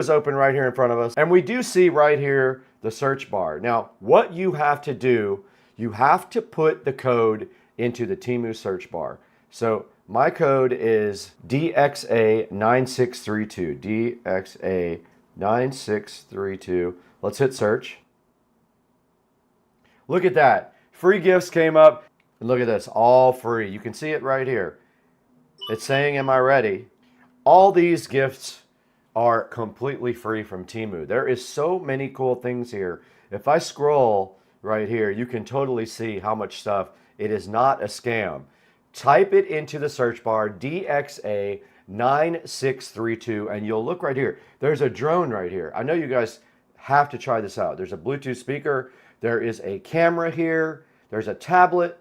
is open right here in front of us, and we do see right here the search bar. Now, what you have to do, you have to put the code into the Temu search bar. So my code is DXA9632, DXA9632. Let's hit search. Look at that. Free gifts came up. And look at this, all free. You can see it right here. It's saying, am I ready? All these gifts are completely free from Temu. There is so many cool things here. If I scroll right here, you can totally see how much stuff. It is not a scam. Type it into the search bar, DXA9632, and you'll look right here. There's a drone right here. I know you guys have to try this out. There's a Bluetooth speaker. There is a camera here. There's a tablet.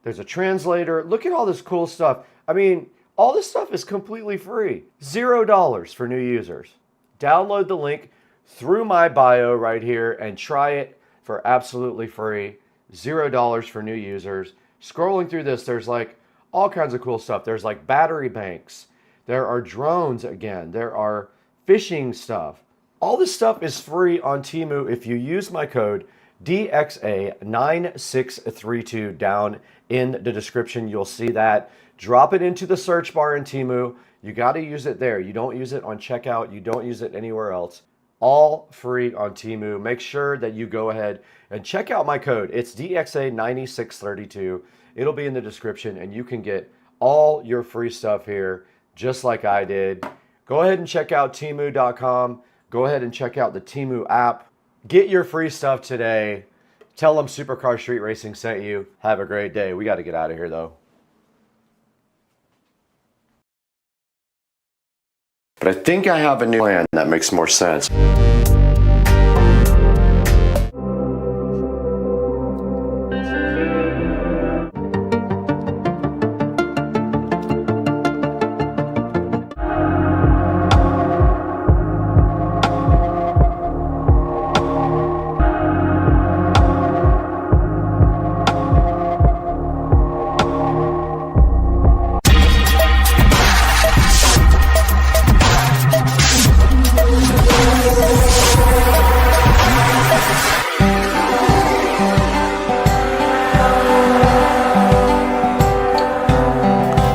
There's a translator. Look at all this cool stuff. I mean, all this stuff is completely free. $0 for new users. Download the link through my bio right here and try it for absolutely free. $0 for new users. Scrolling through this, there's like all kinds of cool stuff. There's like battery banks. There are drones again. There are fishing stuff. All this stuff is free on Temu if you use my code DXA9632 down in the description. You'll see that. Drop it into the search bar in Temu. You got to use it there. You don't use it on checkout. You don't use it anywhere else. All free on Temu. Make sure that you go ahead and check out my code. It's DXA9632. It'll be in the description, and you can get all your free stuff here just like I did. Go ahead and check out Temu.com. Go ahead and check out the Temu app. Get your free stuff today. Tell them Supercar Street Racing sent you. Have a great day. We got to get out of here, though. But I think I have a new plan that makes more sense.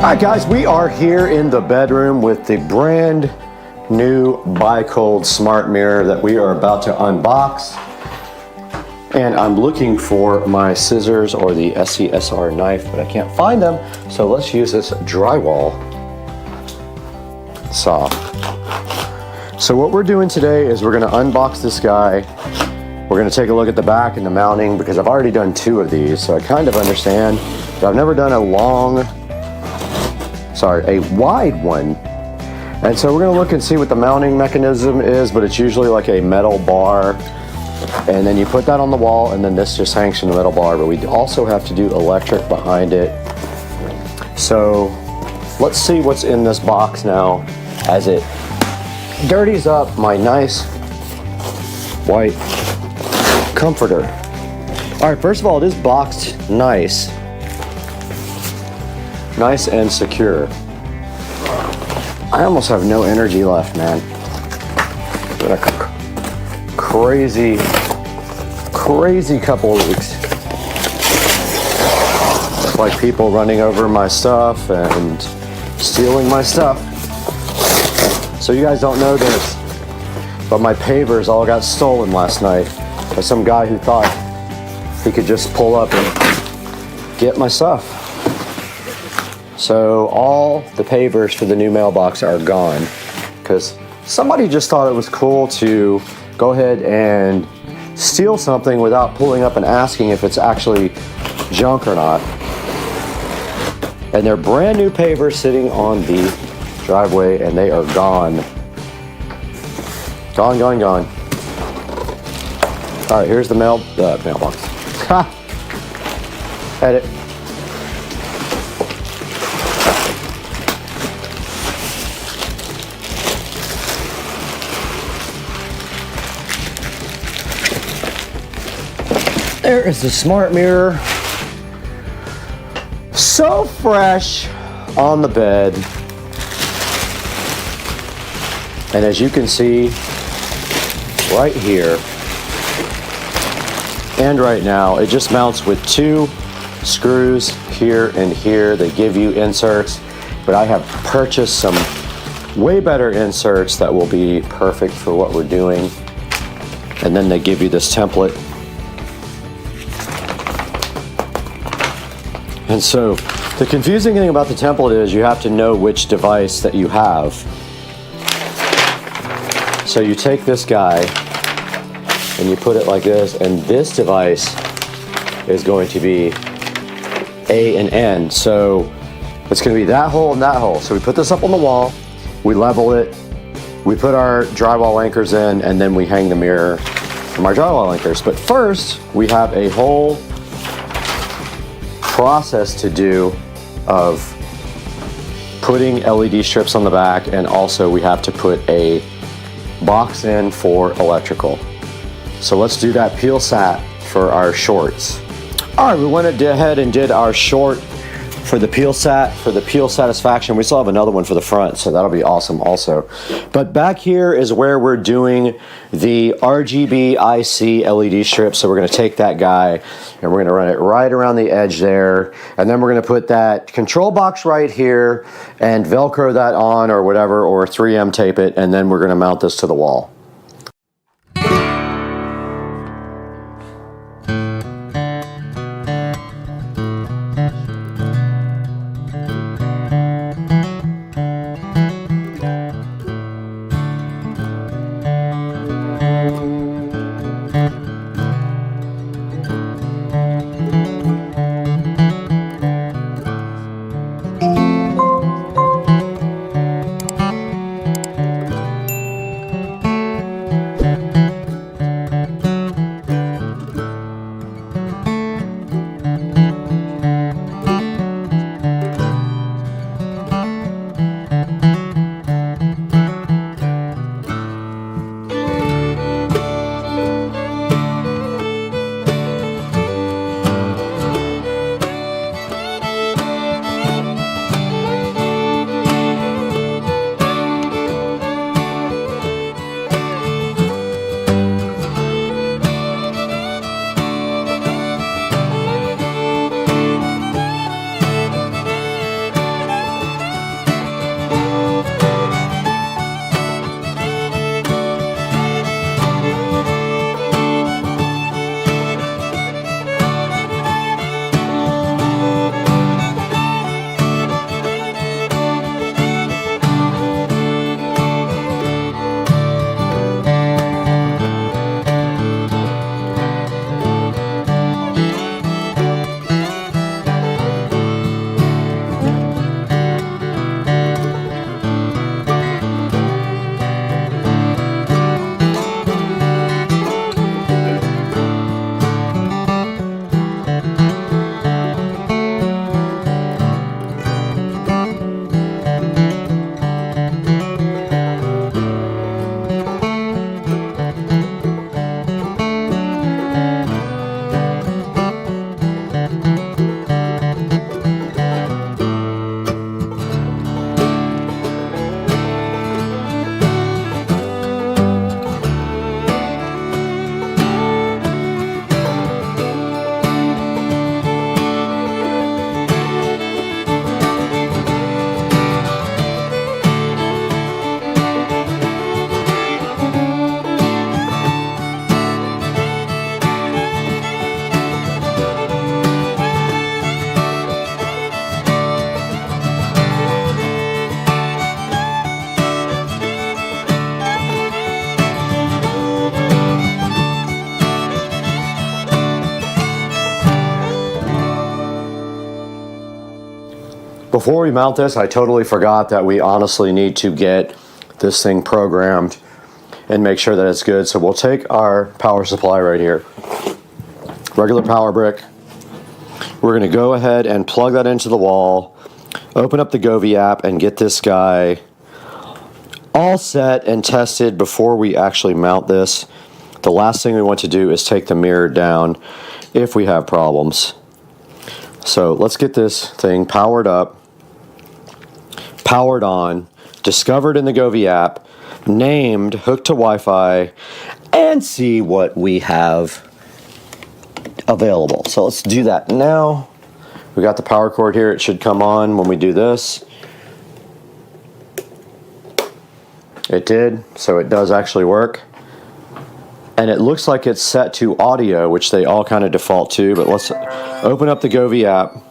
All right, guys, we are here in the bedroom with the brand new Bi-Cold smart mirror that we are about to unbox. And I'm looking for my scissors or the SCSR knife, but I can't find them. So let's use this drywall saw. So what we're doing today is we're gonna unbox this guy. We're gonna take a look at the back and the mounting because I've already done 2 of these, so I kind of understand, but I've never done a wide one. And so we're gonna look and see what the mounting mechanism is, but it's usually like a metal bar. And then you put that on the wall, and then this just hangs from the metal bar, but we also have to do electric behind it. So let's see what's in this box now as it dirties up my nice white comforter. All right, first of all, it is boxed nice and secure. I almost have no energy left, man. Been a crazy couple of weeks. Like people running over my stuff and stealing my stuff. So you guys don't know this, but my pavers all got stolen last night by some guy who thought he could just pull up and get my stuff. So all the pavers for the new mailbox are gone because somebody just thought it was cool to go ahead and steal something without pulling up and asking if it's actually junk or not. And they're brand new pavers sitting on the driveway, and they are gone. Gone. All right, here's the mailbox. Ha! Edit. There is the smart mirror. So fresh on the bed. And as you can see right here and right now, it just mounts with 2 screws here and here. They give you inserts, but I have purchased some way better inserts that will be perfect for what we're doing. And then they give you this template. And so the confusing thing about the template is you have to know which device that you have. So you take this guy and you put it like this, and this device is going to be A and N. So it's going to be that hole and that hole. So we put this up on the wall, we level it, we put our drywall anchors in, and then we hang the mirror from our drywall anchors. But first, we have a whole process to do of putting LED strips on the back, and also we have to put a box in for electrical. So let's do that peel sat for our shorts. All right, we went ahead and did our short for the peel sat, for the peel satisfaction. We still have another one for the front, so that'll be awesome also. But back here is where we're doing the RGB IC LED strip. So we're gonna take that guy and we're gonna run it right around the edge there. And then we're gonna put that control box right here and Velcro that on or whatever, or 3M tape it. And then we're gonna mount this to the wall. Before we mount this, I totally forgot that we honestly need to get this thing programmed and make sure that it's good. So we'll take our power supply right here, regular power brick. We're going to go ahead and plug that into the wall, open up the Govee app, and get this guy all set and tested before we actually mount this. The last thing we want to do is take the mirror down if we have problems. So let's get this thing powered up, powered on, discovered in the Govee app. named hook to Wi-Fi and see what we have available. So let's do that now. We got the power cord here. It should come on when we do this. It did, so it does actually work. And it looks like it's set to audio, which they all kind of default to, but let's open up the Govee app.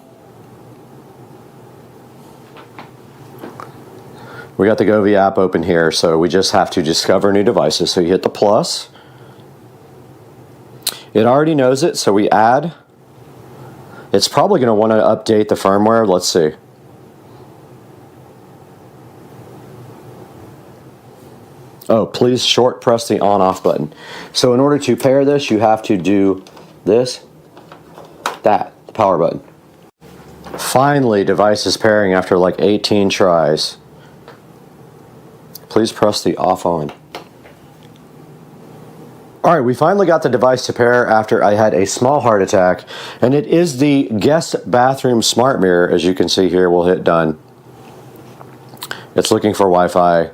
We got the Govee app open here, so we just have to discover new devices. So you hit the plus. It already knows it, so we add. It's probably going to want to update the firmware. Let's see. Oh, please short press the on-off button. So in order to pair this, you have to do this, that, the power button. Finally, device is pairing after like 18 tries. Please press the off on. Alright, we finally got the device to pair after I had a small heart attack, and it is the guest bathroom smart mirror. As you can see here, we'll hit done. It's looking for Wi-Fi.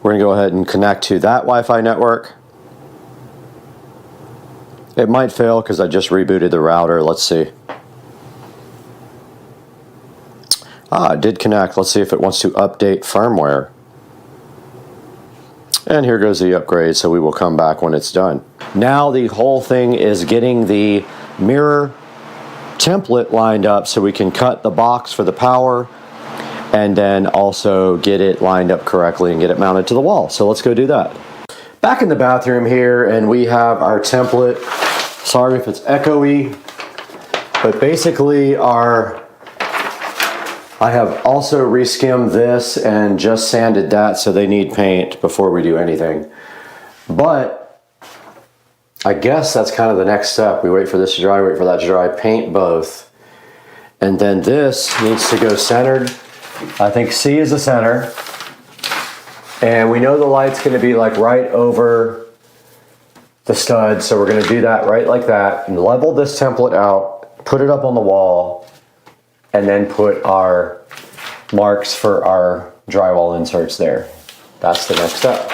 We're going to go ahead and connect to that Wi-Fi network. It might fail because I just rebooted the router. Let's see. Ah, it did connect. Let's see if it wants to update firmware. And here goes the upgrade, so we will come back when it's done. Now the whole thing is getting the mirror template lined up so we can cut the box for the power and then also get it lined up correctly and get it mounted to the wall. So let's go do that. Back in the bathroom here, and we have our template. Sorry if it's echoey, but basically I have also reskimmed this and just sanded that, so they need paint before we do anything. But I guess that's kind of the next step. We wait for this to dry, wait for that to dry, paint both. And then this needs to go centered. I think C is the center. And we know the light's going to be like right over the stud, so we're going to do that right like that and level this template out, put it up on the wall, and then put our marks for our drywall inserts there. That's the next step.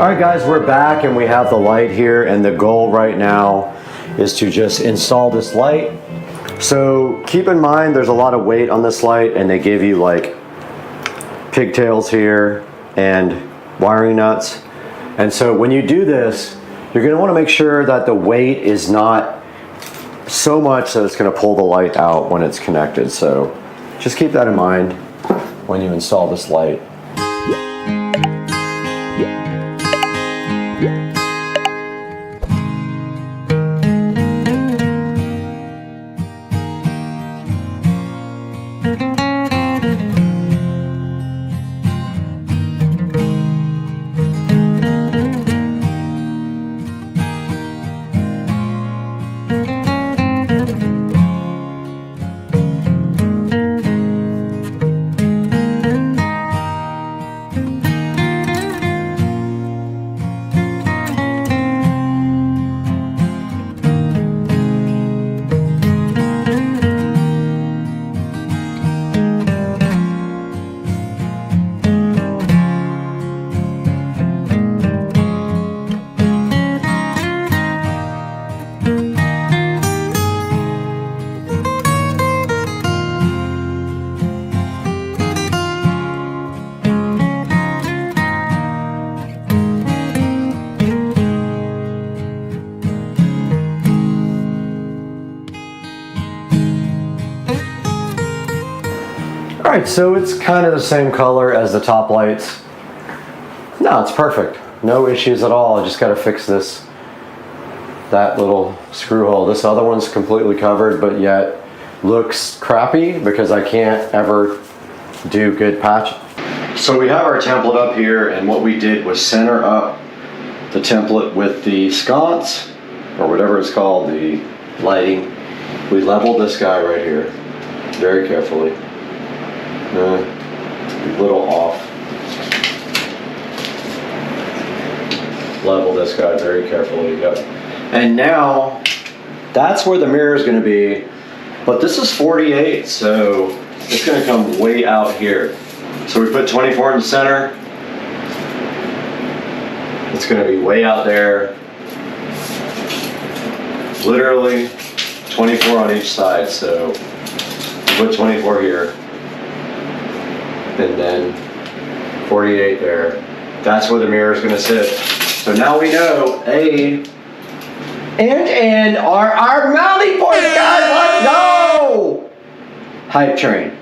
Alright guys, we're back and we have the light here, and the goal right now is to just install this light. So keep in mind there's a lot of weight on this light, and they give you like pigtails here and wiring nuts. And so when you do this, you're going to want to make sure that the weight is not so much that it's going to pull the light out when it's connected. So just keep that in mind when you install this light. All right, so it's kind of the same color as the top lights. No, it's perfect. No issues at all. I just got to fix that little screw hole. This other one's completely covered, but yet looks crappy because I can't ever do good patch. So we have our template up here, and what we did was center up the template with the sconce, or whatever it's called, the lighting. We leveled this guy right here, very carefully. A little off. Level this guy very carefully, yep. And now, that's where the mirror is gonna be, but this is 48, so it's gonna come way out here. So we put 24 in the center. It's gonna be way out there. Literally 24 on each side, so put 24 here. And then 48 there. That's where the mirror is gonna sit. So now we know A and N are our mounting points, guys. Let's go! Hype train.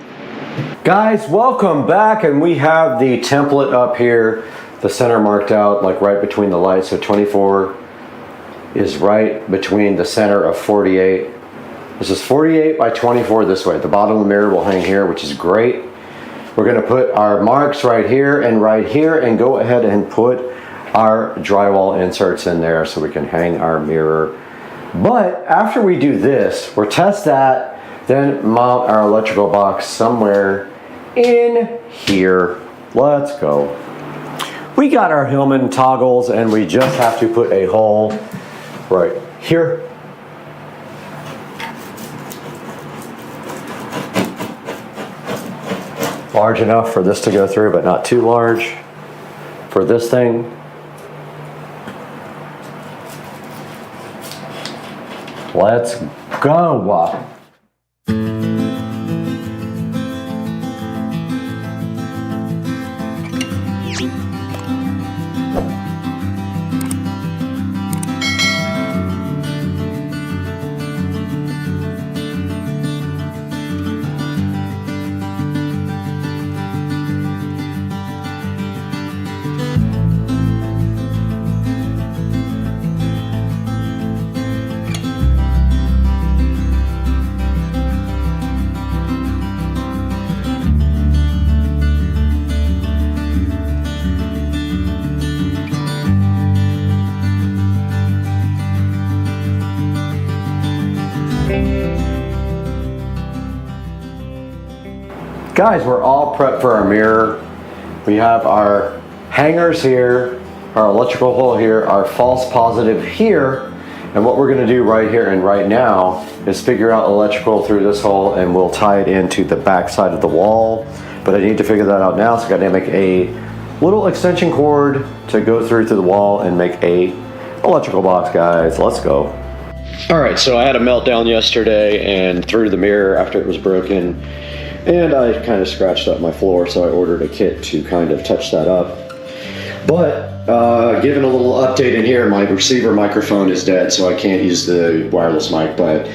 Guys, welcome back, and we have the template up here, the center marked out like right between the lights. So 24 is right between the center of 48. This is 48 by 24 this way. The bottom of the mirror will hang here, which is great. We're gonna put our marks right here and go ahead and put our drywall inserts in there so we can hang our mirror. But after we do this, we'll test that, then mount our electrical box somewhere in here. Let's go. We got our Hillman toggles, and we just have to put a hole right here. Large enough for this to go through, but not too large for this thing. Let's go. Guys, we're all prepped for our mirror. We have our hangers here, our electrical hole here, our false positive here, and what we're gonna do right here and right now is figure out electrical through this hole, and we'll tie it into the back side of the wall. But I need to figure that out now, so I gotta make a little extension cord to go through to the wall and make a electrical box, guys. Let's go. All right, so I had a meltdown yesterday and threw the mirror after it was broken. And I kind of scratched up my floor, so I ordered a kit to kind of touch that up. But given a little update in here, my receiver microphone is dead, so I can't use the wireless mic, but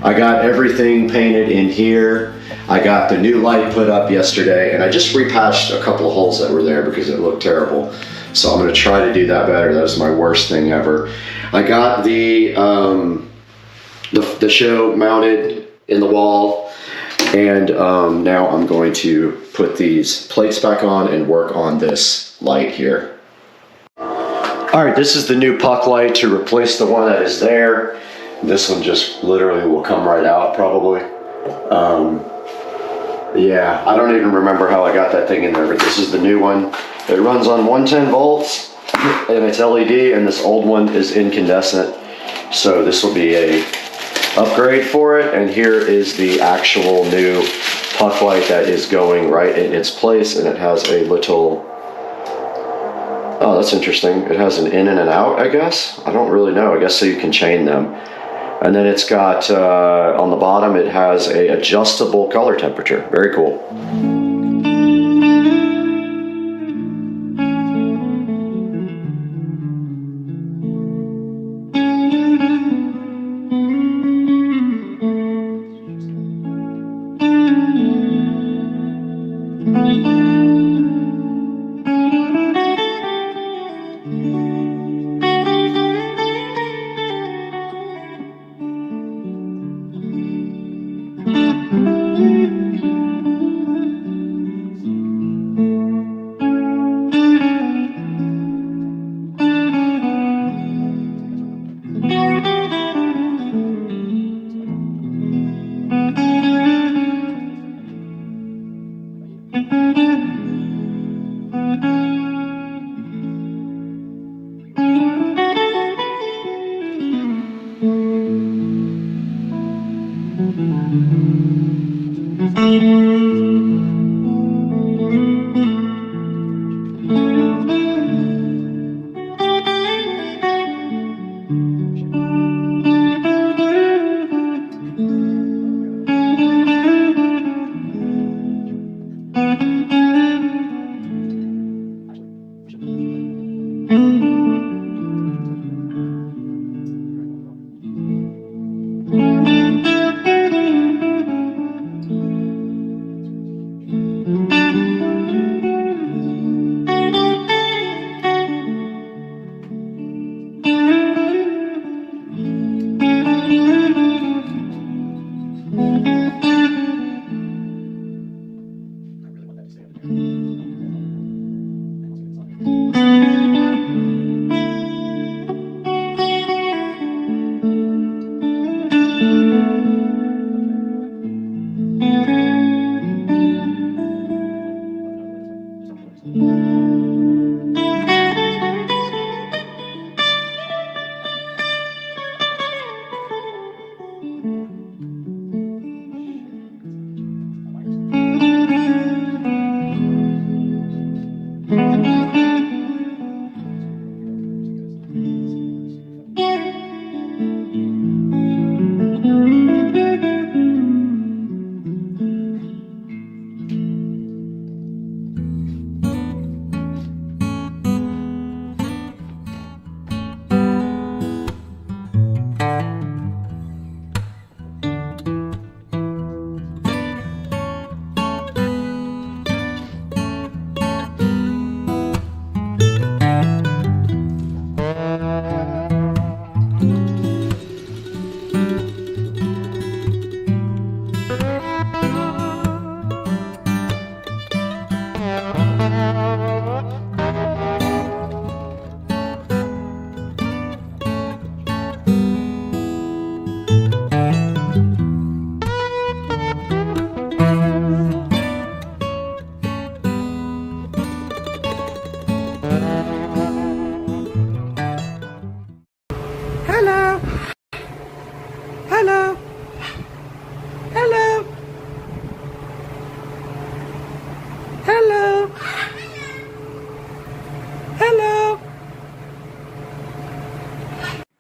I got everything painted in here. I got the new light put up yesterday, and I just repatched a couple of holes that were there because it looked terrible. So I'm gonna try to do that better. That was my worst thing ever. I got the show mounted in the wall. And now I'm going to put these plates back on and work on this light here. All right, this is the new puck light to replace the one that is there. This one just literally will come right out probably. Yeah, I don't even remember how I got that thing in there, but this is the new one. It runs on 110 volts and it's LED, and this old one is incandescent. So this will be a upgrade for it, and here is the actual new puck light that is going right in its place, and it has a little, oh, that's interesting, it has an in and an out, I guess. I don't really know, I guess so you can chain them. And then it's got on the bottom, it has a adjustable color temperature. Very cool.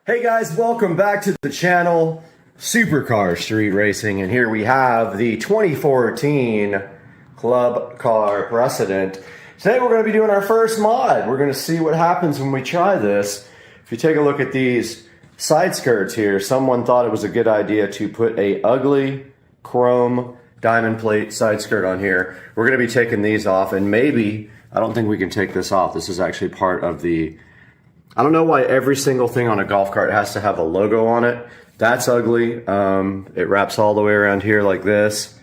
Hey guys, welcome back to the channel, Supercar Street Racing, and here we have the 2014 Club Car Precedent. Today we're going to be doing our first mod. We're going to see what happens when we try this. If you take a look at these side skirts here, someone thought it was a good idea to put a ugly chrome diamond plate side skirt on here. We're going to be taking these off, and maybe, I don't think we can take this off. This is actually part of the, I don't know why every single thing on a golf cart has to have a logo on it. That's ugly. It wraps all the way around here like this.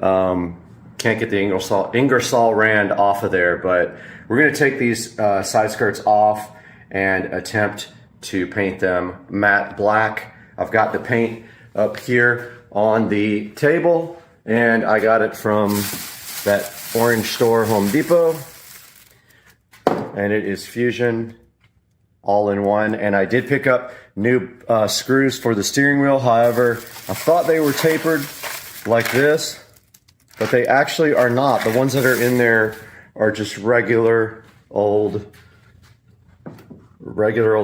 Can't get the Ingersoll Rand off of there, but we're going to take these side skirts off and attempt to paint them matte black. I've got the paint up here on the table, and I got it from that orange store, Home Depot, and it is Fusion all-in-one. And I did pick up new screws for the steering wheel. However, I thought they were tapered like this, but they actually are not. The ones that are in there are just regular old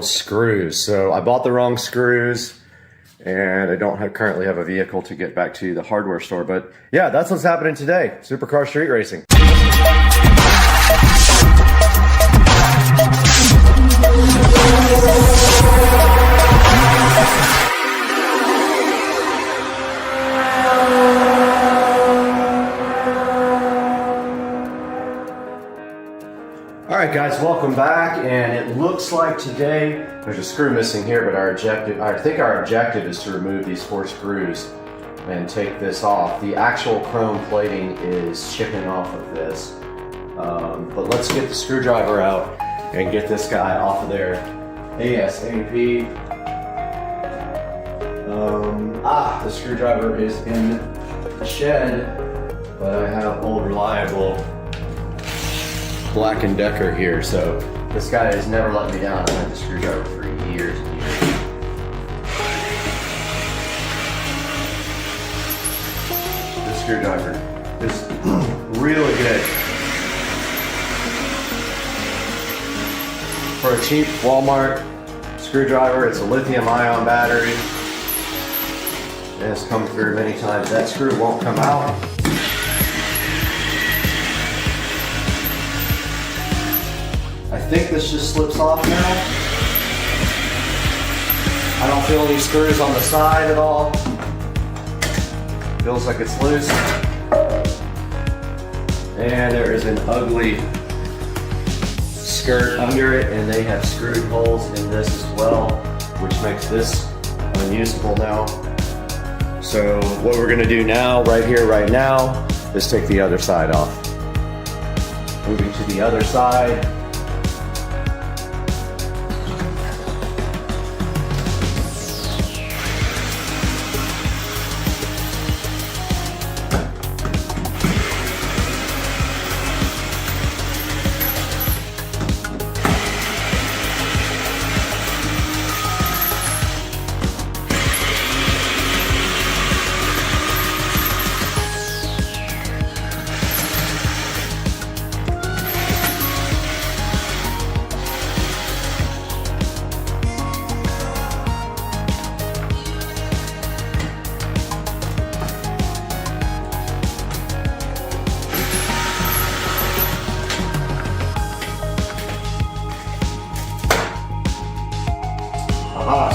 screws. So I bought the wrong screws, and I don't currently have a vehicle to get back to the hardware store. But yeah, that's what's happening today. Supercar Street Racing. Alright guys, welcome back, and it looks like today there's a screw missing here, but I think our objective is to remove these 4 screws and take this off. The actual chrome plating is chipping off of this, but let's get the screwdriver out and get this guy off of there ASAP. The screwdriver is in the shed. but I have old reliable Black & Decker here, so this guy has never let me down. I've had the screwdriver for years and years. This screwdriver is really good. For a cheap Walmart screwdriver, it's a lithium-ion battery. It has come through many times. That screw won't come out. I think this just slips off now. I don't feel any screws on the side at all. Feels like it's loose. And there is an ugly skirt under it, and they have screwed holes in this as well, which makes this unusable now. So what we're gonna do now, right here, right now, is take the other side off. Moving to the other side.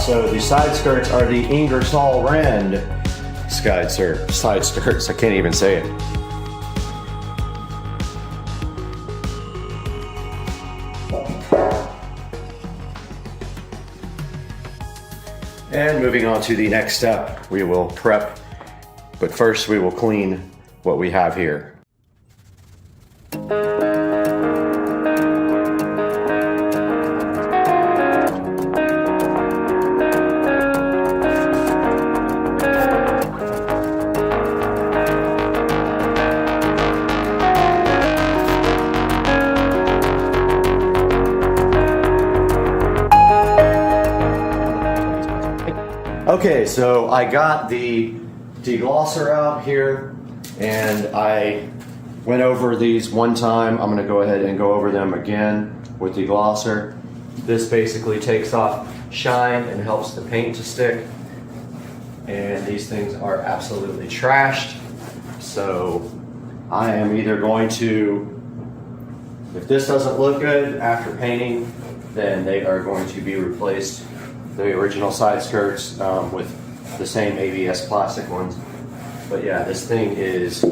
So the side skirts are the Ingersoll Rand side skirts. I can't even say it. And moving on to the next step, we will prep, but first we will clean what we have here. Okay, so I got the deglosser out here and I went over these one time. I'm gonna go ahead and go over them again with deglosser. This basically takes off shine and helps the paint to stick. And these things are absolutely trashed. So I am either going to, if this doesn't look good after painting, then they are going to be replaced, the original side skirts, with the same ABS plastic ones. But yeah, this thing is,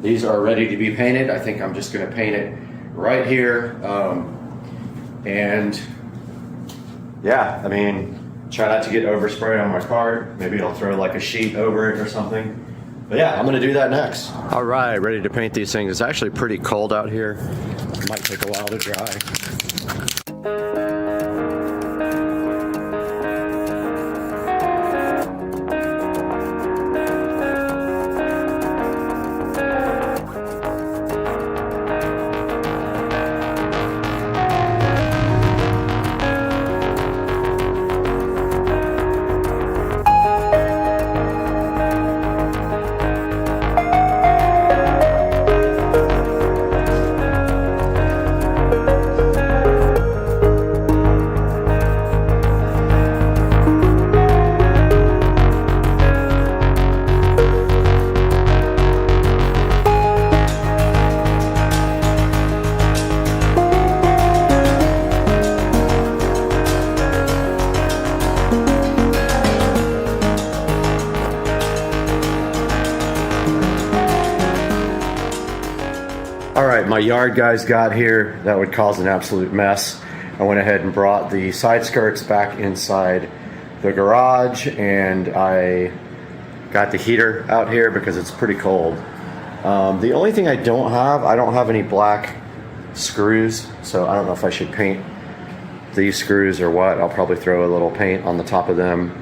these are ready to be painted. I think I'm just gonna paint it right here. And yeah, I mean, try not to get overspray on my card. Maybe I'll throw like a sheet over it or something. But yeah, I'm gonna do that next. All right, ready to paint these things. It's actually pretty cold out here. It might take a while to dry. My yard guys got here. That would cause an absolute mess. I went ahead and brought the side skirts back inside the garage, and I got the heater out here because it's pretty cold. The only thing I don't have any black screws, so I don't know if I should paint these screws or what. I'll probably throw a little paint on the top of them.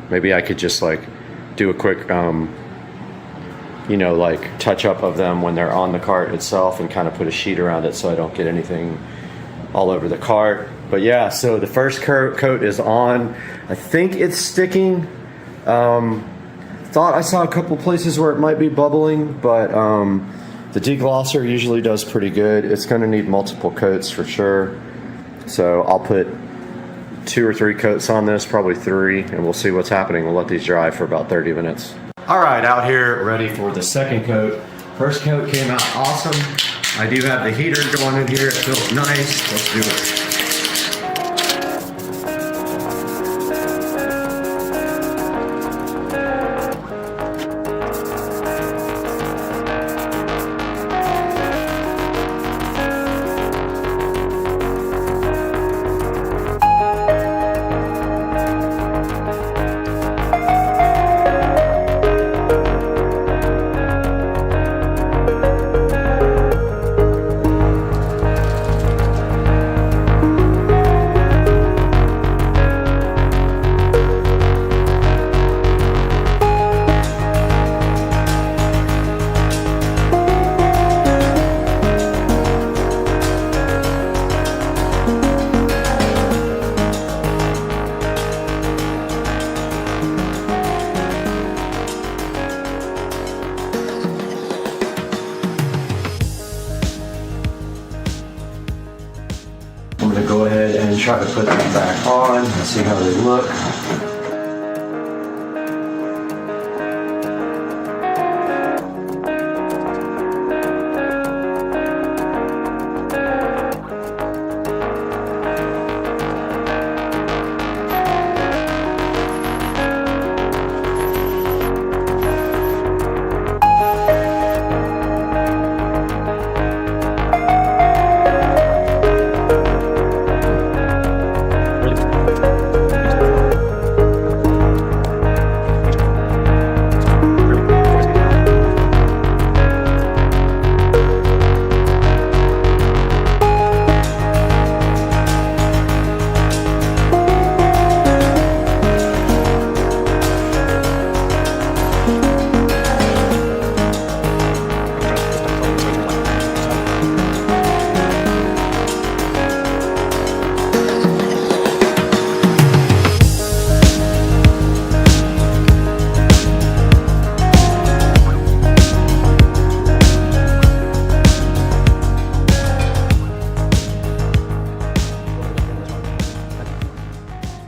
Maybe I could just like do a quick you know, like touch up of them when they're on the cart itself, and kind of put a sheet around it so I don't get anything all over the cart. But yeah, so the first coat is on. I think it's sticking. Thought I saw a couple places where it might be bubbling, but the deglosser usually does pretty good. It's going to need multiple coats for sure. So I'll put 2 or 3 coats on this, probably 3, and we'll see what's happening. We'll let these dry for about 30 minutes. All right, out here ready for the second coat. First coat came out awesome. I do have the heater going in here. It feels nice. Let's do it. I'm going to go ahead and try to put them back on and see how they look.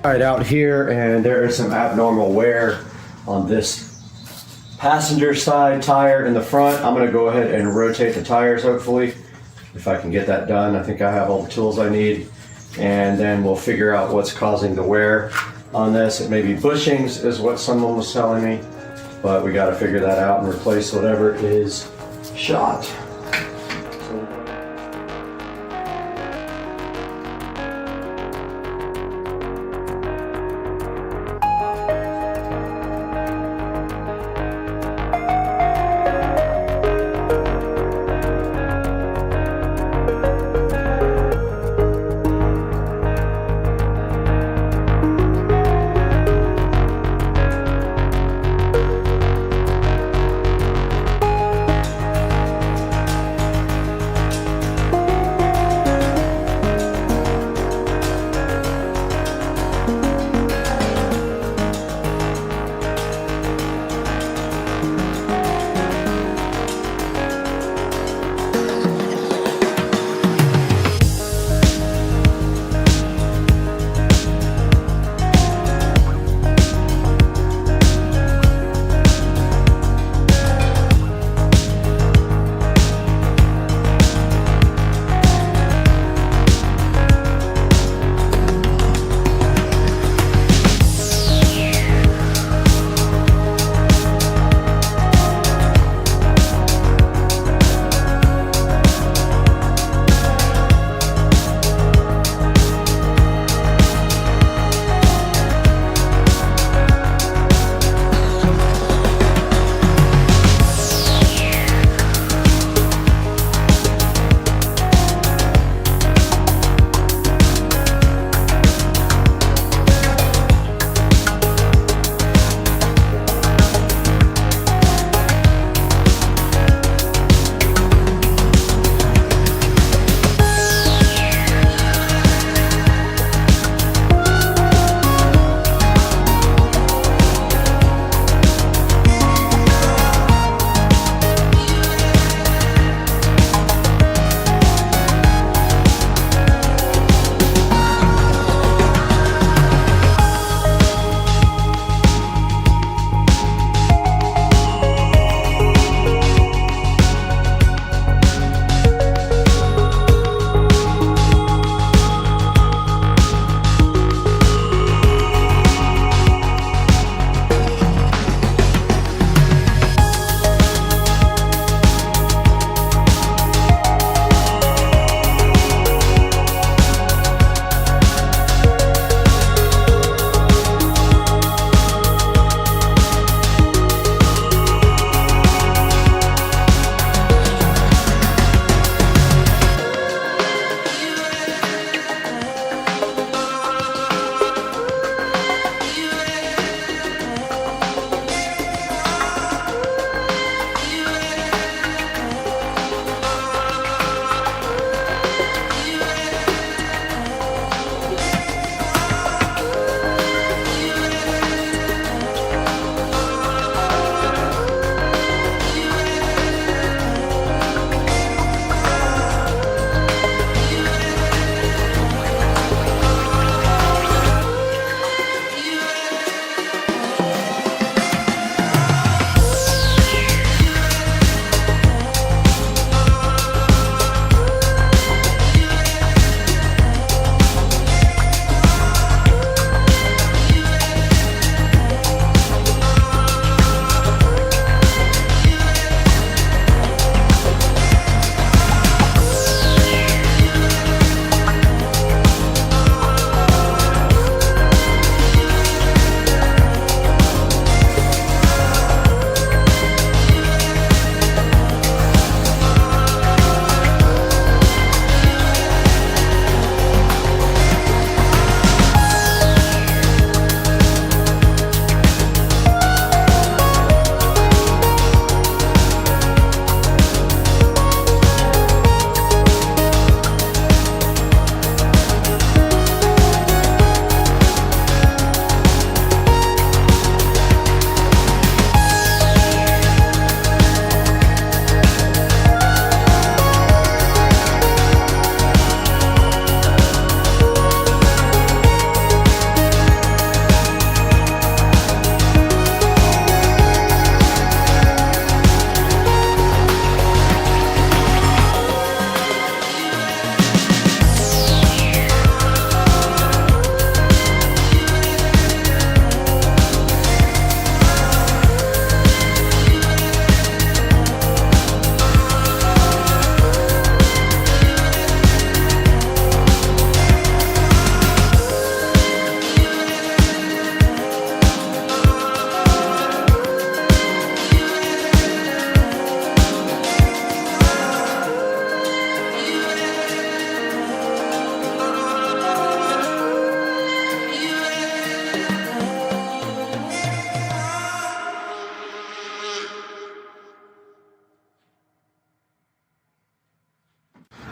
All right, out here, and there is some abnormal wear on this passenger side tire in the front. I'm going to go ahead and rotate the tires, hopefully, if I can get that done. I think I have all the tools I need, and then we'll figure out what's causing the wear on this. It may be bushings is what someone was telling me, but we got to figure that out and replace whatever is shot.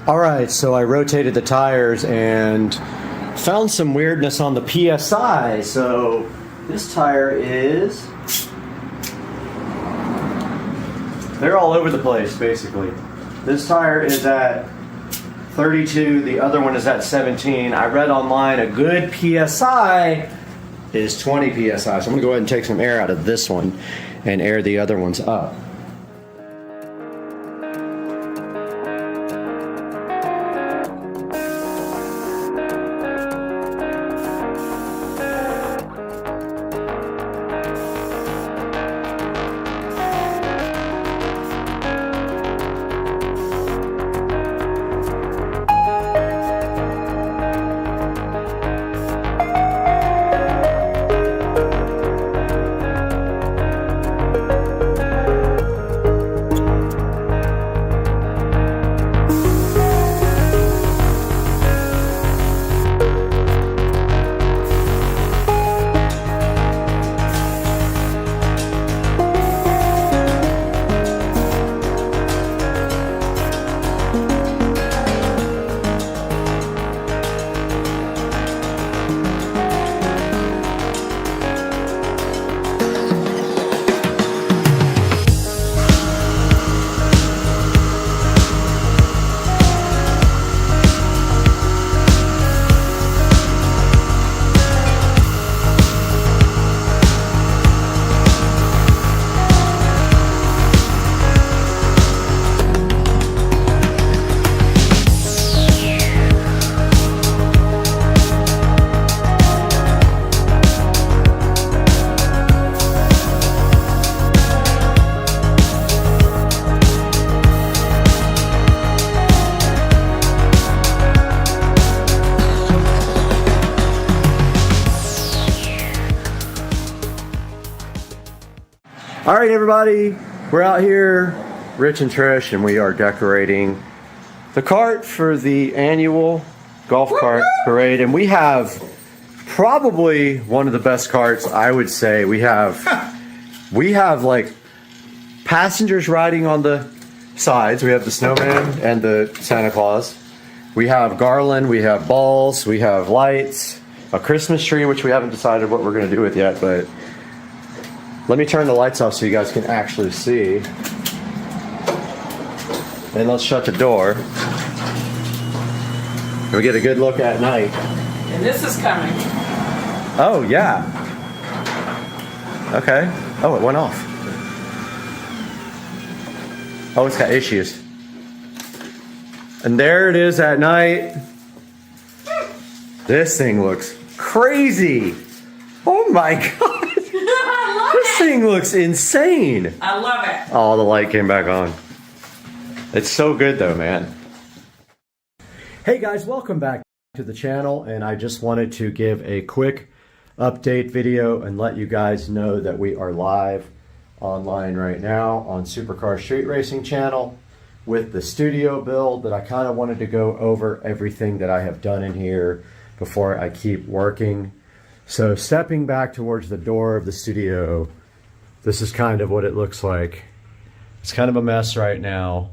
All right, so I rotated the tires and found some weirdness on the PSI. So this tire is, they're all over the place basically. This tire is at 32, the other one is at 17. I read online a good PSI is 20 PSI. So I'm gonna go ahead and take some air out of this one and air the other ones up. All right, everybody, we're out here, Rich and Trish, and we are decorating the cart for the annual golf cart parade. And we have probably one of the best carts, I would say. We have like passengers riding on the sides. We have the snowman and the Santa Claus. We have garland, we have balls, we have lights, a Christmas tree, which we haven't decided what we're going to do with yet, but let me turn the lights off so you guys can actually see. And let's shut the door. And we get a good look at night. And this is coming. Oh, yeah. Okay. Oh, it went off. Oh, it's got issues. And there it is at night. This thing looks crazy. Oh my God. This thing looks insane. I love it. Oh, the light came back on. It's so good though, man. Hey guys, welcome back to the channel, and I just wanted to give a quick update video and let you guys know that we are live online right now on Supercar Street Racing channel with the studio build. That I kind of wanted to go over everything that I have done in here before I keep working. So stepping back towards the door of the studio, this is kind of what it looks like. It's kind of a mess right now,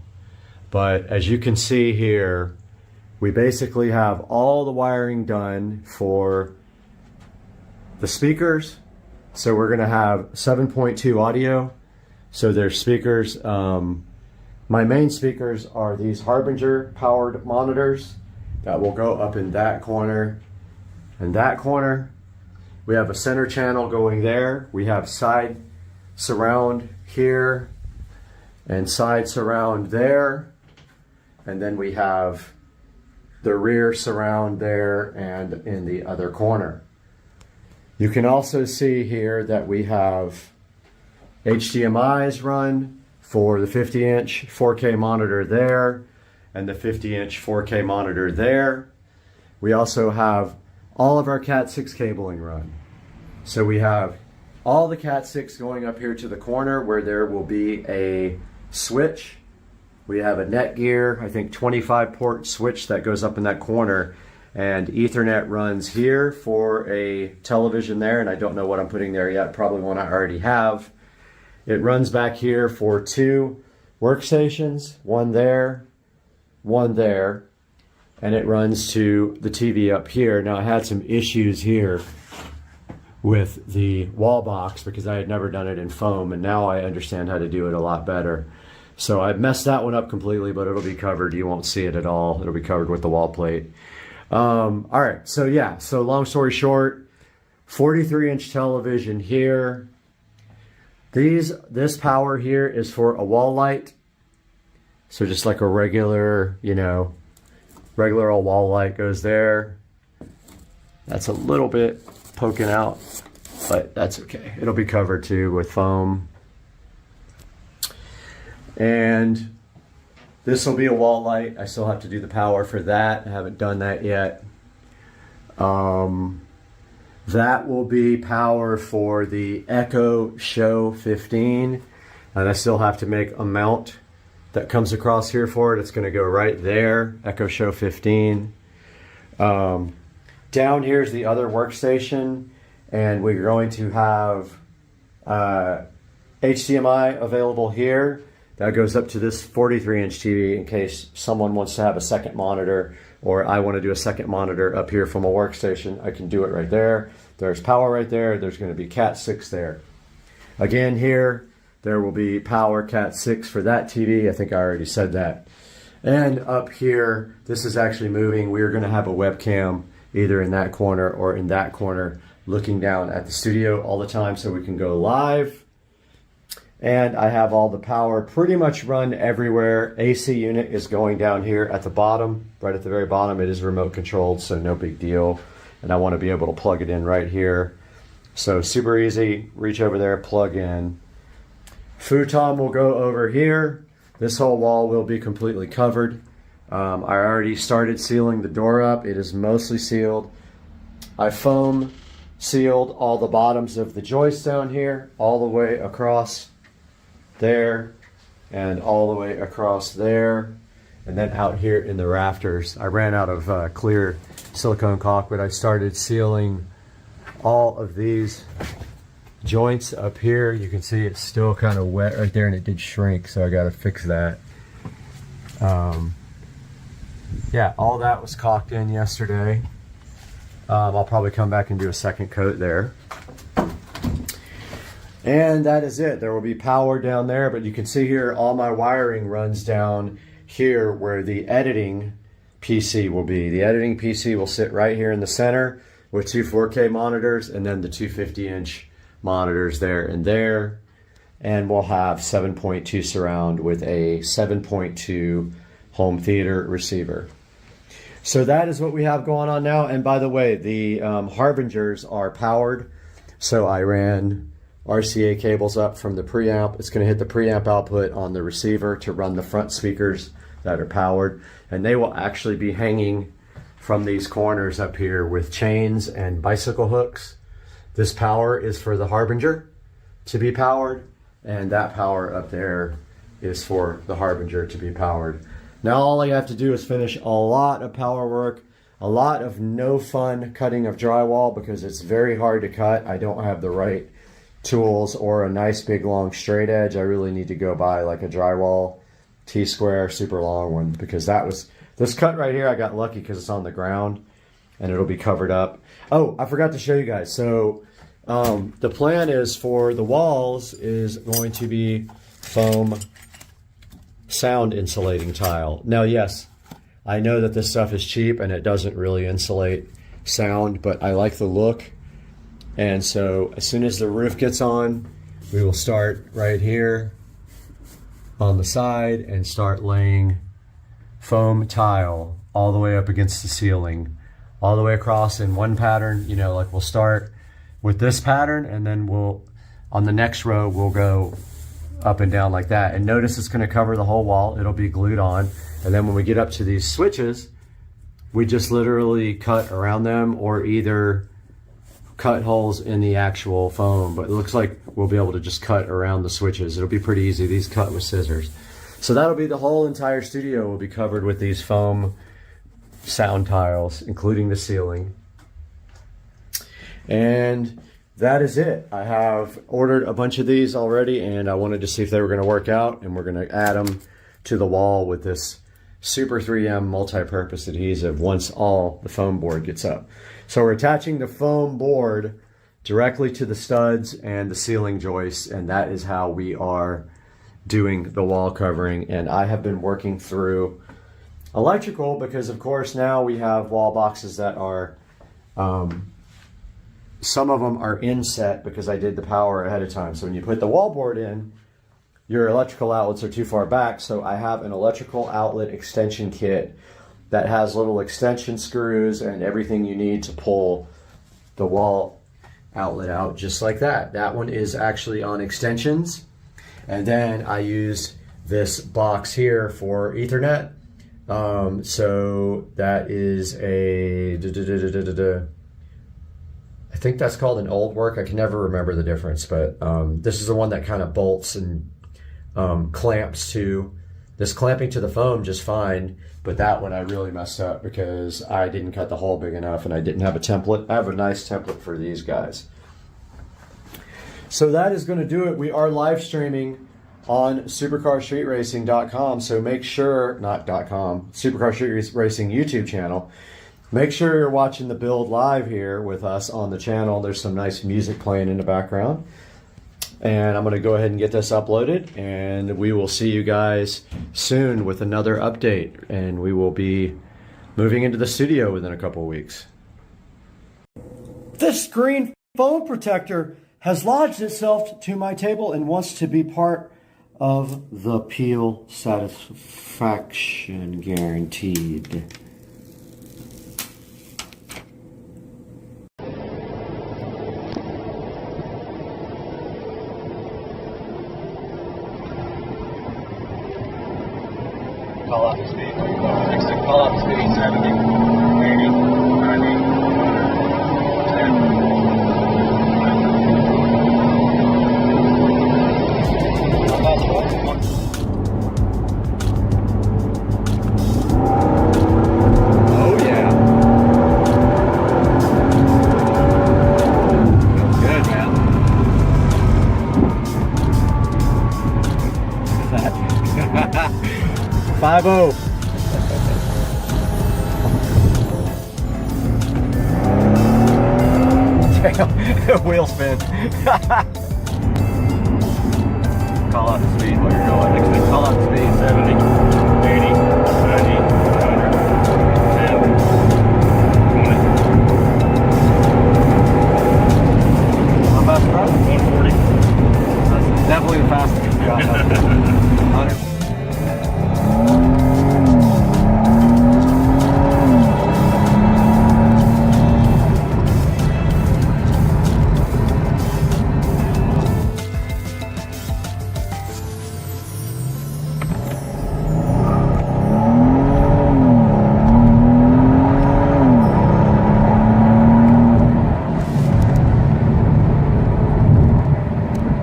but as you can see here, we basically have all the wiring done for the speakers. So we're gonna have 7.2 audio. So there's speakers. My main speakers are these Harbinger powered monitors that will go up in that corner and that corner. We have a center channel going there. We have side surround here and side surround there. And then we have the rear surround there and in the other corner. You can also see here that we have HDMIs run for the 50-inch 4K monitor there and the 50-inch 4K monitor there. We also have all of our Cat 6 cabling run. So we have all the Cat 6 going up here to the corner where there will be a switch. We have a Netgear, I think 25 port switch that goes up in that corner, and Ethernet runs here for a television there, and I don't know what I'm putting there yet, probably one I already have. It runs back here for 2 workstations, one there one there, and it runs to the TV up here. Now I had some issues here with the wall box because I had never done it in foam, and now I understand how to do it a lot better. So I messed that one up completely, but it'll be covered. You won't see it at all. It'll be covered with the wall plate. All right, so yeah, so long story short, 43-inch television here. This power here is for a wall light. So just like a regular, you know, regular old wall light goes there. That's a little bit poking out, but that's okay. It'll be covered too with foam. And this will be a wall light. I still have to do the power for that. I haven't done that yet. That will be power for the Echo Show 15. And I still have to make a mount that comes across here for it. It's going to go right there, Echo Show 15. Down here is the other workstation, and we're going to have HDMI available here. That goes up to this 43-inch TV in case someone wants to have a second monitor, or I want to do a second monitor up here from a workstation. I can do it right there. There's power right there. There's going to be Cat 6 there. Again here, there will be power Cat 6 for that TV. I think I already said that. And up here, this is actually moving. We're going to have a webcam either in that corner or in that corner looking down at the studio all the time so we can go live. And I have all the power pretty much run everywhere. AC unit is going down here at the bottom, right at the very bottom. It is remote controlled, so no big deal. And I want to be able to plug it in right here. So super easy, reach over there, plug in. Futon will go over here. This whole wall will be completely covered. I already started sealing the door up. It is mostly sealed. I foam sealed all the bottoms of the joists down here, all the way across there, and all the way across there, and then out here in the rafters. I ran out of clear silicone caulk, but I started sealing all of these joints up here. You can see it's still kind of wet right there, and it did shrink, so I got to fix that. Yeah, all that was caulked in yesterday. I'll probably come back and do a second coat there. And that is it. There will be power down there, but you can see here all my wiring runs down here where the editing PC will be. The editing PC will sit right here in the center with two 4K monitors and then the two 50-inch monitors there and there. And we'll have 7.2 surround with a 7.2 home theater receiver. So that is what we have going on now. And by the way, the Harbingers are powered. So I ran RCA cables up from the preamp. It's going to hit the preamp output on the receiver to run the front speakers that are powered. And they will actually be hanging from these corners up here with chains and bicycle hooks. This power is for the Harbinger to be powered, and that power up there is for the Harbinger to be powered. Now all I have to do is finish a lot of power work, a lot of no fun cutting of drywall because it's very hard to cut. I don't have the right tools or a nice big long straight edge. I really need to go buy like a drywall T-square super long one, because that was this cut right here. I got lucky because it's on the ground and it'll be covered up. Oh, I forgot to show you guys. So the plan is for the walls is going to be foam sound insulating tile. Now, yes, I know that this stuff is cheap and it doesn't really insulate sound, but I like the look. And so as soon as the roof gets on, we will start right here on the side and start laying foam tile all the way up against the ceiling, all the way across in one pattern. You know, like we'll start with this pattern and then we'll, on the next row, we'll go up and down like that. And notice it's going to cover the whole wall. It'll be glued on. And then when we get up to these switches, we just literally cut around them or either cut holes in the actual foam. But it looks like we'll be able to just cut around the switches. It'll be pretty easy. These cut with scissors. So that'll be the whole entire studio will be covered with these foam sound tiles, including the ceiling. And that is it. I have ordered a bunch of these already, and I wanted to see if they were going to work out, and we're going to add them to the wall with this Super 3M multi-purpose adhesive once all the foam board gets up. So we're attaching the foam board directly to the studs and the ceiling joists, and that is how we are doing the wall covering. And I have been working through electrical because of course now we have wall boxes that are some of them are inset because I did the power ahead of time. So when you put the wall board in, your electrical outlets are too far back. So I have an electrical outlet extension kit that has little extension screws and everything you need to pull the wall outlet out just like that. That one is actually on extensions. And then I use this box here for Ethernet. So that is a, I think that's called an old work. I can never remember the difference, but this is the one that kind of bolts and clamps to. This clamping to the foam just fine, but that one I really messed up because I didn't cut the hole big enough and I didn't have a template. I have a nice template for these guys. So that is going to do it. We are live streaming on supercarstreetracing.com, so make sure, not .com, Supercar Street Racing YouTube channel. Make sure you're watching the build live here with us on the channel. There's some nice music playing in the background. And I'm going to go ahead and get this uploaded, and we will see you guys soon with another update, and we will be moving into the studio within a couple of weeks. This screen foam protector has lodged itself to my table and wants to be part of the peel satisfaction guaranteed. Call out the speed. Call out the speed. 70, 80, 90, 10. Oh yeah. Feels good, man. Look at that. 5-0. Damn, wheel spin. Call out the speed while you're going. Next thing, call out the speed. 70, 80, 90, 100, 10, 20. How fast, bro? 140. That's definitely the fastest you've gotten up. 100.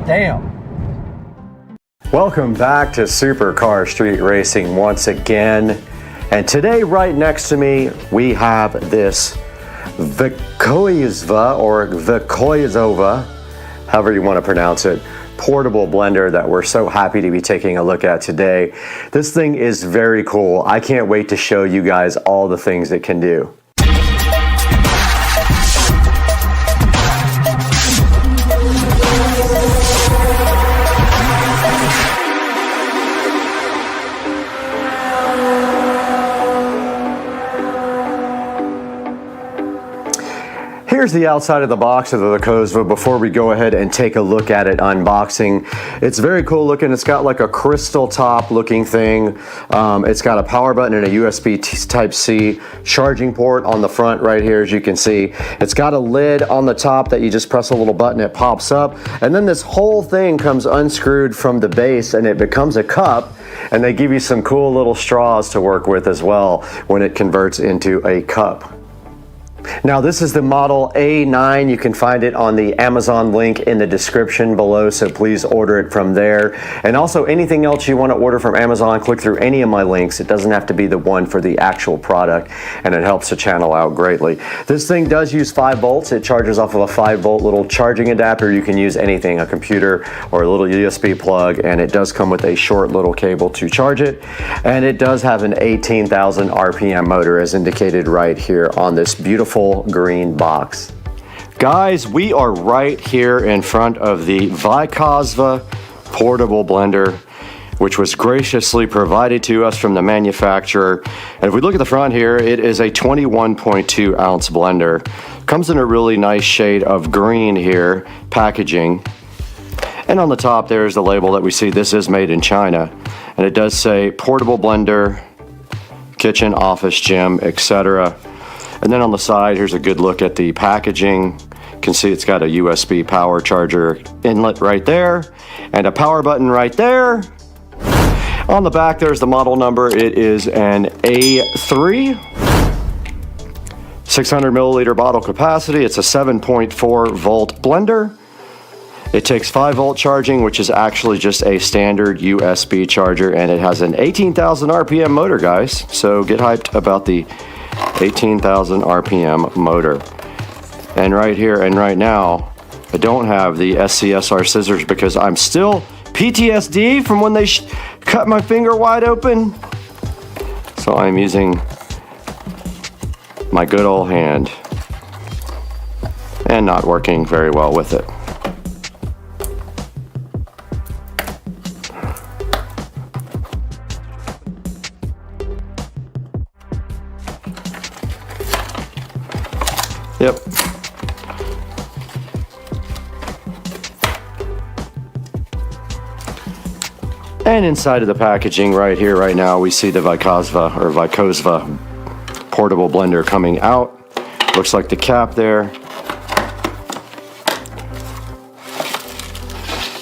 Damn. Welcome back to Supercar Street Racing once again. And today, right next to me, we have this Vikoyzva or Vikoyzova, however you want to pronounce it, portable blender that we're so happy to be taking a look at today. This thing is very cool. I can't wait to show you guys all the things it can do. Here's the outside of the box of the Vikoyzva before we go ahead and take a look at it unboxing. It's very cool looking. It's got like a crystal top looking thing. It's got a power button and a USB Type-C charging port on the front right here, as you can see. It's got a lid on the top that you just press a little button, it pops up. And then this whole thing comes unscrewed from the base and it becomes a cup. And they give you some cool little straws to work with as well when it converts into a cup. Now this is the model A9. You can find it on the Amazon link in the description below, so please order it from there. And also anything else you want to order from Amazon, click through any of my links. It doesn't have to be the one for the actual product, and it helps the channel out greatly. This thing does use 5 volts. It charges off of a 5 volt little charging adapter. You can use anything, a computer or a little USB plug, and it does come with a short little cable to charge it. And it does have an 18,000 RPM motor as indicated right here on this beautiful green box. Guys, we are right here in front of the VESA portable blender, which was graciously provided to us from the manufacturer. And if we look at the front here, it is a 21.2 ounce blender. Comes in a really nice shade of green here, packaging. And on the top there's the label that we see. This is made in China. And it does say portable blender, kitchen, office, gym, etc. And then on the side, here's a good look at the packaging. You can see it's got a USB power charger inlet right there and a power button right there. On the back, there's the model number. It is an A3, 600 milliliter bottle capacity. It's a 7.4 volt blender. It takes 5 volt charging, which is actually just a standard USB charger, and it has an 18,000 RPM motor, guys. So get hyped about the 18,000 RPM motor. And right here and right now, I don't have the SCSR scissors because I'm still PTSD from when they cut my finger wide open. So I'm using my good old hand and not working very well with it. Yep. And inside of the packaging right here, right now, we see the VESA portable blender coming out. Looks like the cap there.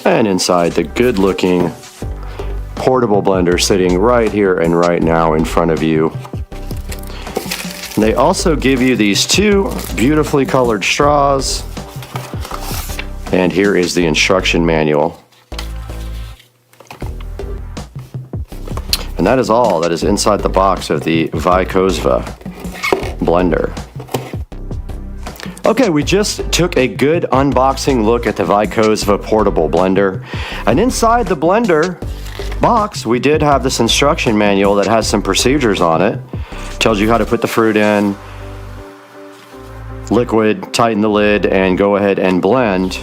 And inside, the good looking portable blender sitting right here and right now in front of you. They also give you these 2 beautifully colored straws. And here is the instruction manual. And that is all that is inside the box of the VESA blender. Okay, we just took a good unboxing look at the VESA portable blender. And inside the blender box, we did have this instruction manual that has some procedures on it. Tells you how to put the fruit in, liquid, tighten the lid, and go ahead and blend.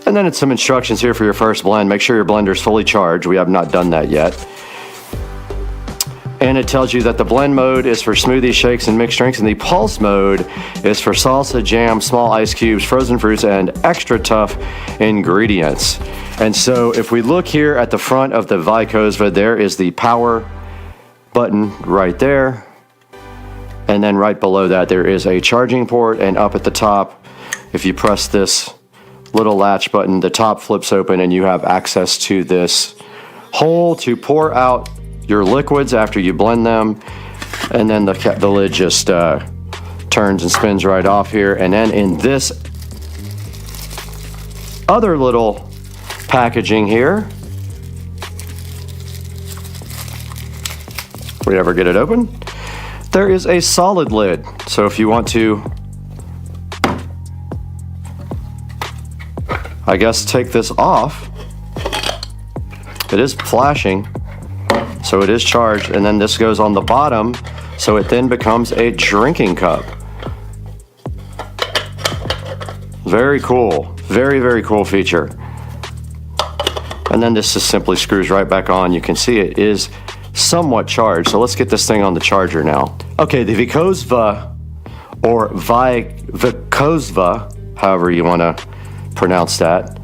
And then it's some instructions here for your first blend. Make sure your blender is fully charged. We have not done that yet. And it tells you that the blend mode is for smoothies, shakes, and mixed drinks, and the pulse mode is for salsa, jam, small ice cubes, frozen fruits, and extra tough ingredients. And so if we look here at the front of the VESA, there is the power button right there, and then right below that there is a charging port, and up at the top, if you press this little latch button, the top flips open and you have access to this hole to pour out your liquids after you blend them, and then the lid just turns and spins right off here. And then in this other little packaging here, if we ever get it open, there is a solid lid. So if you want to, I guess, take this off, it is flashing, so it is charged, and then this goes on the bottom, so it then becomes a drinking cup. Very cool. Very, very cool feature. And then this just simply screws right back on. You can see it is somewhat charged. So let's get this thing on the charger now. Okay, the VESA, or VESA, however you want to pronounce that,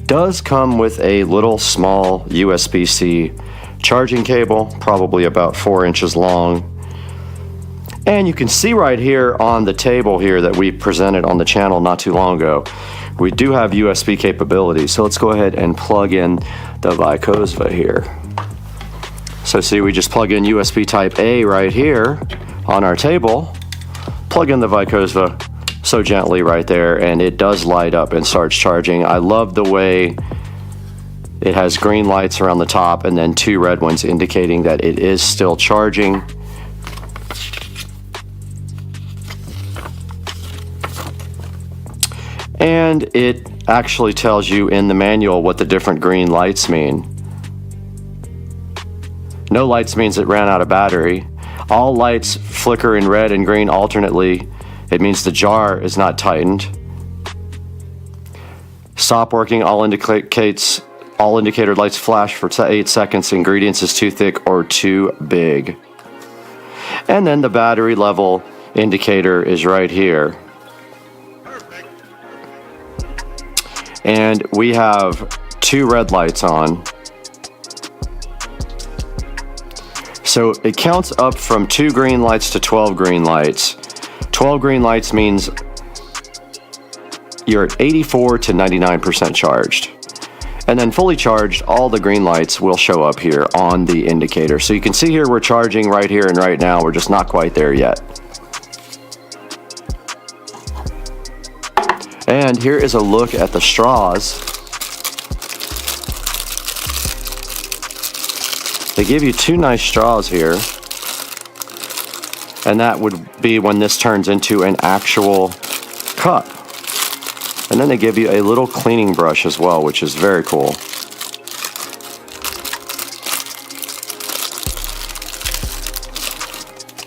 does come with a little small USB-C charging cable, probably about 4 inches long. And you can see right here on the table here that we presented on the channel not too long ago, we do have USB capability. So let's go ahead and plug in the VESA here. So see, we just plug in USB type A right here on our table, plug in the Vicosva so gently right there, and it does light up and starts charging. I love the way it has green lights around the top and then 2 red ones indicating that it is still charging. And it actually tells you in the manual what the different green lights mean. No lights means it ran out of battery. All lights flicker in red and green alternately. It means the jar is not tightened. Stop working, all indicator lights flash for 8 seconds. Ingredients is too thick or too big. And then the battery level indicator is right here. And we have 2 red lights on. So it counts up from 2 green lights to 12 green lights. 12 green lights means you're at 84 to 99% charged. And then fully charged, all the green lights will show up here on the indicator. So you can see here we're charging right here and right now. We're just not quite there yet. And here is a look at the straws. They give you 2 nice straws here. And that would be when this turns into an actual cup. And then they give you a little cleaning brush as well, which is very cool.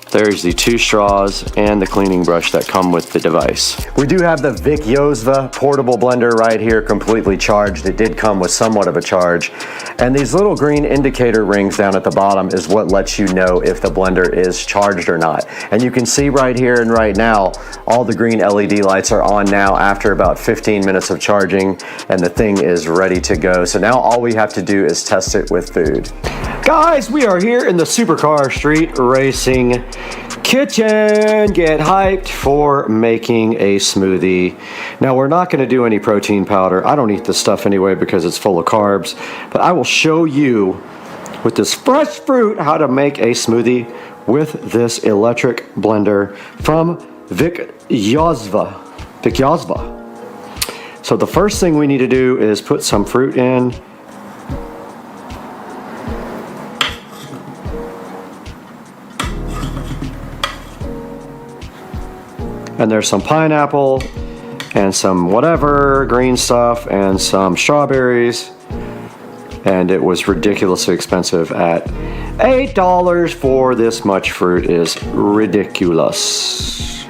There's the 2 straws and the cleaning brush that come with the device. We do have the Vicosva portable blender right here, completely charged. It did come with somewhat of a charge. And these little green indicator rings down at the bottom is what lets you know if the blender is charged or not. And you can see right here and right now, all the green LED lights are on now after about 15 minutes of charging, and the thing is ready to go. So now all we have to do is test it with food. Guys, we are here in the Supercar Street Racing kitchen. Get hyped for making a smoothie. Now, we're not going to do any protein powder. I don't eat this stuff anyway because it's full of carbs, but I will show you with this fresh fruit how to make a smoothie with this electric blender from Vicosva. So the first thing we need to do is put some fruit in. And there's some pineapple and some whatever green stuff and some strawberries. And it was ridiculously expensive at $8 for this much fruit. Is ridiculous.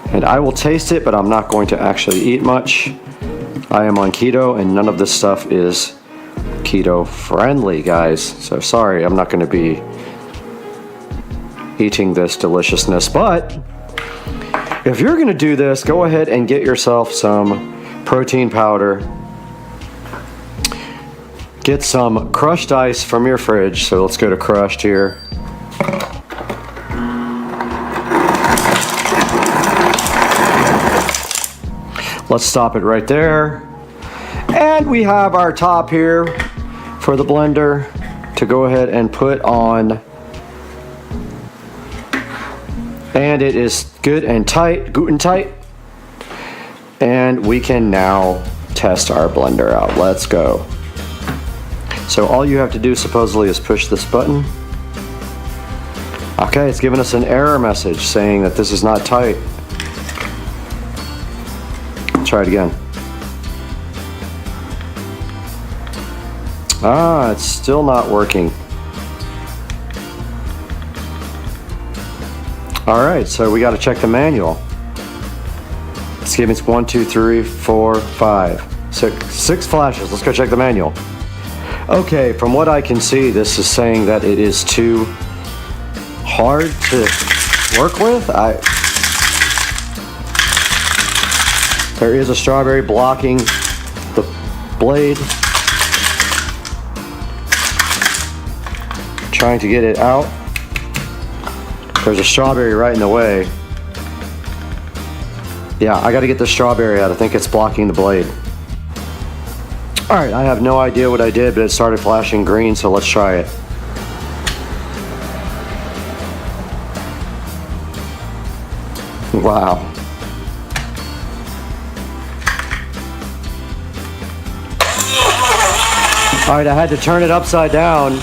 And I will taste it, but I'm not going to actually eat much. I am on keto and none of this stuff is keto friendly, guys. So sorry, I'm not going to be eating this deliciousness, but if you're going to do this, go ahead and get yourself some protein powder. Get some crushed ice from your fridge. So let's go to crushed here. Let's stop it right there. And we have our top here for the blender to go ahead and put on. And it is good and tight, gluten tight. And we can now test our blender out. Let's go. So all you have to do supposedly is push this button. Okay, it's giving us an error message saying that this is not tight. Try it again. Ah, it's still not working. All right, so we got to check the manual. It's giving us 1, 2, 3, 4, 5, 6 flashes. Let's go check the manual. Okay, from what I can see, this is saying that it is too hard to work with. There is a strawberry blocking the blade. Trying to get it out. There's a strawberry right in the way. Yeah, I gotta get the strawberry out. I think it's blocking the blade. All right, I have no idea what I did, but it started flashing green, so let's try it. Wow. All right, I had to turn it upside down.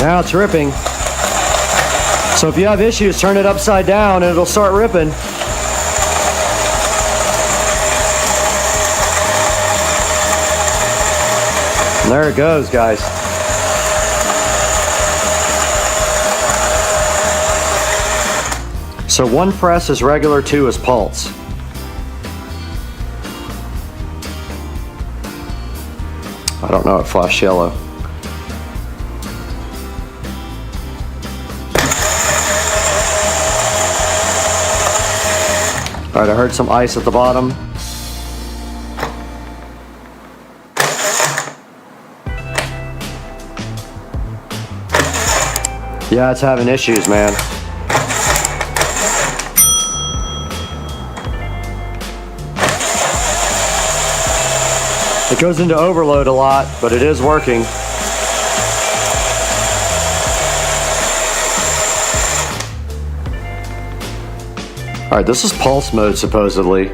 Now it's ripping. So if you have issues, turn it upside down and it'll start ripping. And there it goes, guys. So 1 press is regular, 2 is pulse. I don't know, it flashed yellow. All right, I heard some ice at the bottom. Yeah, it's having issues, man. It goes into overload a lot, but it is working. All right, this is pulse mode supposedly.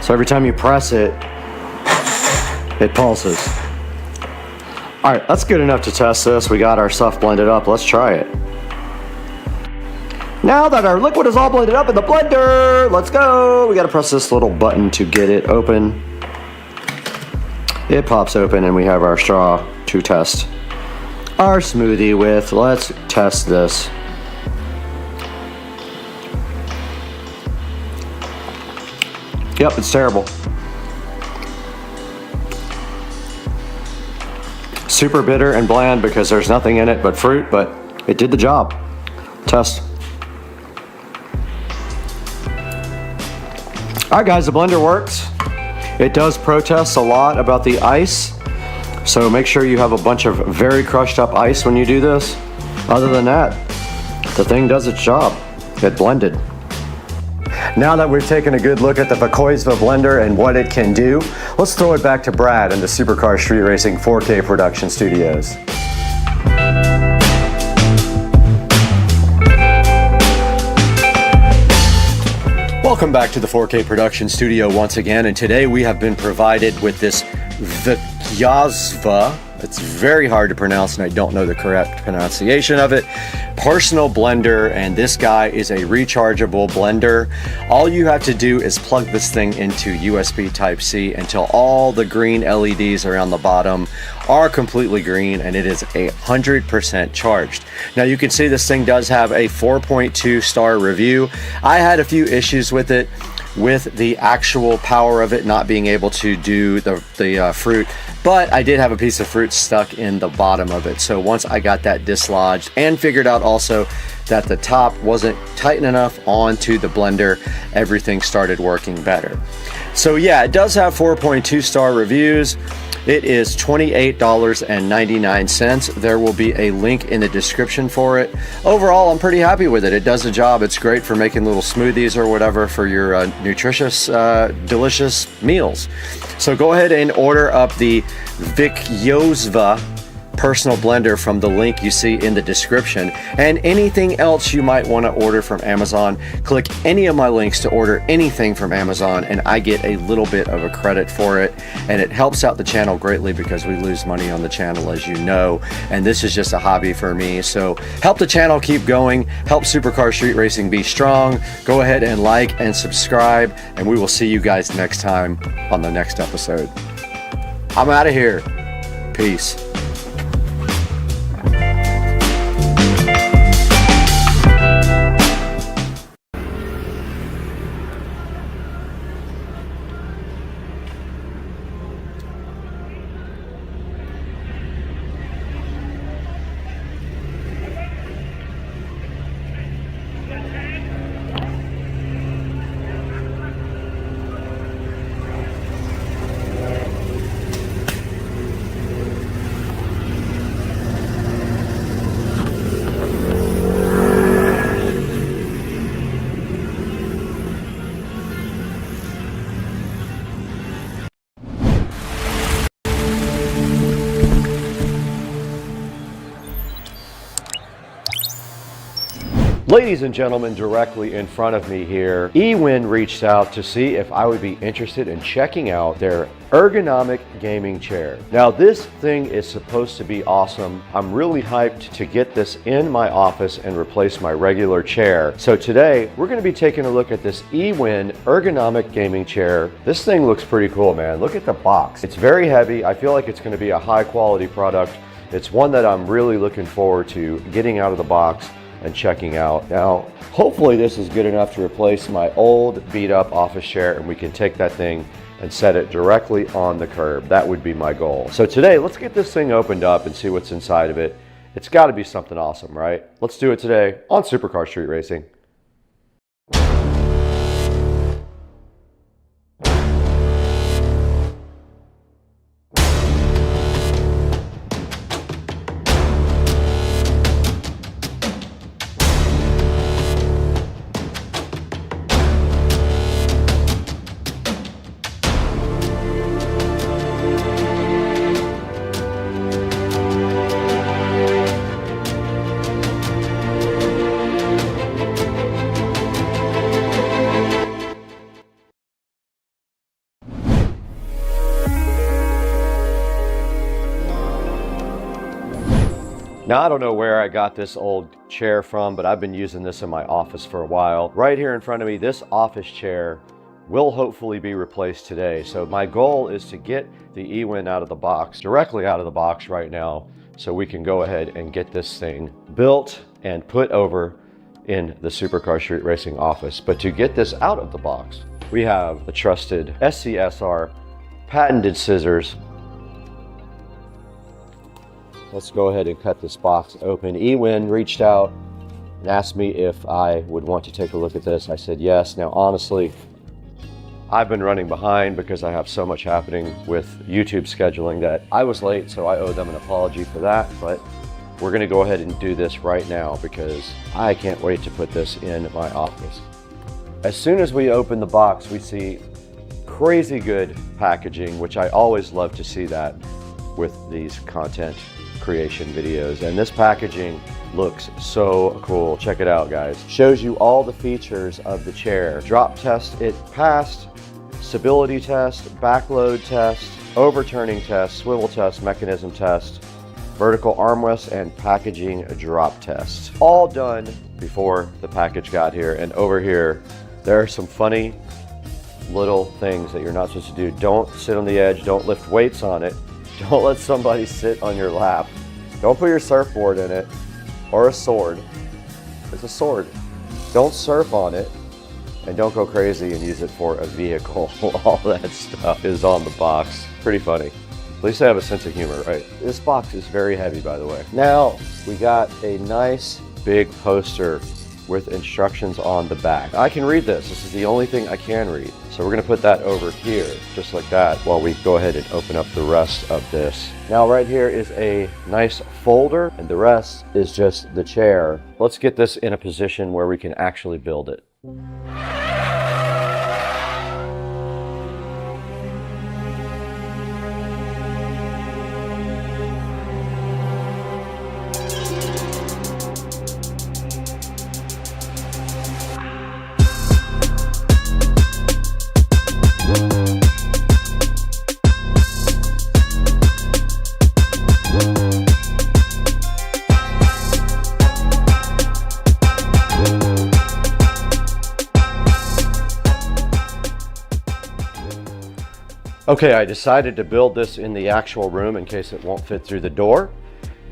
So every time you press it, it pulses. All right, that's good enough to test this. We got our stuff blended up. Let's try it. Now that our liquid is all blended up in the blender, let's go. We gotta press this little button to get it open. It pops open and we have our straw to test our smoothie with. Let's test this. Yep, it's terrible. Super bitter and bland because there's nothing in it but fruit, but it did the job. Test. All right, guys, the blender works. It does protest a lot about the ice, so make sure you have a bunch of very crushed up ice when you do this. Other than that, the thing does its job. It blended. Now that we've taken a good look at the VESA blender and what it can do, let's throw it back to Brad in the Supercar Street Racing 4K Production Studios. Welcome back to the 4K Production Studio once again, and today we have been provided with this VESA. It's very hard to pronounce and I don't know the correct pronunciation of it. Personal blender, and this guy is a rechargeable blender. All you have to do is plug this thing into USB Type-C until all the green LEDs around the bottom are completely green and it is 100% charged. Now you can see this thing does have a 4.2 star review. I had a few issues with it, with the actual power of it not being able to do the fruit, but I did have a piece of fruit stuck in the bottom of it. So once I got that dislodged and figured out also that the top wasn't tight enough onto the blender, everything started working better. So yeah, it does have 4.2 star reviews. It is $28.99. There will be a link in the description for it. Overall, I'm pretty happy with it. It does the job. It's great for making little smoothies or whatever for your nutritious, delicious meals. So go ahead and order up the VESA personal blender from the link you see in the description, and anything else you might want to order from Amazon, click any of my links to order anything from Amazon and I get a little bit of a credit for it, and it helps out the channel greatly because we lose money on the channel, as you know, and this is just a hobby for me. So help the channel keep going, help Supercar Street Racing be strong. Go ahead and like and subscribe, and we will see you guys next time on the next episode. I'm out of here. Peace. Ladies and gentlemen, directly in front of me here, eWin reached out to see if I would be interested in checking out their ergonomic gaming chair. Now this thing is supposed to be awesome. I'm really hyped to get this in my office and replace my regular chair. So today we're going to be taking a look at this eWin ergonomic gaming chair. This thing looks pretty cool, man. Look at the box. It's very heavy. I feel like it's going to be a high quality product. It's one that I'm really looking forward to getting out of the box and checking out. Now, hopefully this is good enough to replace my old beat up office chair and we can take that thing and set it directly on the curb. That would be my goal. So today, let's get this thing opened up and see what's inside of it. It's gotta be something awesome, right? Let's do it today on Supercar Street Racing. Now, I don't know where I got this old chair from, but I've been using this in my office for a while. Right here in front of me, this office chair will hopefully be replaced today. So my goal is to get the eWin out of the box, directly out of the box right now, so we can go ahead and get this thing built and put over in the Supercar Street Racing office. But to get this out of the box, we have the trusted SCSR patented scissors. Let's go ahead and cut this box open. eWin reached out and asked me if I would want to take a look at this. I said yes. Now, honestly, I've been running behind because I have so much happening with YouTube scheduling that I was late, so I owe them an apology for that. But we're gonna go ahead and do this right now because I can't wait to put this in my office. As soon as we open the box, we see crazy good packaging, which I always love to see that with these content creation videos. And this packaging looks so cool. Check it out, guys. Shows you all the features of the chair. Drop test it passed, stability test, backload test, overturning test, swivel test, mechanism test, vertical armrest, and packaging drop test. All done before the package got here. And over here, there are some funny little things that you're not supposed to do. Don't sit on the edge. Don't lift weights on it. Don't let somebody sit on your lap. Don't put your surfboard in it or a sword. It's a sword. Don't surf on it, and don't go crazy and use it for a vehicle. All that stuff is on the box. Pretty funny. At least I have a sense of humor, right? This box is very heavy, by the way. Now, we got a nice big poster with instructions on the back. I can read this. This is the only thing I can read. So we're gonna put that over here, just like that, while we go ahead and open up the rest of this. Now right here is a nice folder, and the rest is just the chair. Let's get this in a position where we can actually build it. Okay, I decided to build this in the actual room in case it won't fit through the door.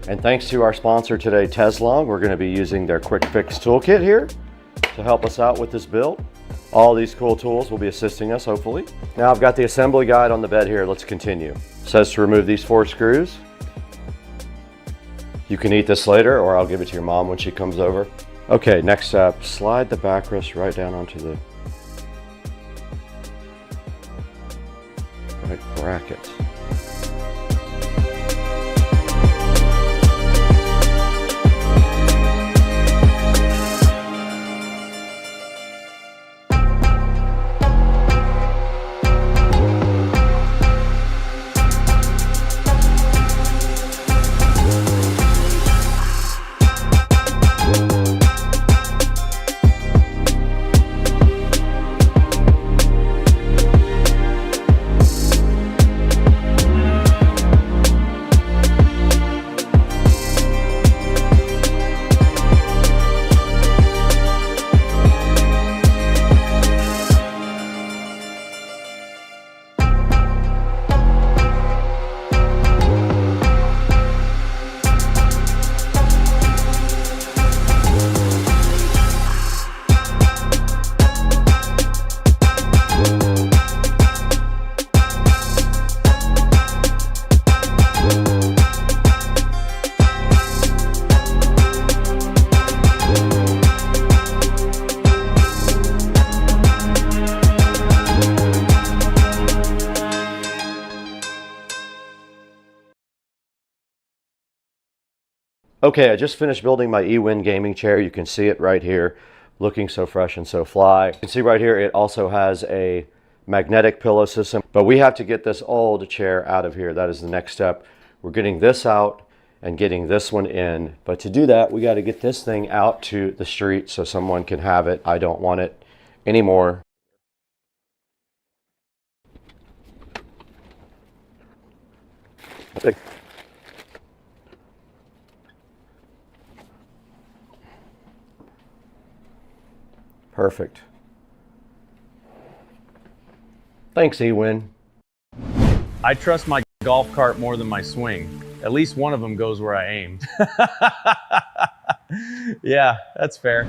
And thanks to our sponsor today, Teslong, we're going to be using their quick fix toolkit here to help us out with this build. All these cool tools will be assisting us, hopefully. Now I've got the assembly guide on the bed here. Let's continue. It says to remove these 4 screws. You can eat this later, or I'll give it to your mom when she comes over. Okay, next step, slide the backrest right down onto the bracket. Okay, I just finished building my eWin gaming chair. You can see it right here, looking so fresh and so fly. You can see right here, it also has a magnetic pillow system, but we have to get this old chair out of here. That is the next step. We're getting this out and getting this one in. But to do that, we got to get this thing out to the street so someone can have it. I don't want it anymore. Perfect. Thanks, eWin. I trust my golf cart more than my swing. At least one of them goes where I aimed. Yeah, that's fair.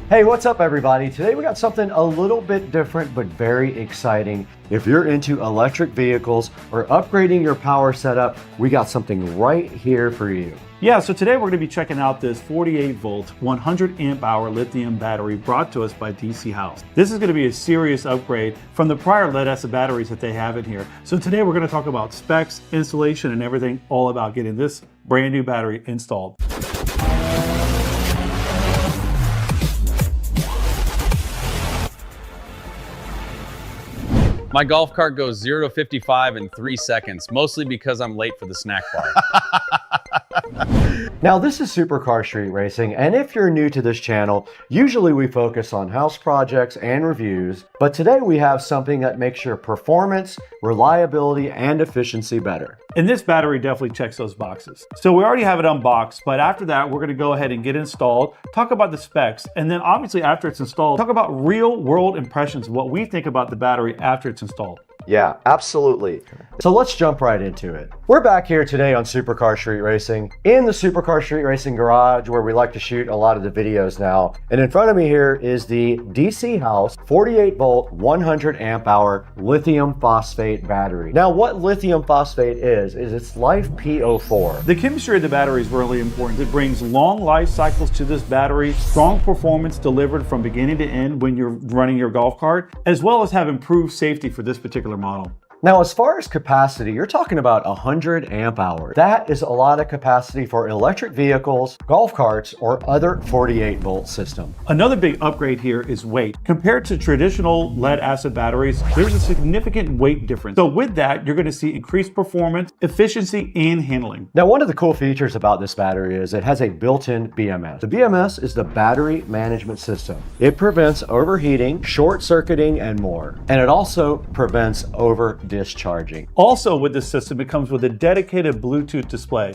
Hey, what's up everybody? Today we got something a little bit different but very exciting. If you're into electric vehicles or upgrading your power setup, we got something right here for you. Yeah, so today we're going to be checking out this 48 volt, 100 amp hour lithium battery brought to us by DC House. This is going to be a serious upgrade from the prior lead acid batteries that they have in here. So today we're going to talk about specs, installation, and everything all about getting this brand new battery installed. My golf cart goes 0 to 55 in 3 seconds, mostly because I'm late for the snack bar. Now this is Supercar Street Racing, and if you're new to this channel, usually we focus on house projects and reviews, but today we have something that makes your performance, reliability, and efficiency better. And this battery definitely checks those boxes. So we already have it unboxed, but after that, we're gonna go ahead and get it installed, talk about the specs, and then obviously after it's installed, talk about real world impressions of what we think about the battery after it's installed. Yeah, absolutely. So let's jump right into it. We're back here today on Supercar Street Racing in the Supercar Street Racing garage where we like to shoot a lot of the videos now. And in front of me here is the DC House 48 volt 100 amp hour lithium phosphate battery. Now what lithium phosphate is it's LiFePO4. The chemistry of the battery is really important. It brings long life cycles to this battery, strong performance delivered from beginning to end when you're running your golf cart, as well as have improved safety for this particular model. Now, as far as capacity, you're talking about 100 amp hours. That is a lot of capacity for electric vehicles, golf carts, or other 48 volt system. Another big upgrade here is weight. Compared to traditional lead acid batteries, there's a significant weight difference. So with that, you're going to see increased performance, efficiency, and handling. Now, one of the cool features about this battery is it has a built-in BMS. The BMS is the battery management system. It prevents overheating, short circuiting, and more. And it also prevents over discharging. Also with this system, it comes with a dedicated Bluetooth display.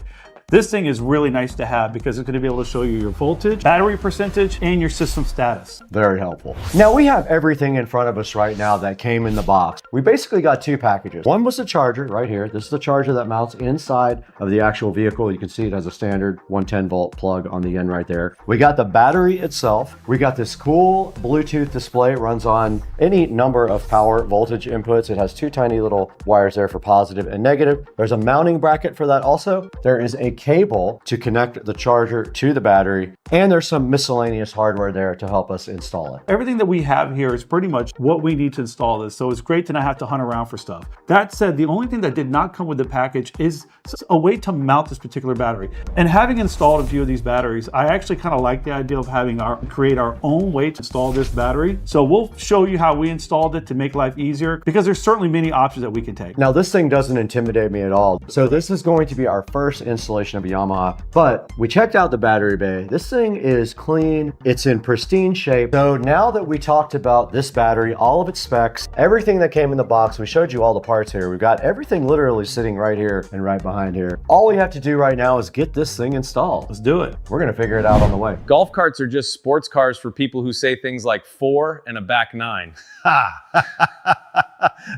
This thing is really nice to have because it's going to be able to show you your voltage, battery percentage, and your system status. Very helpful. Now we have everything in front of us right now that came in the box. We basically got two packages. One was the charger right here. This is the charger that mounts inside of the actual vehicle. You can see it has a standard 110 volt plug on the end right there. We got the battery itself. We got this cool Bluetooth display. It runs on any number of power voltage inputs. It has two tiny little wires there for positive and negative. There's a mounting bracket for that also. There is a cable to connect the charger to the battery, and there's some miscellaneous hardware there to help us install it. Everything that we have here is pretty much what we need to install this, so it's great to not have to hunt around for stuff. That said, the only thing that did not come with the package is a way to mount this particular battery. And having installed a few of these batteries, I actually kind of like the idea of having create our own way to install this battery. So we'll show you how we installed it to make life easier, because there's certainly many options that we can take. Now this thing doesn't intimidate me at all. So this is going to be our first installation of a Yamaha, but we checked out the battery bay. This thing is clean. It's in pristine shape. So now that we talked about this battery, all of its specs, everything that came in the box, we showed you all the parts here. We've got everything literally sitting right here and right behind here. All we have to do right now is get this thing installed. Let's do it. We're gonna figure it out on the way. Golf carts are just sports cars for people who say things like 4 and a back 9.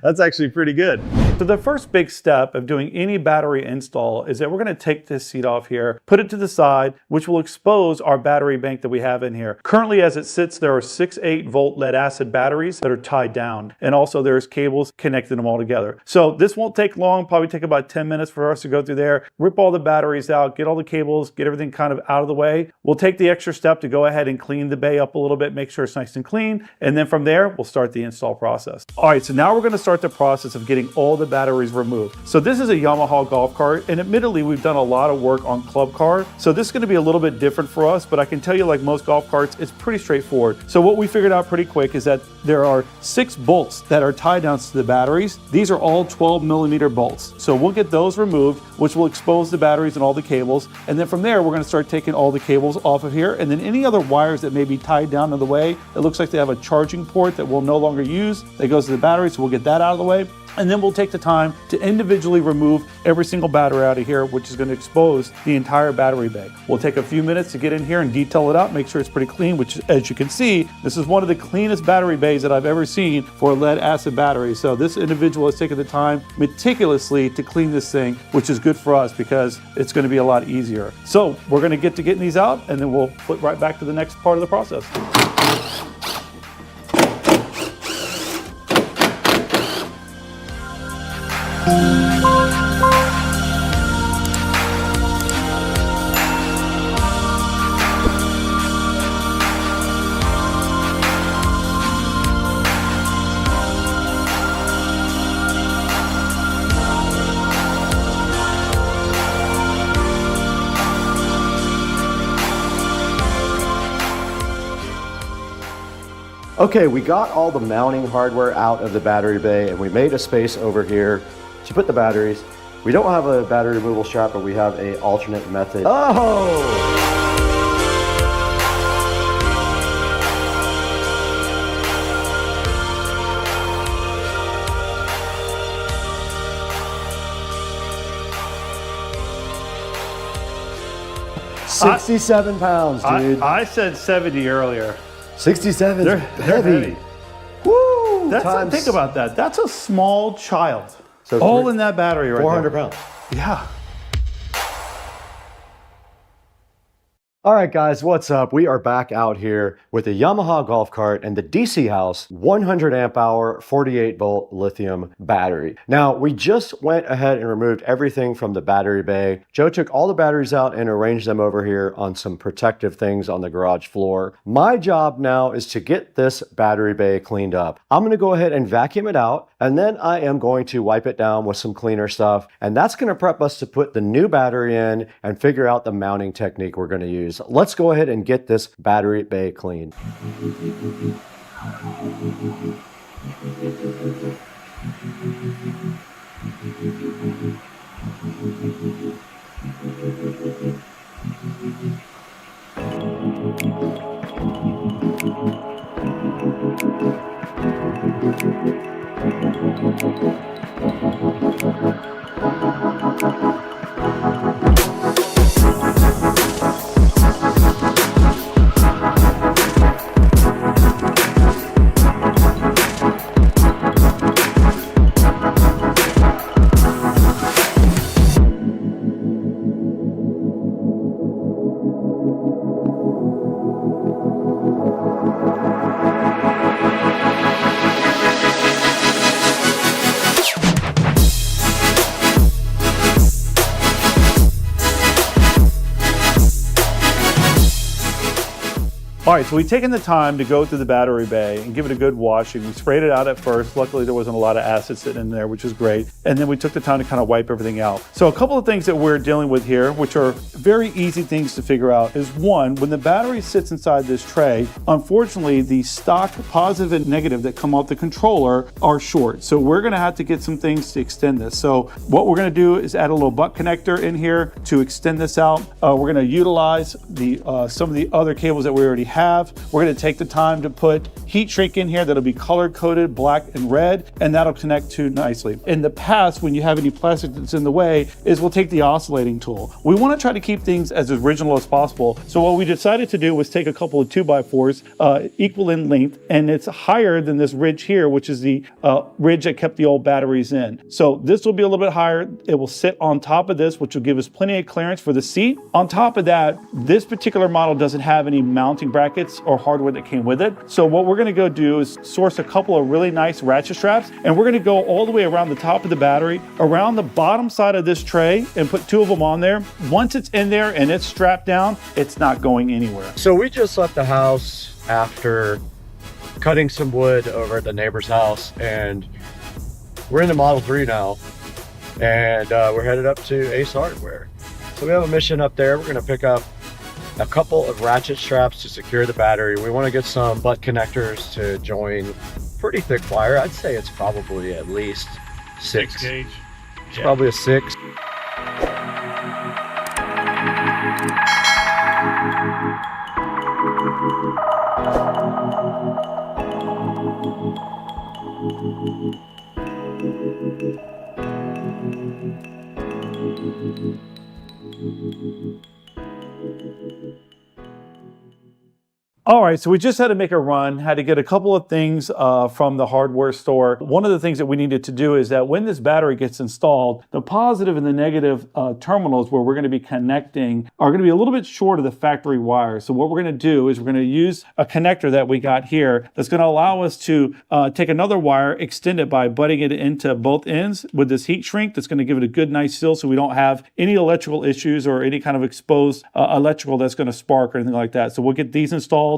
That's actually pretty good. So the first big step of doing any battery install is that we're going to take this seat off here, put it to the side, which will expose our battery bank that we have in here. Currently, as it sits, there are 6-8 volt lead acid batteries that are tied down, and also there's cables connecting them all together. So this won't take long, probably take about 10 minutes for us to go through there, rip all the batteries out, get all the cables, get everything kind of out of the way. We'll take the extra step to go ahead and clean the bay up a little bit, make sure it's nice and clean, and then from there, we'll start the install process. All right, so now we're going to start the process of getting all the batteries removed. So this is a Yamaha golf cart, and admittedly we've done a lot of work on club car, so this is going to be a little bit different for us, but I can tell you, like most golf carts, it's pretty straightforward. So what we figured out pretty quick is that there are 6 bolts that are tie downs to the batteries. These are all 12mm bolts. So we'll get those removed, which will expose the batteries and all the cables, and then from there we're going to start taking all the cables off of here, and then any other wires that may be tied down in the way. It looks like they have a charging port that we'll no longer use that goes to the battery, so we'll get that out of the way. And then we'll take the time to individually remove every single battery out of here, which is going to expose the entire battery bay. We'll take a few minutes to get in here and detail it out, make sure it's pretty clean, which as you can see, this is one of the cleanest battery bays that I've ever seen for a lead acid battery. So this individual has taken the time meticulously to clean this thing, which is good for us because it's going to be a lot easier. So we're going to get to getting these out, and then we'll flip right back to the next part of the process. Okay, we got all the mounting hardware out of the battery bay, and we made a space over here to put the batteries. We don't have a battery removal strap, but we have an alternate method. Oh! $67 pounds, dude. I said 70 earlier. 67 They're heavy. Woo! Think about that. That's a small child. So all in that battery right 400 there. pounds. Yeah. All right, guys, what's up? We are back out here with the Yamaha golf cart and the DC House 100 amp hour, 48 volt lithium battery. Now, we just went ahead and removed everything from the battery bay. Joe took all the batteries out and arranged them over here on some protective things on the garage floor. My job now is to get this battery bay cleaned up. I'm gonna go ahead and vacuum it out, and then I am going to wipe it down with some cleaner stuff, and that's gonna prep us to put the new battery in and figure out the mounting technique we're gonna use. Let's go ahead and get this battery bay clean. All right, so we've taken the time to go through the battery bay and give it a good washing. We sprayed it out at first. Luckily, there wasn't a lot of acid sitting in there, which is great. And then we took the time to kind of wipe everything out. So a couple of things that we're dealing with here, which are very easy things to figure out, is one, when the battery sits inside this tray, unfortunately, the stock positive and negative that come off the controller are short. So we're gonna have to get some things to extend this. So what we're gonna do is add a little butt connector in here to extend this out. We're gonna utilize the some of the other cables that we already have. We're going to take the time to put heat shrink in here that'll be color coded black and red, and that'll connect to nicely. In the past, when you have any plastic that's in the way, is we'll take the oscillating tool. We want to try to keep things as original as possible. So what we decided to do was take a couple of 2x4s equal in length, and it's higher than this ridge here, which is the ridge that kept the old batteries in. So this will be a little bit higher. It will sit on top of this, which will give us plenty of clearance for the seat. On top of that, this particular model doesn't have any mounting brackets or hardware that came with it. So what we're gonna go do is source a couple of really nice ratchet straps, and we're gonna go all the way around the top of the battery, around the bottom side of this tray, and put 2 of them on there. Once it's in there and it's strapped down, it's not going anywhere. So we just left the house after cutting some wood over at the neighbor's house, and we're in the Model 3 now, and we're headed up to ASUS Hardware. So we have a mission up there. We're gonna pick up a couple of ratchet straps to secure the battery. We wanna get some butt connectors to join pretty thick wire. I'd say it's probably at least 6 gauge. It's probably a 6. All right, so we just had to make a run, had to get a couple of things from the hardware store. One of the things that we needed to do is that when this battery gets installed, the positive and the negative terminals where we're going to be connecting are going to be a little bit short of the factory wire. So what we're going to do is we're going to use a connector that we got here that's going to allow us to take another wire, extend it by butting it into both ends with this heat shrink that's going to give it a good nice seal so we don't have any electrical issues or any kind of exposed electrical that's going to spark or anything like that. So we'll get these installed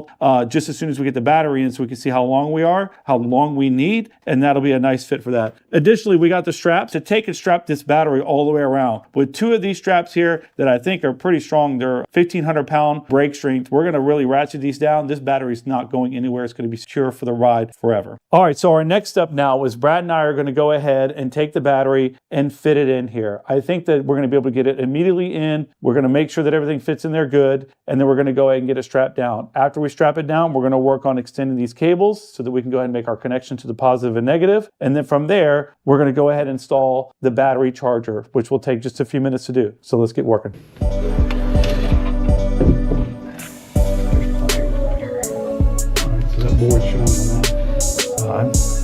just as soon as we get the battery in so we can see how long we are, how long we need, and that'll be a nice fit for that. Additionally, we got the straps to take and strap this battery all the way around. With 2 of these straps here that I think are pretty strong, they're 1,500 pound brake strength. We're gonna really ratchet these down. This battery's not going anywhere. It's gonna be secure for the ride forever. All right, so our next step now is Brad and I are gonna go ahead and take the battery and fit it in here. I think that we're gonna be able to get it immediately in. We're gonna make sure that everything fits in there good, and then we're gonna go ahead and get it strapped down. After we strap it down, we're going to work on extending these cables so that we can go ahead and make our connection to the positive and negative. And then from there, we're going to go ahead and install the battery charger, which will take just a few minutes to do. So let's get working. All right, so that board's showing on that side.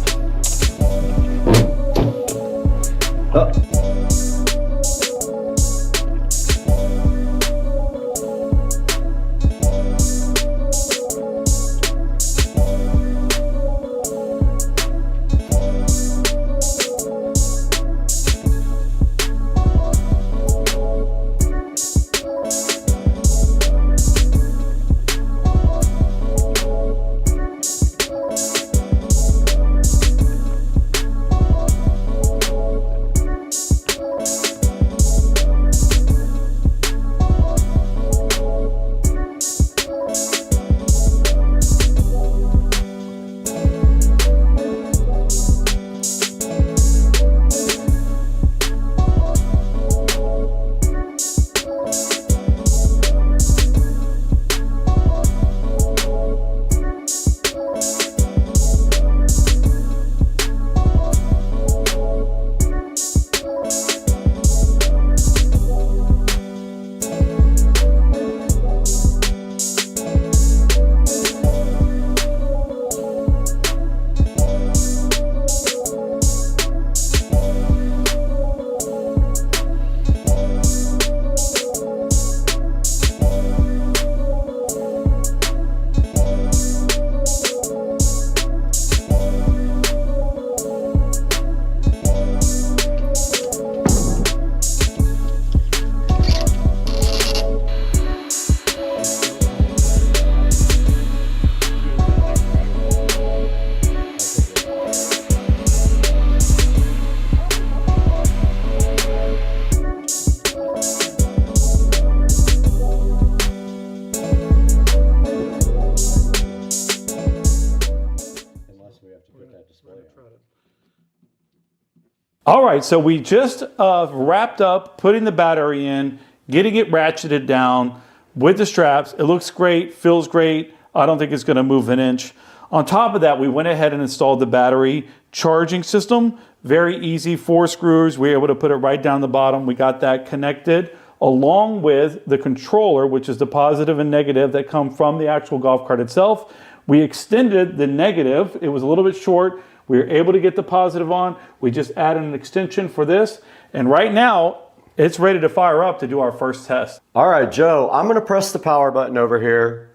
All right, so we just wrapped up putting the battery in, getting it ratcheted down with the straps. It looks great, feels great. I don't think it's gonna move an inch. On top of that, we went ahead and installed the battery charging system. Very easy, 4 screws. We were able to put it right down the bottom. We got that connected along with the controller, which is the positive and negative that come from the actual golf cart itself. We extended the negative. It was a little bit short. We were able to get the positive on. We just added an extension for this. And right now, it's ready to fire up to do our first test. All right, Joe, I'm gonna press the power button over here.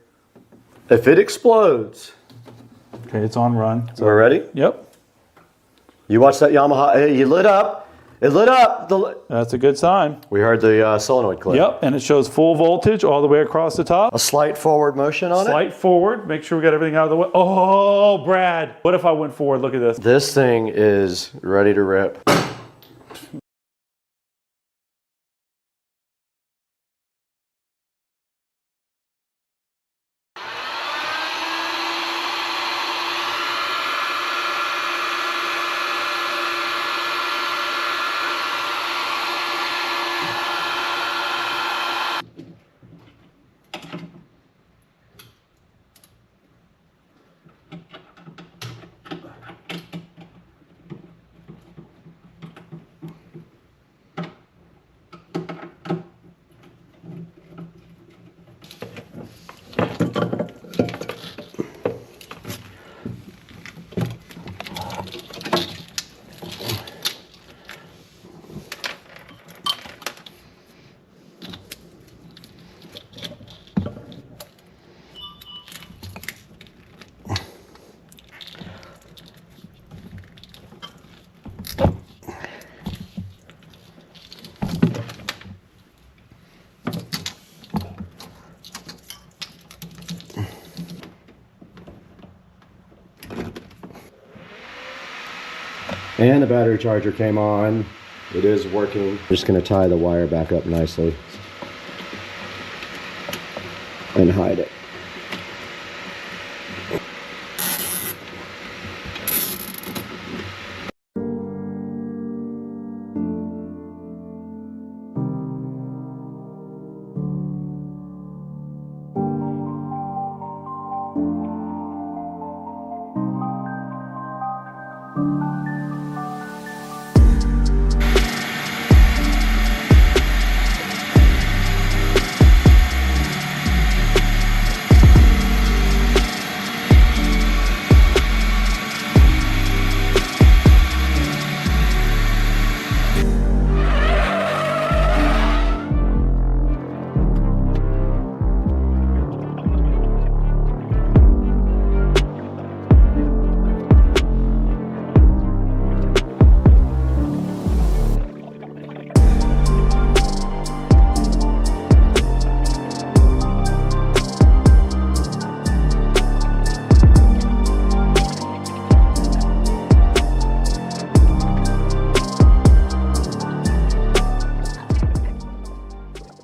If it explodes. Okay, it's on run. So we're ready? Yep. You watch that Yamaha, you lit up. It lit up. That's a good sign. We heard the solenoid click. Yep, and it shows full voltage all the way across the top. A slight forward motion on it. Slight forward. Make sure we got everything out of the way. Oh, Brad. What if I went forward? Look at this. This thing is ready to rip. And the battery charger came on. It is working. Just gonna tie the wire back up nicely and hide it.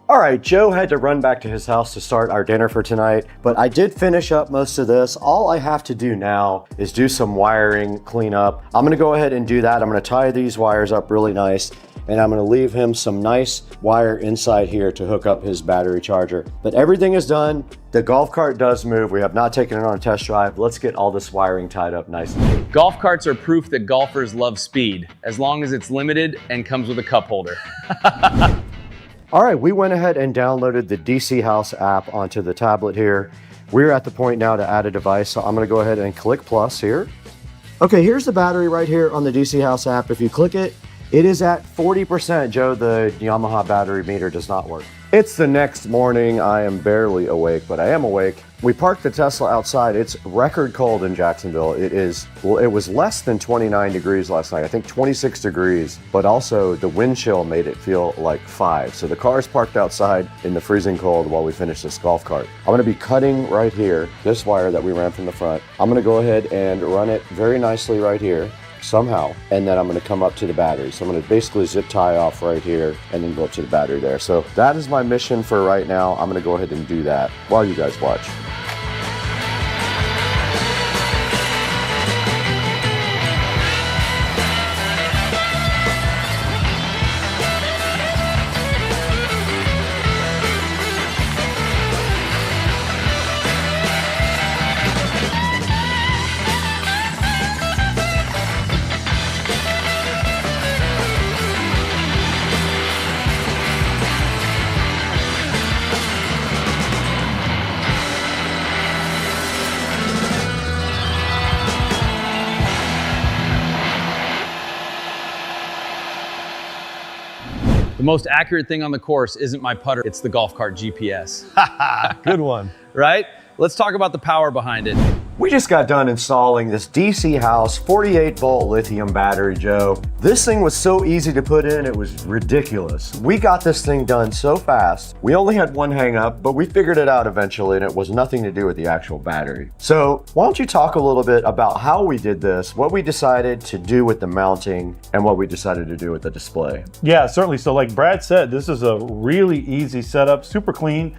All right, Joe had to run back to his house to start our dinner for tonight, but I did finish up most of this. All I have to do now is do some wiring cleanup. I'm gonna go ahead and do that. I'm gonna tie these wires up really nice, and I'm gonna leave him some nice wire inside here to hook up his battery charger. But everything is done. The golf cart does move. We have not taken it on a test drive. Let's get all this wiring tied up nice and neat. Golf carts are proof that golfers love speed, as long as it's limited and comes with a cup holder. All right, we went ahead and downloaded the DC House app onto the tablet here. We're at the point now to add a device, so I'm gonna go ahead and click plus here. Okay, here's the battery right here on the DC House app. If you click it, it is at 40%. Joe, the Yamaha battery meter does not work. It's the next morning. I am barely awake, but I am awake. We parked the Tesla outside. It's record cold in Jacksonville. It was less than 29 degrees last night. I think 26 degrees, but also the wind chill made it feel like 5. So the car is parked outside in the freezing cold while we finish this golf cart. I'm gonna be cutting right here, this wire that we ran from the front. I'm gonna go ahead and run it very nicely right here, somehow, and then I'm going to come up to the battery. So I'm going to basically zip tie off right here and then go up to the battery there. So that is my mission for right now. I'm going to go ahead and do that while you guys watch. The most accurate thing on the course isn't my putter, it's the golf cart GPS. Good one. Right? Let's talk about the power behind it. We just got done installing this DC House 48 volt lithium battery, Joe. This thing was so easy to put in, it was ridiculous. We got this thing done so fast. We only had one hang up, but we figured it out eventually, and it was nothing to do with the actual battery. So why don't you talk a little bit about how we did this, what we decided to do with the mounting, and what we decided to do with the display. Yeah, certainly. So like Brad said, this is a really easy setup, super clean.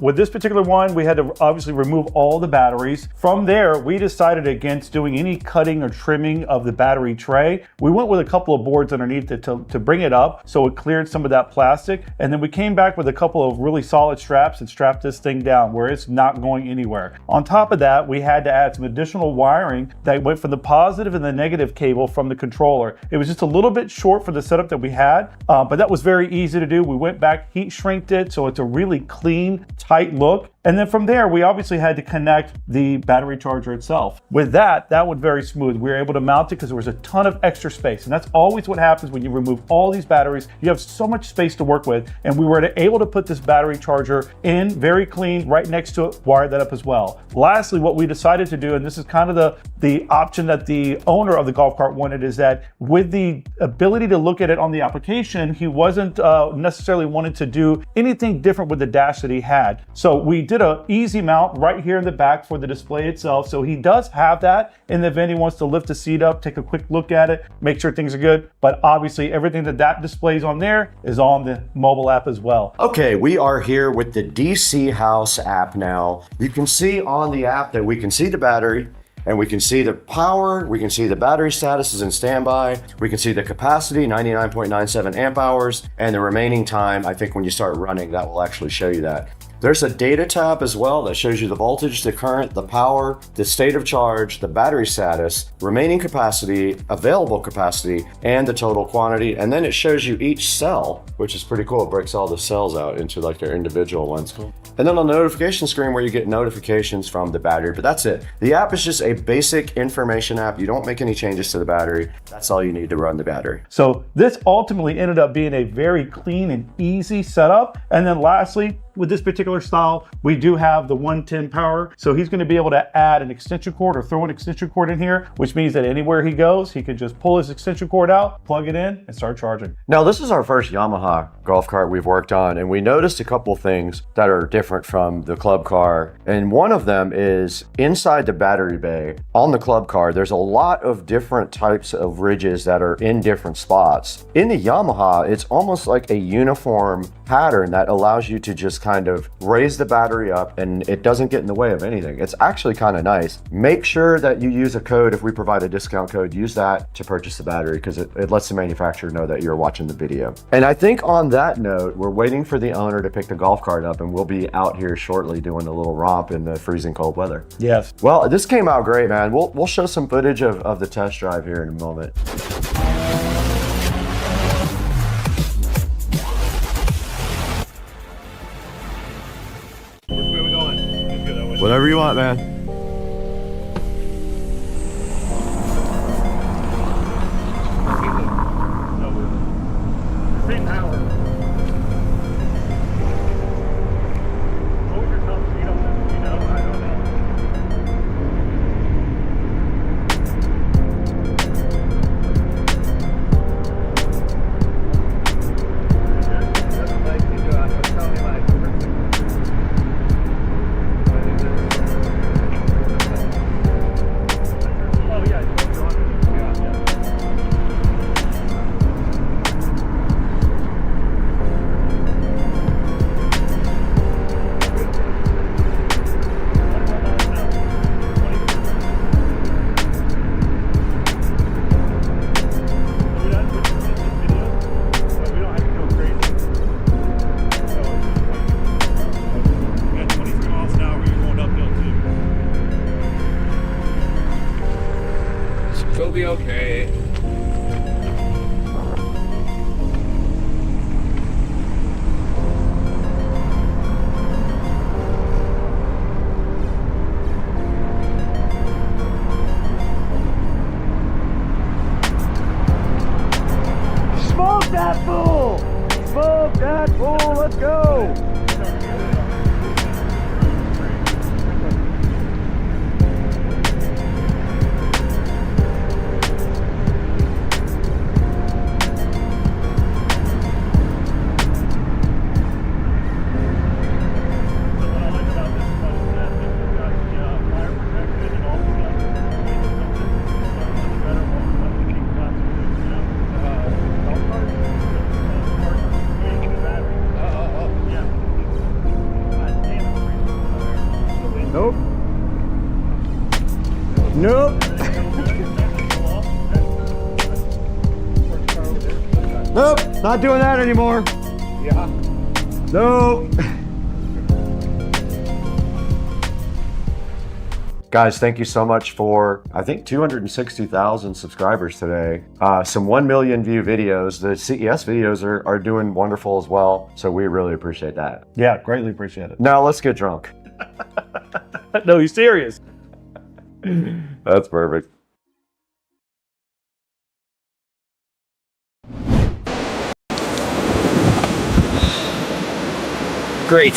With this particular one, we had to obviously remove all the batteries. From there, we decided against doing any cutting or trimming of the battery tray. We went with a couple of boards underneath it to bring it up so it cleared some of that plastic. And then we came back with a couple of really solid straps and strapped this thing down where it's not going anywhere. On top of that, we had to add some additional wiring that went from the positive and the negative cable from the controller. It was just a little bit short for the setup that we had, but that was very easy to do. We went back, heat shrinked it, so it's a really clean, tight look. And then from there, we obviously had to connect the battery charger itself. With that went very smooth. We were able to mount it because there was a ton of extra space. And that's always what happens when you remove all these batteries. You have so much space to work with. And we were able to put this battery charger in very clean, right next to it, wire that up as well. Lastly, what we decided to do, and this is kind of the option that the owner of the golf cart wanted, is that with the ability to look at it on the application, he wasn't necessarily wanting to do anything different with the dash that he had. So we did an easy mount right here in the back for the display itself. So he does have that in the event he wants to lift the seat up, take a quick look at it, make sure things are good. But obviously everything that displays on there is on the mobile app as well. Okay, we are here with the DC House app now. You can see on the app that we can see the battery, and we can see the power, we can see the battery status is in standby, we can see the capacity, 99.97 amp hours, and the remaining time. I think when you start running, that will actually show you that. There's a data tab as well that shows you the voltage, the current, the power, the state of charge, the battery status, remaining capacity, available capacity, and the total quantity. And then it shows you each cell, which is pretty cool. It breaks all the cells out into like their individual ones. Cool. And then on the notification screen where you get notifications from the battery, but that's it. The app is just a basic information app. You don't make any changes to the battery. That's all you need to run the battery. So this ultimately ended up being a very clean and easy setup. And then lastly, with this particular style, we do have the 110 power. So he's going to be able to add an extension cord or throw an extension cord in here, which means that anywhere he goes, he can just pull his extension cord out, plug it in, and start charging. Now, this is our first Yamaha golf cart we've worked on, and we noticed a couple things that are different from the club car. And one of them is inside the battery bay on the club car, there's a lot of different types of ridges that are in different spots. In the Yamaha, it's almost like a uniform pattern that allows you to just kind of raise the battery up and it doesn't get in the way of anything. It's actually kind of nice. Make sure that you use a code. If we provide a discount code, use that to purchase the battery because it lets the manufacturer know that you're watching the video. And I think on that note, we're waiting for the owner to pick the golf cart up and we'll be out here shortly doing a little romp in the freezing cold weather. Yes. Well, this came out great, man. We'll show some footage of the test drive here in a moment. Whatever you want, man. Same power. What was your top speed on this? You know, I don't know. It'll be okay. Smoke that fool! Smoke that fool! Let's go! Nope, not doing that anymore. Yeah. Nope. Guys, thank you so much for, I think, 260,000 subscribers today. Some 1 million view videos. The CES videos are doing wonderful as well. So we really appreciate that. Yeah, greatly appreciate it. Now let's get drunk. No, he's serious. That's perfect. Great.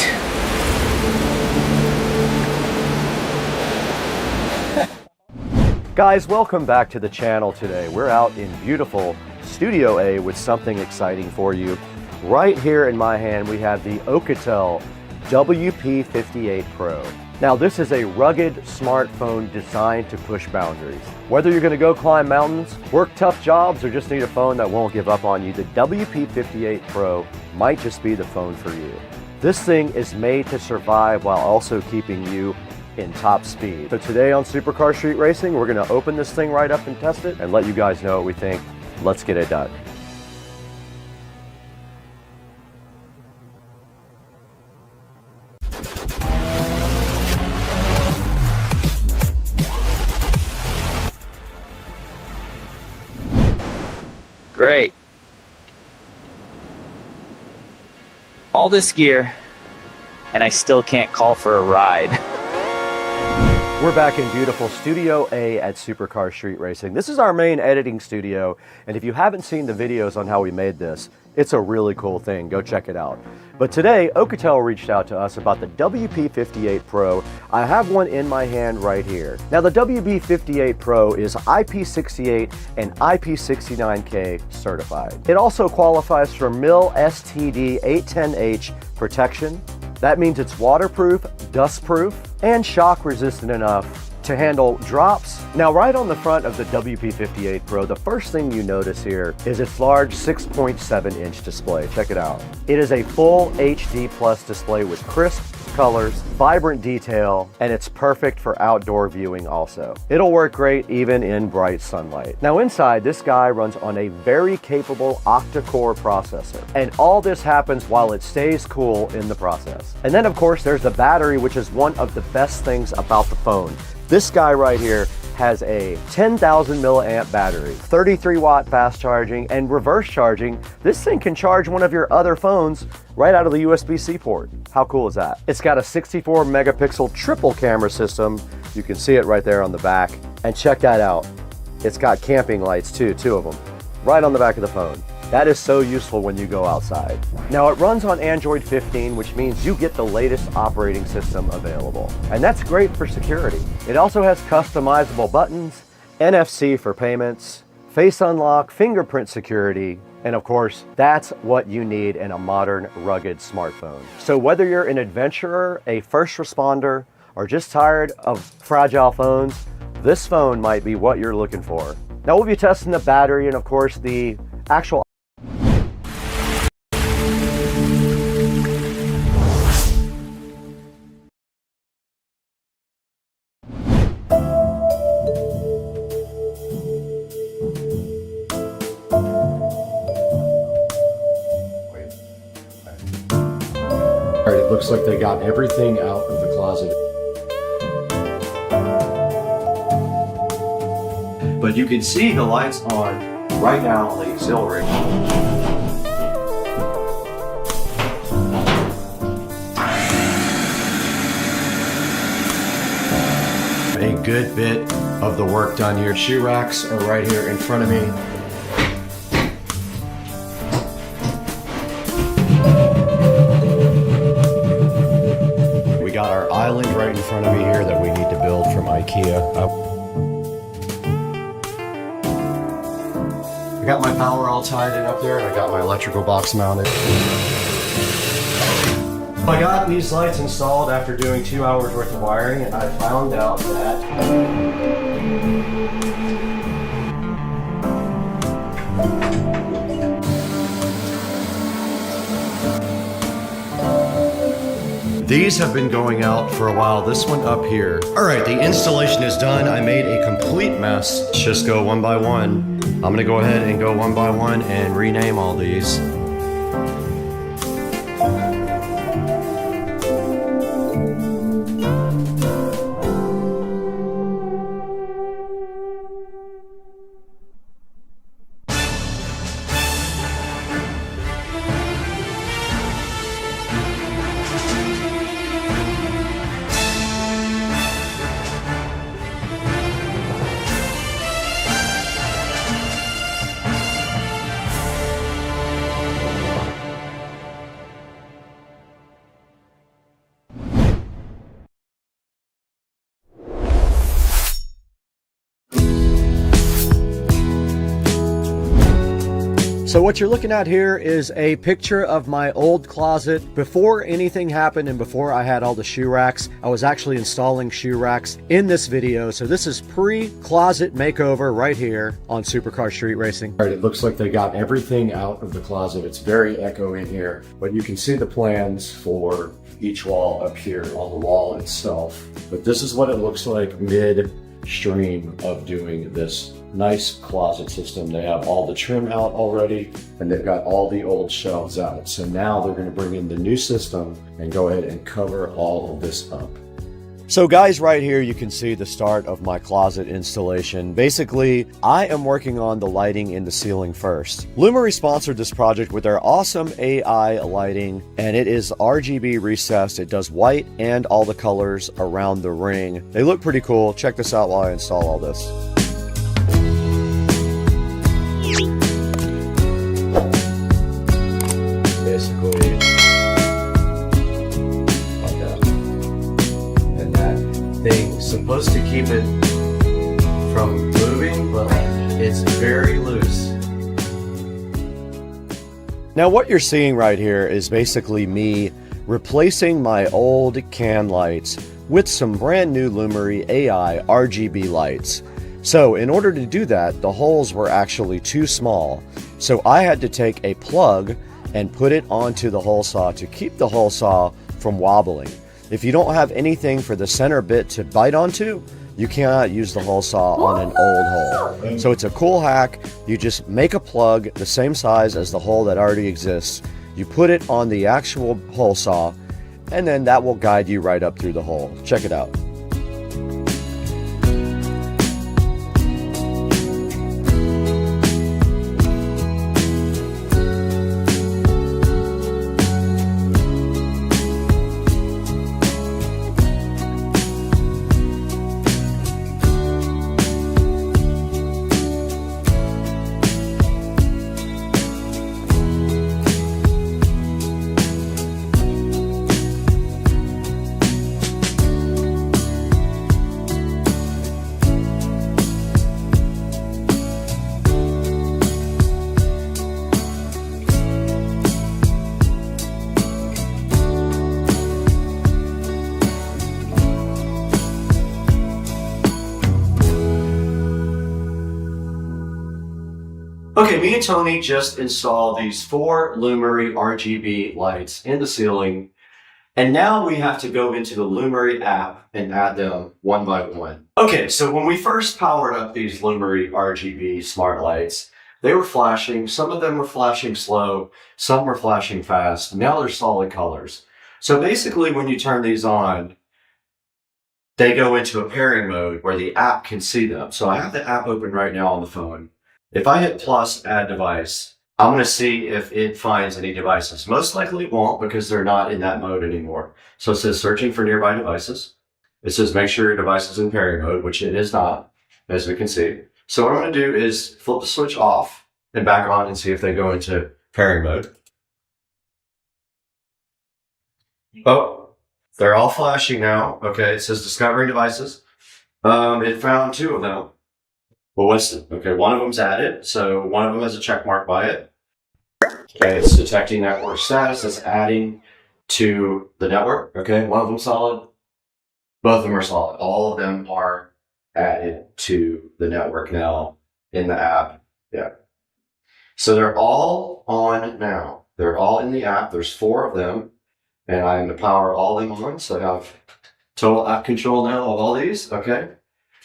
Guys, welcome back to the channel today. We're out in beautiful Studio A with something exciting for you. Right here in my hand, we have the Alcatel WP58 Pro. Now, this is a rugged smartphone designed to push boundaries. Whether you're gonna go climb mountains, work tough jobs, or just need a phone that won't give up on you, the WP58 Pro might just be the phone for you. This thing is made to survive while also keeping you in top speed. So today on Supercar Street Racing, we're gonna open this thing right up and test it and let you guys know what we think. Let's get it done. Great. All this gear, and I still can't call for a ride. We're back in beautiful Studio A at Supercar Street Racing. This is our main editing studio, and if you haven't seen the videos on how we made this, it's a really cool thing. Go check it out. But today, Alcatel reached out to us about the WP58 Pro. I have one in my hand right here. Now, the WP58 Pro is IP68 and IP69K certified. It also qualifies for MIL STD 810H protection. That means it's waterproof, dustproof, and shock resistant enough to handle drops. Now, right on the front of the WP58 Pro, the first thing you notice here is its large 6.7-inch display. Check it out. It is a full HD plus display with crisp colors, vibrant detail, and it's perfect for outdoor viewing also. It'll work great even in bright sunlight. Now inside, this guy runs on a very capable octa-core processor, and all this happens while it stays cool in the process. And then of course there's the battery, which is one of the best things about the phone. This guy right here has a 10,000 milliamp battery, 33 watt fast charging, and reverse charging. This thing can charge one of your other phones right out of the USB-C port. How cool is that? It's got a 64 megapixel triple camera system. You can see it right there on the back. And check that out. It's got camping lights too, 2 of them, right on the back of the phone. That is so useful when you go outside. Now, it runs on Android 15, which means you get the latest operating system available. And that's great for security. It also has customizable buttons, NFC for payments, face unlock, fingerprint security, and of course, that's what you need in a modern, rugged smartphone. So whether you're an adventurer, a first responder, or just tired of fragile phones, this phone might be what you're looking for. Now, we'll be testing the battery and of course the actual It looks like they got everything out of the closet. But you can see the lights on right now on the auxiliary. A good bit of the work done here. Shoe racks are right here in front of me. Got our island right in front of me here that we need to build from IKEA. I got my power all tied in up there, and I got my electrical box mounted. I got these lights installed after doing 2 hours worth of wiring, and I found out that These have been going out for a while. This one up here. All right, the installation is done. I made a complete mess. Let's just go one by one. I'm gonna go ahead and go one by one and rename all these. So what you're looking at here is a picture of my old closet. Before anything happened and before I had all the shoe racks, I was actually installing shoe racks in this video. So this is pre-closet makeover right here on Supercar Street Racing. All right, it looks like they got everything out of the closet. It's very echo in here, but you can see the plans for each wall up here on the wall itself. But this is what it looks like mid-stream of doing this nice closet system. They have all the trim out already and they've got all the old shelves out. So now they're going to bring in the new system and go ahead and cover all of this up. So guys, right here you can see the start of my closet installation. Basically, I am working on the lighting in the ceiling first. Lumery sponsored this project with their awesome AI lighting, and it is RGB recessed. It does white and all the colors around the ring. They look pretty cool. Check this out while I install all this. Basically, like that. And that thing's supposed to keep it from moving, but it's very loose. Now what you're seeing right here is basically me replacing my old can lights with some brand new Lumery AI RGB lights. So in order to do that, the holes were actually too small. So I had to take a plug and put it onto the hole saw to keep the hole saw from wobbling. If you don't have anything for the center bit to bite onto, you cannot use the hole saw on an old hole. So it's a cool hack. You just make a plug the same size as the hole that already exists. You put it on the actual hole saw, and then that will guide you right up through the hole. Check it out. Okay, me and Tony just installed these 4 Lumery RGB lights in the ceiling, and now we have to go into the Lumery app and add them one by one. Okay, so when we first powered up these Lumery RGB smart lights, they were flashing. Some of them were flashing slow, some were flashing fast. Now they're solid colors. So basically when you turn these on, they go into a pairing mode where the app can see them. So I have the app open right now on the phone. If I hit plus add device, I'm going to see if it finds any devices. Most likely it won't because they're not in that mode anymore. So it says searching for nearby devices. It says make sure your device is in pairing mode, which it is not, as we can see. So what I'm going to do is flip the switch off and back on and see if they go into pairing mode. Oh, they're all flashing now. Okay, it says discovering devices. It found 2 of them. Well, okay, one of them's added, so one of them has a check mark by it. Okay, it's detecting network status. It's adding to the network. Okay, one of them solid. Both of them are solid. All of them are added to the network now in the app. Yeah. So they're all on now. They're all in the app. There's 4 of them. and I'm going to power all of them on. So I have total app control now of all these. Okay.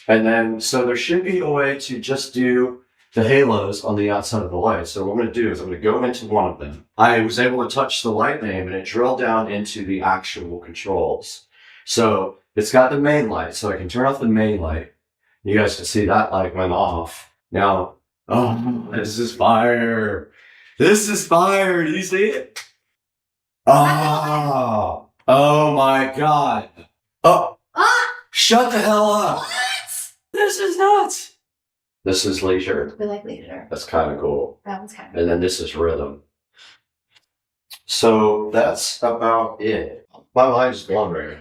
And then, so there should be a way to just do the halos on the outside of the light. So what I'm going to do is I'm going to go into one of them. I was able to touch the light name and it drilled down into the actual controls. So it's got the main light, so I can turn off the main light. You guys can see that light went off. Now, oh, this is fire. This is fire. Do you see it? Oh, oh my God. Oh, shut the hell up. What? This is nuts. This is leisure. We like leisure. That's kind of cool. That one's kind of And then this is rhythm. So that's about it. My mind's blown right now.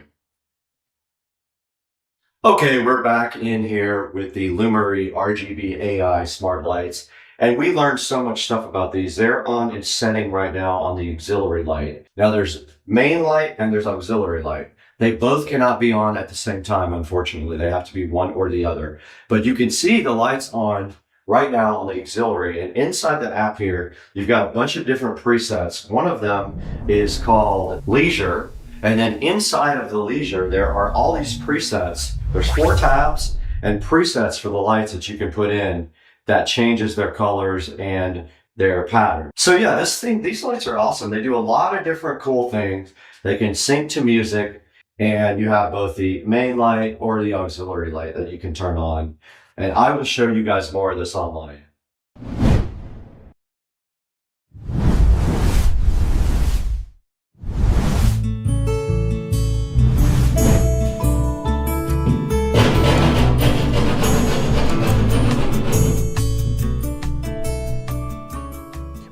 Okay, we're back in here with the Lumery RGB AI smart lights. And we learned so much stuff about these. They're on its setting right now on the auxiliary light. Now there's main light and there's auxiliary light. They both cannot be on at the same time, unfortunately. They have to be one or the other. But you can see the lights on right now on the auxiliary. And inside the app here, you've got a bunch of different presets. One of them is called Leisure. And then inside of the Leisure, there are all these presets. There's 4 tabs and presets for the lights that you can put in that changes their colors and their pattern. So yeah, these lights are awesome. They do a lot of different cool things. They can sync to music. And you have both the main light or the auxiliary light that you can turn on. And I will show you guys more of this online.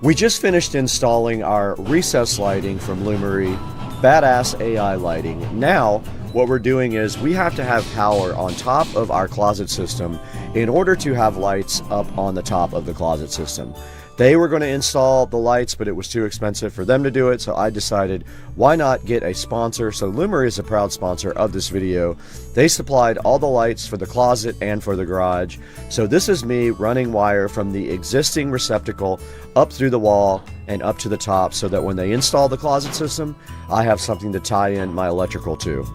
We just finished installing our recess lighting from Lumery. Badass AI lighting. Now, what we're doing is we have to have power on top of our closet system in order to have lights up on the top of the closet system. They were going to install the lights, but it was too expensive for them to do it, so I decided why not get a sponsor. So Lumery is a proud sponsor of this video. They supplied all the lights for the closet and for the garage. So this is me running wire from the existing receptacle up through the wall and up to the top so that when they install the closet system, I have something to tie in my electrical to.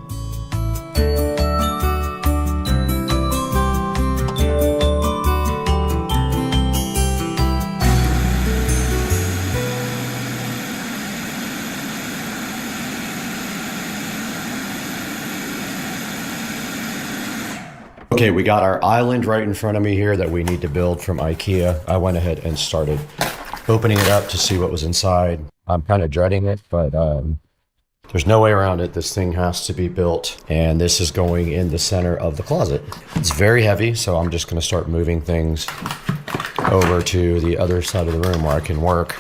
Okay, we got our island right in front of me here that we need to build from IKEA. I went ahead and started opening it up to see what was inside. I'm kind of dreading it, but there's no way around it. This thing has to be built, and this is going in the center of the closet. It's very heavy, so I'm just going to start moving things over to the other side of the room where I can work.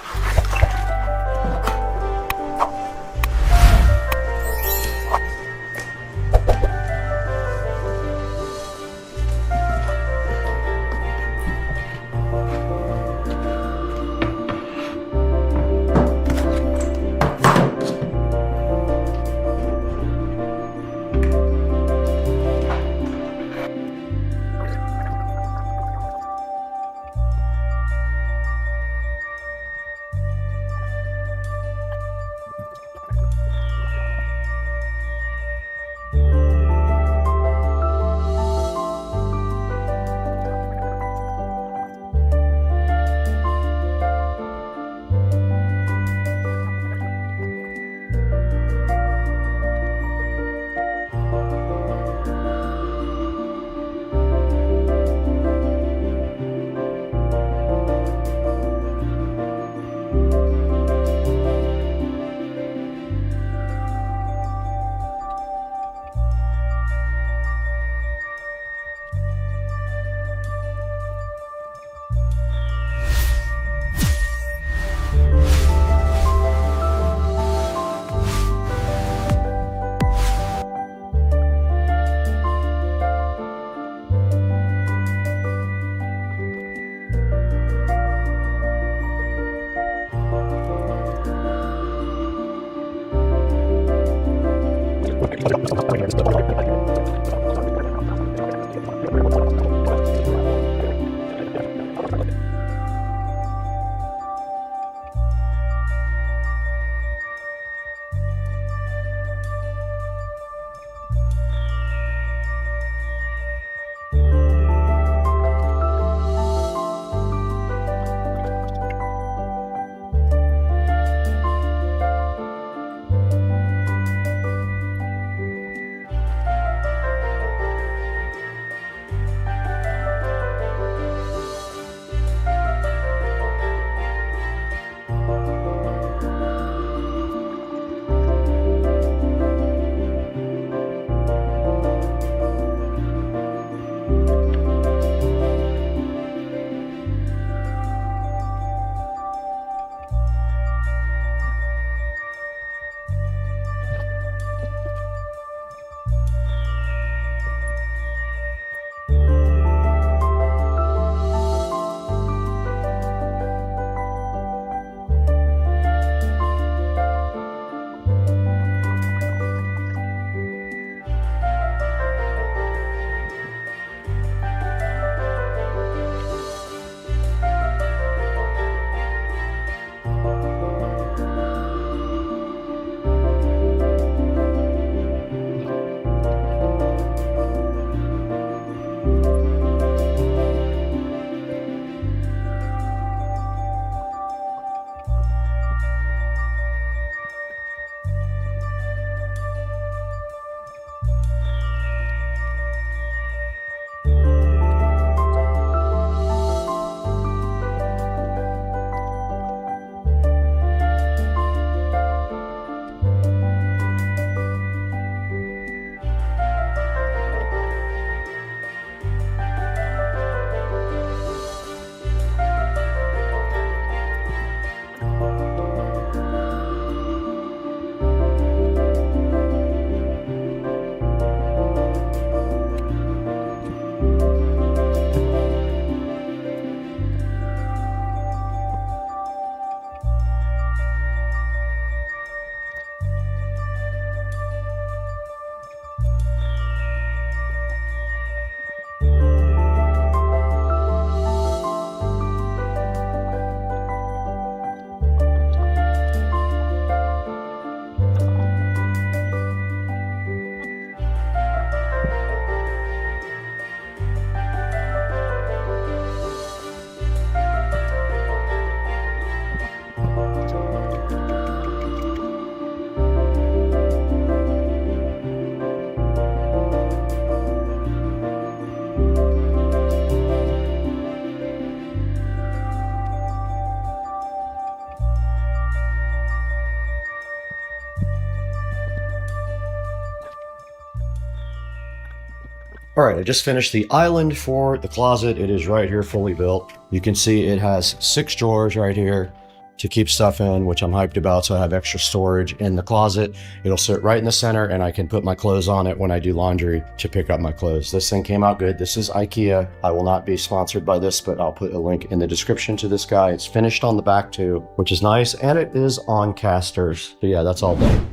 All right, I just finished the island for the closet. It is right here, fully built. You can see it has 6 drawers right here to keep stuff in, which I'm hyped about. So I have extra storage in the closet. It'll sit right in the center and I can put my clothes on it when I do laundry to pick up my clothes. This thing came out good. This is IKEA. I will not be sponsored by this, but I'll put a link in the description to this guy. It's finished on the back too, which is nice. And it is on casters. So yeah, that's all done.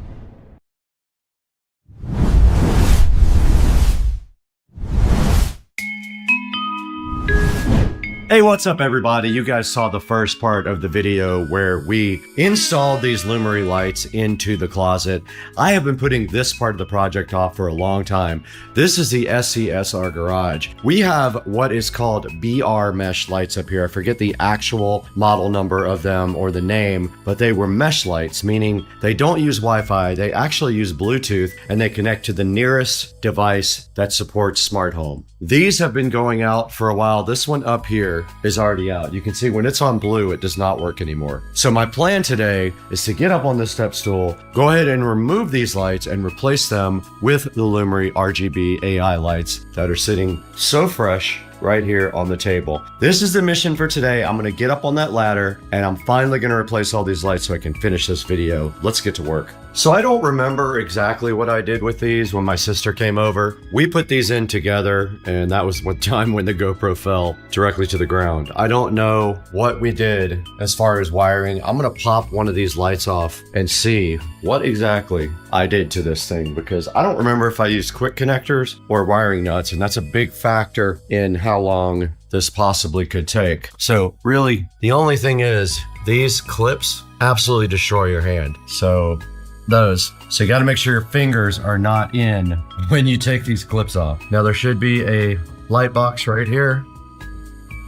Hey, what's up everybody? You guys saw the first part of the video where we installed these Lumery lights into the closet. I have been putting this part of the project off for a long time. This is the SCSR garage. We have what is called BR mesh lights up here. I forget the actual model number of them or the name, but they were mesh lights, meaning they don't use Wi-Fi, they actually use Bluetooth, and they connect to the nearest device that supports smart home. These have been going out for a while. This one up here is already out. You can see when it's on blue, it does not work anymore. So my plan today is to get up on this step stool, go ahead and remove these lights and replace them with the Lumery RGB AI lights that are sitting so fresh right here on the table. This is the mission for today. I'm gonna get up on that ladder and I'm finally gonna replace all these lights so I can finish this video. Let's get to work. So I don't remember exactly what I did with these when my sister came over. We put these in together and that was one time when the GoPro fell directly to the ground. I don't know what we did as far as wiring. I'm gonna pop one of these lights off and see what exactly I did to this thing, because I don't remember if I used quick connectors or wiring nuts, and that's a big factor in how long this possibly could take. So really, the only thing is these clips absolutely destroy your hand. So you got to make sure your fingers are not in when you take these clips off. Now there should be a light box right here,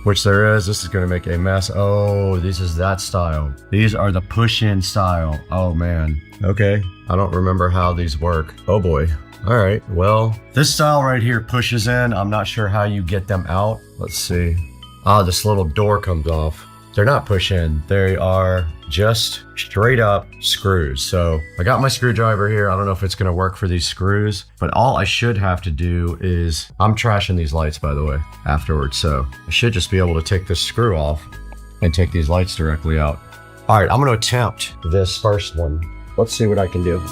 which there is. This is going to make a mess. Oh, this is that style. These are the push-in style. Oh man. Okay. I don't remember how these work. Oh boy. All right. Well, this style right here pushes in. I'm not sure how you get them out. Let's see. Ah, this little door comes off. They're not push-in. They are just straight up screws. So I got my screwdriver here. I don't know if it's going to work for these screws, but all I should have to do is, I'm trashing these lights by the way afterwards. So I should just be able to take this screw off and take these lights directly out. All right, I'm going to attempt this first one. Let's see what I can do.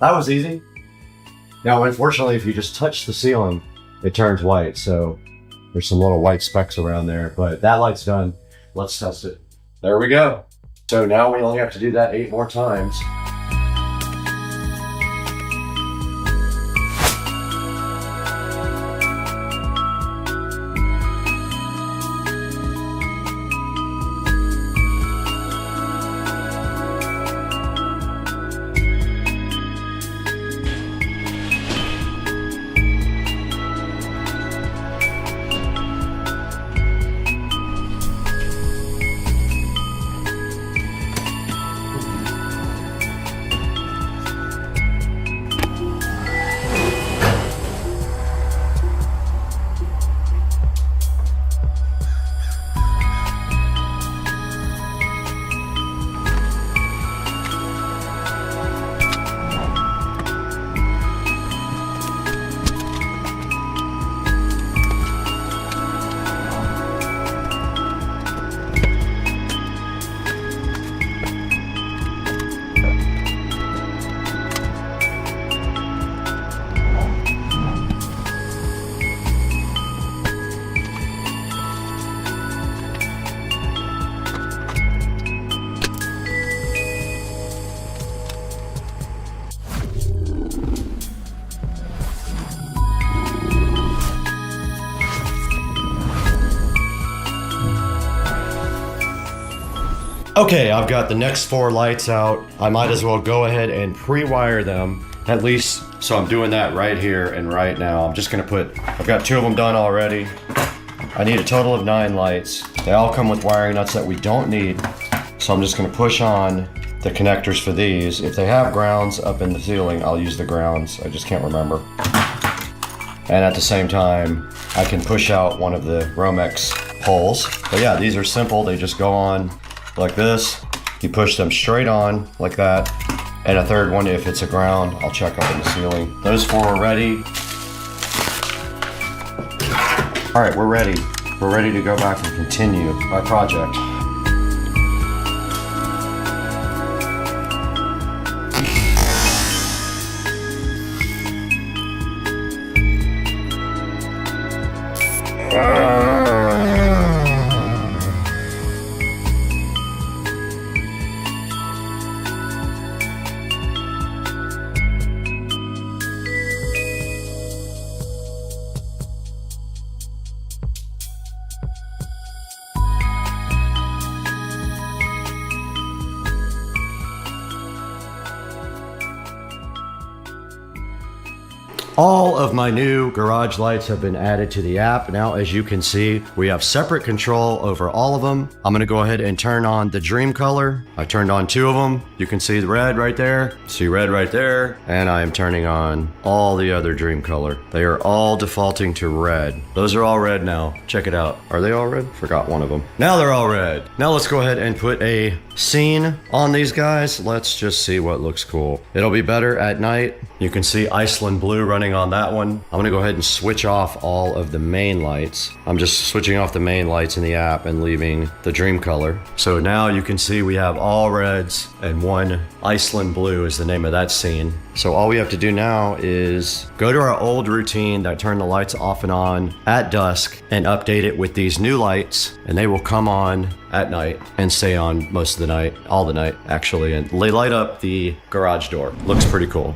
That was easy. Now, unfortunately, if you just touch the ceiling, it turns white. So there's some little white specks around there, but that light's done. Let's test it. There we go. So now we only have to do that 8 more times. Okay, I've got the next 4 lights out. I might as well go ahead and pre-wire them, at least. So I'm doing that right here and right now. I'm just gonna I've got 2 of them done already. I need a total of 9 lights. They all come with wiring nuts that we don't need. So I'm just gonna push on the connectors for these. If they have grounds up in the ceiling, I'll use the grounds. I just can't remember. And at the same time, I can push out one of the Romex holes. But yeah, these are simple. They just go on like this. You push them straight on like that. And a third one, if it's a ground, I'll check up in the ceiling. Those 4 are ready. All right, we're ready. We're ready to go back and continue our project. All of my new garage lights have been added to the app. Now, as you can see, we have separate control over all of them. I'm gonna go ahead and turn on the dream color. I turned on 2 of them. You can see the red right there, see red right there, and I am turning on all the other dream color. They are all defaulting to red. Those are all red now. Check it out. Are they all red? Forgot one of them. Now they're all red. Now let's go ahead and put a scene on these guys. Let's just see what looks cool. It'll be better at night. You can see Iceland blue running on that one. I'm gonna go ahead and switch off all of the main lights. I'm just switching off the main lights in the app and leaving the dream color. So now you can see we have all reds and one Iceland blue is the name of that scene. So all we have to do now is go to our old routine that turned the lights off and on at dusk and update it with these new lights, and they will come on at night and stay on most of the night, all the night actually, and they light up the garage door. Looks pretty cool.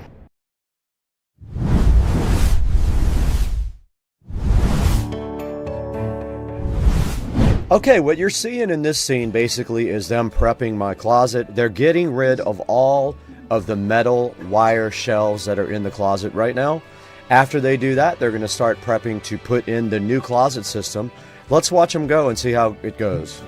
Okay, what you're seeing in this scene basically is them prepping my closet. They're getting rid of all of the metal wire shelves that are in the closet right now. After they do that, they're going to start prepping to put in the new closet system. Let's watch them go and see how it goes.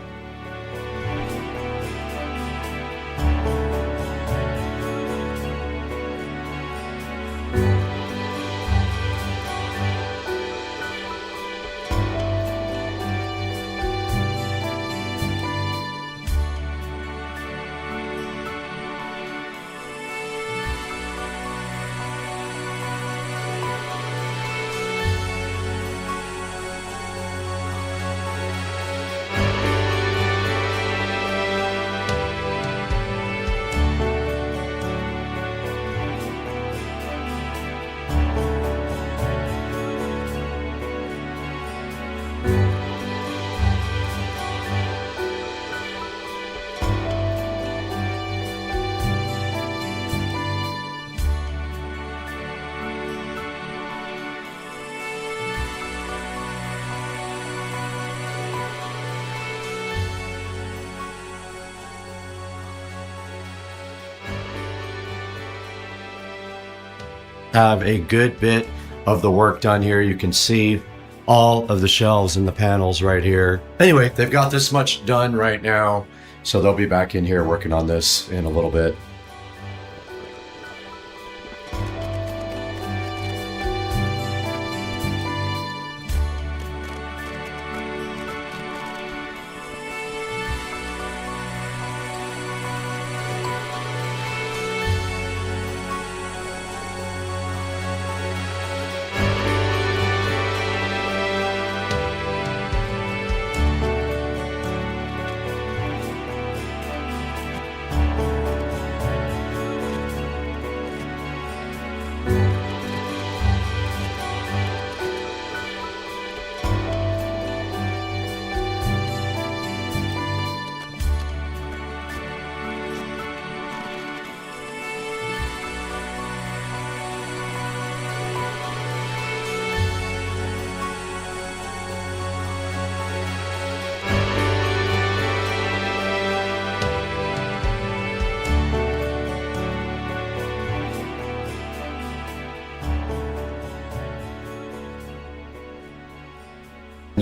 Have a good bit of the work done here. You can see all of the shelves and the panels right here. Anyway, they've got this much done right now, so they'll be back in here working on this in a little bit.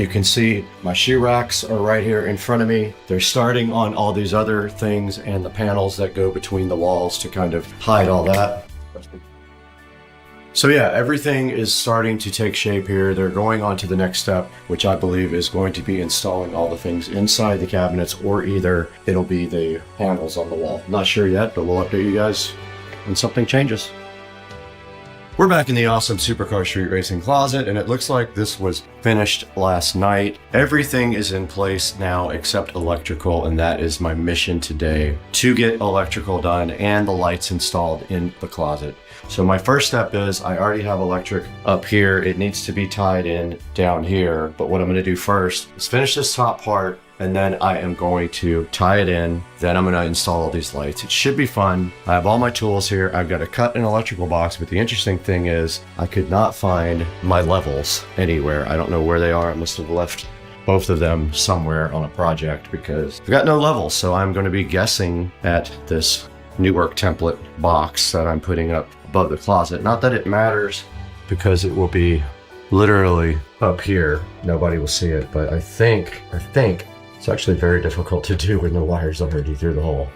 you can see my shoe racks are right here in front of me. They're starting on all these other things and the panels that go between the walls to kind of hide all that. So yeah, everything is starting to take shape here. They're going on to the next step, which I believe is going to be installing all the things inside the cabinets, or either it'll be the panels on the wall. Not sure yet, but we'll update you guys when something changes. We're back in the awesome Supercar Street Racing closet, and it looks like this was finished last night. Everything is in place now except electrical, and that is my mission today, to get electrical done and the lights installed in the closet. So my first step is I already have electric up here. It needs to be tied in down here, but what I'm going to do first is finish this top part, and then I am going to tie it in. Then I'm going to install all these lights. It should be fun. I have all my tools here. I've got to cut an electrical box, but the interesting thing is I could not find my levels anywhere. I don't know where they are. I must have left both of them somewhere on a project because I've got no levels. So I'm going to be guessing at this Newark template box that I'm putting up above the closet. Not that it matters because it will be literally up here. Nobody will see it, but I think it's actually very difficult to do when the wire's already through the hole.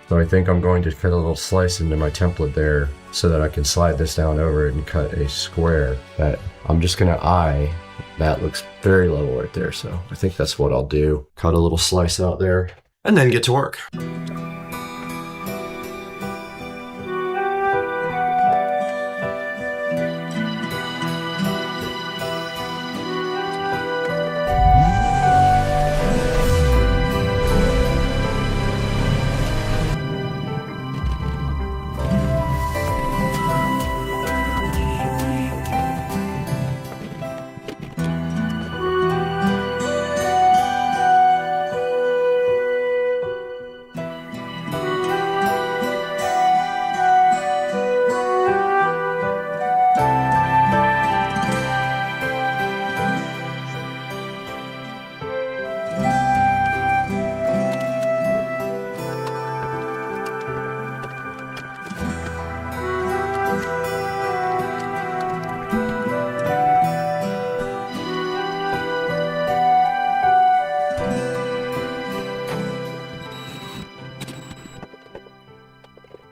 So I think I'm going to cut a little slice into my template there so that I can slide this down over it and cut a square that I'm just gonna eye. That looks very level right there, so I think that's what I'll do. Cut a little slice out there and then get to work.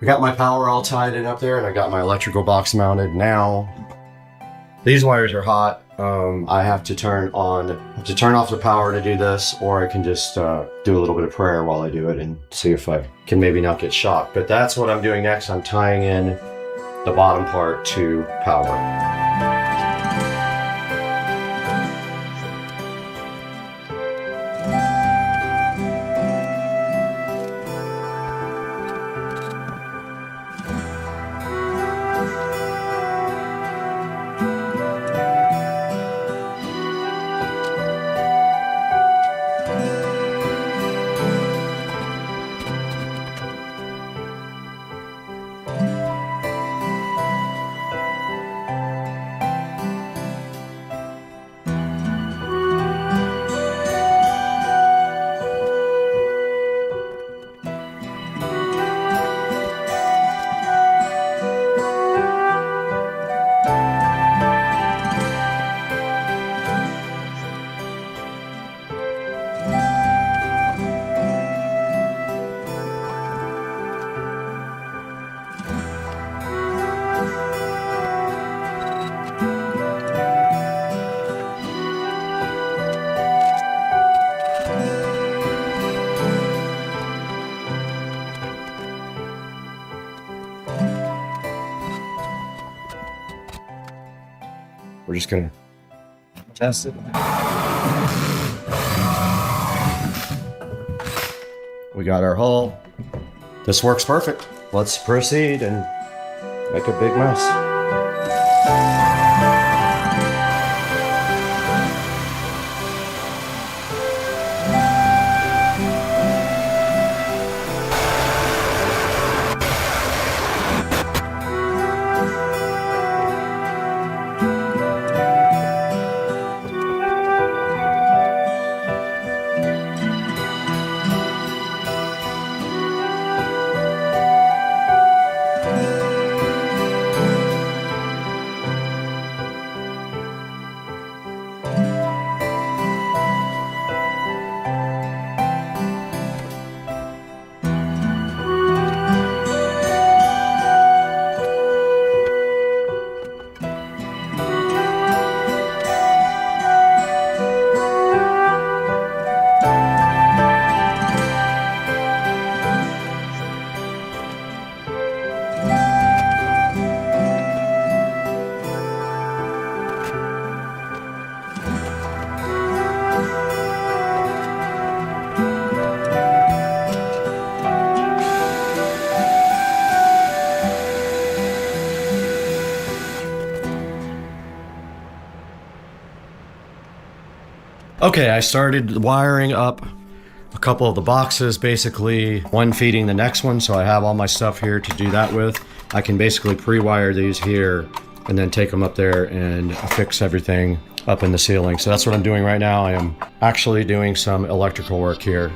I got my power all tied in up there, and I got my electrical box mounted. Now, these wires are hot. I have to turn off the power to do this, or I can just do a little bit of prayer while I do it and see if I can maybe not get shocked. But that's what I'm doing next. I'm tying in the bottom part to power. We're just gonna test it. We got our hull. This works perfect. Let's proceed and make a big mess. Okay, I started wiring up a couple of the boxes, basically one feeding the next one, so I have all my stuff here to do that with. I can basically pre-wire these here and then take them up there and affix everything up in the ceiling. So that's what I'm doing right now. I am actually doing some electrical work here.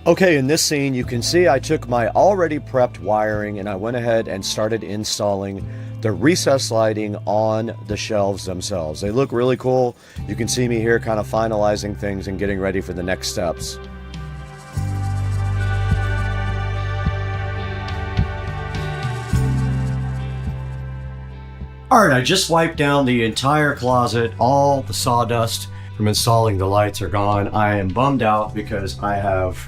Okay, in this scene, you can see I took my already prepped wiring and I went ahead and started installing the recessed lighting on the shelves themselves. They look really cool. You can see me here kind of finalizing things and getting ready for the next steps. All right, I just wiped down the entire closet. All the sawdust from installing the lights are gone. I am bummed out because I have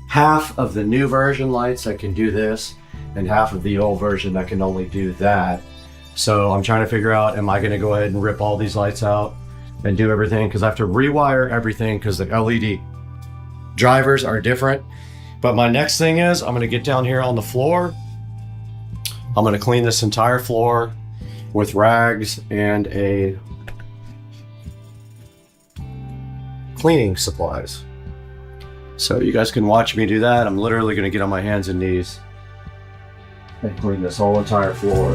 half of the new version lights that can do this and half of the old version that can only do that. So I'm trying to figure out, am I going to go ahead and rip all these lights out and do everything? Because I have to rewire everything because the LED drivers are different. But my next thing is I'm going to get down here on the floor. I'm going to clean this entire floor with rags and a cleaning supplies. So you guys can watch me do that. I'm literally going to get on my hands and knees and clean this whole entire floor.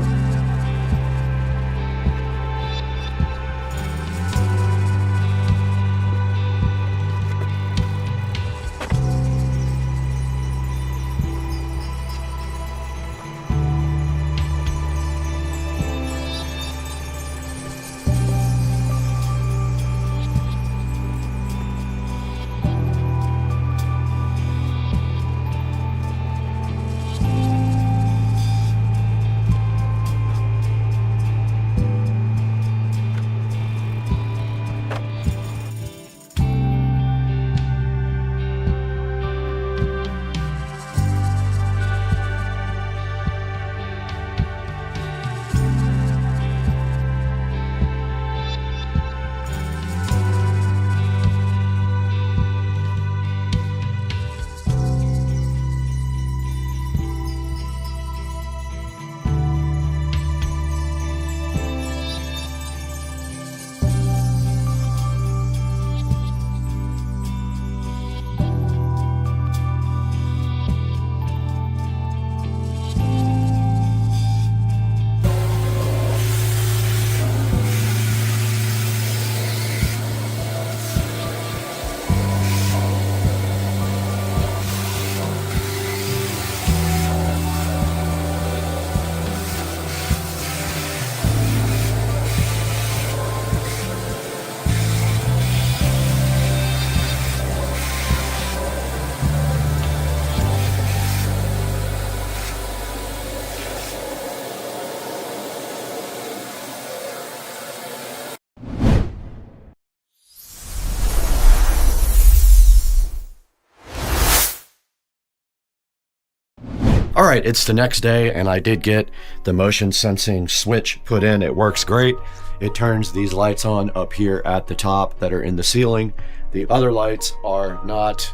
All right, it's the next day and I did get the motion sensing switch put in. It works great. It turns these lights on up here at the top that are in the ceiling. The other lights are not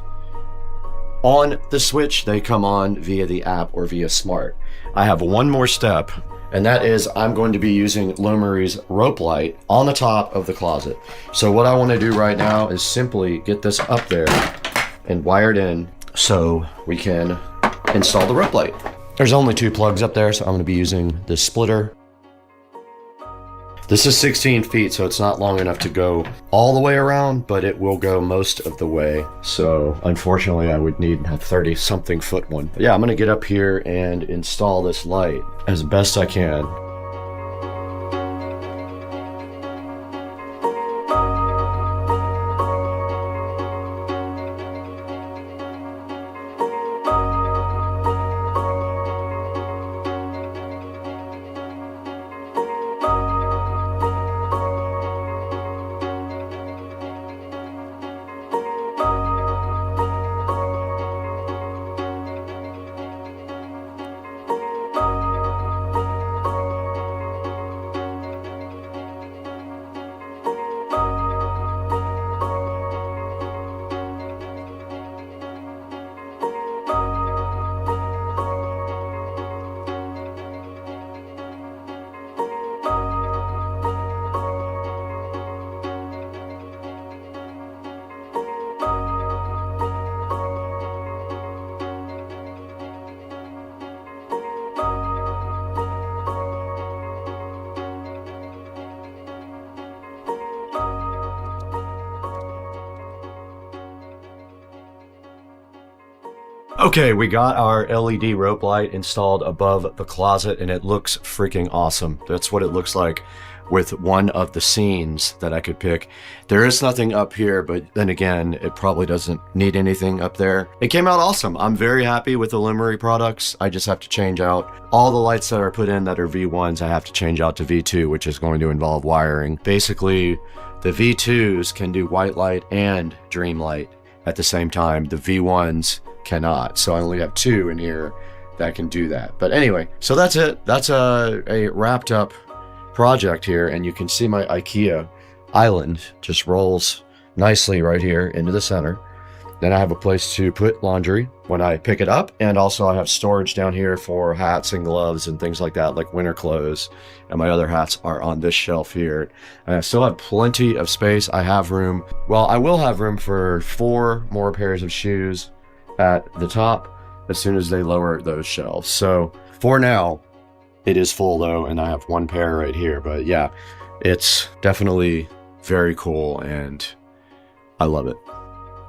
on the switch. They come on via the app or via smart. I have one more step, and that is I'm going to be using Lomarie's rope light on the top of the closet. So what I want to do right now is simply get this up there and wire it in so we can install the rope light. There's only 2 plugs up there, so I'm going to be using this splitter. This is 16 feet, so it's not long enough to go all the way around, but it will go most of the way. So unfortunately, I would need a 30-something foot one. But yeah, I'm going to get up here and install this light as best I can. Okay, we got our LED rope light installed above the closet and it looks freaking awesome. That's what it looks like with one of the scenes that I could pick. There is nothing up here, but then again, it probably doesn't need anything up there. It came out awesome. I'm very happy with the Lumery products. I just have to change out all the lights that are put in that are V1s. I have to change out to V2, which is going to involve wiring. Basically, the V2s can do white light and dream light at the same time. The V1s cannot. So I only have 2 in here that can do that. But anyway, so that's it. That's a wrapped up project here, and you can see my IKEA island just rolls nicely right here into the center. Then I have a place to put laundry when I pick it up, and also I have storage down here for hats and gloves and things like that, like winter clothes, and my other hats are on this shelf here. And I still have plenty of space. I have room, well, I will have room for 4 more pairs of shoes at the top as soon as they lower those shelves. So for now, it is full though, and I have 1 pair right here. But yeah, it's definitely very cool and I love it.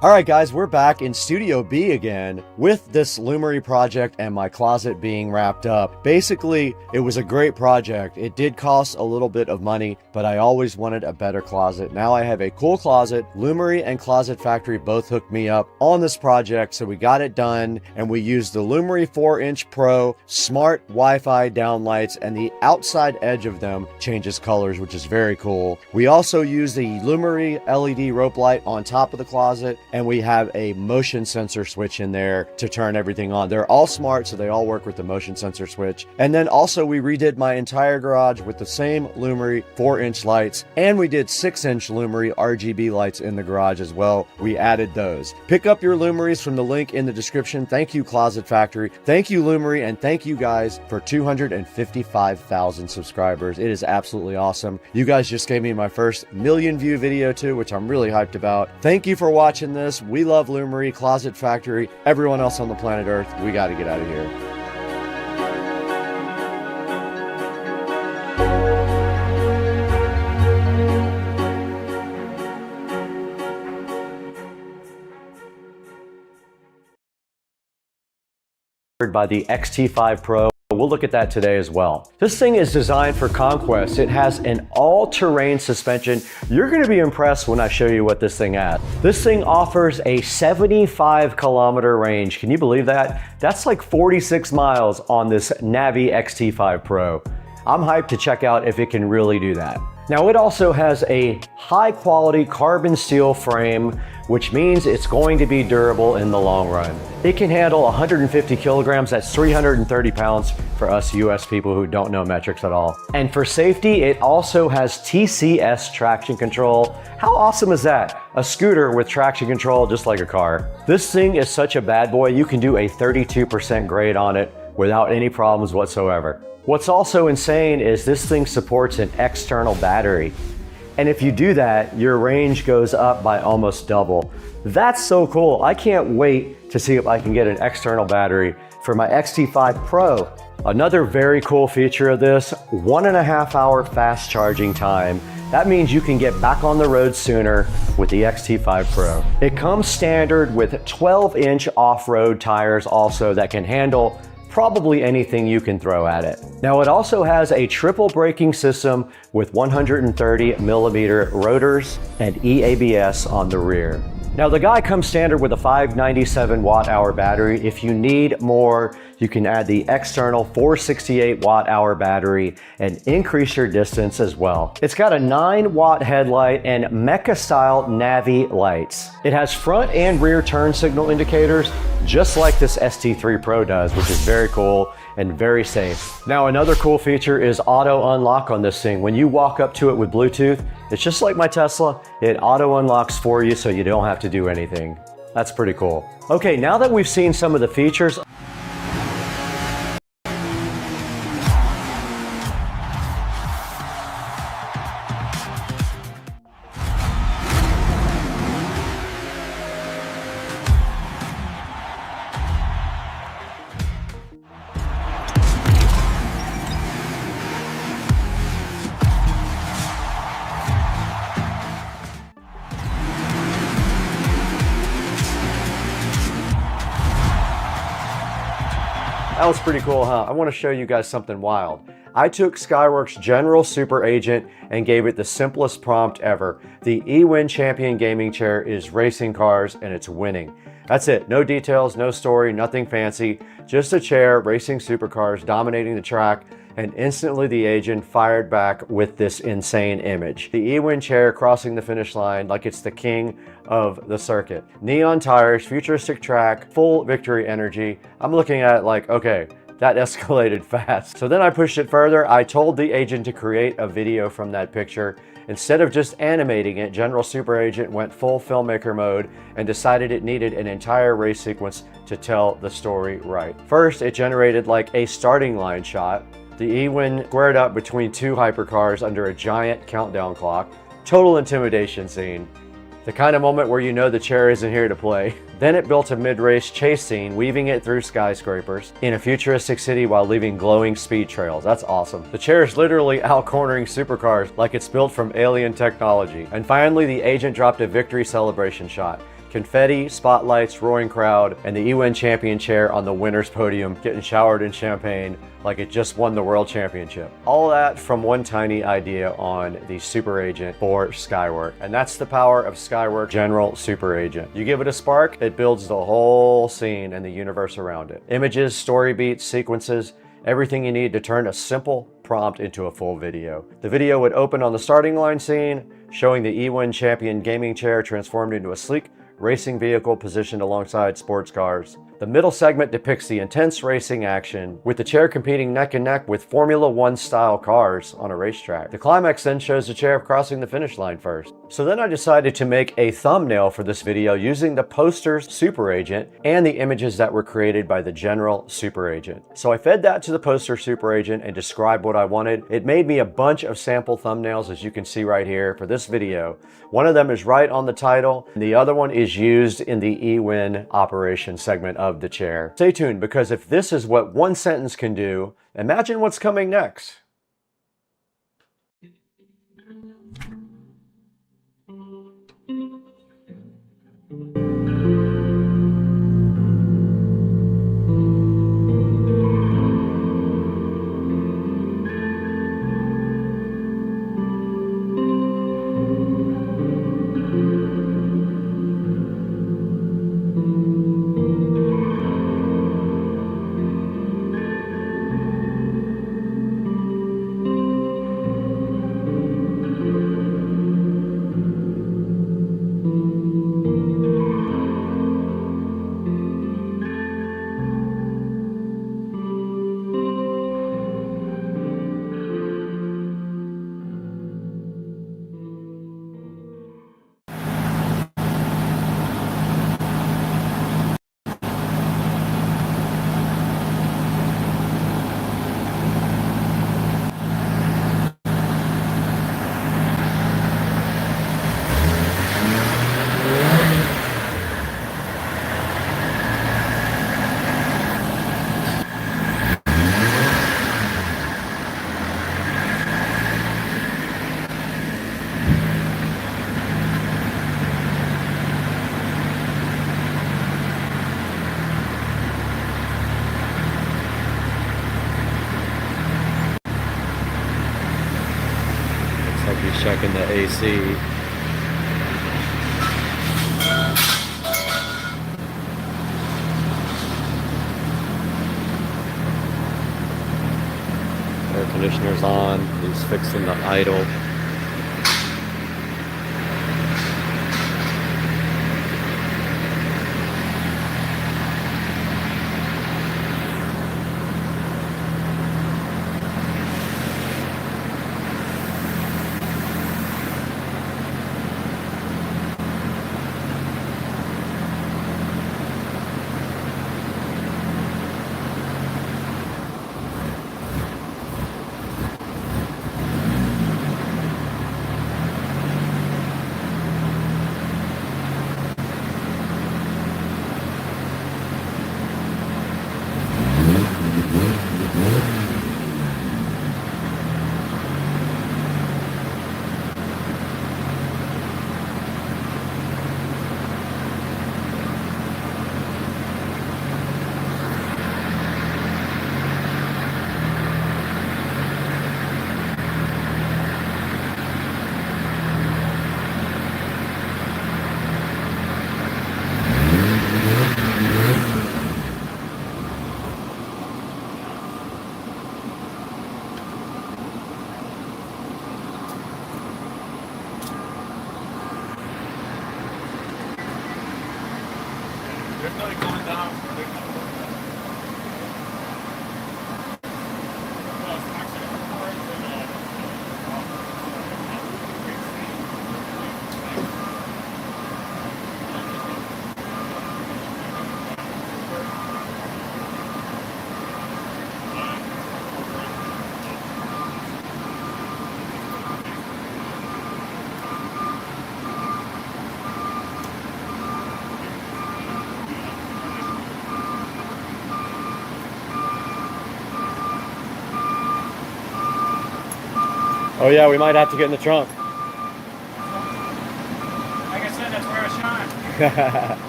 All right, guys, we're back in Studio B again with this Lumery project and my closet being wrapped up. Basically, it was a great project. It did cost a little bit of money, but I always wanted a better closet. Now I have a cool closet. Lumery and Closet Factory both hooked me up on this project, so we got it done, and we used the Lumery 4-inch Pro smart Wi-Fi downlights, and the outside edge of them changes colors, which is very cool. We also use the Lumery LED rope light on top of the closet, and we have a motion sensor switch in there to turn everything on. They're all smart, so they all work with the motion sensor switch. And then also we redid my entire garage with the same Lumery 4-inch lights, and we did 6-inch Lumery RGB lights in the garage as well. We added those. Pick up your Lumerys from the link in the description. Thank you, Closet Factory. Thank you, Lumery, and thank you guys for 255,000 subscribers. It is absolutely awesome. You guys just gave me my first million-view video too, which I'm really hyped about. Thank you for watching this. We love Lumery, Closet Factory, everyone else on the planet Earth. We got to get out of here. By the XT5 Pro. We'll look at that today as well. This thing is designed for conquest. It has an all-terrain suspension. You're going to be impressed when I show you what this thing has. This thing offers a 75-kilometer range. Can you believe that? That's like 46 miles on this Navi XT5 Pro. I'm hyped to check out if it can really do that. Now, it also has a high-quality carbon steel frame, which means it's going to be durable in the long run. It can handle 150 kilograms, that's 330 pounds for us US people who don't know metrics at all. And for safety, it also has TCS traction control. How awesome is that? A scooter with traction control just like a car. This thing is such a bad boy, you can do a 32% grade on it without any problems whatsoever. What's also insane is this thing supports an external battery. And if you do that, your range goes up by almost double. That's so cool. I can't wait to see if I can get an external battery for my XT5 Pro. Another very cool feature of this, 1.5 hour fast charging time. That means you can get back on the road sooner with the XT5 Pro. It comes standard with 12-inch off-road tires also that can handle probably anything you can throw at it. Now, it also has a triple braking system with 130mm rotors and eABS on the rear. Now, the guy comes standard with a 597 watt-hour battery. If you need more, you can add the external 468 watt-hour battery and increase your distance as well. It's got a 9-watt headlight and Mecha-style Navi lights. It has front and rear turn signal indicators, just like this ST3 Pro does, which is very cool and very safe. Now, another cool feature is auto unlock on this thing. When you walk up to it with Bluetooth, it's just like my Tesla. It auto unlocks for you so you don't have to do anything. That's pretty cool. Okay, now that we've seen some of the features, was pretty cool, huh? I want to show you guys something wild. I took Skyworks General Super Agent and gave it the simplest prompt ever. The eWin Champion gaming chair is racing cars and it's winning. That's it. No details, no story, nothing fancy. Just a chair racing supercars, dominating the track, and instantly the agent fired back with this insane image. The eWin chair crossing the finish line like it's the king of the circuit. Neon tires, futuristic track, full victory energy. I'm looking at it like, okay, that escalated fast. So then I pushed it further. I told the agent to create a video from that picture. Instead of just animating it, General Super Agent went full filmmaker mode and decided it needed an entire race sequence to tell the story right. First, it generated like a starting line shot. The eWin squared up between two hypercars under a giant countdown clock. Total intimidation scene. The kind of moment where you know the chair isn't here to play. Then it built a mid-race chase scene, weaving it through skyscrapers in a futuristic city while leaving glowing speed trails. That's awesome. The chair is literally out-cornering supercars like it's built from alien technology. And finally, the agent dropped a victory celebration shot. Confetti, spotlights, roaring crowd, and the eWin champion chair on the winner's podium getting showered in champagne like it just won the world championship. All that from one tiny idea on the Super Agent for Skyworks. And that's the power of Skyworks General Super Agent. You give it a spark, it builds the whole scene and the universe around it. Images, story beats, sequences, everything you need to turn a simple prompt into a full video. The video would open on the starting line scene, showing the eWin champion gaming chair transformed into a sleek racing vehicle positioned alongside sports cars. The middle segment depicts the intense racing action, with the chair competing neck and neck with Formula One style cars on a racetrack. The climax then shows the chair crossing the finish line first. So then I decided to make a thumbnail for this video using the poster's Super Agent and the images that were created by the General Super Agent. So I fed that to the poster Super Agent and described what I wanted. It made me a bunch of sample thumbnails, as you can see right here, for this video. One of them is right on the title, and the other one is used in the eWin operation segment of the chair. Stay tuned, because if this is what one sentence can do, imagine what's coming next. He's checking the AC. Air conditioner's on. He's fixing the idle. Oh yeah, we might have to get in the trunk. Like I said, that's where I shine.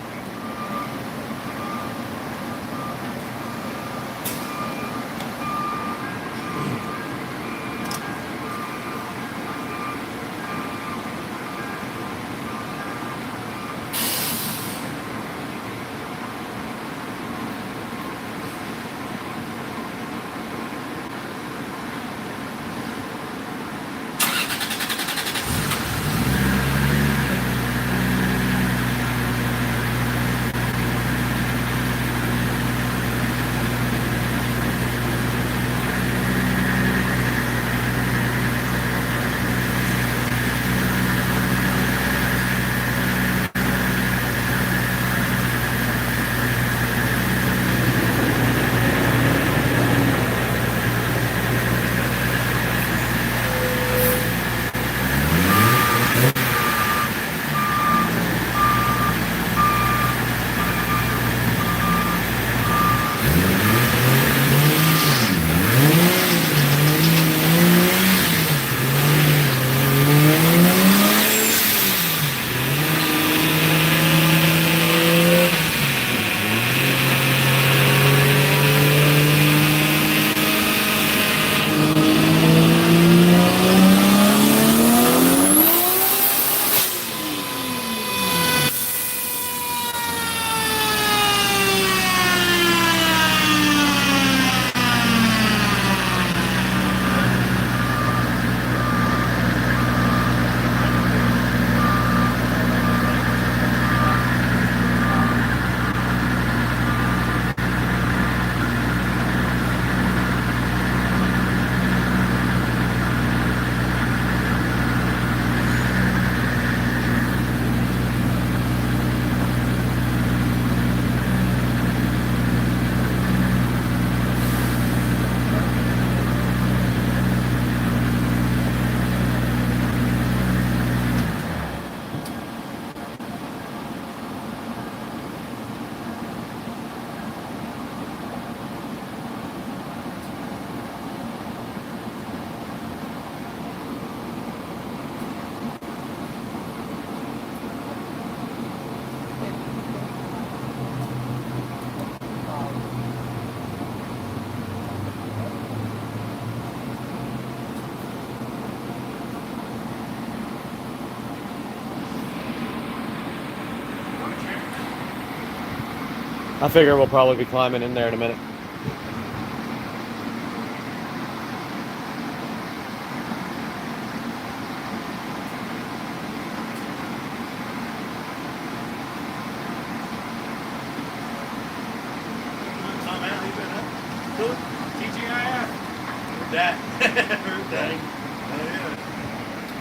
I figure we'll probably be climbing in there in a minute.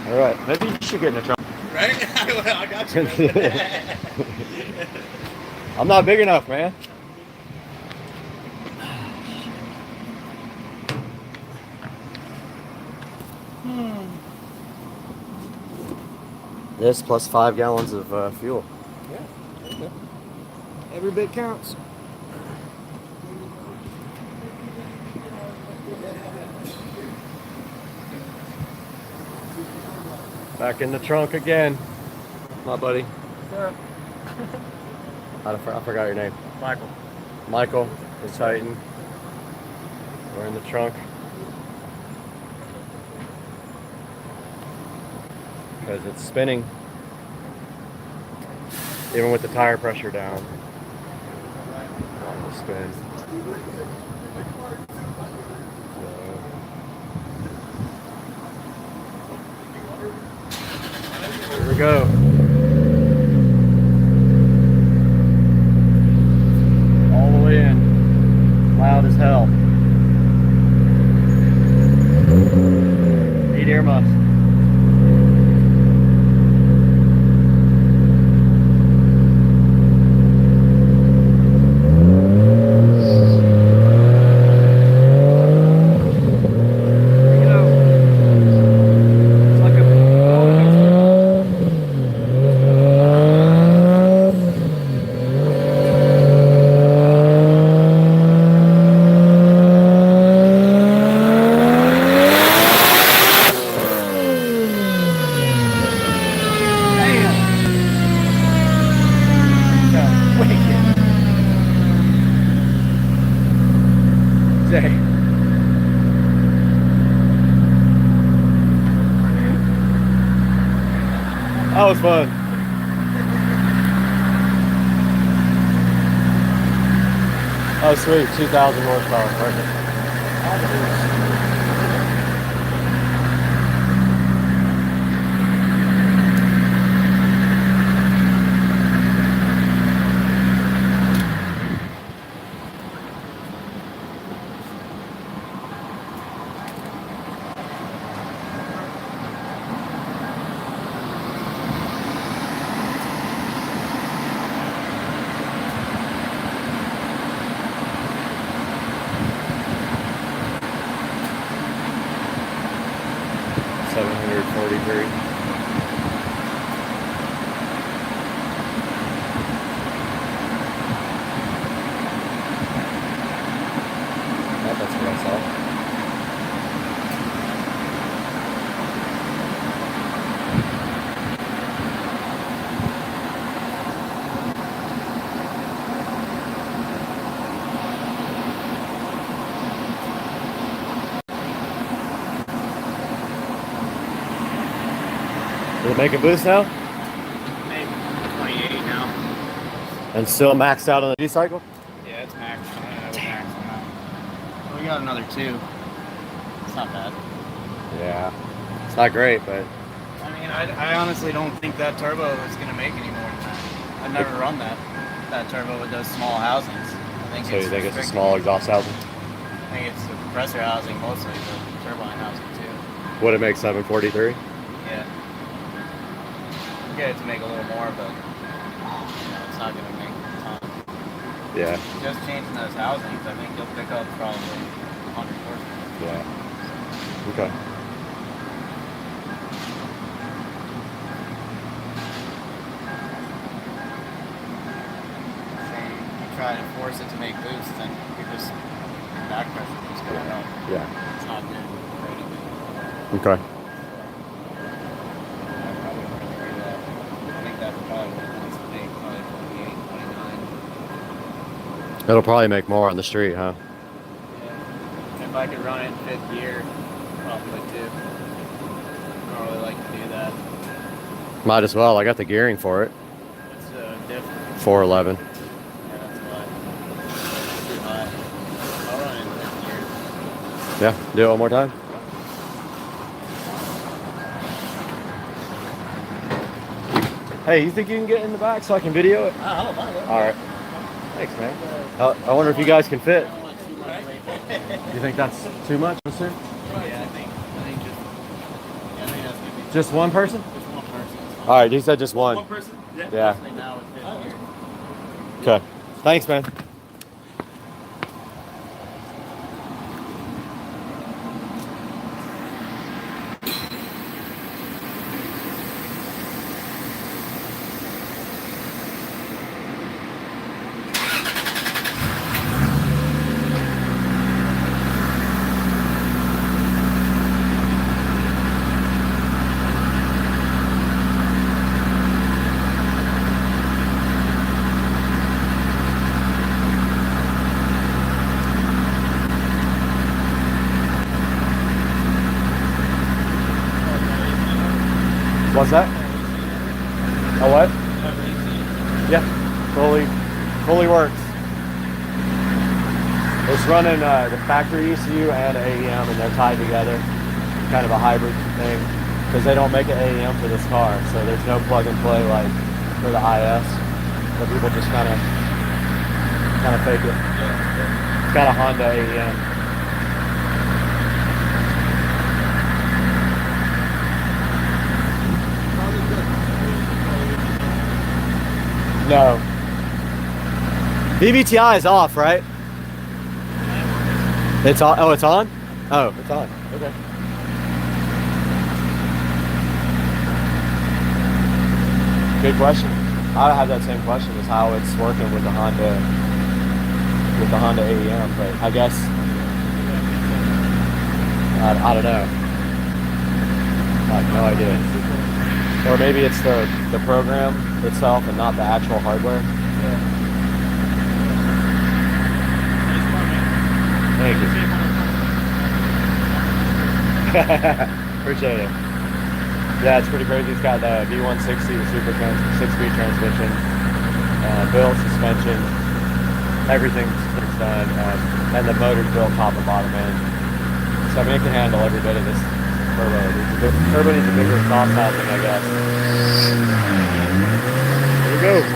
All right, maybe you should get in the trunk. Right? I got you. I'm not big enough, man. This plus 5 gallons of fuel. Yeah. Every bit counts. Back in the trunk again. My buddy. Sure. I forgot your name. Michael. Michael is Titan. We're in the trunk. Because it's spinning. Even with the tire pressure down. It'll spin. So, here we go. All the way in. Loud as hell. Need earmuffs. That was fun. Oh, sweet. 2,000 horsepower. Perfect. 743. That's what I saw. Will it make a boost now? Maybe 28 now. And still maxed out on the D-cycle? Yeah, it's maxed. We got another 2. It's not bad. Yeah. It's not great, but... I mean, I honestly don't think that turbo is going to make any more than that. I've never run that turbo with those small housings. I think So you think it's a restricted. small exhaust housing? I think it's the compressor housing mostly, the turbine housing too. Would it make 743? Yeah. Get it to make a little more, but it's not going to make a ton. Yeah. Just changing those housings, I think you'll pick up probably 100 horsepower. Yeah. Okay. You try to force it to make boost, then you're just back pressure just going up. Yeah. It's not good. Okay. I think that probably wants to make probably 28, 29. It'll probably make more on the street, huh? Yeah. If I could run it in 5th gear, probably too. I don't really like to do that. Might as well. I got the gearing for it. It's different. 411. Yeah, that's why. It's too high. I'll run it in 5th gear. Yeah. Do it one more time. Hey, you think you can get in the back so I can video it? I don't mind it. All right. Thanks, man. I wonder if you guys can fit. You think that's too much, sir? Yeah, I think that's good. Just one person? Just one person. All right, he said just one. One person? Yeah. Especially now with 5th gear. Okay. Thanks, man. What's that? A what? Yeah, fully works. It's running the factory ECU and AEM, and they're tied together, kind of a hybrid thing, because they don't make an AEM for this car, so there's no plug and play like for the IS. So people just kind of fake it. It's got a Honda AEM. No. VVTI is off, right? It's on. Oh, it's on? Oh, it's on. Okay. Good question. I have that same question as how it's working with the Honda AEM, but I guess I don't know. I have no idea. Or maybe it's the program itself and not the actual hardware. Thank you. Appreciate it. Yeah, it's pretty crazy. It's got the V160, the super 6-speed transmission, built suspension, everyth's done, and the motor's built top and bottom end. So I mean, it can handle every bit of this turbo. Turbo needs a bigger exhaust housing, I guess. Here we go.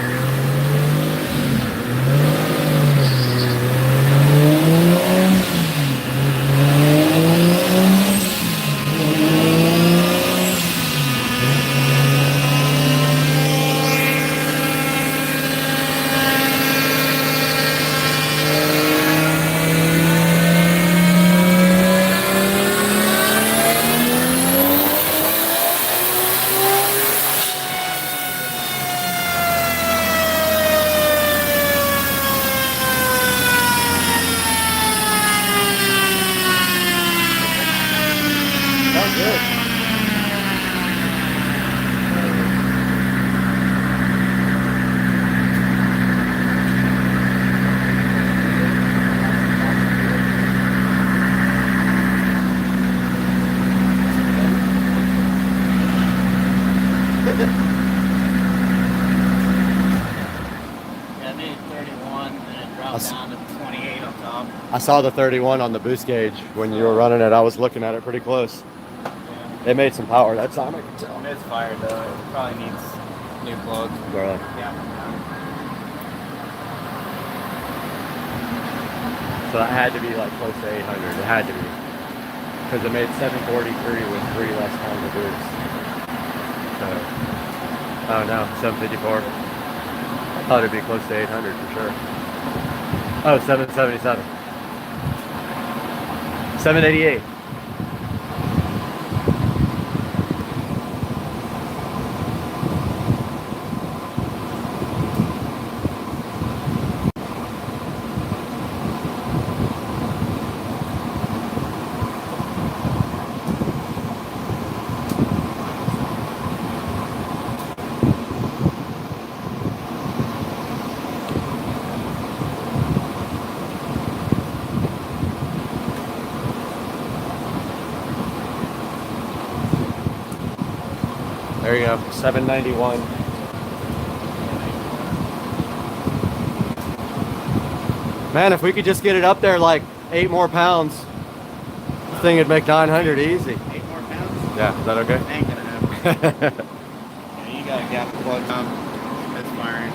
I saw the 31 on the boost gauge when you were running it. I was looking at it pretty close. Yeah. It made some power that time, I can tell. It's fired though. It probably needs new plugs. Really? Yeah. So that had to be like close to 800. It had to be. Because it made 743 with 3 less on the boost. So, oh no, 754. I thought it'd be close to 800 for sure. Oh, 777. 788. There you go, 791. Man, if we could just get it up there like 8 more pounds, this thing would make 900 easy. 8 more pounds? Yeah, is that okay? Ain't gonna happen. Yeah, you got a gap plug on. It's firing.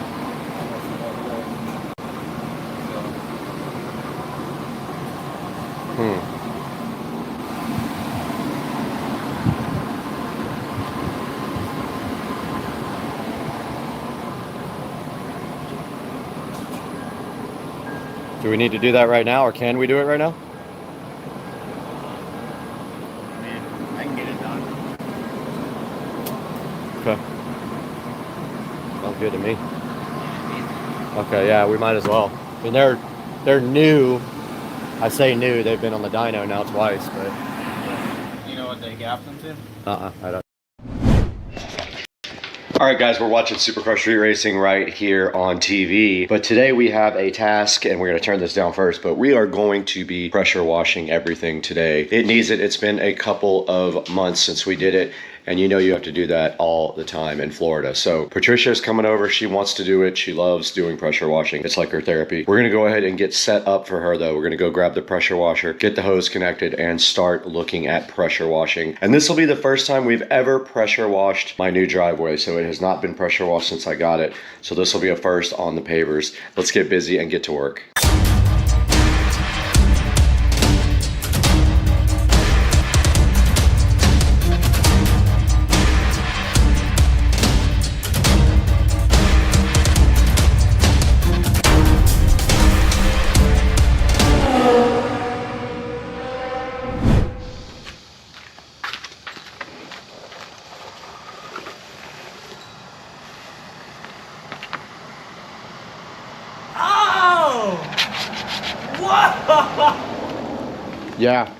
Do we need to do that right now, or can we do it right now? I mean, I can get it done. Okay. Sounds good to me. Okay, yeah, we might as well. I mean, they're new. I say new, they've been on the dyno now twice, but... You know what they gapped them to? I don't. All right, guys, we're watching Supercar Street Racing right here on TV. But today we have a task, and we're going to turn this down first, but we are going to be pressure washing everything today. It needs it. It's been a couple of months since we did it, and you know you have to do that all the time in Florida. So Patricia's coming over. She wants to do it. She loves doing pressure washing. It's like her therapy. We're going to go ahead and get set up for her, though. We're going to go grab the pressure washer, get the hose connected, and start looking at pressure washing. And this will be the first time we've ever pressure washed my new driveway. So it has not been pressure washed since I got it. So this will be a first on the pavers. Let's get busy and get to work. Yeah.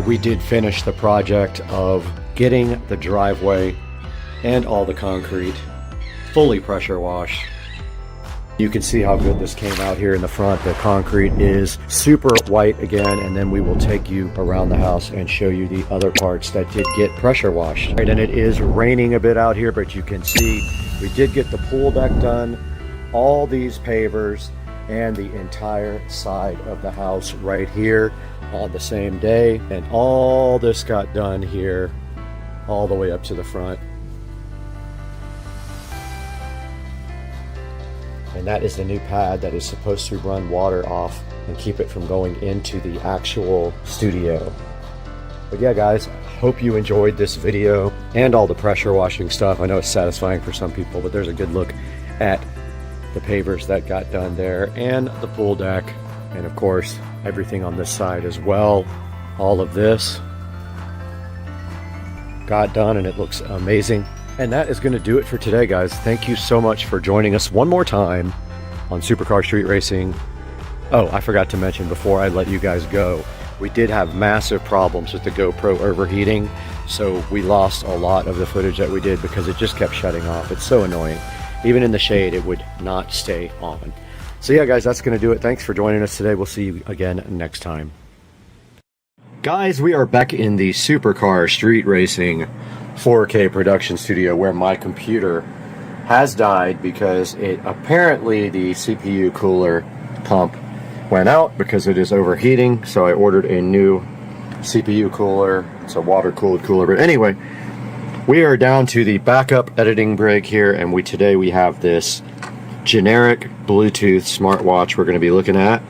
we did finish the project of getting the driveway and all the concrete fully pressure washed. You can see how good this came out here in the front. The concrete is super white again, and then we will take you around the house and show you the other parts that did get pressure washed. Right, and it is raining a bit out here, but you can see we did get the pool deck done, all these pavers, and the entire side of the house right here on the same day. And all this got done here all the way up to the front. And that is the new pad that is supposed to run water off and keep it from going into the actual studio. But yeah, guys, hope you enjoyed this video and all the pressure washing stuff. I know it's satisfying for some people, but there's a good look at the pavers that got done there and the pool deck. And of course, everything on this side as well. All of this got done and it looks amazing. And that is going to do it for today, guys. Thank you so much for joining us one more time on Supercar Street Racing. Oh, I forgot to mention before I let you guys go, we did have massive problems with the GoPro overheating, so we lost a lot of the footage that we did because it just kept shutting off. It's so annoying. Even in the shade, it would not stay on. So yeah, guys, that's going to do it. Thanks for joining us today. We'll see you again next time. Guys, we are back in the Supercar Street Racing 4K production studio where my computer has died because apparently the CPU cooler pump went out because it is overheating. So I ordered a new CPU cooler. It's a water cooled cooler. But anyway, we are down to the backup editing break here, and today we have this generic Bluetooth smartwatch we're going to be looking at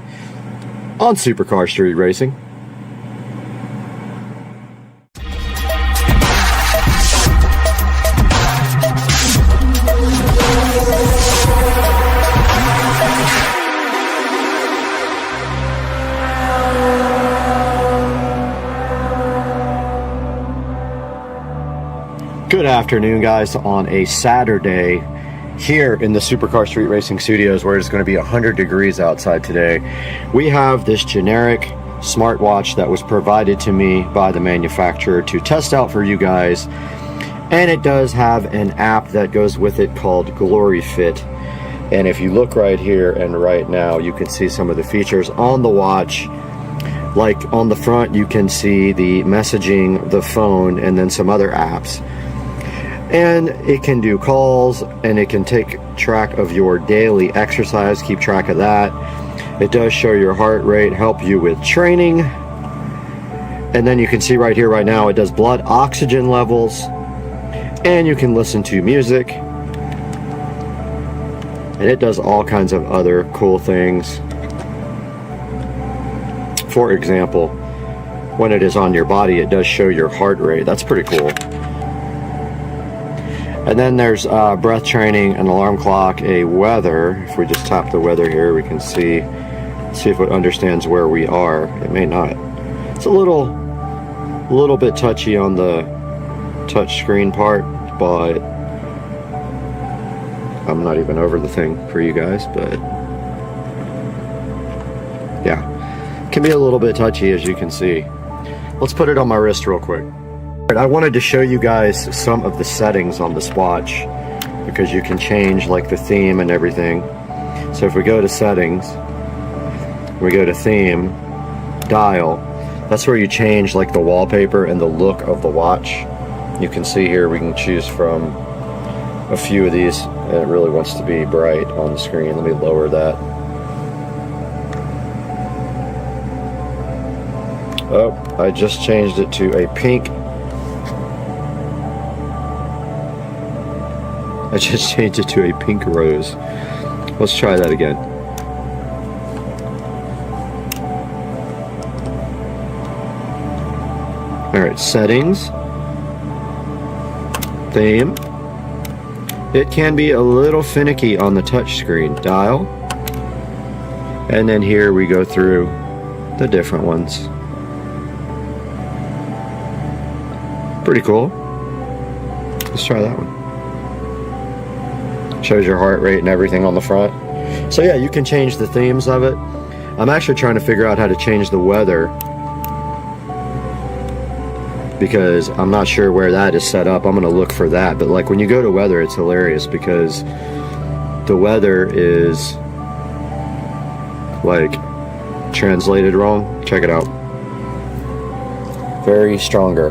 on Supercar Street Racing. Good afternoon, guys, on a Saturday here in the Supercar Street Racing Studios where it's going to be 100 degrees outside today. We have this generic smartwatch that was provided to me by the manufacturer to test out for you guys, and it does have an app that goes with it called Glory Fit. And if you look right here and right now, you can see some of the features on the watch. Like on the front, you can see the messaging, the phone, and then some other apps. And it can do calls, and it can take track of your daily exercise, keep track of that. It does show your heart rate, help you with training. And then you can see right here, right now, it does blood oxygen levels, and you can listen to music. And it does all kinds of other cool things. For example, when it is on your body, it does show your heart rate. That's pretty cool. And then there's breath training, an alarm clock, a weather. If we just tap the weather here, we can see if it understands where we are. It may not. It's a little bit touchy on the touch screen part, but I'm not even over the thing for you guys, but yeah, it can be a little bit touchy, as you can see. Let's put it on my wrist real quick. I wanted to show you guys some of the settings on this watch because you can change like the theme and everything. So if we go to settings, we go to theme, dial, that's where you change like the wallpaper and the look of the watch. You can see here we can choose from a few of these, and it really wants to be bright on the screen. Let me lower that. Oh, I just changed it to a pink. I just changed it to a pink rose. Let's try that again. All right, settings, theme. It can be a little finicky on the touch screen. Dial. And then here we go through the different ones. Pretty cool. Let's try that one. Shows your heart rate and everything on the front. So yeah, you can change the themes of it. I'm actually trying to figure out how to change the weather because I'm not sure where that is set up. I'm gonna look for that. But like when you go to weather, it's hilarious because the weather is like translated wrong. Check it out. Very stronger.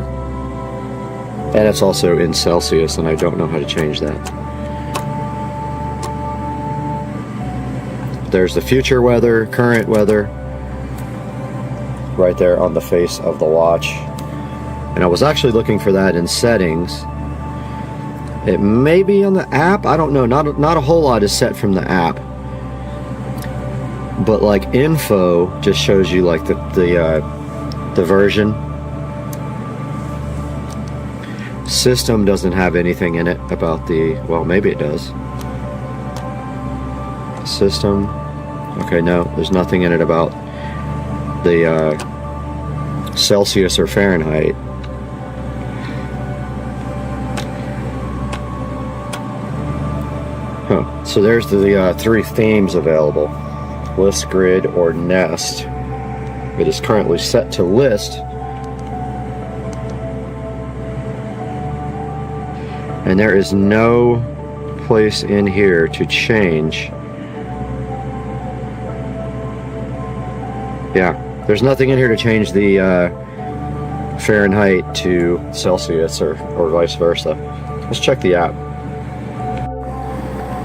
And it's also in Celsius, and I don't know how to change that. There's the future weather, current weather, right there on the face of the watch. And I was actually looking for that in settings. It may be on the app. I don't know. Not a whole lot is set from the app. But like info just shows you like the version. System doesn't have anything in it about the, well, maybe it does. System. Okay, no, there's nothing in it about the Celsius or Fahrenheit. Huh. So there's the 3 themes available. List, grid, or nest. It is currently set to list. And there is no place in here to change. Yeah, there's nothing in here to change the Fahrenheit to Celsius or vice versa. Let's check the app.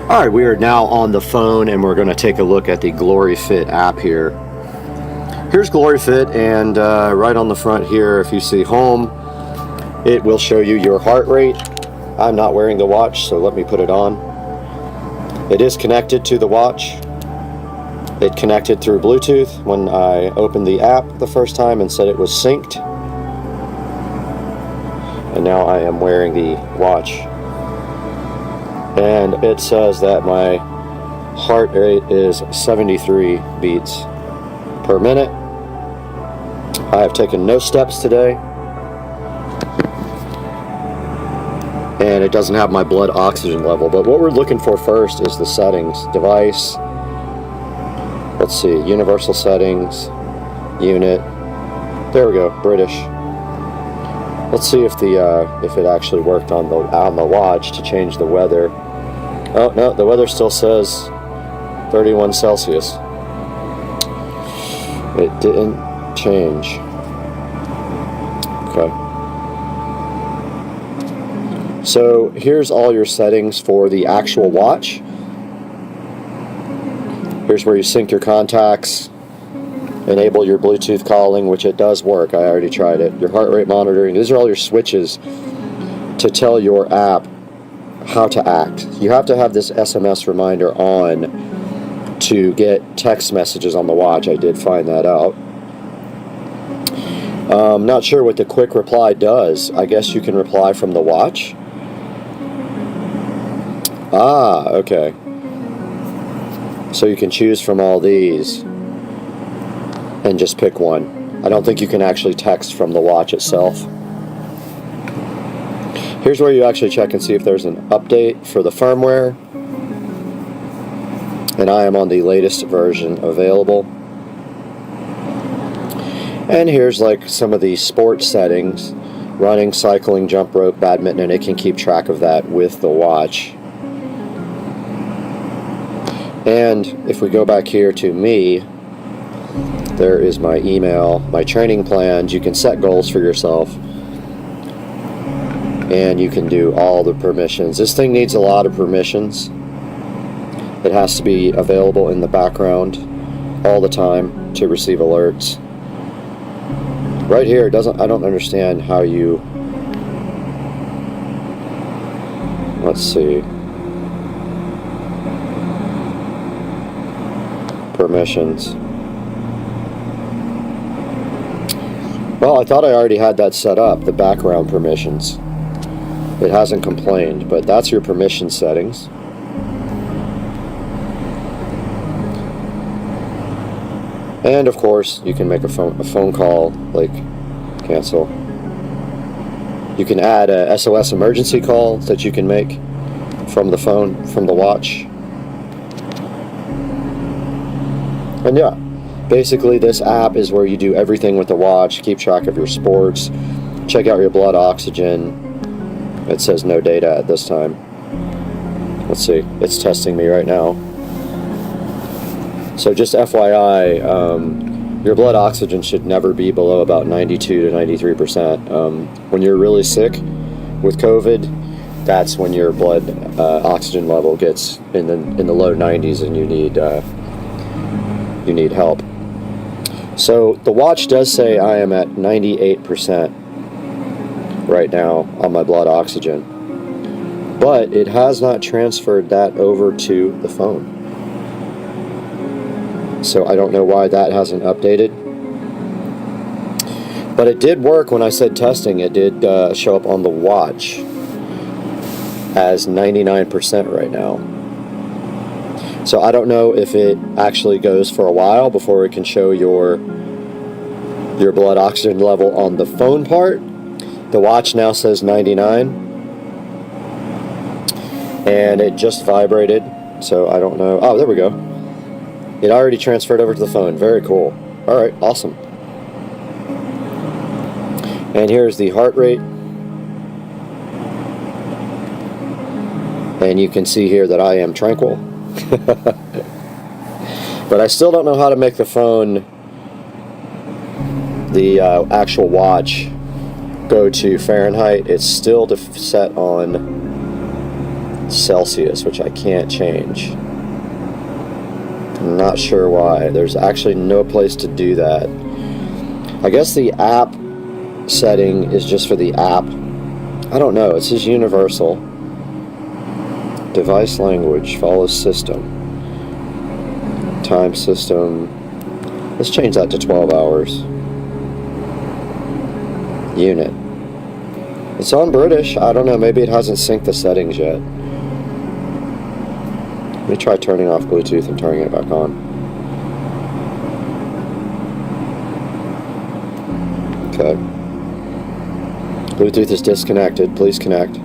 All right, we are now on the phone and we're going to take a look at the GloryFit app here. Here's GloryFit, and right on the front here, if you see home, it will show you your heart rate. I'm not wearing the watch, so let me put it on. It is connected to the watch. It connected through Bluetooth when I opened the app the first time and said it was synced. And now I am wearing the watch. And it says that my heart rate is 73 beats per minute. I have taken no steps today. And it doesn't have my blood oxygen level. But what we're looking for first is the settings. Device. Let's see. Universal settings. Unit. There we go. British. Let's see if it actually worked on the watch to change the weather. Oh no, the weather still says 31 Celsius. It didn't change. Okay. So here's all your settings for the actual watch. Here's where you sync your contacts, enable your Bluetooth calling, which it does work. I already tried it. Your heart rate monitoring. These are all your switches to tell your app how to act. You have to have this SMS reminder on to get text messages on the watch. I did find that out. Not sure what the quick reply does. I guess you can reply from the watch. Ah, okay. So you can choose from all these and just pick one. I don't think you can actually text from the watch itself. Here's where you actually check and see if there's an update for the firmware. And I am on the latest version available. And here's like some of the sports settings. Running, cycling, jump rope, badminton, and it can keep track of that with the watch. And if we go back here to me, there is my email, my training plans. You can set goals for yourself. And you can do all the permissions. This thing needs a lot of permissions. It has to be available in the background all the time to receive alerts. Right here, I don't understand how you, let's see, permissions. Well, I thought I already had that set up, the background permissions. It hasn't complained, but that's your permission settings. And of course, you can make a phone call, like cancel. You can add a SOS emergency call that you can make from the phone, from the watch. And yeah, basically this app is where you do everything with the watch, keep track of your sports, check out your blood oxygen. It says no data at this time. Let's see, it's testing me right now. So just FYI, your blood oxygen should never be below about 92 to 93%. When you're really sick with COVID, that's when your blood oxygen level gets in the low 90s and you need help. So the watch does say I am at 98% right now on my blood oxygen, but it has not transferred that over to the phone. So I don't know why that hasn't updated. But it did work when I said testing. It did show up on the watch as 99% right now. So I don't know if it actually goes for a while before it can show your blood oxygen level on the phone part. The watch now says 99. And it just vibrated, so I don't know. Oh, there we go. It already transferred over to the phone. Very cool. All right, awesome. And here's the heart rate. And you can see here that I am tranquil. But I still don't know how to make the phone, the actual watch, go to Fahrenheit. It's still set on Celsius, which I can't change. I'm not sure why. There's actually no place to do that. I guess the app setting is just for the app. I don't know. It says universal. Device language follows system. Time system. Let's change that to 12 hours. Unit. It's on British. I don't know. Maybe it hasn't synced the settings yet. Let me try turning off Bluetooth and turning it back on. Okay. Bluetooth is disconnected. Please connect.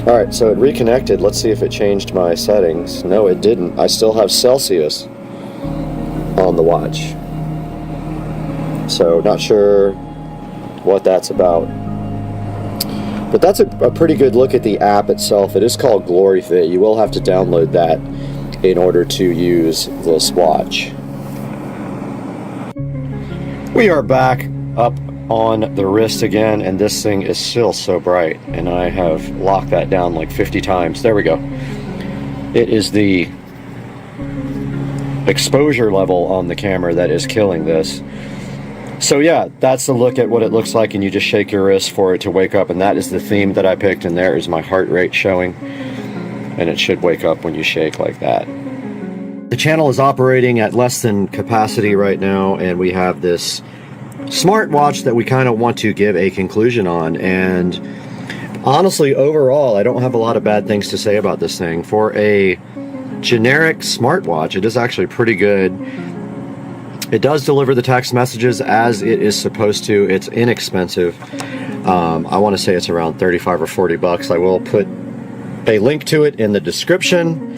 Alright, so it reconnected. Let's see if it changed my settings. No, it didn't. I still have Celsius on the watch. So, not sure what that's about. But that's a pretty good look at the app itself. It is called GloryFit. You will have to download that in order to use this watch. We are back up on the wrist again, and this thing is still so bright, and I have locked that down like 50 times. There we go. It is the exposure level on the camera that is killing this. So yeah, that's the look at what it looks like, and you just shake your wrist for it to wake up, and that is the theme that I picked, and there is my heart rate showing, and it should wake up when you shake like that. The channel is operating at less than capacity right now, and we have this smartwatch that we kind of want to give a conclusion on. And honestly, overall, I don't have a lot of bad things to say about this thing. For a generic smartwatch, it is actually pretty good. It does deliver the text messages as it is supposed to. It's inexpensive. I want to say it's around 35 or 40 bucks. I will put a link to it in the description,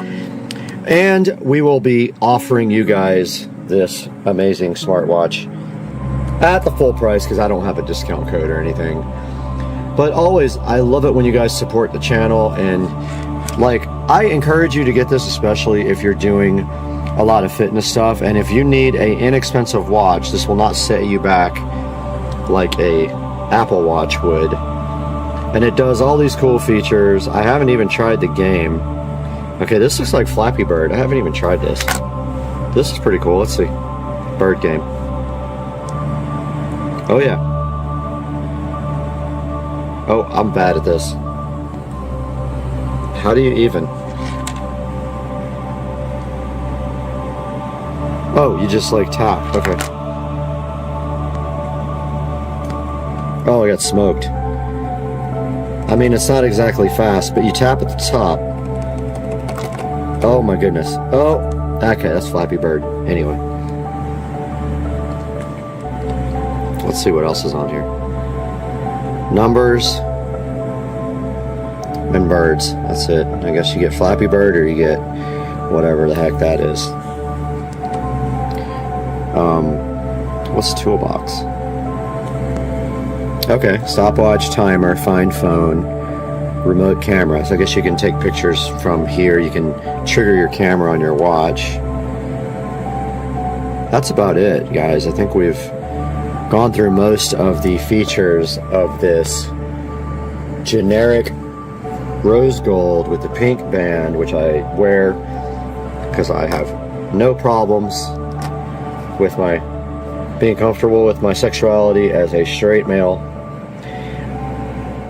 and we will be offering you guys this amazing smartwatch at the full price because I don't have a discount code or anything. But always, I love it when you guys support the channel, and like, I encourage you to get this, especially if you're doing a lot of fitness stuff, and if you need a inexpensive watch, this will not set you back like a Apple Watch would. And it does all these cool features. I haven't even tried the game. Okay, this looks like Flappy Bird. I haven't even tried this. This is pretty cool. Let's see. Bird game. Oh yeah. Oh, I'm bad at this. How do you even? Oh, you just like tap. Okay. Oh, I got smoked. I mean, it's not exactly fast, but you tap at the top. Oh my goodness. Oh, okay, that's Flappy Bird. Anyway. Let's see what else is on here. Numbers and birds. That's it. I guess you get Flappy Bird or you get whatever the heck that is. What's Toolbox? Okay, stopwatch, timer, find phone, remote camera. So I guess you can take pictures from here. You can trigger your camera on your watch. That's about it, guys. I think we've gone through most of the features of this generic rose gold with the pink band, which I wear because I have no problems with my being comfortable with my sexuality as a straight male.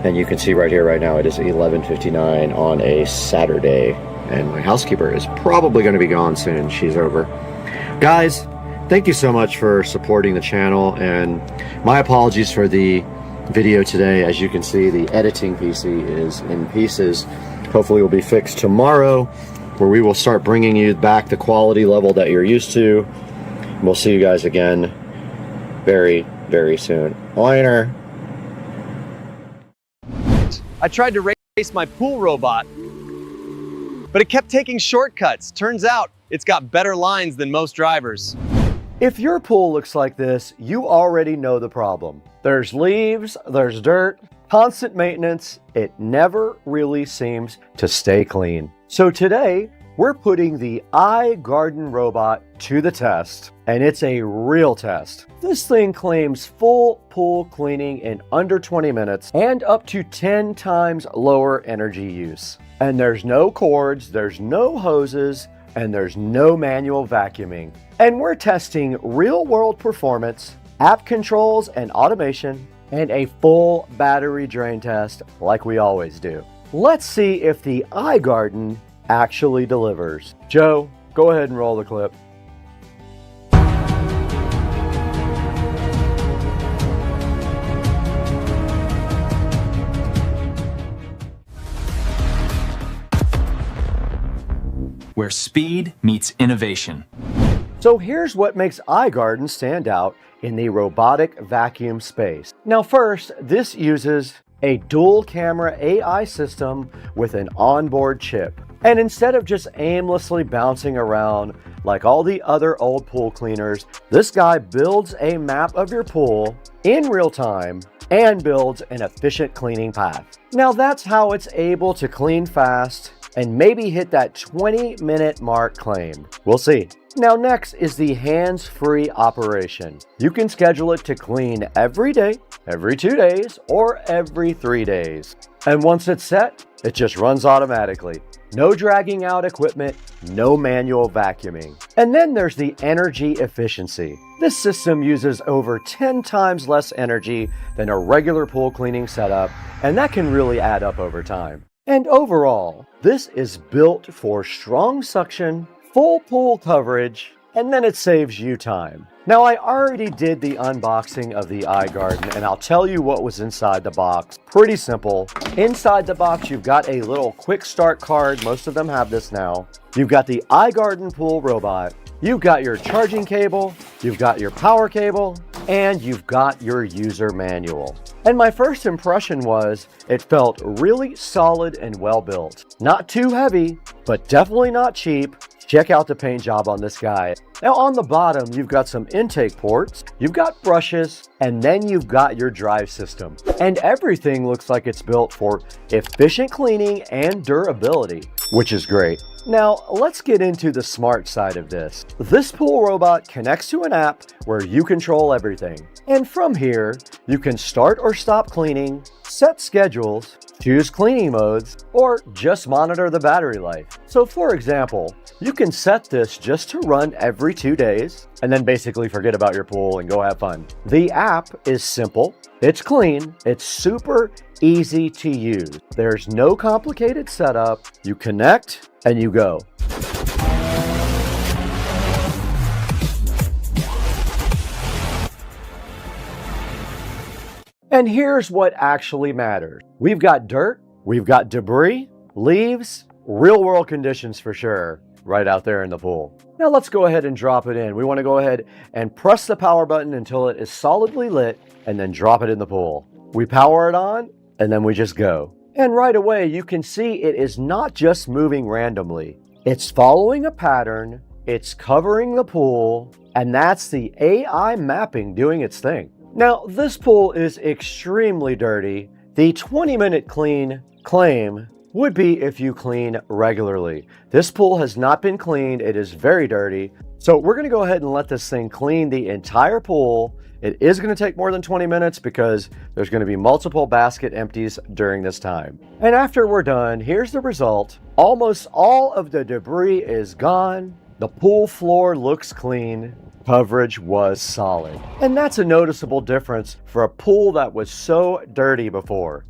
And you can see right here, right now, it is 11:59 on a Saturday. And my housekeeper is probably going to be gone soon. She's over. Guys, thank you so much for supporting the channel. And my apologies for the video today. As you can see, the editing PC is in pieces. Hopefully it will be fixed tomorrow, where we will start bringing you back the quality level that you're used to. We'll see you guys again very, very soon. Liner. I tried to race my pool robot, but it kept taking shortcuts. Turns out it's got better lines than most drivers. If your pool looks like this, you already know the problem. There's leaves, there's dirt, constant maintenance. It never really seems to stay clean. So today, we're putting the iGarden robot to the test, and it's a real test. This thing claims full pool cleaning in under 20 minutes and up to 10 times lower energy use. And there's no cords, there's no hoses, and there's no manual vacuuming. And we're testing real-world performance, app controls and automation, and a full battery drain test like we always do. Let's see if the iGarden actually delivers. Joe, go ahead and roll the clip. Where speed meets innovation. So here's what makes iGarden stand out in the robotic vacuum space. Now first, this uses a dual camera AI system with an onboard chip. And instead of just aimlessly bouncing around like all the other old pool cleaners, this guy builds a map of your pool in real time and builds an efficient cleaning path. Now that's how it's able to clean fast and maybe hit that 20-minute mark claimed. We'll see. Now next is the hands-free operation. You can schedule it to clean every day, every 2 days, or every 3 days. And once it's set, it just runs automatically. No dragging out equipment, no manual vacuuming. And then there's the energy efficiency. This system uses over 10 times less energy than a regular pool cleaning setup, and that can really add up over time. And overall, this is built for strong suction, full pool coverage, and then it saves you time. Now, I already did the unboxing of the iGarden, and I'll tell you what was inside the box. Pretty simple. Inside the box, you've got a little quick start card. Most of them have this now. You've got the iGarden pool robot. You've got your charging cable. You've got your power cable, and you've got your user manual. And my first impression was it felt really solid and well built. Not too heavy, but definitely not cheap. Check out the paint job on this guy. Now on the bottom, you've got some intake ports, you've got brushes, and then you've got your drive system. And everything looks like it's built for efficient cleaning and durability, which is great. Now, let's get into the smart side of this. This pool robot connects to an app where you control everything. And from here, you can start or stop cleaning, set schedules, choose cleaning modes, or just monitor the battery life. So for example, you can set this just to run every 2 days and then basically forget about your pool and go have fun. The app is simple, it's clean, it's super easy to use. There's no complicated setup. You connect and you go. And here's what actually matters. We've got dirt, we've got debris, leaves, real world conditions for sure, right out there in the pool. Now let's go ahead and drop it in. We want to go ahead and press the power button until it is solidly lit and then drop it in the pool. We power it on and then we just go. And right away you can see it is not just moving randomly. It's following a pattern, it's covering the pool, and that's the AI mapping doing its thing. Now, this pool is extremely dirty. The 20-minute clean claim would be if you clean regularly. This pool has not been cleaned. It is very dirty. So we're gonna go ahead and let this thing clean the entire pool. It is gonna take more than 20 minutes because there's gonna be multiple basket empties during this time. And after we're done, here's the result. Almost all of the debris is gone. The pool floor looks clean. Coverage was solid. And that's a noticeable difference for a pool that was so dirty before.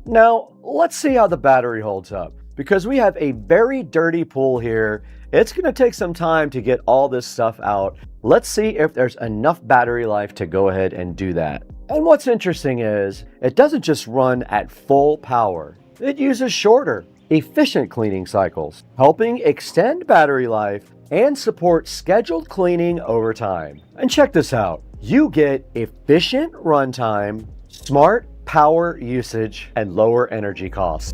Now, let's see how the battery holds up. Because we have a very dirty pool here, it's gonna take some time to get all this stuff out. Let's see if there's enough battery life to go ahead and do that. And what's interesting is, it doesn't just run at full power. It uses shorter, efficient cleaning cycles, helping extend battery life and support scheduled cleaning over time. And check this out. You get efficient runtime, smart power usage, and lower energy costs.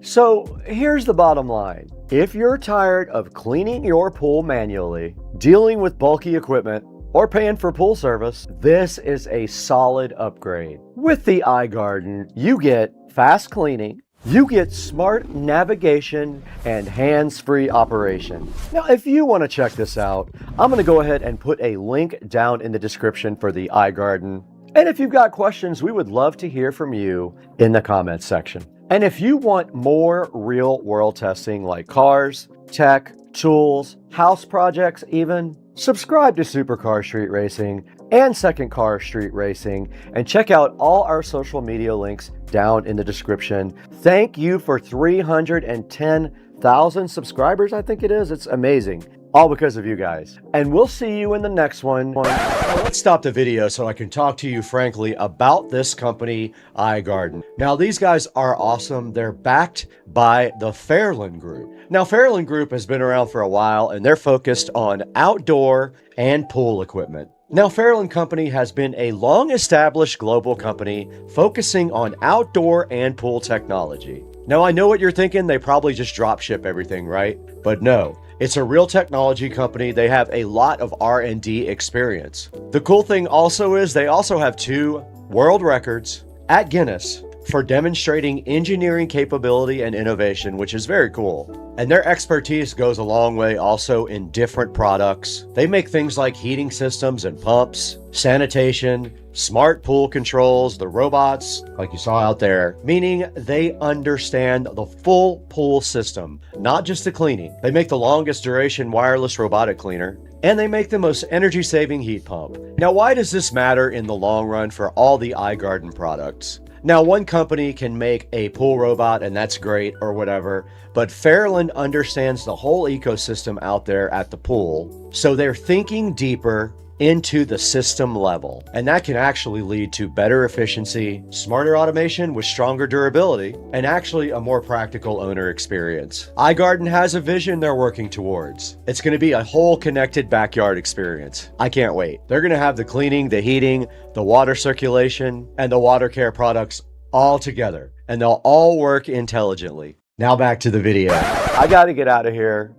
So here's the bottom line. If you're tired of cleaning your pool manually, dealing with bulky equipment, or paying for pool service, this is a solid upgrade. With the iGarden, you get fast cleaning, you get smart navigation, and hands-free operation. Now, if you want to check this out, I'm going to go ahead and put a link down in the description for the iGarden. And if you've got questions, we would love to hear from you in the comments section. And if you want more real-world testing like cars, tech, tools, house projects even, subscribe to Supercar Street Racing and Second Car Street Racing, and check out all our social media links down in the description. Thank you for 310,000 subscribers, I think it is. It's amazing. All because of you guys. And we'll see you in the next one. Let's stop the video so I can talk to you frankly about this company, iGarden. Now, these guys are awesome. They're backed by the Fairland Group. Now, Fairland Group has been around for a while, and they're focused on outdoor and pool equipment. Now, Fairland Company has been a long-established global company focusing on outdoor and pool technology. Now, I know what you're thinking. They probably just drop ship everything, right? But no. It's a real technology company. They have a lot of R&D experience. The cool thing also is they also have 2 world records at Guinness for demonstrating engineering capability and innovation, which is very cool. And their expertise goes a long way also in different products. They make things like heating systems and pumps, sanitation, smart pool controls, the robots, like you saw out there, meaning they understand the full pool system, not just the cleaning. They make the longest duration wireless robotic cleaner, and they make the most energy-saving heat pump. Now, why does this matter in the long run for all the iGarden products? Now, one company can make a pool robot, and that's great, or whatever, but Fairland understands the whole ecosystem out there at the pool, so they're thinking deeper, into the system level. And that can actually lead to better efficiency, smarter automation with stronger durability, and actually a more practical owner experience. iGarden has a vision they're working towards. It's going to be a whole connected backyard experience. I can't wait. They're going to have the cleaning, the heating, the water circulation, and the water care products all together, and they'll all work intelligently. Now back to the video. I got to get out of here.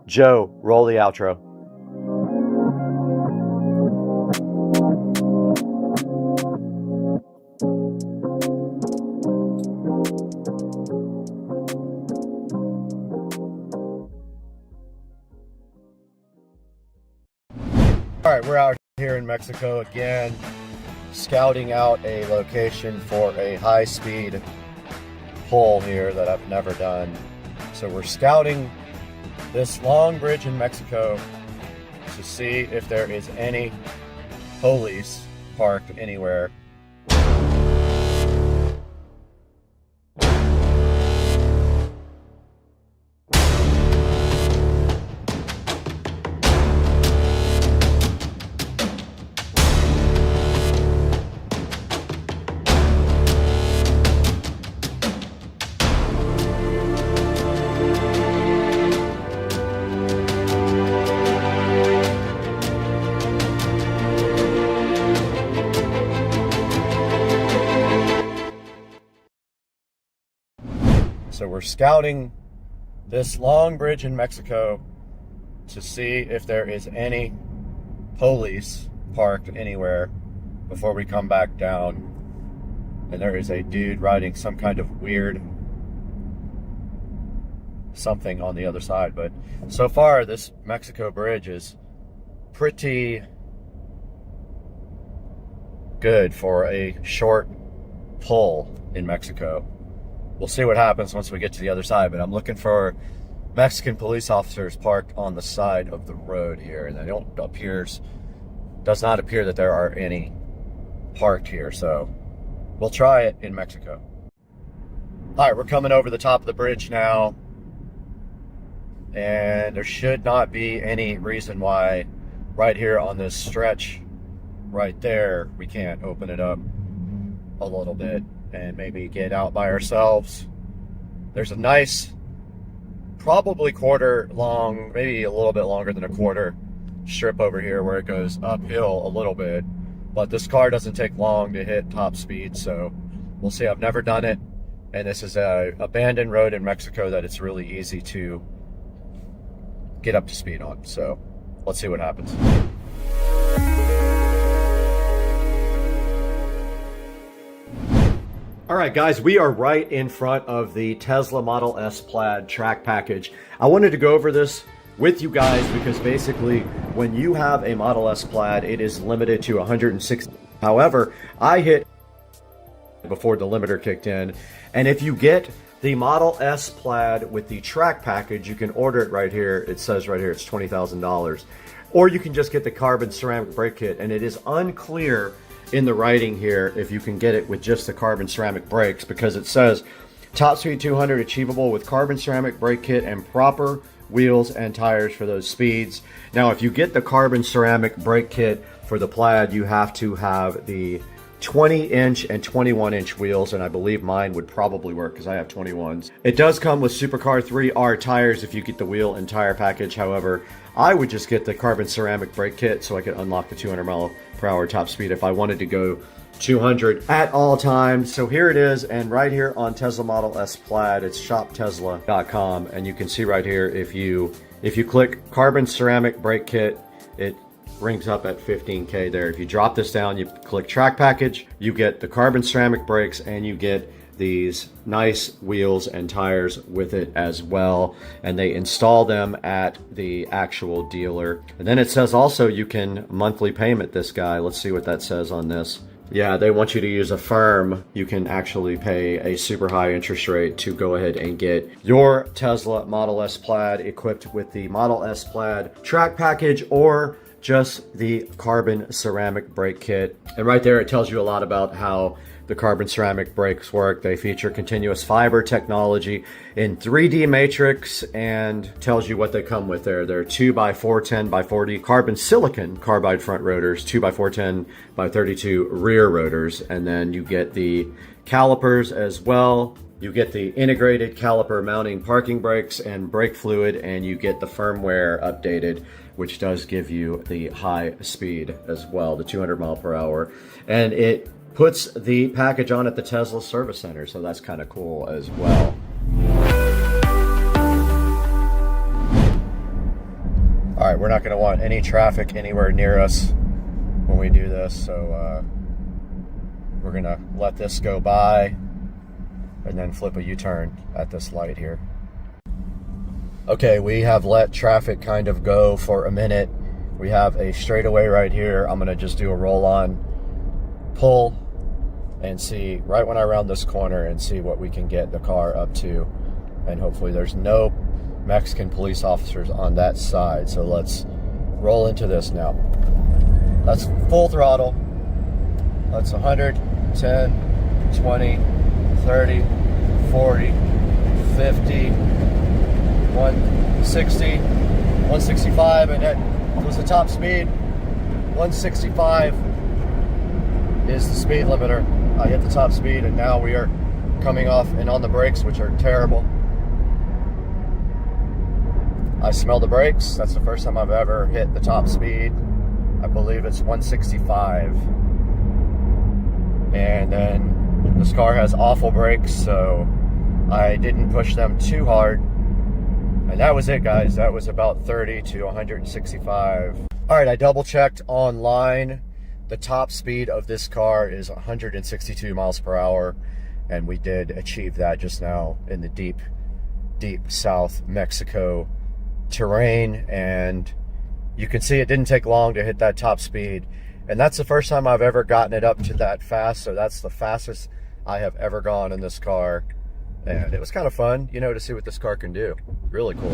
Joe, roll the outro. All right, we're out here in Mexico again, scouting out a location for a high-speed pull here that I've never done. So we're scouting this long bridge in Mexico to see if there is any police parked anywhere. So we're scouting this long bridge in Mexico to see if there is any police parked anywhere before we come back down. And there is a dude riding some kind of weird something on the other side. But so far, this Mexico bridge is pretty good for a short pull in Mexico. We'll see what happens once we get to the other side, but I'm looking for Mexican police officers parked on the side of the road here, and does not appear that there are any parked here, so we'll try it in Mexico. All right, we're coming over the top of the bridge now, and there should not be any reason why right here on this stretch right there we can't open it up a little bit and maybe get out by ourselves. There's a nice, probably quarter long, maybe a little bit longer than a quarter strip over here where it goes uphill a little bit, but this car doesn't take long to hit top speed, so we'll see. I've never done it, and this is a abandoned road in Mexico that it's really easy to get up to speed on, so let's see what happens. All right, guys, we are right in front of the Tesla Model S Plaid track package. I wanted to go over this with you guys because basically when you have a Model S Plaid, it is limited to 160. However, I hit before the limiter kicked in, and if you get the Model S Plaid with the track package, you can order it right here. It says right here it's $20,000. Or you can just get the carbon ceramic brake kit, and it is unclear in the writing here if you can get it with just the carbon ceramic brakes, because it says top speed 200 achievable with carbon ceramic brake kit and proper wheels and tires for those speeds. Now if you get the carbon ceramic brake kit for the Plaid, you have to have the 20-inch and 21-inch wheels, and I believe mine would probably work because I have 21s. It does come with Supercar 3R tires if you get the wheel and tire package. However, I would just get the carbon ceramic brake kit so I could unlock the 200-mile-per-hour top speed if I wanted to go 200 at all times. So here it is, and right here on Tesla Model S Plaid, it's shoptesla.com, and you can see right here if you click carbon ceramic brake kit, it rings up at 15K there. If you drop this down, you click track package, you get the carbon ceramic brakes, and you get these nice wheels and tires with it as well, and they install them at the actual dealer. And then it says also you can monthly payment this guy. Let's see what that says on this. Yeah, they want you to use a firm. You can actually pay a super high interest rate to go ahead and get your Tesla Model S Plaid equipped with the Model S Plaid track package or just the carbon ceramic brake kit. And right there it tells you a lot about how the carbon ceramic brakes work. They feature continuous fiber technology in 3D matrix and tells you what they come with there. They're 2x410 by 40 carbon silicon carbide front rotors, 2x410 by 32 rear rotors, and then you get the calipers as well. You get the integrated caliper mounting parking brakes and brake fluid, and you get the firmware updated, which does give you the high speed as well, the 200 mile per hour. And it puts the package on at the Tesla service center, so that's kind of cool as well. All right, we're not going to want any traffic anywhere near us when we do this, so we're going to let this go by and then flip a U-turn at this light here. Okay, we have let traffic kind of go for a minute. We have a straightaway right here. I'm gonna just do a roll-on pull and see right when I round this corner and see what we can get the car up to. And hopefully there's no Mexican police officers on that side. So let's roll into this now. That's full throttle. That's 100, 10, 20, 30, 40, 50, 160, 165, and that was the top speed. 165 is the speed limiter. I hit the top speed, and now we are coming off and on the brakes, which are terrible. I smell the brakes. That's the first time I've ever hit the top speed. I believe it's 165. And then this car has awful brakes, so I didn't push them too hard. And that was it, guys. That was about 30 to 165. All right, I double checked online. The top speed of this car is 162 miles per hour. And we did achieve that just now in the deep, deep South Mexico terrain. And you can see it didn't take long to hit that top speed. And that's the first time I've ever gotten it up to that fast. So that's the fastest I have ever gone in this car. And it was kind of fun, you know, to see what this car can do. Really cool.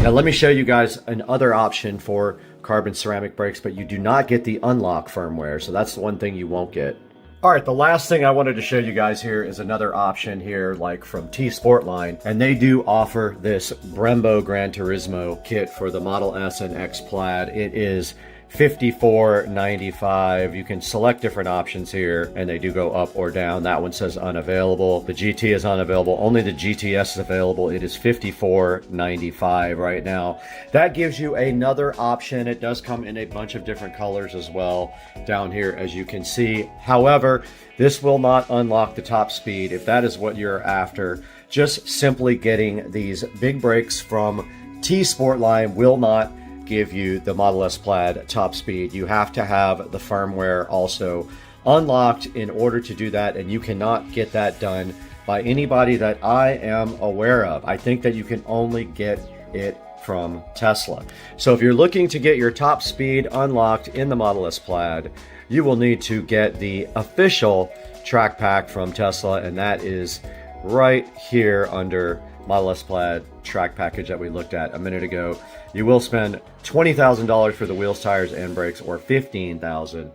Now let me show you guys another option for carbon ceramic brakes, but you do not get the unlock firmware. So that's the one thing you won't get. All right, the last thing I wanted to show you guys here is another option here, like from T Sportline, and they do offer this Brembo Gran Turismo kit for the Model S and X Plaid. It is $54.95. You can select different options here, and they do go up or down. That one says unavailable. The GT is unavailable. Only the GTS is available. It is $54.95 right now. That gives you another option. It does come in a bunch of different colors as well down here, as you can see. However, this will not unlock the top speed if that is what you're after. Just simply getting these big brakes from T Sportline will not give you the Model S Plaid top speed. You have to have the firmware also unlocked in order to do that, and you cannot get that done by anybody that I am aware of. I think that you can only get it from Tesla. So if you're looking to get your top speed unlocked in the Model S Plaid, you will need to get the official track pack from Tesla, and that is right here under Model S Plaid track package that we looked at a minute ago. You will spend $20,000 for the wheels, tires, and brakes, or $15,000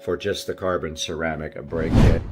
for just the carbon ceramic brake kit.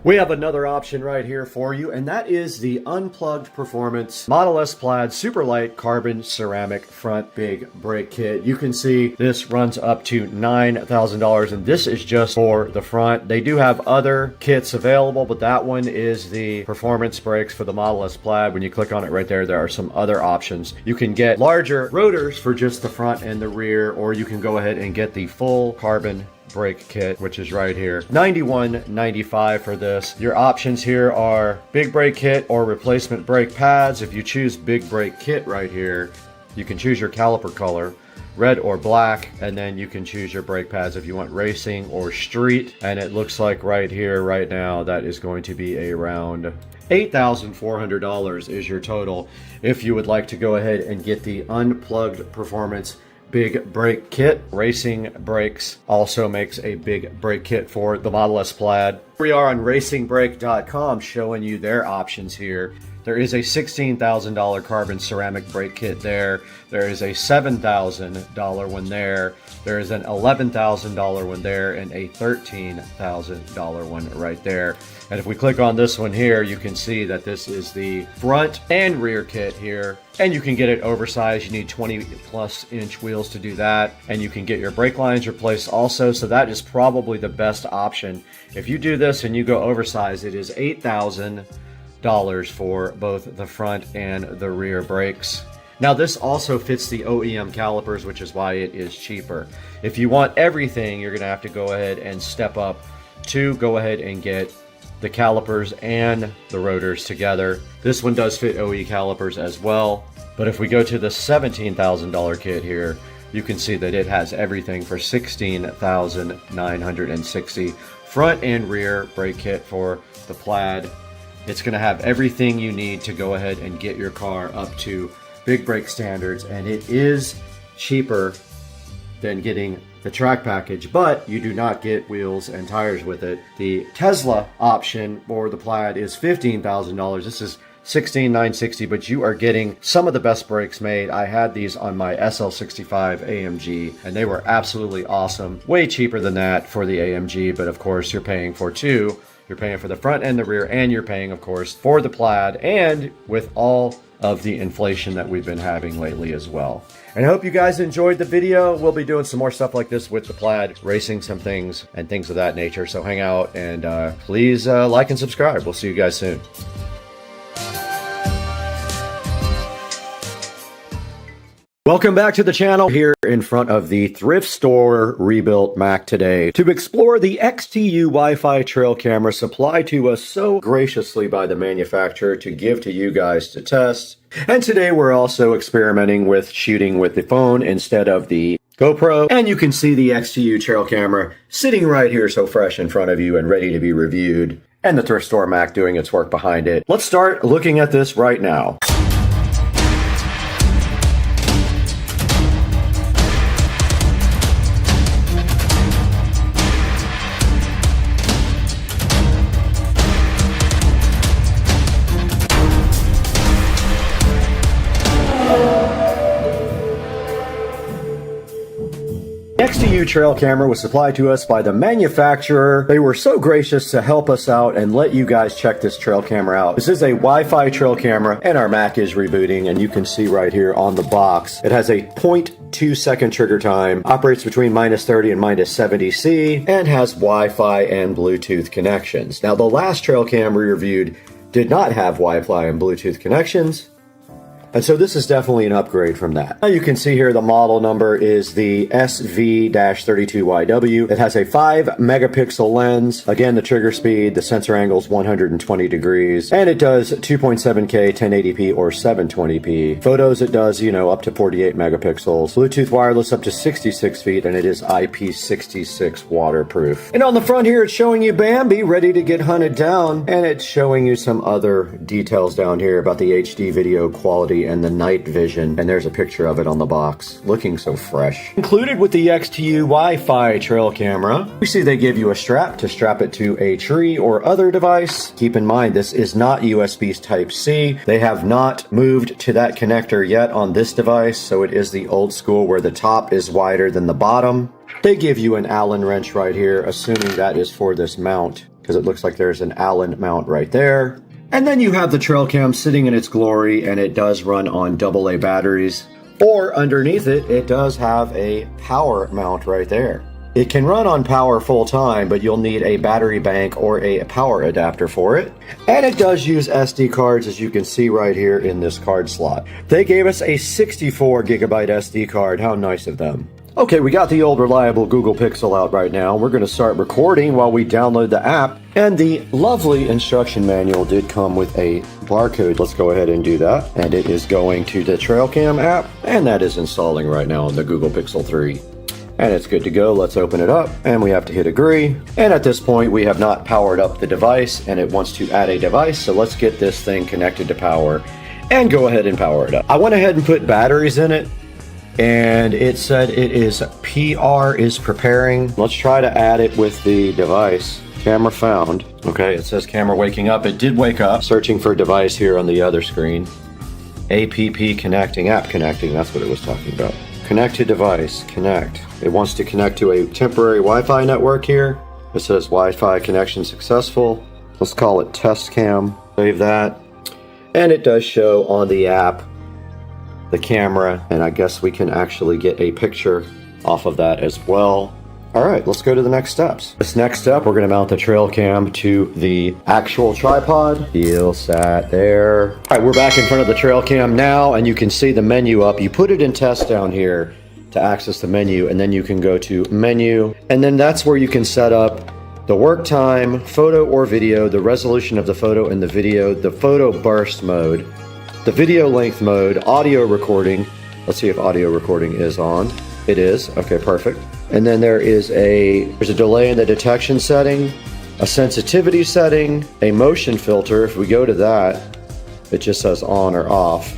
We have another option right here for you, and that is the Unplugged Performance Model S Plaid Superlight Carbon Ceramic Front Big Brake Kit. You can see this runs up to $9,000, and this is just for the front. They do have other kits available, but that one is the performance brakes for the Model S Plaid. When you click on it right there, there are some other options. You can get larger rotors for just the front and the rear, or you can go ahead and get the full carbon brake kit, which is right here. $91.95 for this. Your options here are big brake kit or replacement brake pads. If you choose big brake kit right here, you can choose your caliper color, red or black, and then you can choose your brake pads if you want racing or street. And it looks like right here, right now, that is going to be around $8,400 is your total if you would like to go ahead and get the Unplugged Performance Big Brake Kit. Racing Brakes also makes a big brake kit for the Model S Plaid. We are on RacingBrake.com showing you their options here. There is a $16,000 carbon ceramic brake kit there. There is a $7,000 one there. There is an $11,000 one there and a $13,000 one right there. And if we click on this one here, you can see that this is the front and rear kit here. And you can get it oversized. You need 20+ inch wheels to do that. And you can get your brake lines replaced also. So that is probably the best option. If you do this and you go oversized, it is $8,000 for both the front and the rear brakes. Now this also fits the OEM calipers, which is why it is cheaper. If you want everything, you're gonna have to go ahead and step up to go ahead and get the calipers and the rotors together. This one does fit OE calipers as well. But if we go to the $17,000 kit here, you can see that it has everything for $16,960. Front and rear brake kit for the Plaid. It's going to have everything you need to go ahead and get your car up to big brake standards, and it is cheaper than getting the track package, but you do not get wheels and tires with it. The Tesla option for the Plaid is $15,000. This is $16,960, but you are getting some of the best brakes made. I had these on my SL65 AMG, and they were absolutely awesome. Way cheaper than that for the AMG, but of course you're paying for two. You're paying for the front and the rear, and you're paying, of course, for the Plaid, and with all of the inflation that we've been having lately as well. And I hope you guys enjoyed the video. We'll be doing some more stuff like this with the Plaid, racing some things and things of that nature. So hang out and please like and subscribe. We'll see you guys soon. Welcome back to the channel. Here in front of the thrift store rebuilt Mac today to explore the XTU Wi-Fi trail camera supplied to us so graciously by the manufacturer to give to you guys to test. And today we're also experimenting with shooting with the phone instead of the GoPro. And you can see the XTU trail camera sitting right here so fresh in front of you and ready to be reviewed. And the thrift store Mac doing its work behind it. Let's start looking at this right now. XTU trail camera was supplied to us by the manufacturer. They were so gracious to help us out and let you guys check this trail camera out. This is a Wi-Fi trail camera, and our Mac is rebooting, and you can see right here on the box, it has a 0.2 second trigger time, operates between -30 and -70C, and has Wi-Fi and Bluetooth connections. Now, the last trail cam we reviewed did not have Wi-Fi and Bluetooth connections, and so this is definitely an upgrade from that. Now you can see here the model number is the SV-32YW. It has a 5 megapixel lens. Again, the trigger speed, the sensor angle is 120 degrees. And it does 2.7K, 1080p, or 720p. Photos, it does, up to 48 megapixels. Bluetooth wireless up to 66 feet, and it is IP66 waterproof. And on the front here, it's showing you Bambi ready to get hunted down. And it's showing you some other details down here about the HD video quality and the night vision, and there's a picture of it on the box, looking so fresh. Included with the XTU Wi-Fi trail camera, you see they give you a strap to strap it to a tree or other device. Keep in mind, this is not USB Type-C. They have not moved to that connector yet on this device, so it is the old school where the top is wider than the bottom. They give you an Allen wrench right here, assuming that is for this mount, because it looks like there's an Allen mount right there. And then you have the trail cam sitting in its glory, and it does run on AA batteries. Or underneath it, it does have a power mount right there. It can run on power full time, but you'll need a battery bank or a power adapter for it. And it does use SD cards, as you can see right here in this card slot. They gave us a 64 gigabyte SD card. How nice of them. Okay, we got the old reliable Google Pixel out right now. We're going to start recording while we download the app. And the lovely instruction manual did come with a barcode. Let's go ahead and do that. And it is going to the Trailcam app. And that is installing right now on the Google Pixel 3. And it's good to go. Let's open it up. And we have to hit agree. And at this point, we have not powered up the device. And it wants to add a device. So let's get this thing connected to power. And go ahead and power it up. I went ahead and put batteries in it. And it said it is PR is preparing. Let's try to add it with the device. Camera found. Okay, it says camera waking up. It did wake up. Searching for device here on the other screen. APP connecting, app connecting. That's what it was talking about. Connect to device, connect. It wants to connect to a temporary Wi-Fi network here. It says Wi-Fi connection successful. Let's call it test cam. Save that. And it does show on the app the camera, and I guess we can actually get a picture off of that as well. All right, let's go to the next steps. This next step, we're gonna mount the trail cam to the actual tripod. Heel sat there. All right, we're back in front of the trail cam now, and you can see the menu up. You put it in test down here to access the menu, and then you can go to menu, and then that's where you can set up the work time, photo or video, the resolution of the photo and the video, the photo burst mode, the video length mode, audio recording. Let's see if audio recording is on. It is. Okay, perfect. And then there's a delay in the detection setting, a sensitivity setting, a motion filter. If we go to that, it just says on or off.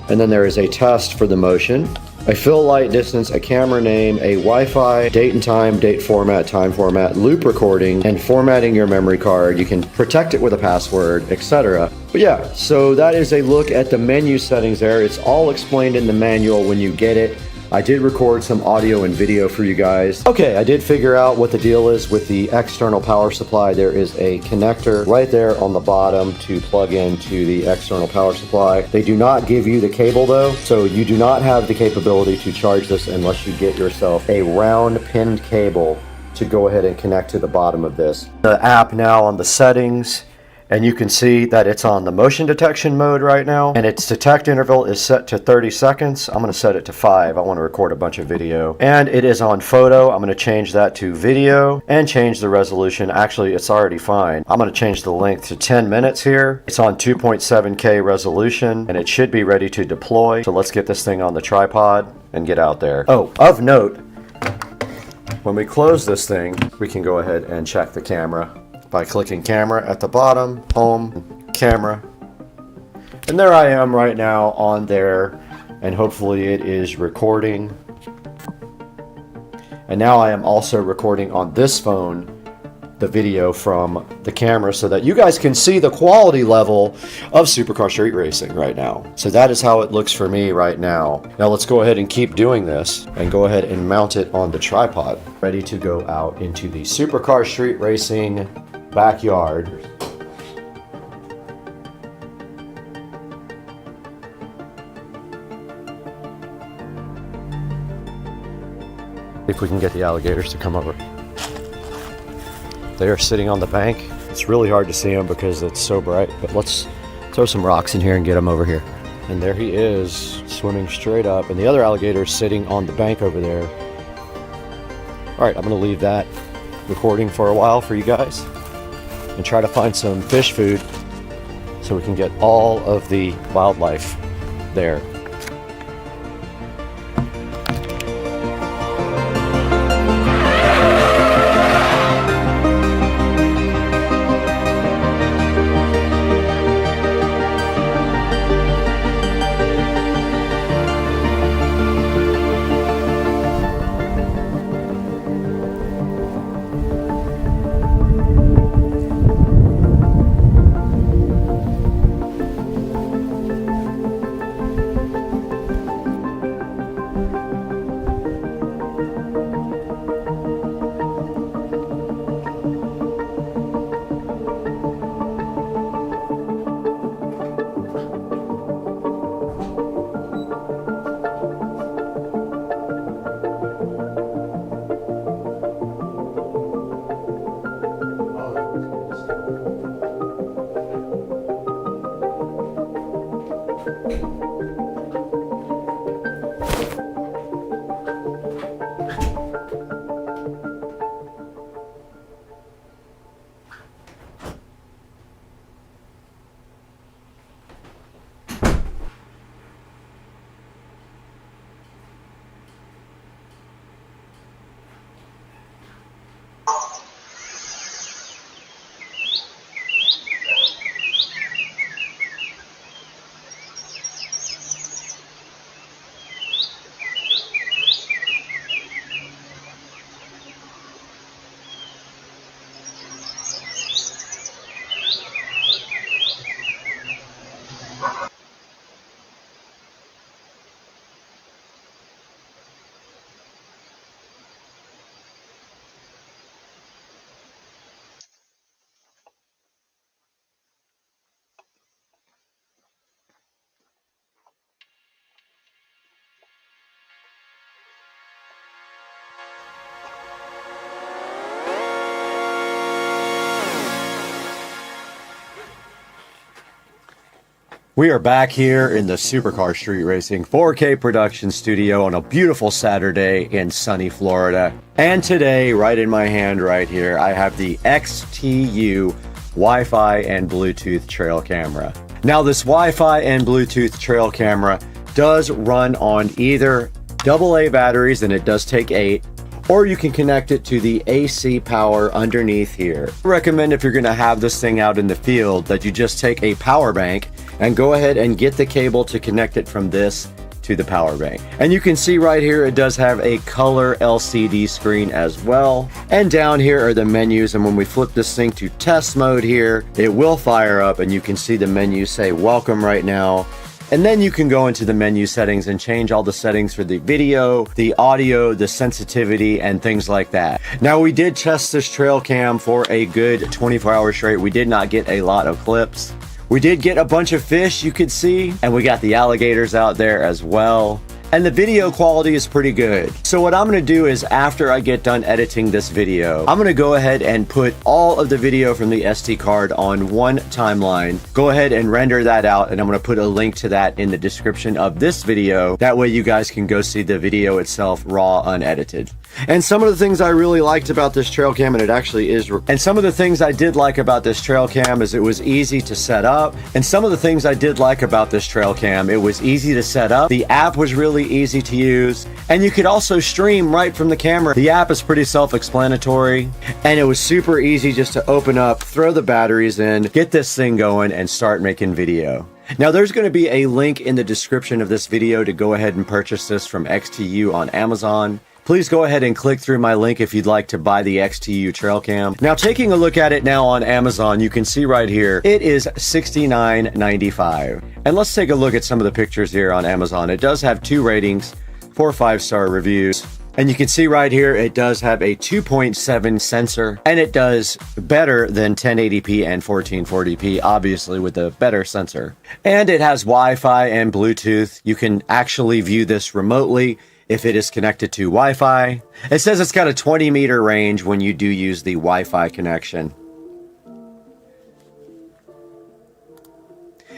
And then there is a test for the motion, a fill light distance, a camera name, a Wi-Fi, date and time, date format, time format, loop recording, and formatting your memory card. You can protect it with a password, etc. But yeah, so that is a look at the menu settings there. It's all explained in the manual when you get it. I did record some audio and video for you guys. Okay, I did figure out what the deal is with the external power supply. There is a connector right there on the bottom to plug into the external power supply. They do not give you the cable though, so you do not have the capability to charge this unless you get yourself a round pinned cable to go ahead and connect to the bottom of this. The app now on the settings, and you can see that it's on the motion detection mode right now, and its detect interval is set to 30 seconds. I'm going to set it to 5. I want to record a bunch of video. And it is on photo. I'm going to change that to video and change the resolution. Actually, it's already fine. I'm going to change the length to 10 minutes here. It's on 2.7K resolution, and it should be ready to deploy. So let's get this thing on the tripod and get out there. Oh, of note, when we close this thing, we can go ahead and check the camera by clicking camera at the bottom, home, camera. And there I am right now on there, and hopefully it is recording. And now I am also recording on this phone the video from the camera so that you guys can see the quality level of Supercar Street Racing right now. So that is how it looks for me right now. Now let's go ahead and keep doing this and go ahead and mount it on the tripod. Ready to go out into the Supercar Street Racing backyard. If we can get the alligators to come over. They are sitting on the bank. It's really hard to see them because it's so bright, but let's throw some rocks in here and get him over here. And there he is, swimming straight up, and the other alligator is sitting on the bank over there. All right, I'm gonna leave that recording for a while for you guys and try to find some fish food so we can get all of the wildlife there. We are back here in the Supercar Street Racing 4K production studio on a beautiful Saturday in sunny Florida. And today, right in my hand right here, I have the XTU Wi-Fi and Bluetooth trail camera. Now this Wi-Fi and Bluetooth trail camera does run on either AA batteries, and it does take 8, or you can connect it to the AC power underneath here. I recommend if you're gonna have this thing out in the field that you just take a power bank and go ahead and get the cable to connect it from this to the power bank. And you can see right here, it does have a color LCD screen as well. And down here are the menus. And when we flip this thing to test mode here, it will fire up and you can see the menu say welcome right now. And then you can go into the menu settings and change all the settings for the video, the audio, the sensitivity, and things like that. Now, we did test this trail cam for a good 24 hours straight. We did not get a lot of clips. We did get a bunch of fish, you could see, and we got the alligators out there as well. And the video quality is pretty good. So what I'm gonna do is after I get done editing this video, I'm gonna go ahead and put all of the video from the SD card on one timeline, go ahead and render that out, and I'm gonna put a link to that in the description of this video. That way you guys can go see the video itself raw, unedited. And some of the things I really liked about this trail cam, and it actually is, and some of the things I did like about this trail cam is it was easy to set up. And some of the things I did like about this trail cam, it was easy to set up. The app was really easy to use, and you could also stream right from the camera. The app is pretty self-explanatory, and it was super easy just to open up, throw the batteries in, get this thing going, and start making video. Now there's going to be a link in the description of this video to go ahead and purchase this from XTU on Amazon. Please go ahead and click through my link if you'd like to buy the XTU trail cam. Now, taking a look at it now on Amazon, you can see right here, it is $69.95. And let's take a look at some of the pictures here on Amazon. It does have 2 ratings, 4 5-star reviews. And you can see right here, it does have a 2.7 sensor, and it does better than 1080p and 1440p, obviously with a better sensor. And it has Wi-Fi and Bluetooth. You can actually view this remotely if it is connected to Wi-Fi. It says it's got a 20-meter range when you do use the Wi-Fi connection.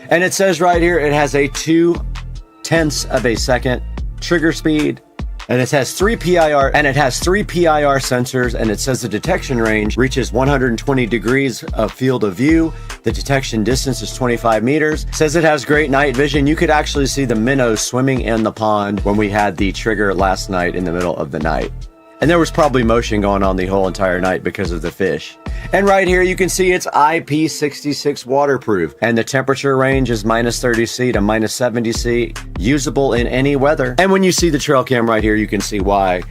And it says right here, it has a 0.2 of a second trigger speed. And it has 3 PIR sensors, and it says the detection range reaches 120 degrees of field of view. The detection distance is 25 meters. It says it has great night vision. You could actually see the minnows swimming in the pond when we had the trigger last night in the middle of the night. And there was probably motion going on the whole entire night because of the fish. And right here you can see it's IP66 waterproof, and the temperature range is -30°C to -70°C, usable in any weather. And when you see the trail cam right here, you can see why.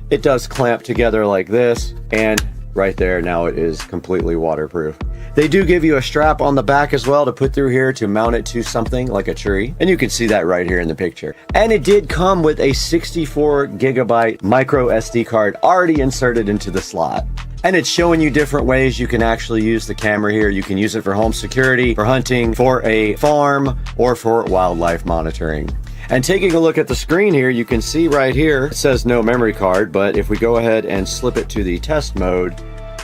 It does clamp together like this, and right there, now it is completely waterproof. They do give you a strap on the back as well to put through here to mount it to something like a tree. And you can see that right here in the picture. And it did come with a 64 gigabyte micro SD card already inserted into the slot. And it's showing you different ways you can actually use the camera here. You can use it for home security, for hunting, for a farm, or for wildlife monitoring. And taking a look at the screen here, you can see right here, it says no memory card, but if we go ahead and slip it to the test mode,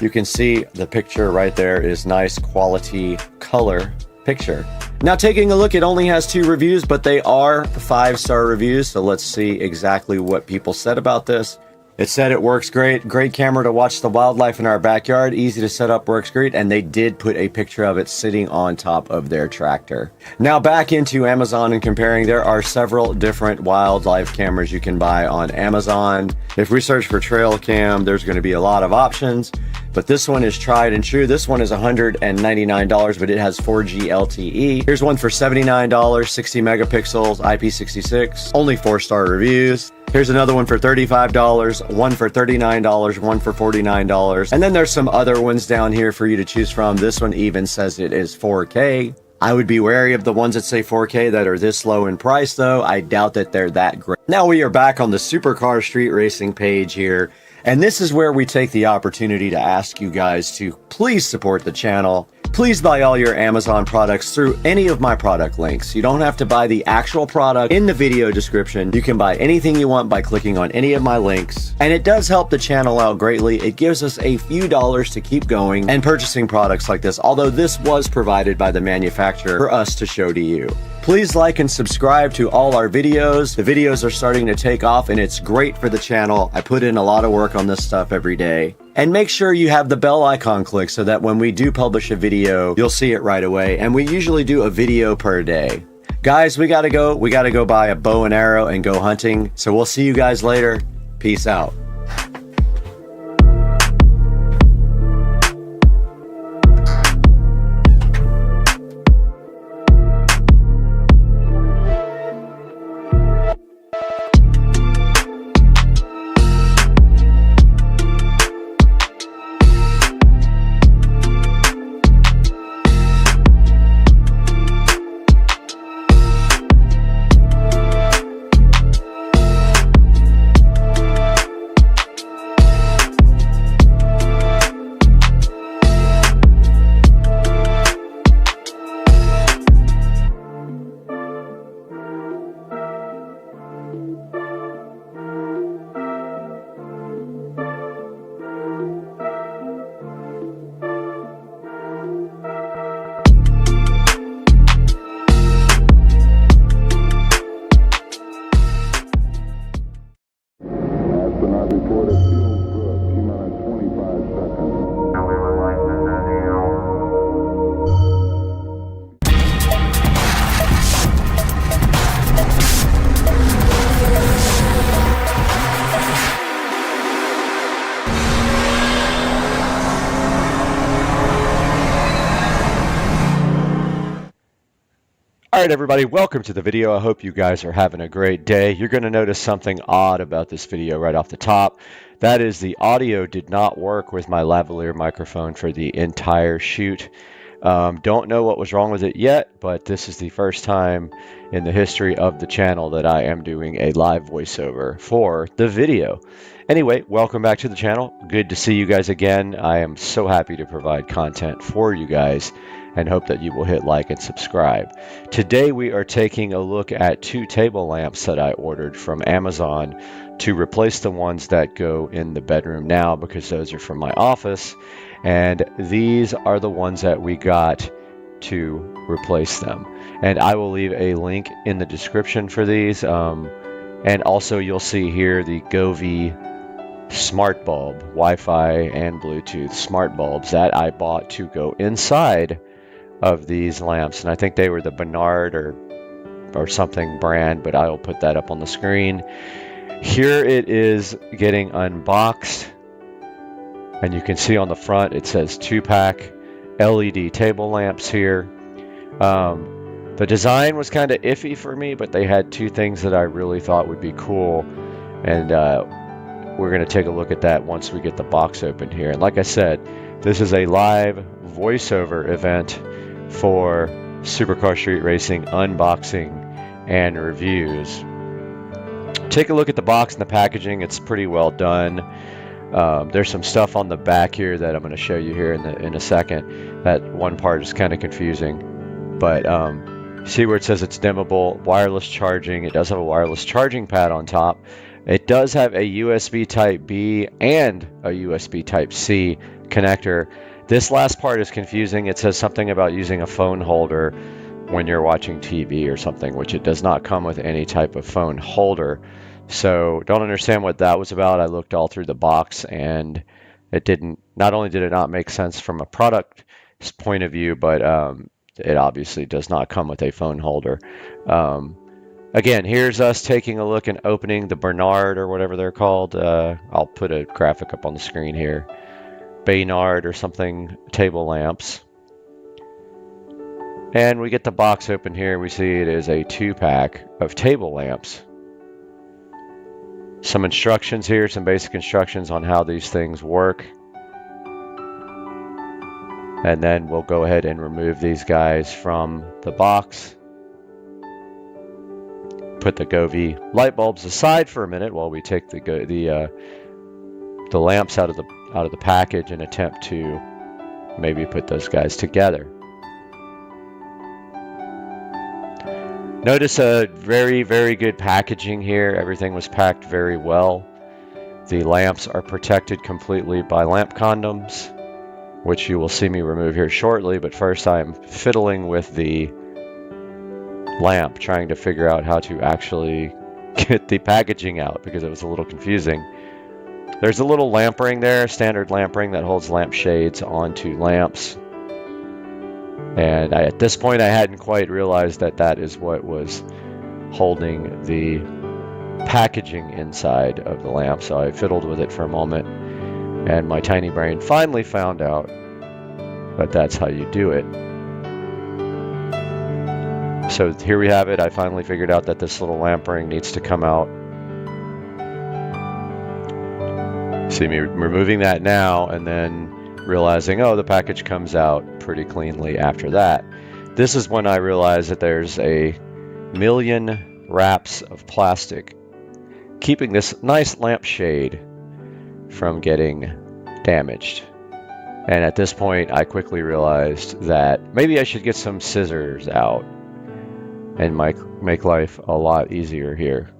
you can see the picture right there is nice quality color picture. Now taking a look, it only has 2 reviews, but they are 5-star reviews. So let's see exactly what people said about this. It said it works great. Great camera to watch the wildlife in our backyard. Easy to set up, works great. And they did put a picture of it sitting on top of their tractor. Now back into Amazon and comparing, there are several different wildlife cameras you can buy on Amazon. If we search for trail cam, there's going to be a lot of options. But this one is tried and true. This one is $199, but it has 4G LTE. Here's one for $79, 60 megapixels, IP66, only 4-star reviews. Here's another one for $35, one for $39, one for $49. And then there's some other ones down here for you to choose from. This one even says it is 4K. I would be wary of the ones that say 4K that are this low in price, though. I doubt that they're that great. Now we are back on the Supercar Street Racing page here. And this is where we take the opportunity to ask you guys to please support the channel. Please buy all your Amazon products through any of my product links. You don't have to buy the actual product in the video description. You can buy anything you want by clicking on any of my links. And it does help the channel out greatly. It gives us a few dollars to keep going and purchasing products like this, although this was provided by the manufacturer for us to show to you. Please like and subscribe to all our videos. The videos are starting to take off and it's great for the channel. I put in a lot of work on this stuff every day. And make sure you have the bell icon clicked so that when we do publish a video, you'll see it right away. And we usually do a video per day. Guys, we gotta go. We gotta go buy a bow and arrow and go hunting. So we'll see you guys later. Peace out. All right, everybody, welcome to the video. I hope you guys are having a great day. You're going to notice something odd about this video right off the top. That is, the audio did not work with my lavalier microphone for the entire shoot. Don't know what was wrong with it yet, but this is the first time in the history of the channel that I am doing a live voiceover for the video. Anyway, welcome back to the channel. Good to see you guys again. I am so happy to provide content for you guys and hope that you will hit like and subscribe. Today we are taking a look at 2 table lamps that I ordered from Amazon to replace the ones that go in the bedroom now, because those are from my office, and these are the ones that we got to replace them. And I will leave a link in the description for these, and also you'll see here the Govee smart bulb, Wi-Fi and Bluetooth smart bulbs that I bought to go inside of these lamps, and I think they were the Bernard or something brand, but I will put that up on the screen. Here it is getting unboxed, and you can see on the front it says 2-pack LED table lamps here. The design was kind of iffy for me, but they had 2 things that I really thought would be cool, and we're going to take a look at that once we get the box open here. And like I said, this is a live voiceover event for Supercar Street Racing unboxing and reviews. Take a look at the box and the packaging. It's pretty well done. There's some stuff on the back here that I'm going to show you here in a second. That one part is kind of confusing, but see where it says it's dimmable, wireless charging. It does have a wireless charging pad on top. It does have a USB Type B and a USB Type C connector. This last part is confusing. It says something about using a phone holder when you're watching TV or something, which it does not come with any type of phone holder. So don't understand what that was about. I looked all through the box and it didn't, not only did it not make sense from a product point of view, but it obviously does not come with a phone holder. Again, here's us taking a look and opening the Bernard or whatever they're called. I'll put a graphic up on the screen here. Baynard or something table lamps. And we get the box open here. We see it is a 2-pack of table lamps. Some instructions here, some basic instructions on how these things work. And then we'll go ahead and remove these guys from the box. Put the Govee light bulbs aside for a minute while we take the lamps out of the package and attempt to maybe put those guys together. Notice a very, very good packaging here. Everything was packed very well. The lamps are protected completely by lamp condoms, which you will see me remove here shortly. But first I'm fiddling with the lamp, trying to figure out how to actually get the packaging out because it was a little confusing. There's a little lamp ring there, standard lamp ring that holds lamp shades onto lamps. And at this point, I hadn't quite realized that that is what was holding the packaging inside of the lamp. So I fiddled with it for a moment, and my tiny brain finally found out that that's how you do it. So here we have it. I finally figured out that this little lamp ring needs to come out. See me removing that now, and then realizing, oh, the package comes out pretty cleanly after that. This is when I realized that there's a million wraps of plastic keeping this nice lampshade from getting damaged. And at this point, I quickly realized that maybe I should get some scissors out and make life a lot easier here.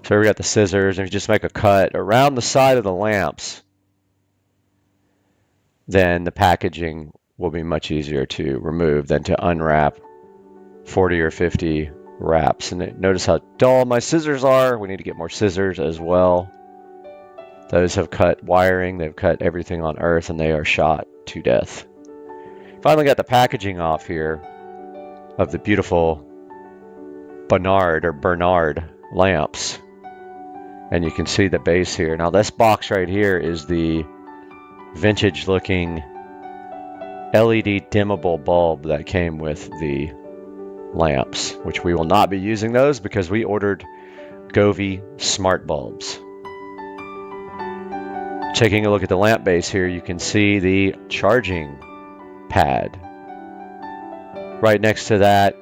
So we got the scissors, and if you just make a cut around the side of the lamps, then the packaging will be much easier to remove than to unwrap 40 or 50 wraps. And notice how dull my scissors are. We need to get more scissors as well. Those have cut wiring, they've cut everything on Earth, and they are shot to death. Finally got the packaging off here of the beautiful Bernard lamps. And you can see the base here. Now this box right here is the vintage looking LED dimmable bulb that came with the lamps, which we will not be using those because we ordered Govee smart bulbs. Taking a look at the lamp base here, you can see the charging pad. Right next to that,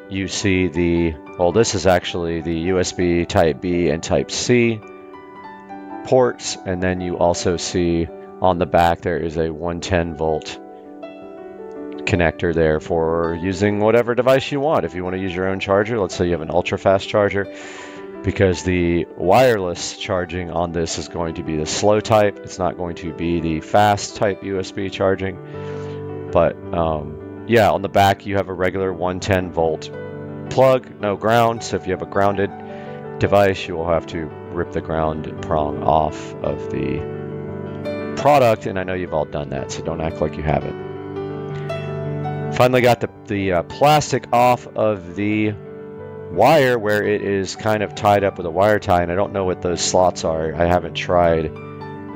you see the, well, this is actually the USB Type B and Type C ports, and then you also see on the back there is a 110 volt connector there for using whatever device you want. If you want to use your own charger, let's say you have an ultra fast charger, because the wireless charging on this is going to be the slow type. It's not going to be the fast type USB charging. But yeah, on the back you have a regular 110 volt plug, no ground. So if you have a grounded device, you will have to rip the ground prong off of the product, and I know you've all done that, so don't act like you haven't. Finally got the plastic off of the wire where it is kind of tied up with a wire tie, and I don't know what those slots are. I haven't tried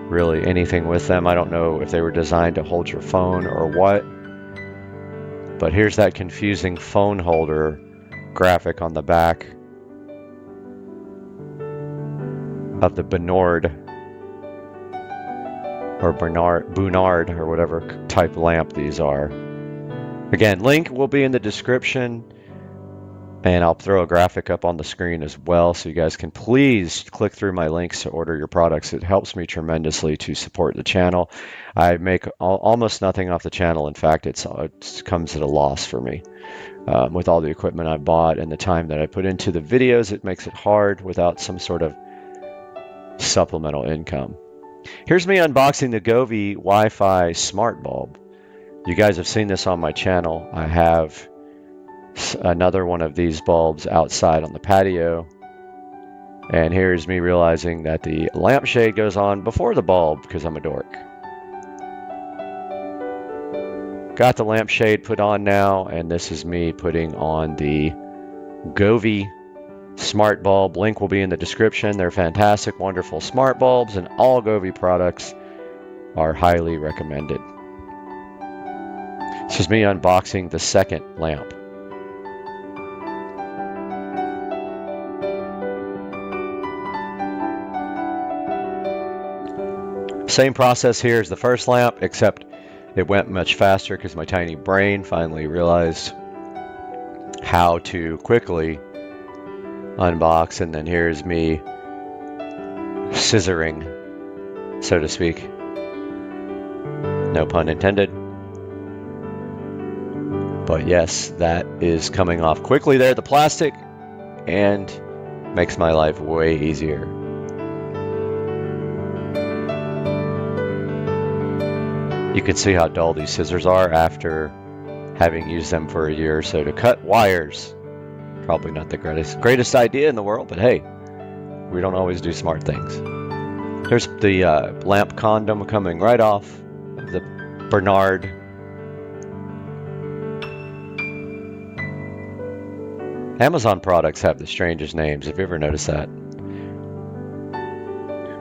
really anything with them. I don't know if they were designed to hold your phone or what. But here's that confusing phone holder graphic on the back of the Bernard or whatever type lamp these are. Again, link will be in the description, and I'll throw a graphic up on the screen as well, so you guys can please click through my links to order your products. It helps me tremendously to support the channel. I make almost nothing off the channel. In fact, it comes at a loss for me. With all the equipment I bought and the time that I put into the videos, it makes it hard without some sort of supplemental income. Here's me unboxing the Govee Wi-Fi smart bulb. You guys have seen this on my channel. I have another one of these bulbs outside on the patio. And here's me realizing that the lampshade goes on before the bulb because I'm a dork. Got the lampshade put on now, and this is me putting on the Govee smart bulb. Link will be in the description. They're fantastic, wonderful smart bulbs, and all Govee products are highly recommended. This is me unboxing the second lamp. Same process here as the first lamp, except it went much faster because my tiny brain finally realized how to quickly unbox, and then here's me scissoring, so to speak. No pun intended. But yes, that is coming off quickly there, the plastic, and makes my life way easier. You can see how dull these scissors are after having used them for a year or so to cut wires. Probably not the greatest idea in the world, but hey, we don't always do smart things. There's the lamp condom coming right off of the Bernard. Amazon products have the strangest names. Have you ever noticed that?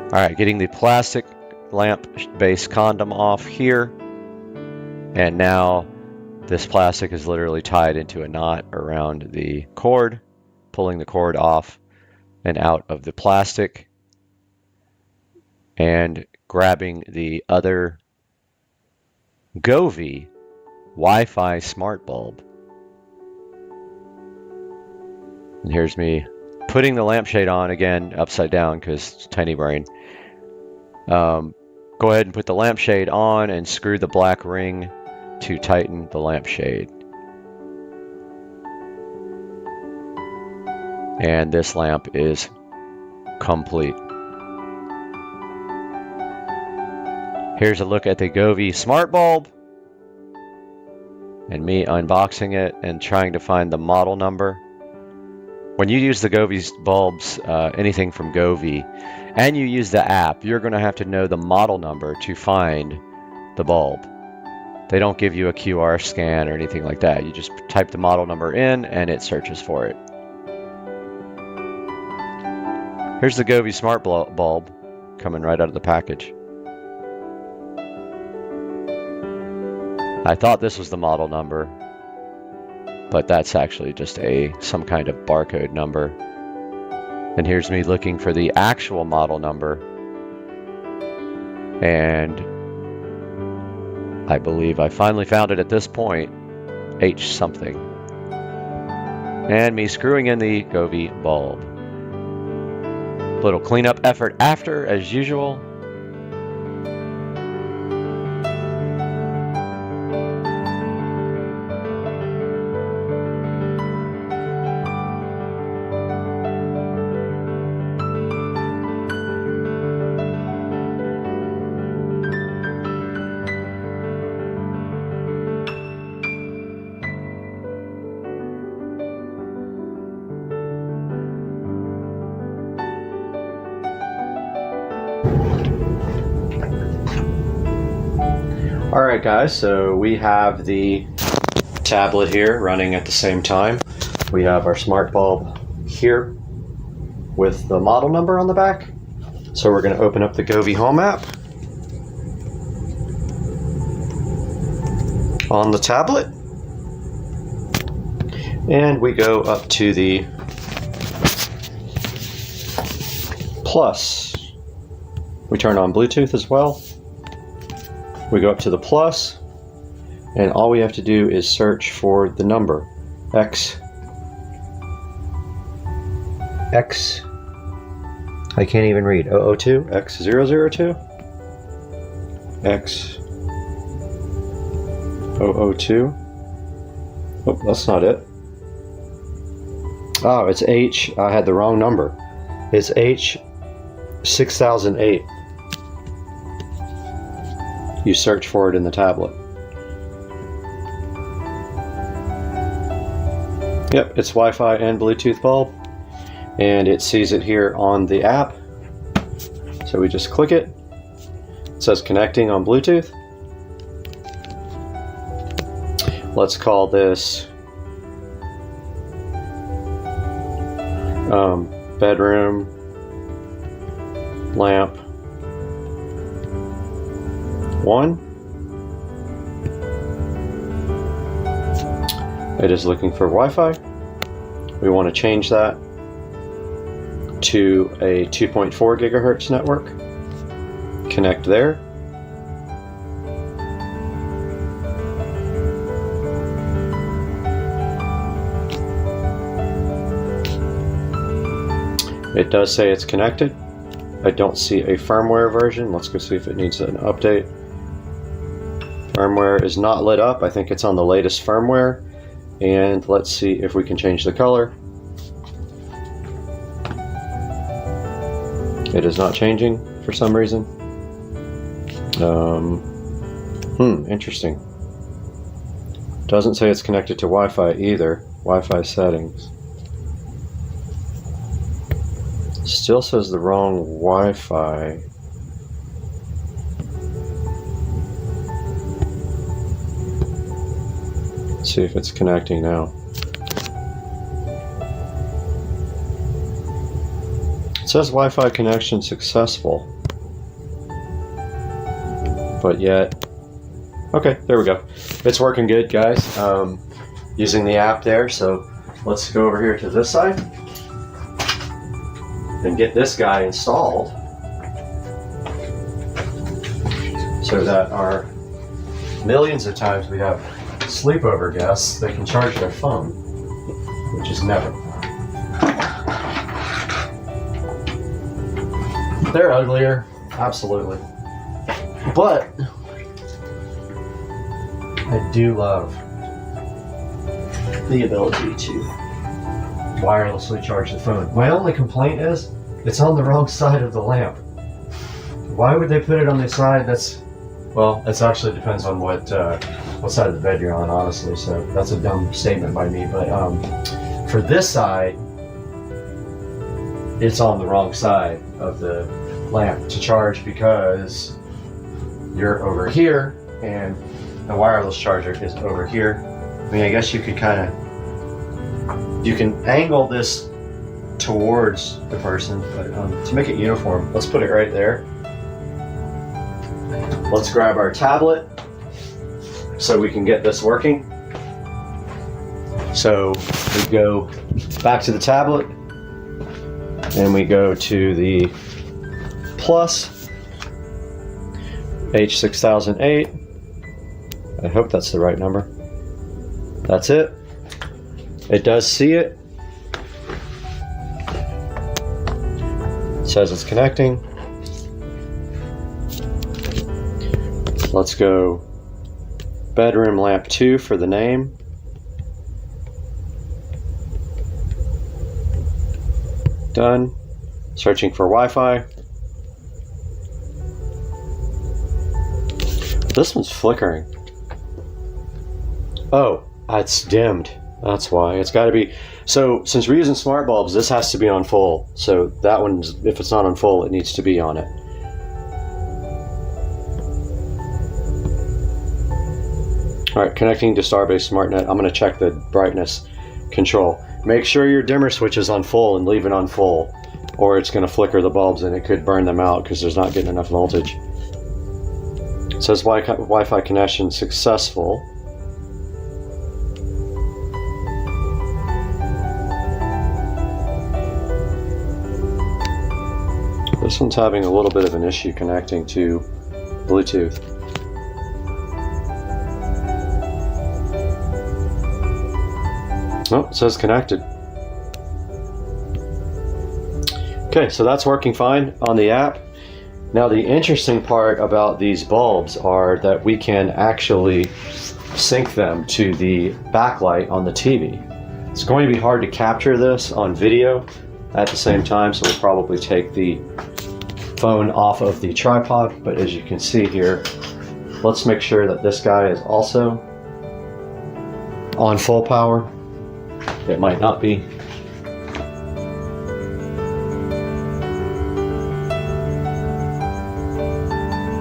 All right, getting the plastic lamp-based condom off here. And now this plastic is literally tied into a knot around the cord, pulling the cord off and out of the plastic, and grabbing the other Govee Wi-Fi smart bulb. And here's me putting the lampshade on again, upside down because it's tiny brain. Go ahead and put the lampshade on and screw the black ring to tighten the lampshade. And this lamp is complete. Here's a look at the Govee smart bulb and me unboxing it and trying to find the model number. When you use the Govee bulbs, anything from Govee, and you use the app, you're going to have to know the model number to find the bulb. They don't give you a QR scan or anything like that. You just type the model number in and it searches for it. Here's the Govee smart bulb coming right out of the package. I thought this was the model number, but that's actually just some kind of barcode number. And here's me looking for the actual model number. And I believe I finally found it at this point, H something. And me screwing in the Govee bulb. Little cleanup effort after, as usual. Alright guys, so we have the tablet here running at the same time. We have our smart bulb here with the model number on the back. So we're going to open up the Govee Home app on the tablet. And we go up to the plus. We turn on Bluetooth as well. We go up to the plus, and all we have to do is search for the number X. I can't even read. 002, X002, X002. Oh, that's not it. Oh, it's H. I had the wrong number. It's H6008. You search for it in the tablet. Yep, it's Wi-Fi and Bluetooth bulb, and it sees it here on the app. So we just click it. It says connecting on Bluetooth. Let's call this bedroom lamp 1. It is looking for Wi-Fi. We want to change that to a 2.4 gigahertz network. Connect there. It does say it's connected. I don't see a firmware version. Let's go see if it needs an update. Firmware is not lit up. I think it's on the latest firmware. And let's see if we can change the color. It is not changing for some reason. Interesting. Doesn't say it's connected to Wi-Fi either. Wi-Fi settings. Still says the wrong Wi-Fi. Let's see if it's connecting now. It says Wi-Fi connection successful. But yet, okay, there we go. It's working good, guys. Using the app there, so let's go over here to this side and get this guy installed so that our millions of times we have sleepover guests, they can charge their phone, which is never. They're uglier, absolutely. But I do love the ability to wirelessly charge the phone. My only complaint is it's on the wrong side of the lamp. Why would they put it on the side that's, well, it actually depends on what side of the bed you're on, honestly, so that's a dumb statement by me, but for this side, it's on the wrong side of the lamp to charge because you're over here and the wireless charger is over here. I mean, I guess you could you can angle this towards the person, but to make it uniform, let's put it right there. Let's grab our tablet so we can get this working. So we go back to the tablet and we go to the Plus H6008. I hope that's the right number. That's it. It does see it. It says it's connecting. Let's go bedroom lamp 2 for the name. Done. Searching for Wi-Fi. This one's flickering. Oh, it's dimmed. That's why. It's got to be. So since we're using smart bulbs, this has to be on full. So that one's, if it's not on full, it needs to be on it. All right, connecting to Starbase SmartNet. I'm going to check the brightness control. Make sure your dimmer switch is on full and leave it on full, or it's going to flicker the bulbs and it could burn them out because there's not getting enough voltage. It says Wi-Fi connection successful. This one's having a little bit of an issue connecting to Bluetooth. Oh, it says connected. Okay, so that's working fine on the app. Now the interesting part about these bulbs are that we can actually sync them to the backlight on the TV. It's going to be hard to capture this on video at the same time, so we'll probably take the phone off of the tripod, but as you can see here, let's make sure that this guy is also on full power. It might not be.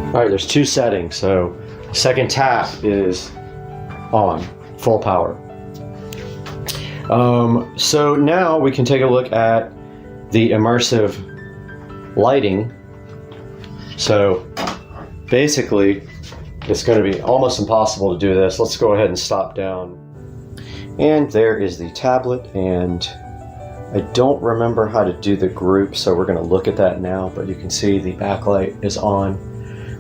All right, there's two settings. So second tap is on, full power. So now we can take a look at the immersive lighting. So basically, it's going to be almost impossible to do this. Let's go ahead and stop down. And there is the tablet, and I don't remember how to do the group, so we're going to look at that now, but you can see the backlight is on.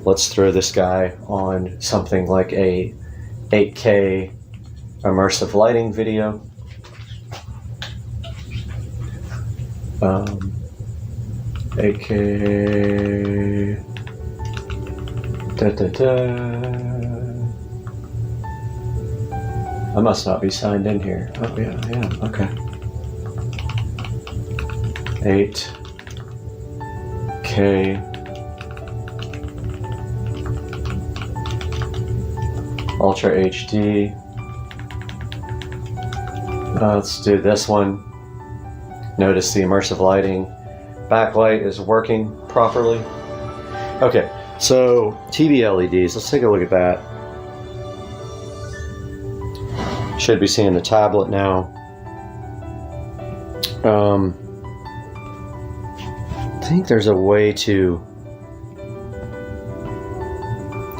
Let's throw this guy on something like a 8K immersive lighting video. 8K. I must not be signed in here. Oh yeah, yeah, okay. 8K Ultra HD. Let's do this one. Notice the immersive lighting. Backlight is working properly. Okay, so TV LEDs, let's take a look at that. Should be seeing the tablet now. I think there's a way to...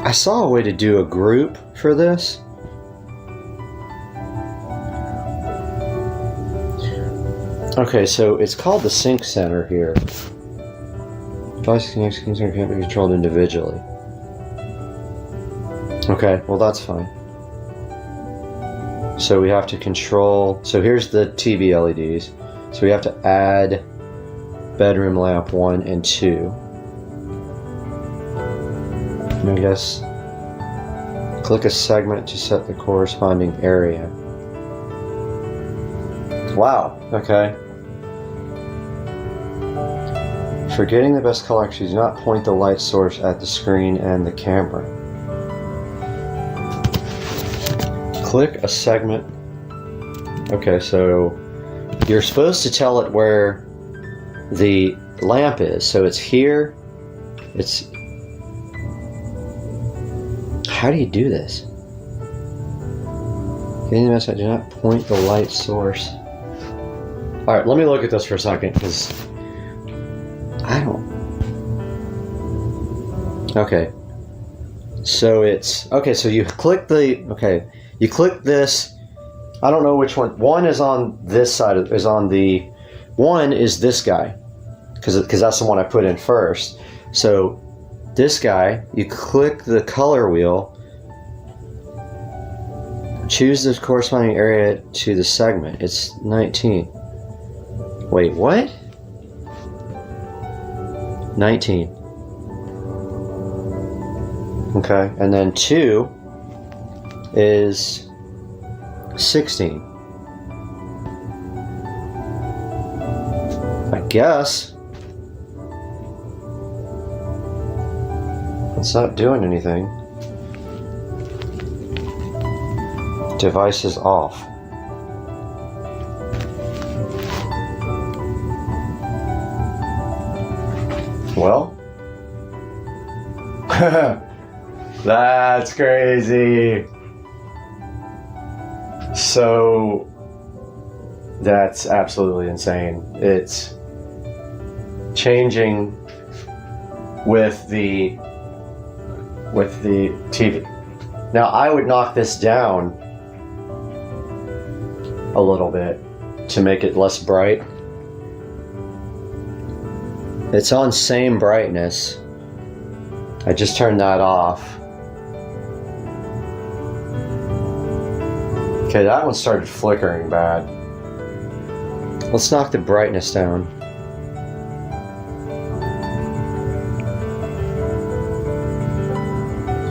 I saw a way to do a group for this. Okay, so it's called the Sync Center here. Devices can't be controlled individually. Okay, well that's fine. So we have to control, so here's the TV LEDs. So we have to add bedroom lamp 1 and 2. I guess click a segment to set the corresponding area. Wow, okay. For getting the best color, do not point the light source at the screen and the camera. Click a segment. Okay, so you're supposed to tell it where the lamp is. So it's here. It's... How do you do this? Getting the message, do not point the light source. Alright, let me look at this for a second, because I don't... Okay. So it's... Okay, so you click the... Okay. You click this. I don't know which one. One is on this side. Is on the... One is this guy. Because that's the one I put in first. So this guy, you click the color wheel. Choose the corresponding area to the segment. It's 19. Wait, what? 19. Okay, and then 2 is 16. I guess. It's not doing anything. Device is off. Well, that's crazy. So that's absolutely insane. It's changing with the TV. Now I would knock this down a little bit to make it less bright. It's on same brightness. I just turned that off. Okay, that one started flickering bad. Let's knock the brightness down.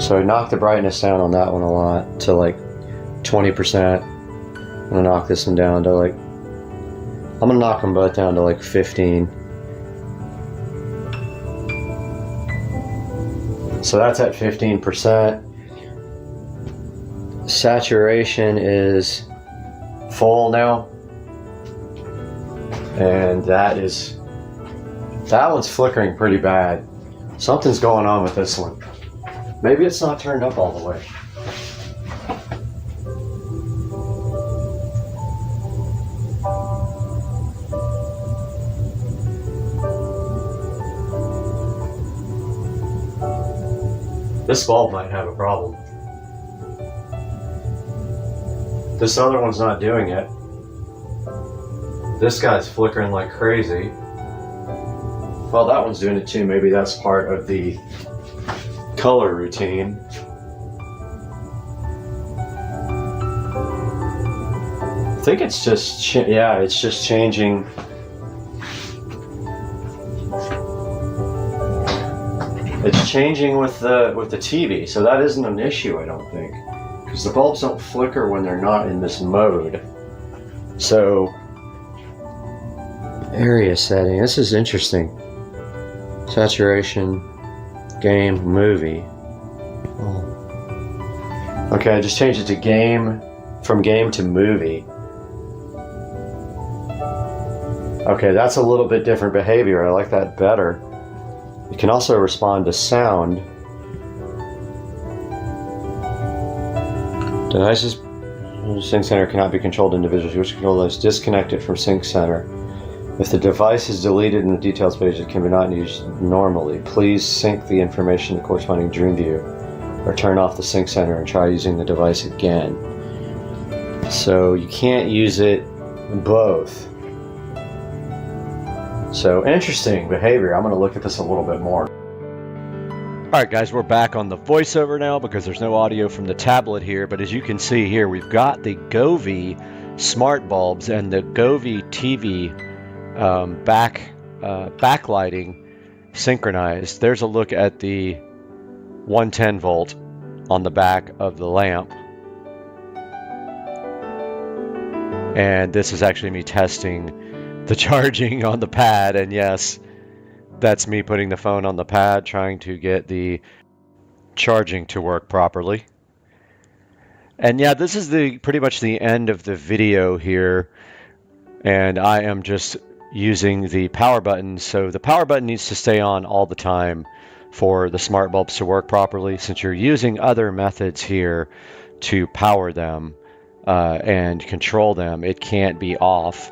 So I knocked the brightness down on that one a lot to like 20%. I'm gonna knock this one down to like... I'm gonna knock them both down to like 15. So that's at 15%. Saturation is full now. And that one's flickering pretty bad. Something's going on with this one. Maybe it's not turned up all the way. This bulb might have a problem. This other one's not doing it. This guy's flickering like crazy. Well, that one's doing it too. Maybe that's part of the color routine. I think it's just, yeah, it's just changing. It's changing with the TV, so that isn't an issue, I don't think. because the bulbs don't flicker when they're not in this mode. So, area setting, this is interesting. Saturation, game, movie. Oh. Okay, I just changed it to game, from game to movie. Okay, that's a little bit different behavior. I like that better. You can also respond to sound. Devices sync center cannot be controlled individually. Which control device disconnect it from sync center. If the device is deleted in the details page, it can be not used normally. Please sync the information to corresponding dream view, or turn off the sync center and try using the device again. So you can't use it both. So interesting behavior. I'm going to look at this a little bit more. Alright guys, we're back on the voiceover now because there's no audio from the tablet here, but as you can see here, we've got the Govee smart bulbs and the Govee TV backlighting synchronized. There's a look at the 110 volt on the back of the lamp. And this is actually me testing the charging on the pad, and yes, that's me putting the phone on the pad, trying to get the charging to work properly. And yeah, this is pretty much the end of the video here. And I am just using the power button. So the power button needs to stay on all the time for the smart bulbs to work properly. Since you're using other methods here to power them and control them, it can't be off.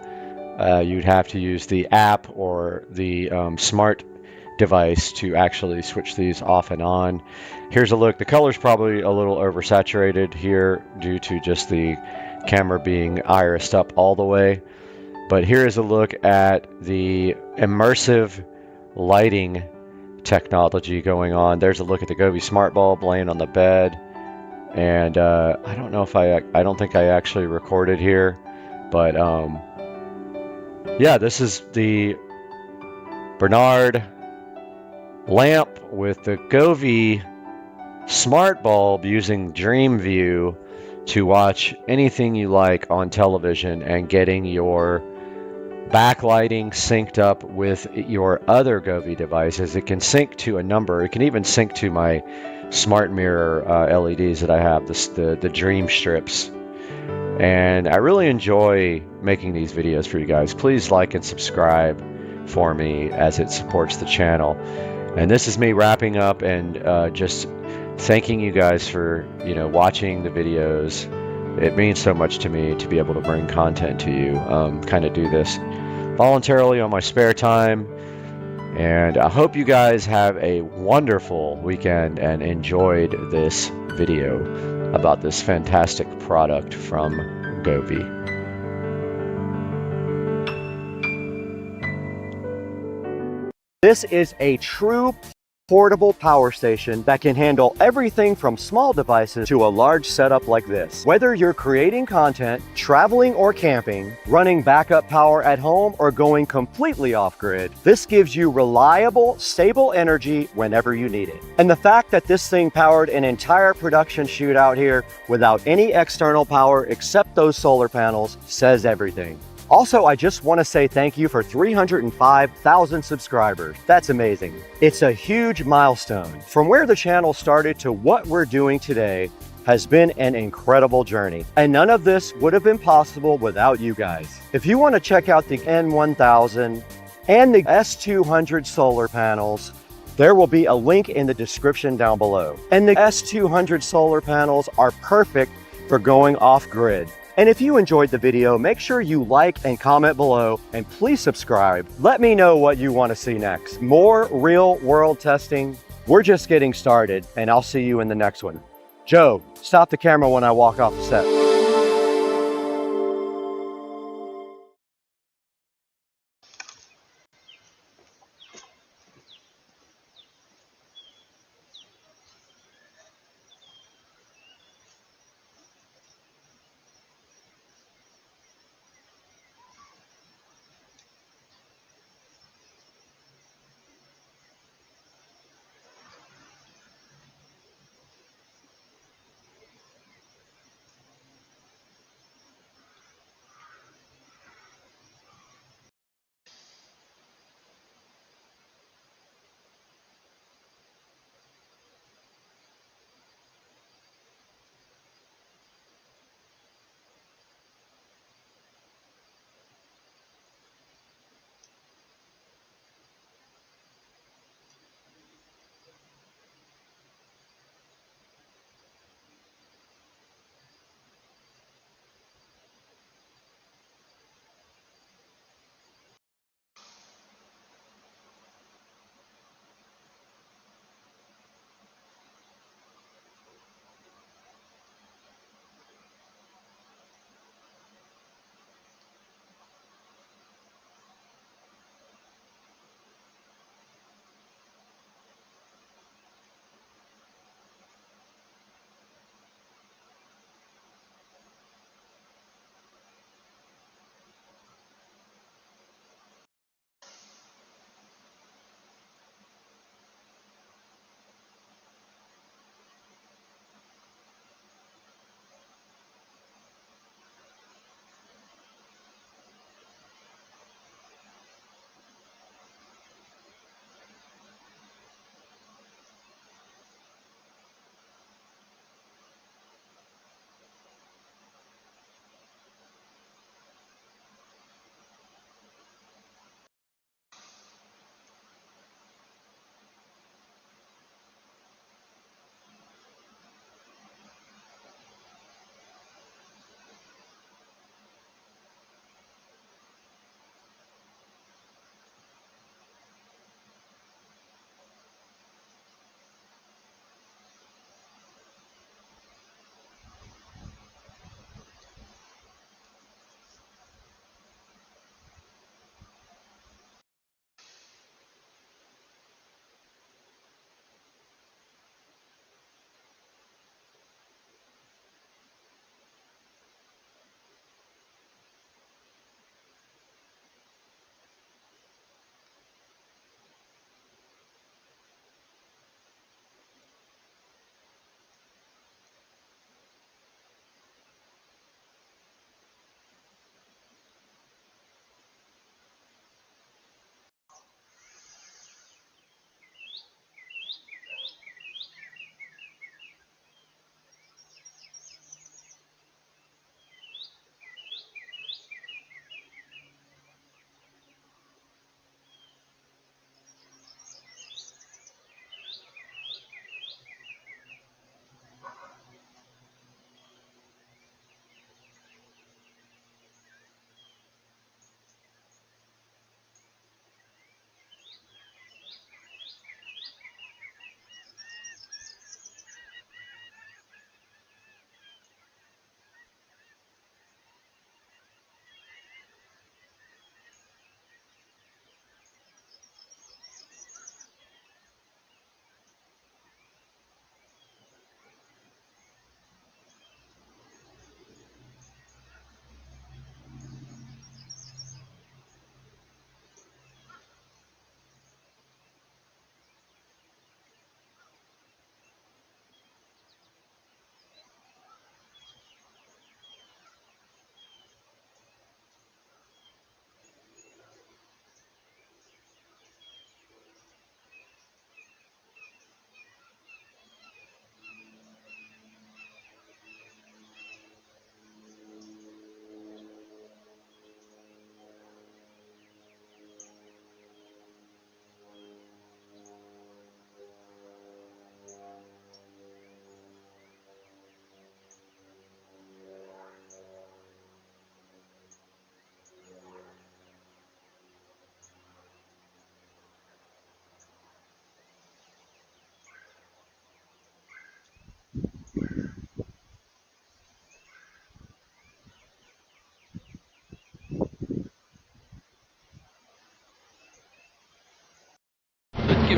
You'd have to use the app or the smart device to actually switch these off and on. Here's a look. The color's probably a little oversaturated here due to just the camera being irised up all the way. But here is a look at the immersive lighting technology going on. There's a look at the Govee smart bulb laying on the bed. And I don't know if I don't think I actually recorded here, but yeah, this is the Bernard lamp with the Govee smart bulb using Dream View to watch anything you like on television and getting your backlighting synced up with your other Govee devices. It can sync to a number. It can even sync to my smart mirror LEDs that I have, the Dream strips. And I really enjoy making these videos for you guys. Please like and subscribe for me as it supports the channel. And this is me wrapping up and just thanking you guys for watching the videos. It means so much to me to be able to bring content to you. Kind of do this voluntarily on my spare time. And I hope you guys have a wonderful weekend and enjoyed this video about this fantastic product from Govee. This is a true portable power station that can handle everything from small devices to a large setup like this. Whether you're creating content, traveling or camping, running backup power at home, or going completely off-grid, this gives you reliable, stable energy whenever you need it. And the fact that this thing powered an entire production shoot out here without any external power except those solar panels says everything. Also, I just want to say thank you for 305,000 subscribers. That's amazing. It's a huge milestone. From where the channel started to what we're doing today has been an incredible journey. And none of this would have been possible without you guys. If you want to check out the N1000 and the S200 solar panels, there will be a link in the description down below. And the S200 solar panels are perfect for going off-grid. And if you enjoyed the video, make sure you like and comment below, and please subscribe. Let me know what you want to see next. More real world testing. We're just getting started, and I'll see you in the next one. Joe, stop the camera when I walk off the set.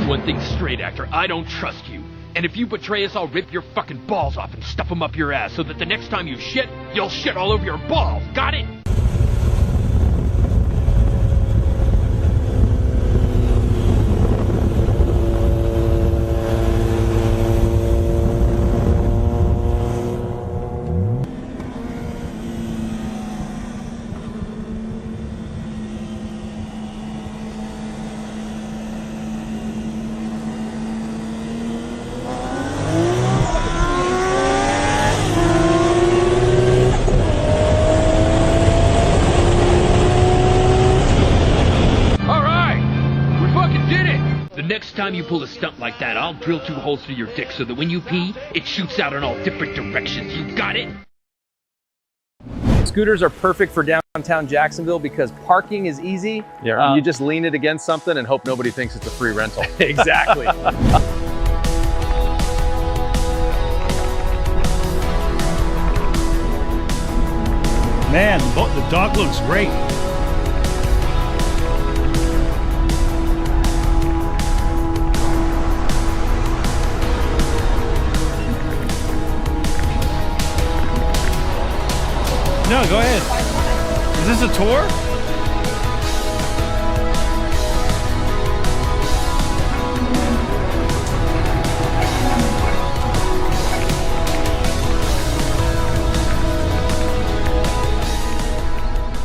one thing straight, actor. I don't trust you. And if you betray us, I'll rip your fucking balls off and stuff them up your ass so that the next time you shit, you'll shit all over your balls. Got it? Next time you pull a stunt like that, I'll drill 2 holes through your dick so that when you pee, it shoots out in all different directions. You got it? Scooters are perfect for downtown Jacksonville because parking is easy. Yeah. You just lean it against something and hope nobody thinks it's a free rental. Exactly. Man, the dog looks great. No, go ahead. Is this a tour?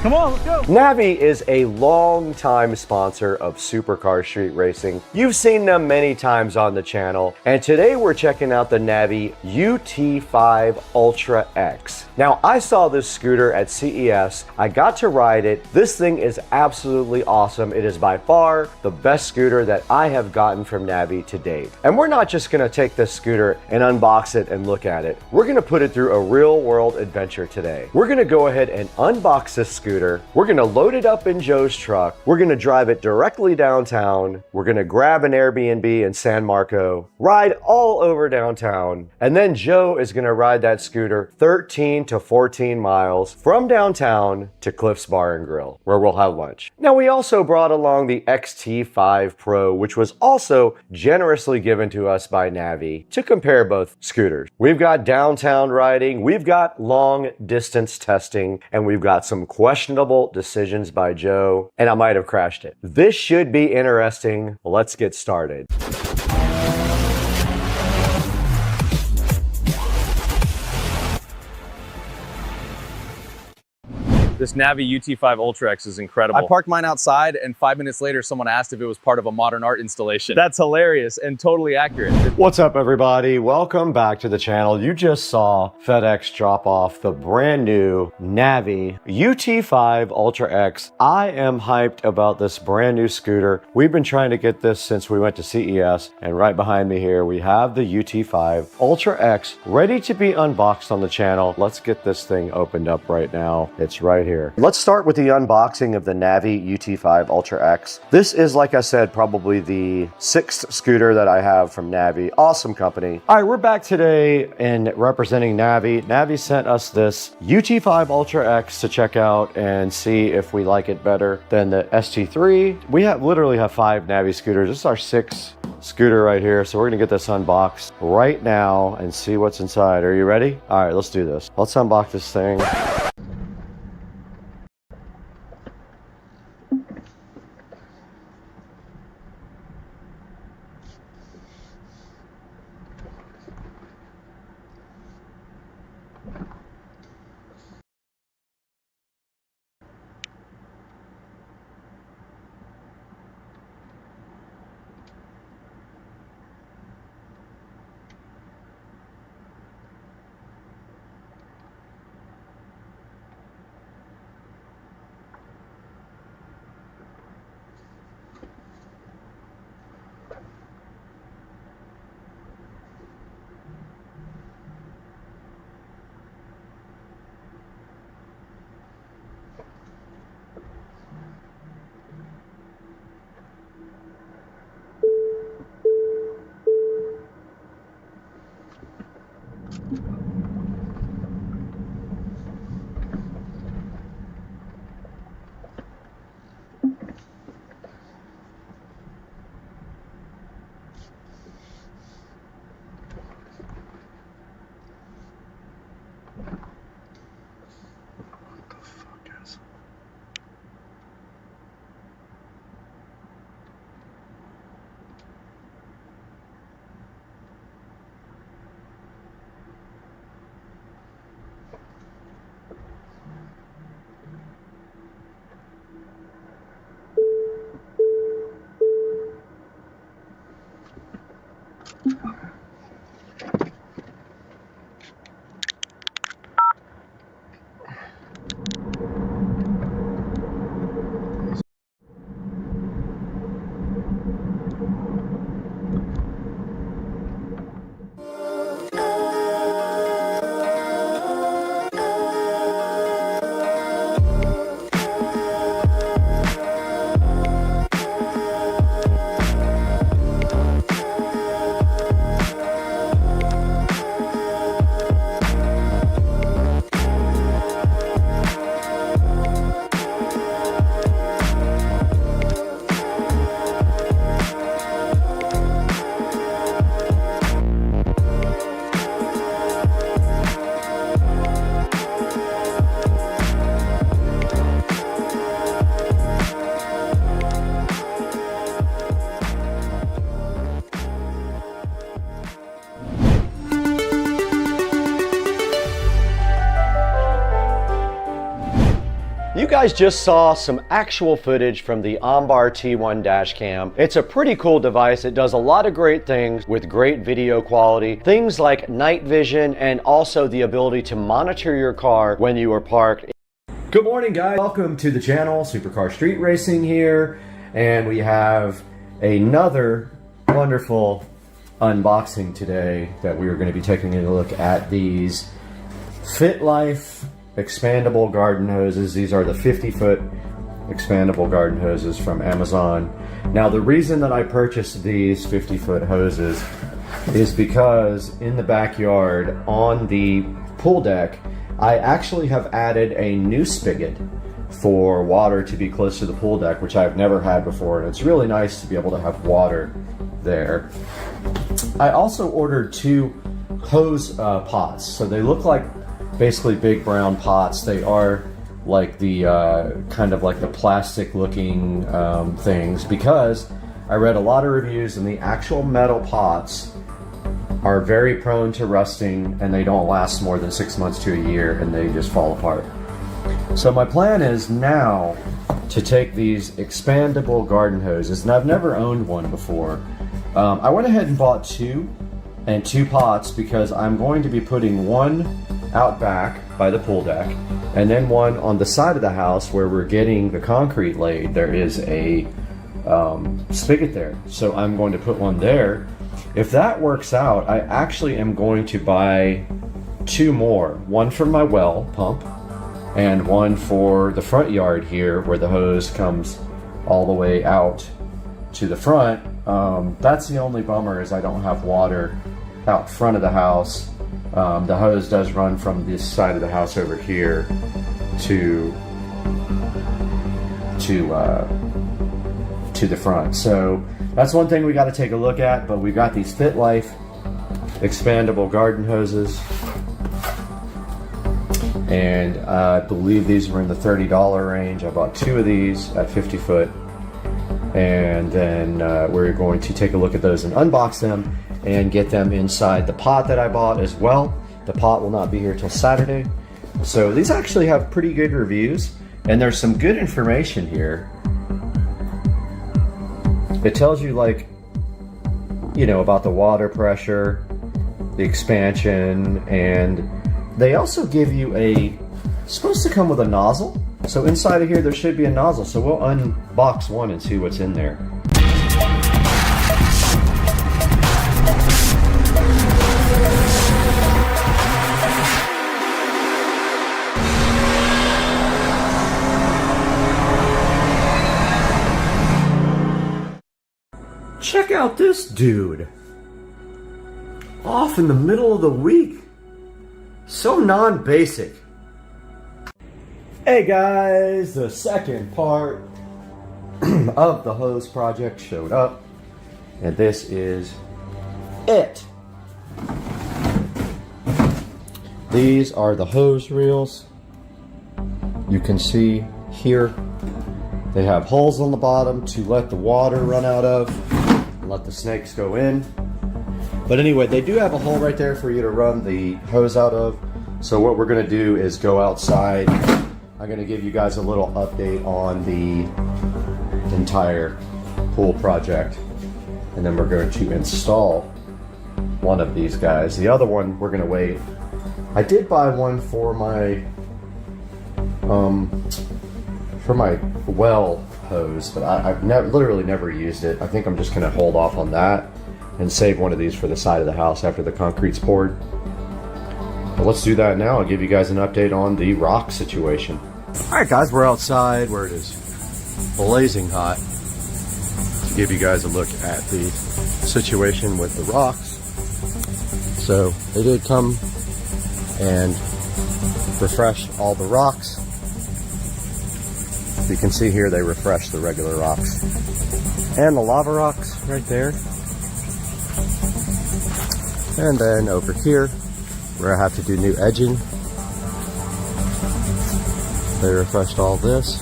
Come on, let's go. Navi is a long-time sponsor of Supercar Street Racing. You've seen them many times on the channel, and today we're checking out the Navi UT5 Ultra X. Now, I saw this scooter at CES. I got to ride it. This thing is absolutely awesome. It is by far the best scooter that I have gotten from Navi to date. And we're not just gonna take this scooter and unbox it and look at it. We're gonna put it through a real-world adventure today. We're gonna go ahead and unbox this scooter. We're gonna load it up in Joe's truck. We're gonna drive it directly downtown. We're gonna grab an Airbnb in San Marco, ride all over downtown, and then Joe is gonna ride that scooter 13 to 14 miles from downtown to Cliff's Bar and Grill, where we'll have lunch. Now, we also brought along the XT5 Pro, which was also generously given to us by Navi to compare both scooters. We've got downtown riding, we've got long distance testing, and we've got some questionable decisions by Joe, and I might have crashed it. This should be interesting. Let's get started. This Navi UT5 Ultra X is incredible. I parked mine outside and 5 minutes later someone asked if it was part of a modern art installation. That's hilarious and totally accurate. What's up, everybody? Welcome back to the channel. You just saw FedEx drop off the brand new Navi UT5 Ultra X. I am hyped about this brand new scooter. We've been trying to get this since we went to CES, and right behind me here we have the UT5 Ultra X ready to be unboxed on the channel. Let's get this thing opened up right now. It's right here. Let's start with the unboxing of the Navi UT5 Ultra X. This is, like I said, probably the 6th scooter that I have from Navi. Awesome company. All right, we're back today and representing Navi. Navi sent us this UT5 Ultra X to check out and see if we like it better than the ST3. We literally have 5 Navi scooters. This is our 6th scooter right here. So we're gonna get this unboxed right now and see what's inside. Are you ready? All right, let's do this. Let's unbox this thing. guys just saw some actual footage from the Ombar T1 dash cam. It's a pretty cool device. It does a lot of great things with great video quality, things like night vision, and also the ability to monitor your car when you are parked. Good morning, guys. Welcome to the channel. Supercar Street Racing here, and we have another wonderful unboxing today that we are going to be taking a look at these FitLife expandable garden hoses. These are the 50-foot expandable garden hoses from Amazon. Now, the reason that I purchased these 50-foot hoses is because in the backyard on the pool deck, I actually have added a new spigot for water to be close to the pool deck, which I've never had before, and it's really nice to be able to have water there. I also ordered 2 hose pots, so they look like basically big brown pots. They are like the kind of like the plastic looking things, because I read a lot of reviews and the actual metal pots are very prone to rusting, and they don't last more than 6 months to a year, and they just fall apart. So my plan is now to take these expandable garden hoses, and I've never owned one before. I went ahead and bought 2 and 2 pots because I'm going to be putting one out back by the pool deck, and then one on the side of the house where we're getting the concrete laid. There is a spigot there, so I'm going to put one there. If that works out, I actually am going to buy 2 more, one for my well pump and one for the front yard here where the hose comes all the way out to the front. That's the only bummer, is I don't have water out front of the house. The hose does run from this side of the house over here to the front. So that's one thing we got to take a look at. But we've got these FitLife expandable garden hoses, and I believe these were in the $30 range. I bought 2 of these at 50 foot, and then we're going to take a look at those and unbox them and get them inside the pot that I bought as well. The pot will not be here till Saturday. So these actually have pretty good reviews, and there's some good information here. It tells you, like, you know, about the water pressure, the expansion, and they also give you it's supposed to come with a nozzle. So inside of here there should be a nozzle. So we'll unbox one and see what's in there. Check out this dude. Off in the middle of the week. So non-basic. Hey guys, the second part of the hose project showed up, and this is it. These are the hose reels. You can see here they have holes on the bottom to let the water run out of and let the snakes go in. But anyway, they do have a hole right there for you to run the hose out of. So what we're gonna do is go outside. I'm gonna give you guys a little update on the entire pool project, and then we're going to install one of these guys. The other one, we're gonna wait. I did buy one for my well hose, but I've literally never used it. I think I'm just gonna hold off on that and save one of these for the side of the house after the concrete's poured. But let's do that now. I'll give you guys an update on the rock situation. All right, guys, we're outside where it is blazing hot to give you guys a look at the situation with the rocks. So they did come and refresh all the rocks. You can see here they refreshed the regular rocks and the lava rocks right there. And then over here where I have to do new edging, they refreshed all this.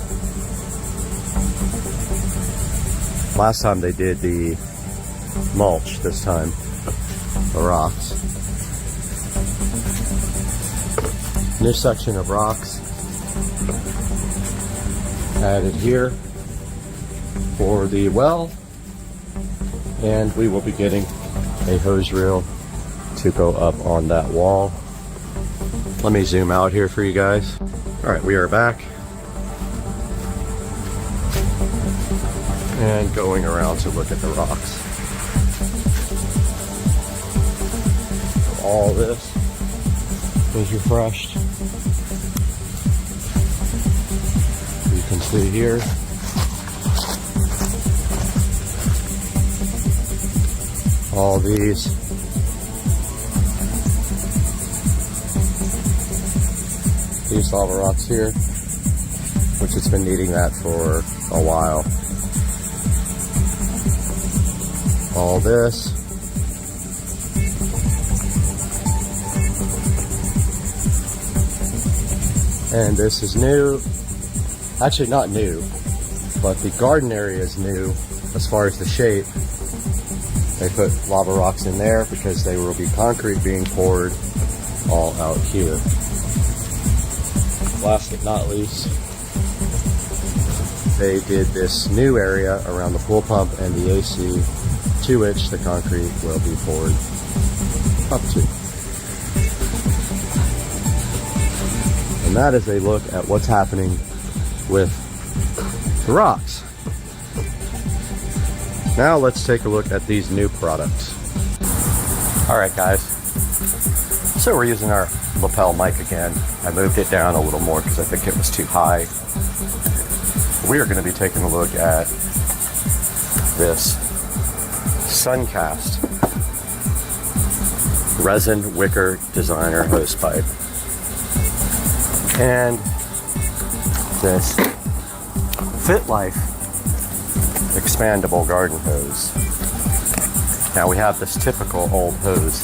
Last time they did the mulch, this time the rocks. New section of rocks. added here for the well, and we will be getting a hose reel to go up on that wall. Let me zoom out here for you guys. All right, we are back and going around to look at the rocks. All this is refreshed. You can see here. All these lava rocks here, which it's been needing that for a while. All this. And this is new. Actually not new, but the garden area is new as far as the shape. They put lava rocks in there because there will be concrete being poured all out here. Last but not least, they did this new area around the pool pump and the AC, to which the concrete will be poured up to. And that is a look at what's happening with the rocks. Now let's take a look at these new products. All right, guys. So we're using our lapel mic again. I moved it down a little more because I think it was too high. We are going to be taking a look at this Suncast resin wicker designer hose pipe and this FitLife expandable garden hose. Now we have this typical old hose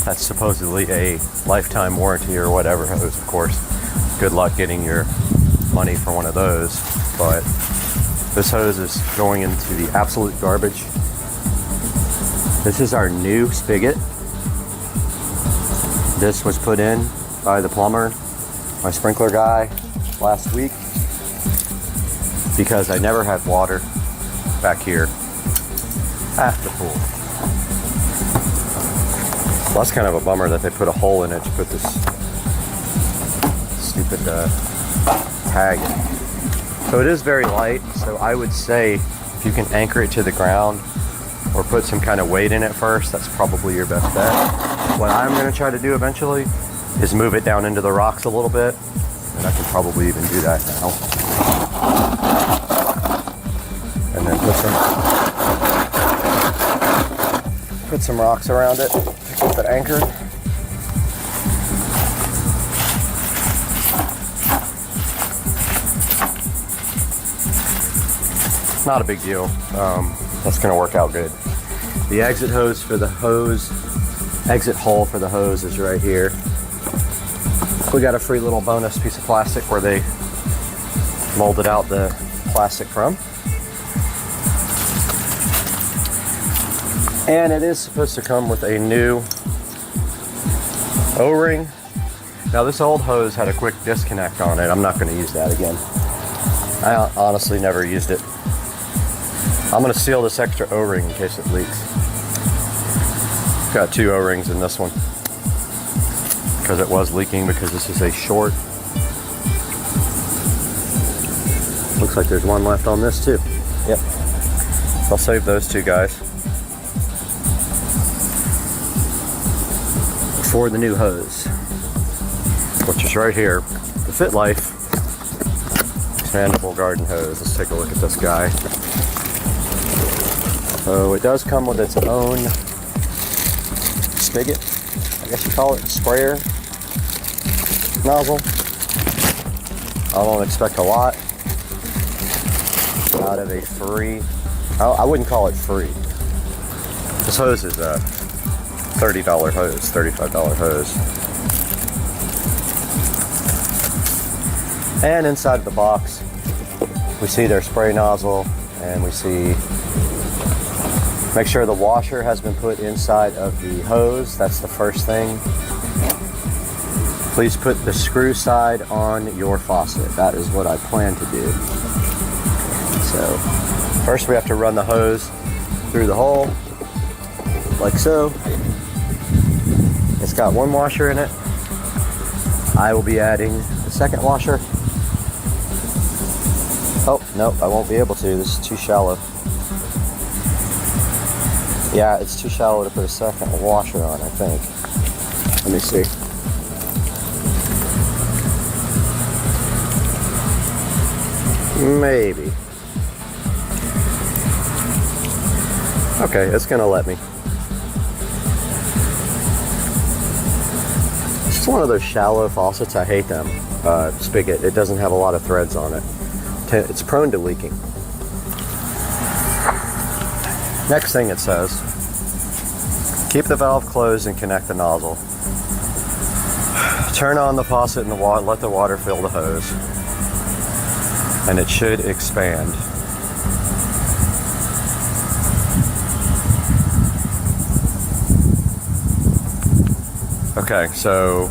that's supposedly a lifetime warranty or whatever hose, of course. Good luck getting your money for one of those, but this hose is going into the absolute garbage. This is our new spigot. This was put in by the plumber, my sprinkler guy, last week because I never had water back here at the pool. Well, that's kind of a bummer that they put a hole in it to put this stupid tag in. So it is very light, so I would say if you can anchor it to the ground or put some kind of weight in it first, that's probably your best bet. What I'm going to try to do eventually is move it down into the rocks a little bit, and I can probably even do that now. And then put some rocks around it to keep it anchored. Not a big deal. That's going to work out good. The exit hole for the hose is right here. We got a free little bonus piece of plastic where they molded out the plastic from. And it is supposed to come with a new O-ring. Now this old hose had a quick disconnect on it. I'm not going to use that again. I honestly never used it. I'm going to seal this extra O-ring in case it leaks. Got 2 O-rings in this one because it was leaking, because this is a short. Looks like there's one left on this too. Yep. I'll save those 2 guys for the new hose, which is right here, the FitLife expandable garden hose. Let's take a look at this guy. So it does come with its own spigot, I guess you call it, sprayer nozzle. I don't expect a lot out of a free, I wouldn't call it free. This hose is a $30 hose, $35 hose. And inside of the box, we see their spray nozzle, and we see, make sure the washer has been put inside of the hose. That's the first thing. Please put the screw side on your faucet. That is what I plan to do. So first we have to run the hose through the hole, like so. It's got one washer in it. I will be adding the second washer. Oh, no, I won't be able to. This is too shallow. Yeah, it's too shallow to put a second washer on, I think. Let me see. Maybe. Okay, it's gonna let me. It's one of those shallow faucets. I hate them. Spigot. It doesn't have a lot of threads on it. It's prone to leaking. Next thing it says, keep the valve closed and connect the nozzle. Turn on the faucet and let the water fill the hose. And it should expand. Okay, so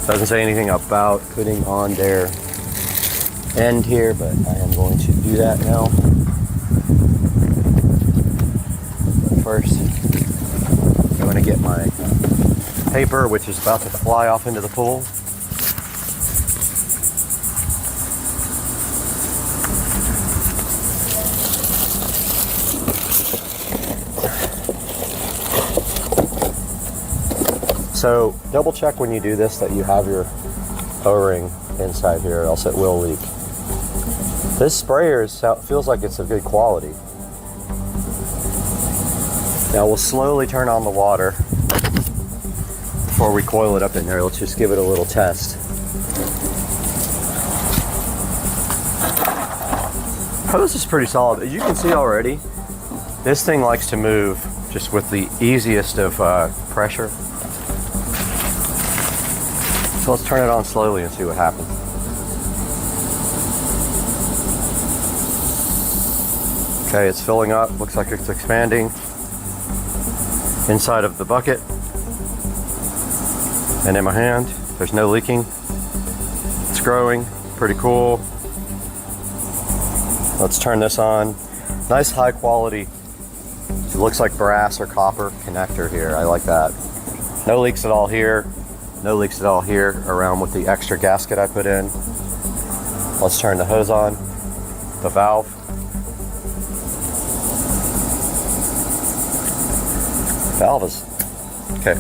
doesn't say anything about putting on their end here, but I am going to do that now. But first, I'm going to get my paper, which is about to fly off into the pool. So double check when you do this that you have your O-ring inside here, or else it will leak. This sprayer feels like it's of good quality. Now we'll slowly turn on the water before we coil it up in there. Let's just give it a little test. Hose is pretty solid. As you can see already, this thing likes to move just with the easiest of pressure. So let's turn it on slowly and see what happens. Okay, it's filling up. Looks like it's expanding inside of the bucket. And in my hand, there's no leaking. It's growing, pretty cool. Let's turn this on. Nice high quality, it looks like brass or copper connector here. I like that. No leaks at all here. No leaks at all here around with the extra gasket I put in. Let's turn the hose on, the valve. Valve is, okay.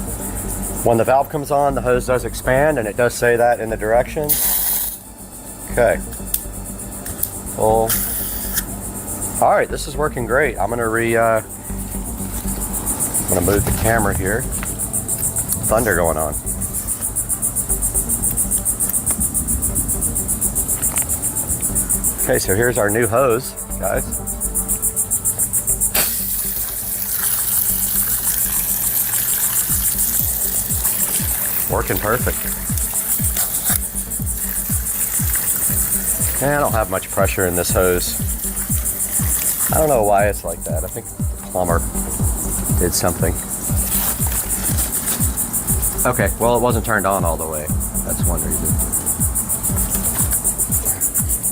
When the valve comes on, the hose does expand, and it does say that in the directions. Okay. Full. All right, this is working great. I'm gonna move the camera here. Thunder going on. Okay, so here's our new hose, guys. Working perfect. I don't have much pressure in this hose. I don't know why it's like that. I think the plumber did something. Okay, well, it wasn't turned on all the way. That's one reason.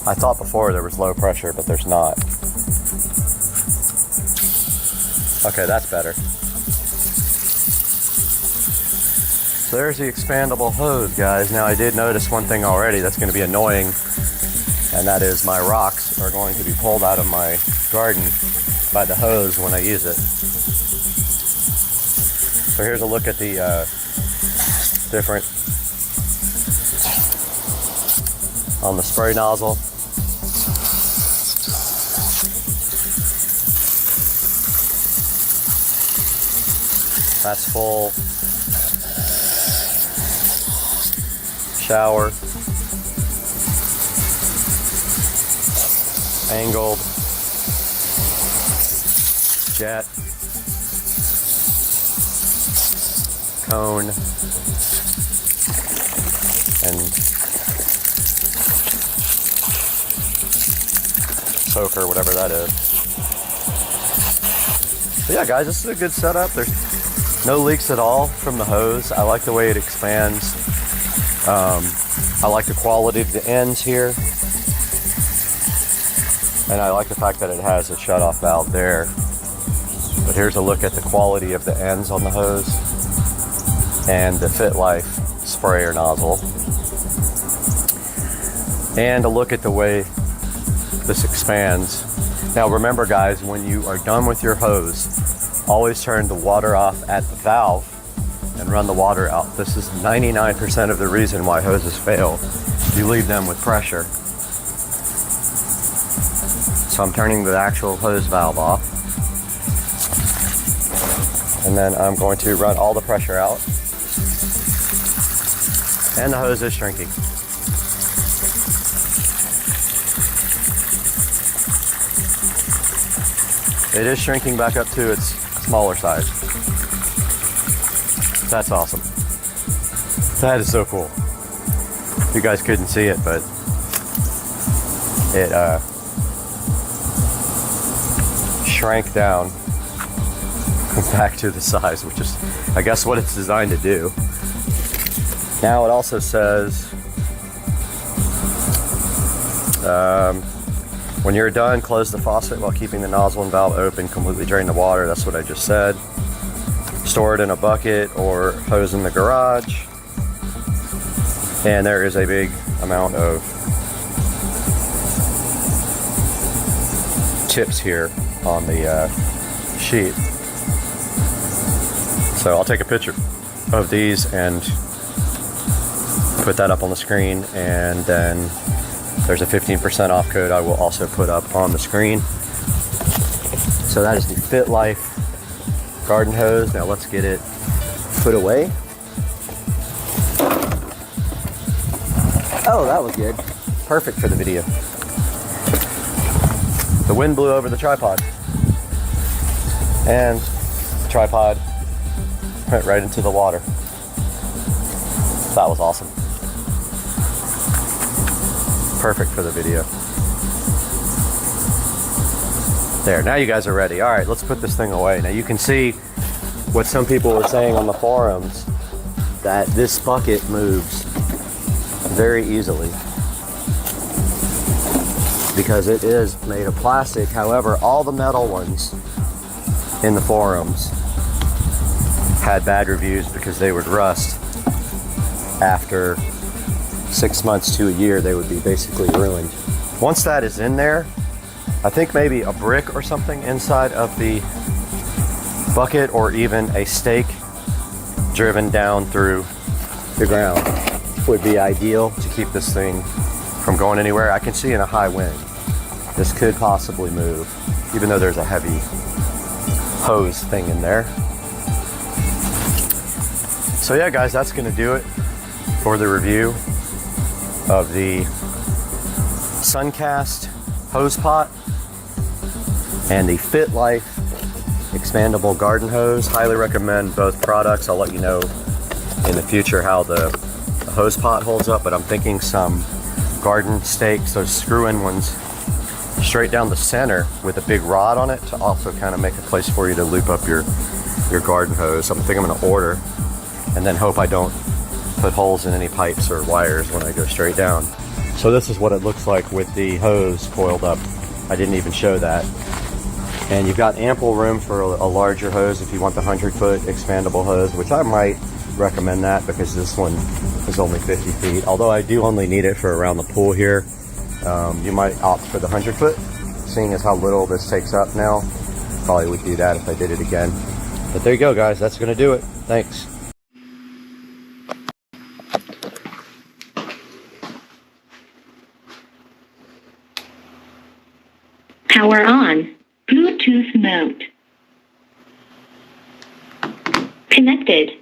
I thought before there was low pressure, but there's not. Okay, that's better. So there's the expandable hose, guys. Now I did notice one thing already that's going to be annoying, and that is my rocks are going to be pulled out of my garden by the hose when I use it. So here's a look at the different on the spray nozzle. That's full. Shower. Angled. Jet. Cone. And soaker, whatever that is. So yeah, guys, this is a good setup. There's no leaks at all from the hose. I like the way it expands. I like the quality of the ends here. And I like the fact that it has a shutoff valve there. But here's a look at the quality of the ends on the hose and the Fit Life sprayer nozzle. And a look at the way this expands. Now remember guys, when you are done with your hose, always turn the water off at the valve and run the water out. This is 99% of the reason why hoses fail. You leave them with pressure. So I'm turning the actual hose valve off. And then I'm going to run all the pressure out. And the hose is shrinking. It is shrinking back up to its smaller size. That's awesome. That is so cool. You guys couldn't see it, but it shrank down back to the size, which is, I guess, what it's designed to do. Now it also says, when you're done, close the faucet while keeping the nozzle and valve open. Completely drain the water. That's what I just said. Store it in a bucket or hose in the garage. And there is a big amount of tips here on the sheet. So I'll take a picture of these and put that up on the screen, and then there's a 15% off code I will also put up on the screen. So that is the Fit Life garden hose. Now let's get it put away. Oh, that was good. Perfect for the video. The wind blew over the tripod, and the tripod went right into the water. That was awesome. Perfect for the video. There, now you guys are ready. All right, let's put this thing away. Now you can see what some people were saying on the forums, that this bucket moves very easily because it is made of plastic. However, all the metal ones in the forums had bad reviews because they would rust. After 6 months to a year, they would be basically ruined. Once that is in there, I think maybe a brick or something inside of the bucket, or even a stake driven down through the ground, would be ideal to keep this thing from going anywhere. I can see in a high wind, this could possibly move, even though there's a heavy hose thing in there. So yeah guys, that's gonna do it for the review of the Suncast hose pot and the Fit Life expandable garden hose. Highly recommend both products. I'll let you know in the future how the hose pot holds up, but I'm thinking some garden stakes, those screw-in ones, straight down the center with a big rod on it to also kind of make a place for you to loop up your garden hose. I think I'm going to order and then hope I don't put holes in any pipes or wires when I go straight down. So this is what it looks like with the hose coiled up. I didn't even show that. And you've got ample room for a larger hose if you want the 100-foot expandable hose, which I might recommend that because this one is only 50 feet. Although I do only need it for around the pool here. You might opt for the 100-foot, seeing as how little this takes up now. Probably would do that if I did it again. But there you go, guys. That's going to do it. Thanks. Power on. Bluetooth mode. Connected.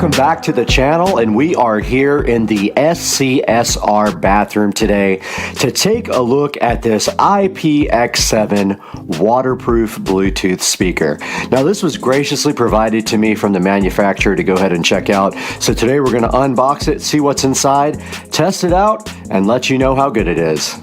welcome back to the channel, and we are here in the SCSR bathroom today to take a look at this IPX7 waterproof Bluetooth speaker. Now this was graciously provided to me from the manufacturer to go ahead and check out, so today we're going to unbox it, see what's inside, test it out, and let you know how good it is.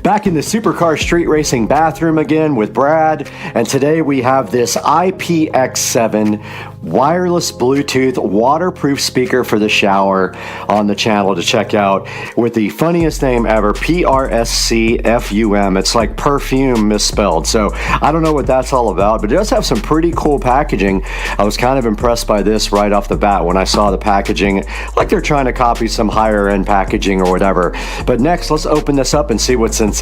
Back in the supercar street racing bathroom again with Brad, and today we have this IPX7 wireless Bluetooth waterproof speaker for the shower on the channel to check out with the funniest name ever, PRSCFUM. It's like perfume misspelled, so I don't know what that's all about, but it does have some pretty cool packaging. I was kind of impressed by this right off the bat when I saw the packaging, like they're trying to copy some higher end packaging or whatever. But next, let's open this up and see what's inside.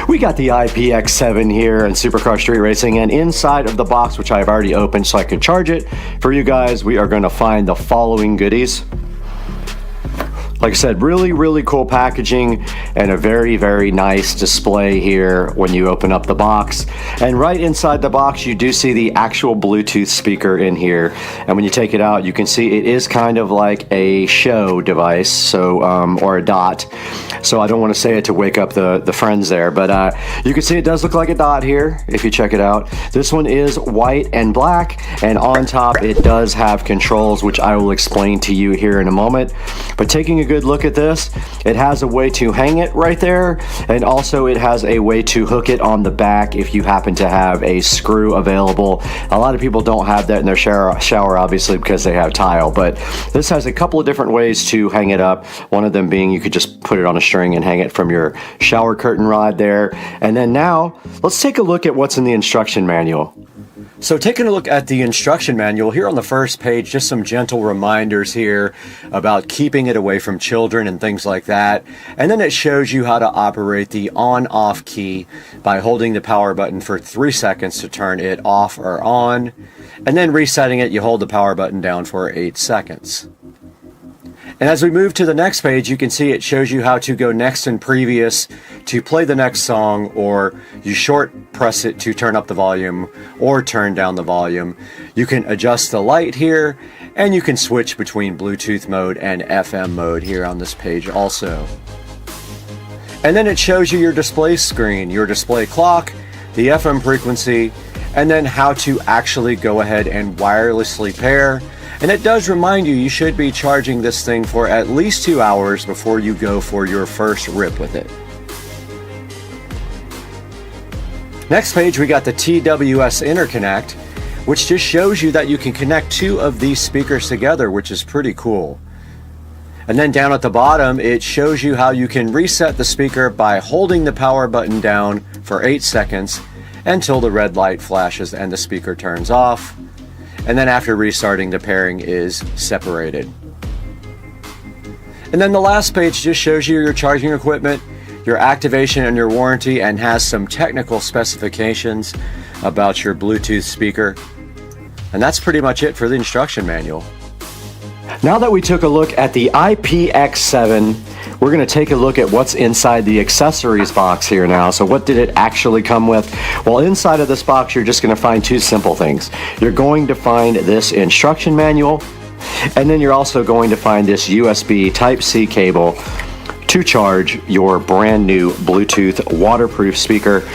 We got the IPX7 here in Supercar Street Racing, and inside of the box, which I've already opened so I could charge it for you guys, we are going to find the following goodies. Like I said, really cool packaging and a very nice display here when you open up the box. And right inside the box, you do see the actual Bluetooth speaker in here. And when you take it out, you can see it is kind of like a show device, so or a dot. So I don't want to say it to wake up the friends there, but you can see it does look like a dot here if you check it out. This one is white and black, and on top it does have controls, which I will explain to you here in a moment. But taking a good look at this, it has a way to hang it right there, and also it has a way to hook it on the back if you happen to have a screw available. A lot of people don't have that in their shower obviously because they have tile, but this has a couple of different ways to hang it up. One of them being you could just put it on a string and hang it from your shower curtain rod there. And then now let's take a look at what's in the instruction manual. So taking a look at the instruction manual, here on the first page, just some gentle reminders here about keeping it away from children and things like that. And then it shows you how to operate the on-off key by holding the power button for 3 seconds to turn it off or on. And then resetting it, you hold the power button down for 8 seconds. And as we move to the next page, you can see it shows you how to go next and previous to play the next song, or you short press it to turn up the volume or turn down the volume. You can adjust the light here, and you can switch between Bluetooth mode and FM mode here on this page also. And then it shows you your display screen, your display clock, the FM frequency, and then how to actually go ahead and wirelessly pair. And it does remind you, you should be charging this thing for at least 2 hours before you go for your first rip with it. Next page, we got the TWS interconnect, which just shows you that you can connect 2 of these speakers together, which is pretty cool. And then down at the bottom, it shows you how you can reset the speaker by holding the power button down for 8 seconds until the red light flashes and the speaker turns off. And then after restarting, the pairing is separated. And then the last page just shows you your charging equipment, your activation and your warranty, and has some technical specifications about your Bluetooth speaker. And that's pretty much it for the instruction manual. Now that we took a look at the IPX7, we're going to take a look at what's inside the accessories box here now. So what did it actually come with? Well, inside of this box, you're just going to find 2 simple things. You're going to find this instruction manual, and then you're also going to find this USB Type-C cable to charge your brand new Bluetooth waterproof speaker.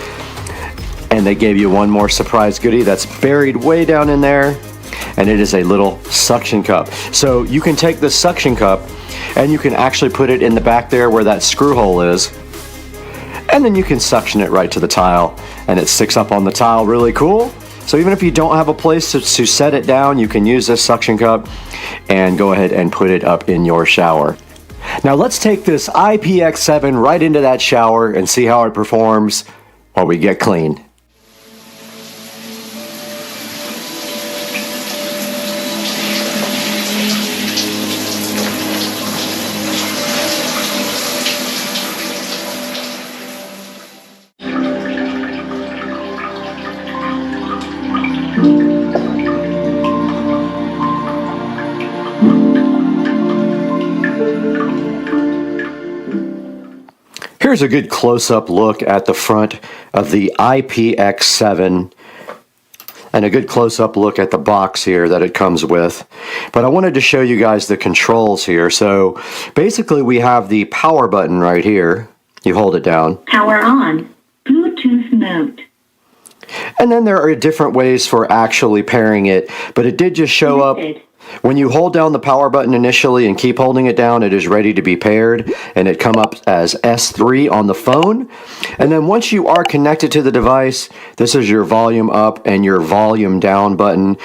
And they gave you one more surprise goodie that's buried way down in there, and it is a little suction cup. So you can take this suction cup and you can actually put it in the back there where that screw hole is, and then you can suction it right to the tile, and it sticks up on the tile really cool. So even if you don't have a place to set it down, you can use this suction cup and go ahead and put it up in your shower. Now let's take this IPX7 right into that shower and see how it performs while we get clean. Here's a good close-up look at the front of the IPX7. and a good close-up look at the box here that it comes with. But I wanted to show you guys the controls here. So basically we have the power button right here. You hold it down. Power on. Bluetooth mode. And then there are different ways for actually pairing it, but it did just show up. When you hold down the power button initially and keep holding it down, it is ready to be paired, and it come up as S3 on the phone. And then once you are connected to the device, this is your volume up and your volume down button.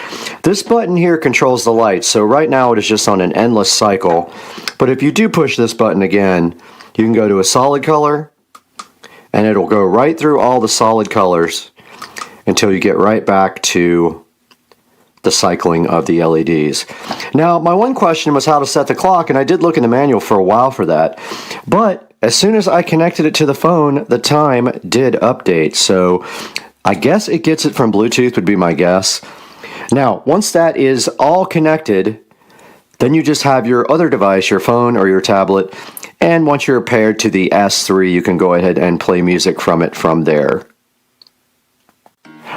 This button here controls the lights, so right now it is just on an endless cycle. But if you do push this button again, you can go to a solid color, and it'll go right through all the solid colors until you get right back to the cycling of the LEDs. Now, my one question was how to set the clock, and I did look in the manual for a while for that. But as soon as I connected it to the phone, the time did update. So I guess it gets it from Bluetooth would be my guess. Now, once that is all connected, then you just have your other device, your phone or your tablet, and once you're paired to the S3, you can go ahead and play music from it from there.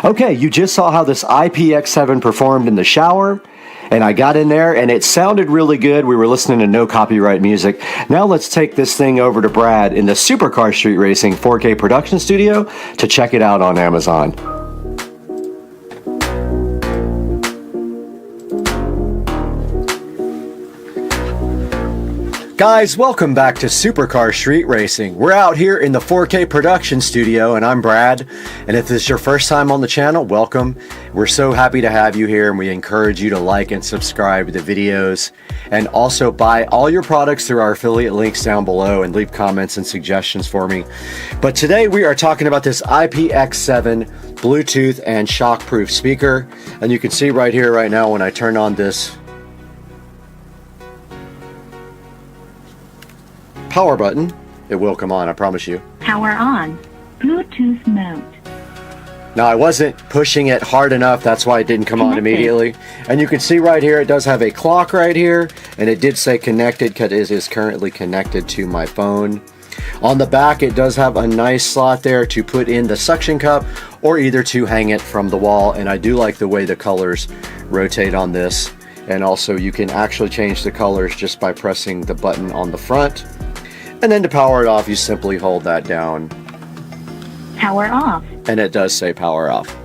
Okay, you just saw how this IPX7 performed in the shower, and I got in there and it sounded really good. We were listening to no copyright music. Now let's take this thing over to Brad in the Supercar Street Racing 4K production studio to check it out on Amazon. Guys, welcome back to Supercar Street Racing. We're out here in the 4K production studio, and I'm Brad. And if this is your first time on the channel, welcome. We're so happy to have you here, and we encourage you to like and subscribe to the videos. And also buy all your products through our affiliate links down below and leave comments and suggestions for me. But today we are talking about this IPX7 Bluetooth and shockproof speaker. And you can see right here, right now, when I turn on this power button, it will come on, I promise you. Power on. Bluetooth mode. Now I wasn't pushing it hard enough, that's why it didn't come on immediately. And you can see right here, it does have a clock right here, and it did say connected because it is currently connected to my phone. On the back, it does have a nice slot there to put in the suction cup or either to hang it from the wall. And I do like the way the colors rotate on this. And also you can actually change the colors just by pressing the button on the front. And then to power it off, you simply hold that down. Power off. And it does say power off.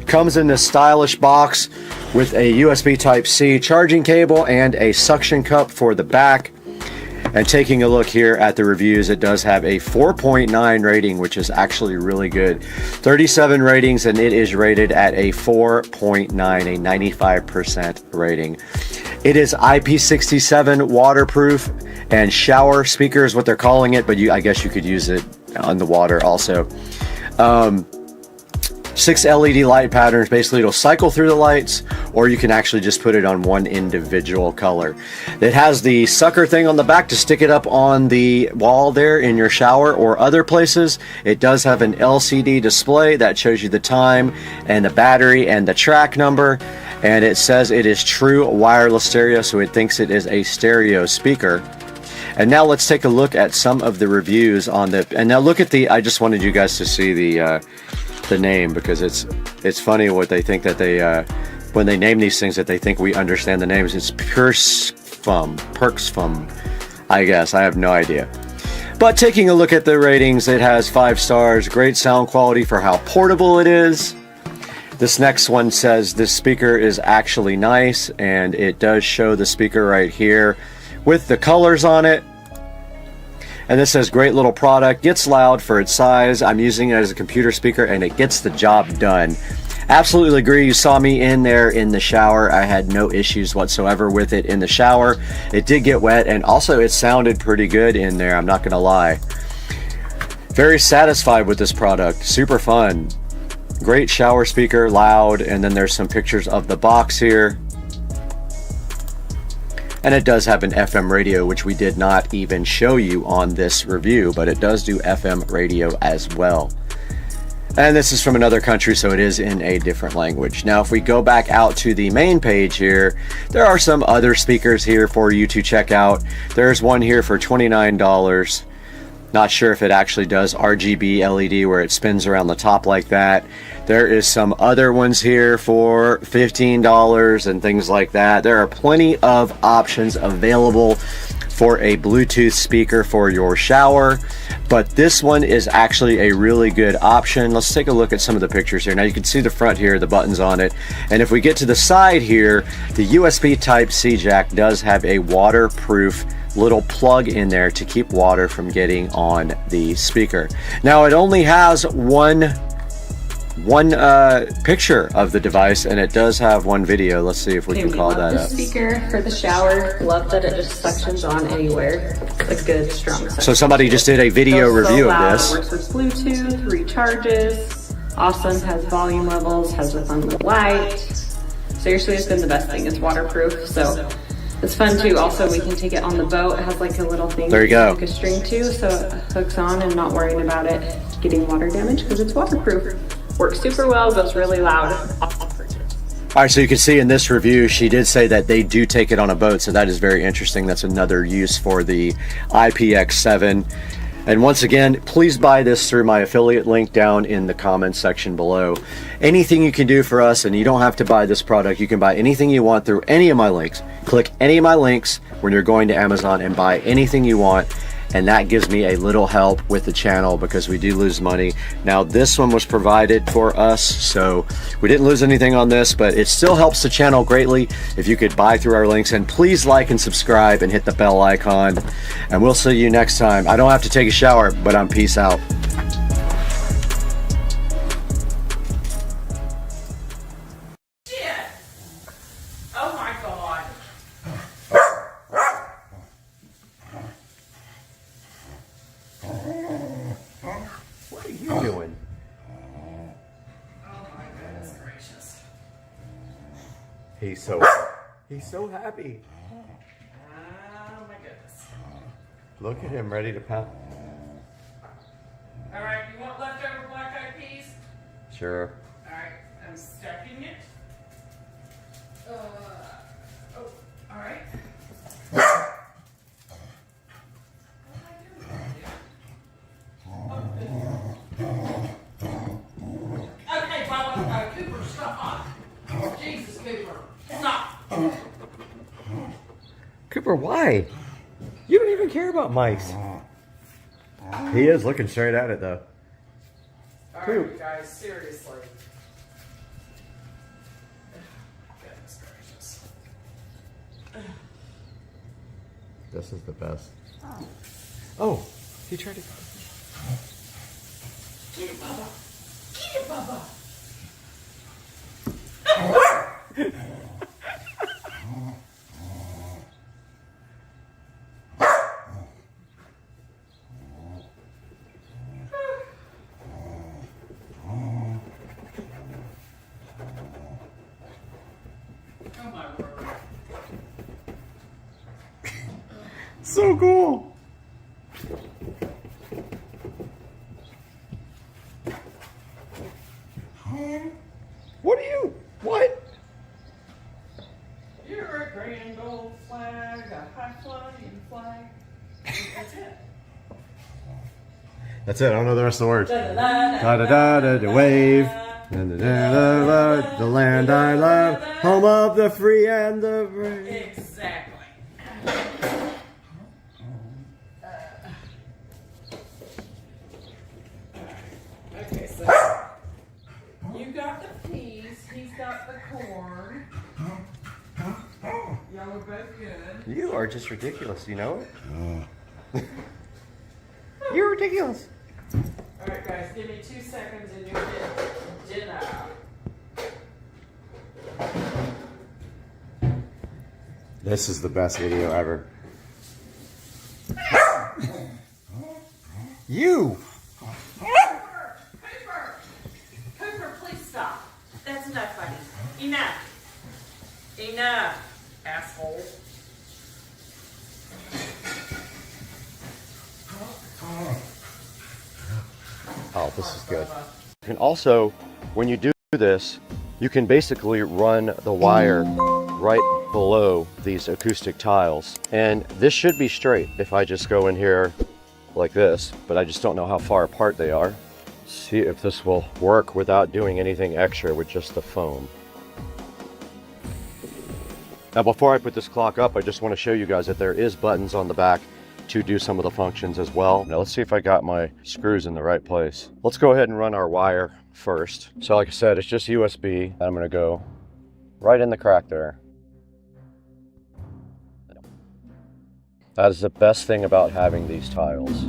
Comes in this stylish box with a USB Type-C charging cable and a suction cup for the back. And taking a look here at the reviews, it does have a 4.9 rating, which is actually really good. 37 ratings, and it is rated at a 4.9, a 95% rating. It is IP67 waterproof and shower speaker is what they're calling it, but I guess you could use it on the water also. 6 LED light patterns. Basically, it'll cycle through the lights, or you can actually just put it on one individual color. It has the sucker thing on the back to stick it up on the wall there in your shower or other places. It does have an LCD display that shows you the time and the battery and the track number. And it says it is true wireless stereo, so it thinks it is a stereo speaker. And now let's take a look at some of the reviews on the. And now look at the. I just wanted you guys to see the name, because it's funny what they think that they when they name these things that they think we understand the names. It's Perksfum, I guess. I have no idea. But taking a look at the ratings, it has 5 stars. Great sound quality for how portable it is. This next one says this speaker is actually nice, and it does show the speaker right here with the colors on it. And this says great little product, gets loud for its size. I'm using it as a computer speaker and it gets the job done. Absolutely agree. You saw me in there in the shower. I had no issues whatsoever with it in the shower. It did get wet, and also it sounded pretty good in there, I'm not gonna lie. Very satisfied with this product. Super fun. Great shower speaker, loud, and then there's some pictures of the box here. And it does have an FM radio, which we did not even show you on this review, but it does do FM radio as well. And this is from another country, so it is in a different language. Now, if we go back out to the main page here, there are some other speakers here for you to check out. There's one here for $29. Not sure if it actually does RGB LED where it spins around the top like that. There is some other ones here for $15 and things like that. There are plenty of options available for a Bluetooth speaker for your shower, but this one is actually a really good option. Let's take a look at some of the pictures here. Now you can see the front here, the buttons on it, and if we get to the side here, the USB Type-C jack does have a waterproof little plug in there to keep water from getting on the speaker. Now it only has one picture of the device, and it does have one video. Let's see if we can call that up. Speaker for the shower. Love that it just suctions on anywhere. It's a good strong suction. So somebody just did a video review of this. It works with Bluetooth, recharges. Awesome, has volume levels, has a fun little light. Seriously, it's been the best thing. It's waterproof, so it's fun too. Also, we can take it on the boat. It has like a little thing. There you go. Like a string too, so it hooks on and not worrying about it getting water damage because it's waterproof. Works super well, goes really loud. All right, so you can see in this review, she did say that they do take it on a boat, so that is very interesting. That's another use for the IPX7. And once again, please buy this through my affiliate link down in the comments section below. Anything you can do for us, and you don't have to buy this product, you can buy anything you want through any of my links. Click any of my links when you're going to Amazon and buy anything you want. And that gives me a little help with the channel because we do lose money. Now this one was provided for us, so we didn't lose anything on this, but it still helps the channel greatly if you could buy through our links. And please like and subscribe and hit the bell icon. And we'll see you next time. I don't have to take a shower, but I'm peace out. He's so happy. Oh my goodness. Look at him, ready to pound. All right, you want leftover black-eyed peas? Sure. All right, I'm stacking it. Oh, all right. Okay, Bubba, Cooper, stop. Jesus, Cooper, stop. Cooper, why? You don't even care about mice. He is looking straight at it though. All right, you guys, seriously. Goodness gracious. This is the best. Oh, he tried to. Get it, Bubba. Get it, Bubba. So cool. What are you? What? You're a grand old flag, a high flying flag. That's it. That's it. I don't know the rest of the words. Da da da da da wave. Da, da, da, da, the land I love, home of the free and the brave. Exactly. Okay, so you got the peas, he's got the corn. Y'all are both good. You are just ridiculous, you know it? You're ridiculous. Alright guys, give me 2 seconds and you'll get dinner. This is the best video ever. You! Cooper, please stop. That's enough, buddy. Enough. Enough, asshole. Oh, this is good. And also, when you do this, you can basically run the wire right below these acoustic tiles. And this should be straight if I just go in here like this, but I just don't know how far apart they are. See if this will work without doing anything extra with just the foam. Now before I put this clock up, I just want to show you guys that there is buttons on the back to do some of the functions as well. Now let's see if I got my screws in the right place. Let's go ahead and run our wire first. So like I said, it's just USB. I'm gonna go right in the crack there. That is the best thing about having these tiles.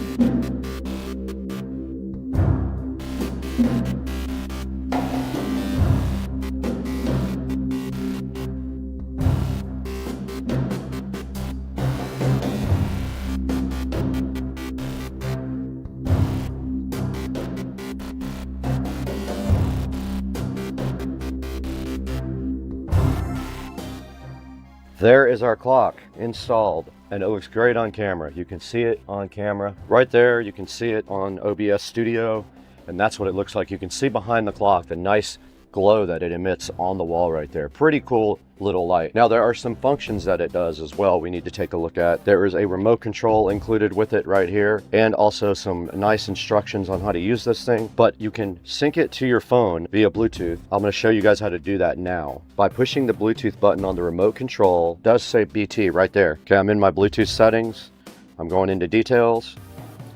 There is our clock installed, and it looks great on camera. You can see it on camera right there. You can see it on OBS Studio, and that's what it looks like. You can see behind the clock the nice glow that it emits on the wall right there. Pretty cool little light. Now there are some functions that it does as well we need to take a look at. There is a remote control included with it right here, and also some nice instructions on how to use this thing, but you can sync it to your phone via Bluetooth. I'm going to show you guys how to do that now. By pushing the Bluetooth button on the remote control, it does say BT right there. Okay, I'm in my Bluetooth settings. I'm going into details,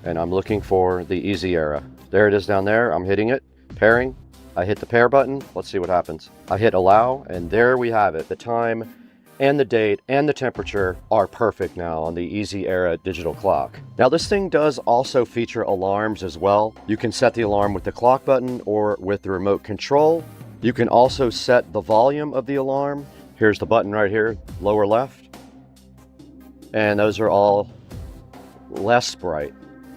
and I'm looking for the easy era. There it is down there. I'm hitting it, pairing. I hit the pair button. Let's see what happens. I hit allow, and there we have it. The time and the date and the temperature are perfect now on the Easy Era digital clock. Now this thing does also feature alarms as well. You can set the alarm with the clock button or with the remote control. You can also set the volume of the alarm. Here's the button right here, lower left. And those are all less bright.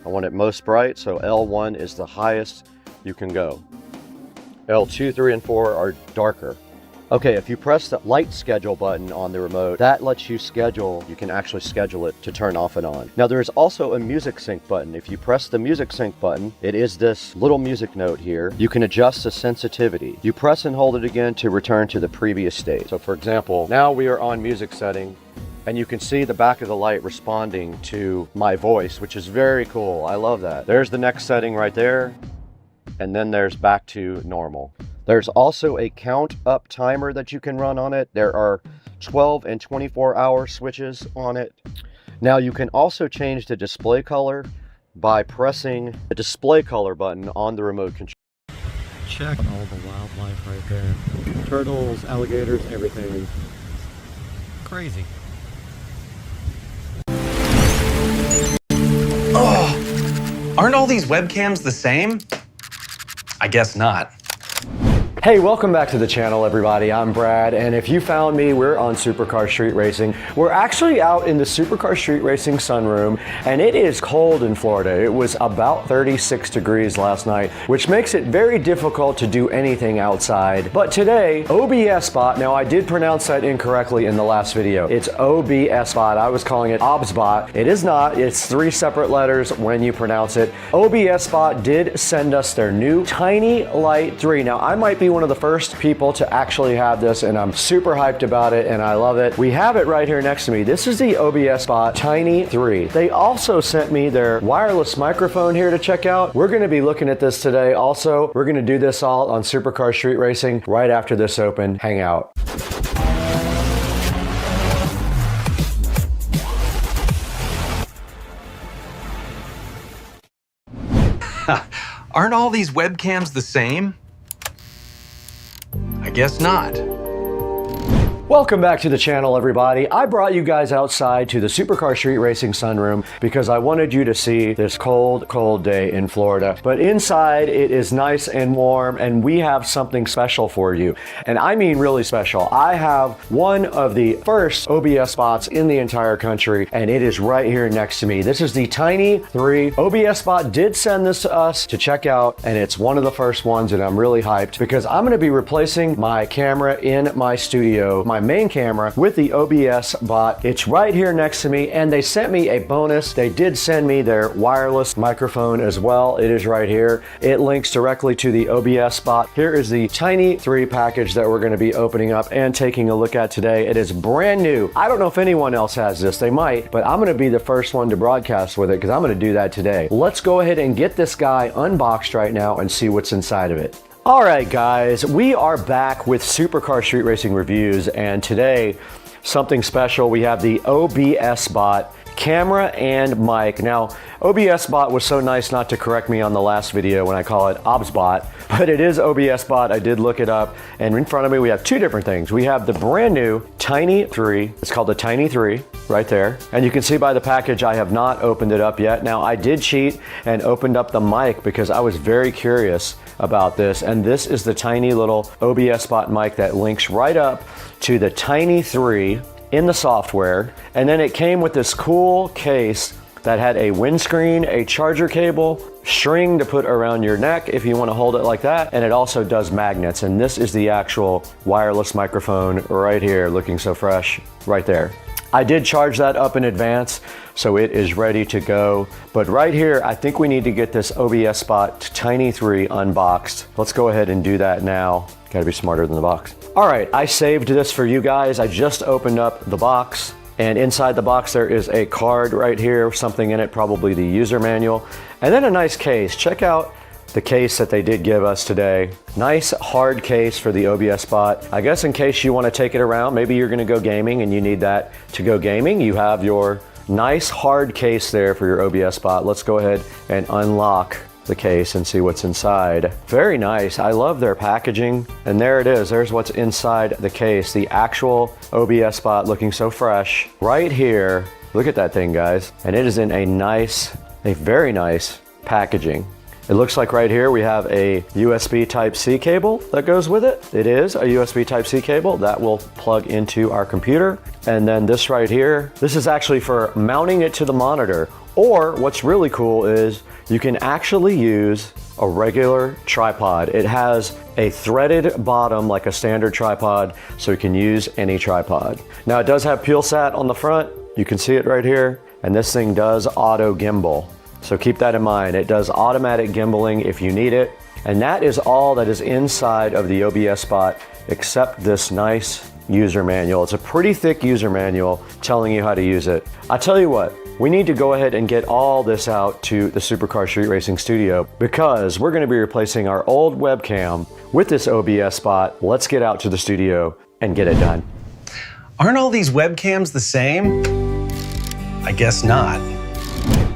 I want it most bright, so L1 is the highest you can go. L2, 3, and 4 are darker. Okay, if you press the light schedule button on the remote, that lets you schedule, you can actually schedule it to turn off and on. Now there is also a music sync button. If you press the music sync button, it is this little music note here. You can adjust the sensitivity. You press and hold it again to return to the previous state. So for example, now we are on music setting, and you can see the back of the light responding to my voice, which is very cool. I love that. There's the next setting right there. And then there's back to normal. There's also a count up timer that you can run on it. There are 12 and 24 hour switches on it. Now you can also change the display color by pressing the display color button on the remote control. Check all the wildlife right there. Turtles, alligators, everything. Crazy. Oh, aren't all these webcams the same? I guess not. Hey, welcome back to the channel, everybody. I'm Brad, and if you found me, we're on Supercar Street Racing. We're actually out in the Supercar Street Racing sunroom, and it is cold in Florida. It was about 36 degrees last night, which makes it very difficult to do anything outside. But today, OBS Bot, now I did pronounce that incorrectly in the last video. It's OBS Bot. I was calling it OBS Bot. It is not. It's 3 separate letters when you pronounce it. OBS Bot did send us their new Tiny Light 3. Now, I might be one of the first people to actually have this, and I'm super hyped about it, and I love it. We have it right here next to me. This is the OBS Bot Tiny 3. They also sent me their wireless microphone here to check out. We're going to be looking at this today. Also, we're going to do this all on Supercar Street Racing right after this open hangout. Aren't all these webcams the same? I guess not. Welcome back to the channel, everybody. I brought you guys outside to the Supercar Street Racing sunroom because I wanted you to see this cold, cold day in Florida. But inside, it is nice and warm, and we have something special for you. And I mean really special. I have one of the first OBS spots in the entire country, and it is right here next to me. This is the Tiny 3. OBS Spot did send this to us to check out, and it's one of the first ones, and I'm really hyped because I'm going to be replacing my camera in my studio, my main camera with the OBS bot. It's right here next to me, and they sent me a bonus. They did send me their wireless microphone as well. It is right here. It links directly to the OBS bot. Here is the Tiny 3 package that we're going to be opening up and taking a look at today. It is brand new. I don't know if anyone else has this. They might, but I'm going to be the first one to broadcast with it because I'm going to do that today. Let's go ahead and get this guy unboxed right now and see what's inside of it. All right, guys, we are back with Supercar Street Racing reviews, and today, something special. We have the OBS bot camera and mic. Now, OBS bot was so nice not to correct me on the last video when I call it OBS bot, but it is OBS bot. I did look it up, and in front of me we have two different things. We have the brand new Tiny 3. It's called the Tiny 3 right there, and you can see by the package I have not opened it up yet. Now, I did cheat and opened up the mic because I was very curious about this, and this is the tiny little OBS bot mic that links right up to the Tiny 3 in the software. And then it came with this cool case that had a windscreen, a charger cable, string to put around your neck if you want to hold it like that, and it also does magnets. And this is the actual wireless microphone right here, looking so fresh right there. I did charge that up in advance, so it is ready to go. But right here, I think we need to get this OBS bot Tiny 3 unboxed. Let's go ahead and do that now. Gotta be smarter than the box. All right, I saved this for you guys. I just opened up the box, and inside the box there is a card right here, something in it, probably the user manual, and then a nice case. Check out the case that they did give us today. Nice hard case for the OBS bot. I guess in case you want to take it around, maybe you're going to go gaming and you need that to go gaming, you have your nice hard case there for your OBS bot. Let's go ahead and unlock the case and see what's inside. Very nice. I love their packaging. And there it is. There's what's inside the case. The actual OBS bot looking so fresh right here. Look at that thing, guys. And it is in a very nice packaging. It looks like right here we have a USB Type-C cable that goes with it. It is a USB Type-C cable that will plug into our computer. And then this right here, this is actually for mounting it to the monitor. Or what's really cool is you can actually use a regular tripod. It has a threaded bottom like a standard tripod, so you can use any tripod. Now it does have PeelSat on the front. You can see it right here. And this thing does auto gimbal. So keep that in mind. It does automatic gimbaling if you need it. And that is all that is inside of the OBS bot except this nice user manual. It's a pretty thick user manual telling you how to use it. I tell you what, we need to go ahead and get all this out to the Supercar Street Racing Studio because we're going to be replacing our old webcam with this OBS bot. Let's get out to the studio and get it done. Aren't all these webcams the same? I guess not.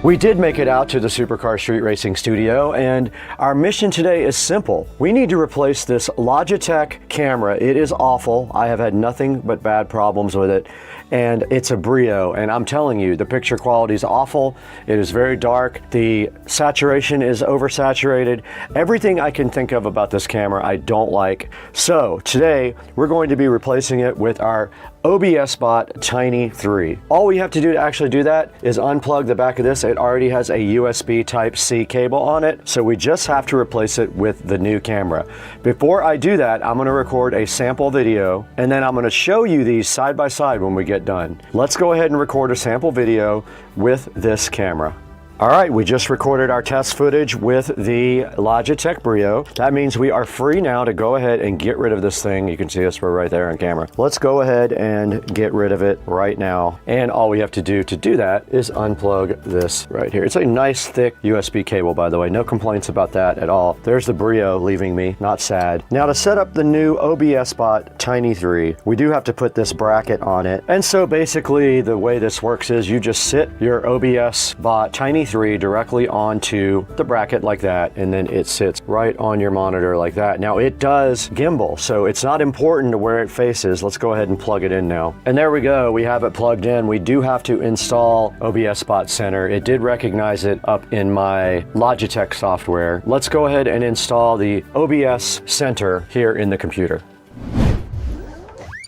We did make it out to the Supercar Street Racing Studio, and our mission today is simple. We need to replace this Logitech camera. It is awful. I have had nothing but bad problems with it, and it's a Brio, and I'm telling you, the picture quality is awful. It is very dark. The saturation is oversaturated. Everything I can think of about this camera I don't like. So today, we're going to be replacing it with our OBS bot Tiny 3. All we have to do to actually do that is unplug the back of this. It already has a USB Type-C cable on it, so we just have to replace it with the new camera. Before I do that, I'm going to record a sample video, and then I'm going to show you these side by side when we get done. Let's go ahead and record a sample video with this camera. All right, we just recorded our test footage with the Logitech Brio. That means we are free now to go ahead and get rid of this thing. You can see us, we're right there on camera. Let's go ahead and get rid of it right now. And all we have to do that is unplug this right here. It's a nice thick USB cable, by the way. No complaints about that at all. There's the Brio leaving me, not sad. Now to set up the new OBS bot Tiny 3, we do have to put this bracket on it. And so basically the way this works is you just sit your OBS bot Tiny 3 directly onto the bracket like that, and then it sits right on your monitor like that. Now it does gimbal, so it's not important to where it faces. Let's go ahead and plug it in now. And there we go, we have it plugged in. We do have to install OBS Bot Center. It did recognize it up in my Logitech software. Let's go ahead and install the OBS Center here in the computer.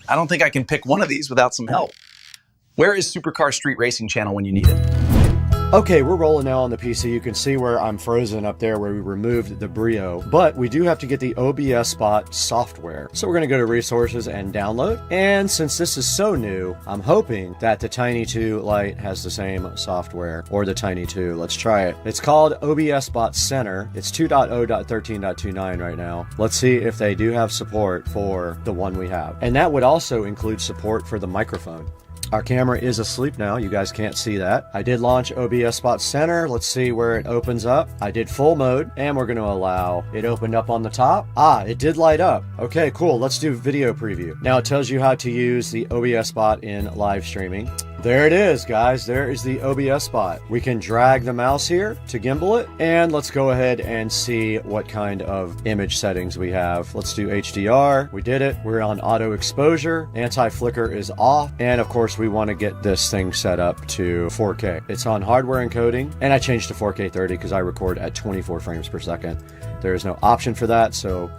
I don't think I can pick one of these without some help. Where is Supercar Street Racing channel when you need it? Okay, we're rolling now on the PC. You can see where I'm frozen up there where we removed the Brio, but we do have to get the OBS Spot software. So we're gonna go to resources and download. And since this is so new, I'm hoping that the Tiny 2 Lite has the same software, or the Tiny 2. Let's try it. It's called OBS Spot Center. It's 2.0.13.29 right now. Let's see if they do have support for the one we have. And that would also include support for the microphone. Our camera is asleep now. You guys can't see that. I did launch OBS Spot Center. Let's see where it opens up. I did full mode, and we're going to allow it opened up on the top. Ah, it did light up. Okay, cool. Let's do video preview. Now it tells you how to use the OBS Spot in live streaming. There it is, guys. There is the OBS Spot. We can drag the mouse here to gimbal it, and let's go ahead and see what kind of image settings we have. Let's do HDR. We did it. We're on auto exposure. Anti-flicker is off, and of course we want to get this thing set up to 4K. It's on hardware encoding, and I changed to 4K 30 because I record at 24 frames per second. There is no option for that, so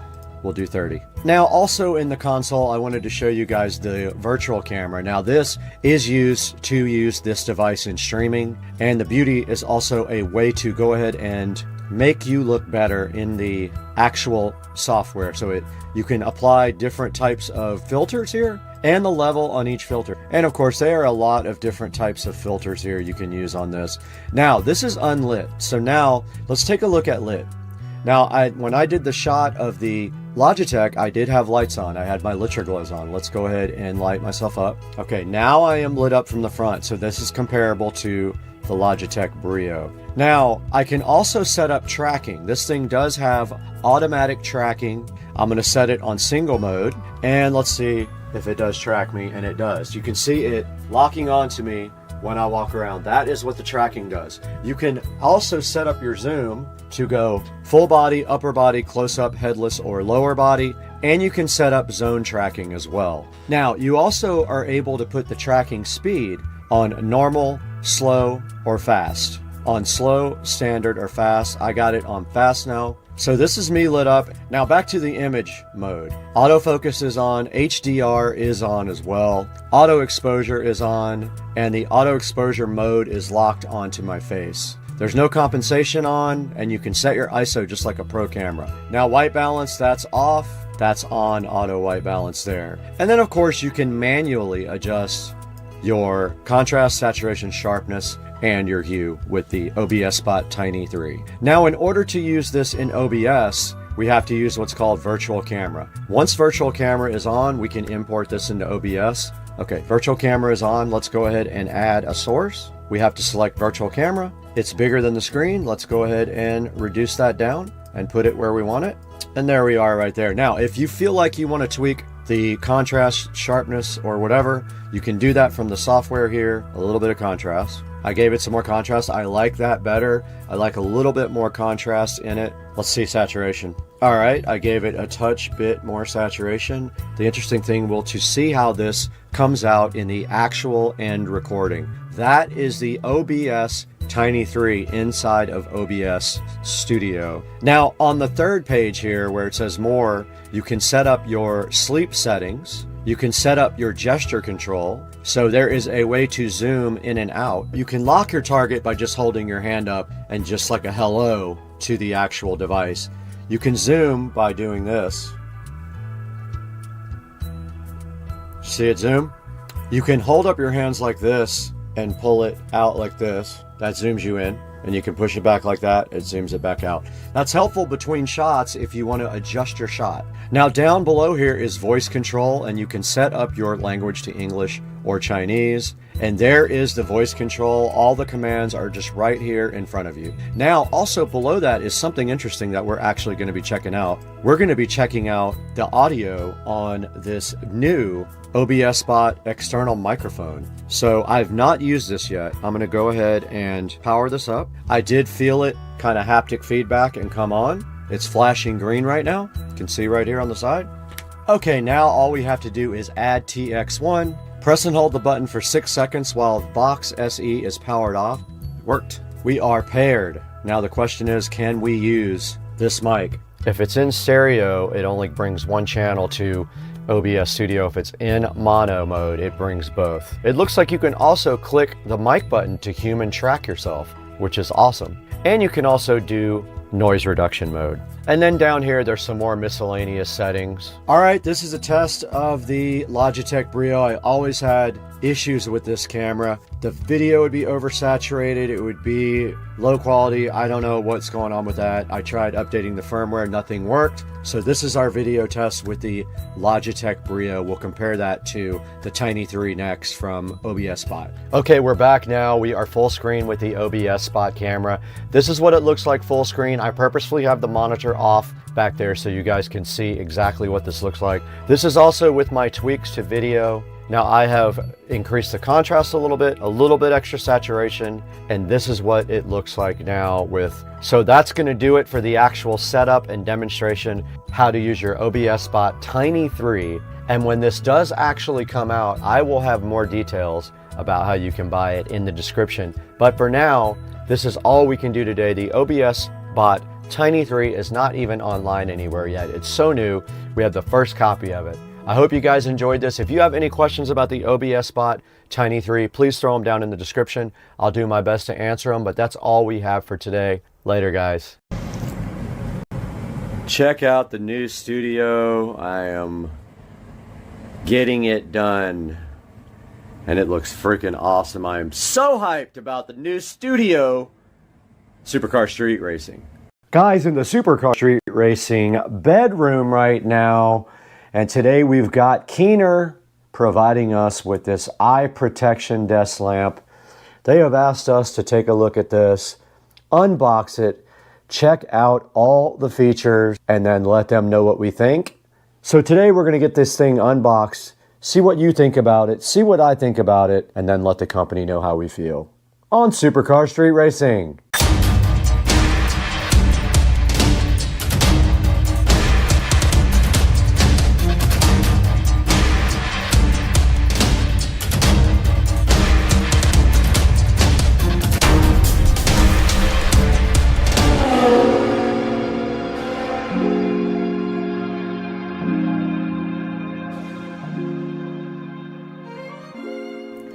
we'll do 30. Now, also in the console, I wanted to show you guys the virtual camera. Now, this is used to use this device in streaming, and the beauty is also a way to go ahead and make you look better in the actual software. So you can apply different types of filters here, and the level on each filter. And of course, there are a lot of different types of filters here you can use on this. Now, this is unlit. So now, let's take a look at lit. Now, when I did the shot of the Logitech, I did have lights on. I had my LitraGlows on. Let's go ahead and light myself up. Okay, now I am lit up from the front, so this is comparable to the Logitech Brio. Now, I can also set up tracking. This thing does have automatic tracking. I'm going to set it on single mode, and let's see if it does track me, and it does. You can see it locking onto me when I walk around. That is what the tracking does. You can also set up your zoom to go full body, upper body, close up, headless, or lower body, and you can set up zone tracking as well. Now, you also are able to put the tracking speed on normal, slow, or fast. On slow, standard, or fast. I got it on fast now. So this is me lit up. Now back to the image mode. Autofocus is on, HDR is on as well. Auto exposure is on, and the auto exposure mode is locked onto my face. There's no compensation on, and you can set your ISO just like a pro camera. Now white balance, that's off. That's on auto white balance there. And then of course you can manually adjust your contrast, saturation, sharpness, and your hue with the OBS Spot Tiny 3. Now, in order to use this in OBS, we have to use what's called virtual camera. Once virtual camera is on, we can import this into OBS. Okay, virtual camera is on. Let's go ahead and add a source. We have to select virtual camera. It's bigger than the screen. Let's go ahead and reduce that down and put it where we want it. And there we are right there. Now, if you feel like you want to tweak the contrast, sharpness, or whatever, you can do that from the software here. A little bit of contrast. I gave it some more contrast. I like that better. I like a little bit more contrast in it. Let's see saturation. All right, I gave it a touch bit more saturation. The interesting thing will to see how this comes out in the actual end recording. That is the OBS Tiny 3 inside of OBS Studio. Now on the third page here where it says more, you can set up your sleep settings. You can set up your gesture control. So there is a way to zoom in and out. You can lock your target by just holding your hand up and just like a hello to the actual device. You can zoom by doing this. See it zoom? You can hold up your hands like this and pull it out like this. That zooms you in. And you can push it back like that, it zooms it back out. That's helpful between shots if you want to adjust your shot. Now down below here is voice control, and you can set up your language to English or Chinese. And there is the voice control. All the commands are just right here in front of you. Now, also below that is something interesting that we're actually going to be checking out. We're going to be checking out the audio on this new OBS Spot external microphone. So I've not used this yet. I'm going to go ahead and power this up. I did feel it kind of haptic feedback and come on. It's flashing green right now. You can see right here on the side. Okay, now all we have to do is add TX1. Press and hold the button for 6 seconds while Box SE is powered off. Worked. We are paired. Now the question is, can we use this mic? If it's in stereo, it only brings one channel to OBS Studio. If it's in mono mode, it brings both. It looks like you can also click the mic button to human track yourself. which is awesome. And you can also do noise reduction mode. And then down here, there's some more miscellaneous settings. All right, this is a test of the Logitech Brio. I always had issues with this camera. The video would be oversaturated. It would be low quality. I don't know what's going on with that. I tried updating the firmware, nothing worked. So this is our video test with the Logitech Brio. We'll compare that to the Tiny 3 next from OBS Spot. Okay, we're back now. We are full screen with the OBS Spot camera. This is what it looks like full screen. I purposefully have the monitor off back there so you guys can see exactly what this looks like. This is also with my tweaks to video. Now I have increased the contrast a little bit extra saturation, and this is what it looks like now with. So that's going to do it for the actual setup and demonstration how to use your OBS Spot Tiny 3. And when this does actually come out, I will have more details about how you can buy it in the description. But for now, this is all we can do today. The OBS Spot Tiny 3 is not even online anywhere yet. It's so new. We have the first copy of it. I hope you guys enjoyed this. If you have any questions about the OBS Spot Tiny 3, please throw them down in the description. I'll do my best to answer them, but that's all we have for today. Later, guys. Check out the new studio. I am getting it done, and it looks freaking awesome. I am so hyped about the new studio, Supercar Street Racing. Guys, in the Supercar Street Racing bedroom right now, and today we've got Keener providing us with this eye protection desk lamp. They have asked us to take a look at this, unbox it, check out all the features, and then let them know what we think. So today we're going to get this thing unboxed, see what you think about it, see what I think about it, and then let the company know how we feel on Supercar Street Racing.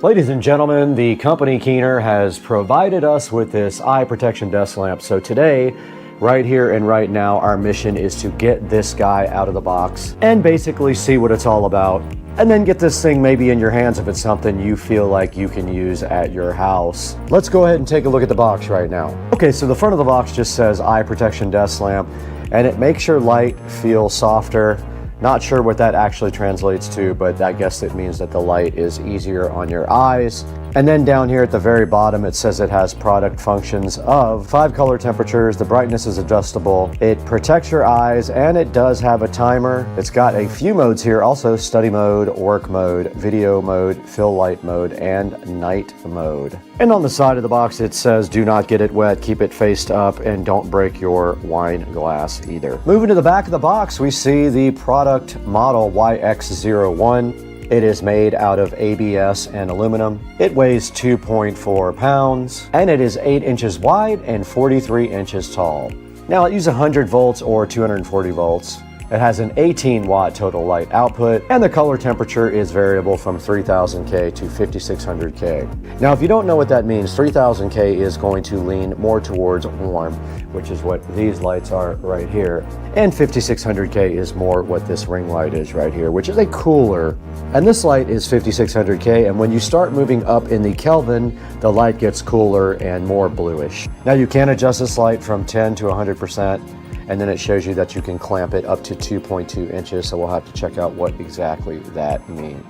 Ladies and gentlemen, the company Keener has provided us with this eye protection desk lamp. So today, right here and right now, our mission is to get this guy out of the box and basically see what it's all about, and then get this thing maybe in your hands if it's something you feel like you can use at your house. Let's go ahead and take a look at the box right now. Okay, so the front of the box just says eye protection desk lamp, and it makes your light feel softer. Not sure what that actually translates to, but I guess it means that the light is easier on your eyes. And then down here at the very bottom, it says it has product functions of 5 color temperatures, the brightness is adjustable, it protects your eyes, and it does have a timer. It's got a few modes here, also study mode, work mode, video mode, fill light mode, and night mode. And on the side of the box, it says do not get it wet, keep it faced up, and don't break your wine glass either. Moving to the back of the box, we see the product model YX01. It is made out of ABS and aluminum. It weighs 2.4 pounds, and it is 8 inches wide and 43 inches tall. Now it uses 100 volts or 240 volts. It has an 18-watt total light output, and the color temperature is variable from 3000K to 5600K. Now, if you don't know what that means, 3000K is going to lean more towards warm, which is what these lights are right here. And 5600K is more what this ring light is right here, which is a cooler. And this light is 5600K, and when you start moving up in the Kelvin, the light gets cooler and more bluish. Now, you can adjust this light from 10 to 100%. And then it shows you that you can clamp it up to 2.2 inches, so we'll have to check out what exactly that means.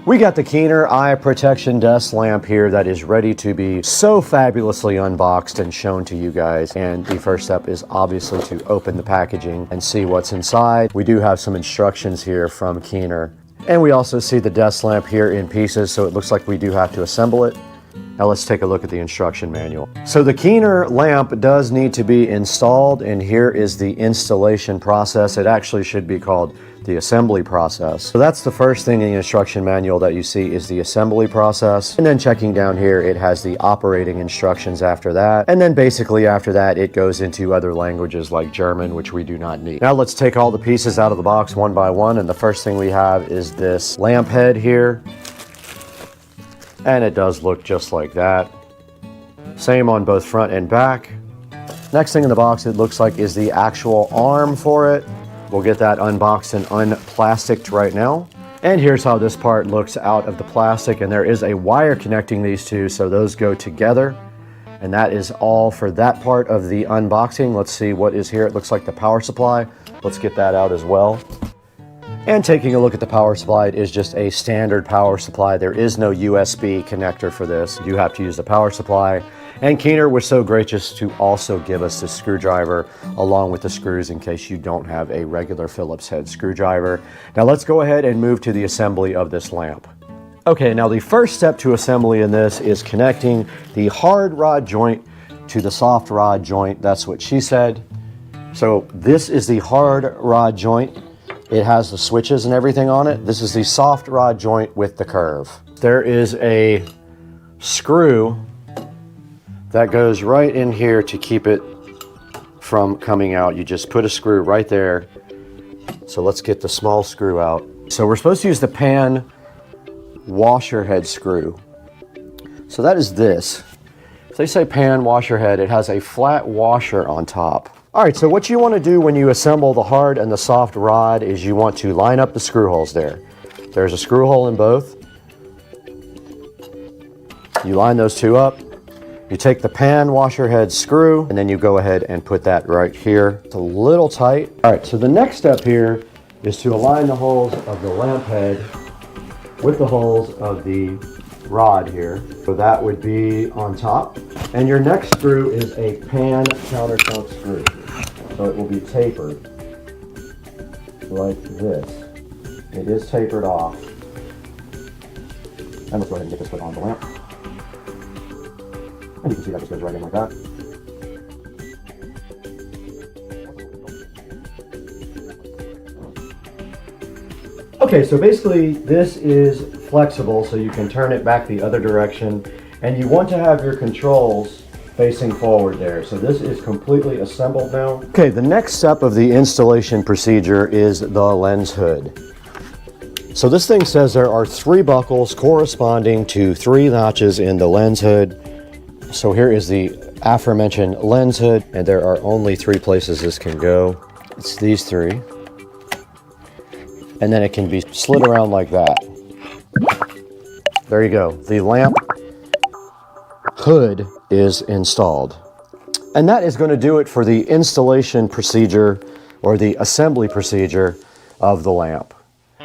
We got the Keener eye protection desk lamp here that is ready to be so fabulously unboxed and shown to you guys. And the first step is obviously to open the packaging and see what's inside. We do have some instructions here from Keener. And we also see the desk lamp here in pieces, so it looks like we do have to assemble it. Now let's take a look at the instruction manual. So the Keener lamp does need to be installed, and here is the installation process. It actually should be called the assembly process. So that's the first thing in the instruction manual that you see is the assembly process. And then checking down here, it has the operating instructions after that. And then basically after that, it goes into other languages like German, which we do not need. Now let's take all the pieces out of the box one by one. And the first thing we have is this lamp head here. And it does look just like that. Same on both front and back. Next thing in the box, it looks like, is the actual arm for it. We'll get that unboxed and unplasticed right now. And here's how this part looks out of the plastic, and there is a wire connecting these two, so those go together. And that is all for that part of the unboxing. Let's see what is here. It looks like the power supply. Let's get that out as well. And taking a look at the power supply, it is just a standard power supply. There is no USB connector for this. You have to use the power supply. And Keener was so gracious to also give us the screwdriver along with the screws in case you don't have a regular Phillips head screwdriver. Now let's go ahead and move to the assembly of this lamp. Okay, now the first step to assembly in this is connecting the hard rod joint to the soft rod joint. That's what she said. So this is the hard rod joint. It has the switches and everything on it. This is the soft rod joint with the curve. There is a screw that goes right in here to keep it from coming out. You just put a screw right there. So let's get the small screw out. So we're supposed to use the pan washer head screw. So that is this. If they say pan washer head, it has a flat washer on top. All right, so what you want to do when you assemble the hard and the soft rod is you want to line up the screw holes there. There's a screw hole in both. You line those two up. You take the pan washer head screw and then you go ahead and put that right here. It's a little tight. All right, so the next step here is to align the holes of the lamp head with the holes of the rod here. So that would be on top. And your next screw is a pan countersunk screw. So it will be tapered like this. It is tapered off. And let's go ahead and get this put on the lamp. And you can see that just goes right in like that. Okay, so basically this is flexible so you can turn it back the other direction, and you want to have your controls facing forward there. So this is completely assembled now. Okay, the next step of the installation procedure is the lens hood. So this thing says there are 3 buckles corresponding to 3 notches in the lens hood. So here is the aforementioned lens hood, and there are only 3 places this can go. It's these 3. And then it can be slid around like that. There you go. The lamp hood is installed. And that is going to do it for the installation procedure or the assembly procedure of the lamp.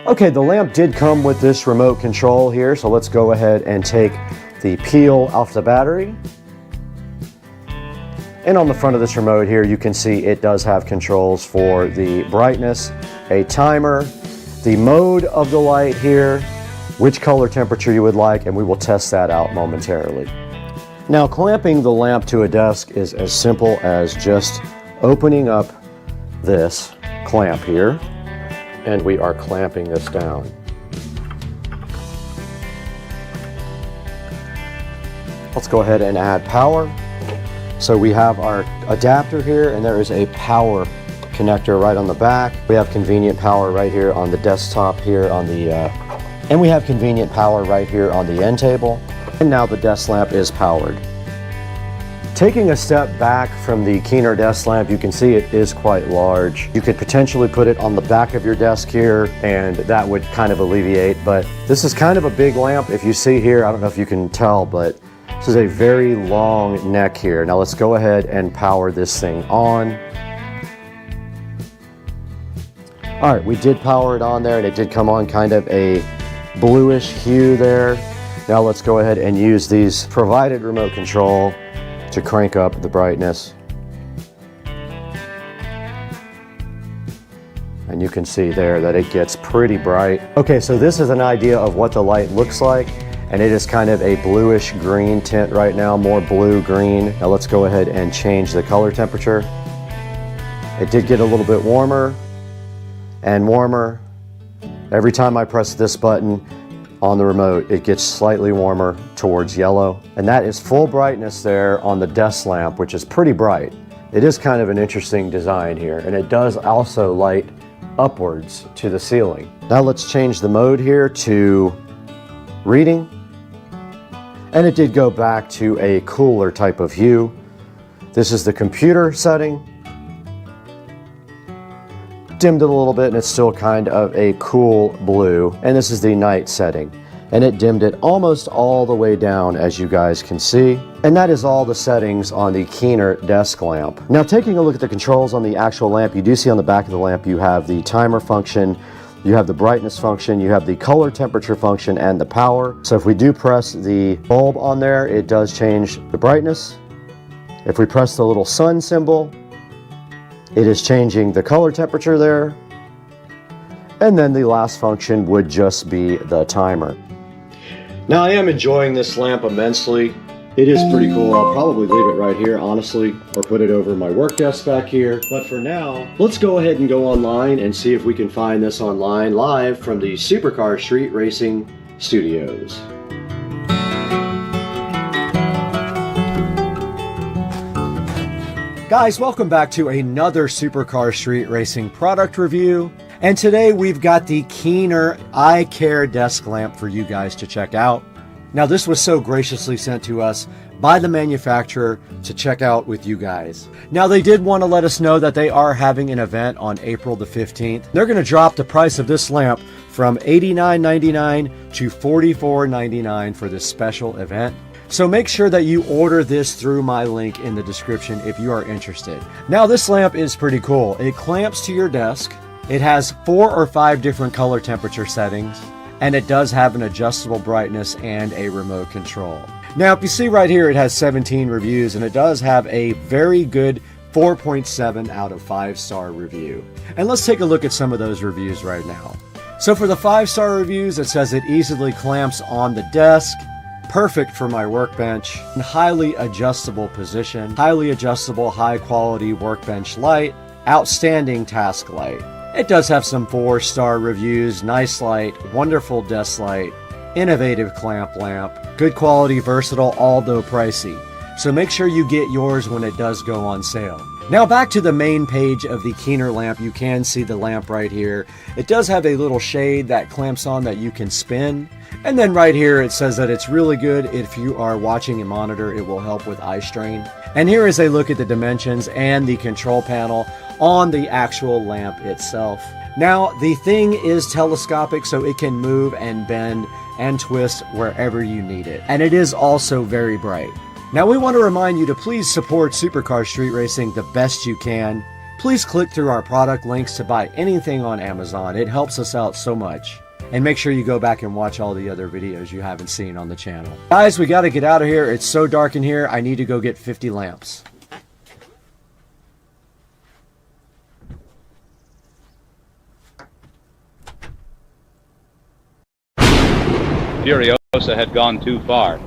Okay, the lamp did come with this remote control here, so let's go ahead and take the peel off the battery. And on the front of this remote here, you can see it does have controls for the brightness, a timer, the mode of the light here, which color temperature you would like, and we will test that out momentarily. Now, clamping the lamp to a desk is as simple as just opening up this clamp here, and we are clamping this down. Let's go ahead and add power. So we have our adapter here, and there is a power connector right on the back. We have convenient power right here on the desktop here on the, and we have convenient power right here on the end table. And now the desk lamp is powered. Taking a step back from the Keener desk lamp, you can see it is quite large. You could potentially put it on the back of your desk here, and that would kind of alleviate, but this is kind of a big lamp. If you see here, I don't know if you can tell, but this is a very long neck here. Now let's go ahead and power this thing on. All right, we did power it on there, and it did come on kind of a bluish hue there. Now let's go ahead and use these provided remote control to crank up the brightness. And you can see there that it gets pretty bright. Okay, so this is an idea of what the light looks like, and it is kind of a bluish green tint right now, more blue-green. Now let's go ahead and change the color temperature. It did get a little bit warmer and warmer. Every time I press this button on the remote, it gets slightly warmer towards yellow. And that is full brightness there on the desk lamp, which is pretty bright. It is kind of an interesting design here, and it does also light upwards to the ceiling. Now let's change the mode here to reading. and it did go back to a cooler type of hue. This is the computer setting. Dimmed it a little bit and it's still kind of a cool blue. And this is the night setting. And it dimmed it almost all the way down, as you guys can see. And that is all the settings on the Keener desk lamp. Now, taking a look at the controls on the actual lamp, you do see on the back of the lamp you have the timer function, you have the brightness function, you have the color temperature function, and the power. So if we do press the bulb on there, it does change the brightness. If we press the little sun symbol, it is changing the color temperature there. And then the last function would just be the timer. Now, I am enjoying this lamp immensely. It is pretty cool. I'll probably leave it right here, honestly, or put it over my work desk back here. But for now, let's go ahead and go online and see if we can find this online live from the Supercar Street Racing Studios. Guys, welcome back to another Supercar Street Racing product review. And today we've got the Keener iCare desk lamp for you guys to check out. Now, this was so graciously sent to us by the manufacturer to check out with you guys. Now, they did want to let us know that they are having an event on April the 15th. They're going to drop the price of this lamp from $89.99 to $44.99 for this special event. So make sure that you order this through my link in the description if you are interested. Now, this lamp is pretty cool. It clamps to your desk. It has 4 or 5 different color temperature settings, and it does have an adjustable brightness and a remote control. Now, if you see right here, it has 17 reviews, and it does have a very good 4.7 out of 5-star review. And let's take a look at some of those reviews right now. So for the 5-star reviews, it says it easily clamps on the desk, perfect for my workbench, highly adjustable position, highly adjustable high quality workbench light, outstanding task light. It does have some 4-star reviews, nice light, wonderful desk light, innovative clamp lamp, good quality, versatile, although pricey. So make sure you get yours when it does go on sale. Now back to the main page of the Keener lamp. You can see the lamp right here. It does have a little shade that clamps on that you can spin. And then right here it says that it's really good if you are watching a monitor. It will help with eye strain. And here is a look at the dimensions and the control panel on the actual lamp itself. Now, the thing is telescopic, so it can move and bend and twist wherever you need it. And it is also very bright. Now, we want to remind you to please support Supercar Street Racing the best you can. Please click through our product links to buy anything on Amazon. It helps us out so much. And make sure you go back and watch all the other videos you haven't seen on the channel. Guys, we got to get out of here. It's so dark in here. I need to go get 50 lamps. Furiosa had gone too far.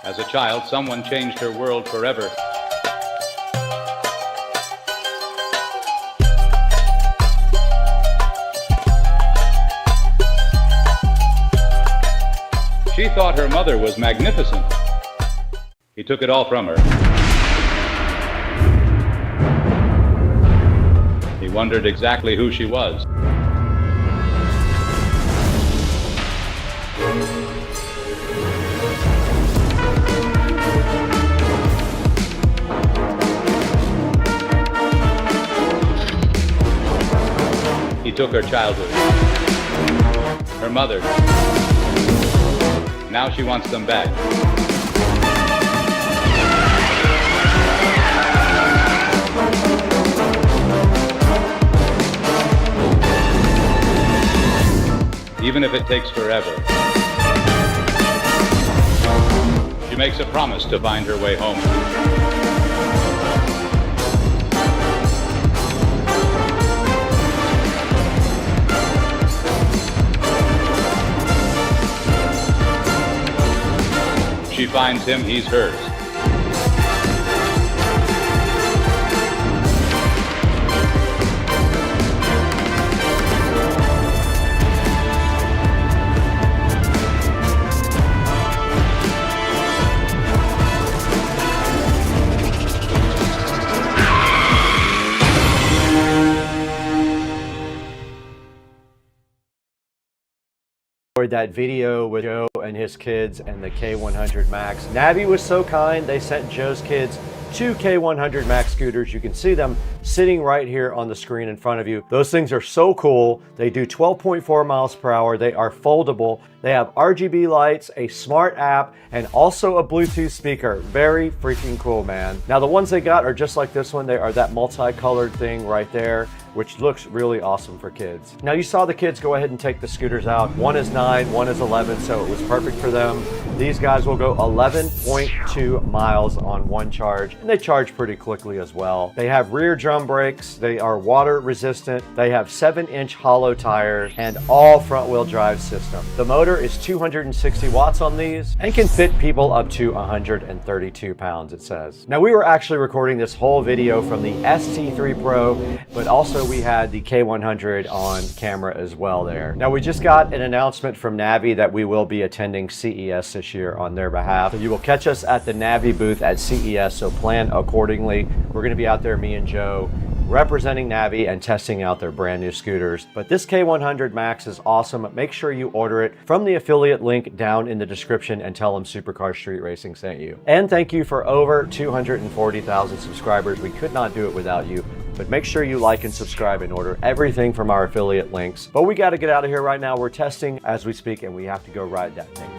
As a child, someone changed her world forever. She thought her mother was magnificent. He took it all from her. He wondered exactly who she was. He took her childhood, her mother. Now she wants them back. Even if it takes forever. She makes a promise to find her way home. She finds him, he's hers. that video with Joe and his kids and the K100 Max. Navi was so kind, they sent Joe's kids 2 K100 Max scooters. You can see them sitting right here on the screen in front of you. Those things are so cool. They do 12.4 miles per hour. They are foldable. They have RGB lights, a smart app, and also a Bluetooth speaker. Very freaking cool, man. Now the ones they got are just like this one. They are that multicolored thing right there, which looks really awesome for kids. Now you saw the kids go ahead and take the scooters out. One is 9, one is 11, so it was perfect for them. These guys will go 11.2 miles on one charge, and they charge pretty quickly as well. They have rear drum brakes. They are water resistant. They have 7-inch hollow tires and all front wheel drive system. The motor is 260 watts on these and can fit people up to 132 pounds, it says. Now we were actually recording this whole video from the ST3 Pro, but also we had the K100 on camera as well there. Now we just got an announcement from Navi that we will be attending CES this year on their behalf. So you will catch us at the Navi booth at CES, so plan accordingly. We're gonna be out there, me and Joe, representing Navi and testing out their brand new scooters. But this K100 Max is awesome. Make sure you order it from the affiliate link down in the description and tell them Supercar Street Racing sent you. And thank you for over 240,000 subscribers. We could not do it without you. But make sure you like and subscribe and order everything from our affiliate links. But we got to get out of here right now. We're testing as we speak and we have to go ride that thing.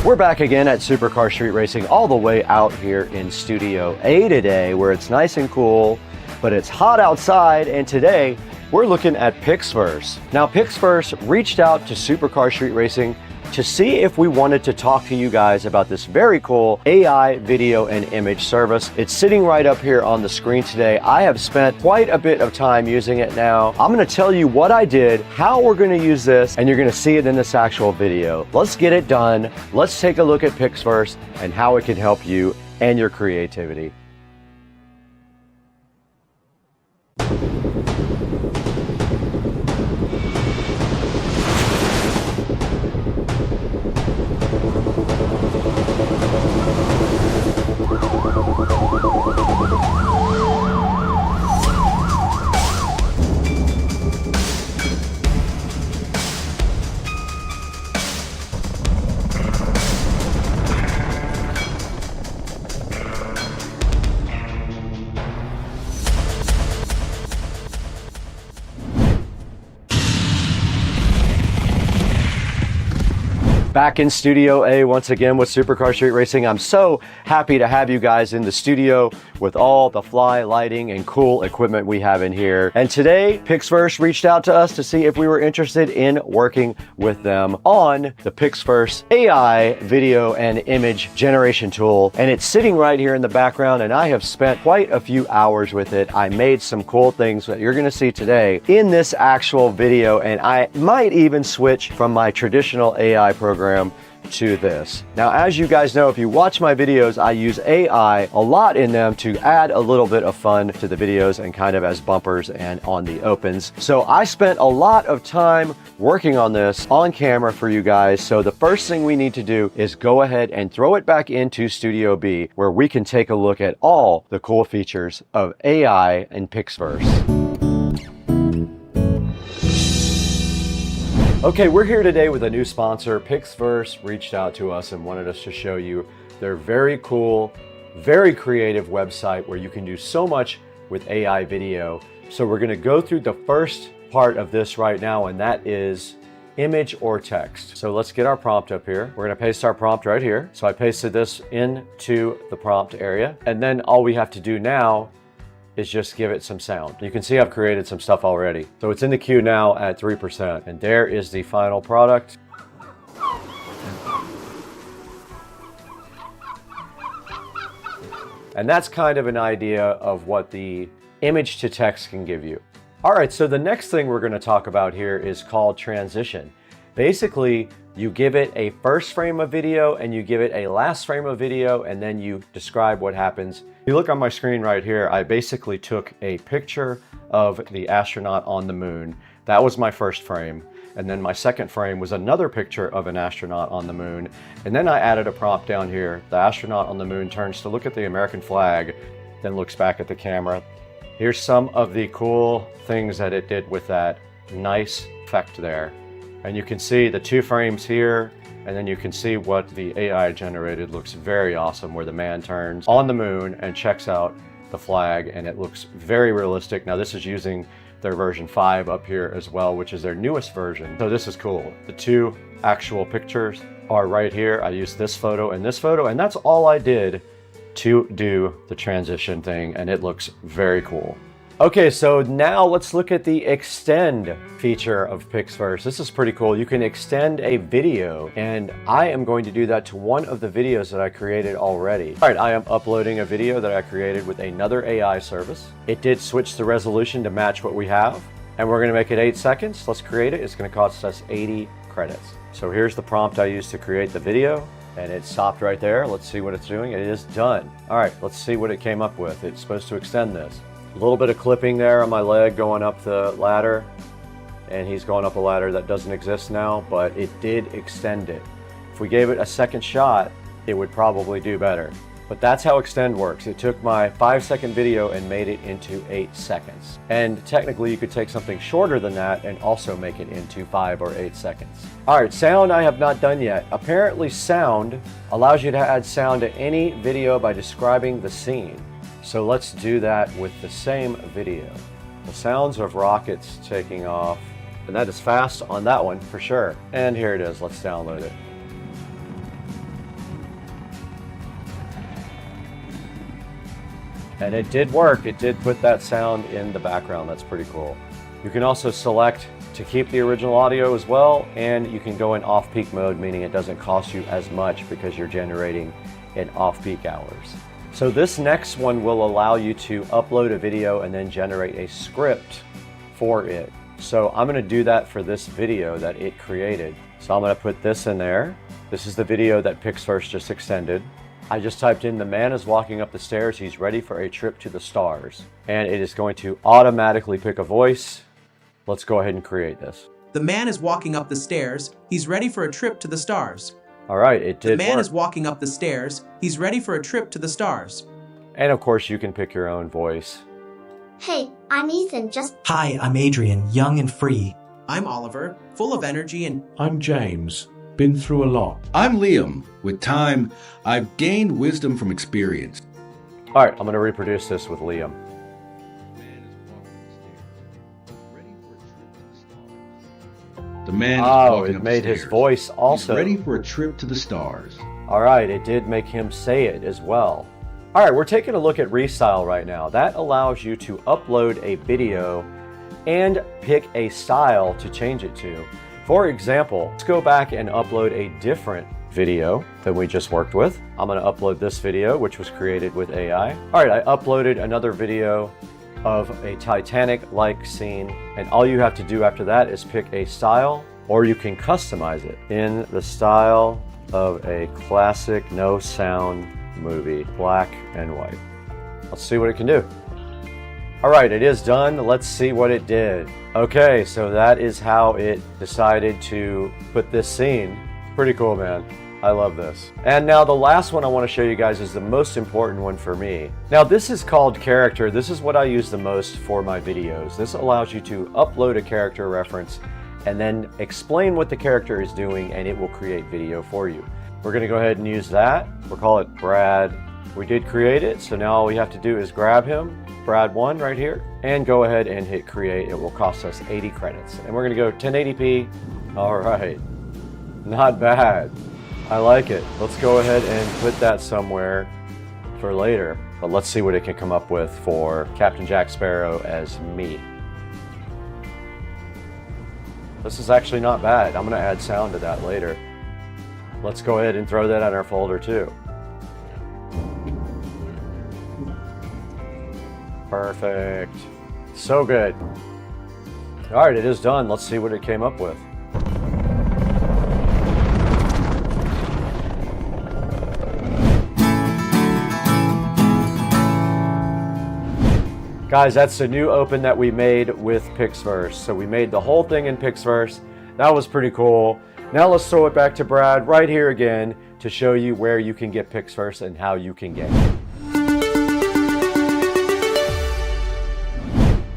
We're back again at Supercar Street Racing, all the way out here in Studio A today, where it's nice and cool, but it's hot outside, and today we're looking at Pixverse. Now, Pixverse reached out to Supercar Street Racing to see if we wanted to talk to you guys about this very cool AI video and image service. It's sitting right up here on the screen today. I have spent quite a bit of time using it now. I'm gonna tell you what I did, how we're gonna use this, and you're gonna see it in this actual video. Let's get it done. Let's take a look at Pixverse and how it can help you and your creativity. Back in Studio A once again with Supercar Street Racing. I'm so happy to have you guys in the studio with all the fly lighting and cool equipment we have in here. And today, Pixverse reached out to us to see if we were interested in working with them on the Pixverse AI video and image generation tool. And it's sitting right here in the background, and I have spent quite a few hours with it. I made some cool things that you're gonna see today in this actual video, and I might even switch from my traditional AI program to this. Now, as you guys know, if you watch my videos, I use AI a lot in them to add a little bit of fun to the videos and kind of as bumpers and on the opens. So I spent a lot of time working on this on camera for you guys. So the first thing we need to do is go ahead and throw it back into Studio B, where we can take a look at all the cool features of AI and Pixverse. Okay, we're here today with a new sponsor. Pixverse reached out to us and wanted us to show you their very cool, very creative website where you can do so much with AI video. So we're gonna go through the first part of this right now, and that is image or text. So let's get our prompt up here. We're gonna paste our prompt right here. So I pasted this into the prompt area, and then all we have to do now is just give it some sound. You can see I've created some stuff already. So it's in the queue now at 3%. And there is the final product. And that's kind of an idea of what the image to text can give you. All right, so the next thing we're gonna talk about here is called transition. Basically, you give it a first frame of video and you give it a last frame of video, and then you describe what happens. You look on my screen right here, I basically took a picture of the astronaut on the moon. That was my first frame. And then my second frame was another picture of an astronaut on the moon. And then I added a prompt down here. The astronaut on the moon turns to look at the American flag, then looks back at the camera. Here's some of the cool things that it did with that nice effect there. And you can see the 2 frames here, and then you can see what the AI generated. Looks very awesome, where the man turns on the moon and checks out the flag, and it looks very realistic. Now this is using their version 5 up here as well, which is their newest version. So this is cool. The 2 actual pictures are right here. I used this photo and this photo, and that's all I did to do the transition thing, and it looks very cool. Okay, so now let's look at the extend feature of Pixverse. This is pretty cool. You can extend a video, and I am going to do that to one of the videos that I created already. All right, I am uploading a video that I created with another AI service. It did switch the resolution to match what we have, and we're gonna make it 8 seconds. Let's create it. It's gonna cost us 80 credits. So here's the prompt I used to create the video, and it stopped right there. Let's see what it's doing. It is done. All right, let's see what it came up with. It's supposed to extend this. A little bit of clipping there on my leg going up the ladder, and he's going up a ladder that doesn't exist now, but it did extend it. If we gave it a second shot, it would probably do better. But that's how extend works. It took my 5-second video and made it into 8 seconds. And technically you could take something shorter than that and also make it into 5 or 8 seconds. All right, sound I have not done yet. Apparently sound allows you to add sound to any video by describing the scene. So let's do that with the same video. The sounds of rockets taking off, and that is fast on that one for sure. And here it is, let's download it. And it did work. It did put that sound in the background. That's pretty cool. You can also select to keep the original audio as well, and you can go in off-peak mode, meaning it doesn't cost you as much because you're generating in off-peak hours. So this next one will allow you to upload a video and then generate a script for it. So I'm gonna do that for this video that it created. So I'm gonna put this in there. This is the video that Pixverse just extended. I just typed in, the man is walking up the stairs, he's ready for a trip to the stars. And it is going to automatically pick a voice. Let's go ahead and create this. The man is walking up the stairs, he's ready for a trip to the stars. All right, it did The man work. is walking up the stairs, he's ready for a trip to the stars. And of course you can pick your own voice. Hey, I'm Ethan, just... Hi, I'm Adrian, young and free. I'm Oliver, full of energy and... I'm James, been through a lot. I'm Liam. With time, I've gained wisdom from experience. All right, I'm gonna reproduce this with Liam. The man is it up made the his stairs. voice also. He's ready for a trip to the stars. All right, it did make him say it as well. All right, we're taking a look at Restyle right now. That allows you to upload a video and pick a style to change it to. For example, let's go back and upload a different video than we just worked with. I'm gonna upload this video, which was created with AI. All right, I uploaded another video of a Titanic-like scene, and all you have to do after that is pick a style, or you can customize it in the style of a classic no sound movie, black and white. Let's see what it can do. All right, it is done. Let's see what it did. Okay, so that is how it decided to put this scene. Pretty cool, man. I love this. And now the last one I want to show you guys is the most important one for me. Now this is called character. This is what I use the most for my videos. This allows you to upload a character reference and then explain what the character is doing, and it will create video for you. We're gonna go ahead and use that. We'll call it Brad. We did create it, so now all we have to do is grab him, Brad1 right here, and go ahead and hit create. It will cost us 80 credits. And we're gonna go 1080p. All right, not bad. I like it. Let's go ahead and put that somewhere for later. But let's see what it can come up with for Captain Jack Sparrow as me. This is actually not bad. I'm gonna add sound to that later. Let's go ahead and throw that in our folder too. Perfect. So good. All right, it is done. Let's see what it came up with. Guys, that's the new open that we made with Pixverse. So we made the whole thing in Pixverse, That was pretty cool. Now let's throw it back to Brad right here again to show you where you can get PixVerse and how you can get it.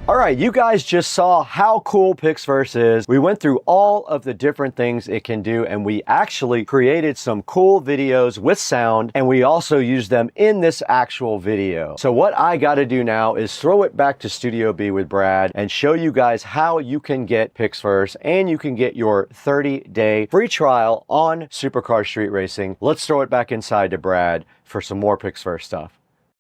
All right, you guys just saw how cool PixVerse is. We went through all of the different things it can do, and we actually created some cool videos with sound, and we also used them in this actual video. So what I gotta do now is throw it back to Studio B with Brad and show you guys how you can get PixVerse, and you can get your 30-day free trial on Supercar Street Racing. Let's throw it back inside to Brad for some more PixVerse stuff.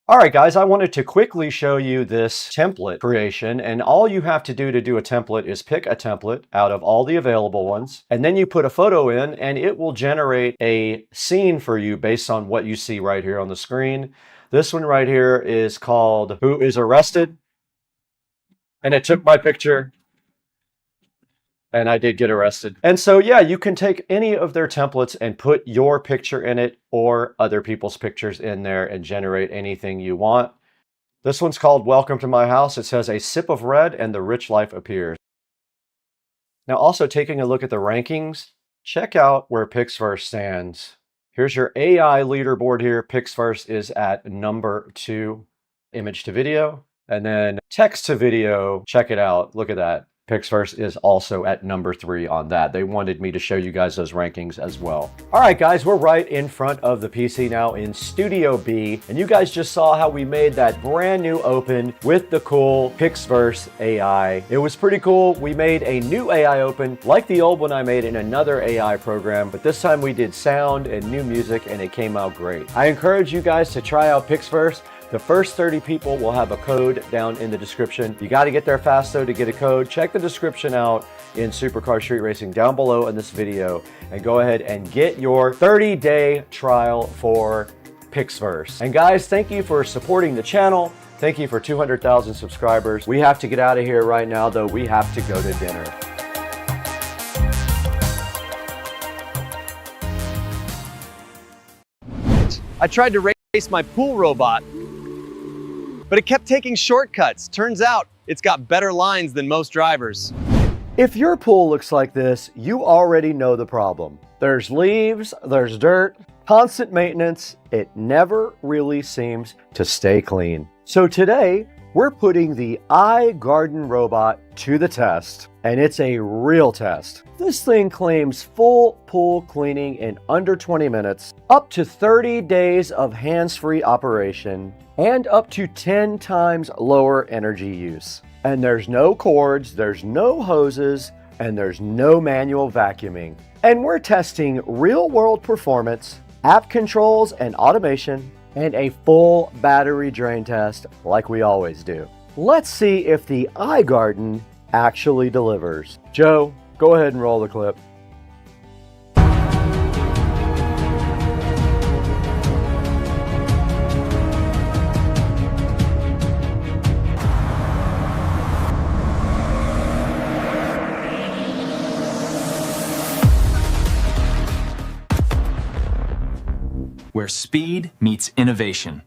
All right, guys, I wanted to quickly show you this template creation, and all you have to do a template is pick a template out of all the available ones, and then you put a photo in, and it will generate a scene for you based on what you see right here on the screen. This one right here is called Who is Arrested? And it took my picture. And I did get arrested. And so, yeah, you can take any of their templates and put your picture in it or other people's pictures in there and generate anything you want. This one's called Welcome to My House. It says a sip of red and the rich life appears. Now, also taking a look at the rankings, check out where PixVerse stands. Here's your AI leaderboard here. PixVerse is at number 2, image to video, and then text to video. Check it out. Look at that. PixVerse is also at number 3 on that. They wanted me to show you guys those rankings as well. All right, guys, we're right in front of the PC now in Studio B, and you guys just saw how we made that brand new open with the cool PixVerse AI. It was pretty cool. We made a new AI open like the old one I made in another AI program, but this time we did sound and new music, and it came out great. I encourage you guys to try out PixVerse. The first 30 people will have a code down in the description. You got to get there fast though to get a code. Check the description out in Supercar Street Racing down below in this video and go ahead and get your 30-day trial for PixVerse. And guys, thank you for supporting the channel. Thank you for 200,000 subscribers. We have to get out of here right now though. We have to go to dinner. I tried to race my pool robot, but it kept taking shortcuts. Turns out it's got better lines than most drivers. If your pool looks like this, you already know the problem. There's leaves, there's dirt, constant maintenance. It never really seems to stay clean. So today, we're putting the iGarden robot to the test, and it's a real test. This thing claims full pool cleaning in under 20 minutes, up to 30 days of hands-free operation, and up to 10 times lower energy use. And there's no cords, there's no hoses, and there's no manual vacuuming. And we're testing real-world performance, app controls and automation, and a full battery drain test like we always do. Let's see if the iGarden actually delivers. Joe, go ahead and roll the clip. Where speed meets innovation.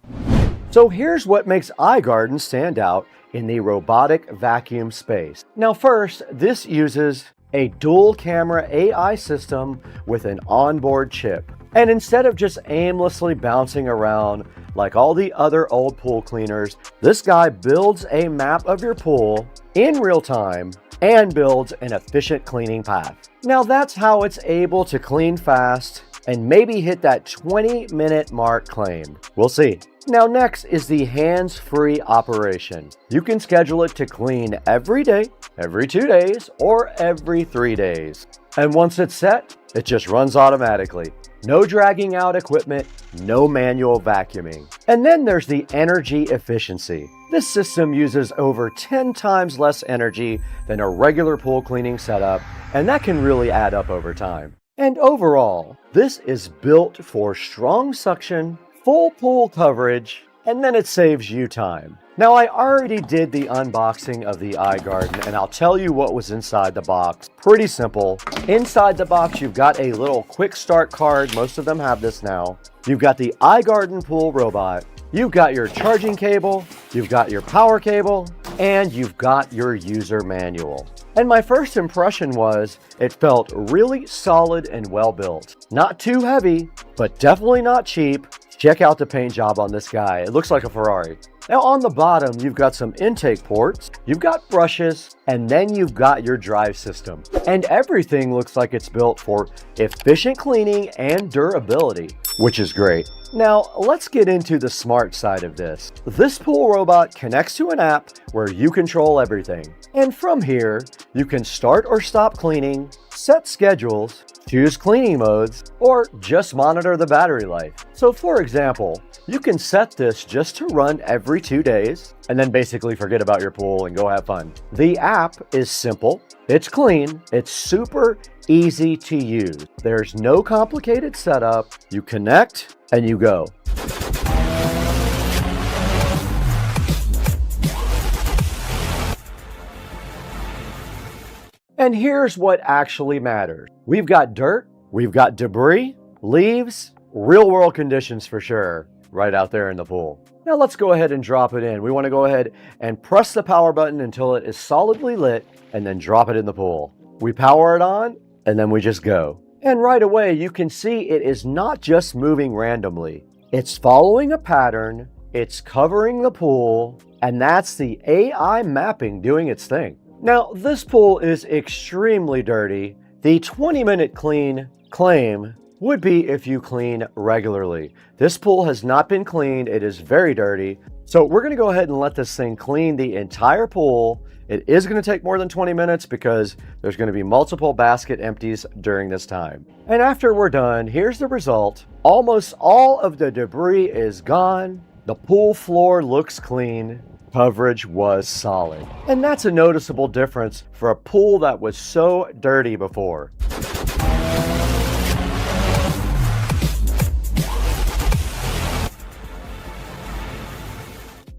So here's what makes iGarden stand out in the robotic vacuum space. Now first, this uses a dual camera AI system with an onboard chip. And instead of just aimlessly bouncing around like all the other old pool cleaners, this guy builds a map of your pool in real time and builds an efficient cleaning path. Now that's how it's able to clean fast and maybe hit that 20-minute mark claimed. We'll see. Now next is the hands-free operation. You can schedule it to clean every day, every 2 days, or every 3 days. And once it's set, it just runs automatically. No dragging out equipment, no manual vacuuming. And then there's the energy efficiency. This system uses over 10 times less energy than a regular pool cleaning setup, and that can really add up over time. And overall, this is built for strong suction, full pool coverage, and then it saves you time. Now, I already did the unboxing of the iGarden, and I'll tell you what was inside the box. Pretty simple. Inside the box, you've got a little quick start card. Most of them have this now. You've got the iGarden pool robot. You've got your charging cable. You've got your power cable, and you've got your user manual. And my first impression was it felt really solid and well built. Not too heavy, but definitely not cheap. Check out the paint job on this guy. It looks like a Ferrari. Now on the bottom, you've got some intake ports, you've got brushes, and then you've got your drive system. And everything looks like it's built for efficient cleaning and durability, which is great. Now, let's get into the smart side of this. This pool robot connects to an app where you control everything. And from here, you can start or stop cleaning, set schedules, choose cleaning modes, or just monitor the battery life. So for example, you can set this just to run every 2 days and then basically forget about your pool and go have fun. The app is simple, it's clean, it's super easy to use. There's no complicated setup. You connect and you go. And here's what actually matters. We've got dirt, we've got debris, leaves, real world conditions for sure, right out there in the pool. Now let's go ahead and drop it in. We want to go ahead and press the power button until it is solidly lit and then drop it in the pool. We power it on and then we just go. And right away you can see it is not just moving randomly. It's following a pattern, it's covering the pool, and that's the AI mapping doing its thing. Now, this pool is extremely dirty. The 20-minute clean claim would be if you clean regularly. This pool has not been cleaned. It is very dirty. So we're going to go ahead and let this thing clean the entire pool. It is going to take more than 20 minutes because there's going to be multiple basket empties during this time. And after we're done, here's the result. Almost all of the debris is gone. The pool floor looks clean. Coverage was solid. And that's a noticeable difference for a pool that was so dirty before.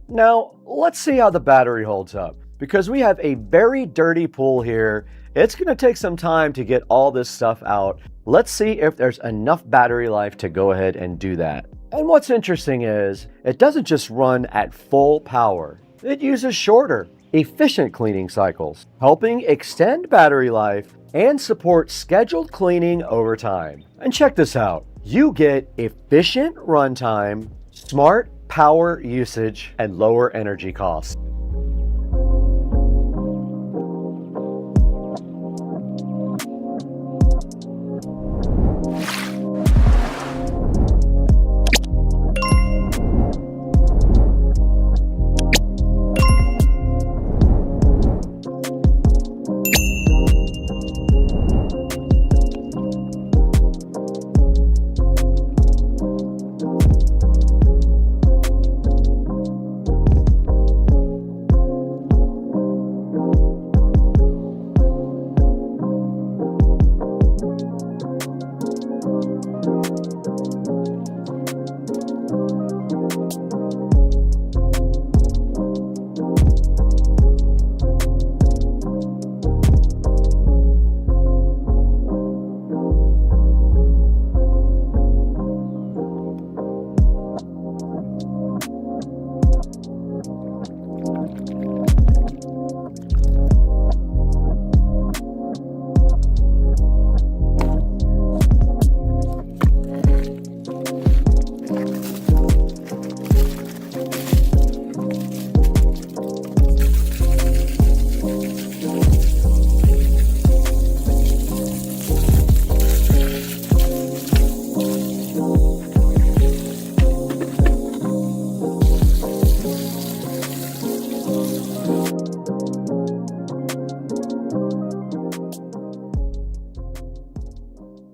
Now, let's see how the battery holds up. Because we have a very dirty pool here, it's going to take some time to get all this stuff out. Let's see if there's enough battery life to go ahead and do that. And what's interesting is, it doesn't just run at full power. It uses shorter, efficient cleaning cycles, helping extend battery life and support scheduled cleaning over time. And check this out. You get efficient runtime, smart power usage, and lower energy costs.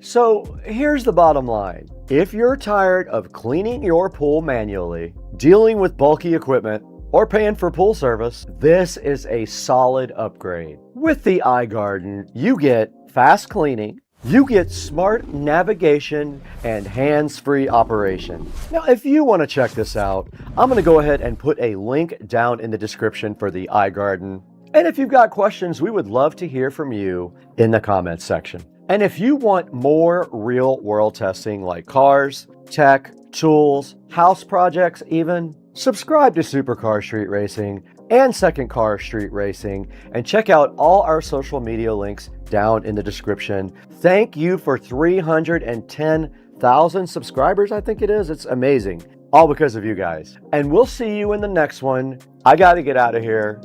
So here's the bottom line. If you're tired of cleaning your pool manually, dealing with bulky equipment, or paying for pool service, this is a solid upgrade. With the iGarden, you get fast cleaning, you get smart navigation, and hands-free operation. Now, if you want to check this out, I'm going to go ahead and put a link down in the description for the iGarden. And if you've got questions, we would love to hear from you in the comments section. And if you want more real-world testing like cars, tech, tools, house projects even, subscribe to Supercar Street Racing and Second Car Street Racing, and check out all our social media links down in the description. Thank you for 310,000 subscribers, I think it is. It's amazing. All because of you guys. And we'll see you in the next one. I got to get out of here.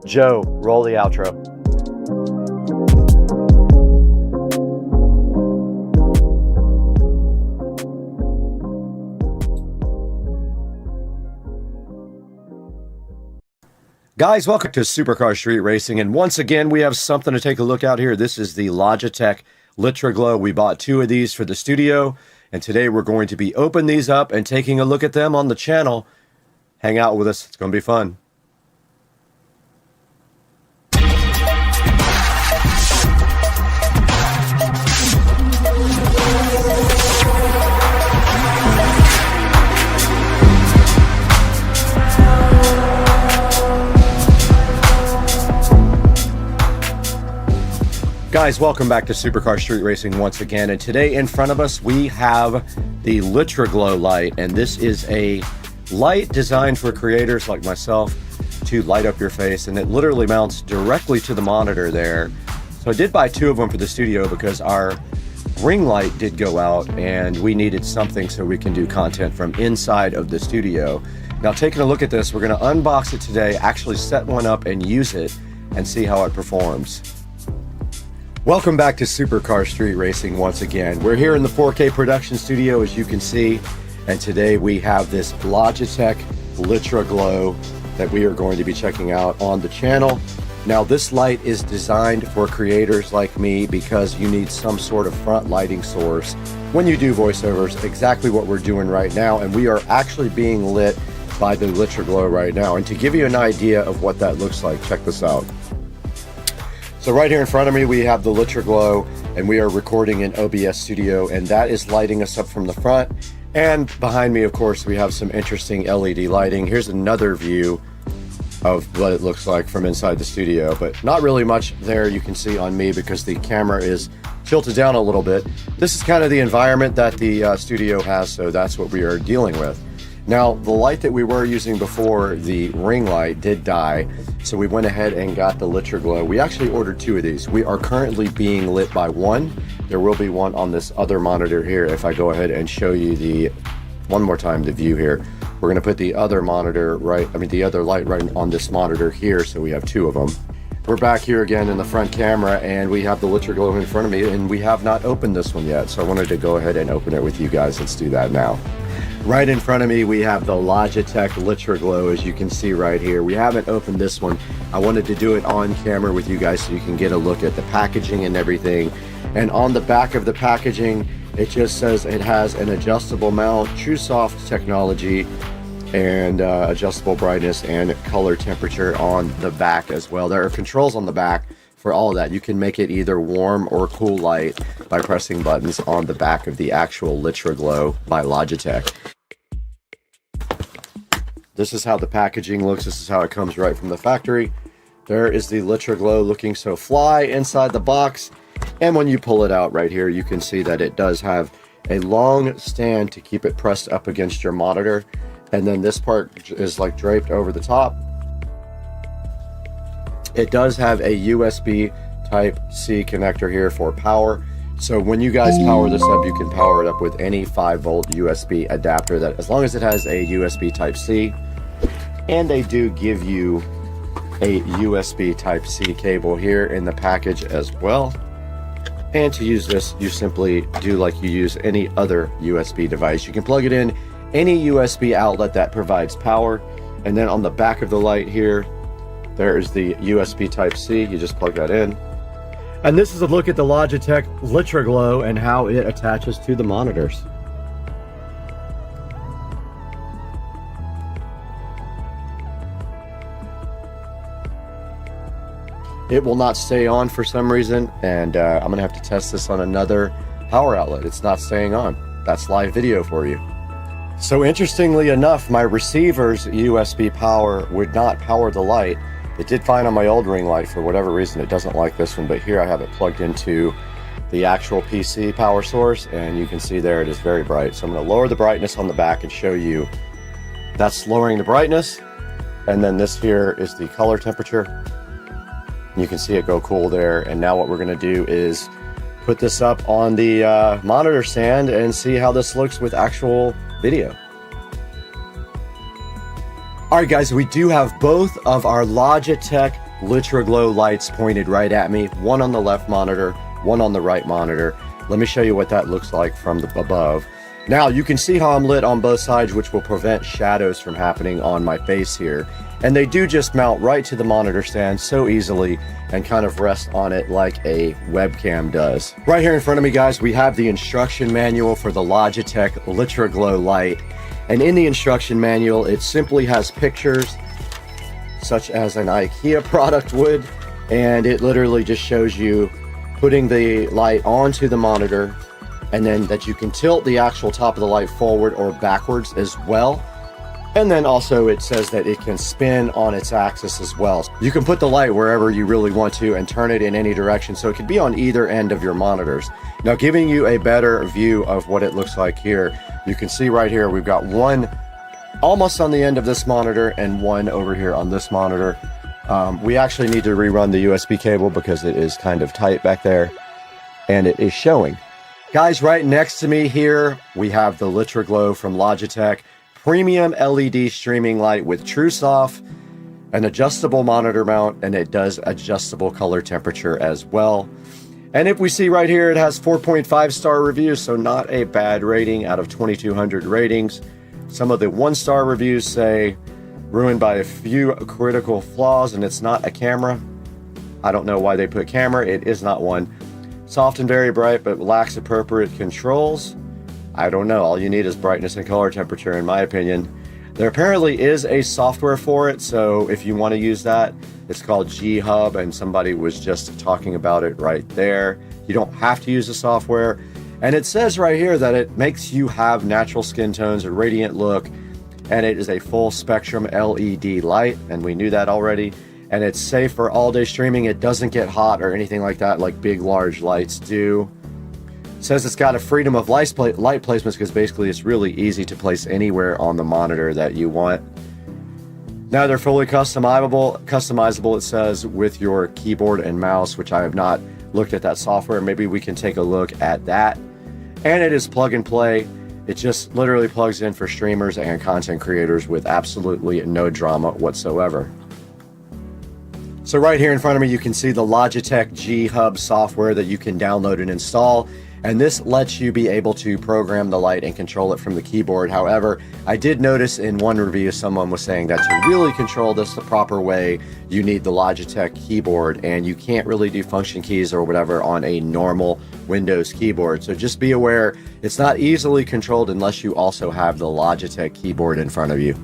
Joe, roll the outro. Guys, welcome to Supercar Street Racing, and once again we have something to take a look at here. This is the Logitech LitraGlow. We bought 2 of these for the studio, and today we're going to be opening these up and taking a look at them on the channel. Hang out with us, it's going to be fun. Guys, welcome back to Supercar Street Racing once again, and today in front of us we have the LitraGlow light, and this is a light designed for creators like myself to light up your face, and it literally mounts directly to the monitor there. So I did buy 2 of them for the studio because our ring light did go out and we needed something so we can do content from inside of the studio. Now, taking a look at this, we're going to unbox it today, actually set one up and use it and see how it performs. Welcome back to Supercar Street Racing once again. We're here in the 4K production studio, as you can see, and today we have this Logitech LitraGlow that we are going to be checking out on the channel. Now, this light is designed for creators like me because you need some sort of front lighting source when you do voiceovers, exactly what we're doing right now, and we are actually being lit by the LitraGlow right now. And to give you an idea of what that looks like, check this out. So right here in front of me, we have the LitraGlow, and we are recording in OBS Studio, and that is lighting us up from the front. And behind me, of course, we have some interesting LED lighting. Here's another view of what it looks like from inside the studio, but not really much there you can see on me because the camera is tilted down a little bit. This is kind of the environment that the studio has, so that's what we are dealing with. Now, the light that we were using before, the ring light, did die, so we went ahead and got the LitraGlow. We actually ordered 2 of these. We are currently being lit by one. There will be one on this other monitor here. If I go ahead and show you one more time the view here, we're going to put the other monitor the other light right on this monitor here, so we have 2 of them. We're back here again in the front camera, and we have the LitraGlow in front of me, and we have not opened this one yet, so I wanted to go ahead and open it with you guys. Let's do that now. Right in front of me, we have the Logitech LitraGlow, as you can see right here. We haven't opened this one. I wanted to do it on camera with you guys so you can get a look at the packaging and everything. And on the back of the packaging, it just says it has an adjustable mount, TrueSoft technology, and adjustable brightness and color temperature on the back as well. There are controls on the back for all of that. You can make it either warm or cool light by pressing buttons on the back of the actual LitraGlow by Logitech. This is how the packaging looks. This is how it comes right from the factory. There is the LitraGlow looking so fly inside the box. And when you pull it out right here, you can see that it does have a long stand to keep it pressed up against your monitor. And then this part is like draped over the top. It does have a USB Type-C connector here for power. So when you guys power this up, you can power it up with any 5-volt USB adapter, that as long as it has a USB Type-C. And they do give you a USB Type-C cable here in the package as well. And to use this, you simply do like you use any other USB device. You can plug it in any USB outlet that provides power. And then on the back of the light here, there is the USB Type-C. You just plug that in. And this is a look at the Logitech LitraGlow and how it attaches to the monitors. It will not stay on for some reason, and I'm going to have to test this on another power outlet. It's not staying on. That's live video for you. So interestingly enough, my receiver's USB power would not power the light. It did fine on my old ring light. For whatever reason, it doesn't like this one, but here I have it plugged into the actual PC power source, and you can see there it is very bright. So I'm going to lower the brightness on the back and show you that's lowering the brightness. And then this here is the color temperature. You can see it go cool there. And now what we're going to do is put this up on the monitor stand and see how this looks with actual video. All right, guys, we do have both of our Logitech LitraGlow lights pointed right at me. One on the left monitor, one on the right monitor. Let me show you what that looks like from the above. Now, you can see how I'm lit on both sides, which will prevent shadows from happening on my face here. And they do just mount right to the monitor stand so easily and kind of rest on it like a webcam does. Right here in front of me, guys, we have the instruction manual for the Logitech LitraGlow light. And in the instruction manual, it simply has pictures such as an IKEA product would, and it literally just shows you putting the light onto the monitor, and then that you can tilt the actual top of the light forward or backwards as well. And then also it says that it can spin on its axis as well. You can put the light wherever you really want to and turn it in any direction, so it could be on either end of your monitors. Now, giving you a better view of what it looks like here, you can see right here we've got one almost on the end of this monitor and one over here on this monitor. We actually need to rerun the USB cable because it is kind of tight back there, and it is showing. Guys, right next to me here, we have the LitraGlow from Logitech premium LED streaming light with TrueSoft, an adjustable monitor mount, and it does adjustable color temperature as well. And if we see right here, it has 4.5 star reviews, so not a bad rating out of 2,200 ratings. Some of the 1-star reviews say ruined by a few critical flaws, and it's not a camera. I don't know why they put camera, it is not one. Soft and very bright, but lacks appropriate controls. I don't know, all you need is brightness and color temperature in my opinion. There apparently is a software for it, so if you want to use that, it's called G-Hub, and somebody was just talking about it right there. You don't have to use the software. And it says right here that it makes you have natural skin tones, a radiant look, and it is a full spectrum LED light, and we knew that already. And it's safe for all day streaming. It doesn't get hot or anything like that like big, large lights do. It says it's got a freedom of light placements because basically it's really easy to place anywhere on the monitor that you want. Now they're fully customizable, it says, with your keyboard and mouse, which I have not looked at that software. Maybe we can take a look at that. And it is plug and play. It just literally plugs in for streamers and content creators with absolutely no drama whatsoever. So right here in front of me, you can see the Logitech G-Hub software that you can download and install. And this lets you be able to program the light and control it from the keyboard. However, I did notice in one review, someone was saying that to really control this the proper way, you need the Logitech keyboard, and you can't really do function keys or whatever on a normal Windows keyboard. So just be aware, it's not easily controlled unless you also have the Logitech keyboard in front of you.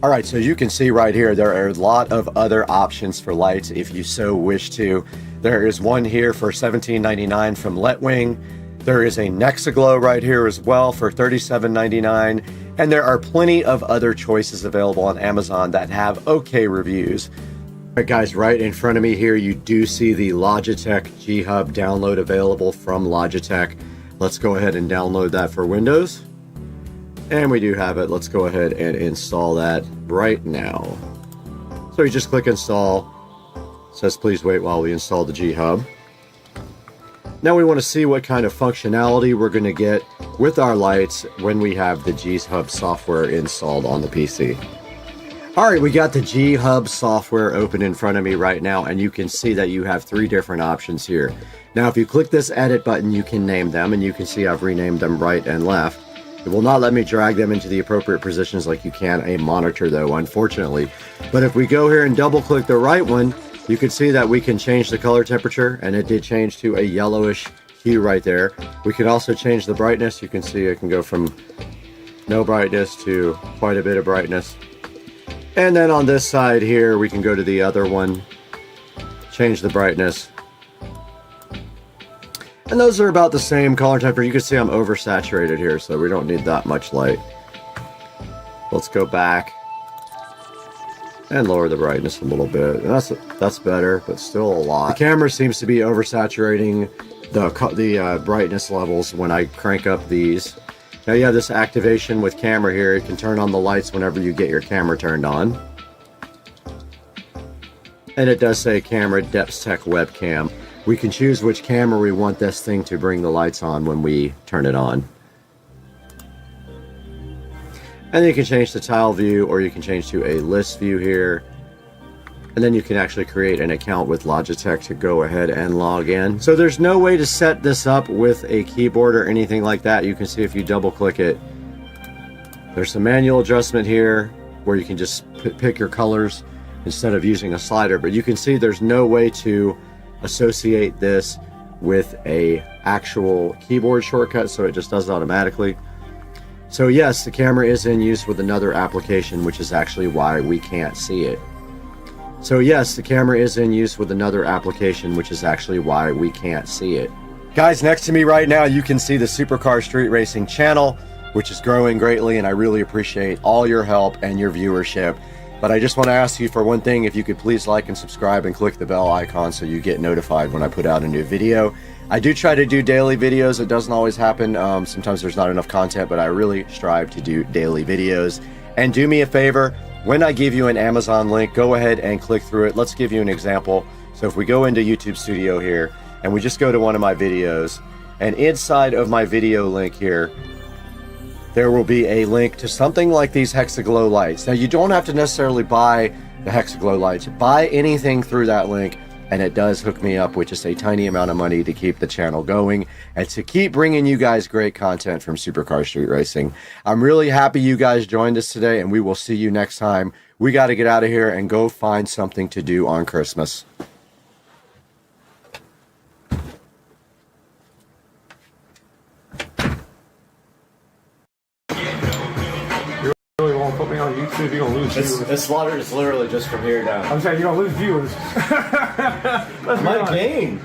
All right, so you can see right here, there are a lot of other options for lights if you so wish to. There is one here for $17.99 from Letwing. There is a Nexaglow right here as well for $37.99. And there are plenty of other choices available on Amazon that have okay reviews. But guys, right in front of me here, you do see the Logitech G-Hub download available from Logitech. Let's go ahead and download that for Windows. And we do have it. Let's go ahead and install that right now. So you just click install. It says please wait while we install the G-Hub. Now we want to see what kind of functionality we're going to get with our lights when we have the G-Hub software installed on the PC. All right, we got the G-Hub software open in front of me right now, and you can see that you have 3 different options here. Now, if you click this edit button, you can name them, and you can see I've renamed them right and left. It will not let me drag them into the appropriate positions like you can a monitor though, unfortunately. But if we go here and double click the right one, you can see that we can change the color temperature, and it did change to a yellowish hue right there. We can also change the brightness. You can see it can go from no brightness to quite a bit of brightness. And then on this side here, we can go to the other one, change the brightness. And those are about the same color temperature. You can see I'm oversaturated here, so we don't need that much light. Let's go back and lower the brightness a little bit. And that's better, but still a lot. The camera seems to be oversaturating the brightness levels when I crank up these. Now you have this activation with camera here. You can turn on the lights whenever you get your camera turned on. And it does say camera depth tech webcam. We can choose which camera we want this thing to bring the lights on when we turn it on. And then you can change the tile view, or you can change to a list view here. And then you can actually create an account with Logitech to go ahead and log in. So there's no way to set this up with a keyboard or anything like that. You can see if you double click it, there's some manual adjustment here where you can just pick your colors instead of using a slider. But you can see there's no way to associate this with a actual keyboard shortcut, so it just does it automatically. So yes, the camera is in use with another application, which is actually why we can't see it. So yes, the camera is in use with another application, which is actually why we can't see it. Guys, next to me right now, you can see the Supercar Street Racing channel, which is growing greatly, and I really appreciate all your help and your viewership. But I just want to ask you for one thing, if you could please like and subscribe and click the bell icon so you get notified when I put out a new video. I do try to do daily videos. It doesn't always happen. Sometimes there's not enough content, but I really strive to do daily videos. And do me a favor, when I give you an Amazon link, go ahead and click through it. Let's give you an example. So if we go into YouTube Studio here, and we just go to one of my videos, and inside of my video link here, there will be a link to something like these Hexaglow lights. Now, you don't have to necessarily buy the Hexaglow lights. Buy anything through that link, and it does hook me up with just a tiny amount of money to keep the channel going and to keep bringing you guys great content from Supercar Street Racing. I'm really happy you guys joined us today, and we will see you next time. We got to get out of here and go find something to do on Christmas. Really won't put me on YouTube, you're gonna lose viewers. This slaughter is literally just from here down. I'm saying you're gonna lose viewers. Let's My game.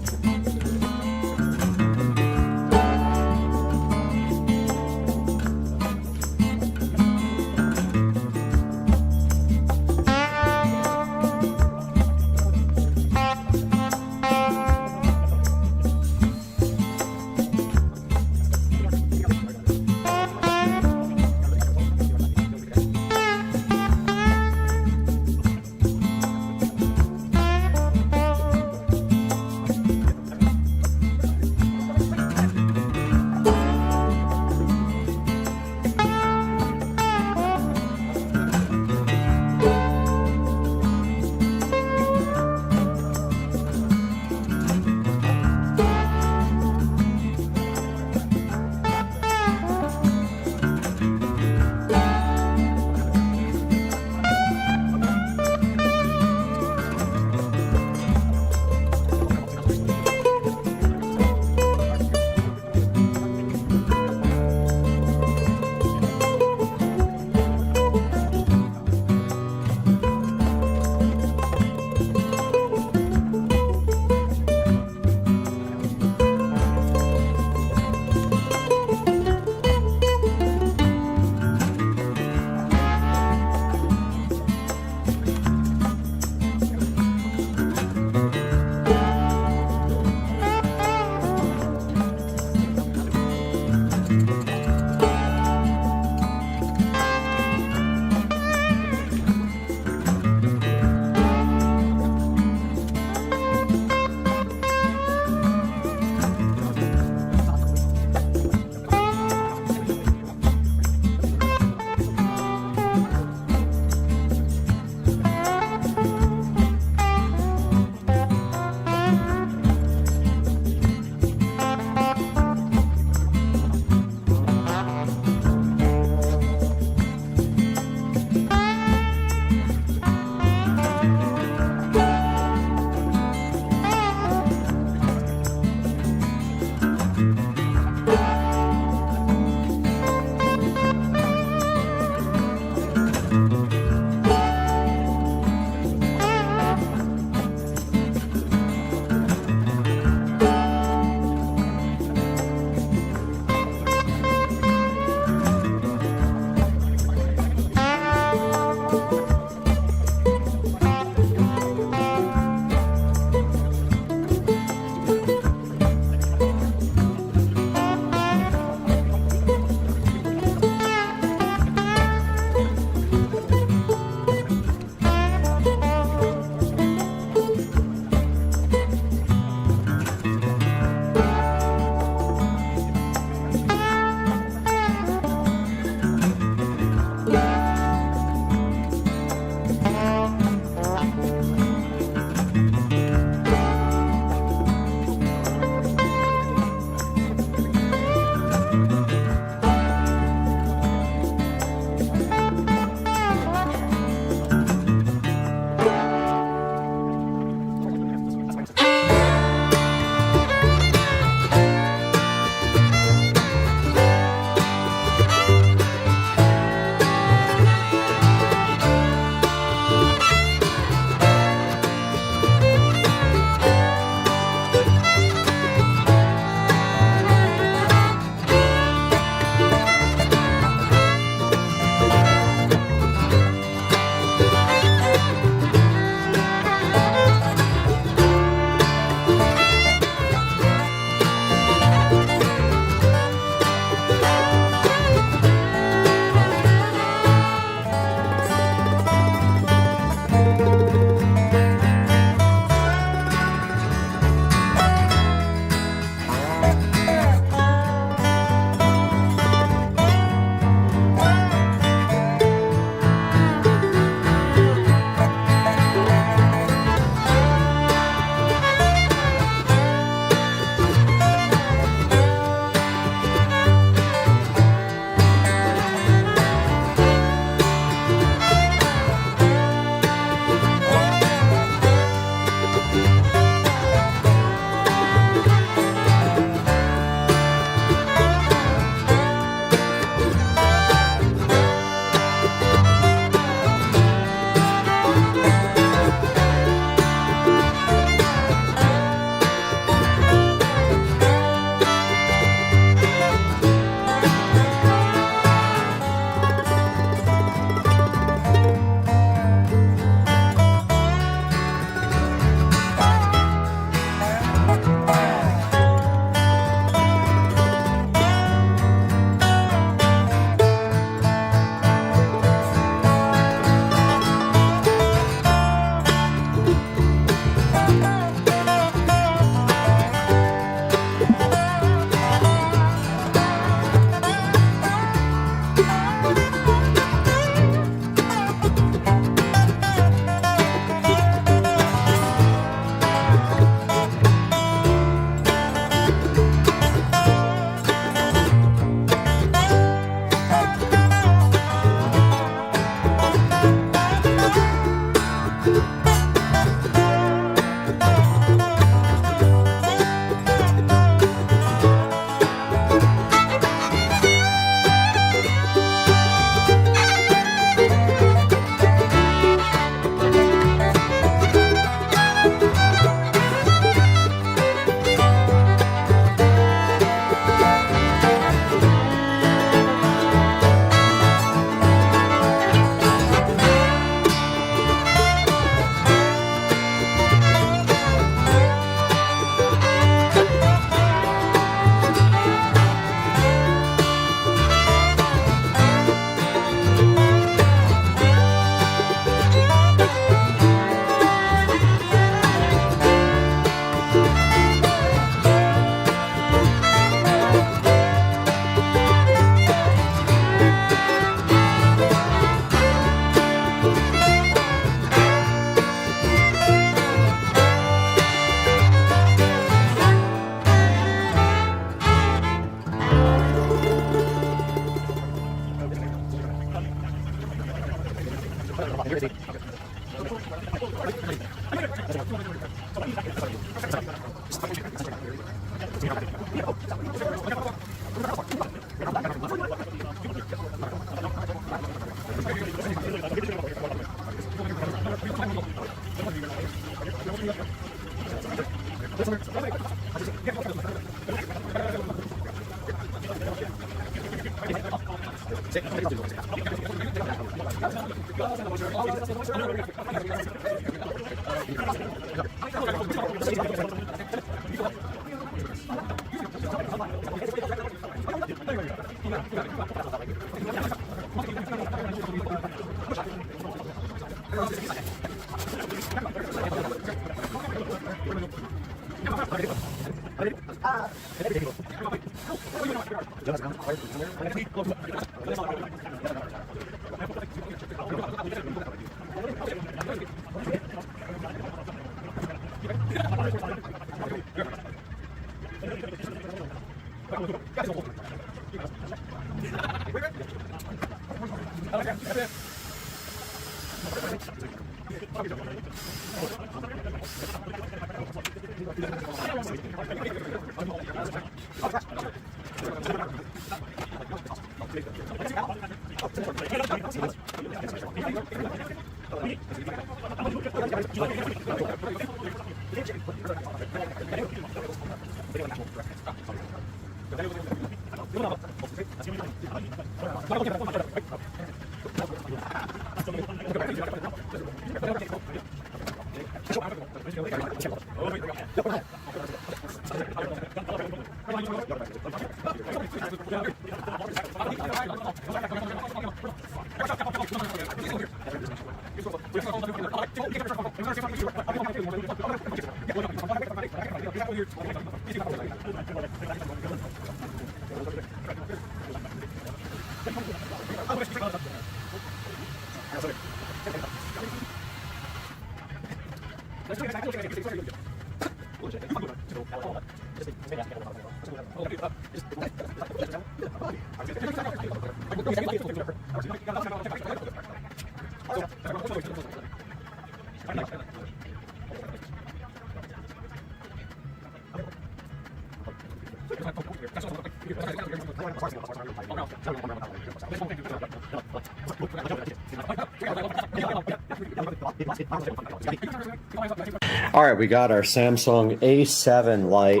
All right, we got our Samsung A7 Lite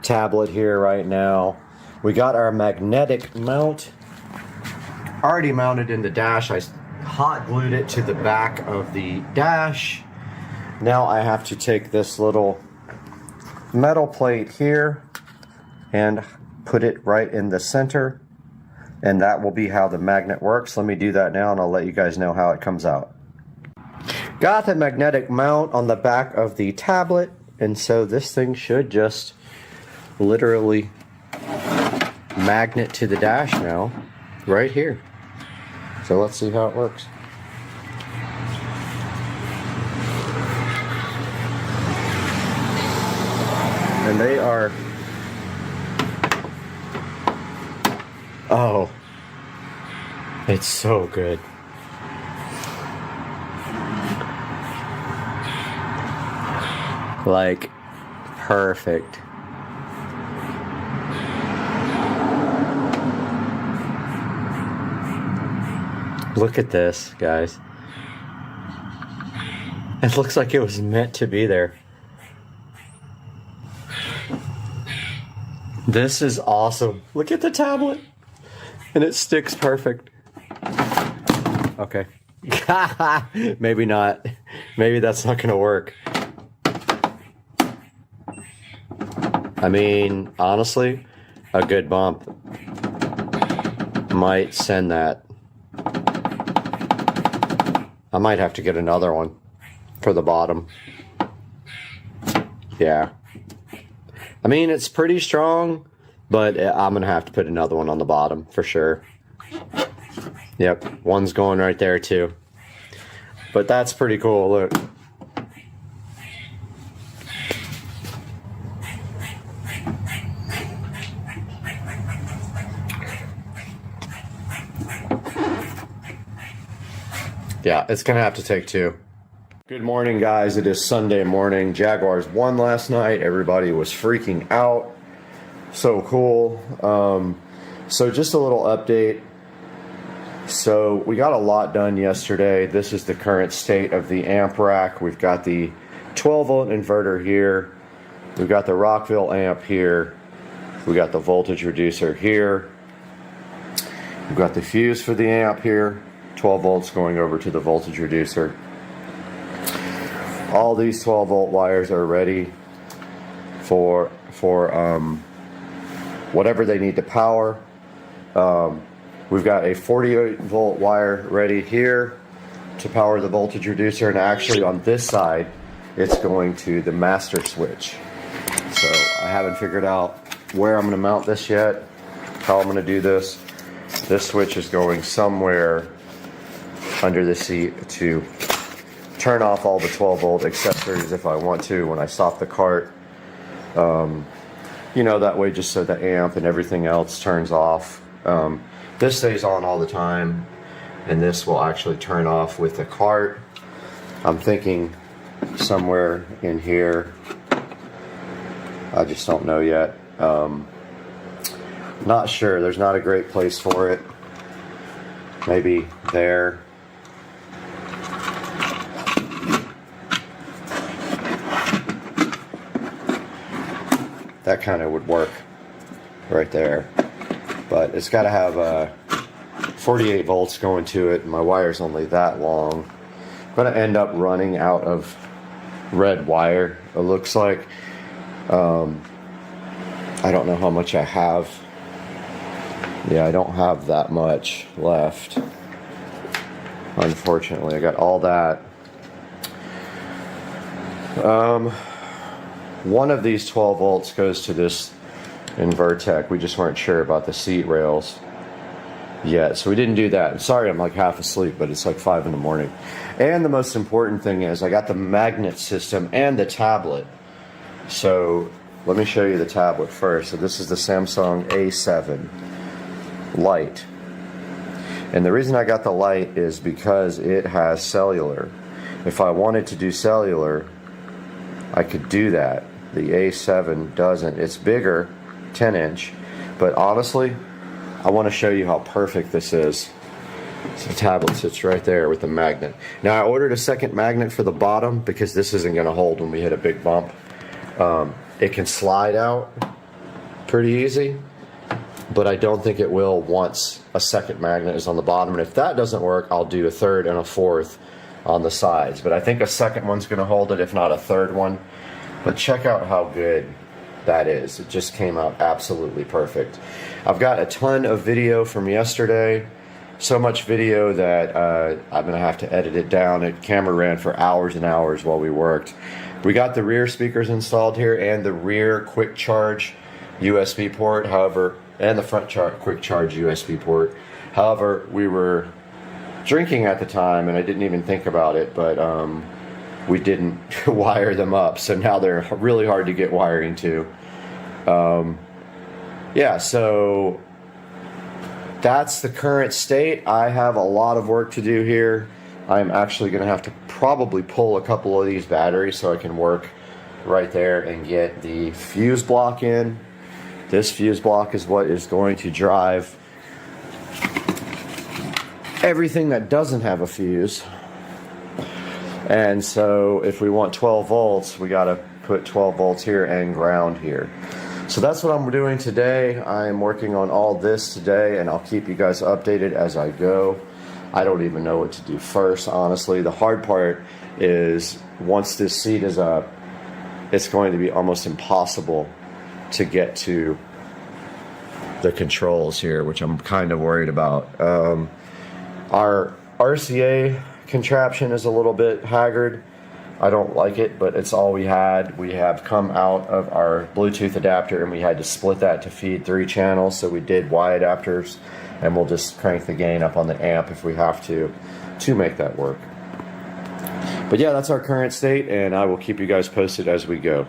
tablet here right now. We got our magnetic mount already mounted in the dash. I hot glued it to the back of the dash. Now I have to take this little metal plate here and put it right in the center, and that will be how the magnet works. Let me do that now and I'll let you guys know how it comes out. Got the magnetic mount on the back of the tablet, and so this thing should just literally magnet to the dash now, right here. So let's see how it works. And they are, oh, it's so good. Like, perfect. Look at this, guys. It looks like it was meant to be there. This is awesome. Look at the tablet. And it sticks perfect. Okay. Maybe not. Maybe that's not gonna work. I mean, honestly, a good bump might send that. I might have to get another one for the bottom. Yeah. I mean, it's pretty strong, but I'm going to have to put another one on the bottom for sure. Yep, one's going right there too. But that's pretty cool, look. Yeah, it's gonna have to take two. Good morning, guys. It is Sunday morning. Jaguars won last night. Everybody was freaking out. So cool. So just a little update. So we got a lot done yesterday. This is the current state of the amp rack. We've got the 12-volt inverter here. We've got the Rockville amp here. We got the voltage reducer here. We've got the fuse for the amp here. 12 volts going over to the voltage reducer. All these 12-volt wires are ready for whatever they need to power. We've got a 48-volt wire ready here to power the voltage reducer, and actually on this side it's going to the master switch. So I haven't figured out where I'm going to mount this yet, how I'm going to do this. This switch is going somewhere under the seat to turn off all the 12-volt accessories if I want to when I stop the cart. You know, that way just so the amp and everything else turns off. This stays on all the time, and this will actually turn off with the cart. I'm thinking somewhere in here. I just don't know yet. Not sure. There's not a great place for it. Maybe there. That kind of would work right there. But it's got to have 48 volts going to it, and my wire's only that long. I'm going to end up running out of red wire, it looks like. I don't know how much I have. Yeah, I don't have that much left. Unfortunately, I got all that. One of these 12 volts goes to this Invertec. We just weren't sure about the seat rails yet, so we didn't do that. I'm sorry I'm like half asleep, but it's like 5 in the morning. And the most important thing is I got the magnet system and the tablet. So let me show you the tablet first. So this is the Samsung A7 Lite. And the reason I got the Lite is because it has cellular. If I wanted to do cellular, I could do that. The A7 doesn't. It's bigger, 10-inch, but honestly, I want to show you how perfect this is. So the tablet sits right there with the magnet. Now I ordered a second magnet for the bottom because this isn't going to hold when we hit a big bump. It can slide out pretty easy, but I don't think it will once a second magnet is on the bottom. And if that doesn't work, I'll do a third and a fourth on the sides. But I think a second one's going to hold it, if not a third one. But check out how good that is. It just came out absolutely perfect. I've got a ton of video from yesterday. So much video that I'm going to have to edit it down. The camera ran for hours and hours while we worked. We got the rear speakers installed here and the rear quick charge USB port, however, and the front quick charge USB port. However, we were drinking at the time and I didn't even think about it, but we didn't wire them up, so now they're really hard to get wiring to. Yeah, so that's the current state. I have a lot of work to do here. I'm actually going to have to probably pull a couple of these batteries so I can work right there and get the fuse block in. This fuse block is what is going to drive everything that doesn't have a fuse. And so if we want 12 volts, we got to put 12 volts here and ground here. So that's what I'm doing today. I am working on all this today, and I'll keep you guys updated as I go. I don't even know what to do first, honestly. The hard part is once this seat is up, it's going to be almost impossible to get to the controls here, which I'm kind of worried about. Our RCA contraption is a little bit haggard. I don't like it, but it's all we had. We have come out of our Bluetooth adapter and we had to split that to feed 3 channels, so we did Y adapters, and we'll just crank the gain up on the amp if we have to make that work. But yeah, that's our current state, and I will keep you guys posted as we go.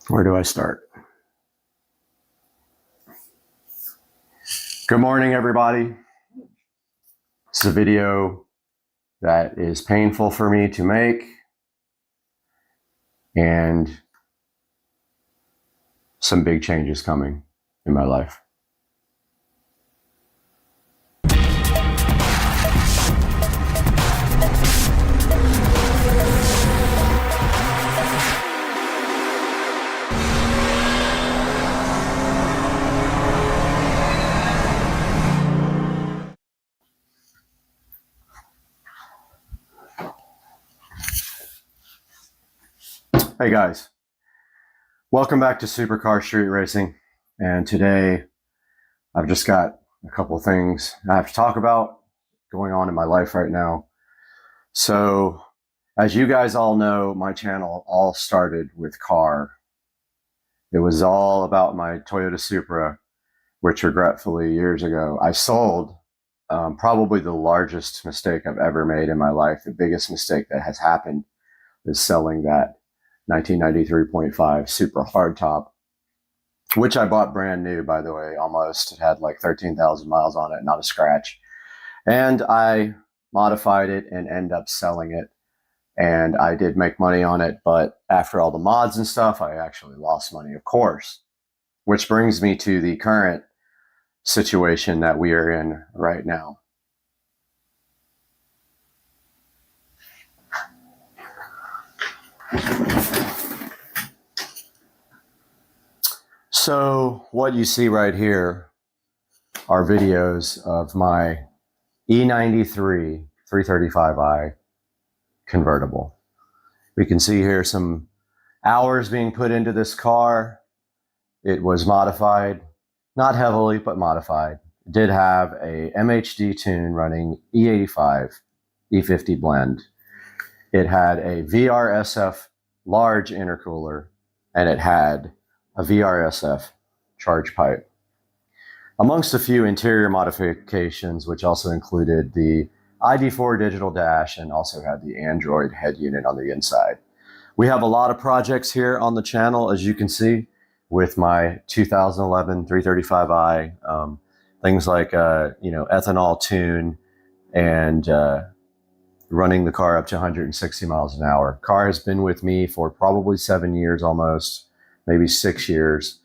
Where do I start? Good morning, everybody. This is a video that is painful for me to make, and some big changes coming in my life. Hey guys, welcome back to Supercar Street Racing, and today I've just got a couple things I have to talk about going on in my life right now. So, as you guys all know, my channel all started with car. It was all about my Toyota Supra, which regretfully years ago I sold. Probably the largest mistake I've ever made in my life. The biggest mistake that has happened is selling that 1993.5 Supra hardtop, which I bought brand new, by the way, almost. It had like 13,000 miles on it, not a scratch. And I modified it and ended up selling it. And I did make money on it, but after all the mods and stuff, I actually lost money, of course. Which brings me to the current situation that we are in right now. So what you see right here are videos of my E93 335i convertible. We can see here some hours being put into this car. It was modified, not heavily, but modified. It did have a MHD tune running E85, E50 blend. It had a VRSF large intercooler, and it had a VRSF charge pipe, amongst a few interior modifications, which also included the ID4 digital dash and also had the Android head unit on the inside. We have a lot of projects here on the channel, as you can see, with my 2011 335i, things like ethanol tune and running the car up to 160 miles an hour. Car has been with me for probably 7 years almost, maybe 6 years.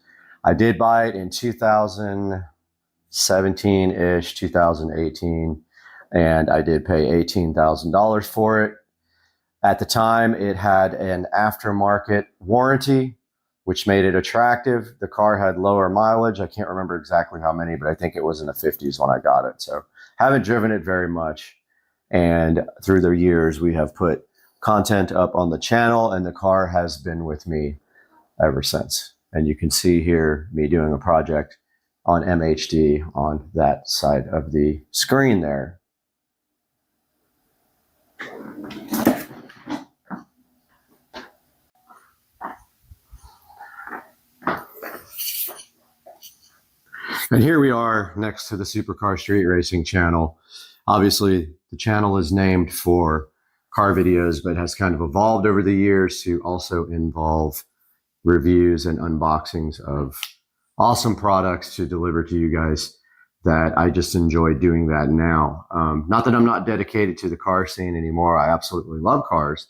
I did buy it in 2017-ish, 2018, and I did pay $18,000 for it. At the time, it had an aftermarket warranty, which made it attractive. The car had lower mileage. I can't remember exactly how many, but I think it was in the 50s when I got it. So haven't driven it very much. And through the years, we have put content up on the channel, and the car has been with me ever since. And you can see here me doing a project on MHD on that side of the screen there. And here we are next to the Supercar Street Racing channel. Obviously, the channel is named for car videos, but has kind of evolved over the years to also involve reviews and unboxings of awesome products to deliver to you guys, that I just enjoy doing that now. Not that I'm not dedicated to the car scene anymore. I absolutely love cars,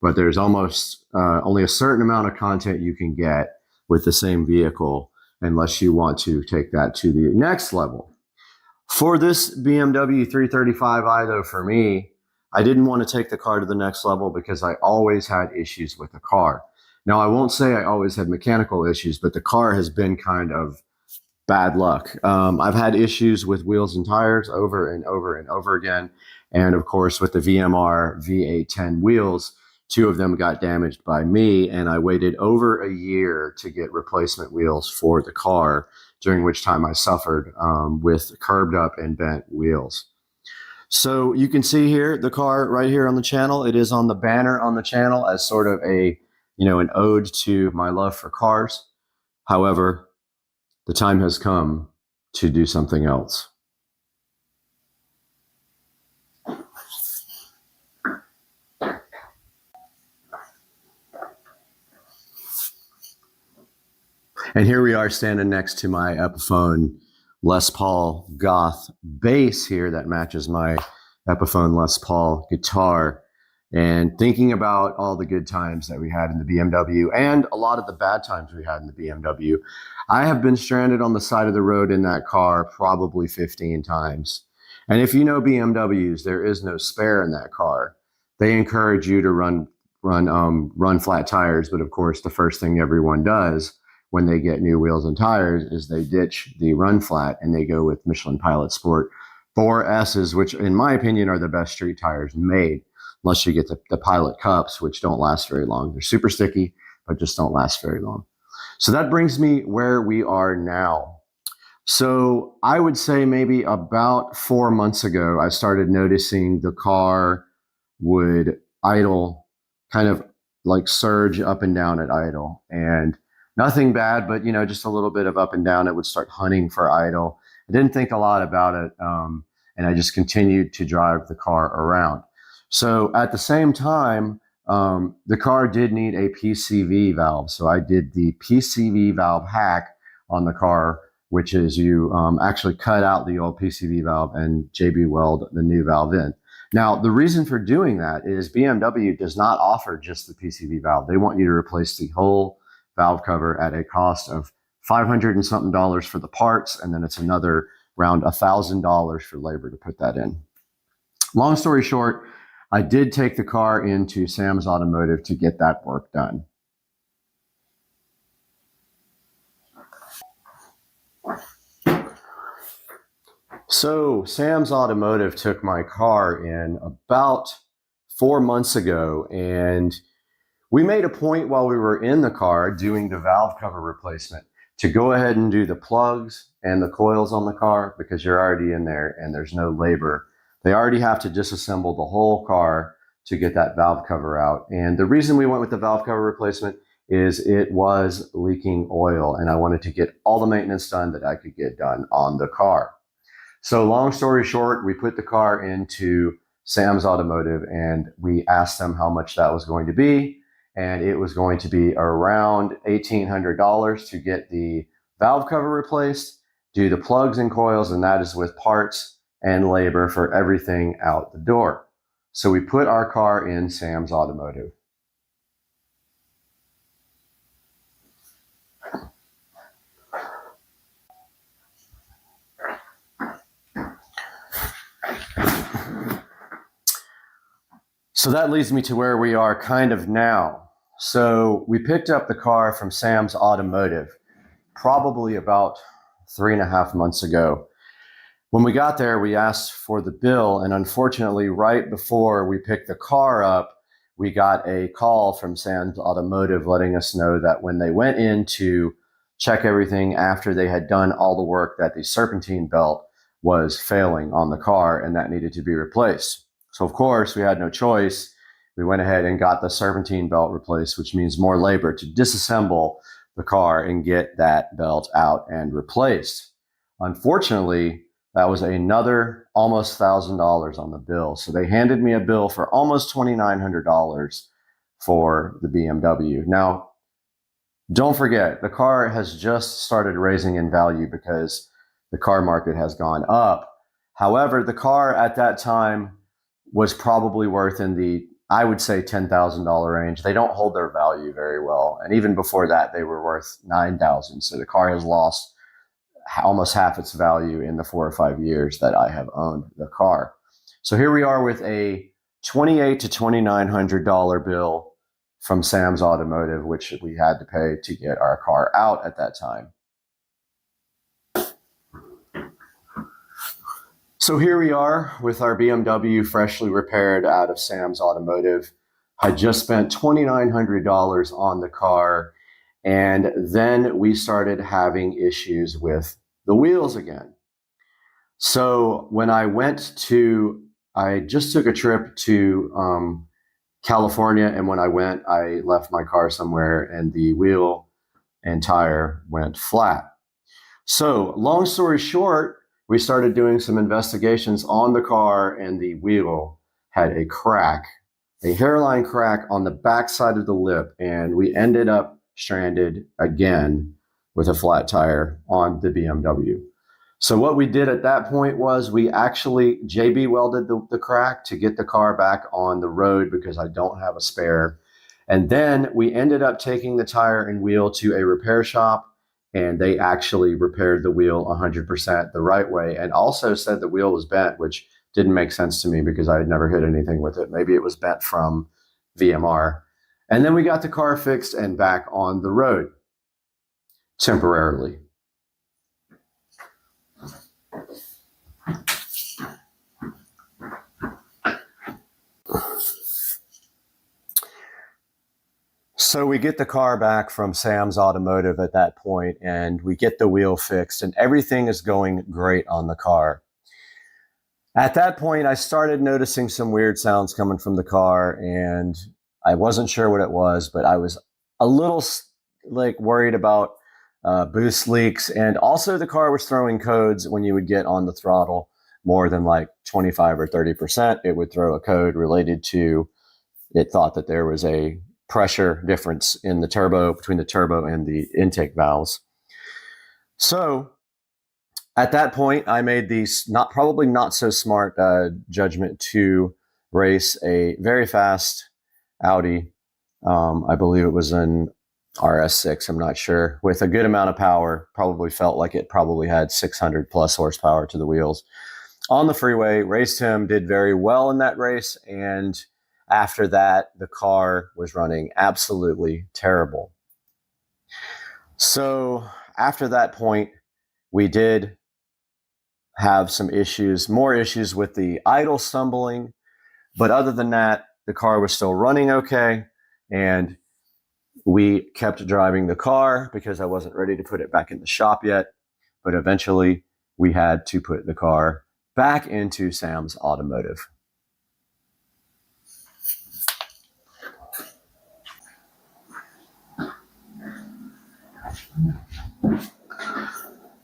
but there's almost only a certain amount of content you can get with the same vehicle unless you want to take that to the next level. For this BMW 335i, though, for me, I didn't want to take the car to the next level because I always had issues with the car. Now, I won't say I always had mechanical issues, but the car has been kind of bad luck. I've had issues with wheels and tires over and over and over again. And of course, with the VMR V810 wheels, 2 of them got damaged by me, and I waited over a year to get replacement wheels for the car, during which time I suffered with curbed up and bent wheels. So you can see here, the car right here on the channel, it is on the banner on the channel as sort of a, an ode to my love for cars. However, the time has come to do something else. And here we are standing next to my Epiphone Les Paul Goth bass here that matches my Epiphone Les Paul guitar, and thinking about all the good times that we had in the BMW and a lot of the bad times we had in the BMW. I have been stranded on the side of the road in that car probably 15 times. And if you know BMWs, there is no spare in that car. They encourage you to run flat tires, but of course the first thing everyone does when they get new wheels and tires is they ditch the run flat and they go with Michelin Pilot Sport 4S's, which in my opinion are the best street tires made, unless you get the Pilot Cups, which don't last very long. They're super sticky, but just don't last very long. So that brings me where we are now. So I would say maybe about 4 months ago, I started noticing the car would idle, kind of like surge up and down at idle, and nothing bad, but just a little bit of up and down. It would start hunting for idle. I didn't think a lot about it, and I just continued to drive the car around. So at the same time, the car did need a PCV valve. So I did the PCV valve hack on the car, which is you actually cut out the old PCV valve and JB weld the new valve in. Now, the reason for doing that is BMW does not offer just the PCV valve. They want you to replace the whole valve cover at a cost of $500 and something for the parts, and then it's another around $1,000 for labor to put that in. Long story short, I did take the car into Sam's Automotive to get that work done. So Sam's Automotive took my car in about 4 months ago, and we made a point while we were in the car doing the valve cover replacement to go ahead and do the plugs and the coils on the car, because you're already in there and there's no labor. They already have to disassemble the whole car to get that valve cover out. And the reason we went with the valve cover replacement is it was leaking oil, and I wanted to get all the maintenance done that I could get done on the car. So long story short, we put the car into Sam's Automotive and we asked them how much that was going to be. And it was going to be around $1,800 to get the valve cover replaced, do the plugs and coils, and that is with parts and labor for everything out the door. So we put our car in Sam's Automotive. So that leads me to where we are kind of now. So we picked up the car from Sam's Automotive probably about 3.5 months ago. When we got there, we asked for the bill, and unfortunately, right before we picked the car up, we got a call from Sam's Automotive letting us know that when they went in to check everything after they had done all the work, that the serpentine belt was failing on the car and that needed to be replaced. So of course, we had no choice. We went ahead and got the serpentine belt replaced, which means more labor to disassemble the car and get that belt out and replaced. Unfortunately, that was another almost $1,000 on the bill. So they handed me a bill for almost $2,900 for the BMW. Now, don't forget, the car has just started raising in value because the car market has gone up. However, the car at that time was probably worth in the, I would say, $10,000 range. They don't hold their value very well. And even before that, they were worth $9,000. So the car has lost almost half its value in the 4 or 5 years that I have owned the car. So here we are with a $2,800 to $2,900 bill from Sam's Automotive, which we had to pay to get our car out at that time. So here we are with our BMW freshly repaired out of Sam's Automotive. I just spent $2,900 on the car, and then we started having issues with the wheels again. So when I just took a trip to California, and when I went, I left my car somewhere and the wheel and tire went flat. So long story short, we started doing some investigations on the car, and the wheel had a crack, a hairline crack on the back side of the lip, and we ended up stranded again with a flat tire on the BMW. So what we did at that point was we actually JB welded the crack to get the car back on the road because I don't have a spare. And then we ended up taking the tire and wheel to a repair shop, and they actually repaired the wheel 100% the right way, and also said the wheel was bent, which didn't make sense to me because I had never hit anything with it. Maybe it was bent from VMR. And then we got the car fixed and back on the road temporarily. So we get the car back from Sam's Automotive at that point, and we get the wheel fixed, and everything is going great on the car. At that point, I started noticing some weird sounds coming from the car, and I wasn't sure what it was, but I was a little like worried about boost leaks, and also the car was throwing codes when you would get on the throttle more than like 25 or 30%. It would throw a code related to, it thought that there was a pressure difference in the turbo, between the turbo and the intake valves. So at that point, I made the probably not so smart judgment to race a very fast Audi. I believe it was an RS6, I'm not sure, with a good amount of power. Probably felt like it probably had 600 plus horsepower to the wheels. On the freeway, raced him, did very well in that race, and after that, the car was running absolutely terrible. So after that point, we did have some issues, more issues with the idle stumbling. But other than that, the car was still running okay. And we kept driving the car because I wasn't ready to put it back in the shop yet. But eventually, we had to put the car back into Sam's Automotive.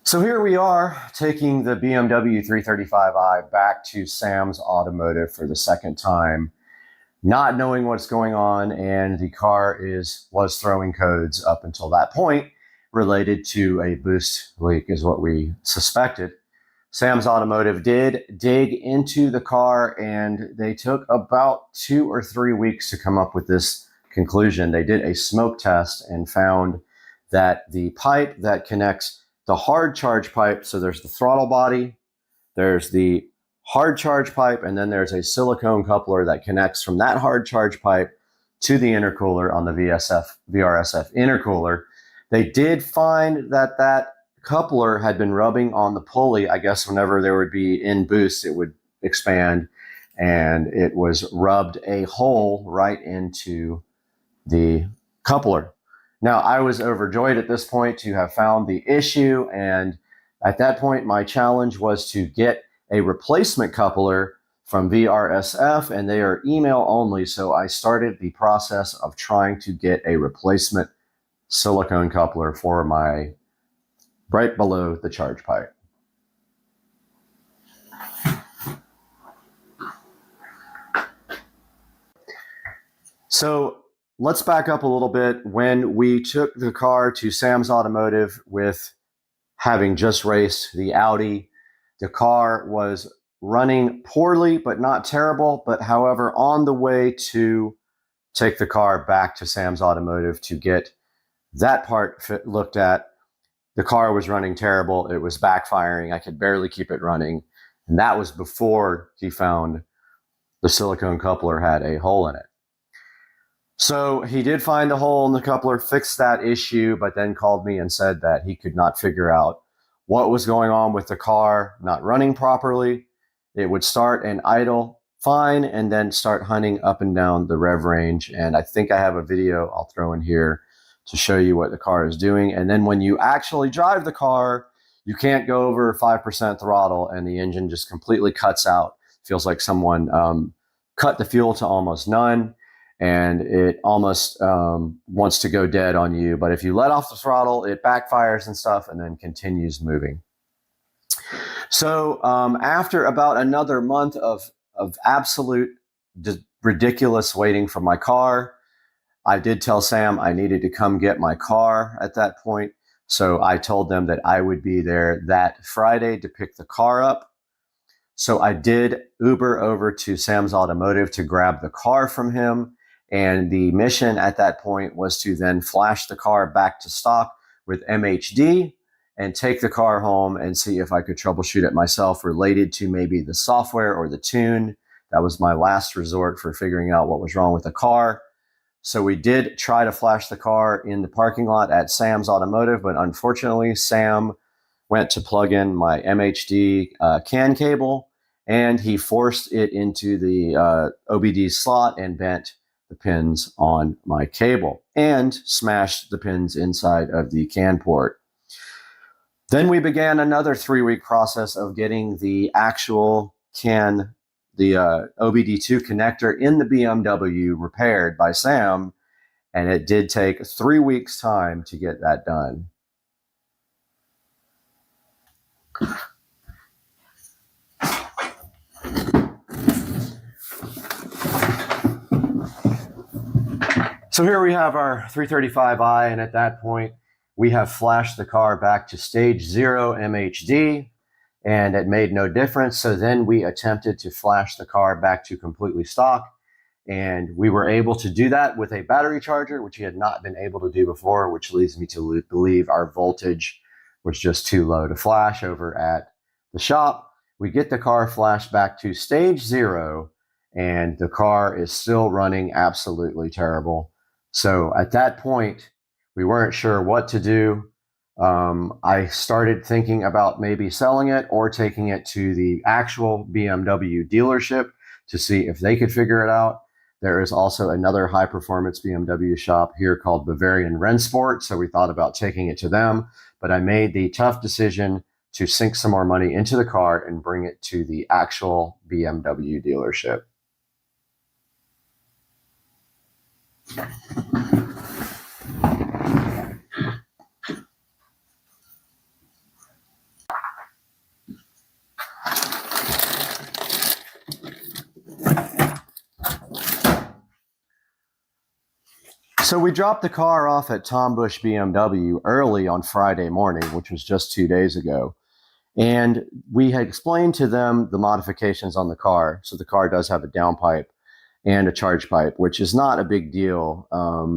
So here we are taking the BMW 335i back to Sam's Automotive for the second time, not knowing what's going on, and the car was throwing codes up until that point related to a boost leak is what we suspected. Sam's Automotive did dig into the car, and they took about 2 or 3 weeks to come up with this conclusion. They did a smoke test and found that the pipe that connects the hard charge pipe, so there's the throttle body, there's the hard charge pipe, and then there's a silicone coupler that connects from that hard charge pipe to the intercooler on the VRSF intercooler. They did find that that coupler had been rubbing on the pulley. I guess whenever there would be in boost, it would expand, and it was rubbed a hole right into the coupler. Now, I was overjoyed at this point to have found the issue, and at that point, my challenge was to get a replacement coupler from VRSF, and they are email only, so I started the process of trying to get a replacement silicone coupler for my right below the charge pipe. So let's back up a little bit. When we took the car to Sam's Automotive with having just raced the Audi, the car was running poorly, but not terrible. But however, on the way to take the car back to Sam's Automotive to get that part looked at, the car was running terrible. It was backfiring. I could barely keep it running. And that was before he found the silicone coupler had a hole in it. So he did find a hole in the coupler, fixed that issue, but then called me and said that he could not figure out what was going on with the car not running properly. It would start and idle fine and then start hunting up and down the rev range. And I think I have a video I'll throw in here to show you what the car is doing. And then when you actually drive the car, you can't go over 5% throttle and the engine just completely cuts out. Feels like someone cut the fuel to almost none, and it almost wants to go dead on you. But if you let off the throttle, it backfires and stuff and then continues moving. So after about another month of absolute ridiculous waiting for my car, I did tell Sam I needed to come get my car at that point. So I told them that I would be there that Friday to pick the car up. So I did Uber over to Sam's Automotive to grab the car from him. And the mission at that point was to then flash the car back to stock with MHD and take the car home and see if I could troubleshoot it myself related to maybe the software or the tune. That was my last resort for figuring out what was wrong with the car. So we did try to flash the car in the parking lot at Sam's Automotive, but unfortunately, Sam went to plug in my MHD CAN cable, and he forced it into the OBD slot and bent the pins on my cable and smashed the pins inside of the CAN port. Then we began another 3-week process of getting the actual CAN, the OBD2 connector in the BMW repaired by Sam, and it did take 3 weeks' time to get that done. So here we have our 335i, and at that point, we have flashed the car back to stage 0 MHD, and it made no difference. So then we attempted to flash the car back to completely stock, and we were able to do that with a battery charger, which we had not been able to do before, which leads me to believe our voltage was just too low to flash over at the shop. We get the car flashed back to stage 0, and the car is still running absolutely terrible. So at that point, we weren't sure what to do. I started thinking about maybe selling it or taking it to the actual BMW dealership to see if they could figure it out. There is also another high-performance BMW shop here called Bavarian Rennsport, so we thought about taking it to them, but I made the tough decision to sink some more money into the car and bring it to the actual BMW dealership. So we dropped the car off at Tom Bush BMW early on Friday morning, which was just 2 days ago. And we had explained to them the modifications on the car. So the car does have a downpipe and a charge pipe, which is not a big deal.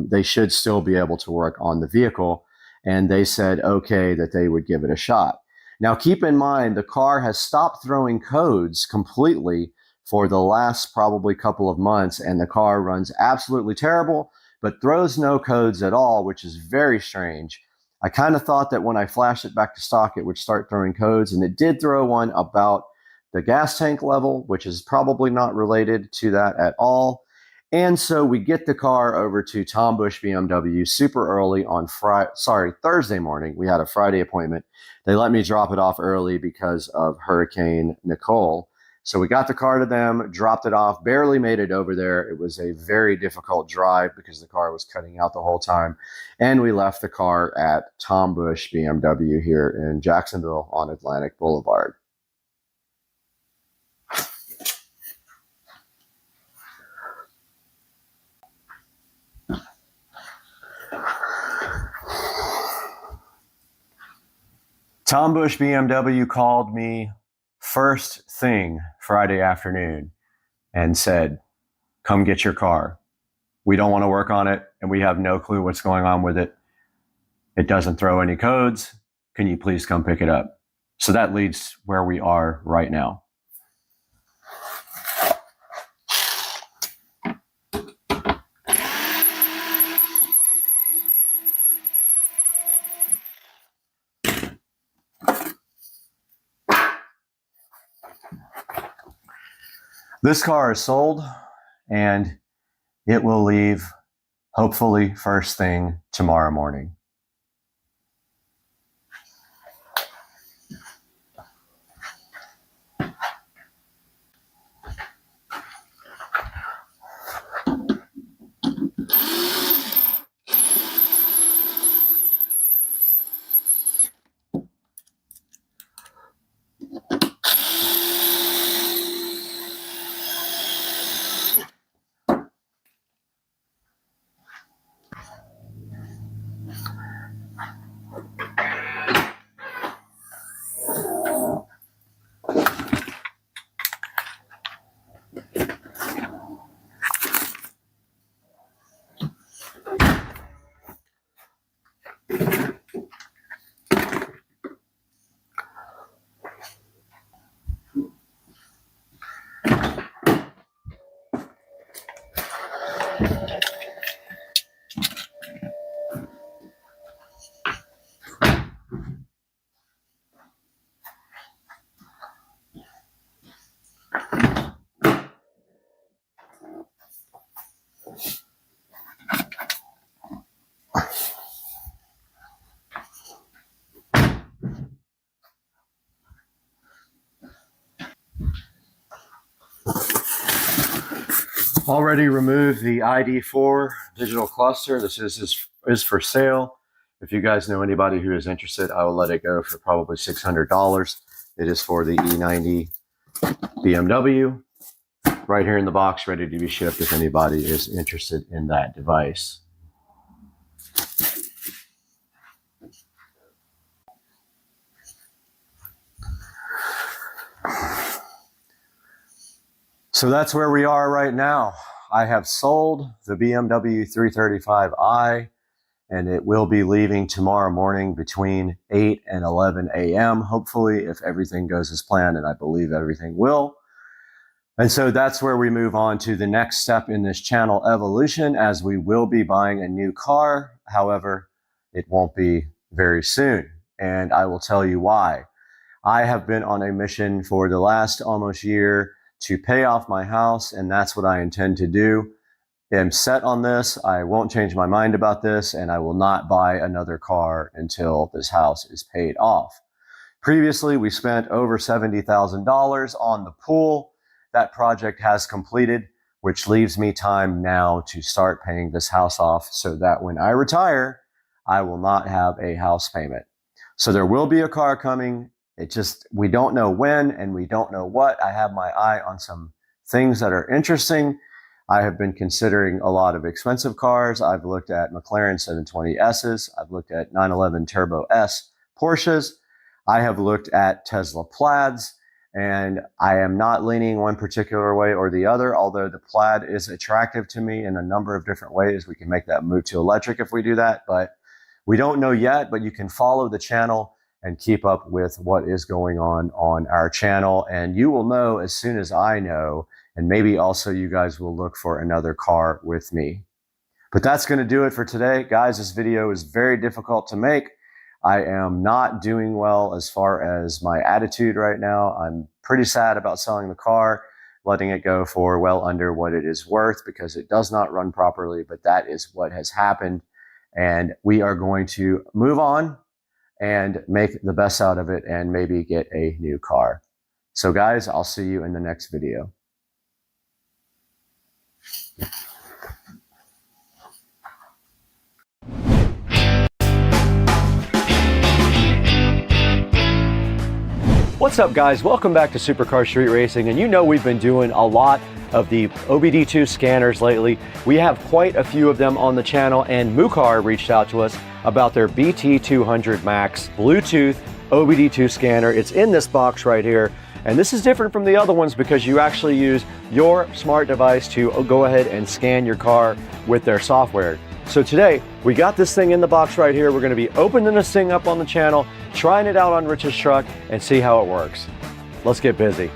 They should still be able to work on the vehicle. And they said, okay, that they would give it a shot. Now, keep in mind, the car has stopped throwing codes completely for the last probably couple of months, and the car runs absolutely terrible, but throws no codes at all, which is very strange. I kind of thought that when I flashed it back to stock, it would start throwing codes, and it did throw one about the gas tank level, which is probably not related to that at all. And so we get the car over to Tom Bush BMW super early on Thursday morning. We had a Friday appointment. They let me drop it off early because of Hurricane Nicole. So we got the car to them, dropped it off, barely made it over there. It was a very difficult drive because the car was cutting out the whole time. And we left the car at Tom Bush BMW here in Jacksonville on Atlantic Boulevard. Tom Bush BMW called me first thing Friday afternoon and said, come get your car. We don't want to work on it, and we have no clue what's going on with it. It doesn't throw any codes. Can you please come pick it up? So that leads where we are right now. This car is sold, and it will leave hopefully first thing tomorrow morning. Already removed the ID4 digital cluster. This is for sale. If you guys know anybody who is interested, I will let it go for probably $600. It is for the E90 BMW. Right here in the box, ready to be shipped if anybody is interested in that device. So that's where we are right now. I have sold the BMW 335i, and it will be leaving tomorrow morning between 8 and 11 a.m. Hopefully, if everything goes as planned, and I believe everything will. And so that's where we move on to the next step in this channel evolution, as we will be buying a new car. However, it won't be very soon, and I will tell you why. I have been on a mission for the last almost year to pay off my house, and that's what I intend to do. I'm set on this. I won't change my mind about this, and I will not buy another car until this house is paid off. Previously, we spent over $70,000 on the pool. That project has completed, which leaves me time now to start paying this house off so that when I retire, I will not have a house payment. So there will be a car coming. We don't know when and we don't know what. I have my eye on some things that are interesting. I have been considering a lot of expensive cars. I've looked at McLaren 720Ss. I've looked at 911 Turbo S Porsches. I have looked at Tesla Plaids. And I am not leaning one particular way or the other, although the Plaid is attractive to me in a number of different ways. We can make that move to electric if we do that, but we don't know yet. But you can follow the channel and keep up with what is going on our channel. And you will know as soon as I know, and maybe also you guys will look for another car with me. But that's going to do it for today. Guys, this video is very difficult to make. I am not doing well as far as my attitude right now. I'm pretty sad about selling the car, letting it go for well under what it is worth because it does not run properly, but that is what has happened. And we are going to move on and make the best out of it and maybe get a new car. So guys, I'll see you in the next video. What's up guys, welcome back to Supercar Street Racing, and you know we've been doing a lot of the OBD2 scanners lately. We have quite a few of them on the channel, and Mucar reached out to us about their BT200 Max Bluetooth OBD2 scanner. It's in this box right here, and this is different from the other ones because you actually use your smart device to go ahead and scan your car with their software. So today, we got this thing in the box right here. We're going to be opening this thing up on the channel, trying it out on Rich's truck, and see how it works. Let's get busy.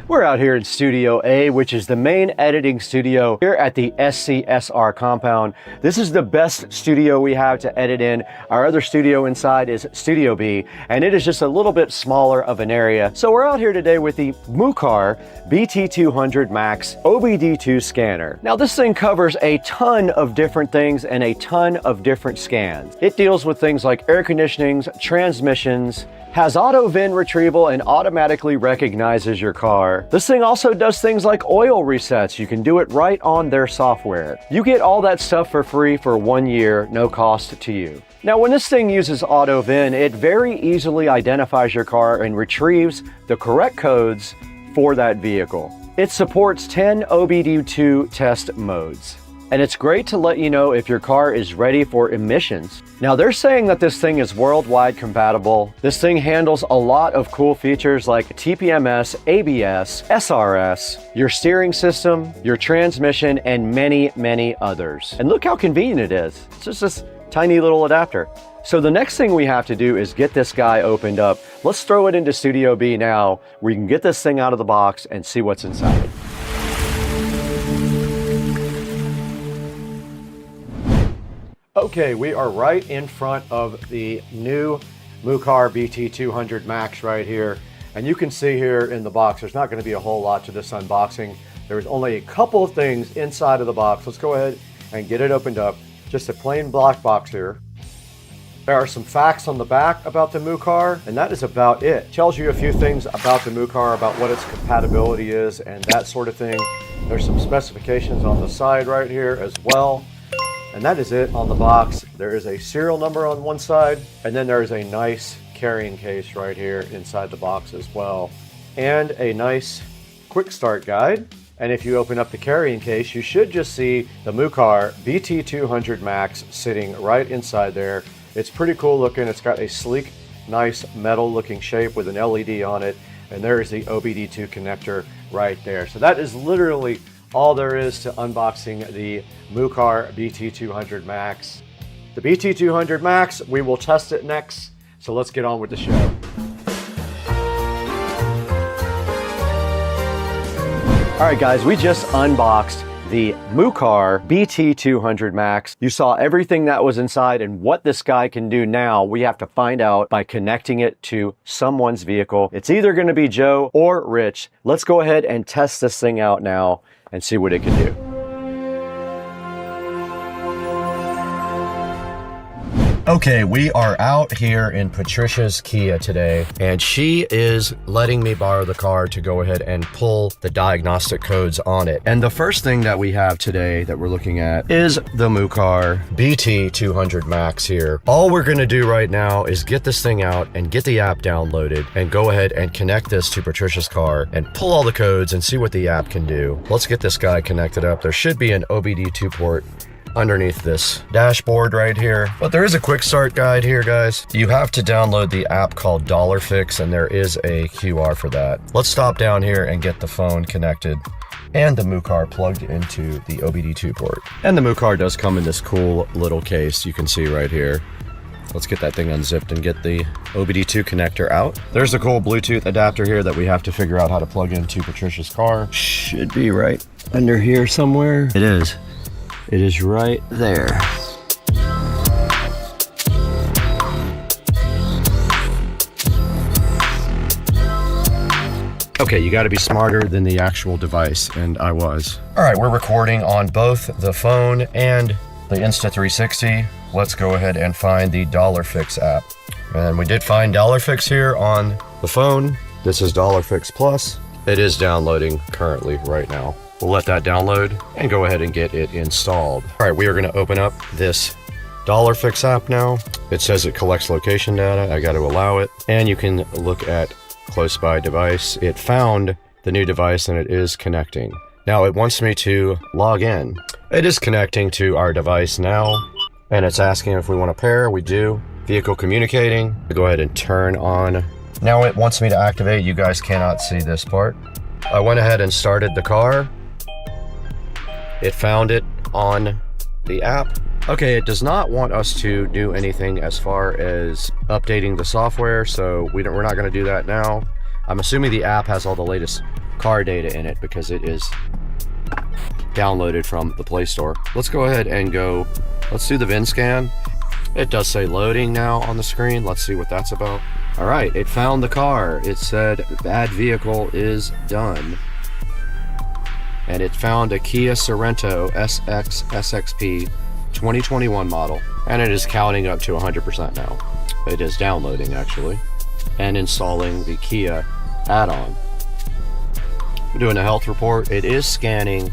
We're out here in Studio A, which is the main editing studio here at the SCSR compound. This is the best studio we have to edit in. Our other studio inside is Studio B, and it is just a little bit smaller of an area. So we're out here today with the Mucar BT200 Max OBD2 scanner. Now this thing covers a ton of different things and a ton of different scans. It deals with things like air conditionings, transmissions, has auto VIN retrieval, and automatically recognizes your car. This thing also does things like oil resets. You can do it right on their software. You get all that stuff for free for 1 year, no cost to you. Now, when this thing uses auto VIN, it very easily identifies your car and retrieves the correct codes for that vehicle. It supports 10 OBD2 test modes. And it's great to let you know if your car is ready for emissions. Now they're saying that this thing is worldwide compatible. This thing handles a lot of cool features like TPMS, ABS, SRS, your steering system, your transmission, and many, many others. And look how convenient it is. It's just this tiny little adapter. So the next thing we have to do is get this guy opened up. Let's throw it into Studio B now, where you can get this thing out of the box and see what's inside. Okay, we are right in front of the new Mucar BT200 Max right here. And you can see here in the box, there's not going to be a whole lot to this unboxing. There's only a couple of things inside of the box. Let's go ahead and get it opened up. Just a plain black box here. There are some facts on the back about the Mucar, and that is about it. It tells you a few things about the Mucar, about what its compatibility is and that sort of thing. There's some specifications on the side right here as well. And that is it on the box. There is a serial number on one side, and then there is a nice carrying case right here inside the box as well. And a nice quick start guide. And if you open up the carrying case, you should just see the Mucar BT200 Max sitting right inside there. It's pretty cool looking. It's got a sleek, nice metal looking shape with an LED on it. And there is the OBD2 connector right there. So that is literally all there is to unboxing the Mucar BT200 Max. The BT200 Max, we will test it next. So let's get on with the show. All right, guys, we just unboxed the Mucar BT200 Max. You saw everything that was inside, and what this guy can do now, we have to find out by connecting it to someone's vehicle. It's either going to be Joe or Rich. Let's go ahead and test this thing out now and see what it can do. Okay, we are out here in Patricia's Kia today, and she is letting me borrow the car to go ahead and pull the diagnostic codes on it. And the first thing that we have today that we're looking at is the Mucar BT200 Max here. All we're gonna do right now is get this thing out and get the app downloaded and go ahead and connect this to Patricia's car and pull all the codes and see what the app can do. Let's get this guy connected up. There should be an OBD2 port underneath this dashboard right here, but there is a quick start guide here, guys. You have to download the app called $Fix, and there is a QR for that. Let's stop down here and get the phone connected and the Mucar plugged into the OBD2 port. And the Mucar does come in this cool little case you can see right here. Let's get that thing unzipped and get the OBD2 connector out. There's a cool Bluetooth adapter here that we have to figure out how to plug into Patricia's car. Should be right under here somewhere. It is. It is right there. Okay, you gotta be smarter than the actual device, and I was. All right, we're recording on both the phone and the Insta360. Let's go ahead and find the $Fix app. And we did find $Fix here on the phone. This is $Fix Plus. It is downloading currently right now. We'll let that download and go ahead and get it installed. All right, we are gonna open up this $Fix app now. It says it collects location data. I got to allow it. And you can look at close by device. It found the new device and it is connecting. Now it wants me to log in. It is connecting to our device now. And it's asking if we want to pair. We do. Vehicle communicating. Go ahead and turn on. Now it wants me to activate. You guys cannot see this part. I went ahead and started the car. It found it on the app. Okay, it does not want us to do anything as far as updating the software, so we're not going to do that now. I'm assuming the app has all the latest car data in it because it is downloaded from the Play Store. Let's go ahead and go, let's do the VIN scan. It does say loading now on the screen. Let's see what that's about. All right, it found the car. It said bad vehicle is done. And it found a Kia Sorento SX SXP 2021 model, and it is counting up to 100% now. It is downloading actually and installing the Kia add-on. I'm doing a health report. It is scanning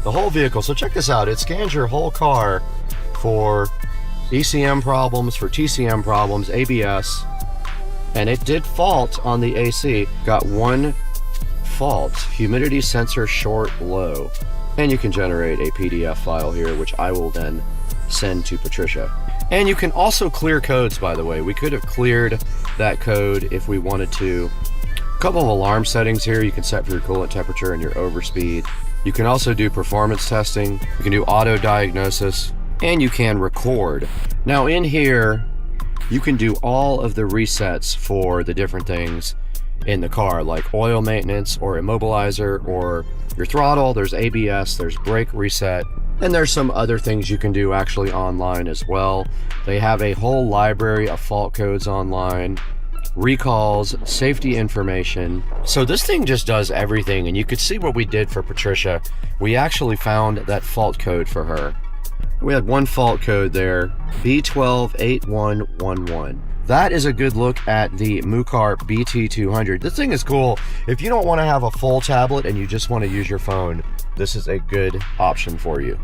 the whole vehicle. So check this out. It scans your whole car for ECM problems, for TCM problems, ABS, and it did fault on the AC. Got one fault, humidity sensor short low, and you can generate a PDF file here, which I will then send to Patricia. And you can also clear codes, by the way. We could have cleared that code if we wanted to. A couple of alarm settings here. You can set for your coolant temperature and your overspeed. You can also do performance testing. You can do auto diagnosis, and you can record. Now in here, you can do all of the resets for the different things in the car, like oil maintenance or immobilizer or your throttle. There's ABS, there's brake reset, And there's some other things you can do actually online as well. They have a whole library of fault codes online, recalls, safety information. So this thing just does everything, and you could see what we did for Patricia. We actually found that fault code for her. We had one fault code there, B128111. That is a good look at the Mucar BT200. This thing is cool. If you don't want to have a full tablet and you just want to use your phone, this is a good option for you.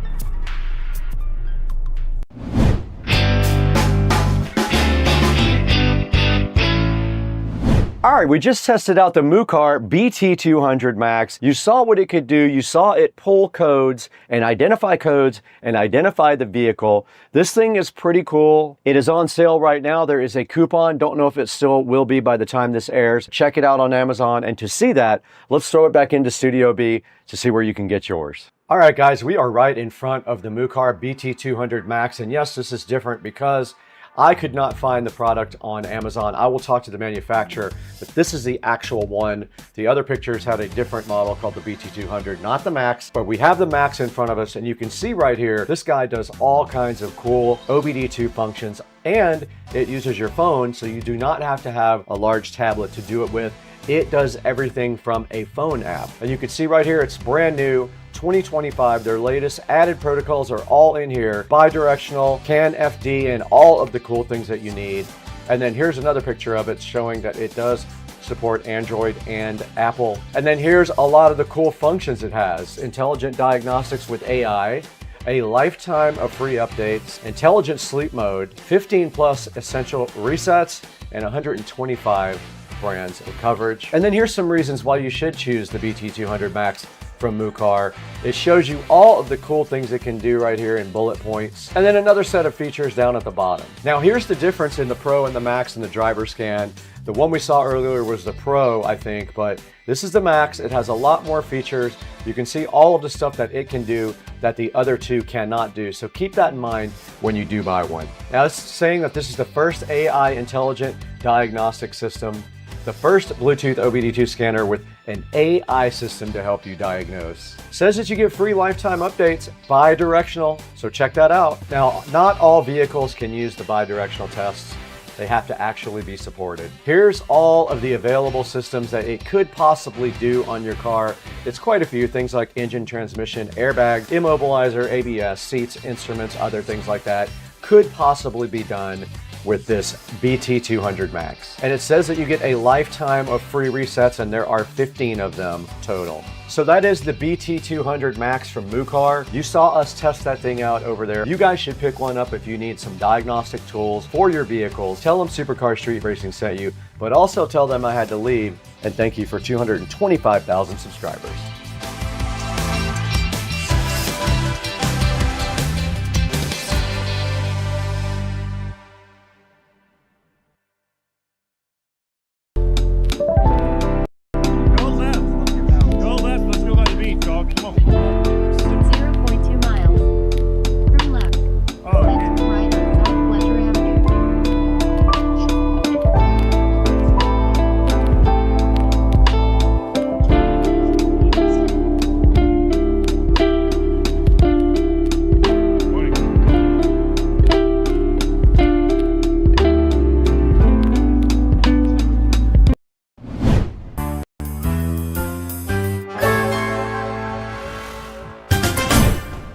All right, we just tested out the Mucar BT200 Max. You saw what it could do. You saw it pull codes and identify the vehicle. This thing is pretty cool. It is on sale right now. There is a coupon. Don't know if it still will be by the time this airs. Check it out on Amazon. And to see that, let's throw it back into Studio B to see where you can get yours. All right, guys, we are right in front of the Mucar BT200 Max. And yes, this is different because I could not find the product on Amazon. I will talk to the manufacturer, but this is the actual one. The other pictures had a different model called the BT200, not the Max, but we have the Max in front of us, and you can see right here, this guy does all kinds of cool OBD2 functions, and it uses your phone, so you do not have to have a large tablet to do it with. It does everything from a phone app. And you can see right here, it's brand new. 2025, their latest added protocols are all in here. Bidirectional, CAN FD, and all of the cool things that you need. And then here's another picture of it showing that it does support Android and Apple. And then here's a lot of the cool functions it has. Intelligent diagnostics with AI, a lifetime of free updates, intelligent sleep mode, 15 plus essential resets, and 125 brands of coverage. And then here's some reasons why you should choose the BT200 Max from Mucar. It shows you all of the cool things it can do right here in bullet points, and then another set of features down at the bottom. Now here's the difference in the Pro and the Max and the driver scan. The one we saw earlier was the Pro, I think, but this is the Max. It has a lot more features. You can see all of the stuff that it can do that the other two cannot do. So keep that in mind when you do buy one. Now it's saying that this is the first AI intelligent diagnostic system, the first Bluetooth OBD2 scanner with an AI system to help you diagnose. Says that you get free lifetime updates, bi-directional, so check that out. Now, not all vehicles can use the bi-directional tests. They have to actually be supported. Here's all of the available systems that it could possibly do on your car. It's quite a few things like engine, transmission, airbag, immobilizer, ABS, seats, instruments, other things like that could possibly be done with this BT200 Max. And it says that you get a lifetime of free resets, and there are 15 of them total. So that is the BT200 Max from Mucar. You saw us test that thing out over there. You guys should pick one up if you need some diagnostic tools for your vehicles. Tell them Supercar Street Racing sent you, but also tell them I had to leave, and thank you for 225,000 subscribers.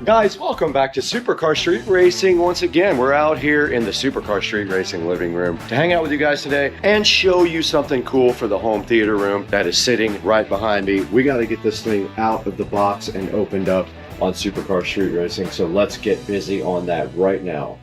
Guys, welcome back to Supercar Street Racing. Once again, we're out here in the Supercar Street Racing living room to hang out with you guys today and show you something cool for the home theater room that is sitting right behind me. We got to get this thing out of the box and opened up on Supercar Street Racing, so let's get busy on that right now.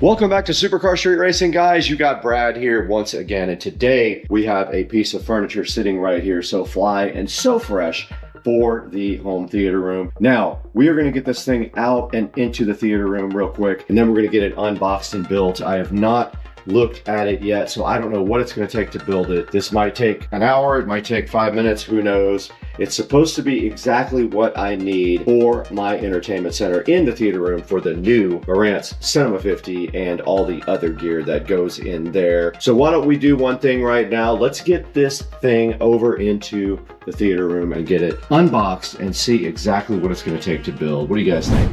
Welcome back to Supercar Street Racing, guys. You got Brad here once again, and today we have a piece of furniture sitting right here, so fly and so fresh. for the home theater room. Now, we are gonna get this thing out and into the theater room real quick, and then we're gonna get it unboxed and built. I have not looked at it yet, so I don't know what it's going to take to build it. This might take an hour, it might take 5 minutes, who knows. It's supposed to be exactly what I need for my entertainment center in the theater room for the new Marantz Cinema 50 and all the other gear that goes in there. So why don't we do one thing right now? Let's get this thing over into the theater room and get it unboxed and see exactly what it's going to take to build. What do you guys think?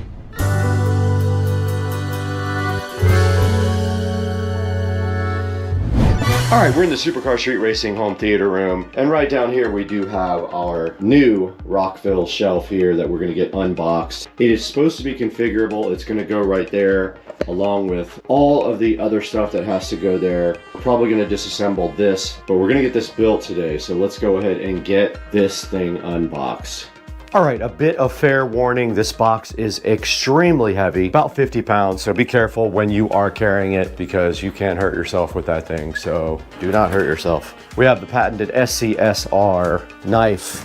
All right, we're in the Supercar Street Racing home theater room, and right down here we do have our new Rockville shelf here that we're going to get unboxed. It is supposed to be configurable. It's going to go right there along with all of the other stuff that has to go there. We're probably going to disassemble this, but we're going to get this built today. So let's go ahead and get this thing unboxed. All right, a bit of fair warning. This box is extremely heavy, about 50 pounds. So be careful when you are carrying it because you can hurt yourself with that thing. So do not hurt yourself. We have the patented SCSR knife.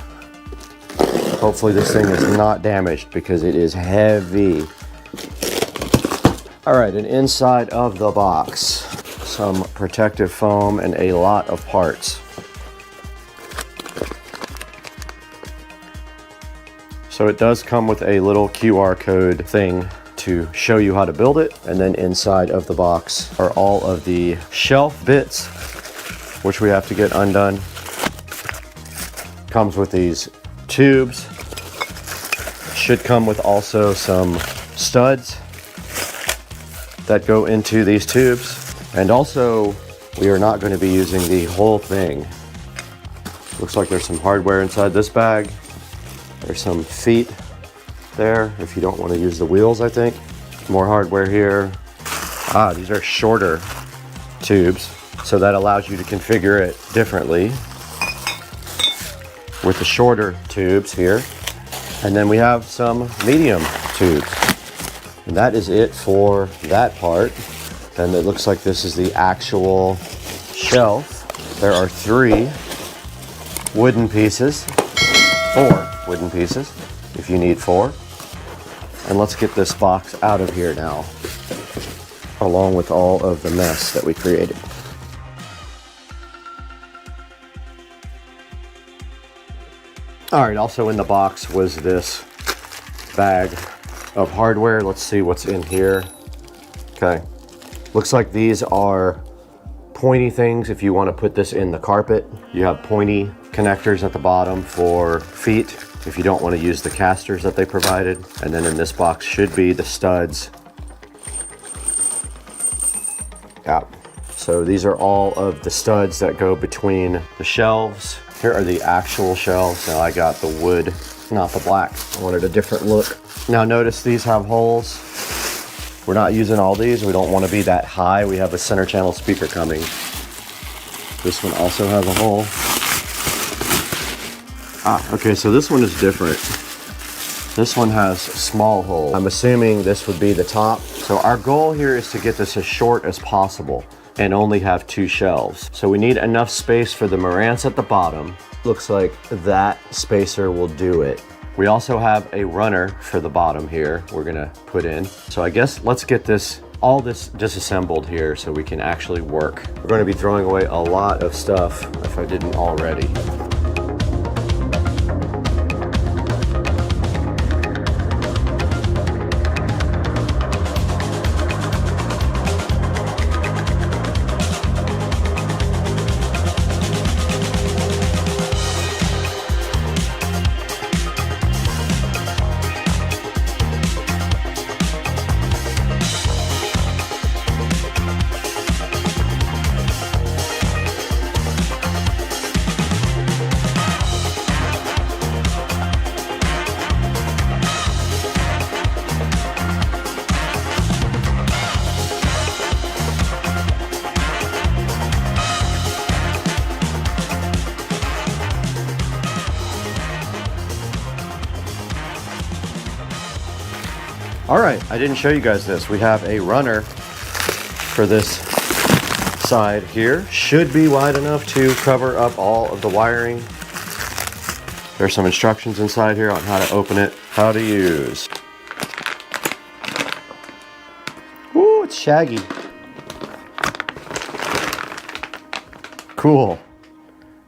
Hopefully this thing is not damaged because it is heavy. All right, and inside of the box, some protective foam and a lot of parts. So it does come with a little QR code thing to show you how to build it. And then inside of the box are all of the shelf bits, which we have to get undone. Comes with these tubes. Should come with also some studs that go into these tubes. And also, we are not going to be using the whole thing. Looks like there's some hardware inside this bag. There's some feet there if you don't want to use the wheels, I think. More hardware here. Ah, these are shorter tubes, so that allows you to configure it differently with the shorter tubes here. And then we have some medium tubes. And that is it for that part. And it looks like this is the actual shelf. There are 3 wooden pieces, 4 wooden pieces if you need 4. And let's get this box out of here now, along with all of the mess that we created. All right, also in the box was this bag of hardware. Let's see what's in here. Okay, looks like these are pointy things if you want to put this in the carpet. You have pointy connectors at the bottom for feet if you don't want to use the casters that they provided. And then in this box should be the studs. Yeah, so these are all of the studs that go between the shelves. Here are the actual shelves. Now I got the wood, not the black. I wanted a different look. Now notice these have holes. We're not using all these. We don't want to be that high. We have a center channel speaker coming. This one also has a hole. Ah, okay, so this one is different. This one has small holes. I'm assuming this would be the top. So our goal here is to get this as short as possible and only have 2 shelves. So we need enough space for the Marantz at the bottom. Looks like that spacer will do it. We also have a runner for the bottom here we're gonna put in. So I guess let's get all this disassembled here so we can actually work. We're gonna be throwing away a lot of stuff if I didn't already. All right, I didn't show you guys this. We have a runner for this side here. Should be wide enough to cover up all of the wiring. There's some instructions inside here on how to open it, how to use. Ooh, it's shaggy. Cool.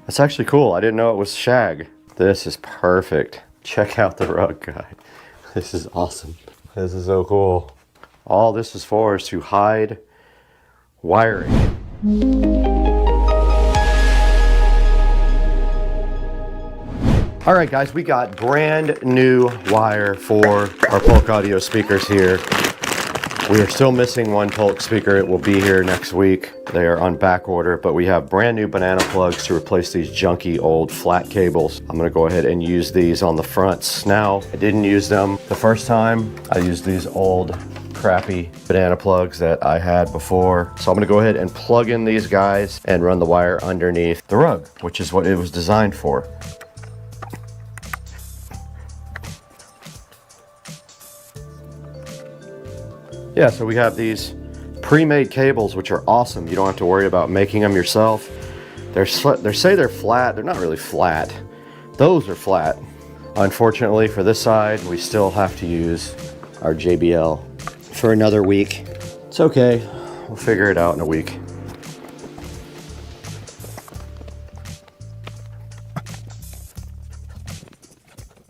That's actually cool. I didn't know it was shag. This is perfect. Check out the rug guide. This is awesome. This is so cool. All this is for is to hide wiring. All right, guys, we got brand new wire for our Polk audio speakers here. We are still missing one Polk speaker. It will be here next week. They are on back order, but we have brand new banana plugs to replace these junky old flat cables. I'm gonna go ahead and use these on the fronts. Now, I didn't use them the first time. I used these old crappy banana plugs that I had before. So I'm gonna go ahead and plug in these guys and run the wire underneath the rug, which is what it was designed for. Yeah, so we have these pre-made cables, which are awesome. You don't have to worry about making them yourself. They say they're flat. They're not really flat. Those are flat. Unfortunately, for this side, we still have to use our JBL for another week. It's okay. We'll figure it out in a week.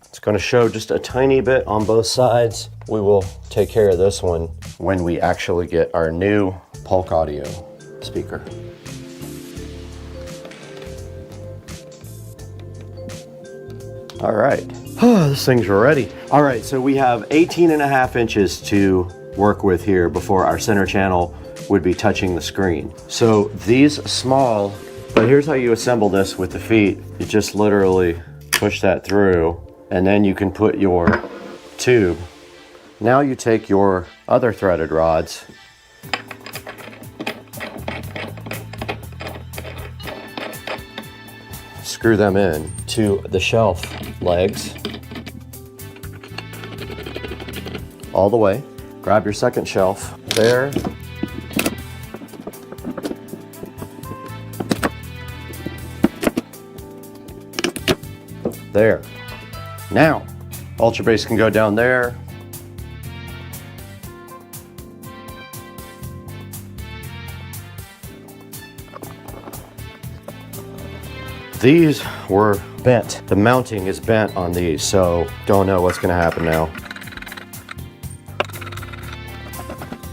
It's going to show just a tiny bit on both sides. We will take care of this one when we actually get our new Polk audio speaker. All right, this thing's ready. All right, so we have 18.5 inches to work with here before our center channel would be touching the screen. So these small, but here's how you assemble this with the feet. You just literally push that through, and then you can put your tube. Now you take your other threaded rods, screw them in to the shelf legs all the way. Grab your second shelf there. There. Now, Ultra Bass can go down there. These were bent. The mounting is bent on these, so don't know what's gonna happen now.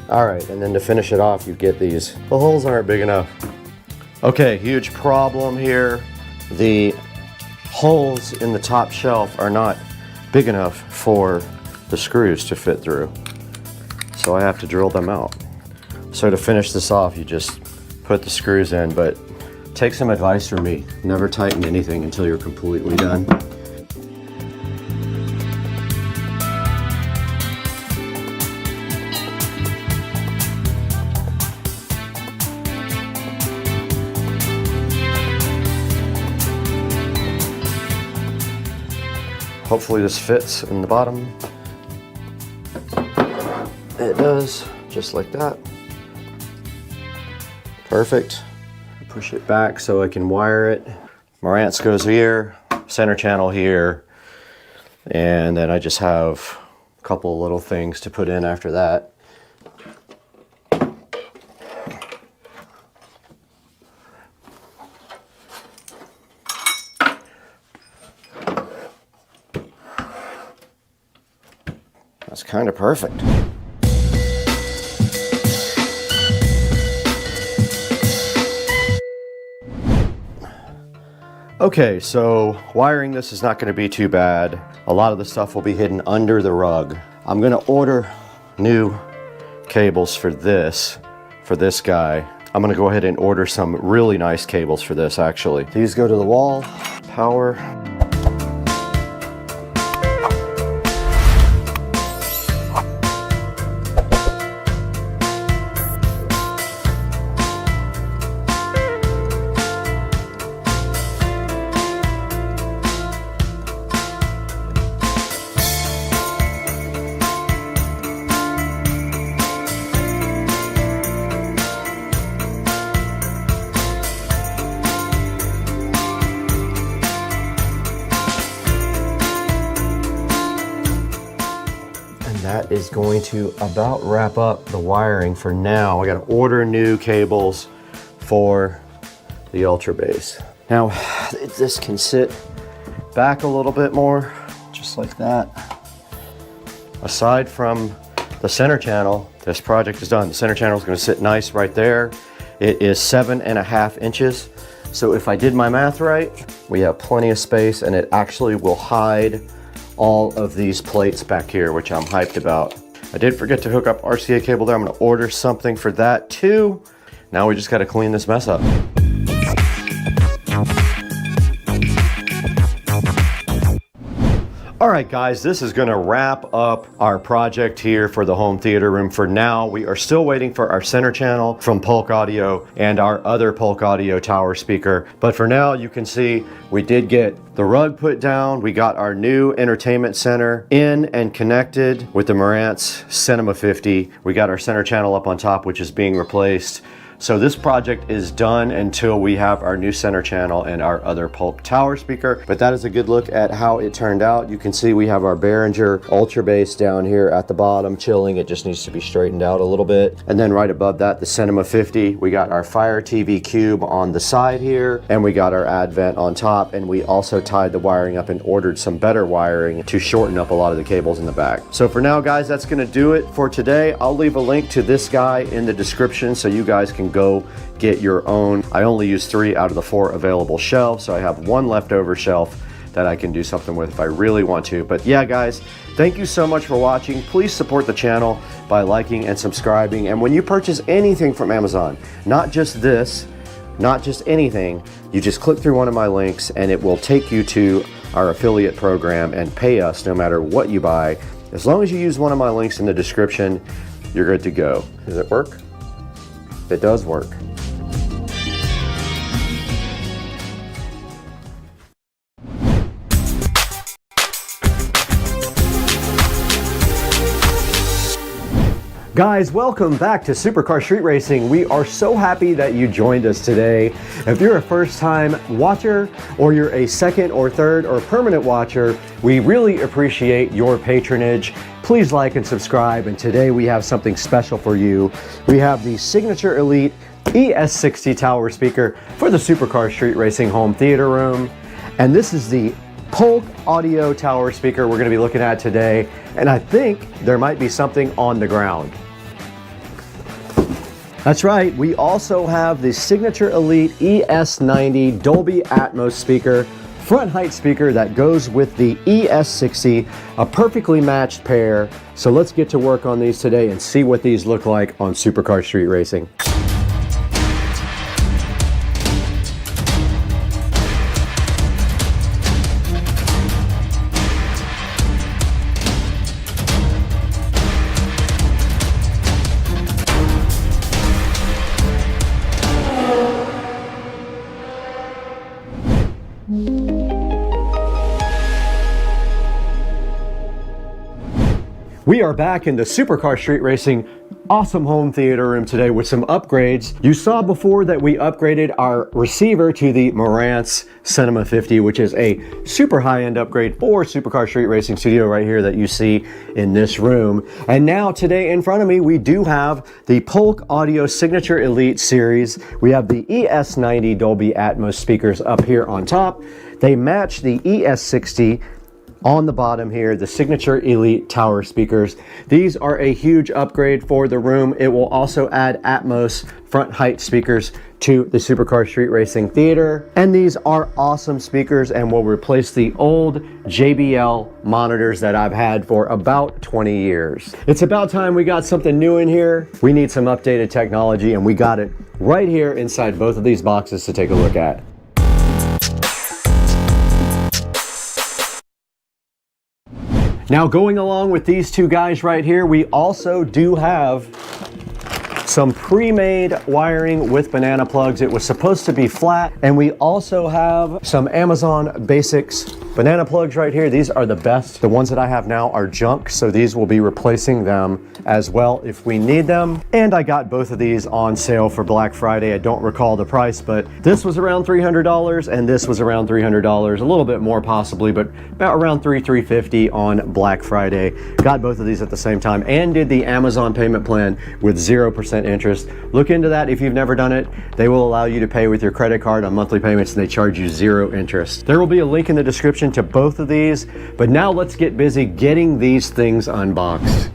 All right, and then to finish it off, you get these. The holes aren't big enough. Okay, huge problem here. The holes in the top shelf are not big enough for the screws to fit through. So I have to drill them out. So to finish this off, you just put the screws in, but take some advice from me. Never tighten anything until you're completely done. Hopefully this fits in the bottom. It does, just like that. Perfect. Push it back so I can wire it. Marantz goes here, center channel here, and then I just have a couple of little things to put in after that. That's kind of perfect. Okay, so wiring this is not going to be too bad. A lot of the stuff will be hidden under the rug. I'm going to order new cables for this guy. I'm going to go ahead and order some really nice cables for this actually. These go to the wall, power. that is going to about wrap up the wiring for now. I got to order new cables for the Ultra Base. Now, this can sit back a little bit more, just like that. Aside from the center channel, this project is done. The center channel is going to sit nice right there. It is 7.5 inches. So if I did my math right, we have plenty of space, and it actually will hide all of these plates back here, which I'm hyped about. I did forget to hook up RCA cable there. I'm going to order something for that too. Now we just got to clean this mess up. All right, guys, this is gonna wrap up our project here for the home theater room. For now, we are still waiting for our center channel from Polk Audio and our other Polk Audio tower speaker. But for now, you can see we did get the rug put down. We got our new entertainment center in and connected with the Marantz Cinema 50. We got our center channel up on top, which is being replaced. So this project is done until we have our new center channel and our other Polk tower speaker. But that is a good look at how it turned out. You can see we have our Behringer Ultra Bass down here at the bottom chilling. It just needs to be straightened out a little bit. And then right above that, the Cinema 50. We got our Fire TV Cube on the side here, and we got our Advent on top. And we also tied the wiring up and ordered some better wiring to shorten up a lot of the cables in the back. So for now, guys, that's gonna do it for today. I'll leave a link to this guy in the description so you guys can go get your own. I only use 3 out of the 4 available shelves, so I have 1 leftover shelf that I can do something with if I really want to. But yeah, guys, thank you so much for watching. Please support the channel by liking and subscribing. And when you purchase anything from Amazon, not just this, not just anything, you just click through one of my links and it will take you to our affiliate program and pay us no matter what you buy. As long as you use one of my links in the description, you're good to go. Does it work? It does work. Guys, welcome back to Supercar Street Racing. We are so happy that you joined us today. If you're a first-time watcher, or you're a second or third or permanent watcher, we really appreciate your patronage. Please like and subscribe, and today we have something special for you. We have the Signature Elite ES60 tower speaker for the Supercar Street Racing home theater room. And this is the Polk Audio tower speaker we're going to be looking at today. And I think there might be something on the ground. That's right, we also have the Signature Elite ES90 Dolby Atmos speaker, front height speaker that goes with the ES60, a perfectly matched pair. So let's get to work on these today and see what these look like on Supercar Street Racing. We are back in the Supercar Street Racing awesome home theater room today with some upgrades. You saw before that we upgraded our receiver to the Marantz Cinema 50, which is a super high-end upgrade for Supercar Street Racing Studio right here that you see in this room. And now today in front of me, we do have the Polk Audio Signature Elite series. We have the ES90 Dolby Atmos speakers up here on top. They match the ES60 on the bottom here, the Signature Elite tower speakers. These are a huge upgrade for the room. It will also add Atmos front height speakers to the Supercar Street Racing Theater. And these are awesome speakers and will replace the old JBL monitors that I've had for about 20 years. It's about time we got something new in here. We need some updated technology, and we got it right here inside both of these boxes to take a look at. Now, going along with these two guys right here, we also do have some pre-made wiring with banana plugs. It was supposed to be flat. And we also have some Amazon Basics banana plugs right here. These are the best. The ones that I have now are junk, so these will be replacing them as well if we need them. And I got both of these on sale for Black Friday. I don't recall the price, but this was around $300 and this was around $300, a little bit more possibly, but about around $350 on Black Friday. Got both of these at the same time and did the Amazon payment plan with 0% interest. Look into that if you've never done it. They will allow you to pay with your credit card on monthly payments and they charge you 0 interest. There will be a link in the description to both of these, but now let's get busy getting these things unboxed.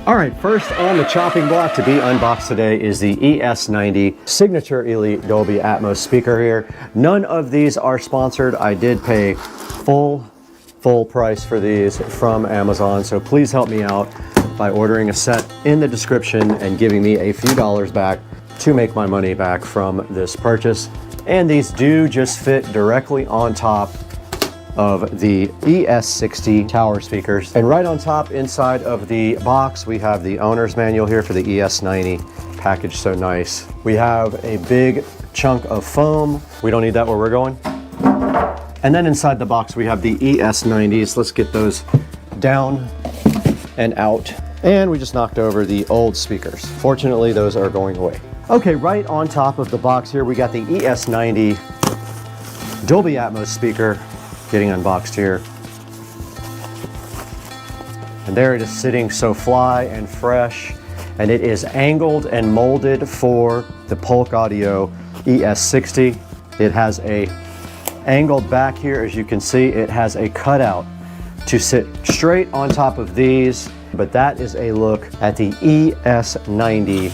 All right, first on the chopping block to be unboxed today is the ES90 Signature Elite Dolby Atmos speaker here. None of these are sponsored. I did pay full price for these from Amazon, so please help me out by ordering a set in the description and giving me a few dollars back to make my money back from this purchase. And these do just fit directly on top of the ES60 tower speakers. And right on top inside of the box, we have the owner's manual here for the ES90, packaged so nice. We have a big chunk of foam. We don't need that where we're going. And then inside the box, we have the ES90s. Let's get those down and out. And we just knocked over the old speakers. Fortunately, those are going away. Okay, right on top of the box here, we got the ES90 Dolby Atmos speaker getting unboxed here. And there it is sitting so fly and fresh. And it is angled and molded for the Polk Audio ES60. It has a angled back here. As you can see, it has a cutout to sit straight on top of these. But that is a look at the ES90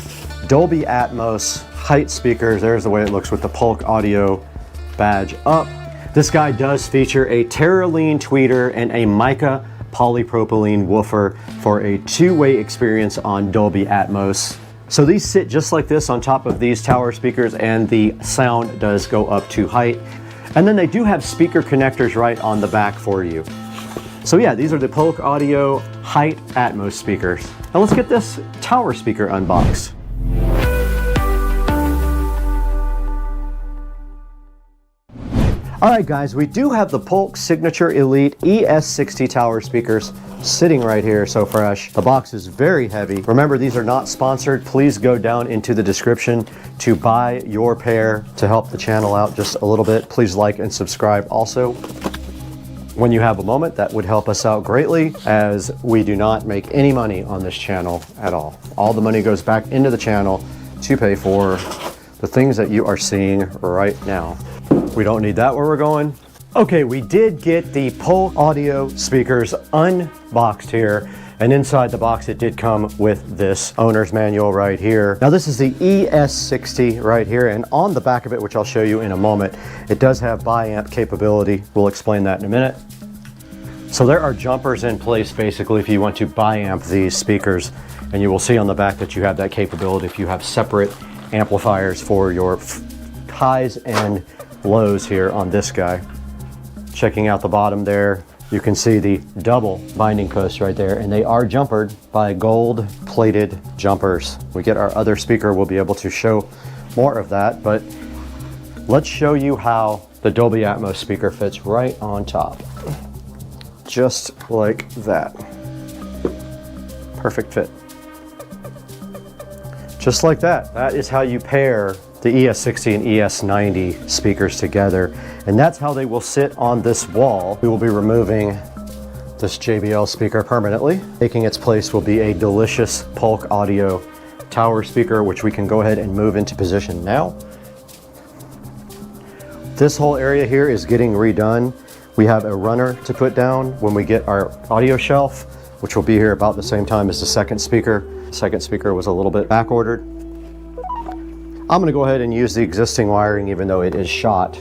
Dolby Atmos height speakers. There's the way it looks with the Polk Audio badge up. This guy does feature a Terraline tweeter and a mica polypropylene woofer for a two-way experience on Dolby Atmos. So these sit just like this on top of these tower speakers, and the sound does go up to height. And then they do have speaker connectors right on the back for you. So yeah, these are the Polk Audio height Atmos speakers. Now let's get this tower speaker unboxed. All right, guys, we do have the Polk Signature Elite ES60 tower speakers sitting right here, so fresh. The box is very heavy. Remember, these are not sponsored. Please go down into the description to buy your pair to help the channel out just a little bit. Please like and subscribe also. When you have a moment, that would help us out greatly, as we do not make any money on this channel at all. All the money goes back into the channel to pay for the things that you are seeing right now. We don't need that where we're going. Okay, we did get the Polk Audio speakers unboxed here, and inside the box it did come with this owner's manual right here. Now this is the ES60 right here, and on the back of it, which I'll show you in a moment, it does have biamp capability. We'll explain that in a minute. So there are jumpers in place basically if you want to biamp these speakers, and you will see on the back that you have that capability if you have separate amplifiers for your highs and lows here on this guy. Checking out the bottom there, you can see the double binding posts right there, and they are jumpered by gold plated jumpers. We get our other speaker, we'll be able to show more of that, but let's show you how the Dolby Atmos speaker fits right on top. Just like that. Perfect fit. Just like that. That is how you pair the ES60 and ES90 speakers together, and that's how they will sit on this wall. We will be removing this JBL speaker permanently. Taking its place will be a delicious Polk Audio tower speaker, which we can go ahead and move into position now. This whole area here is getting redone. We have a runner to put down when we get our audio shelf, which will be here about the same time as the second speaker. The second speaker was a little bit back ordered. I'm going to go ahead and use the existing wiring even though it is shot.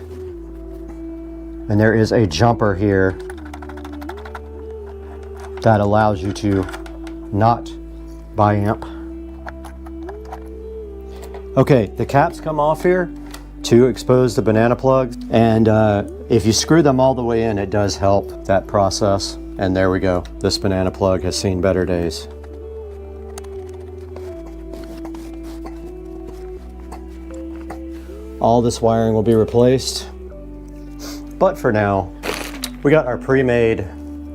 And there is a jumper here that allows you to not biamp. Okay, the caps come off here, to expose the banana plugs. And if you screw them all the way in, it does help that process. And there we go. This banana plug has seen better days. All this wiring will be replaced. But for now, we got our pre-made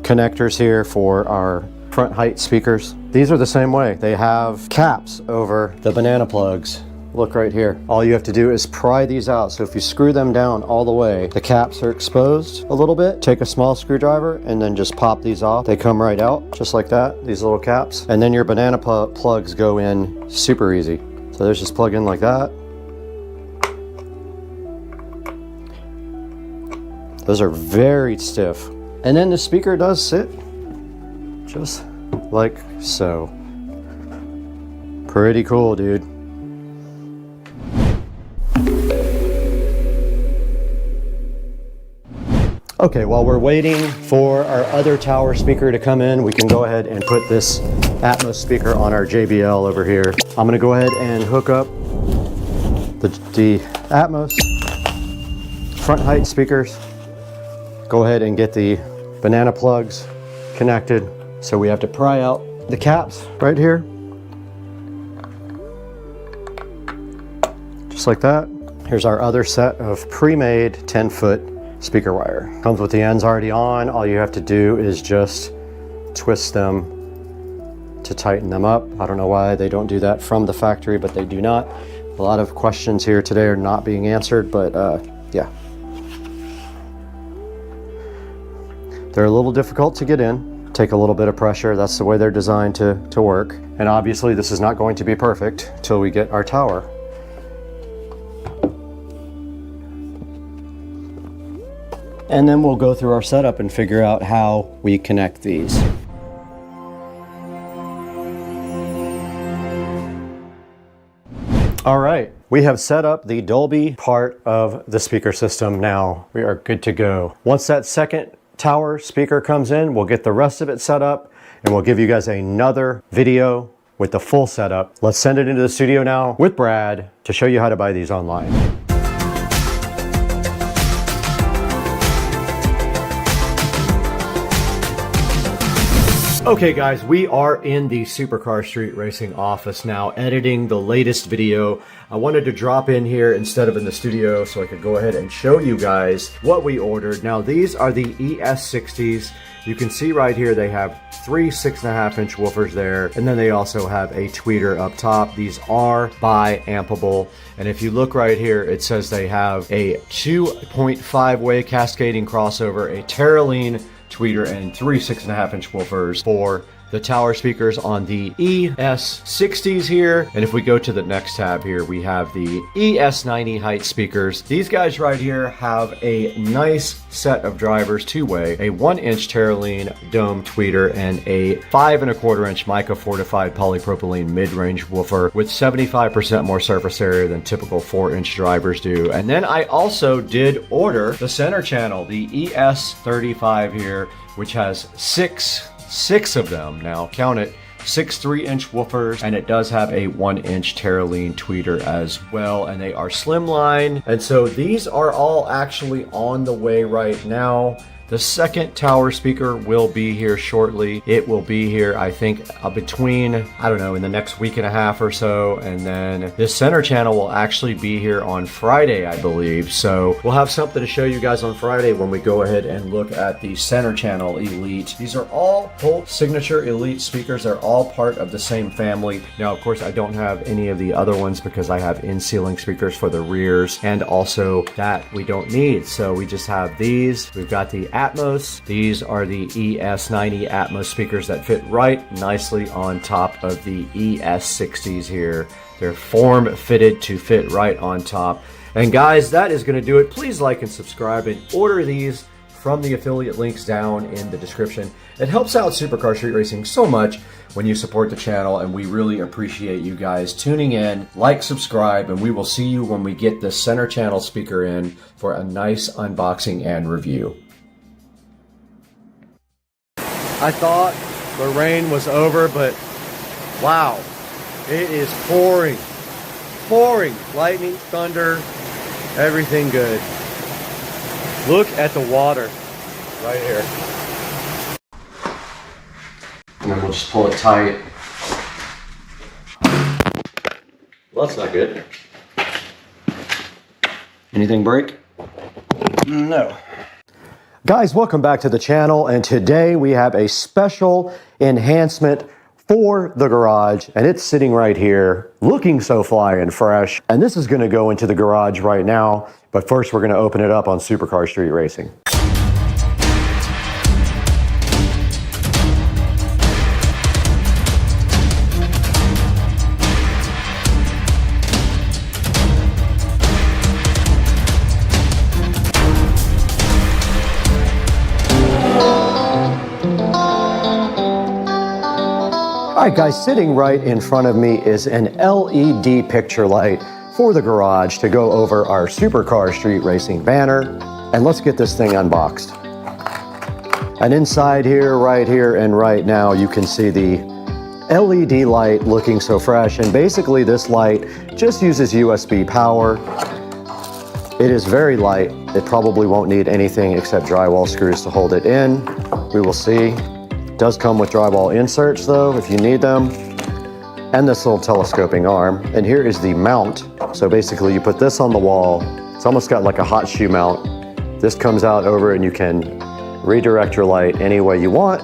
connectors here for our front height speakers. These are the same way. They have caps over the banana plugs. Look right here. All you have to do is pry these out. So if you screw them down all the way, the caps are exposed a little bit. Take a small screwdriver and then just pop these off. They come right out just like that, these little caps. And then your banana plugs go in super easy. So there's just plug in like that. Those are very stiff. And then the speaker does sit just like so. Pretty cool, dude. Okay, while we're waiting for our other tower speaker to come in, we can go ahead and put this Atmos speaker on our JBL over here. I'm gonna go ahead and hook up the Atmos front height speakers. Go ahead and get the banana plugs connected. So we have to pry out the caps right here. Just like that. Here's our other set of pre-made 10-foot speaker wire. Comes with the ends already on. All you have to do is just twist them to tighten them up. I don't know why they don't do that from the factory, but they do not. A lot of questions here today are not being answered, but yeah. They're a little difficult to get in. Take a little bit of pressure. That's the way they're designed to work. And obviously this is not going to be perfect till we get our tower. And then we'll go through our setup and figure out how we connect these. All right, we have set up the Dolby part of the speaker system now. We are good to go. Once that second tower speaker comes in, we'll get the rest of it set up and we'll give you guys another video with the full setup. Let's send it into the studio now with Brad to show you how to buy these online. Okay guys, we are in the Supercar Street Racing office now, editing the latest video. I wanted to drop in here instead of in the studio so I could go ahead and show you guys what we ordered. Now these are the ES60s. You can see right here they have three 6.5-inch woofers there, and then they also have a tweeter up top. These are bi-ampable, and if you look right here, it says they have a 2.5-way cascading crossover, a Terraline tweeter, and three 6.5-inch woofers for the tower speakers on the ES60s here. And if we go to the next tab here, we have the ES90 height speakers. These guys right here have a nice set of drivers, two-way, a 1-inch Terraline dome tweeter, and a 5.25-inch mica fortified polypropylene mid-range woofer with 75% more surface area than typical 4-inch drivers do. And then I also did order the center channel, the ES35 here, which has six of them now, count it, 6 3-inch woofers, and it does have a 1-inch Terraline tweeter as well, and they are slimline. And so these are all actually on the way right now. The second tower speaker will be here shortly. It will be here, I think, between, I don't know, in the next week and a half or so. And then this center channel will actually be here on Friday, I believe. So we'll have something to show you guys on Friday when we go ahead and look at the center channel Elite. These are all Polk Signature Elite speakers. They're all part of the same family. Now, of course, I don't have any of the other ones because I have in-ceiling speakers for the rears, and also that we don't need. So we just have these. We've got the Atmos. These are the ES90 Atmos speakers that fit right nicely on top of the ES60s here. They're form fitted to fit right on top. And guys, that is going to do it. Please like and subscribe and order these from the affiliate links down in the description. It helps out Supercar Street Racing so much when you support the channel, and we really appreciate you guys tuning in. Like, subscribe, and we will see you when we get the center channel speaker in for a nice unboxing and review. I thought the rain was over, but wow, it is pouring, lightning, thunder, Everything good. Look at the water right here. And then we'll just pull it tight. Well, that's not good. Anything break? No. Guys, welcome back to the channel, and today we have a special enhancement for the garage, and it's sitting right here looking so fly and fresh. And this is going to go into the garage right now, but first we're going to open it up on Supercar Street Racing. All right, guys, sitting right in front of me is an LED picture light for the garage to go over our Supercar Street Racing banner. And let's get this thing unboxed. And inside here, right here, and right now, you can see the LED light looking so fresh. And basically this light just uses USB power. It is very light. It probably won't need anything except drywall screws to hold it in. We will see. Does come with drywall inserts though, if you need them, and this little telescoping arm. And here is the mount. So basically you put this on the wall. It's almost got like a hot shoe mount. This comes out over and you can redirect your light any way you want.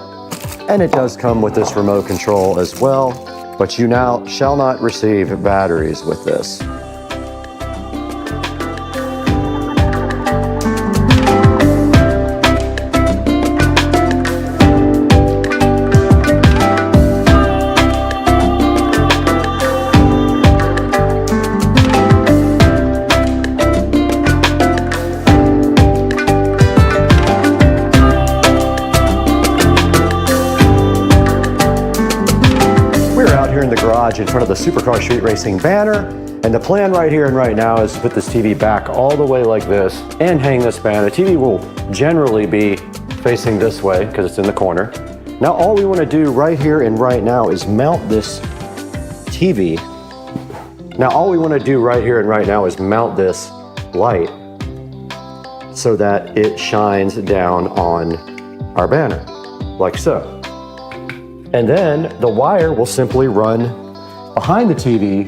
And it does come with this remote control as well, but you now shall not receive batteries with this. In front of the Supercar Street Racing banner, and the plan right here and right now is to put this TV back all the way like this and hang this banner. The TV will generally be facing this way because it's in the corner. Now all we want to do right here and right now is mount this TV. Now all we want to do right here and right now is mount this light so that it shines down on our banner, like so. And then the wire will simply run behind the TV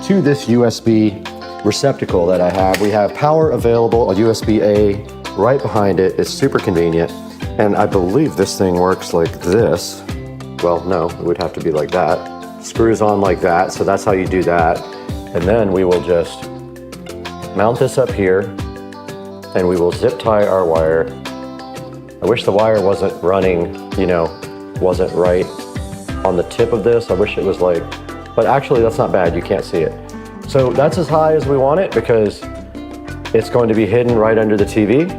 to this USB receptacle that I have. We have power available, a USB-A right behind it. It's super convenient. And I believe this thing works like this. Well, no, it would have to be like that. Screws on like that, so that's how you do that. And then we will just mount this up here and we will zip tie our wire. I wish the wire wasn't running, you know, wasn't right on the tip of this. I wish it was like, but actually that's not bad, you can't see it. So that's as high as we want it because it's going to be hidden right under the TV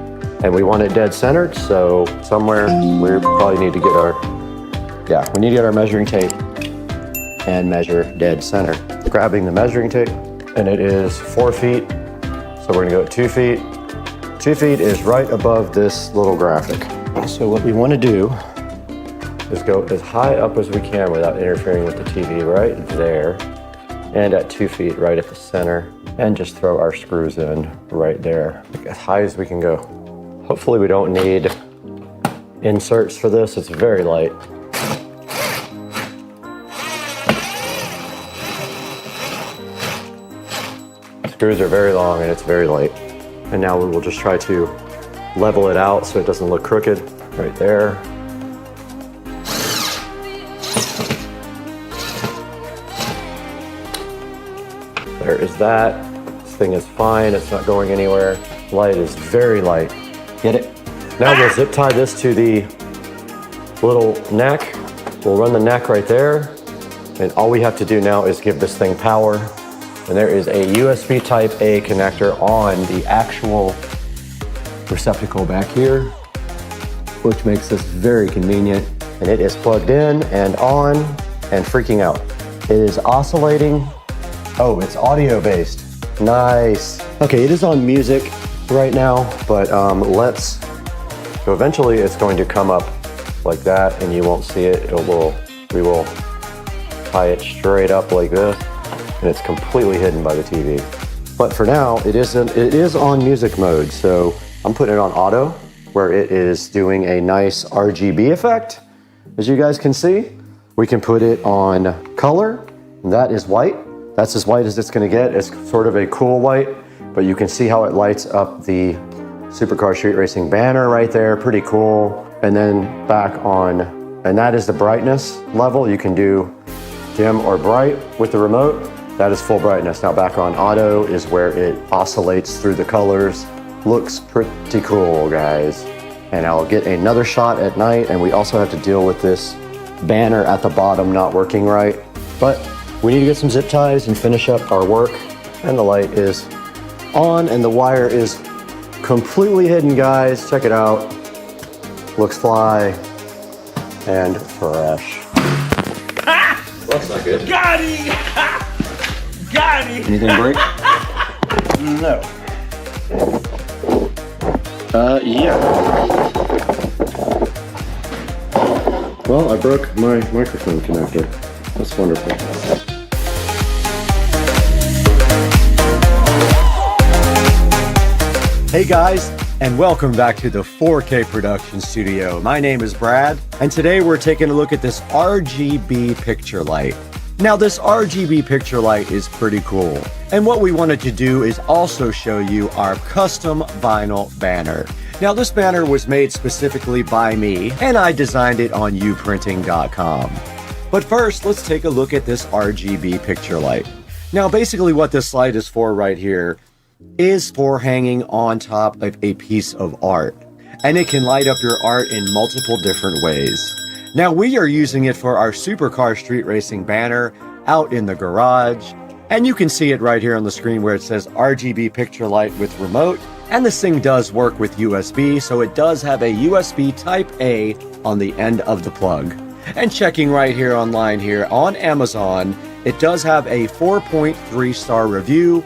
and we want it dead centered. So somewhere we probably need to get our, we need to get our measuring tape and measure dead center. Grabbing the measuring tape, and it is 4 feet. So we're gonna go at 2 feet. 2 feet is right above this little graphic. So what we wanna do is go as high up as we can without interfering with the TV, right there. And at 2 feet, right at the center. And just throw our screws in right there, as high as we can go. Hopefully we don't need inserts for this, it's very light. Screws are very long and it's very light. And now we will just try to level it out so it doesn't look crooked, right there. There is that. This thing is fine, it's not going anywhere. Light is very light. Get it? Now we'll zip tie this to the little neck. We'll run the neck right there. And all we have to do now is give this thing power. And there is a USB type A connector on the actual receptacle back here, which makes this very convenient. And it is plugged in and on and freaking out. It is oscillating. Oh, it's audio based. Nice. Okay, it is on music right now, but so eventually it's going to come up like that and you won't see it. We will tie it straight up like this and it's completely hidden by the TV. But for now, it is on music mode. So I'm putting it on auto, where it is doing a nice RGB effect. As you guys can see, we can put it on color. That is white. That's as white as it's gonna get. It's sort of a cool white, but you can see how it lights up the Supercar Street Racing banner right there. Pretty cool. And then back on, and that is the brightness level. You can do dim or bright with the remote. That is full brightness. Now back on auto is where it oscillates through the colors. Looks pretty cool, guys. And I'll get another shot at night, and we also have to deal with this banner at the bottom not working right. But we need to get some zip ties and finish up our work. And the light is on, and the wire is completely hidden, guys. Check it out. Looks fly and fresh. Well, that's not good. Got him! Got him! Anything break? No. Yeah. Well, I broke my microphone connector. That's wonderful. Hey guys, and welcome back to the 4K production studio. My name is Brad, and today we're taking a look at this RGB picture light. Now this RGB picture light is pretty cool, and what we wanted to do is also show you our custom vinyl banner. Now this banner was made specifically by me, and I designed it on uprinting.com. But first, let's take a look at this RGB picture light. Now basically what this light is for right here is for hanging on top of a piece of art, and it can light up your art in multiple different ways. Now we are using it for our Supercar Street Racing banner out in the garage, and you can see it right here on the screen where it says RGB picture light with remote, and this thing does work with USB, so it does have a USB Type A on the end of the plug. And checking right here online here on Amazon, it does have a 4.3 star review,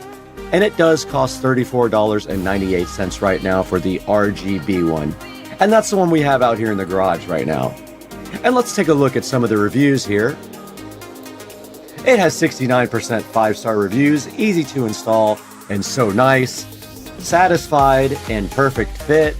and it does cost $34.98 right now for the RGB one. And that's the one we have out here in the garage right now. And let's take a look at some of the reviews here. It has 69% 5-star reviews, easy to install, and so nice, satisfied, and perfect fit.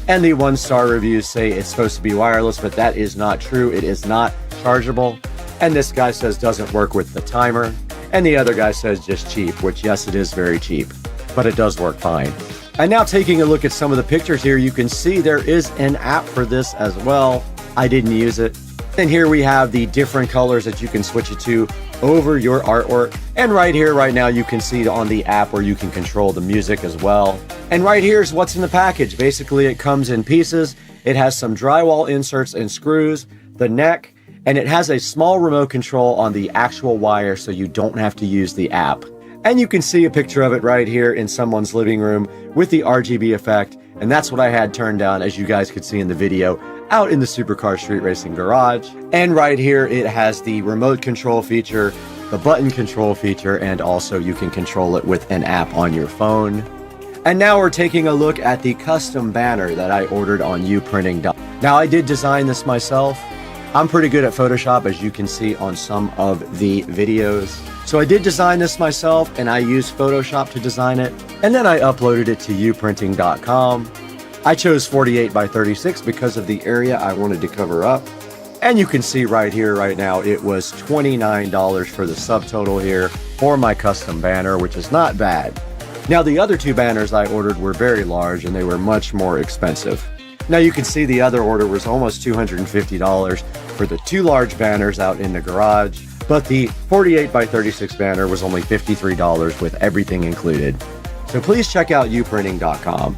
And the 1-star reviews say it's supposed to be wireless, but that is not true. It is not chargeable. And this guy says doesn't work with the timer. And the other guy says just cheap, which yes, it is very cheap, but it does work fine. And now taking a look at some of the pictures here, you can see there is an app for this as well. I didn't use it. And here we have the different colors that you can switch it to over your artwork. And right here, right now, you can see on the app where you can control the music as well. And right here is what's in the package. Basically, it comes in pieces. It has some drywall inserts and screws, the neck, and it has a small remote control on the actual wire so you don't have to use the app. And you can see a picture of it right here in someone's living room with the RGB effect, and that's what I had turned on, as you guys could see in the video, out in the Supercar Street Racing garage. And right here it has the remote control feature, the button control feature, and also you can control it with an app on your phone. And now we're taking a look at the custom banner that I ordered on uprinting.com. Now I did design this myself. I'm pretty good at Photoshop, as you can see on some of the videos. So I did design this myself, and I used Photoshop to design it. And then I uploaded it to uprinting.com. I chose 48 by 36 because of the area I wanted to cover up. And you can see right here, right now, it was $29 for the subtotal here for my custom banner, which is not bad. Now, the other two banners I ordered were very large, and they were much more expensive. Now you can see the other order was almost $250 for the two large banners out in the garage, but the 48 by 36 banner was only $53 with everything included. So please check out uprinting.com.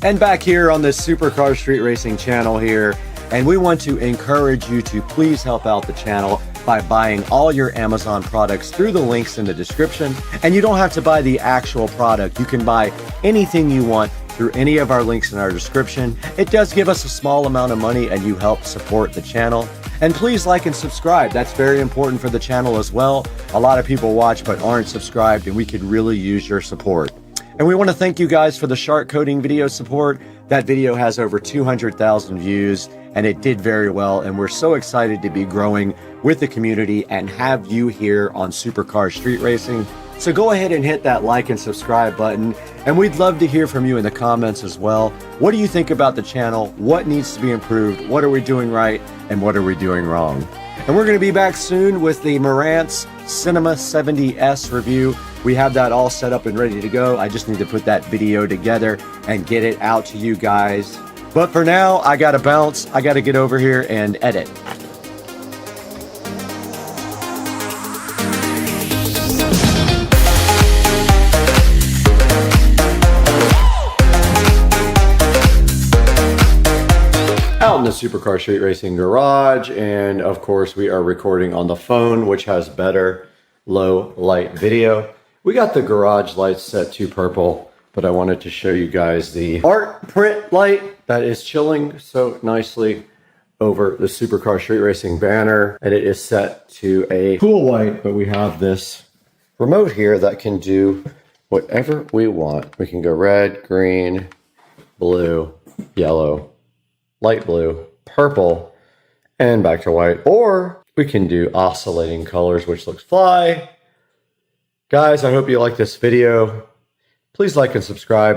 And back here on this Supercar Street Racing channel here, and we want to encourage you to please help out the channel by buying all your Amazon products through the links in the description. And you don't have to buy the actual product. You can buy anything you want through any of our links in our description. It does give us a small amount of money, and you help support the channel. And please like and subscribe. That's very important for the channel as well. A lot of people watch but aren't subscribed, and we could really use your support. And we want to thank you guys for the shark coating video support. That video has over 200,000 views, and it did very well. And we're so excited to be growing with the community and have you here on Supercar Street Racing. So go ahead and hit that like and subscribe button. And we'd love to hear from you in the comments as well. What do you think about the channel? What needs to be improved? What are we doing right? And what are we doing wrong? And we're going to be back soon with the Marantz Cinema 70S review. We have that all set up and ready to go. I just need to put that video together and get it out to you guys. But for now, I got to bounce. I got to get over here and edit. Out in the Supercar Street Racing garage, and of course we are recording on the phone, which has better low light video. We got the garage lights set to purple, but I wanted to show you guys the art print light that is chilling so nicely over the Supercar Street Racing banner, and it is set to a cool white, but we have this remote here that can do whatever we want. We can go red, green, blue, yellow, light blue, purple, and back to white. Or we can do oscillating colors, which looks fly. Guys, I hope you like this video. Please like and subscribe.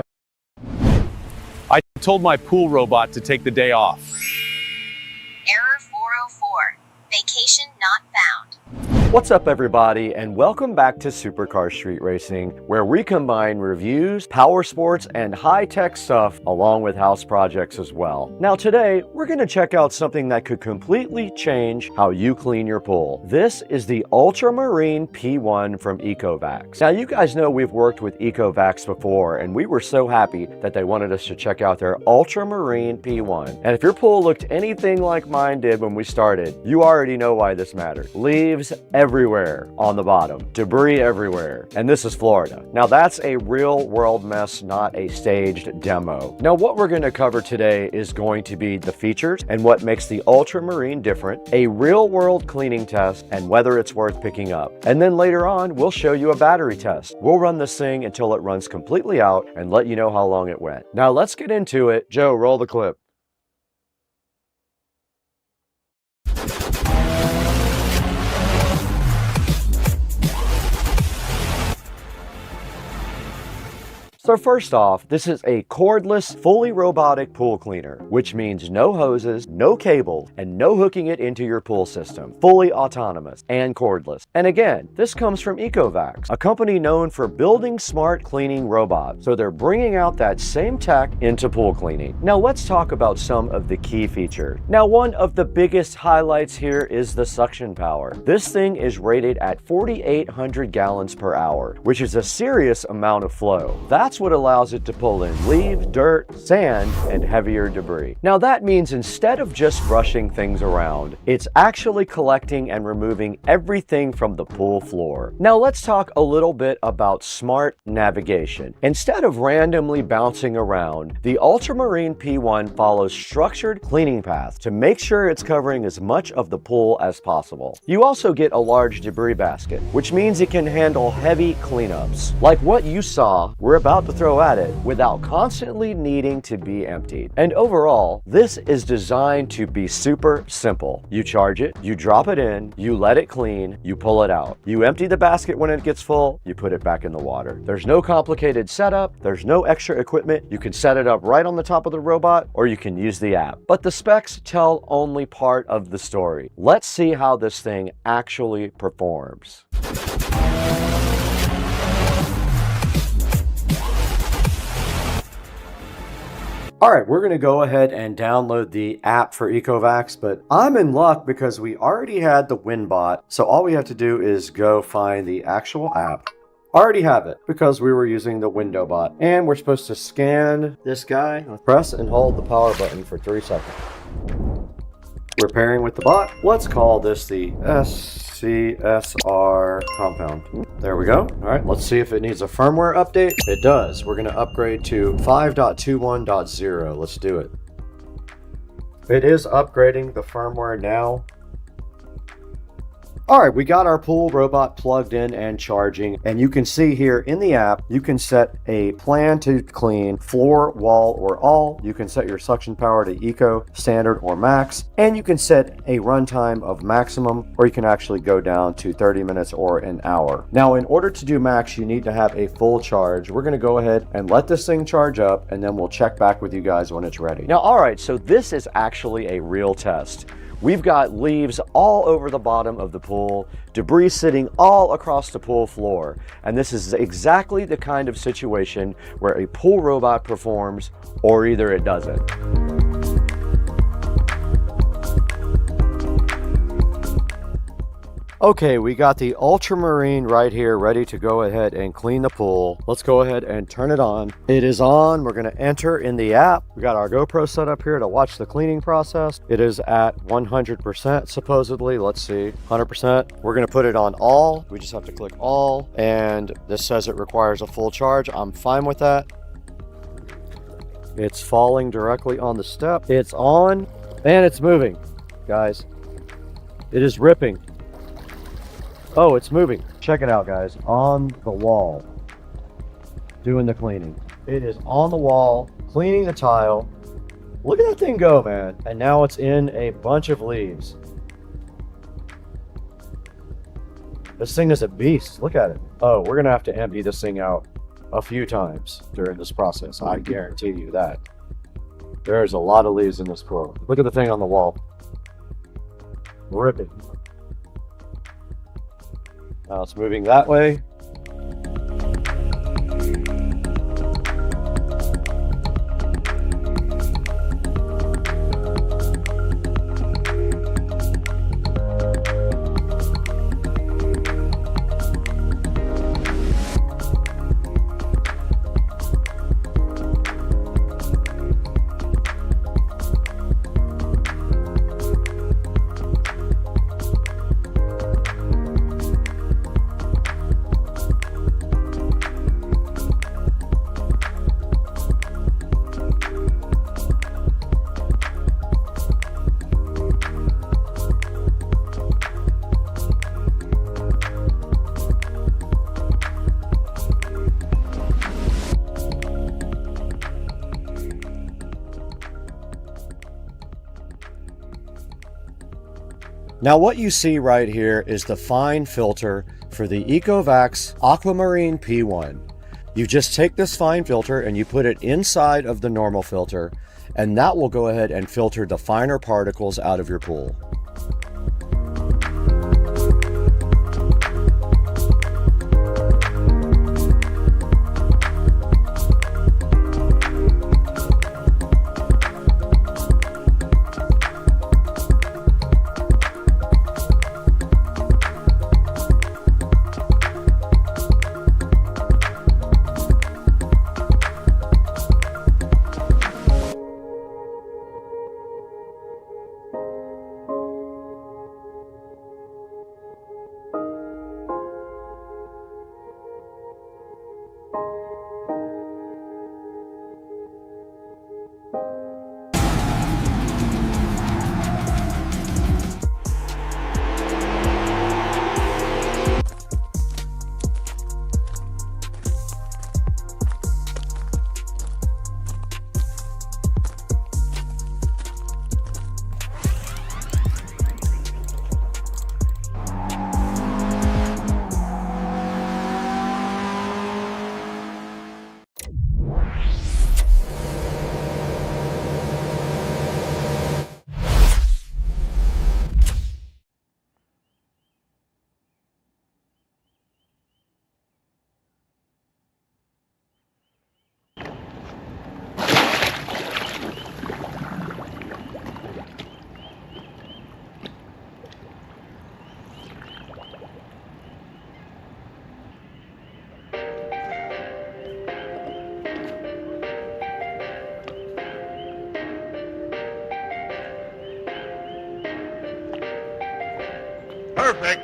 I told my pool robot to take the day off. Error 404. Vacation not found. What's up, everybody, and welcome back to Supercar Street Racing, where we combine reviews, power sports, and high-tech stuff along with house projects as well. Now today, we're going to check out something that could completely change how you clean your pool. This is the Ultramarine P1 from Ecovacs. Now you guys know we've worked with Ecovacs before, and we were so happy that they wanted us to check out their Ultramarine P1. And if your pool looked anything like mine did when we started, you already know why this matters. Leaves everywhere on the bottom, debris everywhere, and this is Florida. Now that's a real world mess, not a staged demo. Now what we're going to cover today is going to be the features and what makes the Ultramarine different, a real world cleaning test, and whether it's worth picking up. And then later on, we'll show you a battery test. We'll run this thing until it runs completely out and let you know how long it went. Now let's get into it. Joe, roll the clip. So first off, this is a cordless, fully robotic pool cleaner, which means no hoses, no cable, and no hooking it into your pool system. Fully autonomous and cordless. And again, this comes from Ecovacs, a company known for building smart cleaning robots. So they're bringing out that same tech into pool cleaning. Now let's talk about some of the key features. Now one of the biggest highlights here is the suction power. This thing is rated at 4,800 gallons per hour, which is a serious amount of flow. That's what allows it to pull in leaves, dirt, sand, and heavier debris. Now that means instead of just brushing things around, it's actually collecting and removing everything from the pool floor. Now let's talk a little bit about smart navigation. Instead of randomly bouncing around, the Ultramarine P1 follows structured cleaning paths to make sure it's covering as much of the pool as possible. You also get a large debris basket, which means it can handle heavy cleanups, like what you saw we're about to throw at it without constantly needing to be emptied. And overall, this is designed to be super simple. You charge it, you drop it in, you let it clean, you pull it out. You empty the basket when it gets full, you put it back in the water. There's no complicated setup, there's no extra equipment. You can set it up right on the top of the robot, or you can use the app. But the specs tell only part of the story. Let's see how this thing actually performs. All right, we're going to go ahead and download the app for Ecovacs, but I'm in luck because we already had the WinBot. So all we have to do is go find the actual app. Already have it because we were using the window bot, and we're supposed to scan this guy. Press and hold the power button for 3 seconds. We're pairing with the bot. Let's call this the SCSR compound. There we go. All right, let's see if it needs a firmware update. It does. We're going to upgrade to 5.21.0. Let's do it. It is upgrading the firmware now. All right, we got our pool robot plugged in and charging, and you can see here in the app, you can set a plan to clean floor, wall, or all. You can set your suction power to eco, standard, or max, and you can set a runtime of maximum, or you can actually go down to 30 minutes or an hour. Now, in order to do max, you need to have a full charge. We're gonna go ahead and let this thing charge up, and then we'll check back with you guys when it's ready. Now, all right, so this is actually a real test. We've got leaves all over the bottom of the pool, debris sitting all across the pool floor. And this is exactly the kind of situation where a pool robot performs, or either it doesn't. Okay, we got the ultramarine right here ready to go ahead and clean the pool. Let's go ahead and turn it on. It is on. We're going to enter in the app. We got our GoPro set up here to watch the cleaning process. It is at 100% supposedly. Let's see, 100%. We're going to put it on all. We just have to click all, and this says it requires a full charge. I'm fine with that. It's falling directly on the step. It's on, and it's moving, guys. It is ripping. Oh, it's moving. Check it out, guys. On the wall, doing the cleaning. It is on the wall, cleaning the tile. Look at that thing go, man. And now it's in a bunch of leaves. This thing is a beast. Look at it. Oh, we're gonna have to empty this thing out a few times during this process. I guarantee you that. There's a lot of leaves in this pool. Look at the thing on the wall. Ripping. Now it's moving that way. Now what you see right here is the fine filter for the EcoVax Aquamarine P1. You just take this fine filter and you put it inside of the normal filter, and that will go ahead and filter the finer particles out of your pool. Perfect.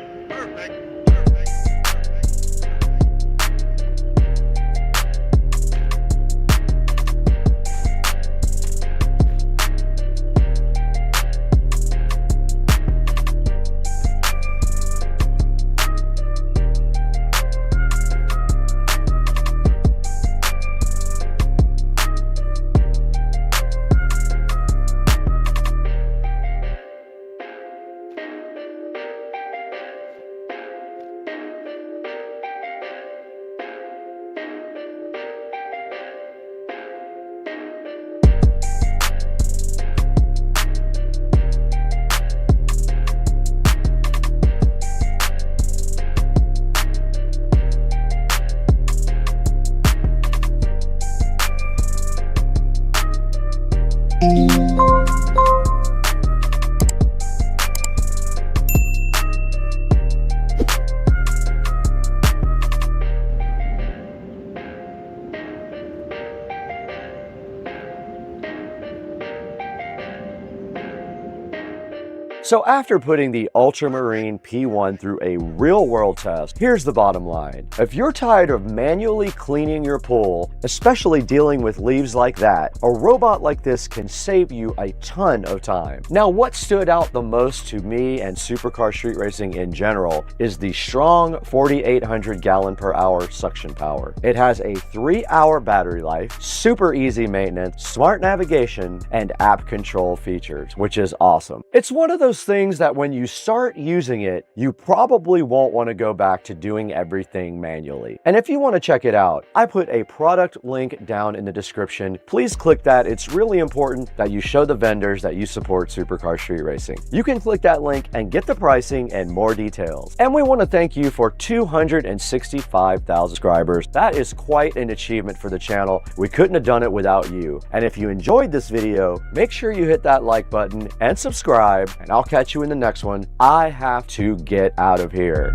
So after putting the Ultramarine P1 through a real-world test, here's the bottom line. If you're tired of manually cleaning your pool, especially dealing with leaves like that, a robot like this can save you a ton of time. Now, what stood out the most to me and supercar street racing in general is the strong 4,800 gallon per hour suction power. It has a 3-hour battery life, super easy maintenance, smart navigation, and app control features, which is awesome. It's one of those things that when you start using it, you probably won't want to go back to doing everything manually. And if you want to check it out, I put a product link down in the description. Please click that. It's really important that you show the vendors that you support supercar street racing. You can click that link and get the pricing and more details. And we want to thank you for 265,000 subscribers. That is quite an achievement for the channel. We couldn't have done it without you. And if you enjoyed this video, make sure you hit that like button and subscribe, and I'll catch you in the next one. I have to get out of here.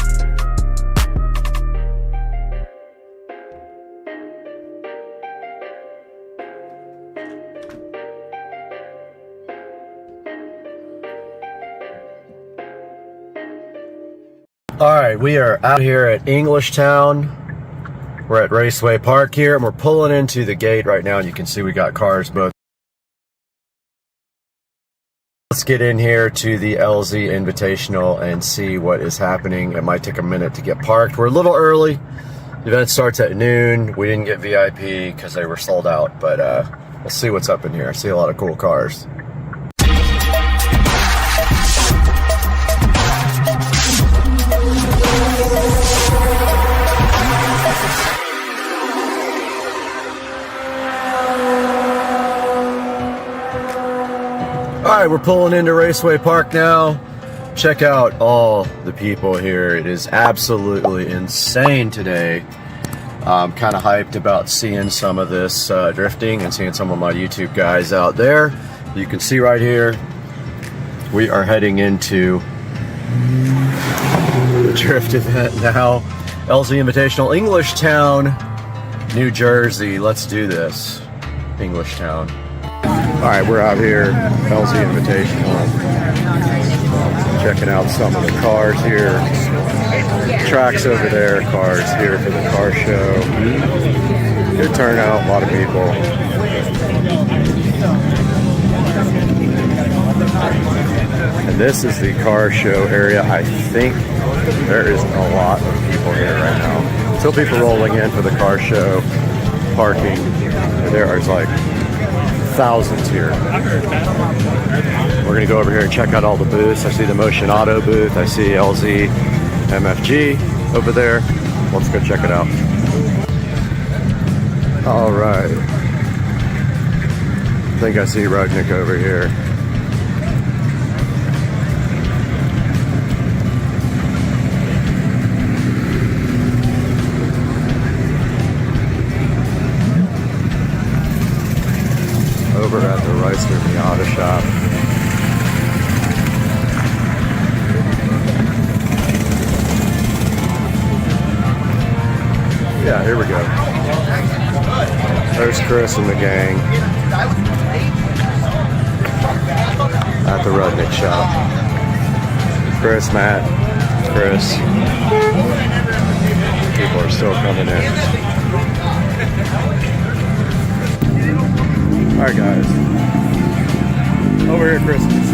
All right, we are out here at Englishtown. We're at Raceway Park here, and we're pulling into the gate right now, and you can see we got cars both. Let's get in here to the LZ Invitational and see what is happening. It might take a minute to get parked. We're a little early. The event starts at noon. We didn't get VIP because they were sold out, but we'll see what's up in here. I see a lot of cool cars. All right, we're pulling into Raceway Park now. Check out all the people here. It is absolutely insane today. I'm kind of hyped about seeing some of this drifting and seeing some of my YouTube guys out there. You can see right here, we are heading into the drift event now. LZ Invitational, Englishtown, New Jersey. Let's do this. Englishtown. All right, we're out here, LZ Invitational, checking out some of the cars here. Tracks over there, cars here for the car show. Good turnout, a lot of people. And this is the car show area. I think there is a lot of people here right now. Still people rolling in for the car show, parking. There is like thousands here. We're gonna go over here and check out all the booths. I see the Motion Auto booth. I see LZ MFG over there. Let's go check it out. All right. I think I see Rudnick over here. Over at the Ryzen Auto Shop. Yeah, here we go. There's Chris and the gang at the Rudnick shop. Chris, Matt, Chris. People are still coming in. Alright guys, over here at Chris's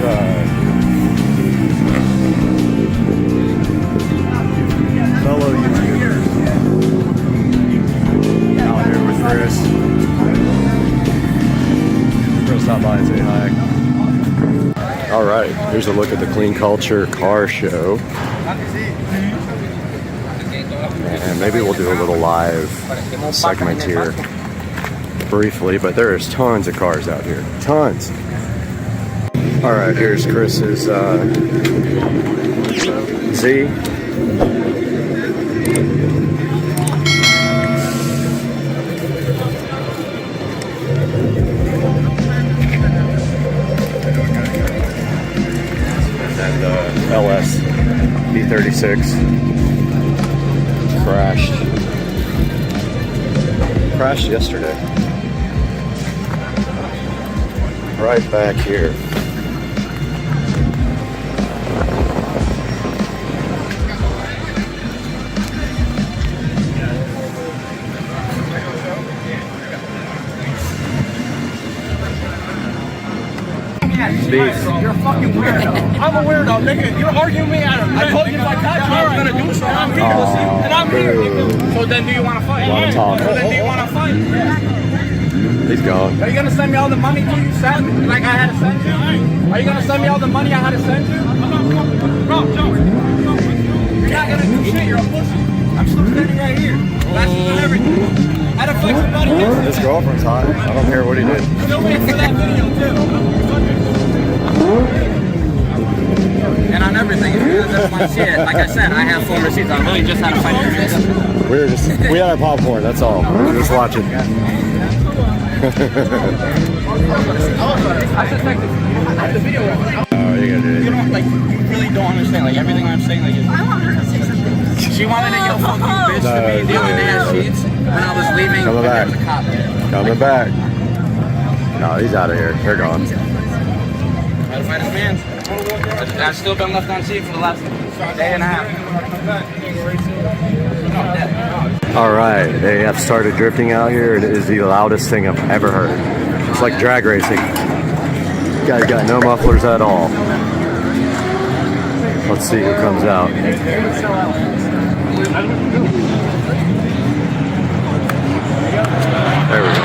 fellow YouTubers. Out here with Chris. Chris, stop by and say hi. Alright, here's a look at the Clean Culture car show. And maybe we'll do a little live segment here. Briefly, but there is tons of cars out here. Tons. All right, here's Chris's Z. 36. Crashed yesterday. Right back here. You're a fucking weirdo. I'm a weirdo, nigga. You're arguing me out of I told you if I caught you, I was gonna do so. I'm here. And I'm here, nigga. So then do you want to fight? So then do you want to fight? He's gone. Are you gonna send me all the money you sent? Like I had to send you? Are you gonna send me all the money I had to send you? Bro, you're not gonna do shit. You're a pussy. I'm still standing right here. That's everything. I had to fight somebody else. His girlfriend's hot. I don't care what he did. Still waiting for that video too. And on everything, if you guys want to see it, like I said, I have full receipts. I really just had to fight your face. We had our popcorn, that's all. We were just watching. I suspect the video. Oh, you gotta do it. You don't like. You really don't understand. Like everything I'm saying. Like. I want her to say something. She wanted to yell "fuck you, bitch" to me the other day at Sheets when I was leaving. Coming back. There was a cop there. Coming back. No, he's out of here. They're gone. Gotta fight his man. I've still been left on scene for the last day and a half. All right, they have started drifting out here. It is the loudest thing I've ever heard. It's like drag racing. Guys got no mufflers at all. Let's see who comes out. There we go.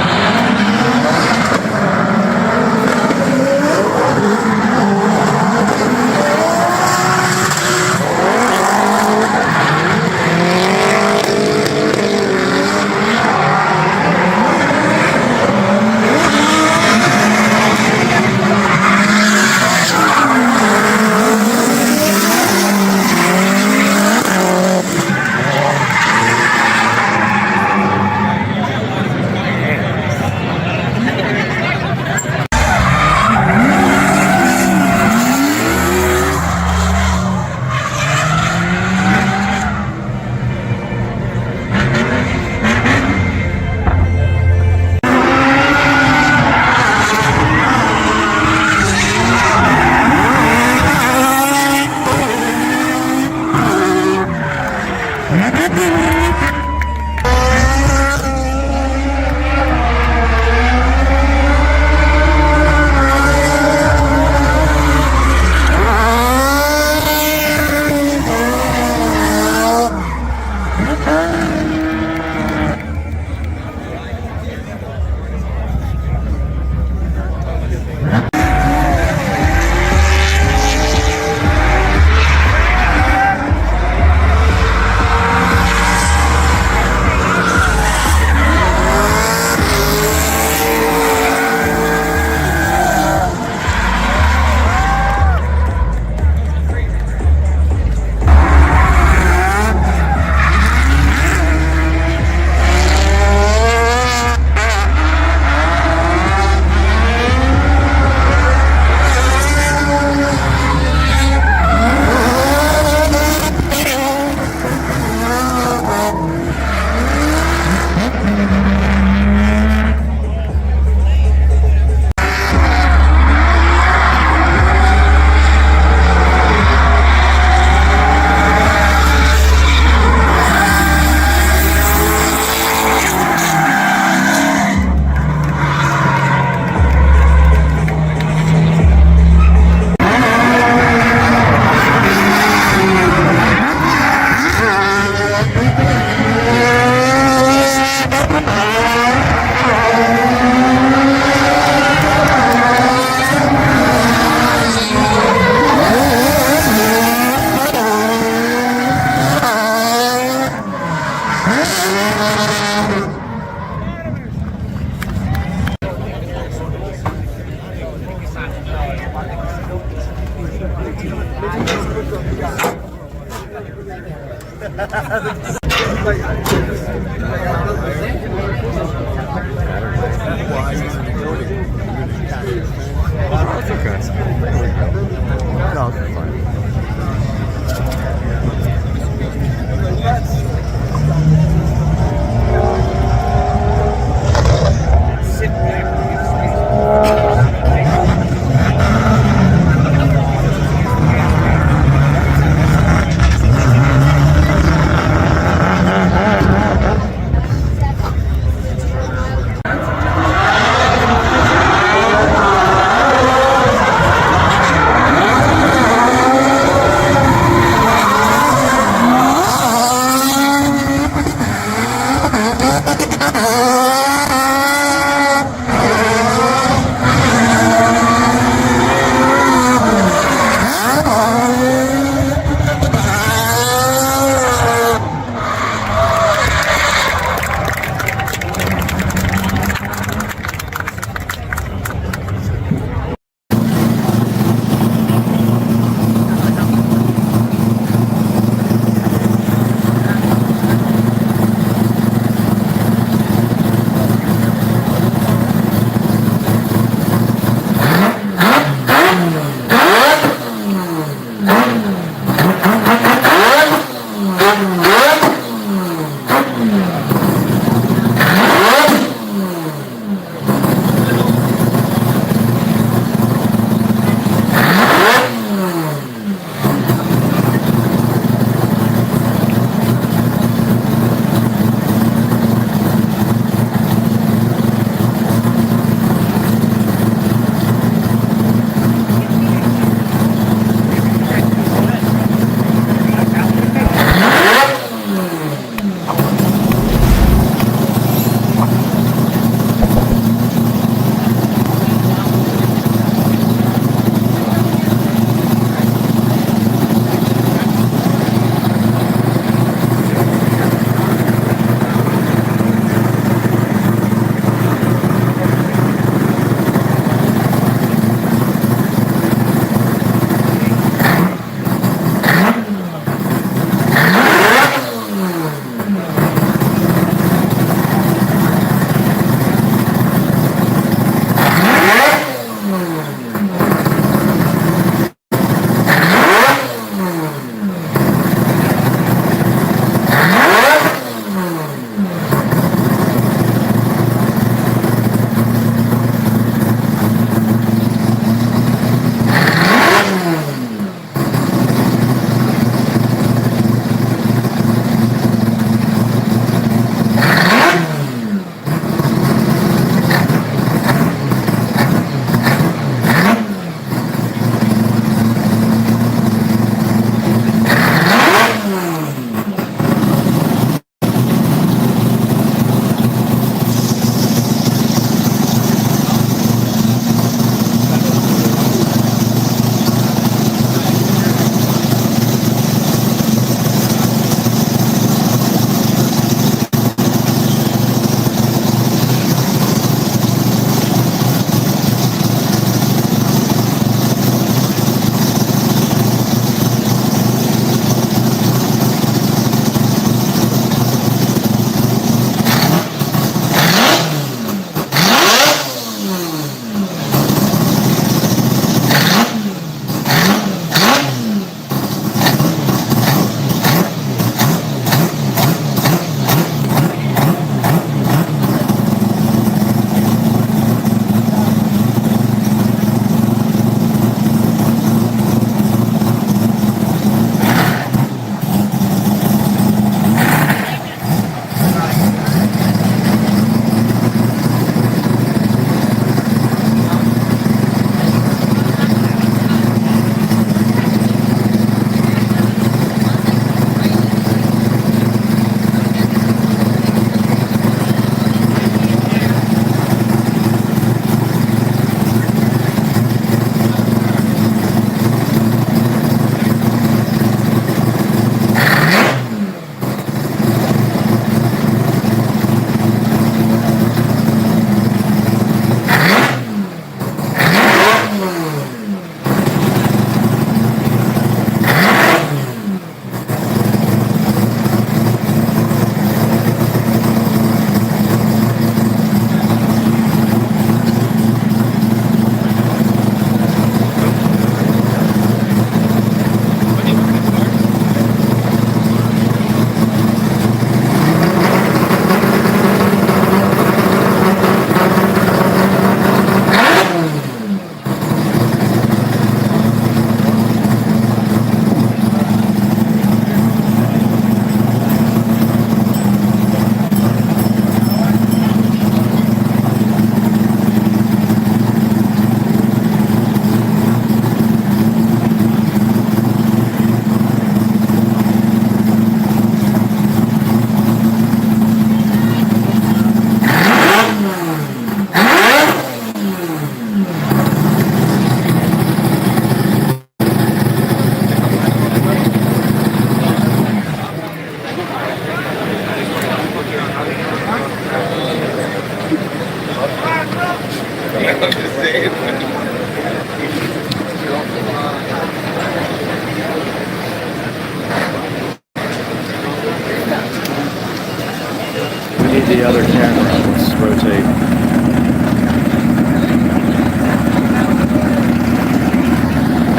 We need the other camera. Let's rotate.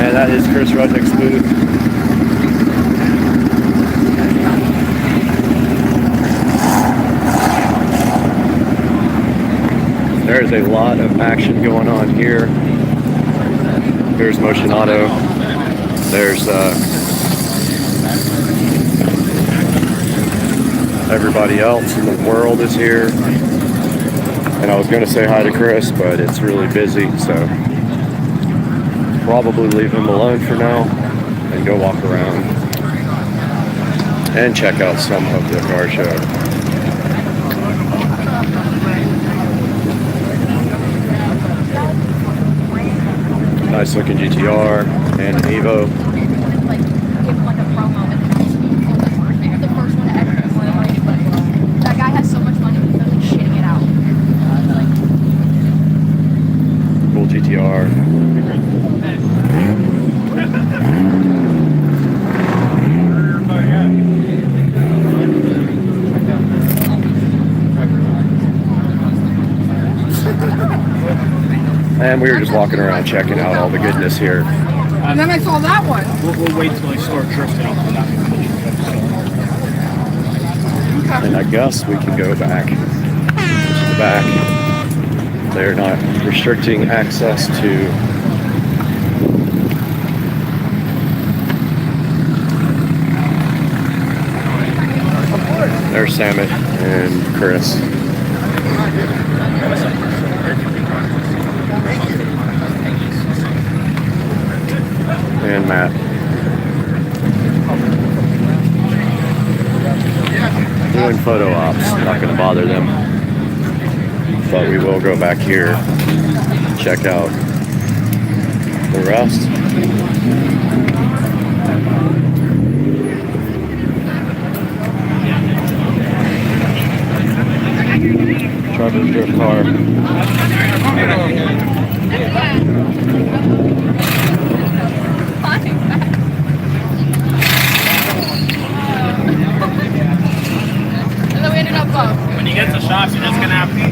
And that is Chris Rudnick's booth. There's a lot of action going on here. There's Motion Auto. There's everybody else in the world is here. And I was going to say hi to Chris, but it's really busy, so probably leave him alone for now and go walk around and check out some of the car show. Nice looking GTR and an Evo. That guy has so much money, he's literally shitting it out. Cool GTR. And we were just walking around checking out all the goodness here. And then I saw that one. We'll wait till I start drifting off of that. And I guess we can go back to the back. They're not restricting access to there's Samit and Chris. And Matt. Doing photo ops, not going to bother them. But we will go back here, check out the rest. Trevor's drift car. When you get to shops, you're just gonna have to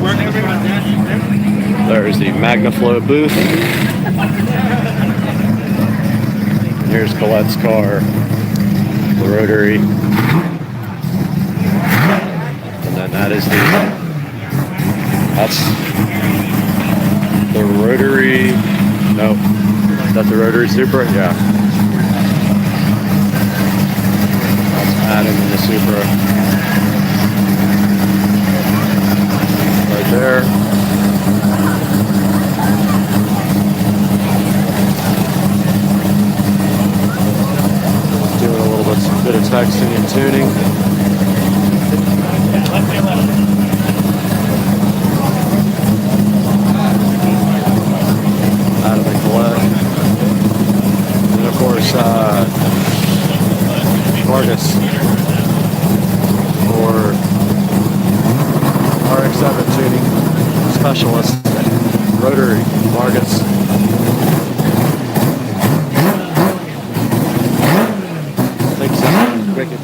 work everyone down. There's the MagnaFlow booth. Here's Colette's car, the rotary. And then that's the rotary, no, is that the rotary Supra? Yeah. That's Adam in the Supra. Right there. Doing a little bit of texting and tuning. Out of the Colette. And of course, Vargas for RX-7 tuning specialist, rotary Vargas. Thanks, Wicked.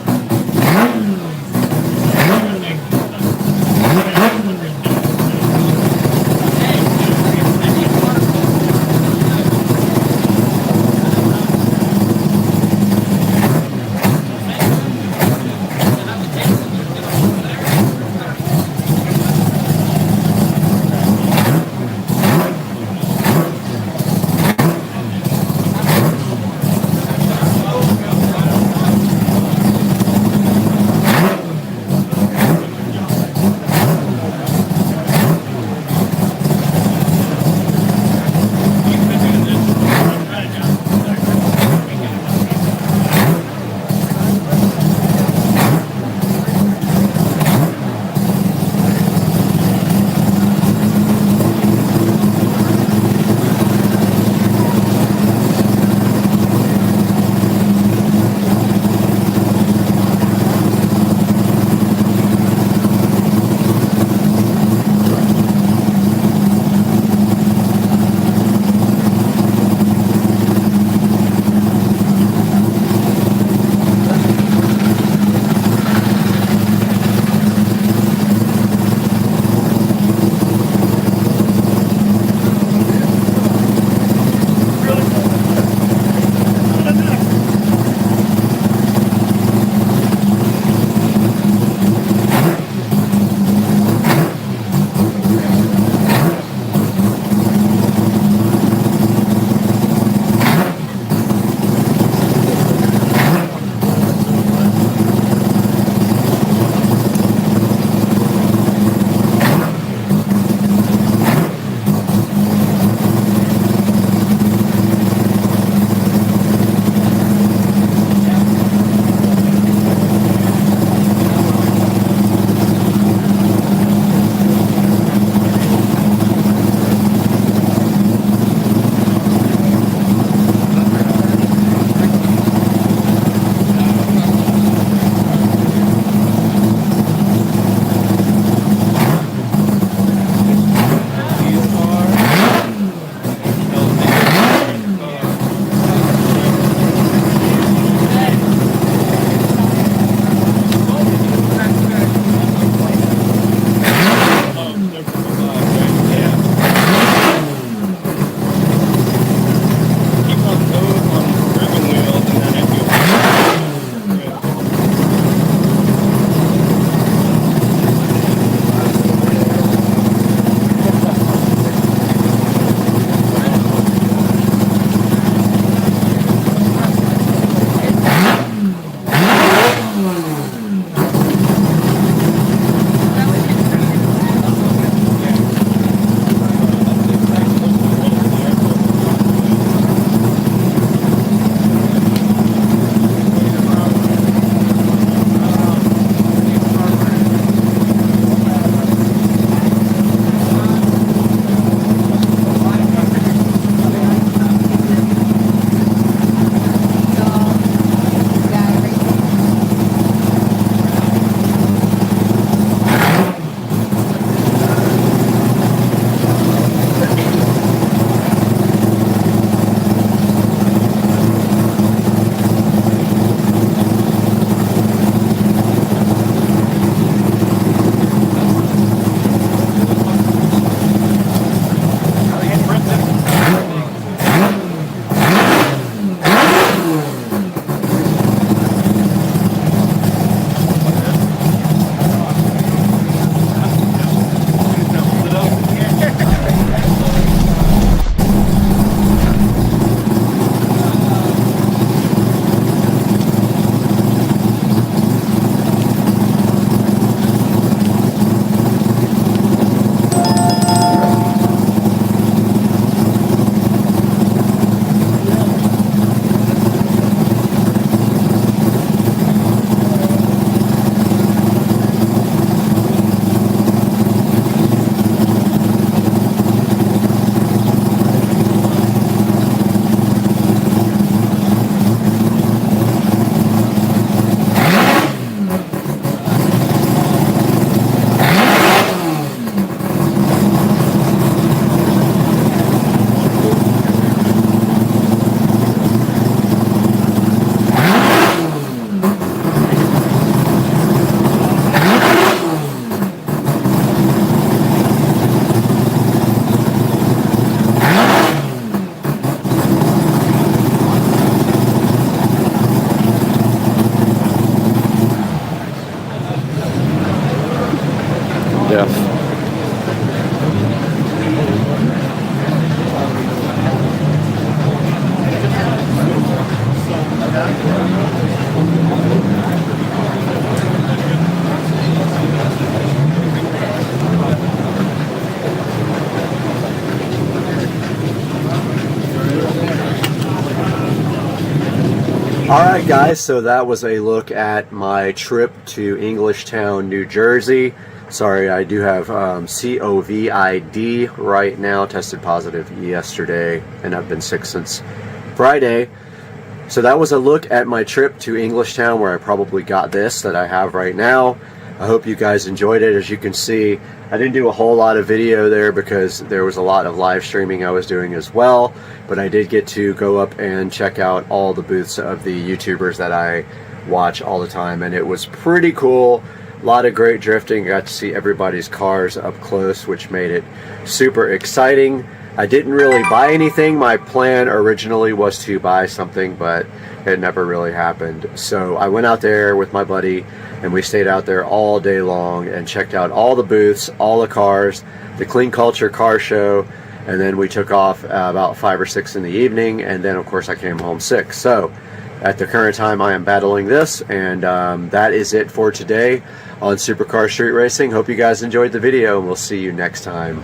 Alright guys, so that was a look at my trip to Englishtown, New Jersey. Sorry, I do have COVID right now, tested positive yesterday, and I've been sick since Friday. So that was a look at my trip to Englishtown, where I probably got this that I have right now. I hope you guys enjoyed it. As you can see, I didn't do a whole lot of video there because there was a lot of live streaming I was doing as well, but I did get to go up and check out all the booths of the YouTubers that I watch all the time, and it was pretty cool. A lot of great drifting. I got to see everybody's cars up close, which made it super exciting. I didn't really buy anything. My plan originally was to buy something, but it never really happened. So I went out there with my buddy, and we stayed out there all day long and checked out all the booths, all the cars, the Clean Culture car show, and then we took off about 5 or 6 in the evening, and then of course I came home sick. So at the current time I am battling this, and that is it for today on Supercar Street Racing. Hope you guys enjoyed the video, and we'll see you next time.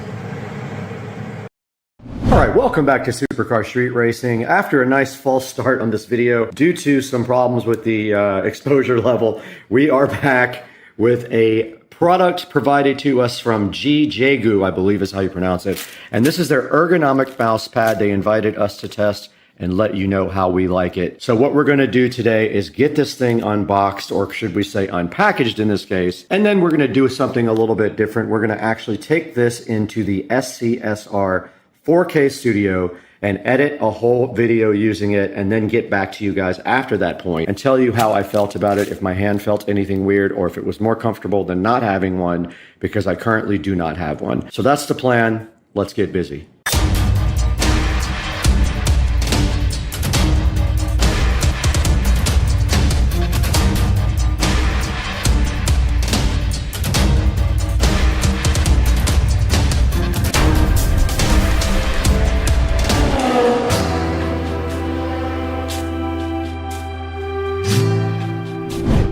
Alright, welcome back to Supercar Street Racing. After a nice false start on this video, due to some problems with the exposure level, we are back with a product provided to us from Jukebox, I believe is how you pronounce it. And this is their ergonomic mouse pad. They invited us to test and let you know how we like it. So what we're going to do today is get this thing unboxed, or should we say unpackaged in this case, and then we're going to do something a little bit different. We're going to actually take this into the SCSR 4K studio and edit a whole video using it, and then get back to you guys after that point and tell you how I felt about it, if my hand felt anything weird, or if it was more comfortable than not having one, because I currently do not have one. So that's the plan. Let's get busy.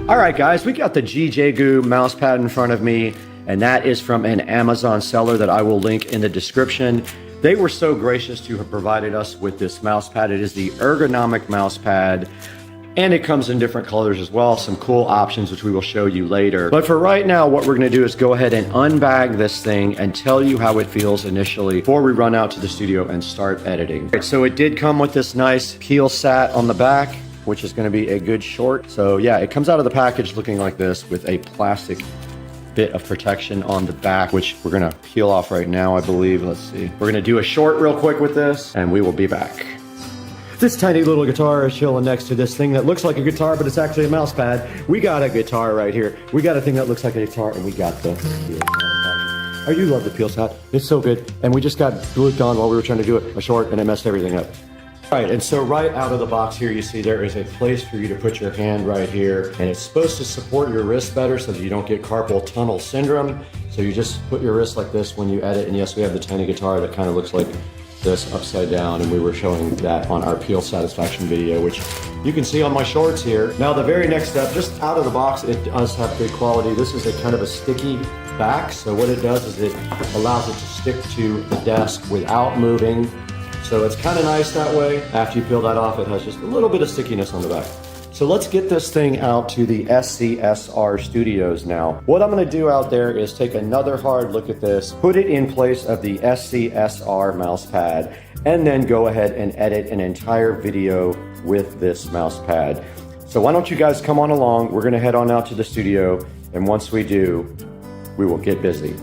Alright guys, we got the Jukebox mouse pad in front of me, and that is from an Amazon seller that I will link in the description. They were so gracious to have provided us with this mouse pad. It is the ergonomic mouse pad, and it comes in different colors as well, some cool options which we will show you later. But for right now, what we're going to do is go ahead and unbag this thing and tell you how it feels initially before we run out to the studio and start editing. Right, so it did come with this nice peel sat on the back, which is going to be a good short. So yeah, it comes out of the package looking like this with a plastic bit of protection on the back, which we're going to peel off right now, I believe. Let's see. We're going to do a short real quick with this, and we will be back. This tiny little guitar is chilling next to this thing that looks like a guitar, but it's actually a mouse pad. We got a guitar right here. We got a thing that looks like a guitar, and we got the peel sat. Oh, you love the peel sat. It's so good. And we just got glued on while we were trying to do it, a short, and it messed everything up. All right, and so right out of the box here, you see there is a place for you to put your hand right here, and it's supposed to support your wrist better so that you don't get carpal tunnel syndrome. So you just put your wrist like this when you edit, and yes, we have the tiny guitar that kind of looks like this upside down, and we were showing that on our peel satisfaction video, which you can see on my shorts here. Now the very next step, just out of the box, it does have good quality. This is a kind of a sticky back, so what it does is it allows it to stick to the desk without moving. So it's kind of nice that way. After you peel that off, it has just a little bit of stickiness on the back. So let's get this thing out to the SCSR Studios now. What I'm going to do out there is take another hard look at this, put it in place of the SCSR mouse pad, and then go ahead and edit an entire video with this mouse pad. So why don't you guys come on along? We're going to head on out to the studio, and once we do, we will get busy.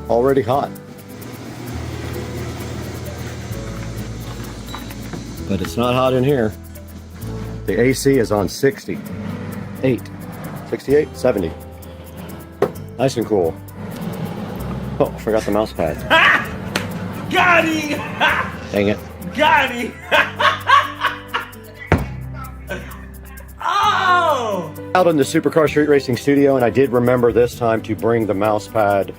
Already hot. But it's not hot in here. The AC is on 68, 70. Nice and cool. Oh, I forgot the mouse pad. Got him! Dang it. Got him! Oh! Out in the Supercar Street Racing studio, and I did remember this time to bring the mouse pad.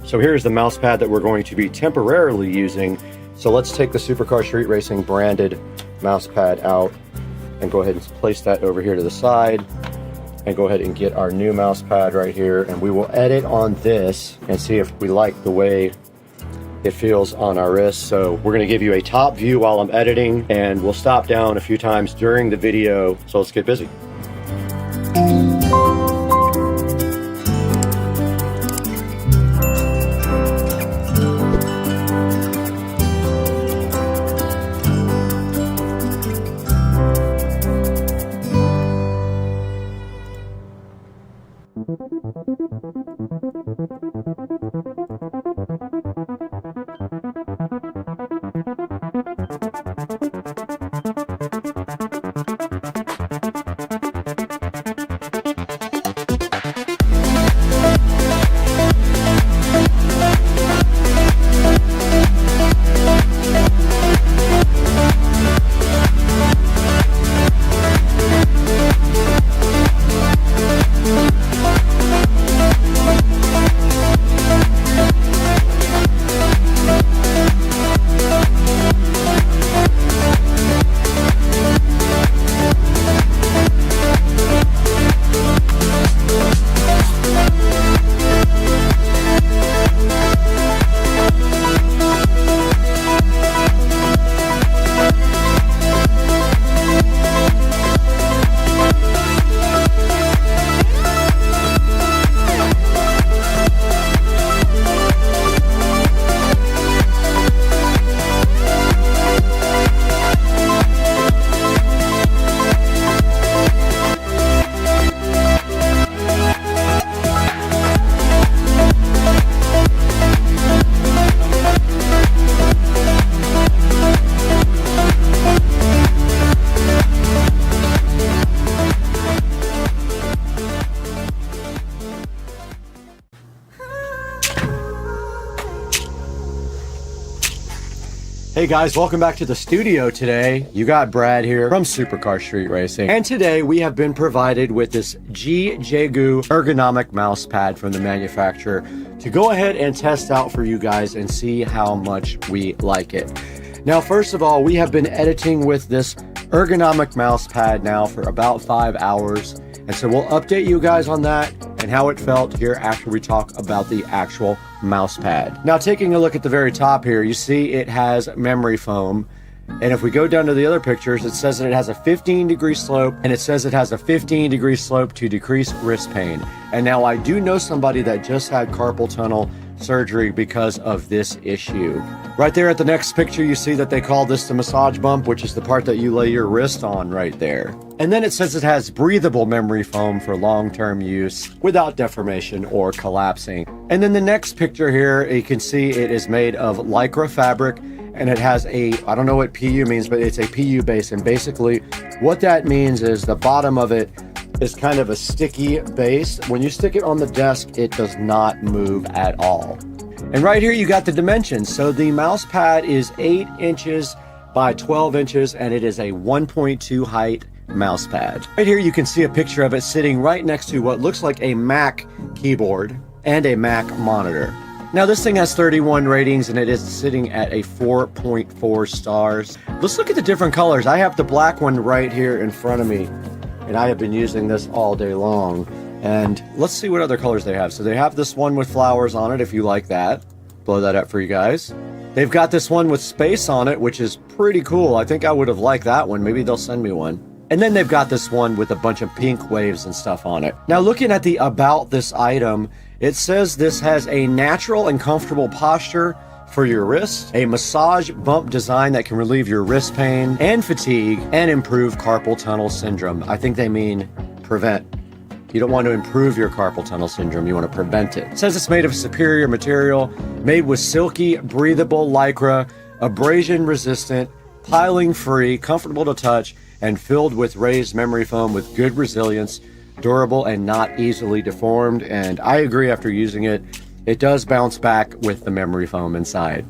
So here's the mouse pad that we're going to be temporarily using. So let's take the Supercar Street Racing branded mouse pad out and go ahead and place that over here to the side. and go ahead and get our new mouse pad right here, and we will edit on this and see if we like the way it feels on our wrist. So we're gonna give you a top view while I'm editing, and we'll stop down a few times during the video. So let's get busy. Hey guys, welcome back to the studio today. You got Brad here from Supercar Street Racing. And today we have been provided with this Jukebox ergonomic mouse pad from the manufacturer to go ahead and test out for you guys and see how much we like it. Now, first of all, we have been editing with this ergonomic mouse pad now for about 5 hours. And so we'll update you guys on that and how it felt here after we talk about the actual mouse pad. Now, taking a look at the very top here, you see it has memory foam. And if we go down to the other pictures, it says that it has a 15-degree slope, and it says it has a 15-degree slope to decrease wrist pain. And now I do know somebody that just had carpal tunnel surgery because of this issue. Right there at the next picture, you see that they call this the massage bump, which is the part that you lay your wrist on right there. And then it says it has breathable memory foam for long-term use without deformation or collapsing. And then the next picture here, you can see it is made of Lycra fabric, and it has a, I don't know what PU means, but it's a PU base. And basically what that means is the bottom of it is kind of a sticky base. When you stick it on the desk, it does not move at all. And right here you got the dimensions. So the mouse pad is 8 inches by 12 inches, and it is a 1.2 height mouse pad. Right here you can see a picture of it sitting right next to what looks like a Mac keyboard and a Mac monitor. Now this thing has 31 ratings, and it is sitting at a 4.4 stars. Let's look at the different colors. I have the black one right here in front of me, and I have been using this all day long. And let's see what other colors they have. So they have this one with flowers on it, if you like that. Blow that up for you guys. They've got this one with space on it, which is pretty cool. I think I would have liked that one. Maybe they'll send me one. And then they've got this one with a bunch of pink waves and stuff on it. Now looking at the about this item, it says this has a natural and comfortable posture for your wrist, a massage bump design that can relieve your wrist pain and fatigue and improve carpal tunnel syndrome. I think they mean prevent. You don't want to improve your carpal tunnel syndrome, you want to prevent it. It says it's made of superior material, made with silky, breathable Lycra, abrasion resistant, piling free, comfortable to touch, and filled with raised memory foam with good resilience, durable and not easily deformed. And I agree, after using it, it does bounce back with the memory foam inside.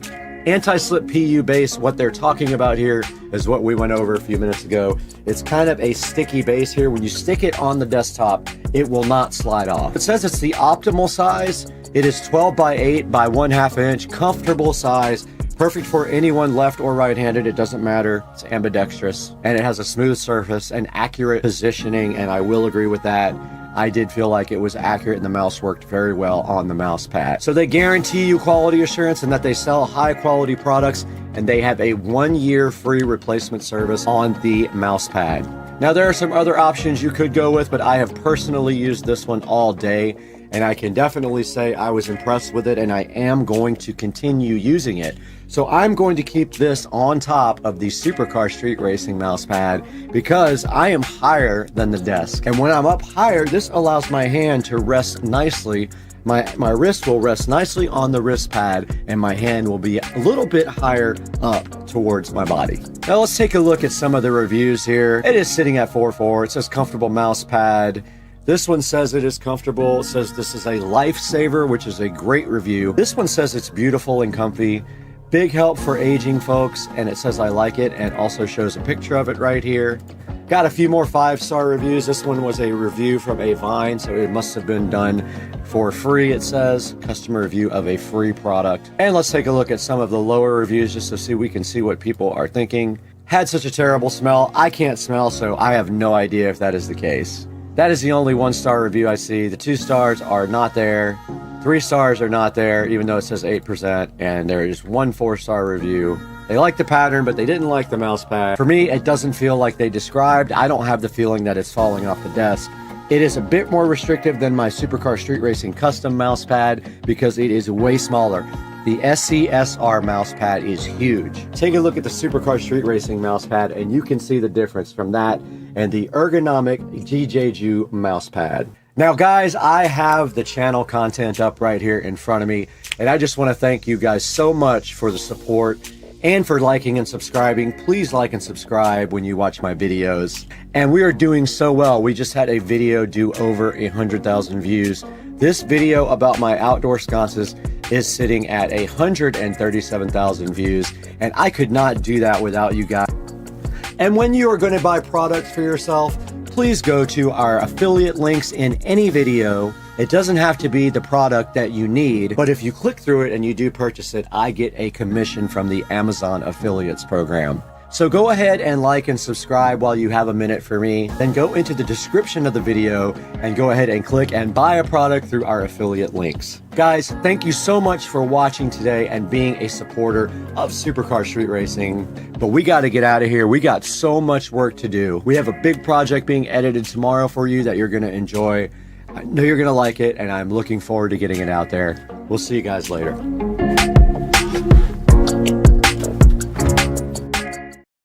Anti-slip PU base, what they're talking about here is what we went over a few minutes ago. It's kind of a sticky base here. When you stick it on the desktop, it will not slide off. It says it's the optimal size. It is 12 by 8 by 1/2 inch, comfortable size, perfect for anyone left or right-handed. It doesn't matter. It's ambidextrous, and it has a smooth surface and accurate positioning, and I will agree with that. I did feel like it was accurate and the mouse worked very well on the mouse pad. So they guarantee you quality assurance and that they sell high quality products, and they have a 1-year free replacement service on the mouse pad. Now there are some other options you could go with, but I have personally used this one all day, and I can definitely say I was impressed with it, and I am going to continue using it. So I'm going to keep this on top of the Supercar Street Racing mouse pad because I am higher than the desk. And when I'm up higher, this allows my hand to rest nicely. My wrist will rest nicely on the wrist pad, and my hand will be a little bit higher up towards my body. Now let's take a look at some of the reviews here. It is sitting at 4.4. It says comfortable mouse pad. This one says it is comfortable. It says this is a lifesaver, which is a great review. This one says it's beautiful and comfy. Big help for aging folks, and it says I like it, and also shows a picture of it right here. Got a few more 5-star reviews. This one was a review from a Vine, so it must have been done for free, it says. Customer review of a free product. And let's take a look at some of the lower reviews just so we can see what people are thinking. Had such a terrible smell. I can't smell, so I have no idea if that is the case. That is the only 1-star review I see. The 2 stars are not there. 3 stars are not there, even though it says 8%, and there is 1 4-star review. They like the pattern, but they didn't like the mouse pad. For me, it doesn't feel like they described. I don't have the feeling that it's falling off the desk. It is a bit more restrictive than my Supercar Street Racing custom mouse pad because it is way smaller. The SCSR mouse pad is huge. Take a look at the Supercar Street Racing mouse pad, and you can see the difference from that and the ergonomic GJju mouse pad. Now guys, I have the channel content up right here in front of me, and I just want to thank you guys so much for the support and for liking and subscribing. Please like and subscribe when you watch my videos. And we are doing so well. We just had a video do over 100,000 views. This video about my outdoor sconces is sitting at 137,000 views, and I could not do that without you guys. And when you are going to buy products for yourself, please go to our affiliate links in any video. It doesn't have to be the product that you need, but if you click through it and you do purchase it, I get a commission from the Amazon affiliates program. So go ahead and like and subscribe while you have a minute for me. Then go into the description of the video and go ahead and click and buy a product through our affiliate links. Guys, thank you so much for watching today and being a supporter of Supercar Street Racing. But we got to get out of here. We got so much work to do. We have a big project being edited tomorrow for you that you're going to enjoy. I know you're going to like it, and I'm looking forward to getting it out there. We'll see you guys later.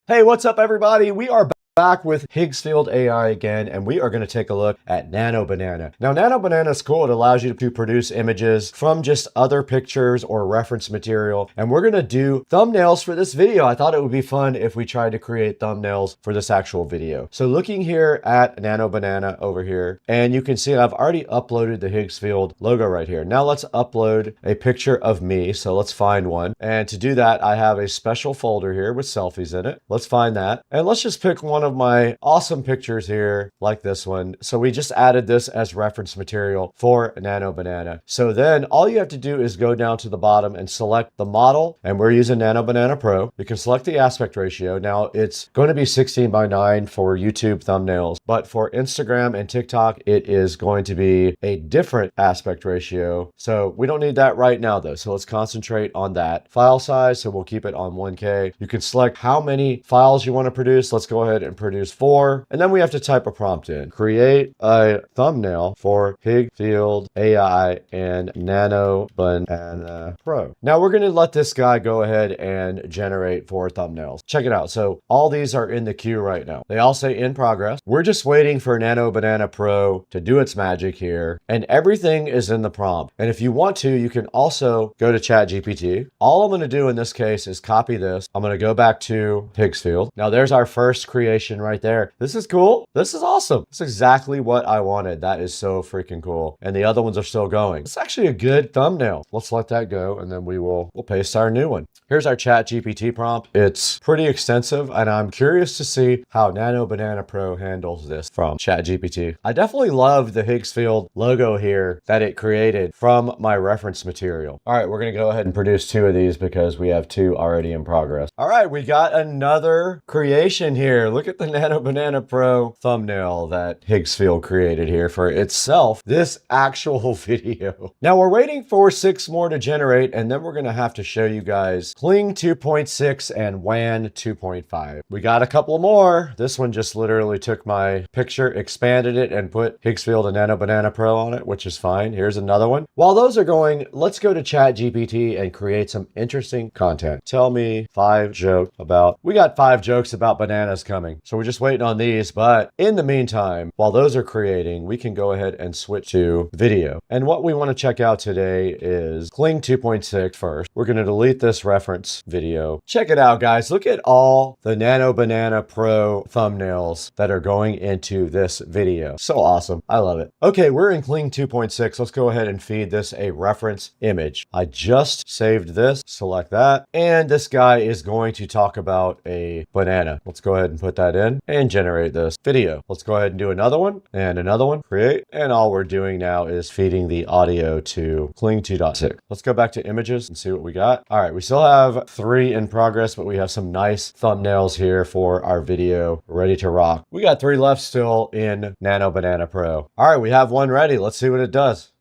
Hey, what's up, everybody? We are back with Higgsfield AI again, and we are going to take a look at Nano Banana. Now, Nano Banana is cool. It allows you to produce images from just other pictures or reference material, and we're going to do thumbnails for this video. I thought it would be fun if we tried to create thumbnails for this actual video. So looking here at Nano Banana over here, and you can see I've already uploaded the Higgsfield logo right here. Now let's upload a picture of me. So let's find one. And to do that, I have a special folder here with selfies in it. Let's find that. And let's just pick one of my awesome pictures here, like this one. So we just added this as reference material for Nano Banana. So then all you have to do is go down to the bottom and select the model, and we're using Nano Banana Pro. You can select the aspect ratio. Now it's going to be 16:9 for YouTube thumbnails, but for Instagram and TikTok, it is going to be a different aspect ratio. So we don't need that right now though. So let's concentrate on that. File size, so we'll keep it on 1K. You can select how many files you want to produce. Let's go ahead and produce 4, and then we have to type a prompt in. Create a thumbnail for Higgsfield AI and Nano Banana Pro. Now we're going to let this guy go ahead and generate 4 thumbnails. Check it out. So all these are in the queue right now. They all say in progress. We're just waiting for Nano Banana Pro to do its magic here, and everything is in the prompt. And if you want to, you can also go to ChatGPT. All I'm going to do in this case is copy this. I'm going to go back to Higgsfield. Now there's our first creation right there. This is cool. This is awesome. It's exactly what I wanted. That is so freaking cool. And the other ones are still going. It's actually a good thumbnail. Let's let that go, and then we'll paste our new one. Here's our ChatGPT prompt. It's pretty extensive, and I'm curious to see how Nano Banana Pro handles this from ChatGPT. I definitely love the Higgsfield logo here that it created from my reference material. All right, we're going to go ahead and produce 2 of these because we have 2 already in progress. All right, we got another creation here. Look look at the Nano Banana Pro thumbnail that Higgsfield created here for itself, this actual video. Now we're waiting for 6 more to generate, and then we're gonna have to show you guys Cling 2.6 and WAN 2.5. We got a couple more. This one just literally took my picture, expanded it, and put Higgsfield and Nano Banana Pro on it, which is fine. Here's another one. While those are going, let's go to ChatGPT and create some interesting content. Tell me 5 jokes about, we got 5 jokes about bananas coming. So we're just waiting on these, but in the meantime, while those are creating, we can go ahead and switch to video. And what we want to check out today is Cling 2.6 first. We're going to delete this reference video. Check it out, guys. Look at all the Nano Banana Pro thumbnails that are going into this video. So awesome. I love it. Okay, we're in Cling 2.6. Let's go ahead and feed this a reference image. I just saved this, select that, and this guy is going to talk about a banana. Let's go ahead and put that in and generate this video. Let's go ahead and do another one and another one, create, and all we're doing now is feeding the audio to Cling 2.6. Let's go back to images and see what we got. All right, we still have 3 in progress, but we have some nice thumbnails here for our video ready to rock. We got 3 left still in Nano Banana Pro. All right, we have one ready. Let's see what it does.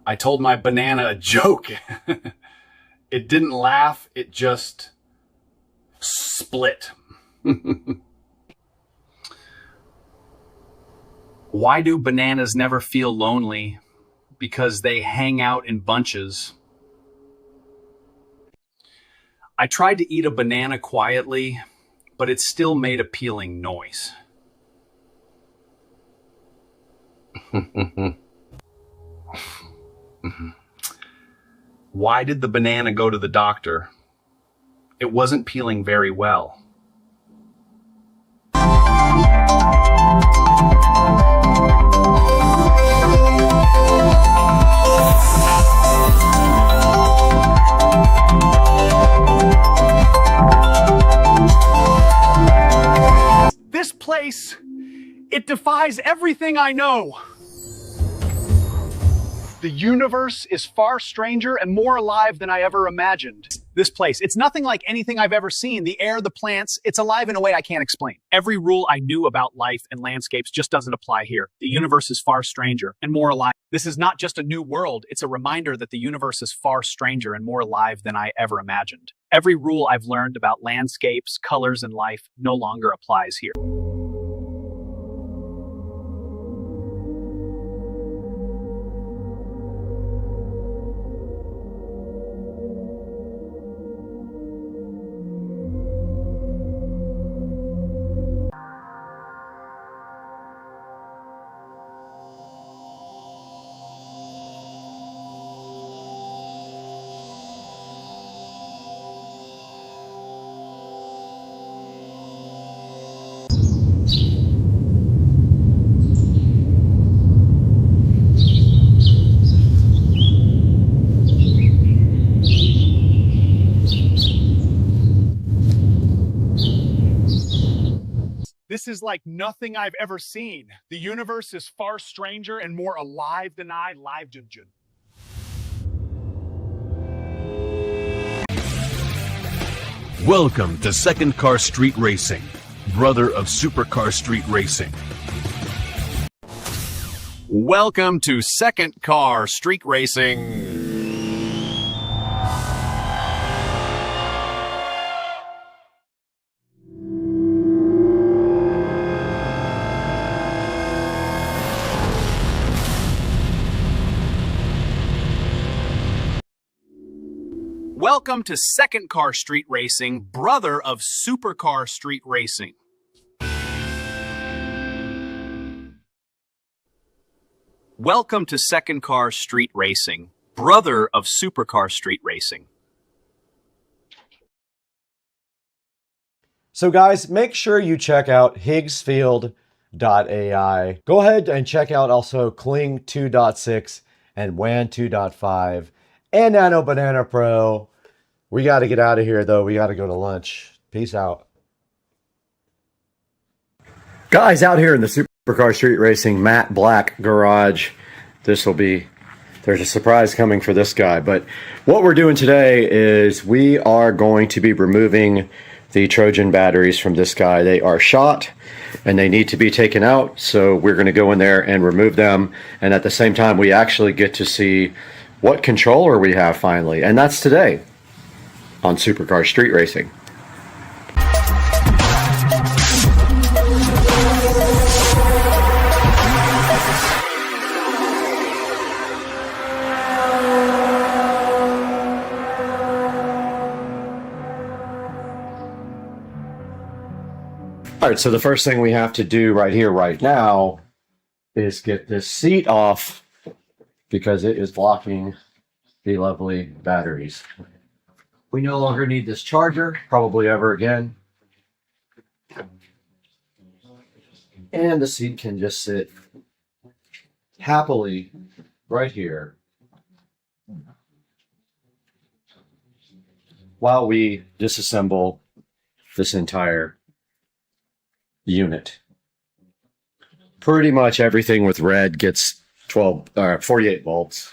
I told my banana a joke. It didn't laugh, it just split. Why do bananas never feel lonely? Because they hang out in bunches. I tried to eat a banana quietly, but it still made a peeling noise. Why did the banana go to the doctor? It wasn't peeling very well. This place, it defies everything I know. The universe is far stranger and more alive than I ever imagined. This place, it's nothing like anything I've ever seen. The air, the plants, it's alive in a way I can't explain. Every rule I knew about life and landscapes just doesn't apply here. The universe is far stranger and more alive. This is not just a new world, it's a reminder that the universe is far stranger and more alive than I ever imagined. Every rule I've learned about landscapes, colors, and life no longer applies here. This is like nothing I've ever seen. The universe is far stranger and more alive than I lived in. Welcome to Second Car Street Racing, brother of Supercar Street Racing. Welcome to Second Car Street Racing. Welcome to Second Car Street Racing, brother of Supercar Street Racing. Welcome to Second Car Street Racing, brother of Supercar Street Racing. So guys, make sure you check out Higgsfield.ai. Go ahead and check out also Cling 2.6 and WAN 2.5 and Nano Banana Pro. We got to get out of here though. We got to go to lunch. Peace out. Guys, out here in the Supercar Street Racing Matte Black garage, there's a surprise coming for this guy. But what we're doing today is we are going to be removing the Trojan batteries from this guy. They are shot and they need to be taken out, so we're going to go in there and remove them, and at the same time we actually get to see what controller we have finally, and that's today on Supercar Street Racing. All right, so the first thing we have to do right here, right now, is get this seat off because it is blocking the lovely batteries. We no longer need this charger, probably ever again. And the seat can just sit happily right here while we disassemble this entire unit. Pretty much everything with red gets 48 volts.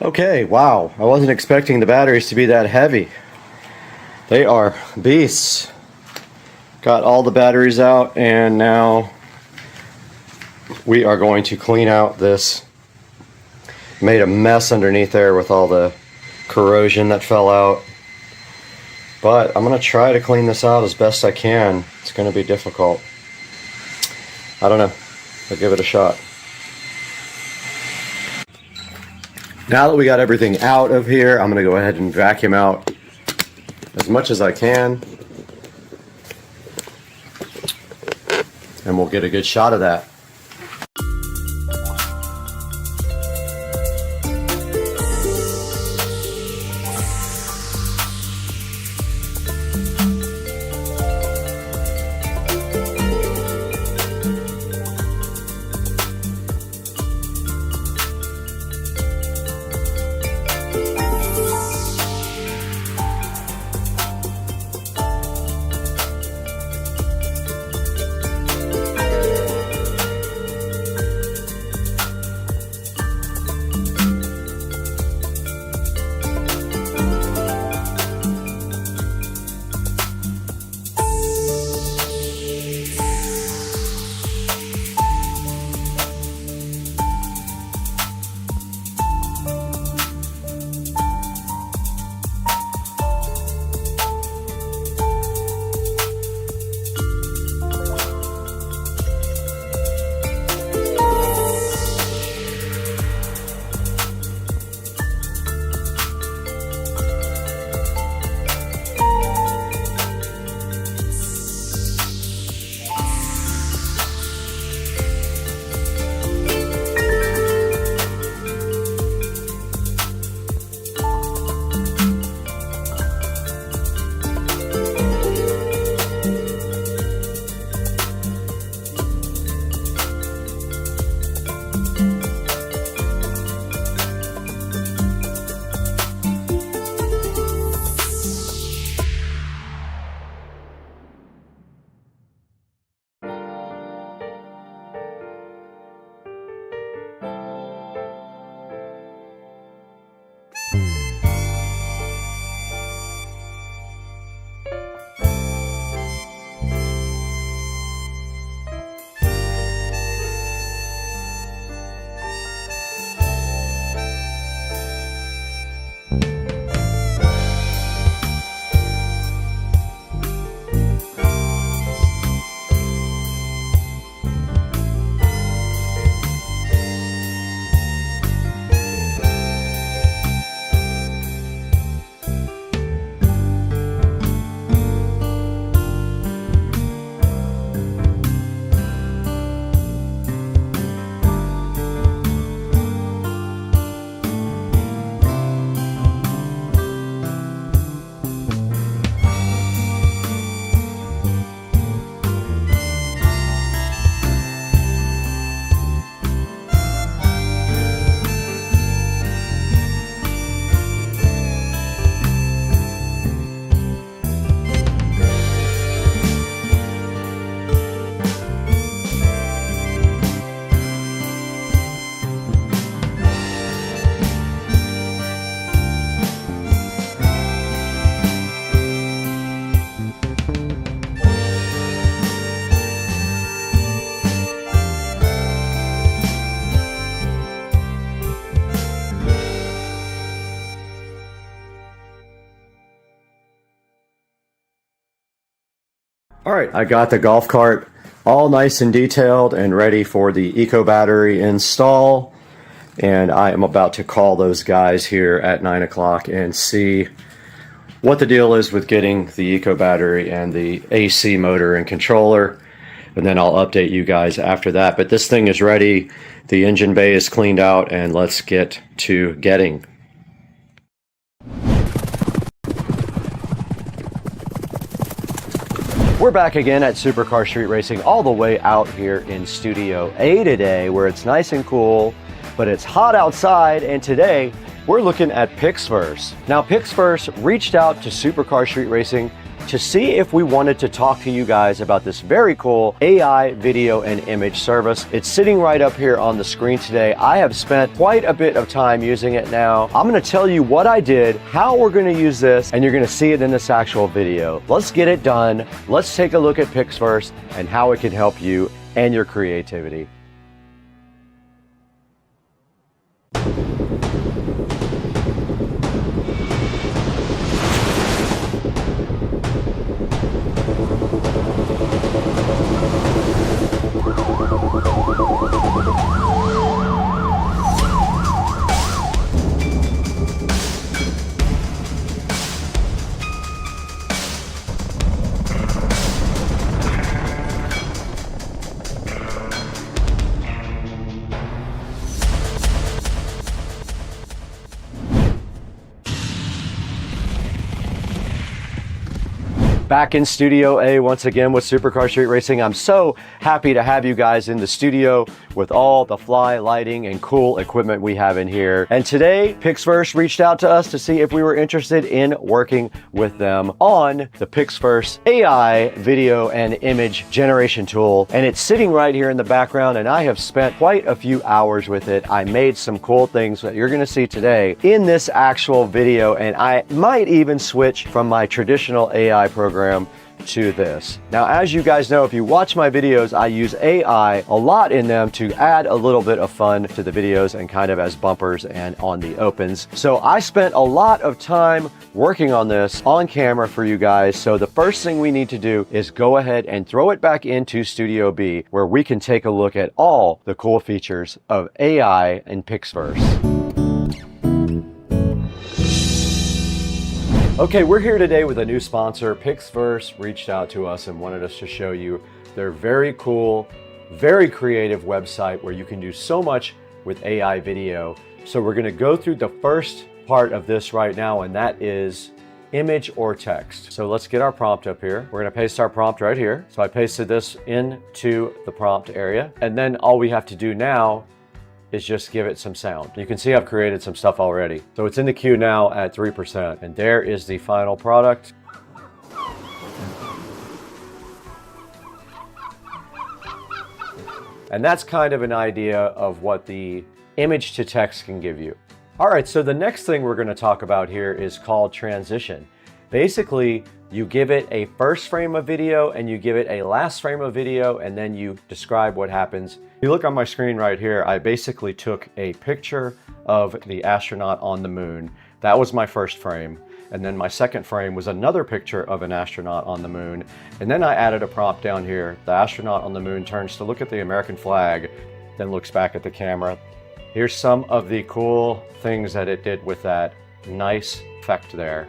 Okay, wow. I wasn't expecting the batteries to be that heavy. They are beasts. Got all the batteries out, and now we are going to clean out this. Made a mess underneath there with all the corrosion that fell out. But I'm going to try to clean this out as best I can. It's going to be difficult. I don't know. I'll give it a shot. Now that we got everything out of here, I'm going to go ahead and vacuum out as much as I can. And we'll get a good shot of that. All right, I got the golf cart all nice and detailed and ready for the eco battery install. And I am about to call those guys here at 9 o'clock and see what the deal is with getting the eco battery and the AC motor and controller. And then I'll update you guys after that. But this thing is ready. The engine bay is cleaned out, and let's get to getting. We're back again at Supercar Street Racing, all the way out here in Studio A today, where it's nice and cool, but it's hot outside, and today we're looking at Pixverse. Now, Pixverse reached out to Supercar Street Racing to see if we wanted to talk to you guys about this very cool AI video and image service. It's sitting right up here on the screen today. I have spent quite a bit of time using it now. I'm going to tell you what I did, how we're going to use this, and you're going to see it in this actual video. Let's get it done. Let's take a look at PixVerse and how it can help you and your creativity. Back in Studio A once again with Supercar Street Racing. I'm so happy to have you guys in the studio with all the fly lighting and cool equipment we have in here. And today, PixVerse reached out to us to see if we were interested in working with them on the PixVerse AI video and image generation tool. And it's sitting right here in the background, and I have spent quite a few hours with it. I made some cool things that you're gonna see today in this actual video, and I might even switch from my traditional AI program to this. Now, as you guys know, if you watch my videos, I use AI a lot in them to add a little bit of fun to the videos and kind of as bumpers and on the opens. So I spent a lot of time working on this on camera for you guys. So the first thing we need to do is go ahead and throw it back into Studio B, where we can take a look at all the cool features of AI in PixVerse. Okay, we're here today with a new sponsor. PixVerse reached out to us and wanted us to show you their very cool, very creative website where you can do so much with AI video. So we're gonna go through the first part of this right now, and that is image or text. So let's get our prompt up here. We're gonna paste our prompt right here. So I pasted this into the prompt area, and then all we have to do now is just give it some sound. You can see I've created some stuff already. So it's in the queue now at 3%, and there is the final product. And that's kind of an idea of what the image to text can give you. All right, so the next thing we're gonna talk about here is called transition. Basically, you give it a first frame of video and you give it a last frame of video, and then you describe what happens. You look on my screen right here, I basically took a picture of the astronaut on the moon. That was my first frame. And then my second frame was another picture of an astronaut on the moon. And then I added a prompt down here. The astronaut on the moon turns to look at the American flag, then looks back at the camera. Here's some of the cool things that it did with that nice effect there.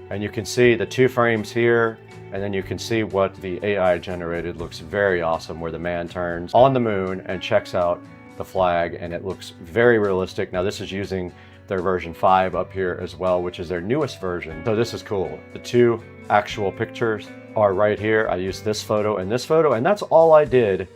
And you can see the 2 frames here, and then you can see what the AI generated looks very awesome, where the man turns on the moon and checks out the flag, and it looks very realistic. Now this is using their version 5 up here as well, which is their newest version. So this is cool. The 2 actual pictures are right here. I used this photo, and that's all I did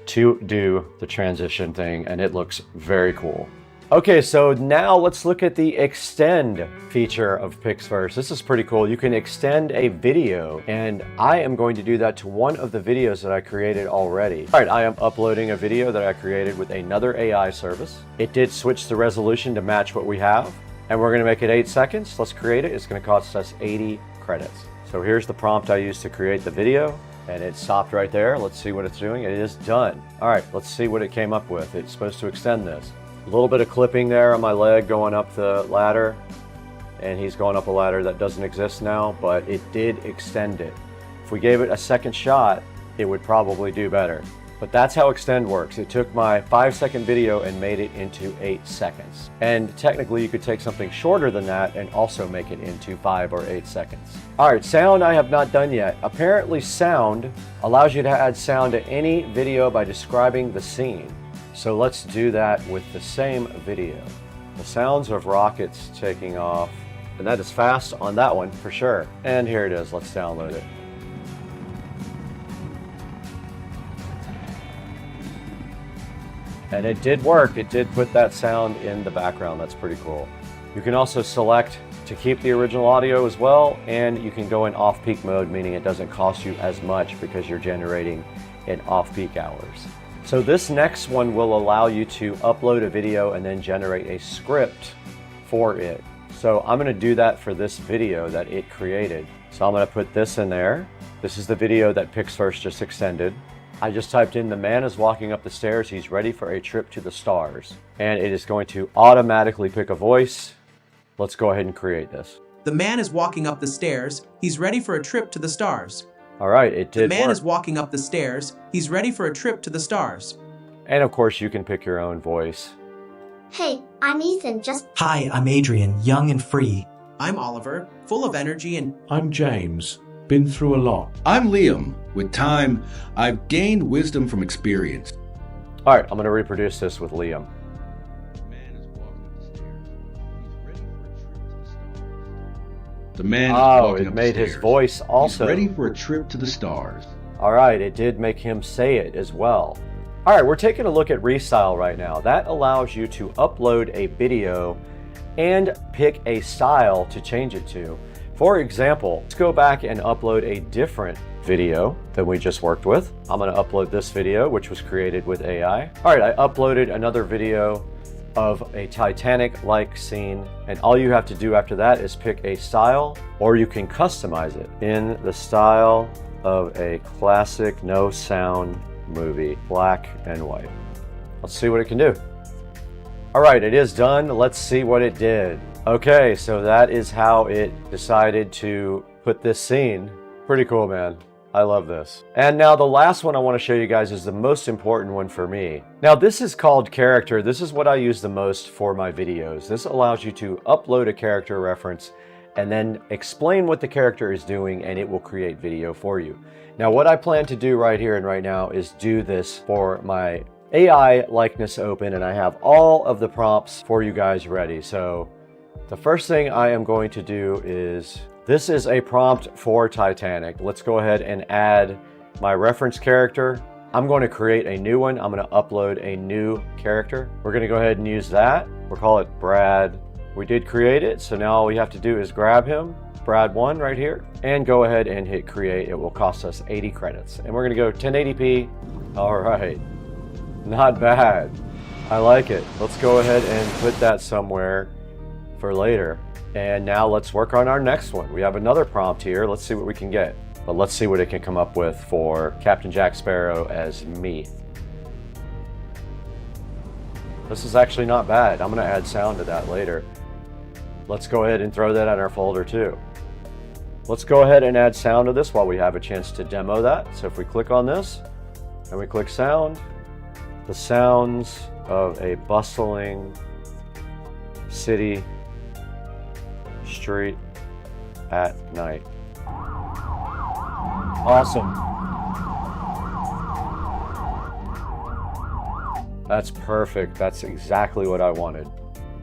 to do the transition thing, and it looks very cool. Okay, so now let's look at the extend feature of PixVerse. This is pretty cool. You can extend a video, and I am going to do that to one of the videos that I created already. All right, I am uploading a video that I created with another AI service. It did switch the resolution to match what we have, and we're gonna make it 8 seconds. Let's create it. It's gonna cost us 80 credits. So here's the prompt I used to create the video, and it stopped right there. Let's see what it's doing. It is done. All right, let's see what it came up with. It's supposed to extend this. A little bit of clipping there on my leg going up the ladder, and he's going up a ladder that doesn't exist now, but it did extend it. If we gave it a second shot, it would probably do better. But that's how extend works. It took my 5-second video and made it into 8 seconds. And technically you could take something shorter than that and also make it into 5 or 8 seconds. All right, sound I have not done yet. Apparently sound allows you to add sound to any video by describing the scene. So let's do that with the same video. The sounds of rockets taking off, and that is fast on that one for sure. And here it is, let's download it. And it did work. It did put that sound in the background. That's pretty cool. You can also select to keep the original audio as well, and you can go in off-peak mode, meaning it doesn't cost you as much because you're generating in off-peak hours. So this next one will allow you to upload a video and then generate a script for it. So I'm going to do that for this video that it created. So I'm going to put this in there. This is the video that PixFirst just extended. I just typed in, the man is walking up the stairs, he's ready for a trip to the stars. And it is going to automatically pick a voice. Let's go ahead and create this. The man is walking up the stairs, he's ready for a trip to the stars. All right, it did The man work. is walking up the stairs, he's ready for a trip to the stars. And of course you can pick your own voice. Hey, I'm Ethan, just... Hi, I'm Adrian, young and free. I'm Oliver, full of energy and... I'm James, been through a lot. I'm Liam. With time, I've gained wisdom from experience. All right, I'm going to reproduce this with Liam. The man is Oh, walking it up made the his stairs. voice also. He's ready for a trip to the stars. All right, it did make him say it as well. All right, we're taking a look at Restyle right now. That allows you to upload a video and pick a style to change it to. For example, let's go back and upload a different video than we just worked with. I'm going to upload this video, which was created with AI. All right, I uploaded another video of a Titanic-like scene, and all you have to do after that is pick a style, or you can customize it in the style of a classic no sound movie, black and white. Let's see what it can do. All right, it is done. Let's see what it did. Okay, so that is how it decided to put this scene. Pretty cool, man. I love this. And now the last one I want to show you guys is the most important one for me. Now this is called character. This is what I use the most for my videos. This allows you to upload a character reference and then explain what the character is doing, and it will create video for you. Now what I plan to do right here and right now is do this for my AI likeness open, and I have all of the prompts for you guys ready. So the first thing I am going to do is, this is a prompt for Titanic. Let's go ahead and add my reference character. I'm going to create a new one. I'm going to upload a new character. We're going to go ahead and use that. We'll call it Brad. We did create it, so now all we have to do is grab him, Brad1 right here, and go ahead and hit create. It will cost us 80 credits. And we're going to go 1080p. All right, not bad. I like it. Let's go ahead and put that somewhere for later. And now let's work on our next one. We have another prompt here. Let's see what we can get. But let's see what it can come up with for Captain Jack Sparrow as me. This is actually not bad. I'm going to add sound to that later. Let's go ahead and throw that in our folder too. Let's go ahead and add sound to this while we have a chance to demo that. So if we click on this and we click sound, the sounds of a bustling city street at night. Awesome. That's perfect. That's exactly what I wanted.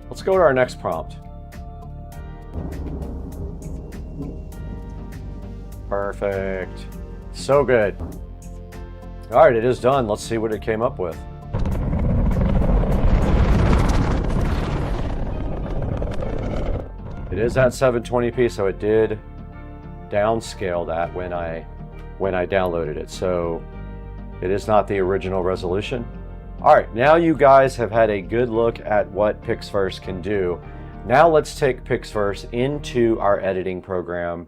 Let's go to our next prompt. Perfect. So good. All right, it is done. Let's see what it came up with. It is at 720p, so it did downscale that when I downloaded it. So it is not the original resolution. All right, now you guys have had a good look at what PixFirst can do. Now let's take PixFirst into our editing program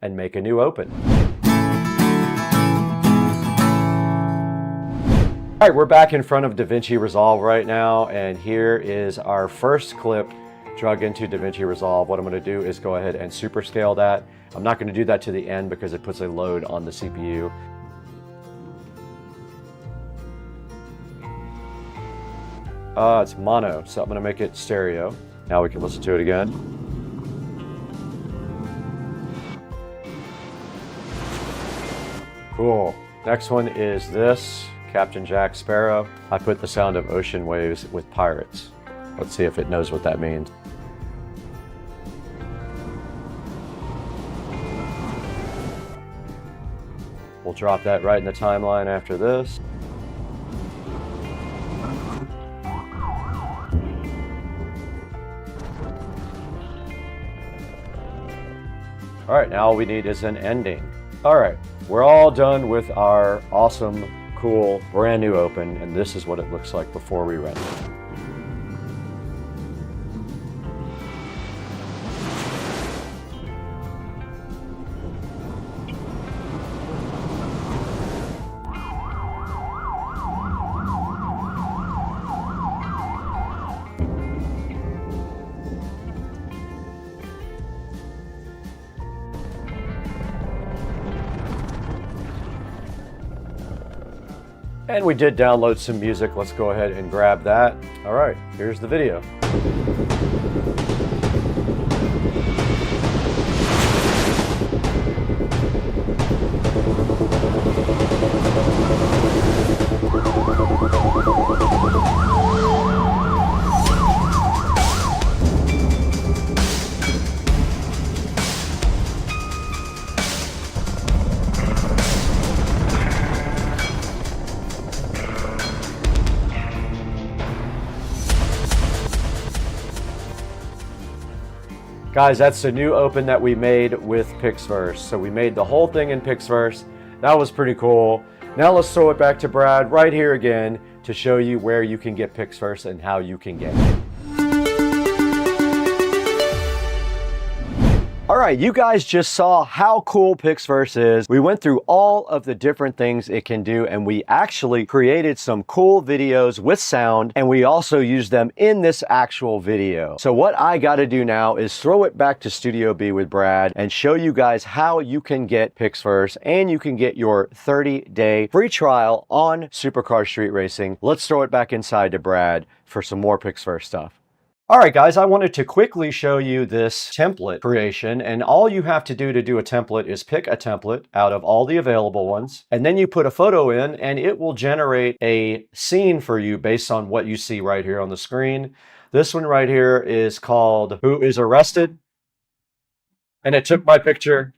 and make a new open. All right, we're back in front of DaVinci Resolve right now, and here is our first clip drug into DaVinci Resolve. What I'm going to do is go ahead and super scale that. I'm not going to do that to the end because it puts a load on the CPU. It's mono, so I'm going to make it stereo. Now we can listen to it again. Cool. Next one is this, Captain Jack Sparrow. I put the sound of ocean waves with pirates. Let's see if it knows what that means. We'll drop that right in the timeline after this. All right, now all we need is an ending. All right, we're all done with our awesome, cool, brand new open, and this is what it looks like before we render. And we did download some music. Let's go ahead and grab that. All right, here's the video. Guys, that's the new open that we made with Pixverse. So we made the whole thing in Pixverse. That was pretty cool. Now let's throw it back to Brad right here again to show you where you can get Pixverse and how you can get it. All right, you guys just saw how cool Pixverse is. We went through all of the different things it can do, and we actually created some cool videos with sound, and we also used them in this actual video. So what I gotta do now is throw it back to Studio B with Brad and show you guys how you can get Pixverse, and you can get your 30-day free trial on Supercar Street Racing. Let's throw it back inside to Brad for some more Pixverse stuff. All right, guys, I wanted to quickly show you this template creation, and all you have to do a template is pick a template out of all the available ones, and then you put a photo in, and it will generate a scene for you based on what you see right here on the screen. This one right here is called Who is Arrested? And it took my picture.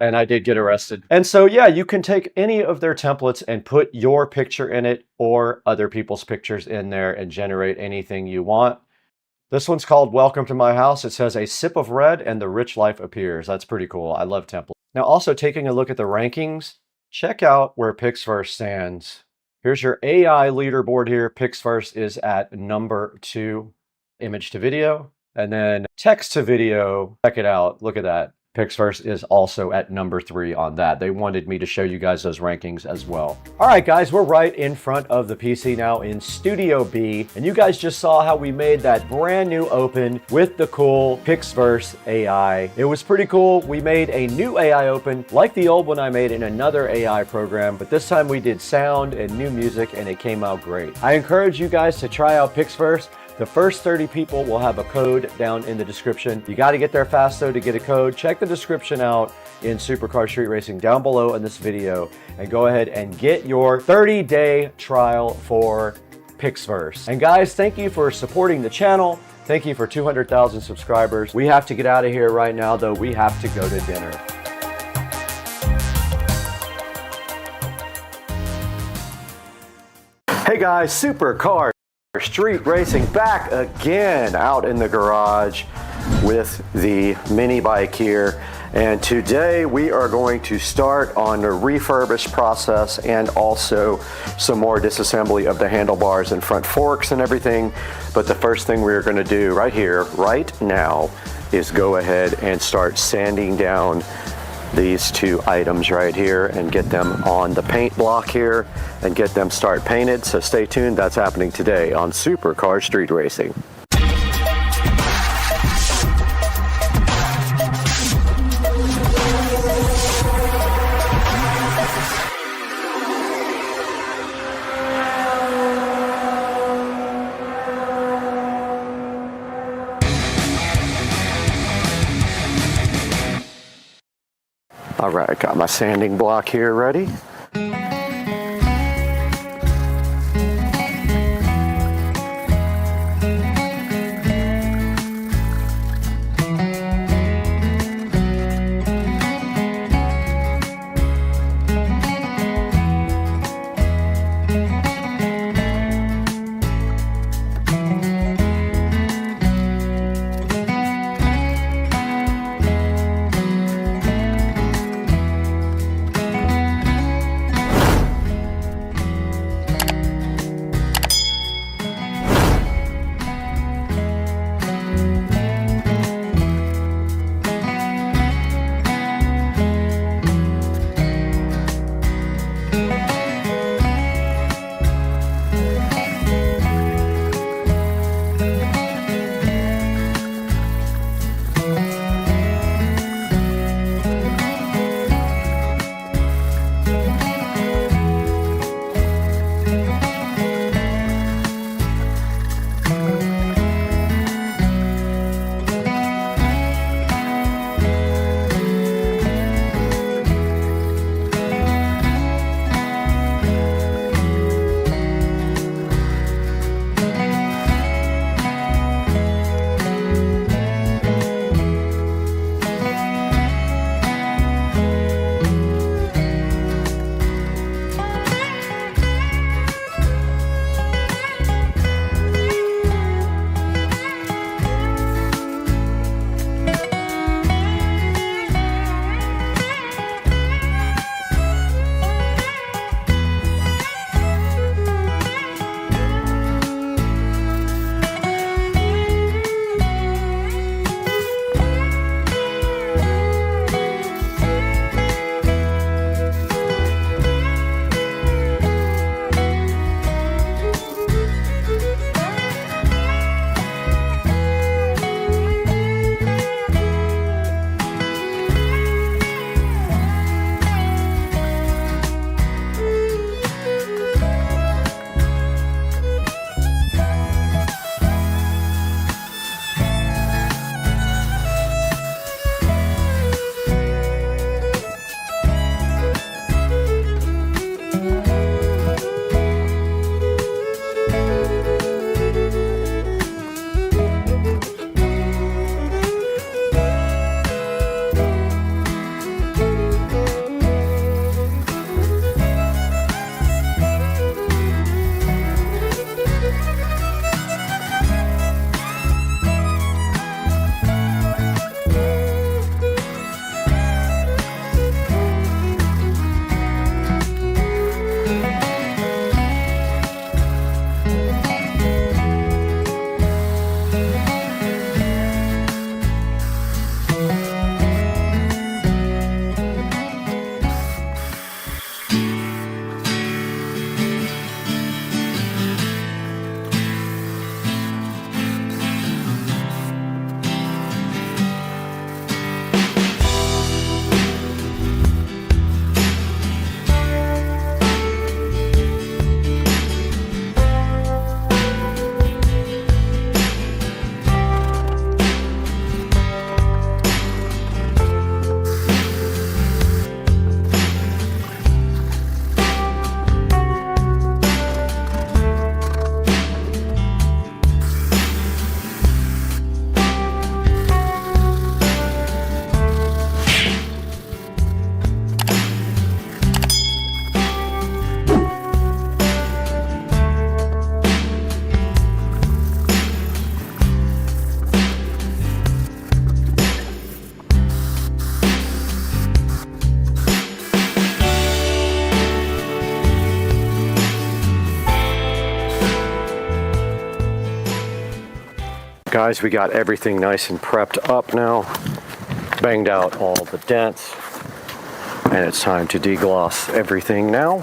And I did get arrested. And so, yeah, you can take any of their templates and put your picture in it or other people's pictures in there and generate anything you want. This one's called Welcome to My House. It says a sip of red and the rich life appears. That's pretty cool. I love templates. Now, also taking a look at the rankings, check out where Pixverse stands. Here's your AI leaderboard here. Pixverse is at number 2, image to video, and then text to video. Check it out. Look at that. Pixverse is also at number 3 on that. They wanted me to show you guys those rankings as well. All right, guys, we're right in front of the PC now in Studio B, and you guys just saw how we made that brand new open with the cool Pixverse AI. It was pretty cool. We made a new AI open like the old one I made in another AI program, but this time we did sound and new music, and it came out great. I encourage you guys to try out Pixverse. The first 30 people will have a code down in the description. You got to get there fast though to get a code. Check the description out in Supercar Street Racing down below in this video and go ahead and get your 30-day trial for Pixverse. And guys, thank you for supporting the channel. Thank you for 200,000 subscribers. We have to get out of here right now though. We have to go to dinner. Hey guys, Supercar Street Racing back again out in the garage with the mini bike here, and today we are going to start on the refurbish process and also some more disassembly of the handlebars and front forks and everything. But the first thing we're going to do right here right now is go ahead and start sanding down these 2 items right here and get them on the paint block here and get them start painted. So stay tuned, that's happening today on Supercar Street Racing. All right, got my sanding block here ready. Guys, we got everything nice and prepped up now. Banged out all the dents. And it's time to degloss everything now.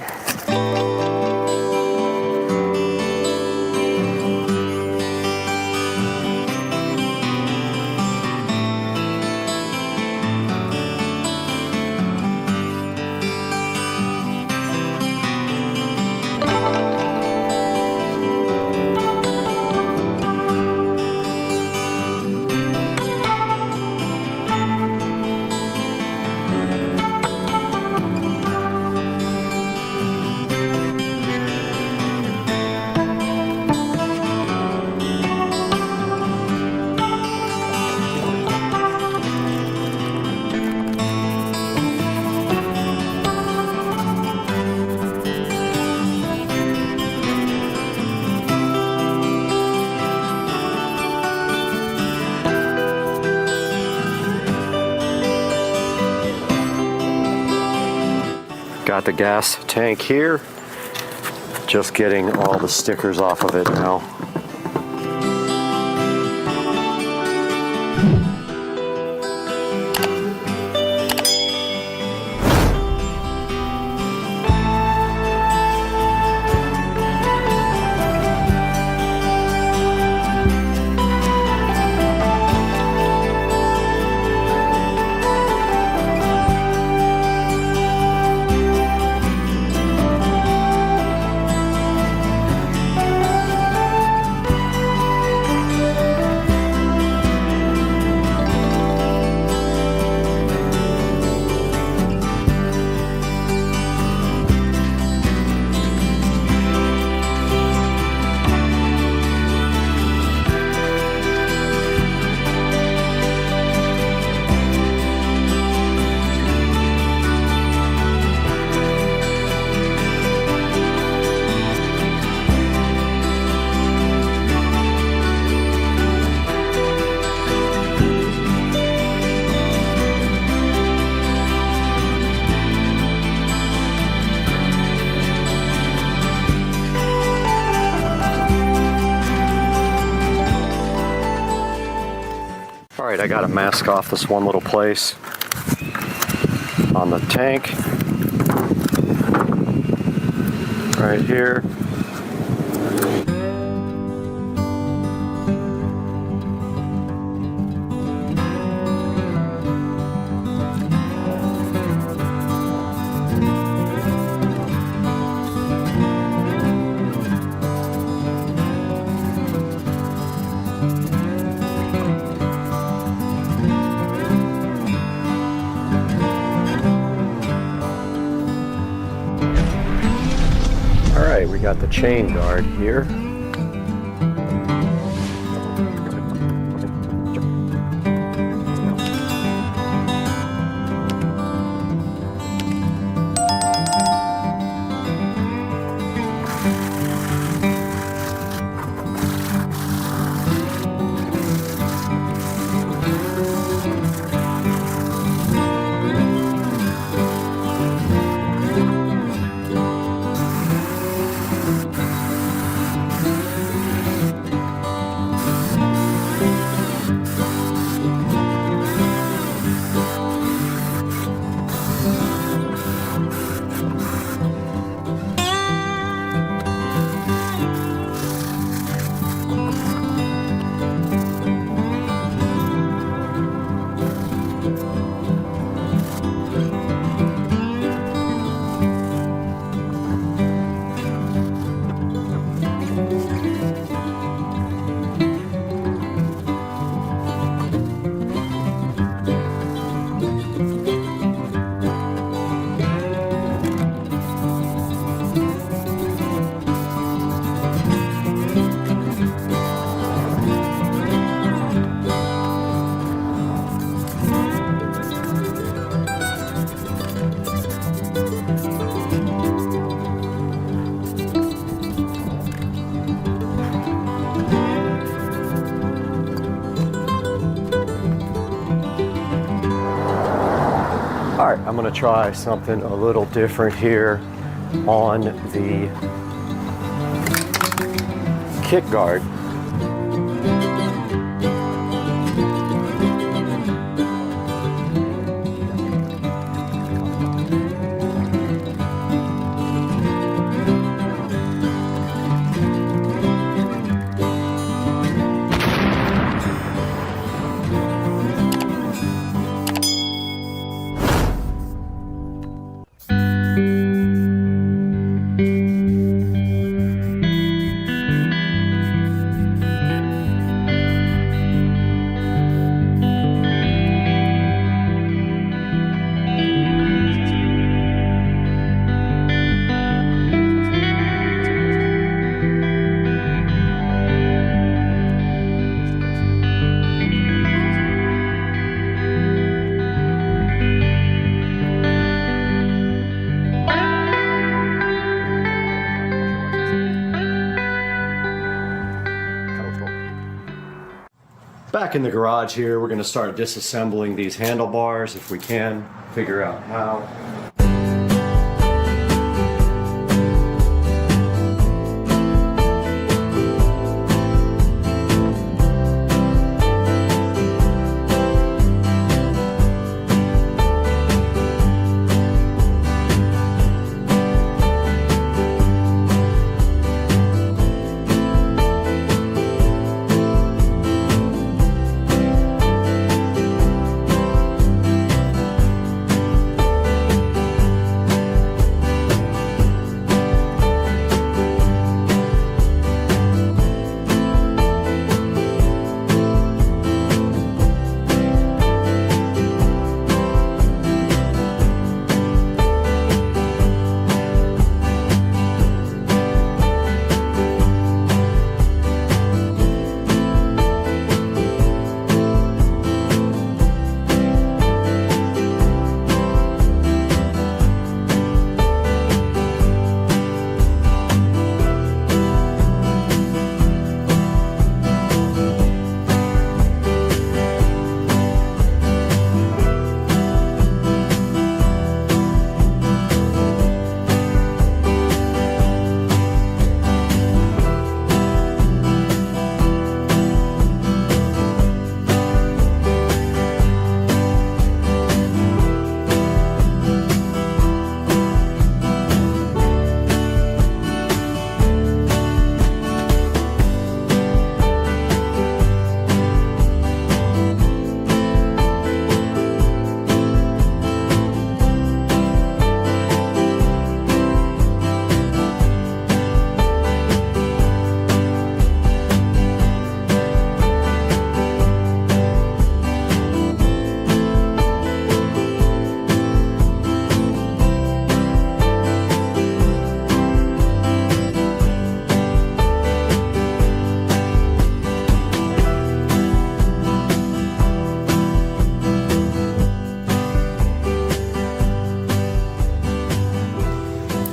Got the gas tank here. Just getting all the stickers off of it now. I got to mask off this one little place on the tank right here. We got the chain guard here. I'm going to try something a little different here on the kick guard. Back in the garage here, we're going to start disassembling these handlebars if we can figure out how.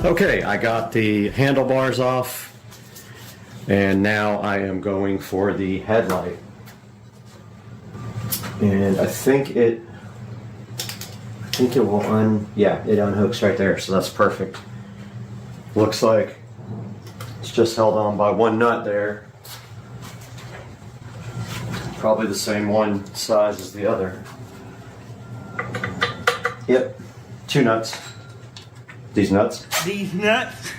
Okay, I got the handlebars off, and now I am going for the headlight. And I think it will yeah, it unhooks right there, so that's perfect. Looks like it's just held on by one nut there. Probably the same one size as the other. Yep, 2 nuts. These nuts? These nuts?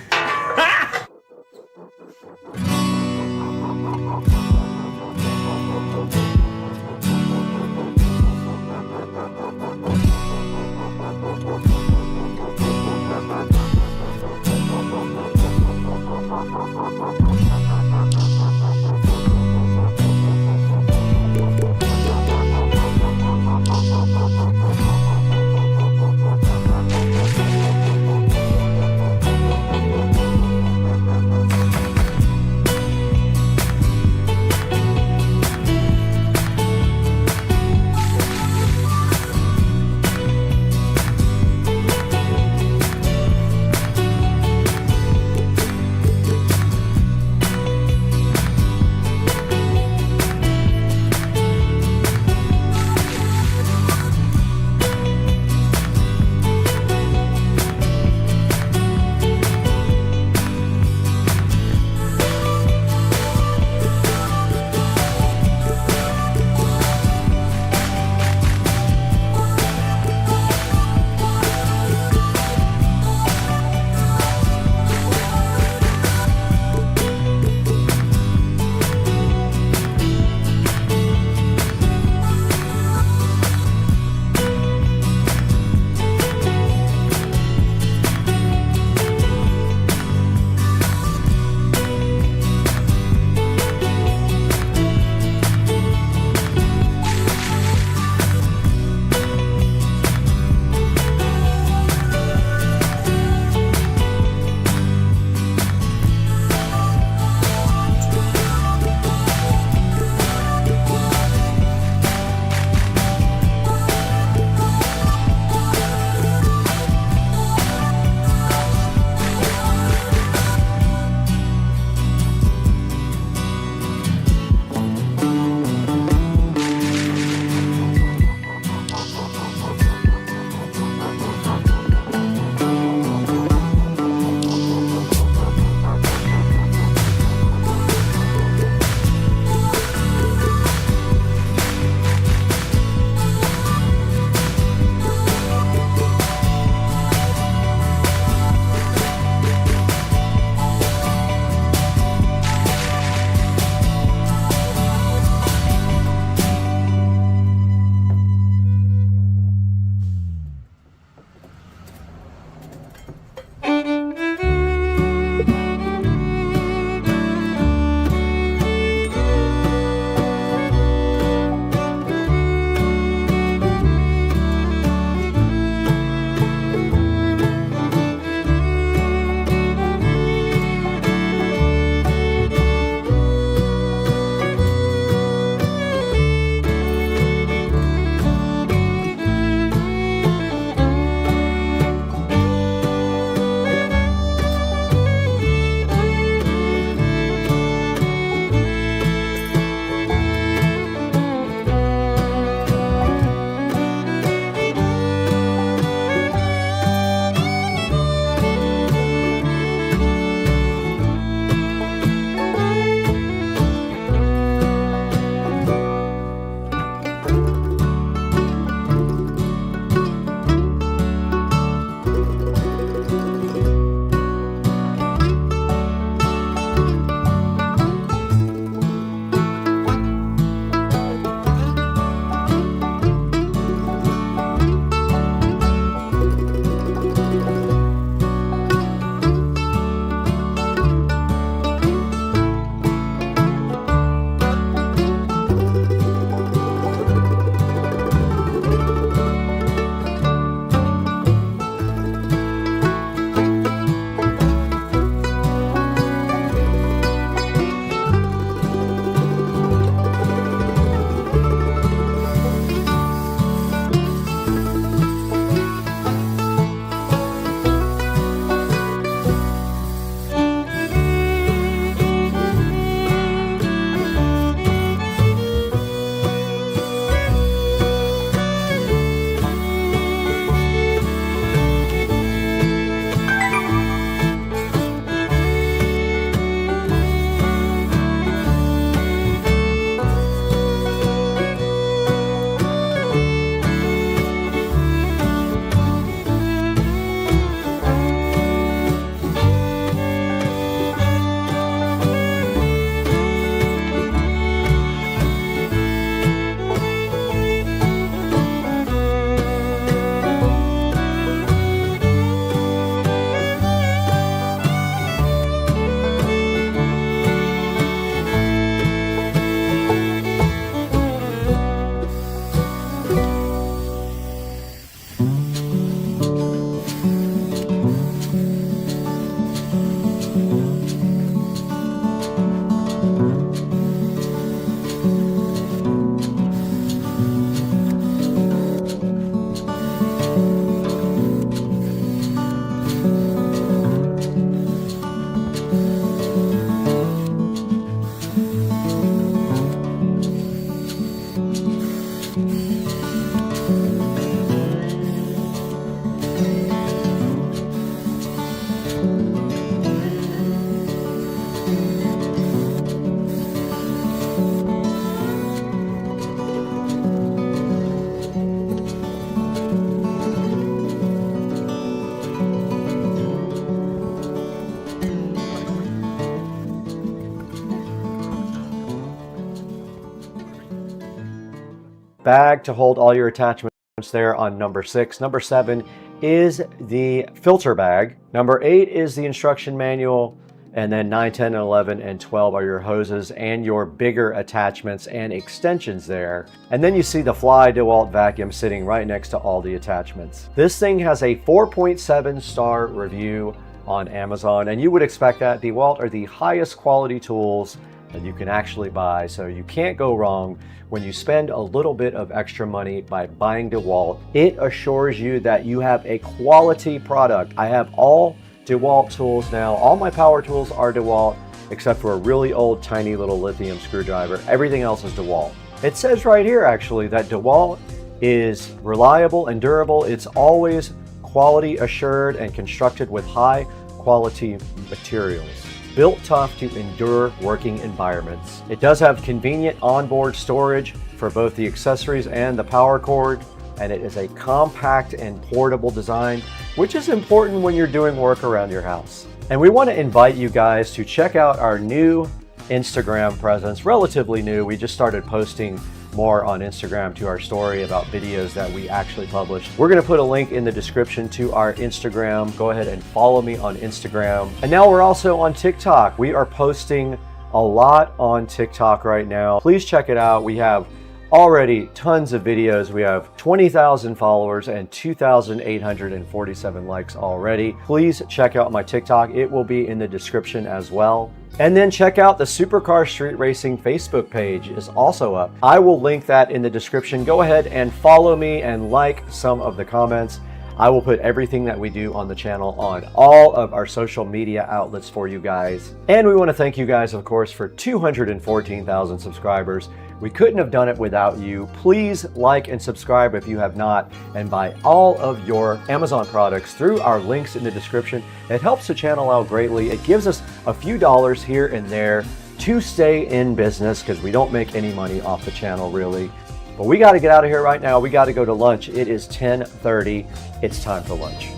bag to hold all your attachments there on number 6. Number 7 is the filter bag. Number 8 is the instruction manual. And then 9, 10, 11, and 12 are your hoses and your bigger attachments and extensions there. And then you see the Fly DeWalt vacuum sitting right next to all the attachments. This thing has a 4.7 star review on Amazon, and you would expect that. DeWalt are the highest quality tools that you can actually buy, so you can't go wrong when you spend a little bit of extra money by buying DeWalt. It assures you that you have a quality product. I have all DeWalt tools now. All my power tools are DeWalt, except for a really old tiny little lithium screwdriver. Everything else is DeWalt. It says right here actually that DeWalt is reliable and durable. It's always quality assured and constructed with high quality materials, built tough to endure working environments. It does have convenient onboard storage for both the accessories and the power cord, and it is a compact and portable design, which is important when you're doing work around your house. And we want to invite you guys to check out our new Instagram presence, relatively new. We just started posting more on Instagram to our story about videos that we actually published. We're going to put a link in the description to our Instagram. Go ahead and follow me on Instagram. And now we're also on TikTok. We are posting a lot on TikTok right now. Please check it out. We have already tons of videos. We have 20,000 followers and 2,847 likes already. Please check out my TikTok. It will be in the description as well. And then check out the Supercar Street Racing Facebook page is also up. I will link that in the description. Go ahead and follow me and like some of the comments. I will put everything that we do on the channel on all of our social media outlets for you guys. And we want to thank you guys, of course, for 214,000 subscribers. We couldn't have done it without you. Please like and subscribe if you have not, and buy all of your Amazon products through our links in the description. It helps the channel out greatly. It gives us a few dollars here and there to stay in business because we don't make any money off the channel really. But we got to get out of here right now. We got to go to lunch. It is 10:30. It's time for lunch.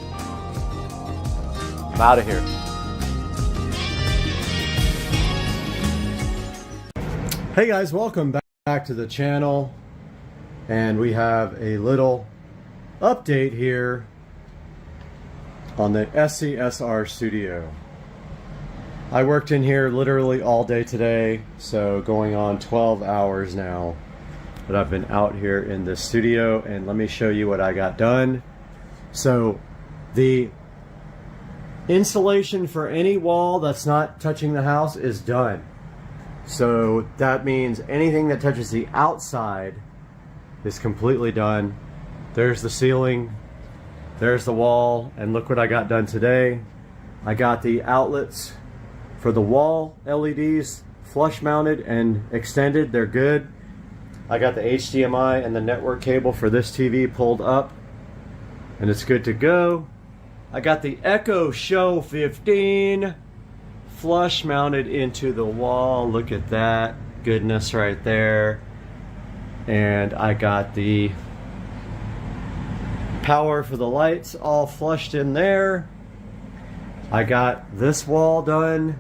I'm out of here. Hey guys, welcome back to the channel. And we have a little update here on the SCSR Studio. I worked in here literally all day today, so going on 12 hours now. But I've been out here in the studio, and let me show you what I got done. So the insulation for any wall that's not touching the house is done. So that means anything that touches the outside is completely done. There's the ceiling, there's the wall, and look what I got done today. I got the outlets for the wall LEDs flush mounted and extended. They're good. I got the HDMI and the network cable for this TV pulled up, and it's good to go. I got the Echo Show 15 flush mounted into the wall. Look at that goodness right there. And I got the power for the lights all flushed in there. I got this wall done,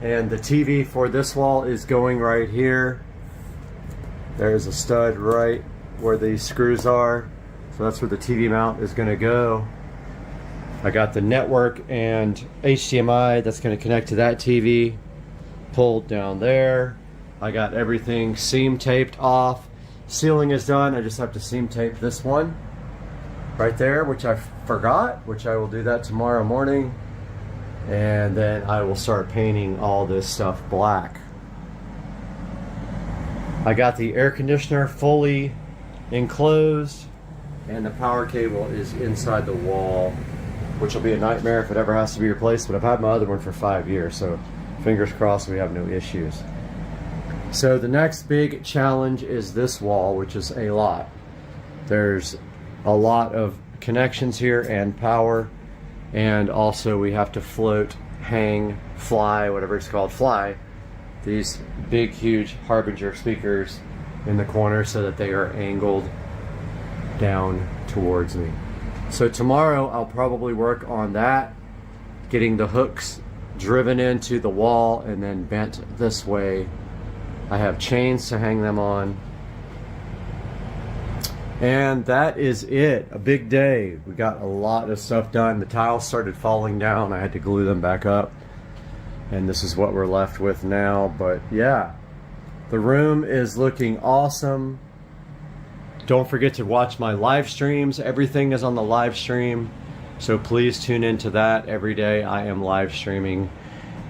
and the TV for this wall is going right here. There's a stud right where the screws are, so that's where the TV mount is going to go. I got the network and HDMI that's going to connect to that TV pulled down there. I got everything seam taped off. Ceiling is done. I just have to seam tape this one right there, which I forgot, which I will do that tomorrow morning. And then I will start painting all this stuff black. I got the air conditioner fully enclosed, and the power cable is inside the wall, which will be a nightmare if it ever has to be replaced, but I've had my other one for 5 years, so fingers crossed we have no issues. So the next big challenge is this wall, which is a lot. There's a lot of connections here and power, and also we have to float, hang, fly, whatever it's called, fly these big huge Harbinger speakers in the corner so that they are angled down towards me. So tomorrow I'll probably work on that, getting the hooks driven into the wall and then bent this way. I have chains to hang them on, And that is it. A big day. We got a lot of stuff done. The tiles started falling down. I had to glue them back up. And this is what we're left with now. But yeah, the room is looking awesome. Don't forget to watch my live streams. Everything is on the live stream. So please tune into that every day. I am live streaming.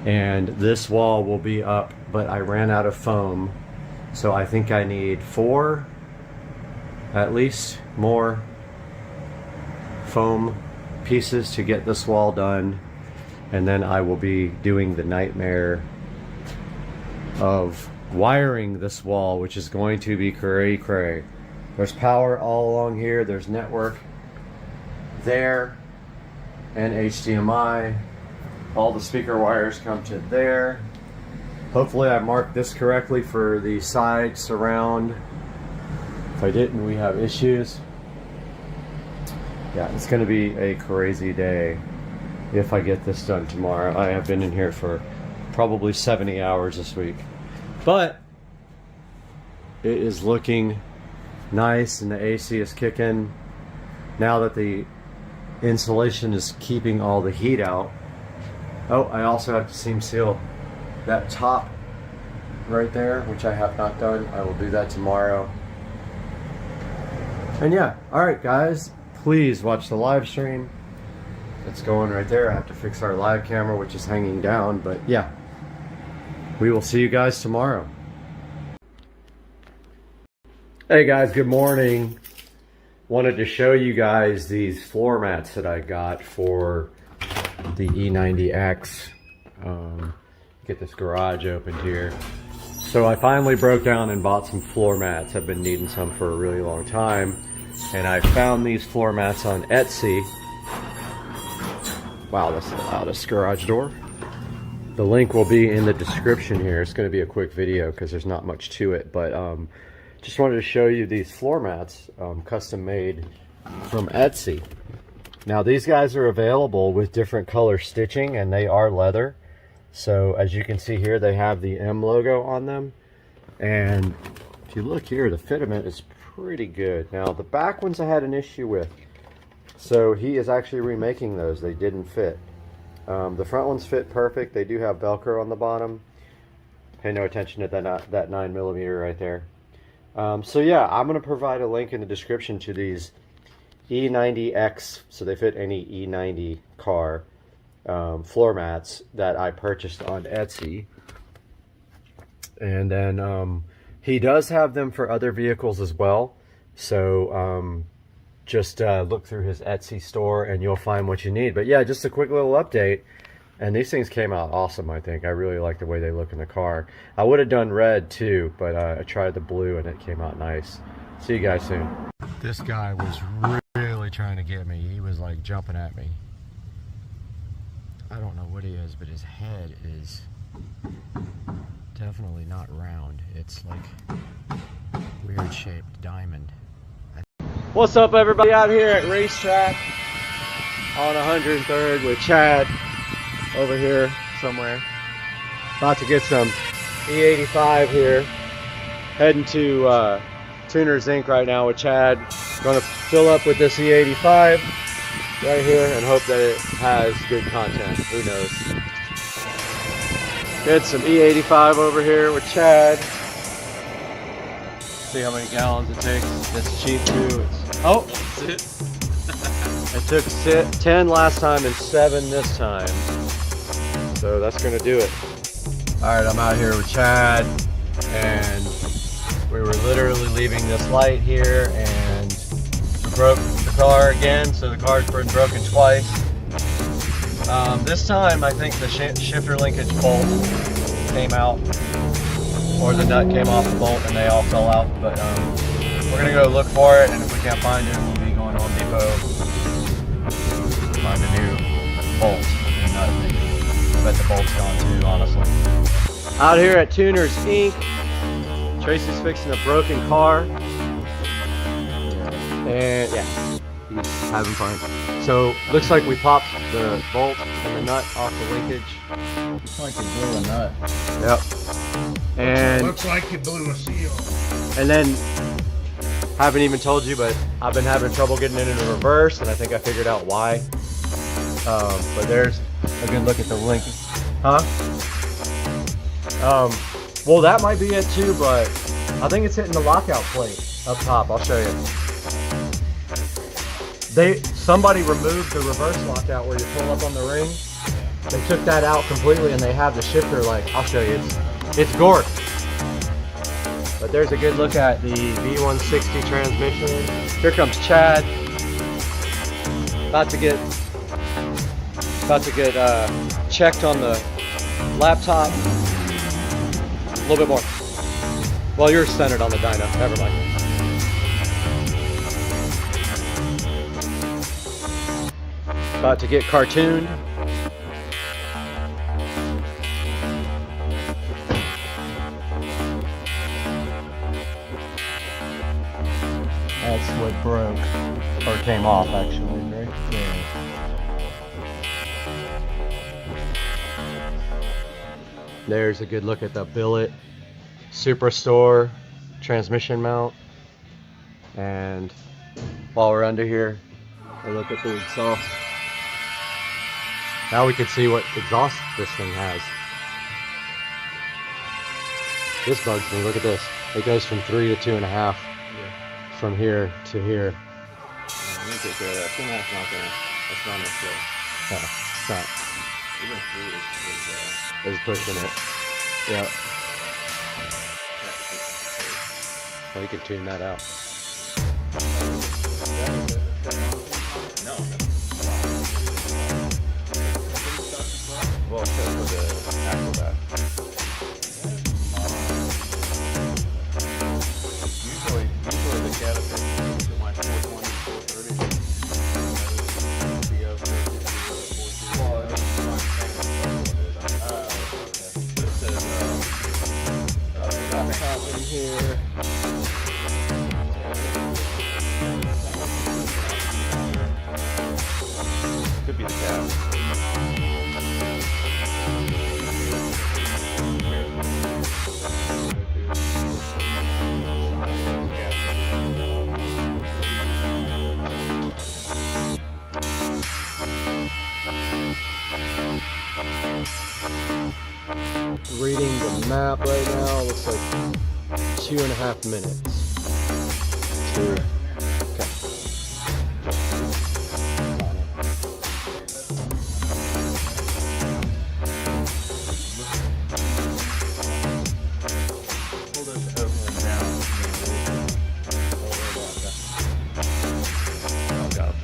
And this wall will be up, but I ran out of foam. So I think I need 4 at least more foam pieces to get this wall done, and then I will be doing the nightmare of wiring this wall, which is going to be cray. There's power all along here, there's network there, and HDMI. All the speaker wires come to there. Hopefully I marked this correctly for the side surround. If I didn't, we have issues. Yeah, it's gonna be a crazy day if I get this done tomorrow. I have been in here for probably 70 hours this week. But it is looking nice and the AC is kicking. Now that the insulation is keeping all the heat out. Oh, I also have to seam seal that top right there, which I have not done. I will do that tomorrow. And yeah, alright guys, please watch the live stream. It's going right there. I have to fix our live camera, which is hanging down, but yeah. We will see you guys tomorrow. Hey guys, good morning. Wanted to show you guys these floor mats that I got for the E90X. Get this garage opened here. So I finally broke down and bought some floor mats. I've been needing some for a really long time. And I found these floor mats on Etsy. Wow, that's the loudest garage door. The link will be in the description here. It's going to be a quick video because there's not much to it. But just wanted to show you these floor mats, custom made from Etsy. Now these guys are available with different color stitching, and they are leather. So as you can see here, they have the M logo on them. And if you look here, the fitment is pretty good. Now the back ones I had an issue with. So he is actually remaking those. They didn't fit. The front ones fit perfect. They do have Velcro on the bottom. Pay no attention to that 9mm right there. So yeah, I'm going to provide a link in the description to these E90X, so they fit any E90 car, floor mats that I purchased on Etsy. And then he does have them for other vehicles as well. So just look through his Etsy store and you'll find what you need. But yeah, just a quick little update. And these things came out awesome, I think. I really like the way they look in the car. I would have done red too, but I tried the blue and it came out nice. See you guys soon. This guy was really trying to get me. He was like jumping at me. I don't know what he is, but his head is definitely not round. It's like weird shaped diamond. What's up everybody out here at Racetrack on 103rd with Chad over here somewhere. About to get some E85 here. Heading to Tuner's Inc. right now with Chad. Gonna fill up with this E85 right here and hope that it has good content. Who knows? Get some E85 over here with Chad. See how many gallons it takes. It's cheap too. It took 10 last time and 7 this time. So that's gonna do it. Alright, I'm out here with Chad and we were literally leaving this light here and we broke the car again, so the car's been broken twice. This time I think the shifter linkage bolt came out, or the nut came off the bolt and they all fell out, but we're gonna go look for it, and if we can't find it, we'll be going to Home Depot to find a new bolt and nut. I bet the bolt's gone too, honestly. Out here at Tuner's Inc. Tracy's fixing a broken car. And yeah, he's having fun. So looks like we popped the bolt and the nut off the linkage. Looks like you blew a nut. Yep. And looks like you blew a seal. And then Haven't even told you, but I've been having trouble getting it into reverse, and I think I figured out why. But there's a good look at the link. Huh? Well, that might be it too, but I think it's hitting the lockout plate up top. I'll show you. Somebody removed the reverse lockout where you pull up on the ring. They took that out completely, and they have the shifter like, I'll show you. It's gorked. But there's a good look at the V160 transmission. Here comes Chad. About to get checked on the laptop. A little bit more. Well, you're centered on the dyno. Never mind. About to get cartooned. That's what broke, or came off actually, right there. There's a good look at the billet Superstore transmission mount. And while we're under here, a look at the exhaust. Now we can see what exhaust this thing has. This bugs me, look at this. It goes from 3 to 2.5. From here to here. Let me take care of that. 2.5's not gonna. That's not enough flow. It's not. Even 3 Is pushing it. Yeah. Well, you can tune that out. No. Well, except for the Acrobat. Usually the caterpillar is like 420, 430. Laptop in here. Could be the cap. Reading the map right now, looks like 2.5 minutes. Okay. Pull this over and down. Oh, got it.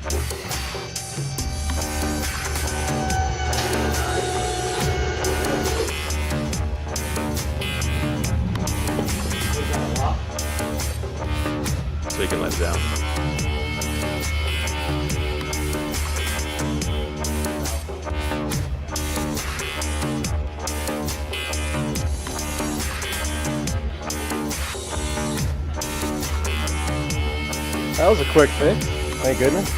So you can let it down. That was a quick fix. Thank goodness.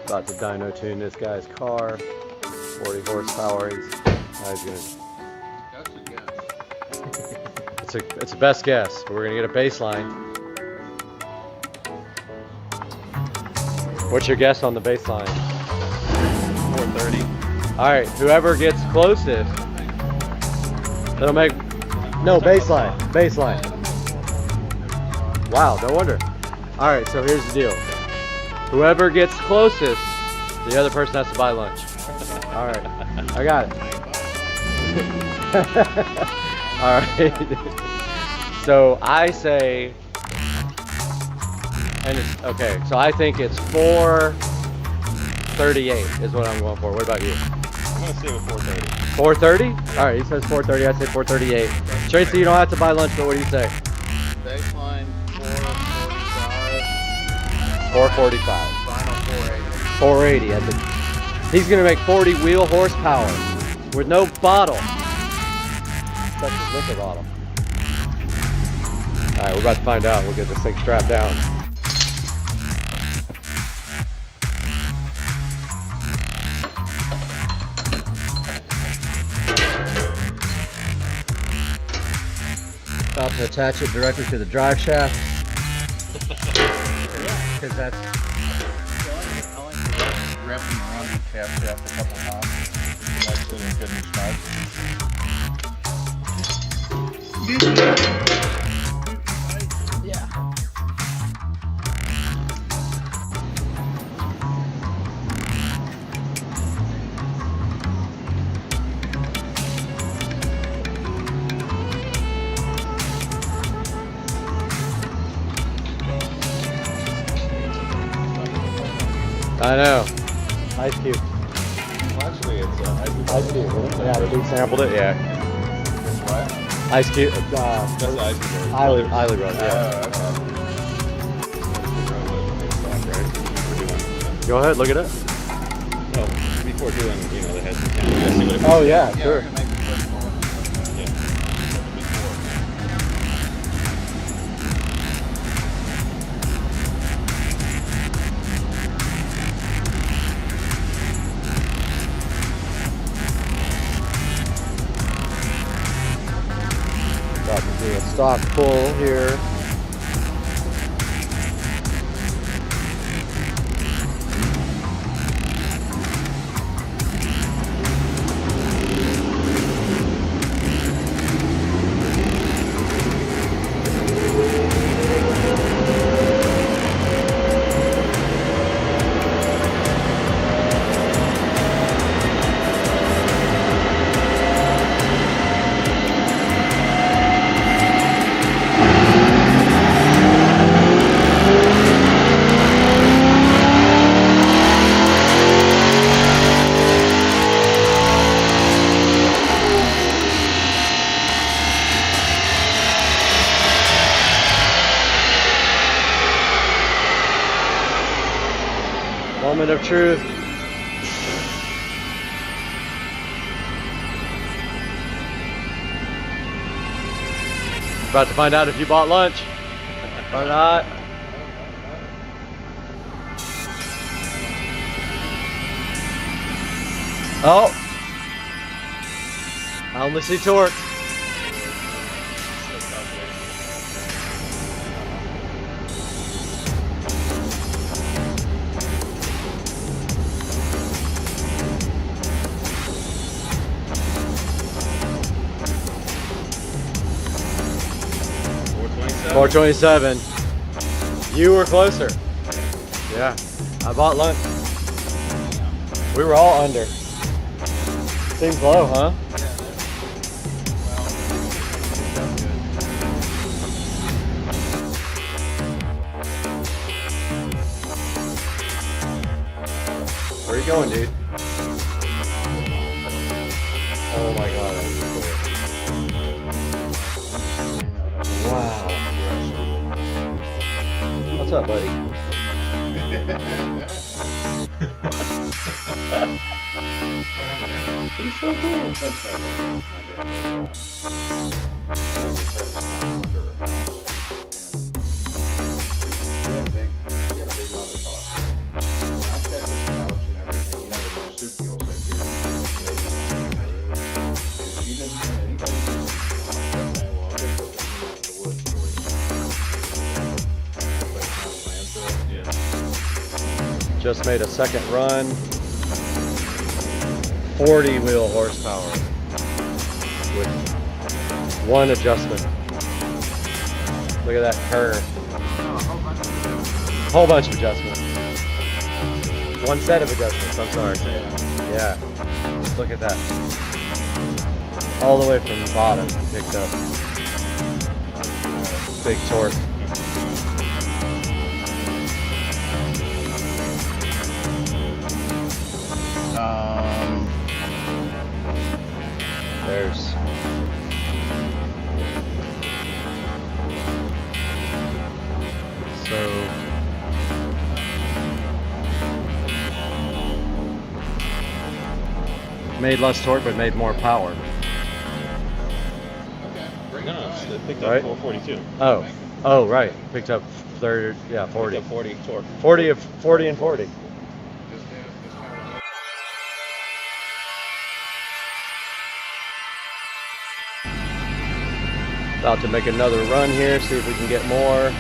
About to dyno tune this guy's car. 40 horsepower. He's gonna. It's a best guess, but we're gonna get a baseline. What's your guess on the baseline? 430. All right, whoever gets closest, it'll make. No, baseline. Baseline. Wow, no wonder. All right, so here's the deal. Whoever gets closest, the other person has to buy lunch. All right, I got it. All right. So I say, and it's okay. So I think it's 438 is what I'm going for. What about you? I'm gonna stay with 430. 430? All right, he says 430. I say 438. Tracy, you don't have to buy lunch, but what do you say? Baseline 445. 445. Final 480. 480. I think he's gonna make 40 wheel horsepower with no bottle. That's his liquor bottle. All right, we're about to find out. We'll get this thing strapped down. about to attach it directly to the drive shaft. Because that's... I like to wrap them around the shaft a couple times. That's so they're good and snug. Yeah. I know. Ice Cube. Well, actually, it's Ice Cube. Yeah, the dude sampled it. Yeah. what? Ice Cube. That's the Ice Cube. Eiley Brothers. Yeah. Go ahead, look it up. Well, before doing, the heads and cameras. Oh yeah, sure. About to do a stock pull here. Moment of truth. About to find out if you bought lunch or not. Oh, I only see torque. $427. You were closer. Yeah, I bought lunch. We were all under. Seems low, huh? Where are you going, dude? Oh my god, that's cool. Wow. What's up, buddy? He's so cool. Just made a second run. 40 wheel horsepower with one adjustment. Look at that curve. Whole bunch of adjustments. One set of adjustments, I'm sorry. Yeah. Look at that. All the way from the bottom picked up. Big torque. There's so made less torque but made more power. No, it picked Right? up 442. Oh, right. Picked up 40. Picked up 40 torque. 40 and 40. About to make another run here, see if we can get more.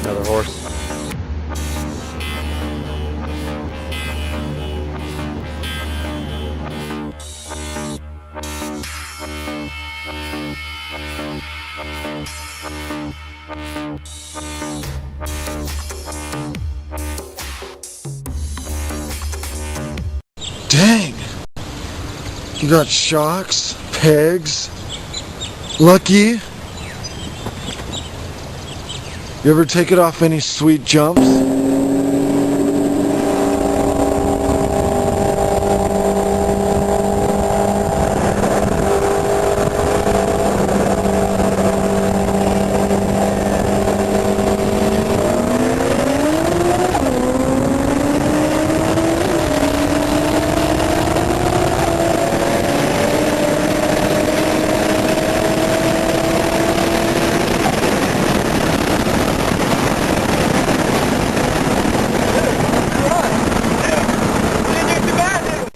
Another horse. Dang! You got shocks, pegs, lucky. You ever take it off any sweet jumps?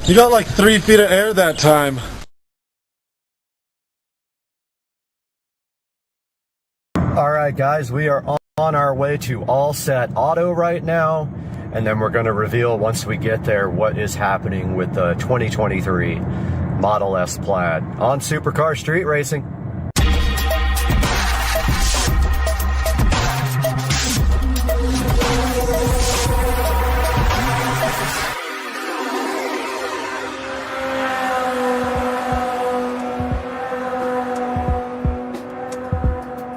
You got like 3 feet of air that time. All right, guys, we are on our way to All Set Auto right now, and then we're going to reveal once we get there what is happening with the 2023 Model S Plaid on Supercar Street Racing.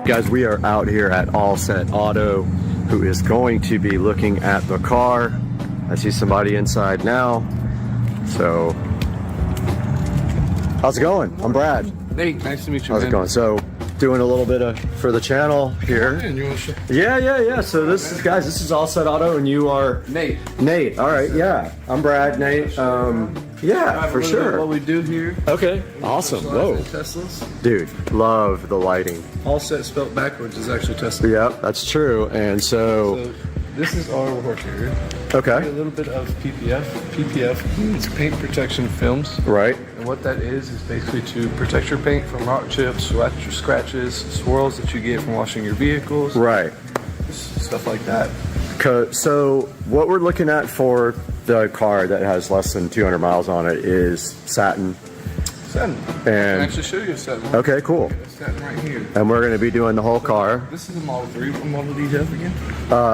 Guys, we are out here at All Set Auto, who is going to be looking at the car. I see somebody inside now. So, how's it going? I'm Brad. Hey, nice to meet you. How's it going? So, doing a little bit of for the channel here. You want to show? Yeah. So this is, guys, this is All Set Auto, and you are Nate. Nate. All right, yeah. I'm Brad. Nate. Yeah, for sure. What we do here. Okay. Awesome. Whoa. Teslas. Dude, love the lighting. All Set spelled backwards is actually Tesla. Yeah, that's true. And so this is our work here. Okay. A little bit of PPF. PPF means paint protection films. Right. And what that is basically to protect your paint from rock chips, scratches, swirls that you get from washing your vehicles. Right. Stuff like that. So what we're looking at for the car that has less than 200 miles on it is satin. Satin. And I can actually show you a satin one. Okay, cool. Satin right here. And we're going to be doing the whole car. This is a Model 3. What model do you have again?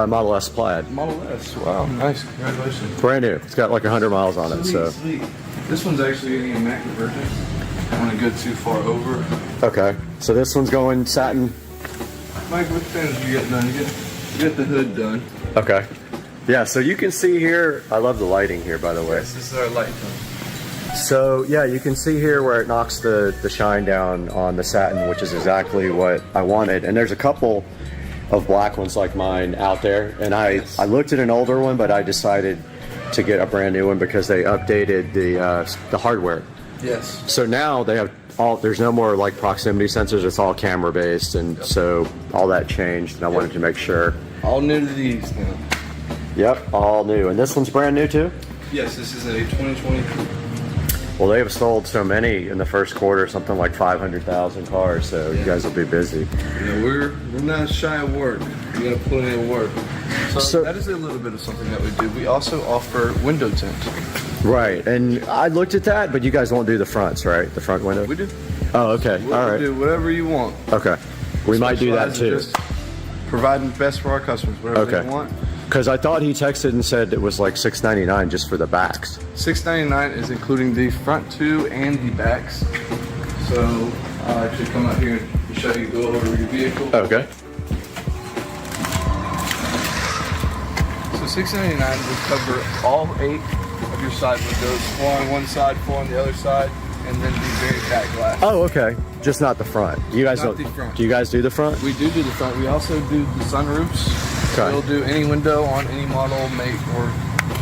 Model S Plaid. Model S. Wow, nice. Congratulations. Brand new. It's got like 100 miles on it. So. Sweet. This one's actually an immaculate version. I want to go too far over. Okay. So this one's going satin. Mike, which fans did you get done? You get the hood done. Okay. Yeah, so you can see here, I love the lighting here, by the way. Yes, this is our light tone. So yeah, you can see here where it knocks the shine down on the satin, which is exactly what I wanted. And there's a couple of black ones like mine out there. And I looked at an older one, but I decided to get a brand new one because they updated the hardware. Yes. So now they have there's no more like proximity sensors, it's all camera based, and so all that changed, and I wanted to make sure. All new to these now. Yep, all new. And this one's brand new too? Yes, this is a 2023. Well, they have sold so many in the first quarter, something like 500,000 cars, so you guys will be busy. Yeah, we're not shy of work. We gotta put in work. So that is a little bit of something that we do. We also offer window tint. Right, and I looked at that, but you guys won't do the fronts, right? The front window? We do. Oh, okay. All right. We do whatever you want. Okay. We might do that too. providing the best for our customers, whatever they want. Because I thought he texted and said it was like $699 just for the backs. $699 is including the front two and the backs. So I'll actually come out here and show you, go over your vehicle. Okay. So $699 will cover all 8 of your side windows, 4 on one side, 4 on the other side, and then the very back glass. Oh, okay. Just not the front. You guys Not don't. the front. Do you guys do the front? We do the front. We also do the sunroofs. Okay. We'll do any window on any model, make, or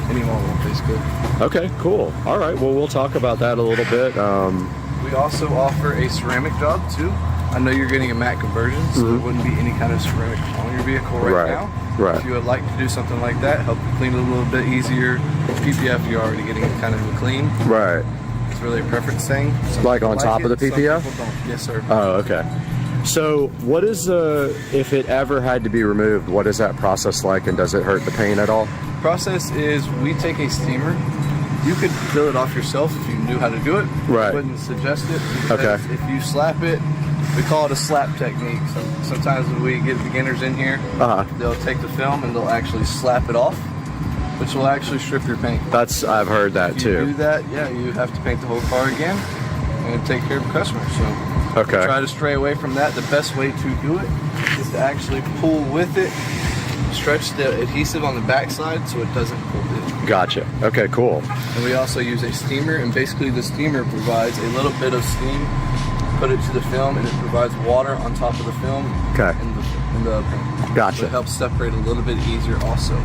any model, basically. Okay, cool. All right. Well, we'll talk about that a little bit. We also offer a ceramic job too. I know you're getting a matte conversion, so there wouldn't be any kind of ceramic on your vehicle right now. Right. If you would like to do something like that, help you clean it a little bit easier. PPF, you're already getting kind of a clean. Right. It's really a preference thing. Some Like people on top of the some PPF? people don't. Yes, sir. Oh, okay. So what is if it ever had to be removed, what is that process like, and does it hurt the paint at all? Process is we take a steamer. You could fill it off yourself if you knew how to do it. Right. I wouldn't suggest it because Okay. if you slap it, we call it a slap technique. So sometimes when we get beginners in here, they'll take the film and they'll actually slap it off, which will actually strip your paint. I've heard that if too. you do that, yeah, you have to paint the whole car again and take care of the customer. So Okay. try to stray away from that. The best way to do it is to actually pull with it, stretch the adhesive on the back side so it doesn't pull in. Gotcha. Okay, cool. And we also use a steamer, and basically the steamer provides a little bit of steam, put it to the film, and it provides water on top of the film. Okay. And the paint. Gotcha. So it helps separate a little bit easier also.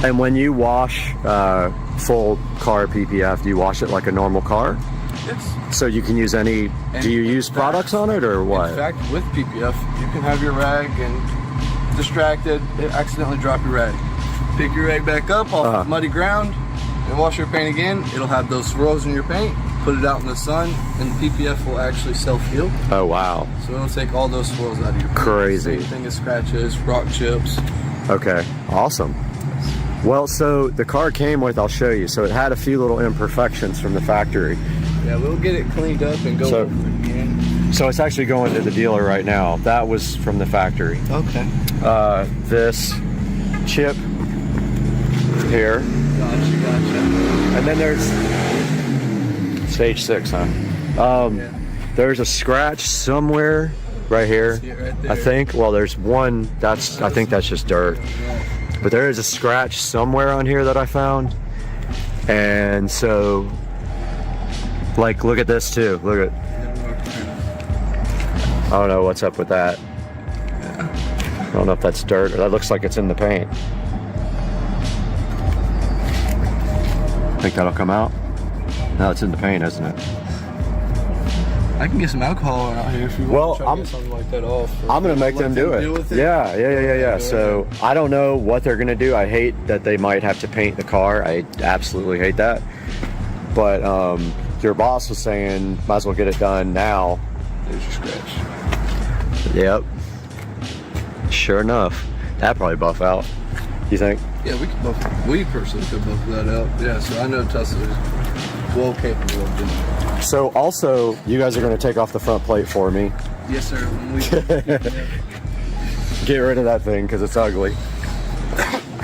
And when you wash full car PPF, do you wash it like a normal car? Yes. So you can use any, do you use products on it or what? In fact, with PPF, you can have your rag and distracted, accidentally drop your rag. Pick your rag back up off muddy ground and wash your paint again. It'll have those swirls in your paint. Put it out in the sun, and the PPF will actually self-heal. Oh, wow. So it'll take all those swirls out of your paint. Crazy. Same thing as scratches, rock chips. Okay, awesome. Well, so the car came with, I'll show you, so it had a few little imperfections from the factory. Yeah, we'll get it cleaned up and go over it again. So it's actually going to the dealer right now. That was from the factory. Okay. This chip here. Gotcha. And then there's stage 6, huh? There's a scratch somewhere right here. See it right there. I think. Well, there's one. I think that's just dirt. But there is a scratch somewhere on here that I found. And so, like, look at this too. Look at. I don't know what's up with that. I don't know if that's dirt or that looks like it's in the paint. Think that'll come out? No, it's in the paint, isn't it? I can get some alcohol out here if you want to try to get something like that off. I'm gonna make them do it. Yeah. So I don't know what they're gonna do. I hate that they might have to paint the car. I absolutely hate that. But your boss was saying might as well get it done now. There's your scratch. Yep. Sure enough, that probably buff out. You think? Yeah, we could buff. We personally could buff that out. Yeah, so I know Tesla is well capable of doing it. So also, you guys are going to take off the front plate for me. Yes, sir. When we Get rid of that thing because it's ugly.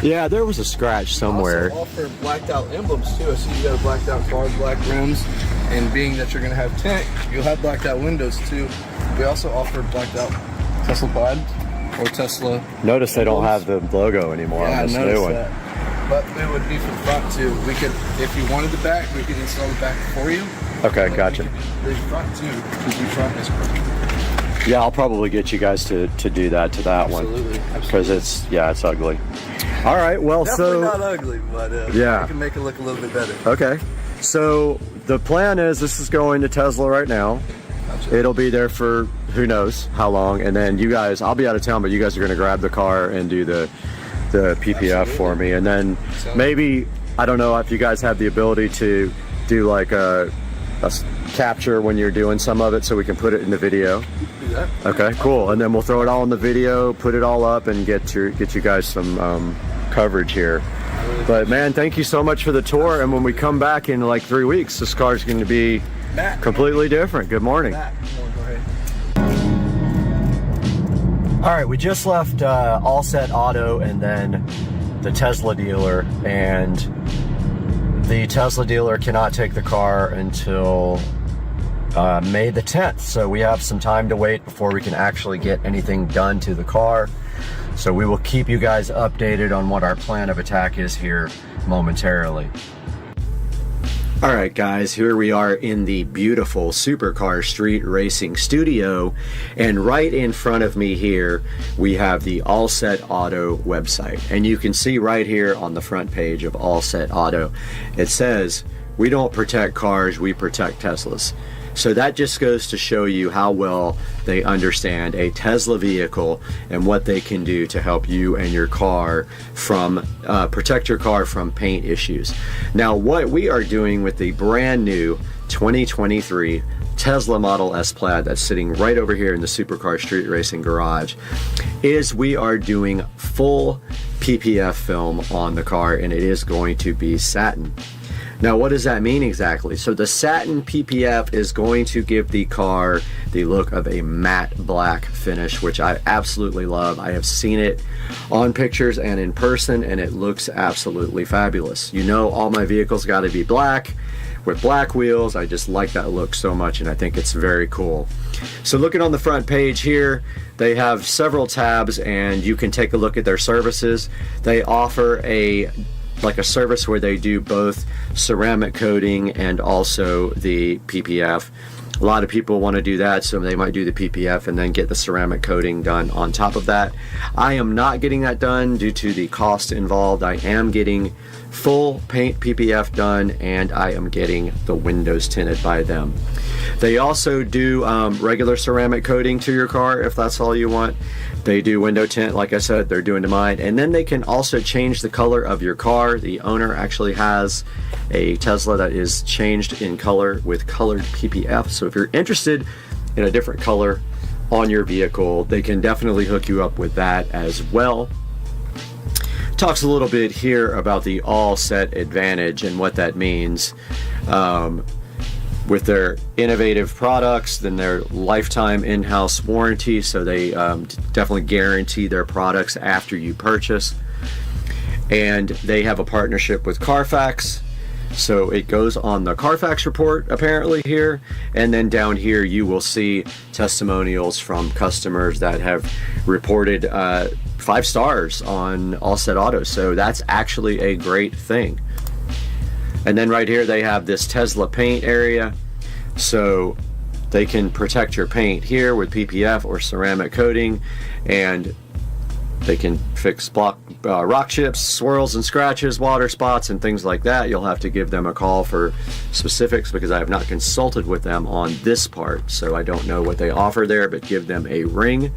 Yeah, there was a scratch somewhere. We also offer blacked out emblems too. I see you got a blacked out car, black rims, and being that you're going to have tint, you'll have blacked out windows too. We also offer blacked out Tesla Plaid or Tesla. Notice they don't have the logo anymore on this new one. That. But it would be for the front too. We could, if you wanted the back, we could install the back for you. Okay, but gotcha. The front too, because the front is perfect. Yeah, I'll probably get you guys to do that to that Absolutely. one. Because it's ugly. All right, well, Definitely so not ugly, but yeah, we can make it look a little bit better. Okay, so the plan is this is going to Tesla right now. Gotcha. It'll be there for who knows how long, and then you guys, I'll be out of town, but you guys are going to grab the car and do the PPF for me, and then maybe, I don't know if you guys have the ability to do like a capture when you're doing some of it so we can put it in the video. Do that. Okay, cool. And then we'll throw it all in the video, put it all up, and get you guys some coverage here. But man, thank you so much for the tour, and when we come back in like 3 weeks, this car's going to be completely different. Good morning. All right, we just left All Set Auto and then the Tesla dealer, and the Tesla dealer cannot take the car until May the 10th. So we have some time to wait before we can actually get anything done to the car. So we will keep you guys updated on what our plan of attack is here momentarily. All right, guys, here we are in the beautiful Supercar Street Racing Studio, and right in front of me here we have the All Set Auto website, and you can see right here on the front page of All Set Auto, it says, "We don't protect cars, we protect Teslas." So that just goes to show you how well they understand a Tesla vehicle and what they can do to help you and your car from protect your car from paint issues. Now, what we are doing with the brand new 2023 Tesla Model S Plaid that's sitting right over here in the Supercar Street Racing garage is we are doing full PPF film on the car, and it is going to be satin. Now, what does that mean exactly? So the satin PPF is going to give the car the look of a matte black finish, which I absolutely love. I have seen it on pictures and in person, and it looks absolutely fabulous. You know, all my vehicles got to be black with black wheels. I just like that look so much, and I think it's very cool. So looking on the front page here, they have several tabs, and you can take a look at their services. They offer a service where they do both ceramic coating and also the PPF. A lot of people want to do that, so they might do the PPF and then get the ceramic coating done on top of that. I am not getting that done due to the cost involved. I am getting full paint PPF done, and I am getting the windows tinted by them. They also do regular ceramic coating to your car if that's all you want. They do window tint, like I said, they're doing to mine. And then they can also change the color of your car. The owner actually has a Tesla that is changed in color with colored PPF. So if you're interested in a different color on your vehicle, they can definitely hook you up with that as well. Talks a little bit here about the All Set Advantage and what that means. With their innovative products, then their lifetime in-house warranty, so they definitely guarantee their products after you purchase. And they have a partnership with Carfax, so it goes on the Carfax report apparently here, and then down here you will see testimonials from customers that have reported 5 stars on All Set Auto, so that's actually a great thing. And then right here they have this Tesla paint area, so they can protect your paint here with PPF or ceramic coating, and they can fix rock chips, swirls and scratches, water spots, and things like that. You'll have to give them a call for specifics because I have not consulted with them on this part, so I don't know what they offer there, but give them a ring.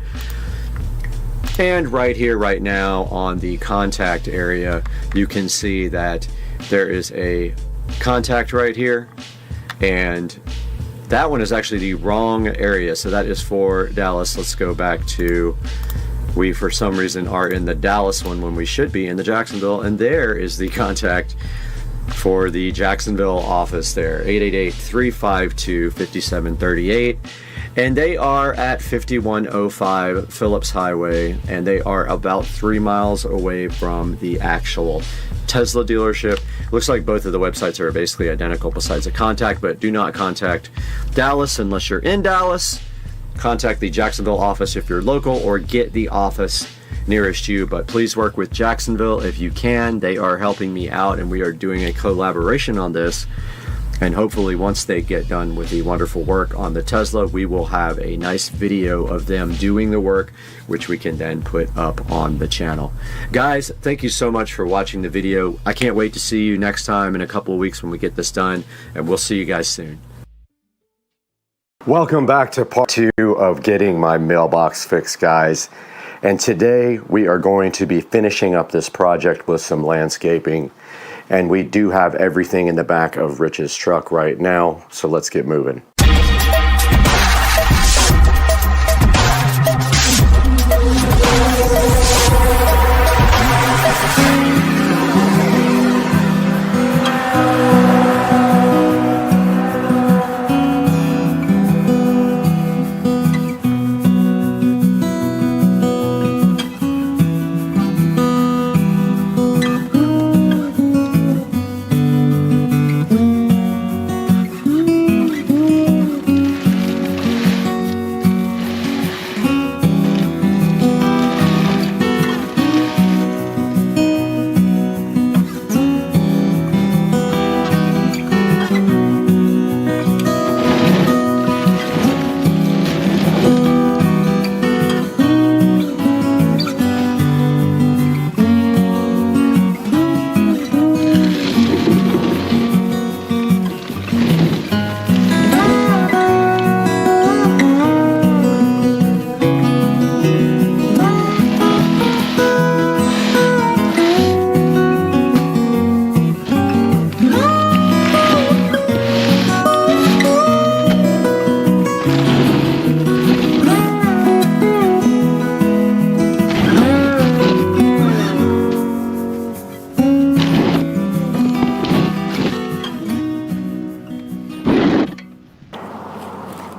And right here, right now, on the contact area, you can see that there is a contact right here, and that one is actually the wrong area, so that is for Dallas. Let's go back to, we for some reason are in the Dallas one when we should be in the Jacksonville, and there is the contact for the Jacksonville office there, 888-352-5738. And they are at 5105 Phillips Highway, and they are about 3 miles away from the actual Tesla dealership. Looks like both of the websites are basically identical besides the contact, but do not contact Dallas unless you're in Dallas. Contact the Jacksonville office if you're local, or get the office nearest you, but please work with Jacksonville if you can. They are helping me out, and we are doing a collaboration on this. And hopefully once they get done with the wonderful work on the Tesla, we will have a nice video of them doing the work, which we can then put up on the channel. Guys, thank you so much for watching the video. I can't wait to see you next time in a couple of weeks when we get this done, and we'll see you guys soon. Welcome back to part 2 of getting my mailbox fixed, guys. And today we are going to be finishing up this project with some landscaping. And we do have everything in the back of Rich's truck right now, so let's get moving.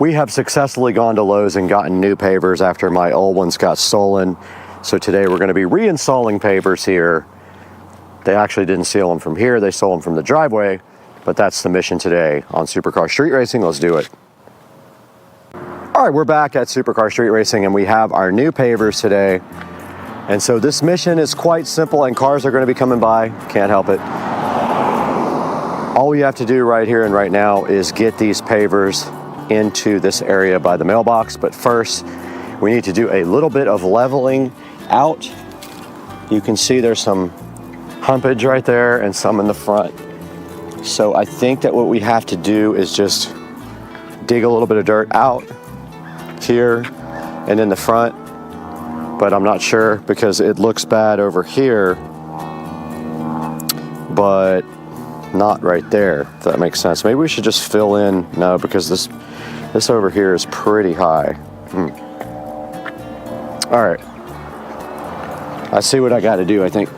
We have successfully gone to Lowe's and gotten new pavers after my old ones got stolen. So today we're going to be reinstalling pavers here. They actually didn't steal them from here, they stole them from the driveway, but that's the mission today on Supercar Street Racing. Let's do it. All right, we're back at Supercar Street Racing and we have our new pavers today. And so this mission is quite simple and cars are going to be coming by, can't help it. All we have to do right here and right now is get these pavers into this area by the mailbox, but first we need to do a little bit of leveling out. You can see there's some humpage right there and some in the front. So I think that what we have to do is just dig a little bit of dirt out here and in the front, but I'm not sure because it looks bad over here, but not right there, if that makes sense. Maybe we should just fill in. No, because this over here is pretty high. All right, I see what I got to do, I think.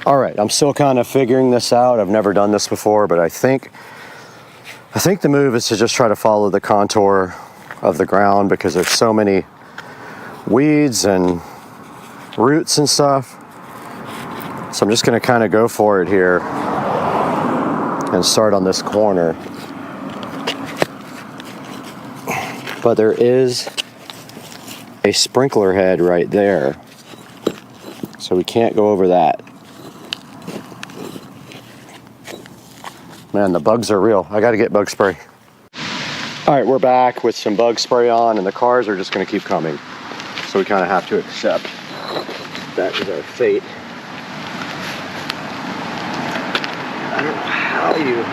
All right, I'm still kind of figuring this out. I've never done this before, but I think the move is to just try to follow the contour of the ground because there's so many weeds and roots and stuff. So I'm just gonna kind of go for it here and start on this corner. But there is a sprinkler head right there, so we can't go over that. Man, the bugs are real. I gotta get bug spray. All right, we're back with some bug spray on and the cars are just gonna keep coming. So we kind of have to accept that is our fate. I don't know how you...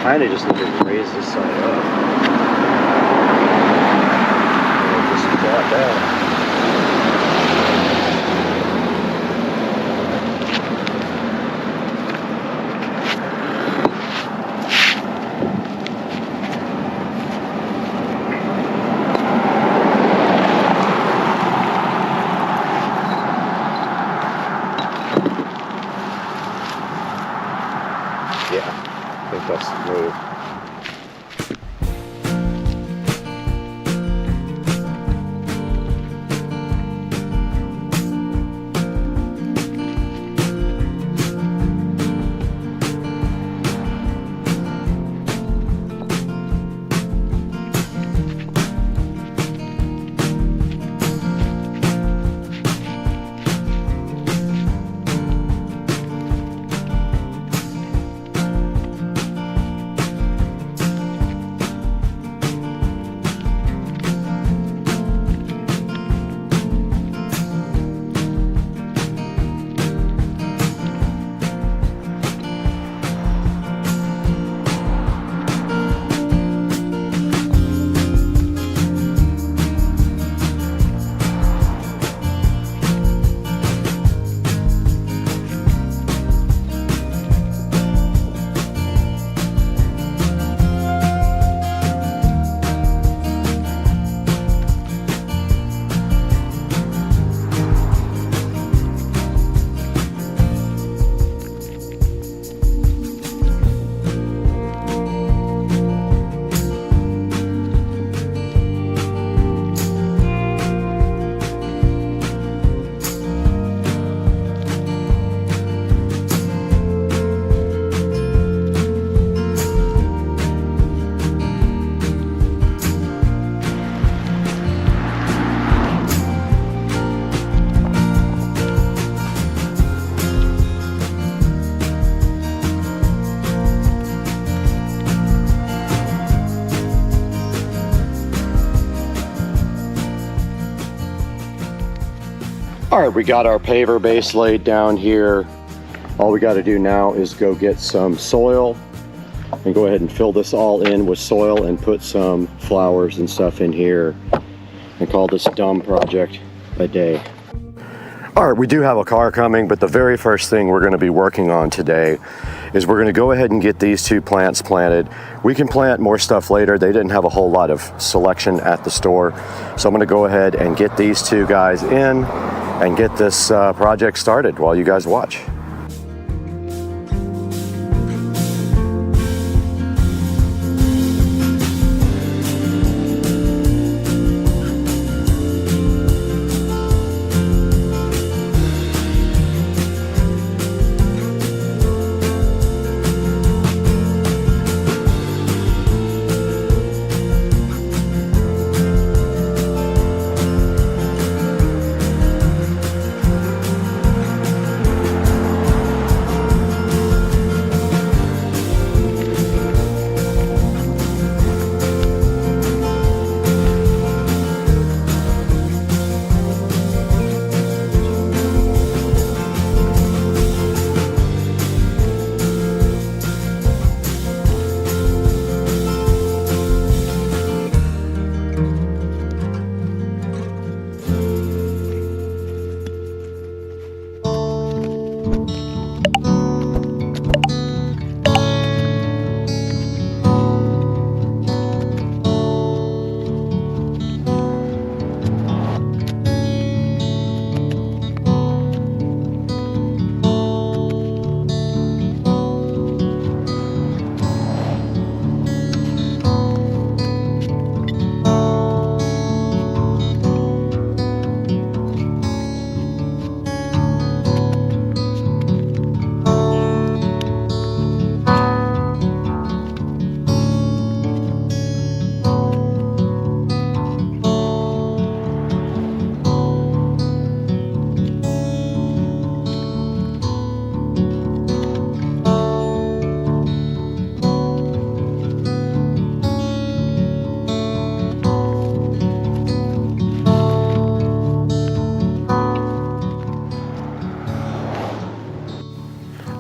Kind of just need to raise this side up. And just flat down. That's the move. All right, we got our paver base laid down here. All we got to do now is go get some soil and go ahead and fill this all in with soil and put some flowers and stuff in here and call this dumb project a day. All right, we do have a car coming, but the very first thing we're going to be working on today is we're going to go ahead and get these 2 plants planted. We can plant more stuff later. They didn't have a whole lot of selection at the store. So I'm going to go ahead and get these 2 guys in and get this project started while you guys watch.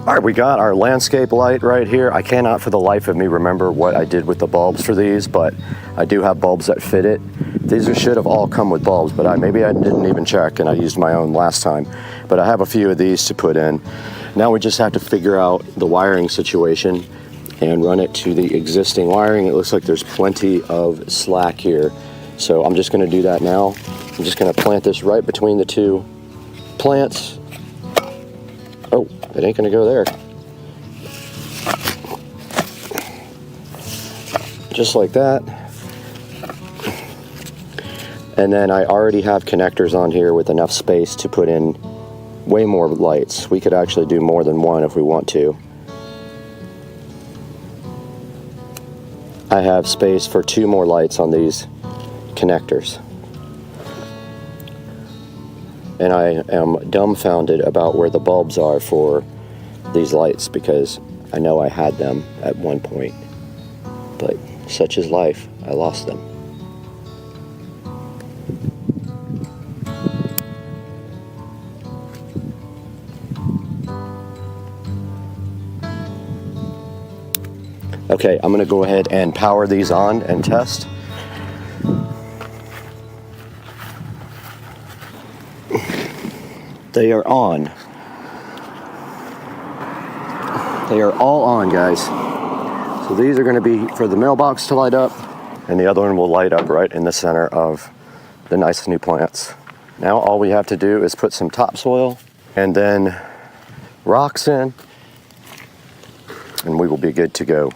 All right, we got our landscape light right here. I cannot for the life of me remember what I did with the bulbs for these, but I do have bulbs that fit it. These should have all come with bulbs, but maybe I didn't even check and I used my own last time. But I have a few of these to put in. Now we just have to figure out the wiring situation and run it to the existing wiring. It looks like there's plenty of slack here. So I'm just gonna do that now. I'm just gonna plant this right between the 2 plants. Oh, it ain't gonna go there. Just like that. And then I already have connectors on here with enough space to put in way more lights. We could actually do more than 1 if we want to. I have space for 2 more lights on these connectors. And I am dumbfounded about where the bulbs are for these lights because I know I had them at one point, but such is life, I lost them. Okay, I'm gonna go ahead and power these on and test. They are on. They are all on, guys. So these are going to be for the mailbox to light up, and the other one will light up right in the center of the nice new plants. Now all we have to do is put some topsoil and then rocks in, and we will be good to go.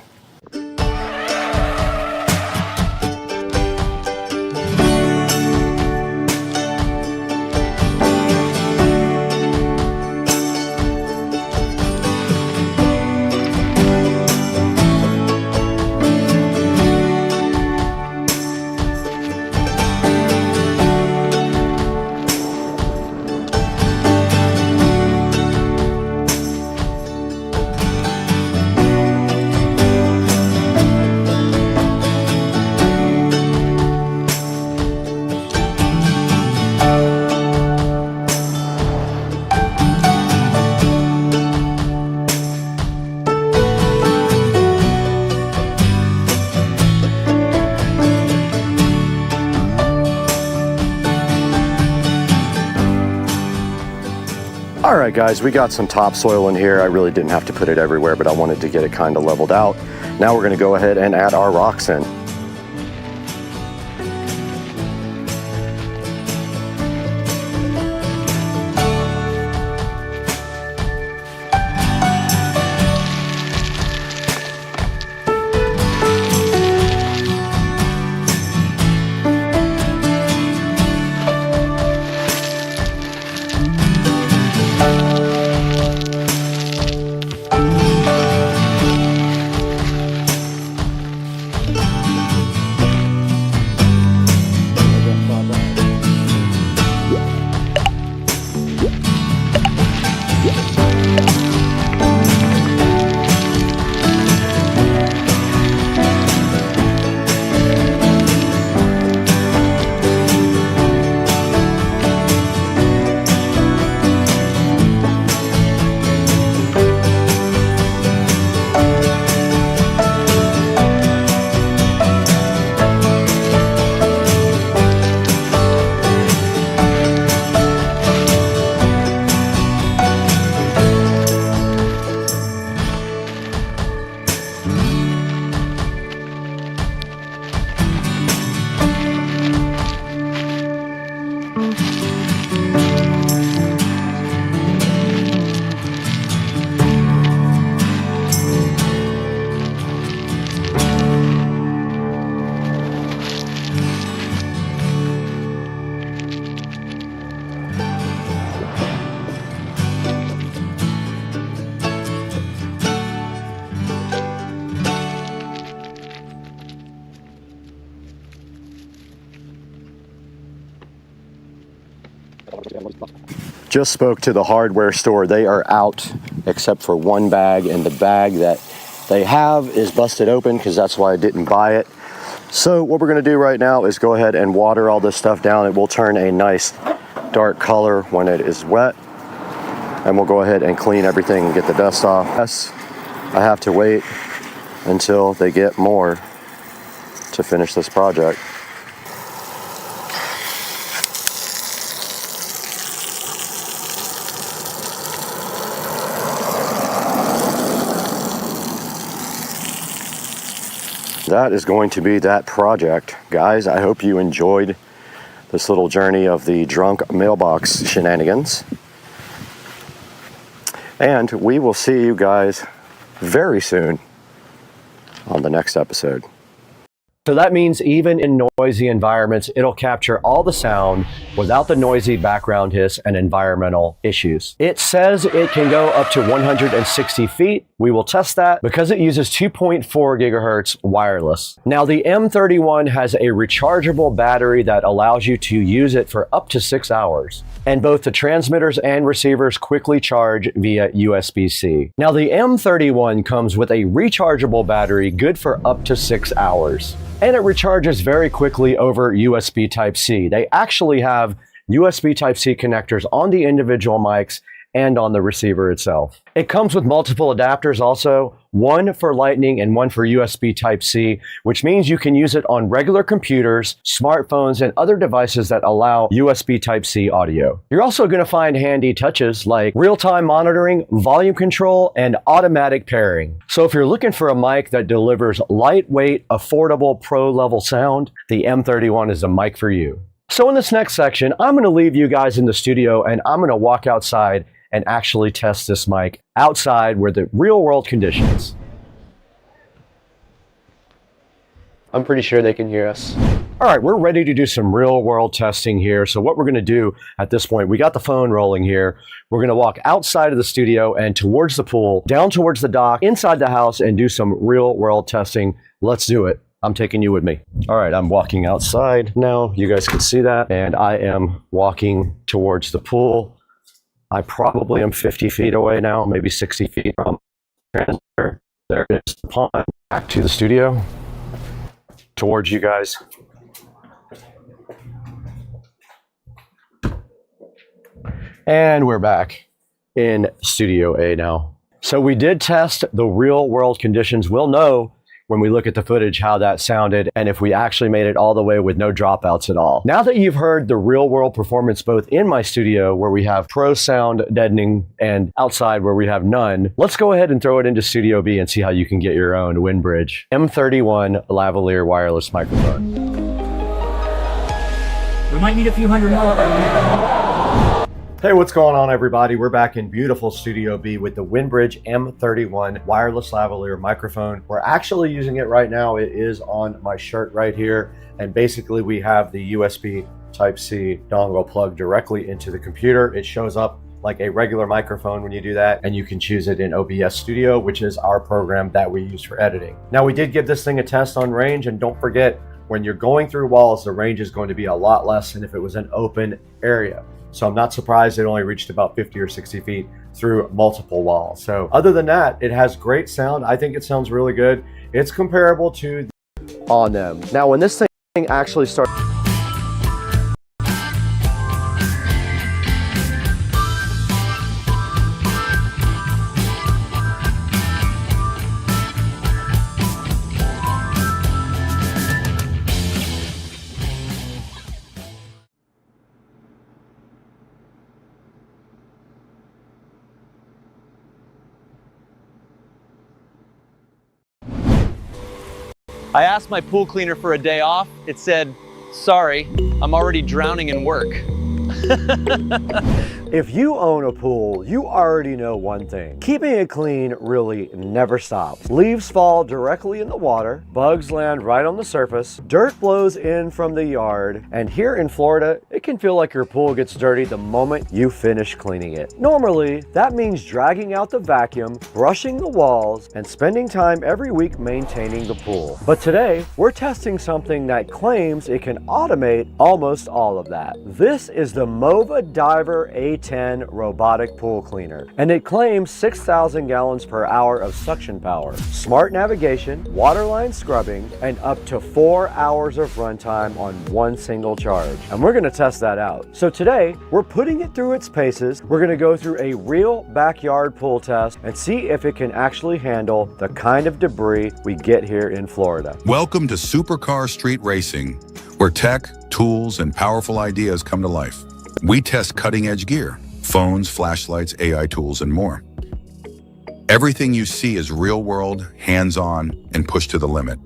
right, guys, we got some topsoil in here. I really didn't have to put it everywhere, but I wanted to get it kind of leveled out. Now we're going to go ahead and add our rocks in. Just spoke to the hardware store. They are out except for one bag, and the bag that they have is busted open because that's why I didn't buy it. So what we're going to do right now is go ahead and water all this stuff down. It will turn a nice dark color when it is wet, and we'll go ahead and clean everything and get the dust off. Yes, I have to wait until they get more to finish this project. That is going to be that project. Guys, I hope you enjoyed this little journey of the drunk mailbox shenanigans. And we will see you guys very soon on the next episode. So that means even in noisy environments, it'll capture all the sound without the noisy background hiss and environmental issues. It says it can go up to 160 feet. We will test that because it uses 2.4 gigahertz wireless. Now the M31 has a rechargeable battery that allows you to use it for up to 6 hours. And both the transmitters and receivers quickly charge via USB-C. Now the M31 comes with a rechargeable battery good for up to 6 hours. And it recharges very quickly over USB Type-C. They actually have USB Type-C connectors on the individual mics and on the receiver itself. It comes with multiple adapters also, one for Lightning and one for USB Type-C, which means you can use it on regular computers, smartphones, and other devices that allow USB Type-C audio. You're also going to find handy touches like real-time monitoring, volume control, and automatic pairing. So if you're looking for a mic that delivers lightweight, affordable, pro-level sound, the M31 is the mic for you. So in this next section, I'm going to leave you guys in the studio and I'm going to walk outside and actually test this mic outside where the real world conditions. I'm pretty sure they can hear us. All right, we're ready to do some real world testing here. So what we're going to do at this point, we got the phone rolling here. We're going to walk outside of the studio and towards the pool, down towards the dock, inside the house, and do some real world testing. Let's do it. I'm taking you with me. All right, I'm walking outside now. You guys can see that. And I am walking towards the pool. I probably am 50 feet away now, maybe 60 feet from the transmitter. There is the pond. Back to the studio, towards you guys. And we're back in Studio A now. So we did test the real world conditions. We'll know when we look at the footage how that sounded and if we actually made it all the way with no dropouts at all. Now that you've heard the real world performance both in my studio where we have pro sound deadening and outside where we have none, let's go ahead and throw it into Studio B and see how you can get your own WindBridge M31 lavalier wireless microphone. We might need a few hundred more. Hey, what's going on everybody? We're back in beautiful Studio B with the WindBridge M31 wireless lavalier microphone. We're actually using it right now. It is on my shirt right here. And basically we have the USB Type-C dongle plugged directly into the computer. It shows up like a regular microphone when you do that, and you can choose it in OBS Studio, which is our program that we use for editing. Now we did give this thing a test on range, and don't forget, when you're going through walls, the range is going to be a lot less than if it was an open area. So I'm not surprised it only reached about 50 or 60 feet through multiple walls. So other than that, it has great sound. I think it sounds really good. It's comparable to on them. Now, when this thing actually starts, I asked my pool cleaner for a day off. It said, sorry, I'm already drowning in work. if you own a pool, you already know one thing. Keeping it clean really never stops. Leaves fall directly in the water, bugs land right on the surface, dirt blows in from the yard, and here in Florida, it can feel like your pool gets dirty the moment you finish cleaning it. Normally, that means dragging out the vacuum, brushing the walls, and spending time every week maintaining the pool. But today, we're testing something that claims it can automate almost all of that. This is the MOVA Diver A10 robotic pool cleaner, and it claims 6,000 gallons per hour of suction power, smart navigation, waterline scrubbing, and up to 4 hours of runtime on one single charge. And we're going to test that out. So today, we're putting it through its paces. We're going to go through a real backyard pool test and see if it can actually handle the kind of debris we get here in Florida. Welcome to Supercar Street Racing, where tech, tools, and powerful ideas come to life. We test cutting-edge gear, phones, flashlights, AI tools, and more. Everything you see is real-world, hands-on, and pushed to the limit.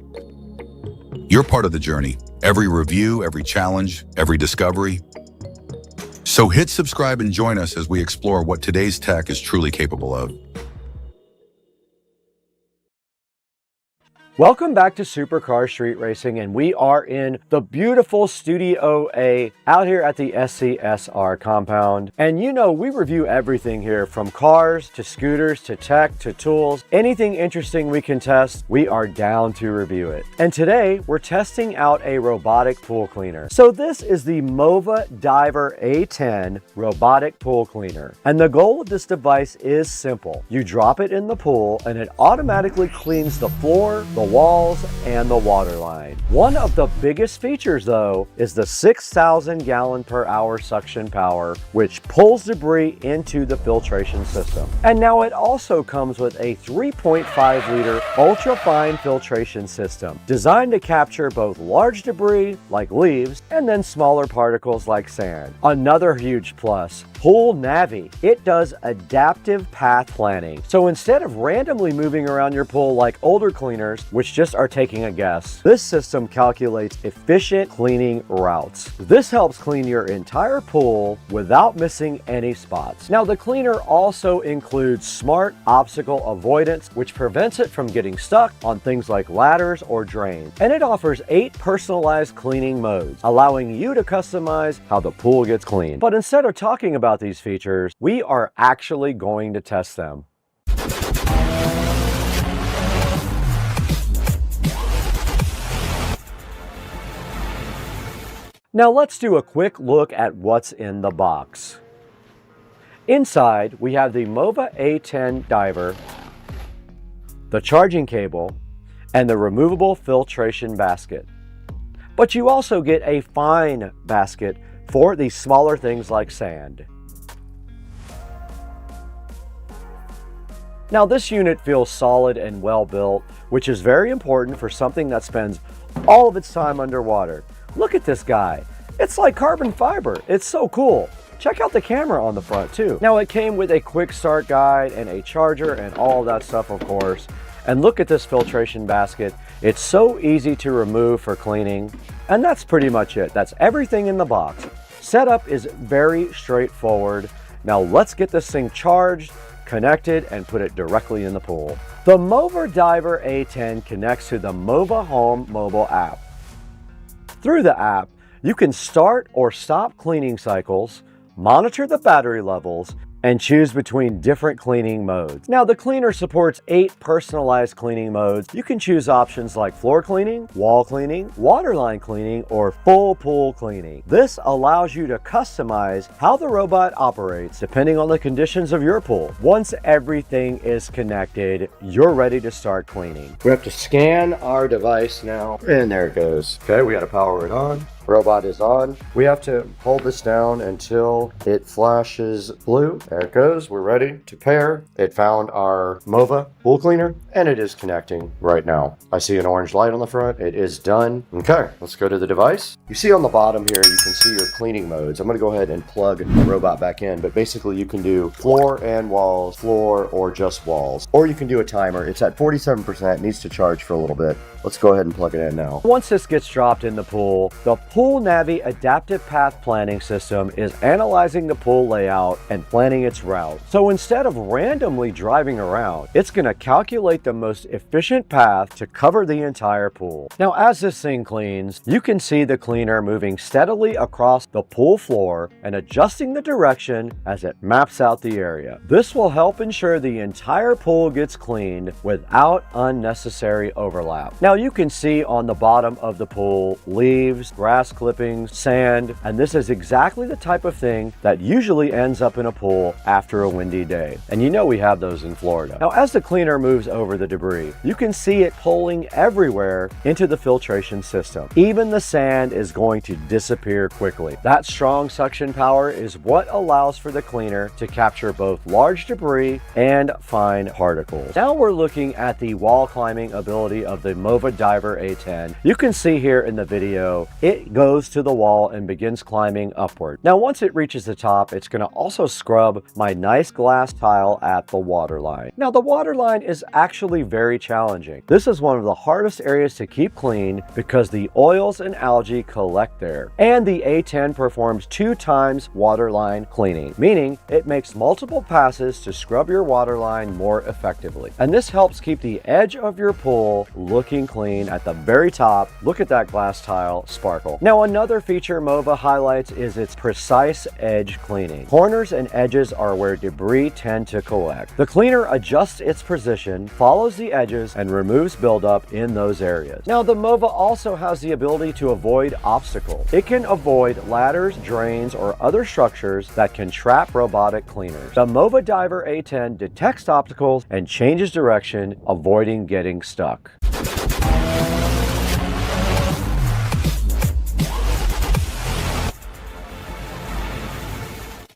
You're part of the journey. Every review, every challenge, every discovery. So hit subscribe and join us as we explore what today's tech is truly capable of. Welcome back to Supercar Street Racing, and we are in the beautiful Studio A out here at the SCSR compound. And you know, we review everything here from cars to scooters to tech to tools. Anything interesting we can test, we are down to review it. And today we're testing out a robotic pool cleaner. So this is the MOVA Diver A10 robotic pool cleaner. And the goal of this device is simple. You drop it in the pool and it automatically cleans the floor, the walls, and the water line. One of the biggest features though is the 6,000 gallon per hour suction power, which pulls debris into the filtration system. And now it also comes with a 3.5 liter ultra fine filtration system designed to capture both large debris like leaves and then smaller particles like sand. Another huge plus, Pool Navi. It does adaptive path planning. So instead of randomly moving around your pool like older cleaners, which just are taking a guess, this system calculates efficient cleaning routes. This helps clean your entire pool without missing any spots. Now, the cleaner also includes smart obstacle avoidance, which prevents it from getting stuck on things like ladders or drains. And it offers 8 personalized cleaning modes, allowing you to customize how the pool gets cleaned. But instead of talking about these features, we are actually going to test them. Now let's do a quick look at what's in the box. Inside, we have the MOVA A10 diver, the charging cable, and the removable filtration basket. But you also get a fine basket for the smaller things like sand. Now this unit feels solid and well built, which is very important for something that spends all of its time underwater. Look at this guy. It's like carbon fiber. It's so cool. Check out the camera on the front too. Now it came with a quick start guide and a charger and all of that stuff, of course. And look at this filtration basket. It's so easy to remove for cleaning. And that's pretty much it. That's everything in the box. Setup is very straightforward. Now let's get this thing charged, connected, and put it directly in the pool. The Mova Diver A10 connects to the Mova Home mobile app. Through the app, you can start or stop cleaning cycles, monitor the battery levels, and choose between different cleaning modes. Now the cleaner supports 8 personalized cleaning modes. You can choose options like floor cleaning, wall cleaning, waterline cleaning, or full pool cleaning. This allows you to customize how the robot operates depending on the conditions of your pool. Once everything is connected, you're ready to start cleaning. We have to scan our device now, and there it goes. Okay, we got to power it on. Robot is on. We have to hold this down until it flashes blue. There it goes. We're ready to pair. It found our Mova pool cleaner and it is connecting right now. I see an orange light on the front. It is done. Okay, let's go to the device. You see on the bottom here, you can see your cleaning modes. I'm going to go ahead and plug the robot back in, but basically you can do floor and walls, floor or just walls, or you can do a timer. It's at 47%, needs to charge for a little bit. Let's go ahead and plug it in now. Once this gets dropped in the pool Pool Navi Adaptive Path Planning System is analyzing the pool layout and planning its route. So instead of randomly driving around, it's going to calculate the most efficient path to cover the entire pool. Now, as this thing cleans, you can see the cleaner moving steadily across the pool floor and adjusting the direction as it maps out the area. This will help ensure the entire pool gets cleaned without unnecessary overlap. Now, you can see on the bottom of the pool leaves, grass clippings, sand, and this is exactly the type of thing that usually ends up in a pool after a windy day. And you know we have those in Florida. Now, as the cleaner moves over the debris, you can see it pulling everywhere into the filtration system. Even the sand is going to disappear quickly. That strong suction power is what allows for the cleaner to capture both large debris and fine particles. Now we're looking at the wall climbing ability of the Mova Diver A10. You can see here in the video, it goes to the wall and begins climbing upward. Now, once it reaches the top, it's going to also scrub my nice glass tile at the waterline. Now, the waterline is actually very challenging. This is one of the hardest areas to keep clean because the oils and algae collect there. And the A10 performs 2 times waterline cleaning, meaning it makes multiple passes to scrub your waterline more effectively. And this helps keep the edge of your pool looking clean at the very top. Look at that glass tile sparkle. Now, another feature Mova highlights is its precise edge cleaning. Corners and edges are where debris tend to collect. The cleaner adjusts its position, follows the edges, and removes buildup in those areas. Now, the Mova also has the ability to avoid obstacles. It can avoid ladders, drains, or other structures that can trap robotic cleaners. The Mova Diver A10 detects obstacles and changes direction, avoiding getting stuck.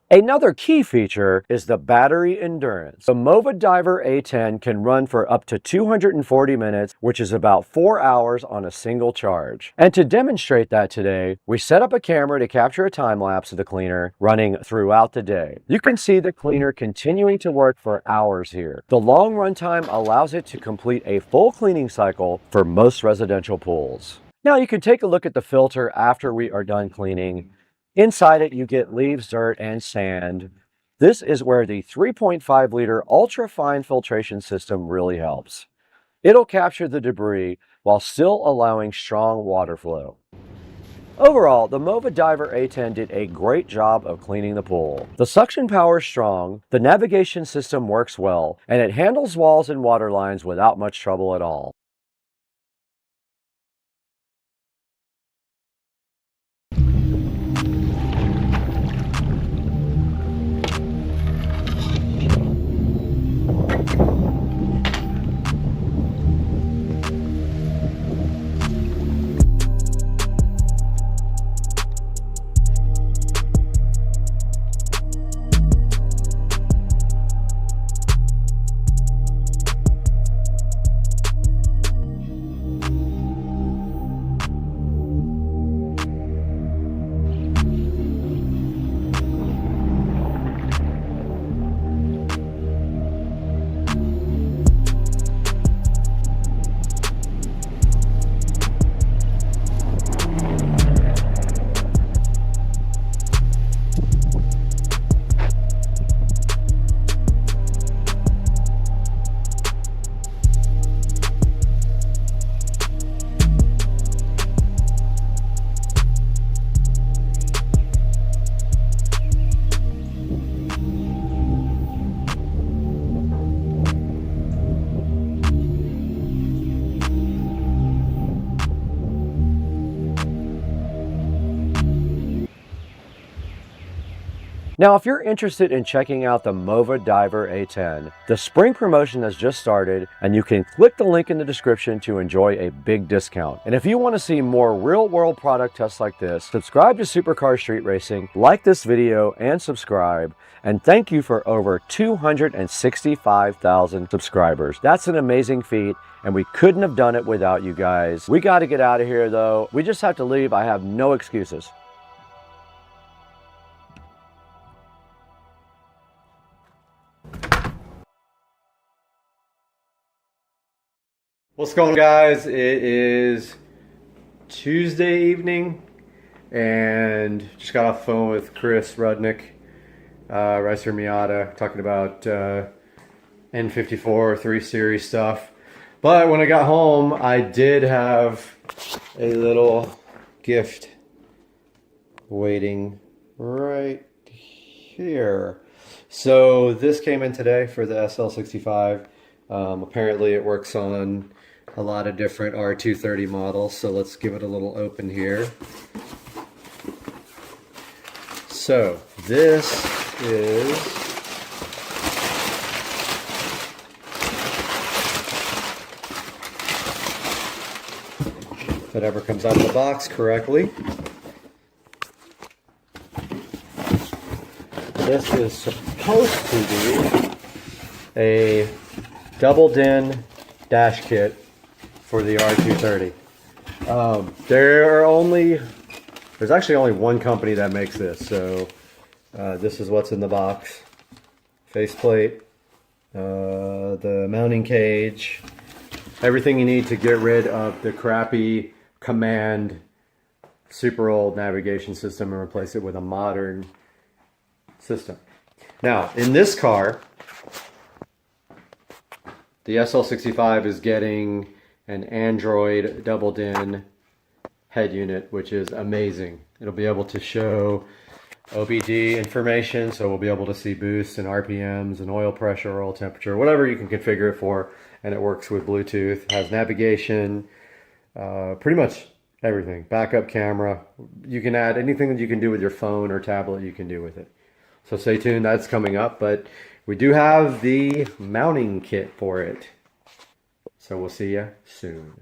Another key feature is the battery endurance. The Mova Diver A10 can run for up to 240 minutes, which is about 4 hours on a single charge. And to demonstrate that today, we set up a camera to capture a time lapse of the cleaner running throughout the day. You can see the cleaner continuing to work for hours here. The long runtime allows it to complete a full cleaning cycle for most residential pools. Now you can take a look at the filter after we are done cleaning. Inside it, you get leaves, dirt, and sand. This is where the 3.5 liter ultra fine filtration system really helps. It'll capture the debris while still allowing strong water flow. Overall, the Mova Diver A10 did a great job of cleaning the pool. The suction power is strong, the navigation system works well, and it handles walls and water lines without much trouble at all. Now, if you're interested in checking out the Mova Diver A10, the spring promotion has just started, and you can click the link in the description to enjoy a big discount. And if you want to see more real-world product tests like this, subscribe to Supercar Street Racing, like this video, and subscribe. And thank you for over 265,000 subscribers. That's an amazing feat, and we couldn't have done it without you guys. We got to get out of here, though. We just have to leave. I have no excuses. What's going on, guys? It is Tuesday evening and just got off the phone with Chris Rudnick, Ricer Miata, talking about N54 3 Series stuff. But when I got home, I did have a little gift waiting right here. So this came in today for the SL65. Apparently it works on a lot of different R230 models, so let's give it a little open here. So this is if it ever comes out of the box correctly. This is supposed to be a double DIN dash kit for the R230. There's actually only one company that makes this, so this is what's in the box. Faceplate, the mounting cage, everything you need to get rid of the crappy Command super old navigation system and replace it with a modern system. Now, in this car, the SL65 is getting an Android double DIN head unit, which is amazing. It'll be able to show OBD information, so we'll be able to see boosts and RPMs and oil pressure, oil temperature, whatever you can configure it for, and it works with Bluetooth, has navigation, pretty much everything. Backup camera. You can add anything that you can do with your phone or tablet, you can do with it. So stay tuned, that's coming up, but we do have the mounting kit for it. So we'll see you soon.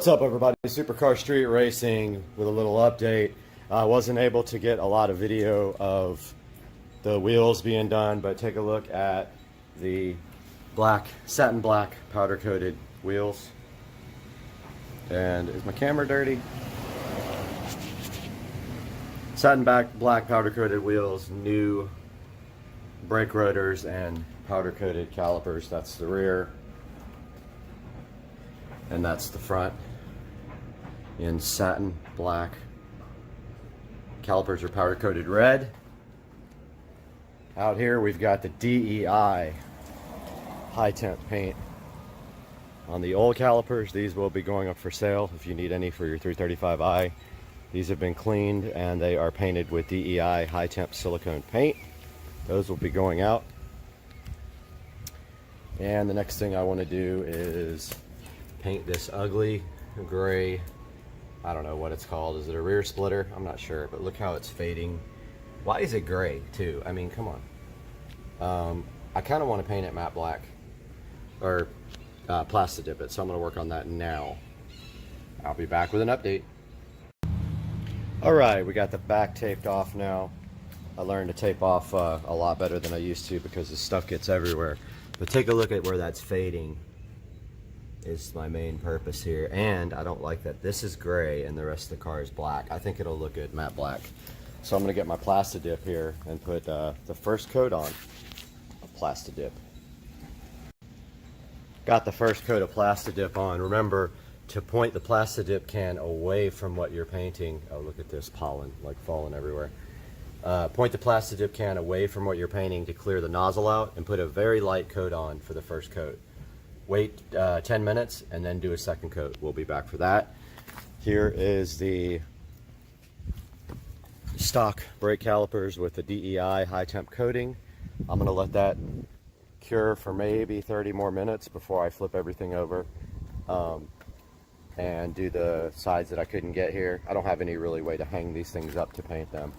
What's up, everybody? Supercar Street Racing with a little update. I wasn't able to get a lot of video of the wheels being done, but take a look at the black, satin black powder coated wheels. And is my camera dirty? Satin black powder coated wheels, new brake rotors, and powder coated calipers. That's the rear. And that's the front in satin black. Calipers are powder coated red. Out here we've got the DEI high temp paint. On the old calipers, these will be going up for sale if you need any for your 335i. These have been cleaned and they are painted with DEI high temp silicone paint. Those will be going out. And the next thing I want to do is paint this ugly gray, I don't know what it's called. Is it a rear splitter? I'm not sure, but look how it's fading. Why is it gray too? I mean, come on. I kind of want to paint it matte black or plastic dip it, so I'm going to work on that now. I'll be back with an update. Alright, we got the back taped off now. I learned to tape off a lot better than I used to because the stuff gets everywhere. But take a look at where that's fading is my main purpose here. And I don't like that this is gray and the rest of the car is black. I think it'll look good matte black. So I'm going to get my plastic dip here and put the first coat on of plastic dip. Got the first coat of plastic dip on. Remember to point the plastic dip can away from what you're painting. Oh, look at this pollen like falling everywhere. Point the plastic dip can away from what you're painting to clear the nozzle out and put a very light coat on for the first coat. Wait 10 minutes and then do a second coat. We'll be back for that. Here is the stock brake calipers with the DEI high temp coating. I'm going to let that cure for maybe 30 more minutes before I flip everything over and do the sides that I couldn't get here. I don't have any really way to hang these things up to paint them.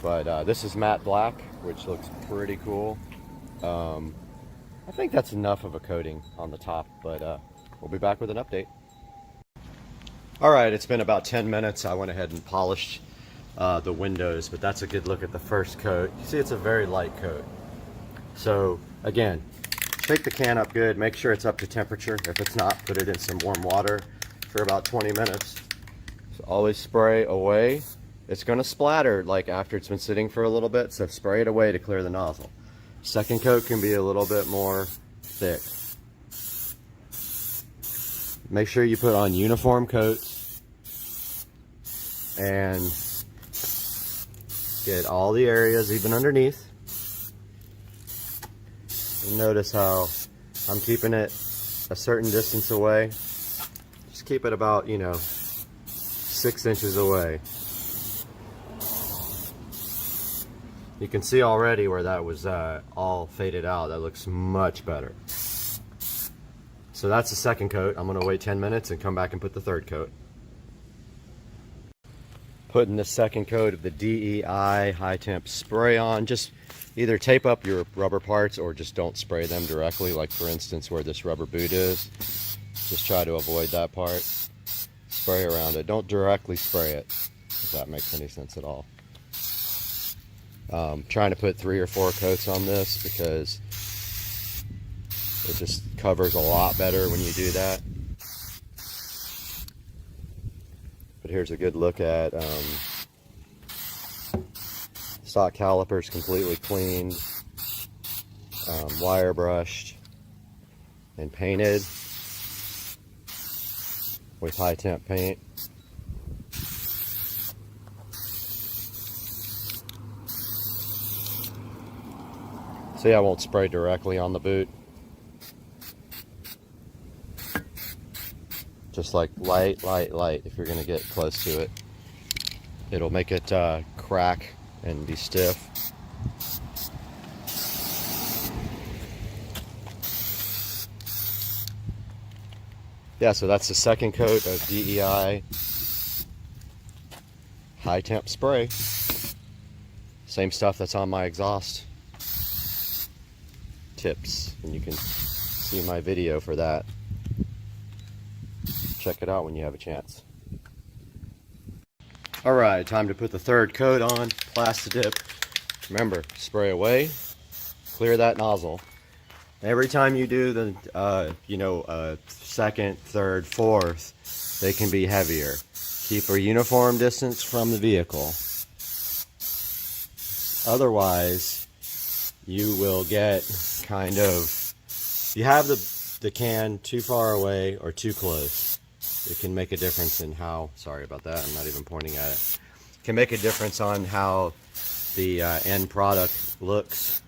But this is matte black, which looks pretty cool. I think that's enough of a coating on the top, but we'll be back with an update. Alright, it's been about 10 minutes. I went ahead and polished the windows, but that's a good look at the first coat. You see it's a very light coat. So again, shake the can up good, make sure it's up to temperature. If it's not, put it in some warm water for about 20 minutes. So always spray away. It's going to splatter like after it's been sitting for a little bit, so spray it away to clear the nozzle. Second coat can be a little bit more thick. Make sure you put on uniform coats and get all the areas even underneath. And notice how I'm keeping it a certain distance away. Just keep it about, 6 inches away. You can see already where that was all faded out. That looks much better. So that's the second coat. I'm going to wait 10 minutes and come back and put the third coat. Putting the second coat of the DEI high temp spray on. Just either tape up your rubber parts or just don't spray them directly, like for instance where this rubber boot is. Just try to avoid that part. Spray around it. Don't directly spray it, if that makes any sense at all. Trying to put 3 or 4 coats on this because it just covers a lot better when you do that. But here's a good look at stock calipers completely cleaned, wire brushed and painted with high temp paint. See, I won't spray directly on the boot. Just like light if you're gonna get close to it. It'll make it crack and be stiff. Yeah, so that's the second coat of DEI high temp spray. Same stuff that's on my exhaust tips, and you can see my video for that. Check it out when you have a chance. Alright, time to put the third coat on, plastic dip. Remember, spray away, clear that nozzle. Every time you do the, second, third, fourth, they can be heavier. Keep a uniform distance from the vehicle. Otherwise, you will get kind of, you have the can too far away or too close. It can make a difference in how, sorry about that, I'm not even pointing at it. It can make a difference on how the end product looks.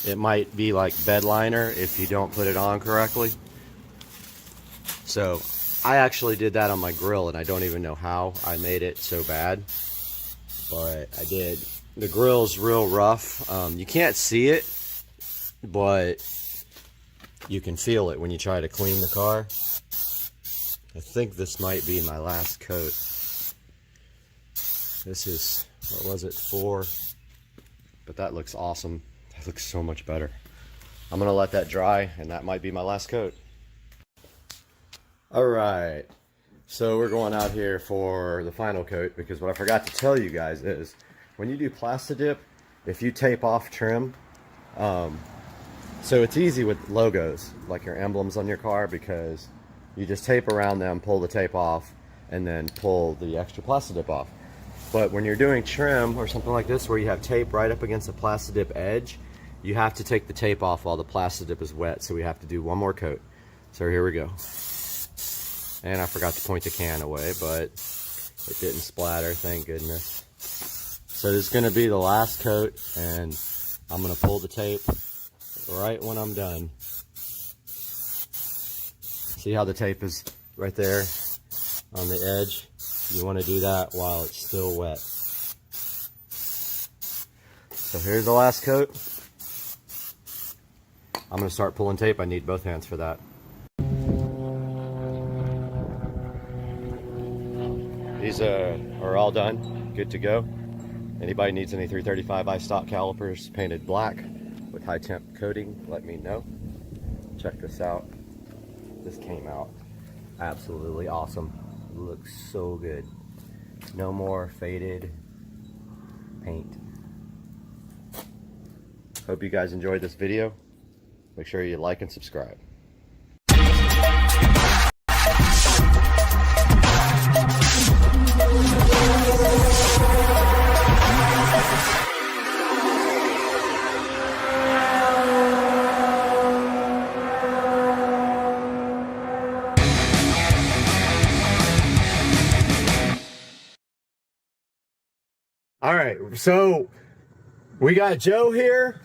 It might be like bed liner if you don't put it on correctly. So I actually did that on my grill, and I don't even know how I made it so bad, but I did. The grill's real rough. You can't see it, but you can feel it when you try to clean the car. I think this might be my last coat. This is, what was it, 4? But that looks awesome. That looks so much better. I'm gonna let that dry, and that might be my last coat. All right, so we're going out here for the final coat, because what I forgot to tell you guys is when you do Plastidip, if you tape off trim, so it's easy with logos, like your emblems on your car, because you just tape around them, pull the tape off, and then pull the extra Plastidip off. But when you're doing trim or something like this, where you have tape right up against the Plastidip edge, you have to take the tape off while the Plastidip is wet, so we have to do one more coat. So here we go. And I forgot to point the can away, but it didn't splatter, thank goodness. So this is gonna be the last coat, and I'm gonna pull the tape right when I'm done. See how the tape is right there on the edge? You want to do that while it's still wet. So here's the last coat. I'm going to start pulling tape. I need both hands for that. These are all done, good to go. Anybody needs any 335 iStock calipers painted black with high temp coating, let me know. Check this out. This came out absolutely awesome. It looks so good. No more faded paint. Hope you guys enjoyed this video. Make sure you like and subscribe. All right, so we got Joe here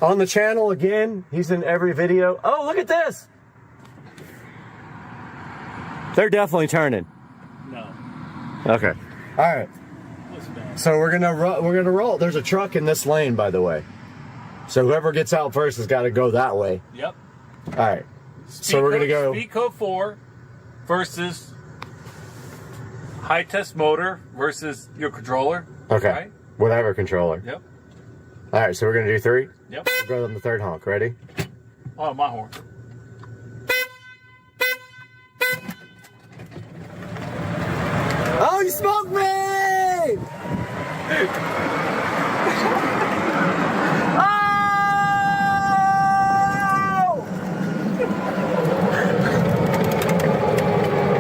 on the channel again. He's in every video. Oh, look at this. They're definitely turning. No. Okay. All right. So we're gonna roll. There's a truck in this lane, by the way. So whoever gets out first has got to go that way. Yep. All right. So we're gonna go. Speed code 4 versus high test motor versus your controller. Okay. Right? Whatever controller. Yep. All right. So we're gonna do 3. Yep. We'll go on the 3rd honk. Ready? Oh, my horn. Oh, you smoked me!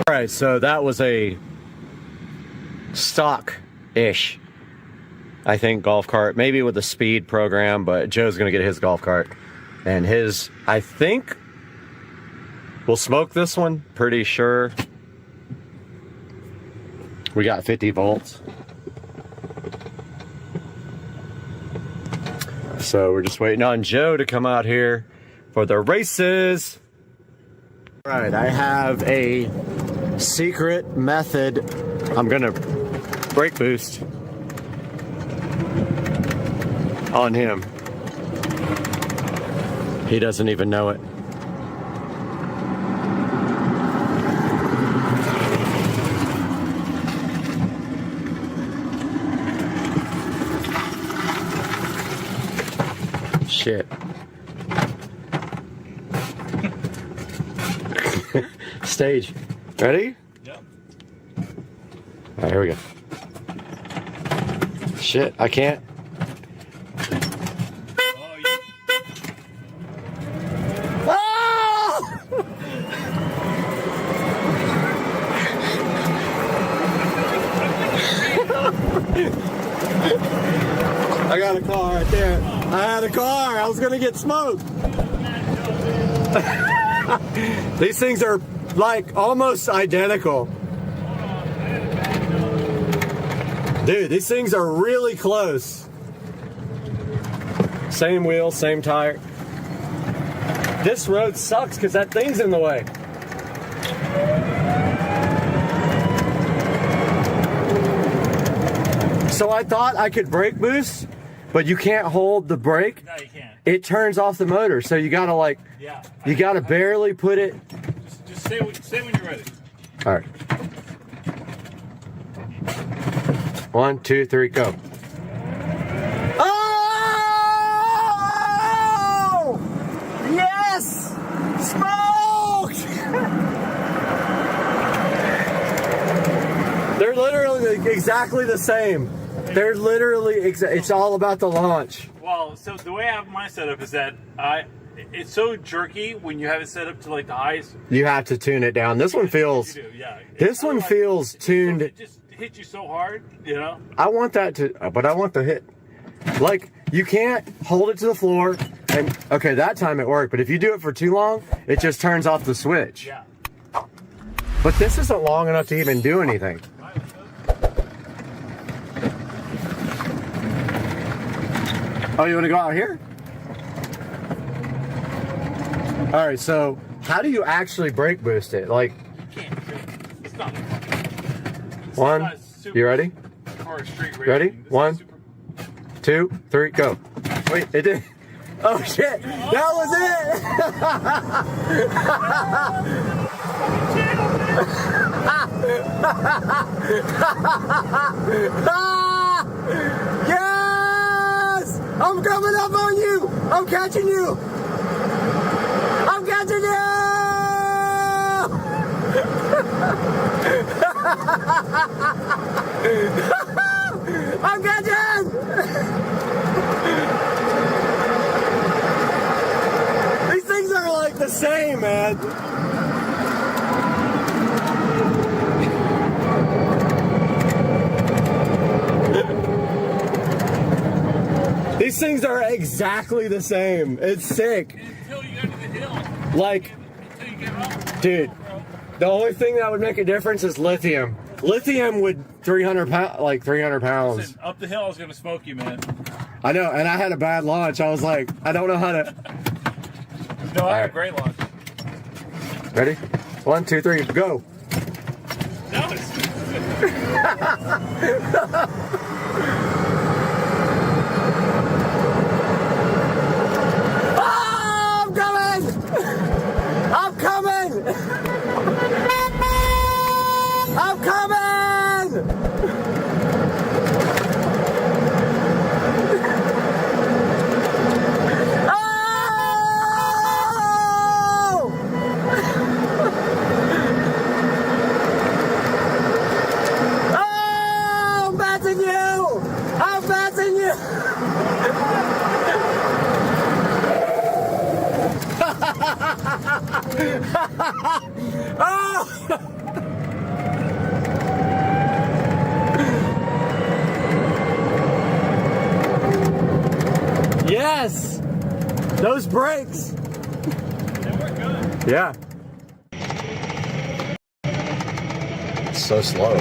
All right, so that was a stock-ish, I think, golf cart, maybe with a speed program, but Joe's gonna get his golf cart, and his, I think, will smoke this one, pretty sure. We got 50 volts. So we're just waiting on Joe to come out here for the races. All right, I have a secret method. I'm gonna brake boost on him. He doesn't even know it. Shit. Stage. Ready? Yep. All right, here we go. Shit, I can't. I got a car right there. I had a car. I was gonna get smoked. These things are like almost identical. Dude, these things are really close. Same wheel, same tire. This road sucks because that thing's in the way. So I thought I could brake boost, but you can't hold the brake. No, you can't. It turns off the motor, so you gotta like, you gotta barely put it. Just say when you're ready. All right. 1, 2, 3, go. Oh! Yes! Smoke! They're literally exactly the same. They're literally, it's all about the launch. Well, so the way I have mine set up is that it's so jerky when you have it set up to like the highest. You have to tune it down. This one feels, this one feels tuned. It just hits you so hard, you know? I want that to, but I want the hit. Like, you can't hold it to the floor, and okay, that time it worked, but if you do it for too long, it just turns off the switch. Yeah. But this isn't long enough to even do anything. Oh, you want to go out here? All right, so how do you actually brake boost it? Like, It's not. one, you ready? Or street racing. Ready? 1, 2, 3, go. Wait, it did. Oh shit, that was it! Yes! I'm coming up on you! I'm catching you! I'm catching you! I'm catching! These things are like the same, man. These things are exactly the same. It's sick. Until you go to the hill. Like, Until you get off. dude, the only thing that would make a difference is lithium. Lithium would 300 pounds. Listen, up the hill, I was gonna smoke you, man. I know, and I had a bad launch. I was like, I don't know how to. No, I had a great launch. Ready? 1, 2, 3, go. No, it's. I'm coming! I'm coming! I'm coming! Oh! Oh! I'm passing you! I'm passing you! Oh! Yes! Those brakes! They work good. Yeah. It's so slow.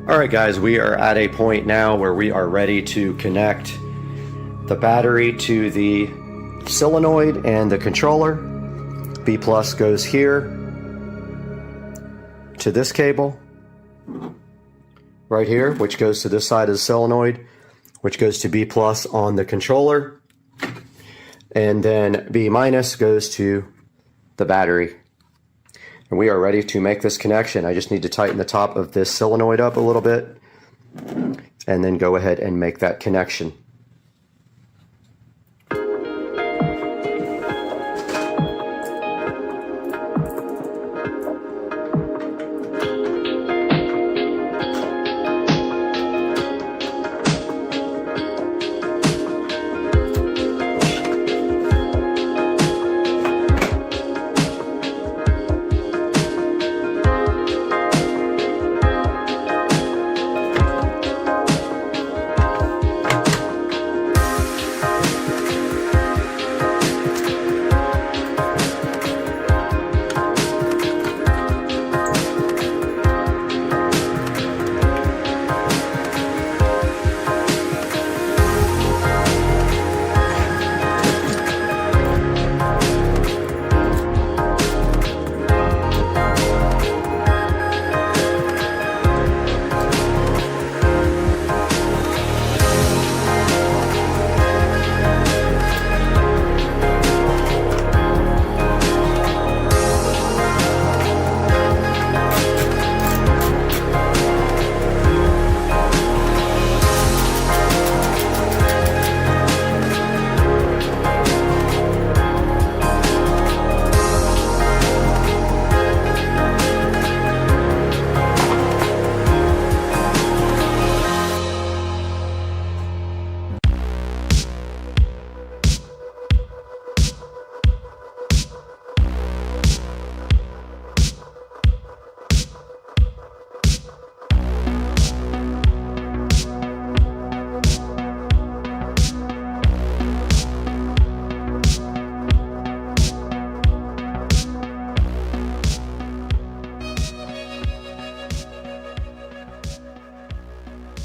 All right, guys, we are at a point now where we are ready to connect the battery to the solenoid and the controller. B plus goes here to this cable right here, which goes to this side of the solenoid, which goes to B plus on the controller. And then B minus goes to the battery. And we are ready to make this connection. I just need to tighten the top of this solenoid up a little bit and then go ahead and make that connection.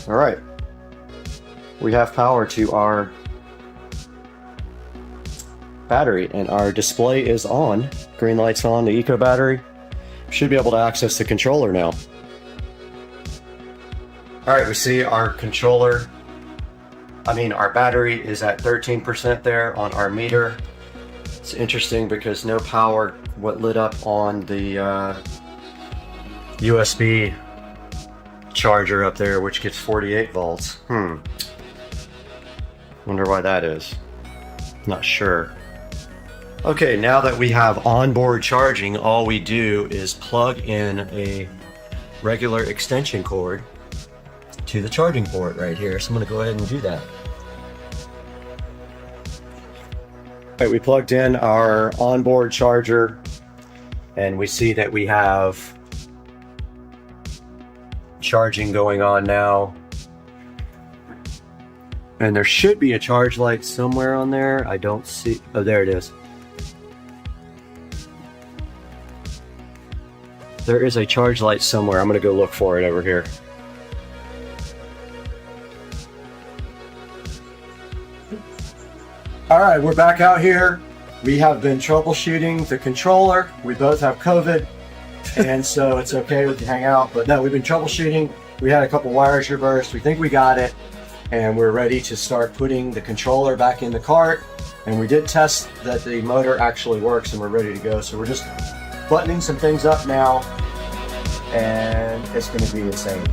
All right, we have power to our battery and our display is on. Green light's on, the eco battery. Should be able to access the controller now. All right, we see our controller, our battery is at 13% there on our meter. It's interesting because no power lit up on the USB charger up there, which gets 48 volts. Wonder why that is. Not sure. Okay, now that we have onboard charging, all we do is plug in a regular extension cord to the charging port right here. So I'm going to go ahead and do that. All right, we plugged in our onboard charger and we see that we have charging going on now. And there should be a charge light somewhere on there. I don't see. Oh, there it is. There is a charge light somewhere. I'm going to go look for it over here. All right, we're back out here. We have been troubleshooting the controller. We both have COVID, and so it's okay, we can hang out. But no, we've been troubleshooting. We had a couple wires reversed. We think we got it, and we're ready to start putting the controller back in the cart. And we did test that the motor actually works, and we're ready to go. So we're just buttoning some things up now, and it's going to be insane.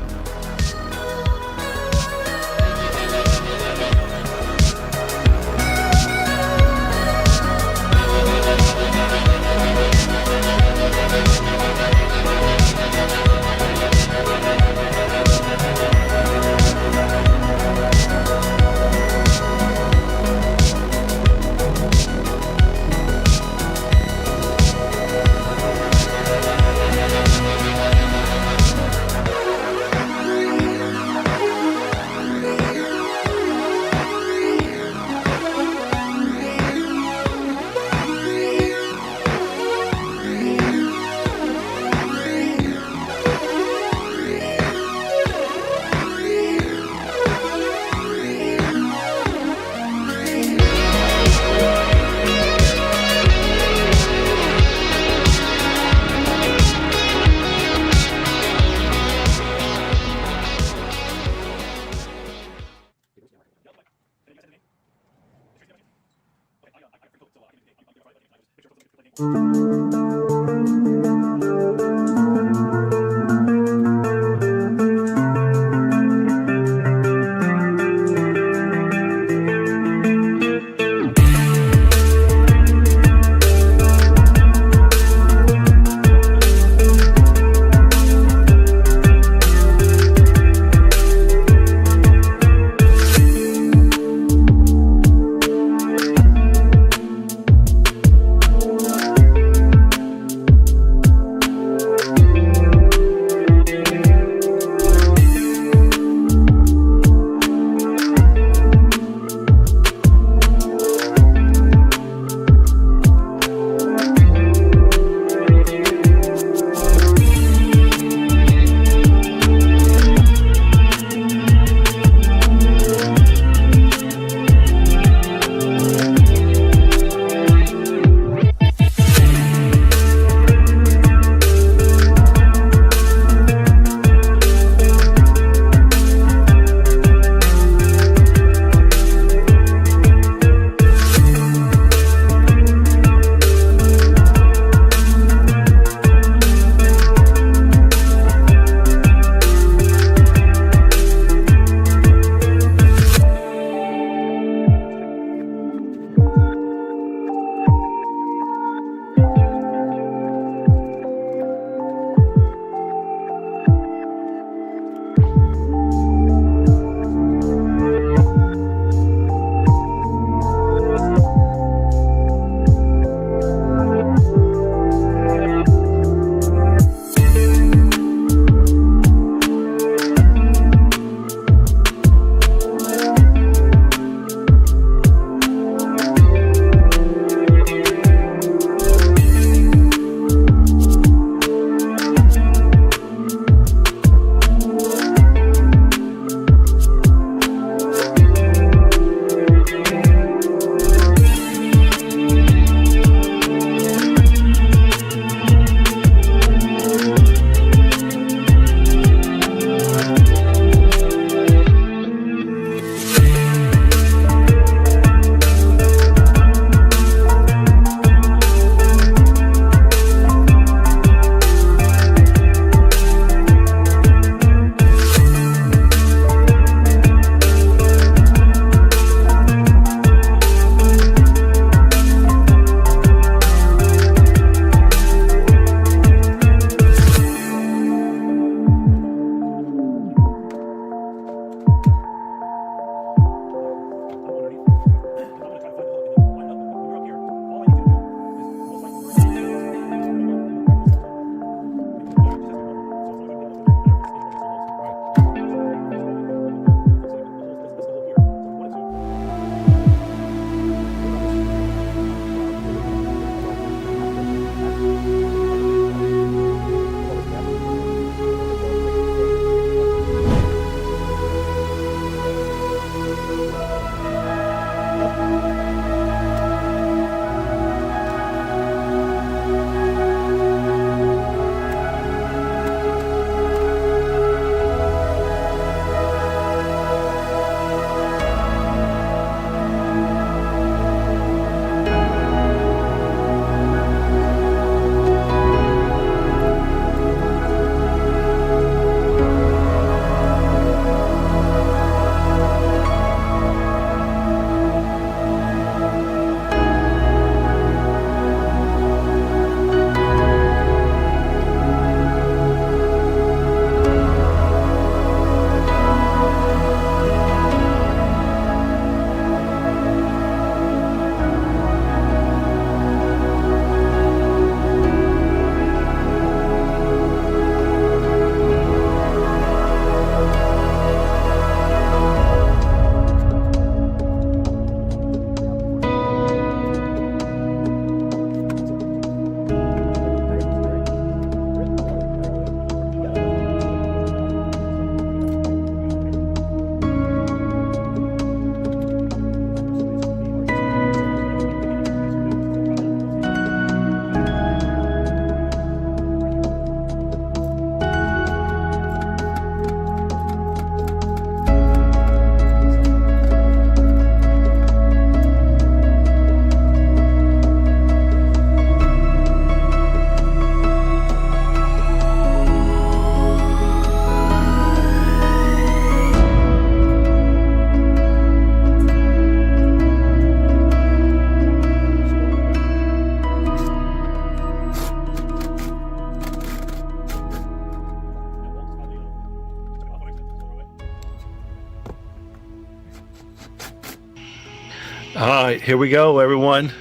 All right, here we go, everyone.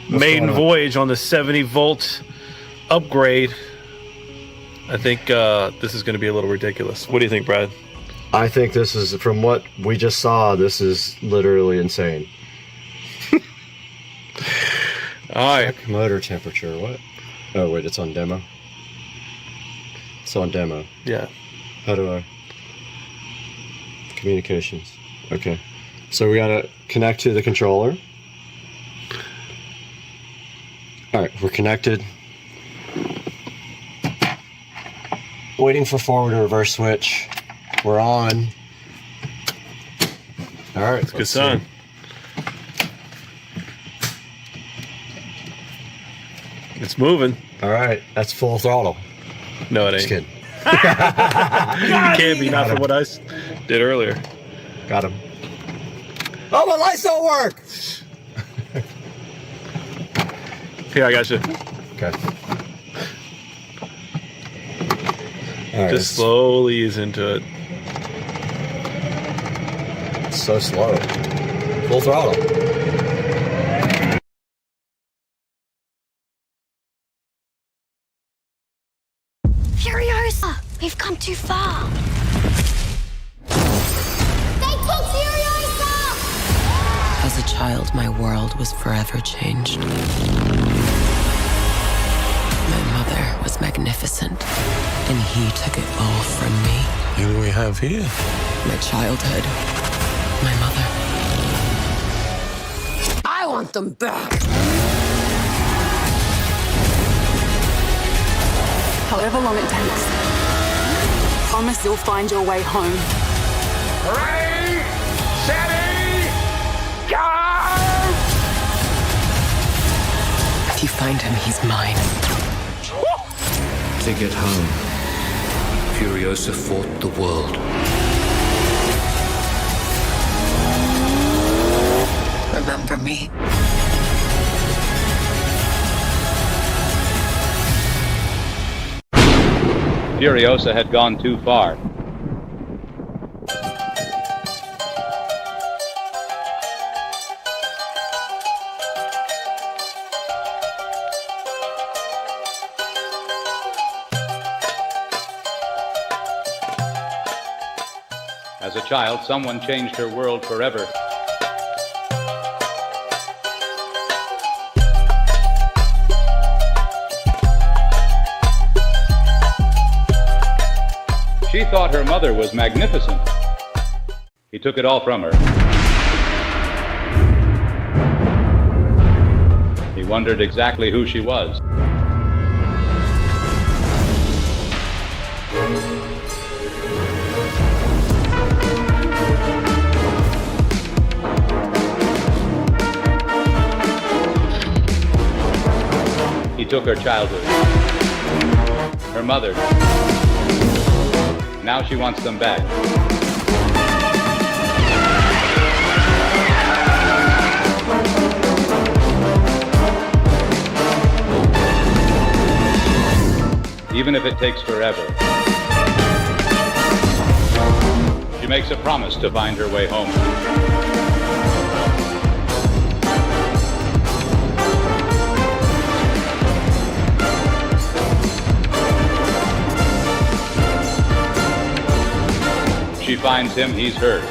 Maiden voyage on the 70 volt upgrade. I think this is going to be a little ridiculous. What do you think, Brad? I think this is, from what we just saw, this is literally insane. All right. Check motor temperature. What? Oh, wait, it's on demo. It's on demo. Yeah. How do I? Communications. Okay. So we got to connect to the controller. All right, we're connected. Waiting for forward and reverse switch. We're on. All right. It's a good sign. It's moving. All right, that's full throttle. No, it ain't. Just kidding. It can't be, not for what I did earlier. Got him. Oh, my lights don't work! Here, I got you. Okay. All right, just slowly ease into it. It's so slow. Full throttle. Furiosa! We've come too far! They took Furiosa! As a child, my world was forever changed. My mother was magnificent, and he took it all from me. Who do we have here? My childhood. My mother. I want them back! However long it takes, promise you'll find your way home. Ready, steady, go! If you find him, he's mine. To get home, Furiosa fought the world. Remember me. Furiosa had gone too far. As a child, someone changed her world forever. She thought her mother was magnificent. He took it all from her. He wondered exactly who she was. He took her childhood, her mother. Now she wants them back. Even if it takes forever. She makes a promise to find her way home. She finds him, he's hers.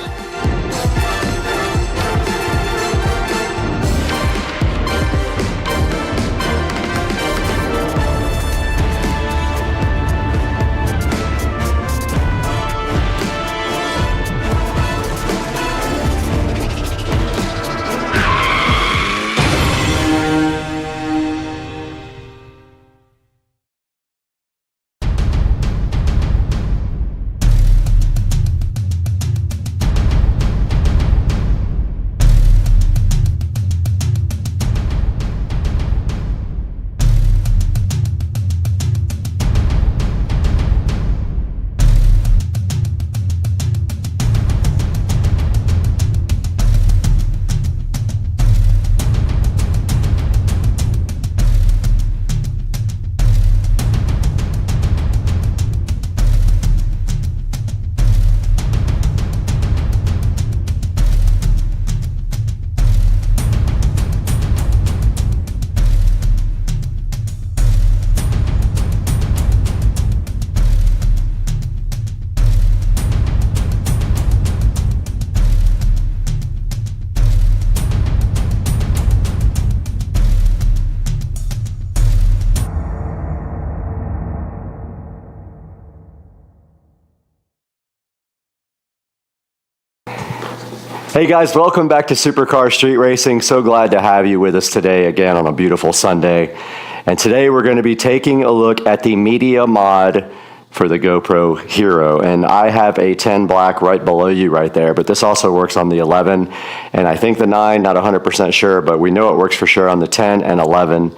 Hey guys, welcome back to Supercar Street Racing. So glad to have you with us today again on a beautiful Sunday. And today we're going to be taking a look at the media mod for the GoPro Hero. And I have a 10 black right below you right there, but this also works on the 11 and I think the 9, not 100% sure, but we know it works for sure on the 10 and 11.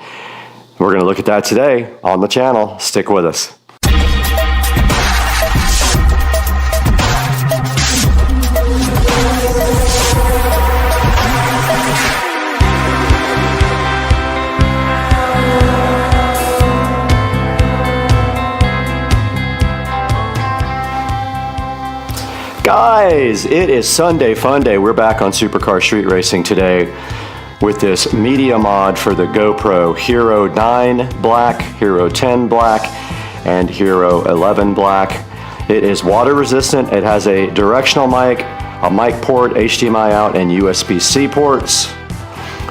We're going to look at that today on the channel. Stick with us. Guys, it is Sunday Fun Day. We're back on Supercar Street Racing today with this media mod for the GoPro Hero 9 Black, Hero 10 Black, and Hero 11 Black. It is water resistant. It has a directional mic, a mic port, HDMI out, and USB-C ports.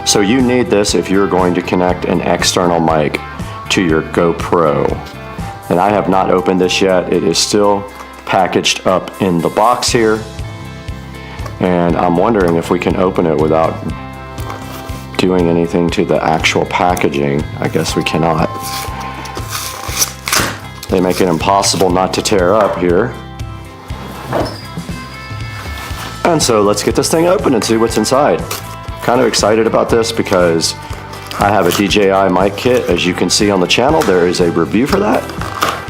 So you need this if you're going to connect an external mic to your GoPro. And I have not opened this yet. It is still packaged up in the box here, and I'm wondering if we can open it without doing anything to the actual packaging. I guess we cannot. They make it impossible not to tear up here. And so let's get this thing open and see what's inside. Kind of excited about this because I have a DJI mic kit. As you can see on the channel, there is a review for that.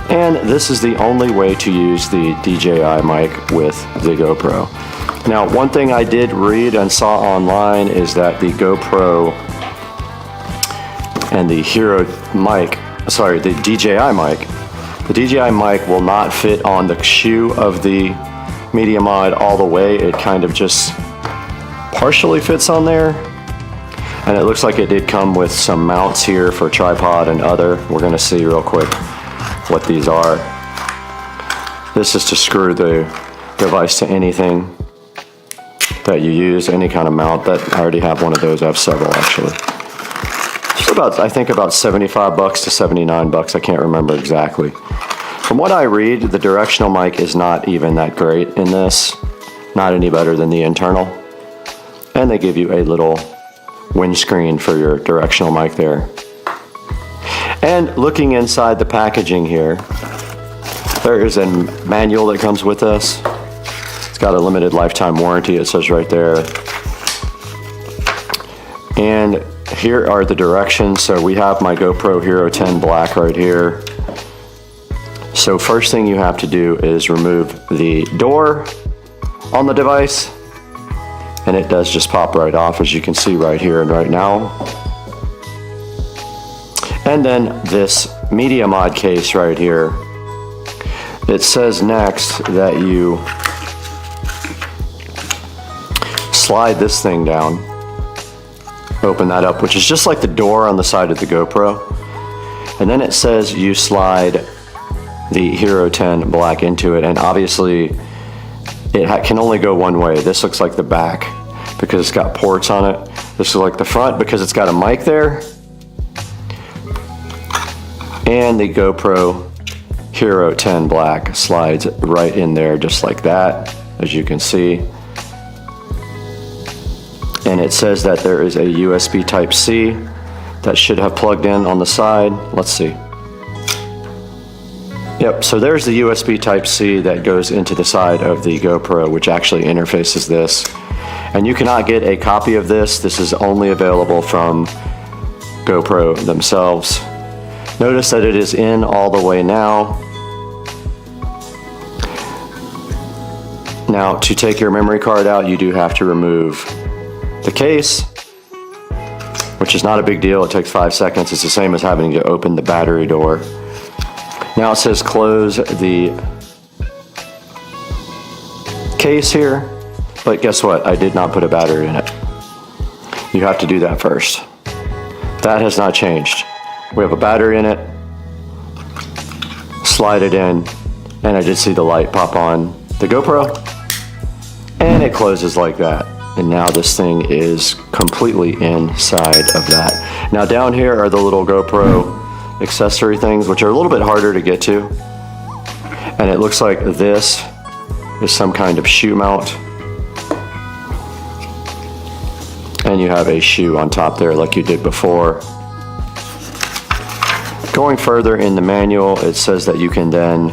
And this is the only way to use the DJI mic with the GoPro. Now, one thing I did read and saw online is that the GoPro and the Hero mic, sorry, the DJI mic will not fit on the shoe of the media mod all the way. It kind of just partially fits on there. And it looks like it did come with some mounts here for tripod and other. We're gonna see real quick what these are. This is to screw the device to anything that you use, any kind of mount. That I already have one of those. I have several actually. It's about, I think about 75 bucks to 79 bucks. I can't remember exactly. From what I read, the directional mic is not even that great in this. Not any better than the internal. And they give you a little windscreen for your directional mic there. And looking inside the packaging here, there is a manual that comes with this. It's got a limited lifetime warranty, it says right there. And here are the directions. So we have my GoPro Hero 10 Black right here. So first thing you have to do is remove the door on the device. And it does just pop right off, as you can see right here and right now. And then this media mod case right here. It says next that you slide this thing down, open that up, which is just like the door on the side of the GoPro. And then it says you slide the Hero 10 Black into it, and obviously it can only go one way. This looks like the back because it's got ports on it. This is like the front because it's got a mic there. And the GoPro Hero 10 Black slides right in there just like that, as you can see. And it says that there is a USB Type-C that should have plugged in on the side. Let's see. Yep, so there's the USB Type-C that goes into the side of the GoPro, which actually interfaces this. And you cannot get a copy of this. This is only available from GoPro themselves. Notice that it is in all the way now. Now, to take your memory card out, you do have to remove the case, which is not a big deal. It takes 5 seconds. It's the same as having to open the battery door. Now it says close the case here, but guess what? I did not put a battery in it. You have to do that first. That has not changed. We have a battery in it, slide it in, and I did see the light pop on the GoPro, and it closes like that. And now this thing is completely inside of that. Now down here are the little GoPro accessory things, which are a little bit harder to get to. And it looks like this is some kind of shoe mount. and you have a shoe on top there like you did before. Going further in the manual, it says that you can then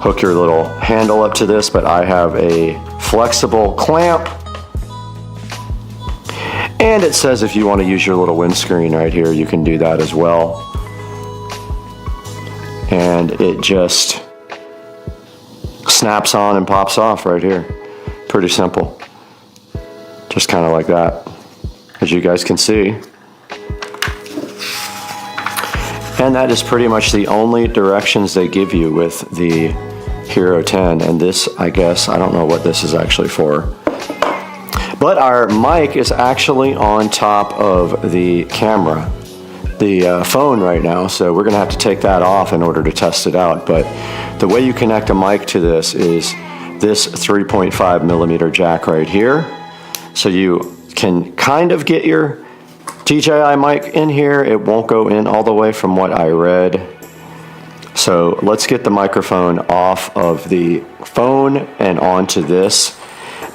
hook your little handle up to this, but I have a flexible clamp. And it says if you want to use your little windscreen right here, you can do that as well. And it just snaps on and pops off right here. Pretty simple. Just kind of like that, as you guys can see. And that is pretty much the only directions they give you with the Hero 10. And this, I guess, I don't know what this is actually for. But our mic is actually on top of the camera, the phone right now. So we're gonna have to take that off in order to test it out. But the way you connect a mic to this is this 3.5 millimeter jack right here. So you can kind of get your DJI mic in here. It won't go in all the way from what I read. So let's get the microphone off of the phone and onto this.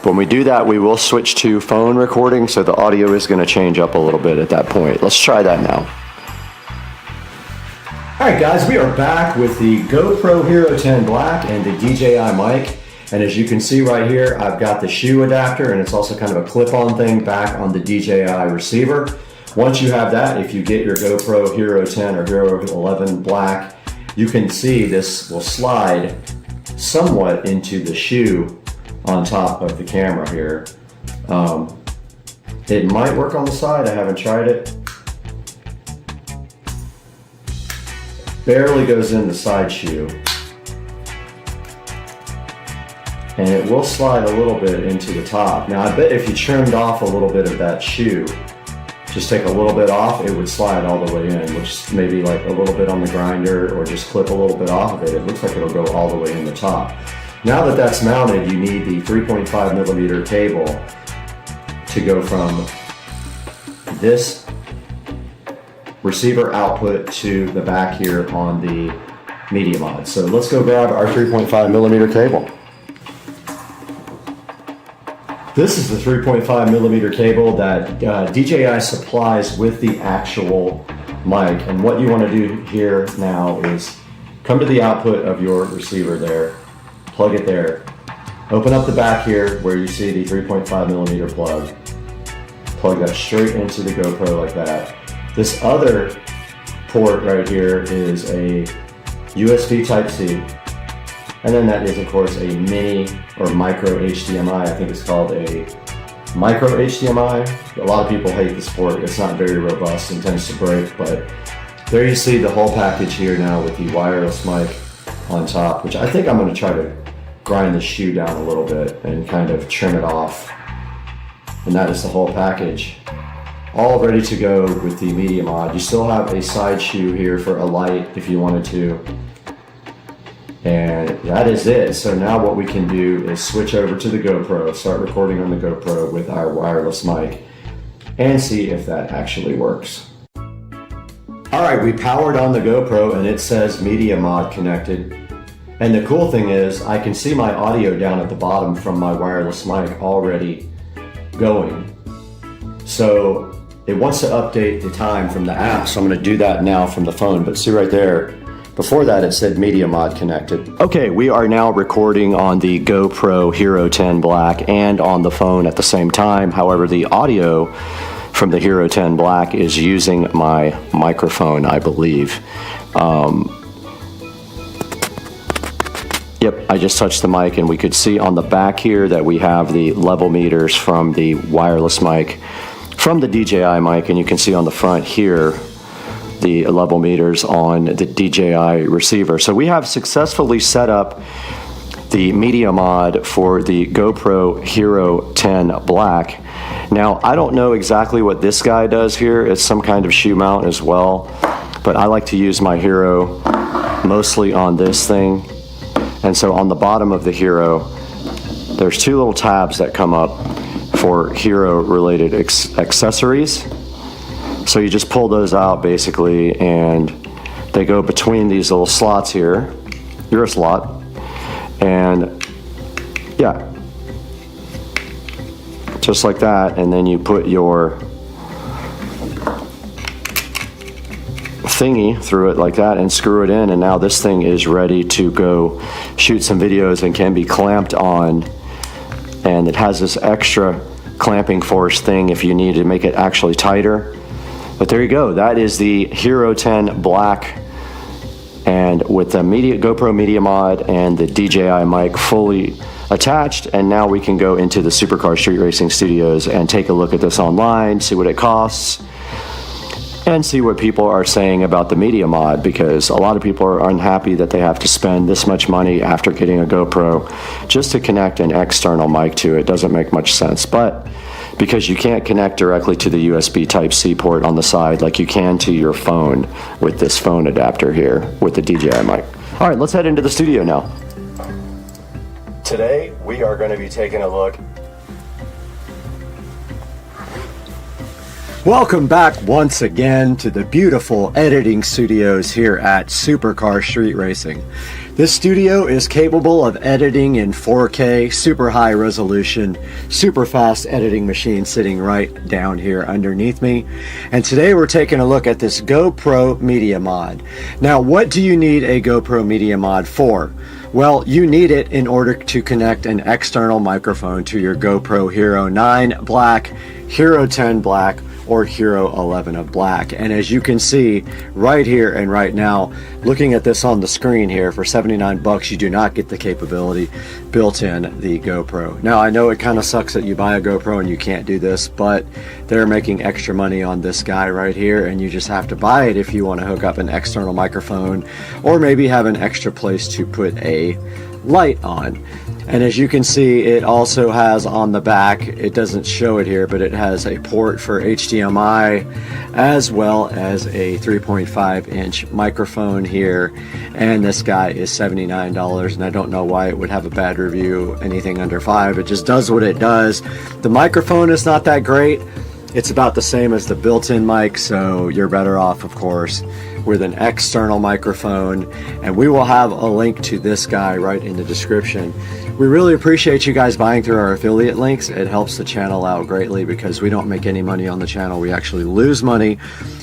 When we do that, we will switch to phone recording, so the audio is going to change up a little bit at that point. Let's try that now. All right, guys, we are back with the GoPro Hero 10 Black and the DJI mic. And as you can see right here, I've got the shoe adapter, and it's also kind of a clip-on thing back on the DJI receiver. Once you have that, if you get your GoPro Hero 10 or Hero 11 Black, you can see this will slide somewhat into the shoe on top of the camera here. It might work on the side, I haven't tried it. Barely goes in the side shoe. And it will slide a little bit into the top. Now I bet if you trimmed off a little bit of that shoe, just take a little bit off, it would slide all the way in, which maybe like a little bit on the grinder or just clip a little bit off of it. It looks like it'll go all the way in the top. Now that that's mounted, you need the 3.5 millimeter cable to go from this receiver output to the back here on the Media Mod. So let's go grab our 3.5 millimeter cable. This is the 3.5 millimeter cable that DJI supplies with the actual mic. And what you want to do here now is come to the output of your receiver there, plug it there, open up the back here where you see the 3.5 millimeter plug that straight into the GoPro like that. This other port right here is a USB Type-C. And then that is, of course, a mini or micro HDMI. I think it's called a micro HDMI. A lot of people hate this port. It's not very robust and tends to break, but there you see the whole package here now with the wireless mic on top, which I think I'm going to try to grind the shoe down a little bit and kind of trim it off. And that is the whole package. All ready to go with the Media Mod. You still have a side shoe here for a light if you wanted to. And that is it. So now what we can do is switch over to the GoPro, start recording on the GoPro with our wireless mic, and see if that actually works. All right, we powered on the GoPro and it says Media Mod connected. And the cool thing is I can see my audio down at the bottom from my wireless mic already going. So it wants to update the time from the app, so I'm going to do that now from the phone. But see right there, before that it said Media Mod connected. Okay, we are now recording on the GoPro Hero 10 Black and on the phone at the same time. However, the audio from the Hero 10 Black is using my microphone, I believe. Yep, I just touched the mic and we could see on the back here that we have the level meters from the wireless mic from the DJI mic, and you can see on the front here the level meters on the DJI receiver. So we have successfully set up the Media Mod for the GoPro Hero 10 Black. Now, I don't know exactly what this guy does here. It's some kind of shoe mount as well, but I like to use my Hero mostly on this thing. And so on the bottom of the Hero, there's two little tabs that come up for Hero related accessories. So you just pull those out basically, and they go between these little slots here. You're a slot. And yeah, just like that. And then you put your thingy through it like that and screw it in, and now this thing is ready to go shoot some videos and can be clamped on, and it has this extra clamping force thing if you need to make it actually tighter. But there you go, that is the Hero 10 Black, and with the GoPro Media Mod and the DJI mic fully attached, and now we can go into the Supercar Street Racing Studios and take a look at this online, see what it costs, and see what people are saying about the Media Mod, because a lot of people are unhappy that they have to spend this much money after getting a GoPro just to connect an external mic to it. Doesn't make much sense, but because you can't connect directly to the USB Type-C port on the side like you can to your phone with this phone adapter here with the DJI mic. All right, let's head into the studio now. Today, we are going to be taking a look. Welcome back once again to the beautiful editing studios here at Supercar Street Racing. This studio is capable of editing in 4K, super high resolution, super fast editing machine sitting right down here underneath me. And today we're taking a look at this GoPro Media Mod. Now, what do you need a GoPro Media Mod for? Well, you need it in order to connect an external microphone to your GoPro Hero 9 Black, Hero 10 Black, or Hero 11 of Black. And as you can see right here and right now, looking at this on the screen here, for 79 bucks you do not get the capability built in the GoPro. Now, I know it kind of sucks that you buy a GoPro and you can't do this, but they're making extra money on this guy right here, and you just have to buy it if you want to hook up an external microphone or maybe have an extra place to put a light on. And as you can see, it also has on the back, it doesn't show it here, but it has a port for HDMI as well as a 3.5 inch microphone here. And this guy is $79, and I don't know why it would have a bad review, anything under $5. It just does what it does. The microphone is not that great. It's about the same as the built-in mic, so you're better off, of course, with an external microphone. And we will have a link to this guy right in the description. We really appreciate you guys buying through our affiliate links. It helps the channel out greatly because we don't make any money on the channel. We actually lose money.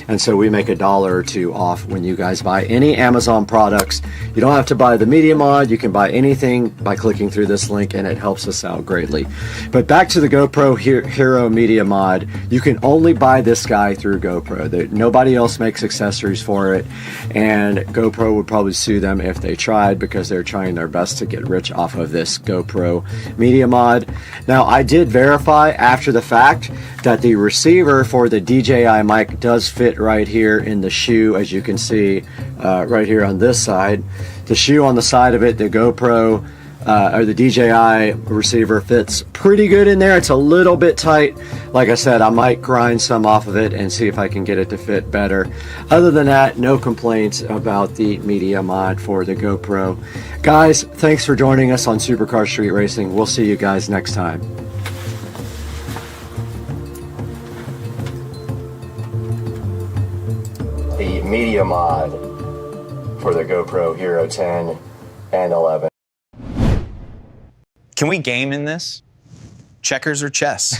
And so we make $1 or $2 off when you guys buy any Amazon products. You don't have to buy the Media Mod. You can buy anything by clicking through this link, and it helps us out greatly. But back to the GoPro Hero Media Mod. You can only buy this guy through GoPro. Nobody else makes accessories for it, and GoPro would probably sue them if they tried, because they're trying their best to get rich off of this GoPro Media Mod. Now, I did verify after the fact that the receiver for the DJI mic does fit right here in the shoe, as you can see right here on this side. The shoe on the side of it, the GoPro or the DJI receiver fits pretty good in there. It's a little bit tight. Like I said, I might grind some off of it and see if I can get it to fit better. Other than that, no complaints about the Media Mod for the GoPro. Guys, thanks for joining us on Supercar Street Racing. We'll see you guys next time. The Media Mod for the GoPro Hero 10 and 11. Can we game in this? Checkers or chess?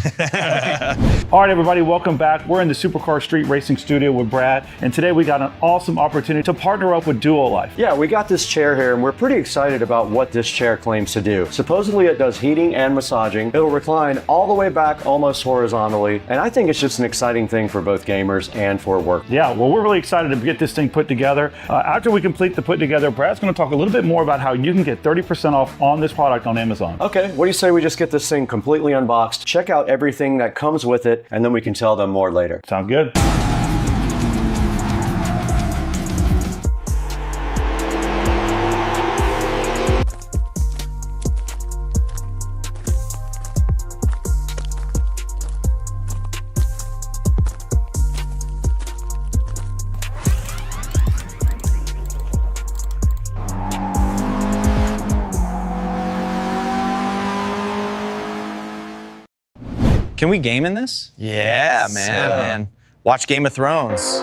All right, everybody, welcome back. We're in the Supercar Street Racing Studio with Brad, and today we got an awesome opportunity to partner up with Duolife. Yeah, we got this chair here, and we're pretty excited about what this chair claims to do. Supposedly it does heating and massaging. It'll recline all the way back almost horizontally, and I think it's just an exciting thing for both gamers and for work. Yeah, well, we're really excited to get this thing put together. After we complete the put together, Brad's going to talk a little bit more about how you can get 30% off on this product on Amazon. Okay, what do you say we just get this thing completely unboxed, check out everything that comes with it, and then we can tell them more later. Sound good? Can we game in this? Yeah, man. Watch Game of Thrones.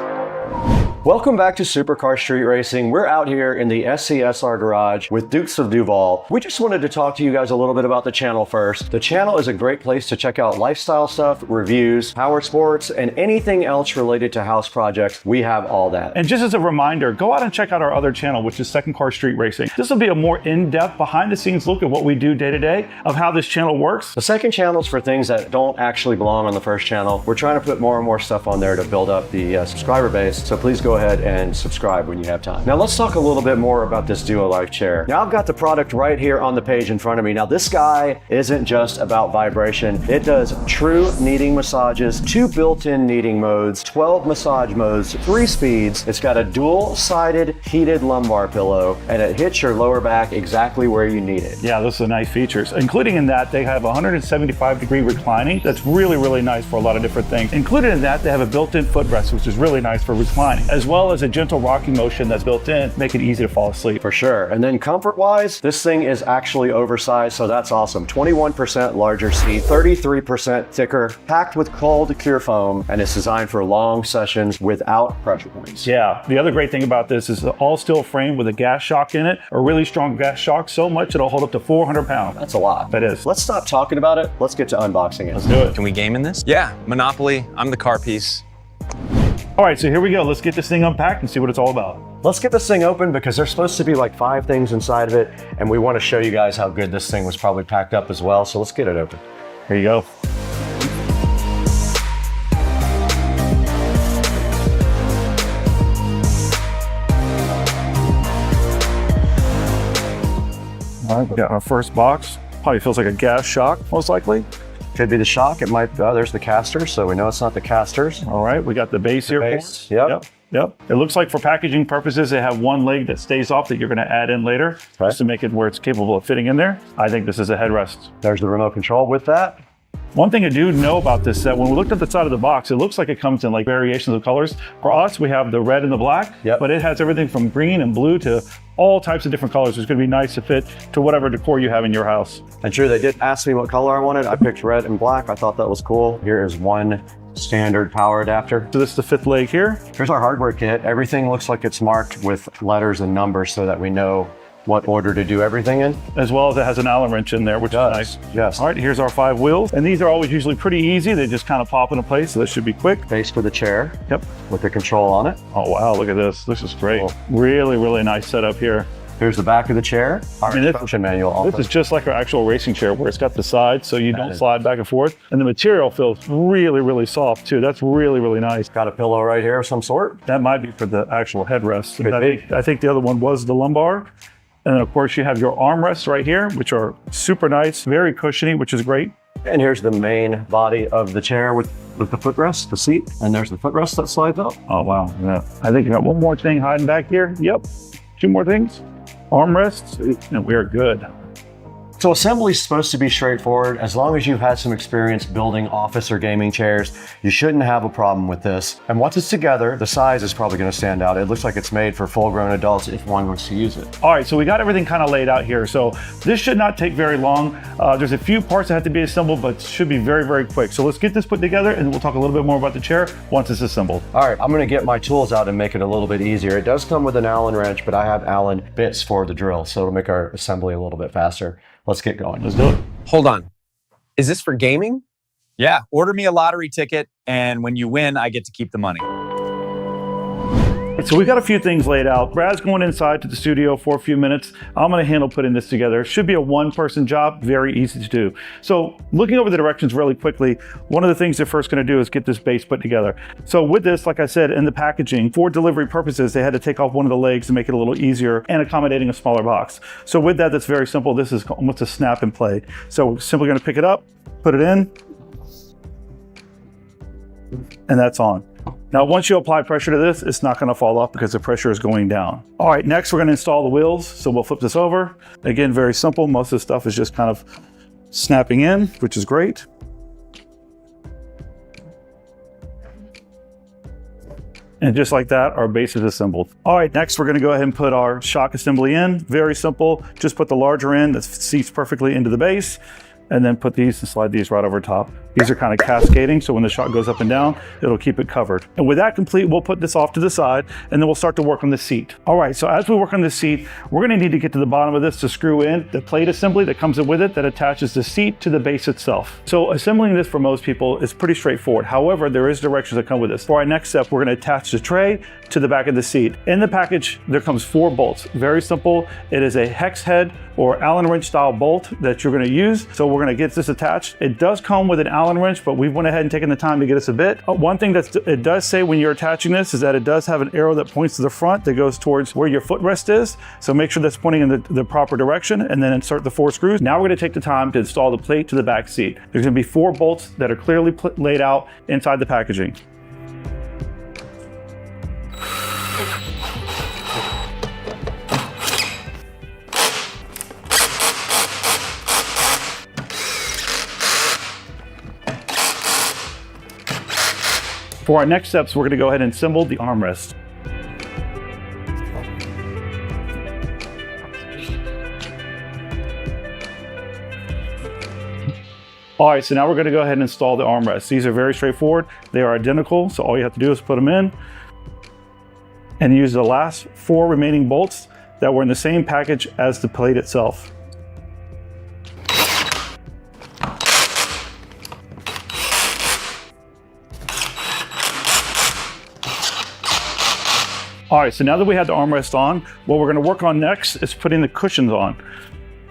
Welcome back to Supercar Street Racing. We're out here in the SCSR garage with Dukes of Duval. We just wanted to talk to you guys a little bit about the channel first. The channel is a great place to check out lifestyle stuff, reviews, power sports, and anything else related to house projects. We have all that. And just as a reminder, go out and check out our other channel, which is Second Car Street Racing. This will be a more in-depth, behind-the-scenes look at what we do day to day of how this channel works. The second channel is for things that don't actually belong on the first channel. We're trying to put more and more stuff on there to build up the subscriber base, so please go ahead and subscribe when you have time. Now let's talk a little bit more about this Duo Life chair. Now I've got the product right here on the page in front of me. Now this guy isn't just about vibration. It does true kneading massages, 2 built-in kneading modes, 12 massage modes, 3 speeds. It's got a dual-sided heated lumbar pillow, and it hits your lower back exactly where you need it. Yeah, those are nice features. Including in that, they have 175-degree reclining. That's really, really nice for a lot of different things. Included in that, they have a built-in footrest, which is really nice for reclining, as well as a gentle rocking motion that's built in, make it easy to fall asleep. For sure. And then comfort-wise, this thing is actually oversized, so that's awesome. 21% larger seat, 33% thicker, packed with cold cure foam, and it's designed for long sessions without pressure points. Yeah, the other great thing about this is the all steel frame with a gas shock in it, a really strong gas shock, so much it'll hold up to 400 pounds. That's a lot. That is. Let's stop talking about it. Let's get to unboxing it. Let's do it. Can we game in this? Yeah, Monopoly. I'm the car piece. All right, so here we go. Let's get this thing unpacked and see what it's all about. Let's get this thing open because there's supposed to be like 5 things inside of it, and we want to show you guys how good this thing was probably packed up as well. So let's get it open. Here you go. All right, we got our first box. Probably feels like a gas shock, most likely. Could be the shock. It might, there's the casters, so we know it's not the casters. All right, we got the base here. Base. Yep. It looks like for packaging purposes, they have one leg that stays off that you're gonna add in later, just to make it where it's capable of fitting in there. I think this is a headrest. There's the remote control with that. One thing I do know about this set, when we looked at the side of the box, it looks like it comes in like variations of colors. For us, we have the red and the black, but it has everything from green and blue to all types of different colors. It's gonna be nice to fit to whatever decor you have in your house. And sure, they did ask me what color I wanted. I picked red and black. I thought that was cool. Here is one standard power adapter. So this is the 5th leg here. Here's our hardware kit. Everything looks like it's marked with letters and numbers so that we know what order to do everything in. As well as it has an Allen wrench in there, which is nice. Yes. All right, here's our 5 wheels. And these are always usually pretty easy. They just kind of pop into place, so this should be quick. Base for the chair. Yep. With the control on it. Oh, wow, look at this. This is great. Cool. Really, really nice setup here. Here's the back of the chair. Our function manual. This is just like our actual racing chair where it's got the sides so you don't slide back and forth. And the material feels really, really soft too. That's really, really nice. Got a pillow right here of some sort. That might be for the actual headrest. I think the other one was the lumbar. And then of course you have your armrests right here, which are super nice, very cushiony, which is great. And here's the main body of the chair with the footrest, the seat. And there's the footrest that slides up. Oh, wow. Yeah. I think you got one more thing hiding back here. Yep. 2 more things. Armrests, and we are good. So assembly is supposed to be straightforward. As long as you've had some experience building office or gaming chairs, you shouldn't have a problem with this. And once it's together, the size is probably going to stand out. It looks like it's made for full-grown adults if one wants to use it. All right, so we got everything kind of laid out here. So this should not take very long. There's a few parts that have to be assembled, but it should be very, very quick. So let's get this put together and we'll talk a little bit more about the chair once it's assembled. All right, I'm going to get my tools out and make it a little bit easier. It does come with an Allen wrench, but I have Allen bits for the drill, so it'll make our assembly a little bit faster. Let's get going. Let's do it. Hold on. Is this for gaming? Yeah, order me a lottery ticket, and when you win, I get to keep the money. So we've got a few things laid out. Brad's going inside to the studio for a few minutes. I'm going to handle putting this together. It should be a 1-person job, very easy to do. So looking over the directions really quickly, one of the things they're first going to do is get this base put together. So with this, like I said, in the packaging, for delivery purposes, they had to take off one of the legs to make it a little easier and accommodating a smaller box. So with that, that's very simple. This is almost a snap and play. So we're simply going to pick it up, put it in, and that's on. Now, once you apply pressure to this, it's not going to fall off because the pressure is going down. All right, next we're going to install the wheels. So we'll flip this over. Again, very simple. Most of the stuff is just kind of snapping in, which is great. And just like that, our base is assembled. All right, next we're going to go ahead and put our shock assembly in. Very simple. Just put the larger end that seats perfectly into the base. and then put these and slide these right over top. These are kind of cascading, so when the shot goes up and down, it'll keep it covered. And with that complete, we'll put this off to the side, and then we'll start to work on the seat. All right, so as we work on the seat, we're gonna need to get to the bottom of this to screw in the plate assembly that comes with it that attaches the seat to the base itself. So assembling this for most people is pretty straightforward. However, there is directions that come with this. For our next step, we're gonna attach the tray to the back of the seat. In the package, there comes 4 bolts. Very simple. It is a hex head or Allen wrench style bolt that you're gonna use. So we're gonna get this attached. It does come with an Allen wrench, but we went ahead and taken the time to get us a bit. One thing that it does say when you're attaching this is that it does have an arrow that points to the front that goes towards where your footrest is. So make sure that's pointing in the proper direction, and then insert the 4 screws. Now we're gonna take the time to install the plate to the back seat. There's gonna be 4 bolts that are clearly laid out inside the packaging. For our next steps, we're going to go ahead and assemble the armrest. All right, so now we're going to go ahead and install the armrests. These are very straightforward. They are identical, so all you have to do is put them in and use the last 4 remaining bolts that were in the same package as the plate itself. All right, so now that we have the armrest on, what we're gonna work on next is putting the cushions on.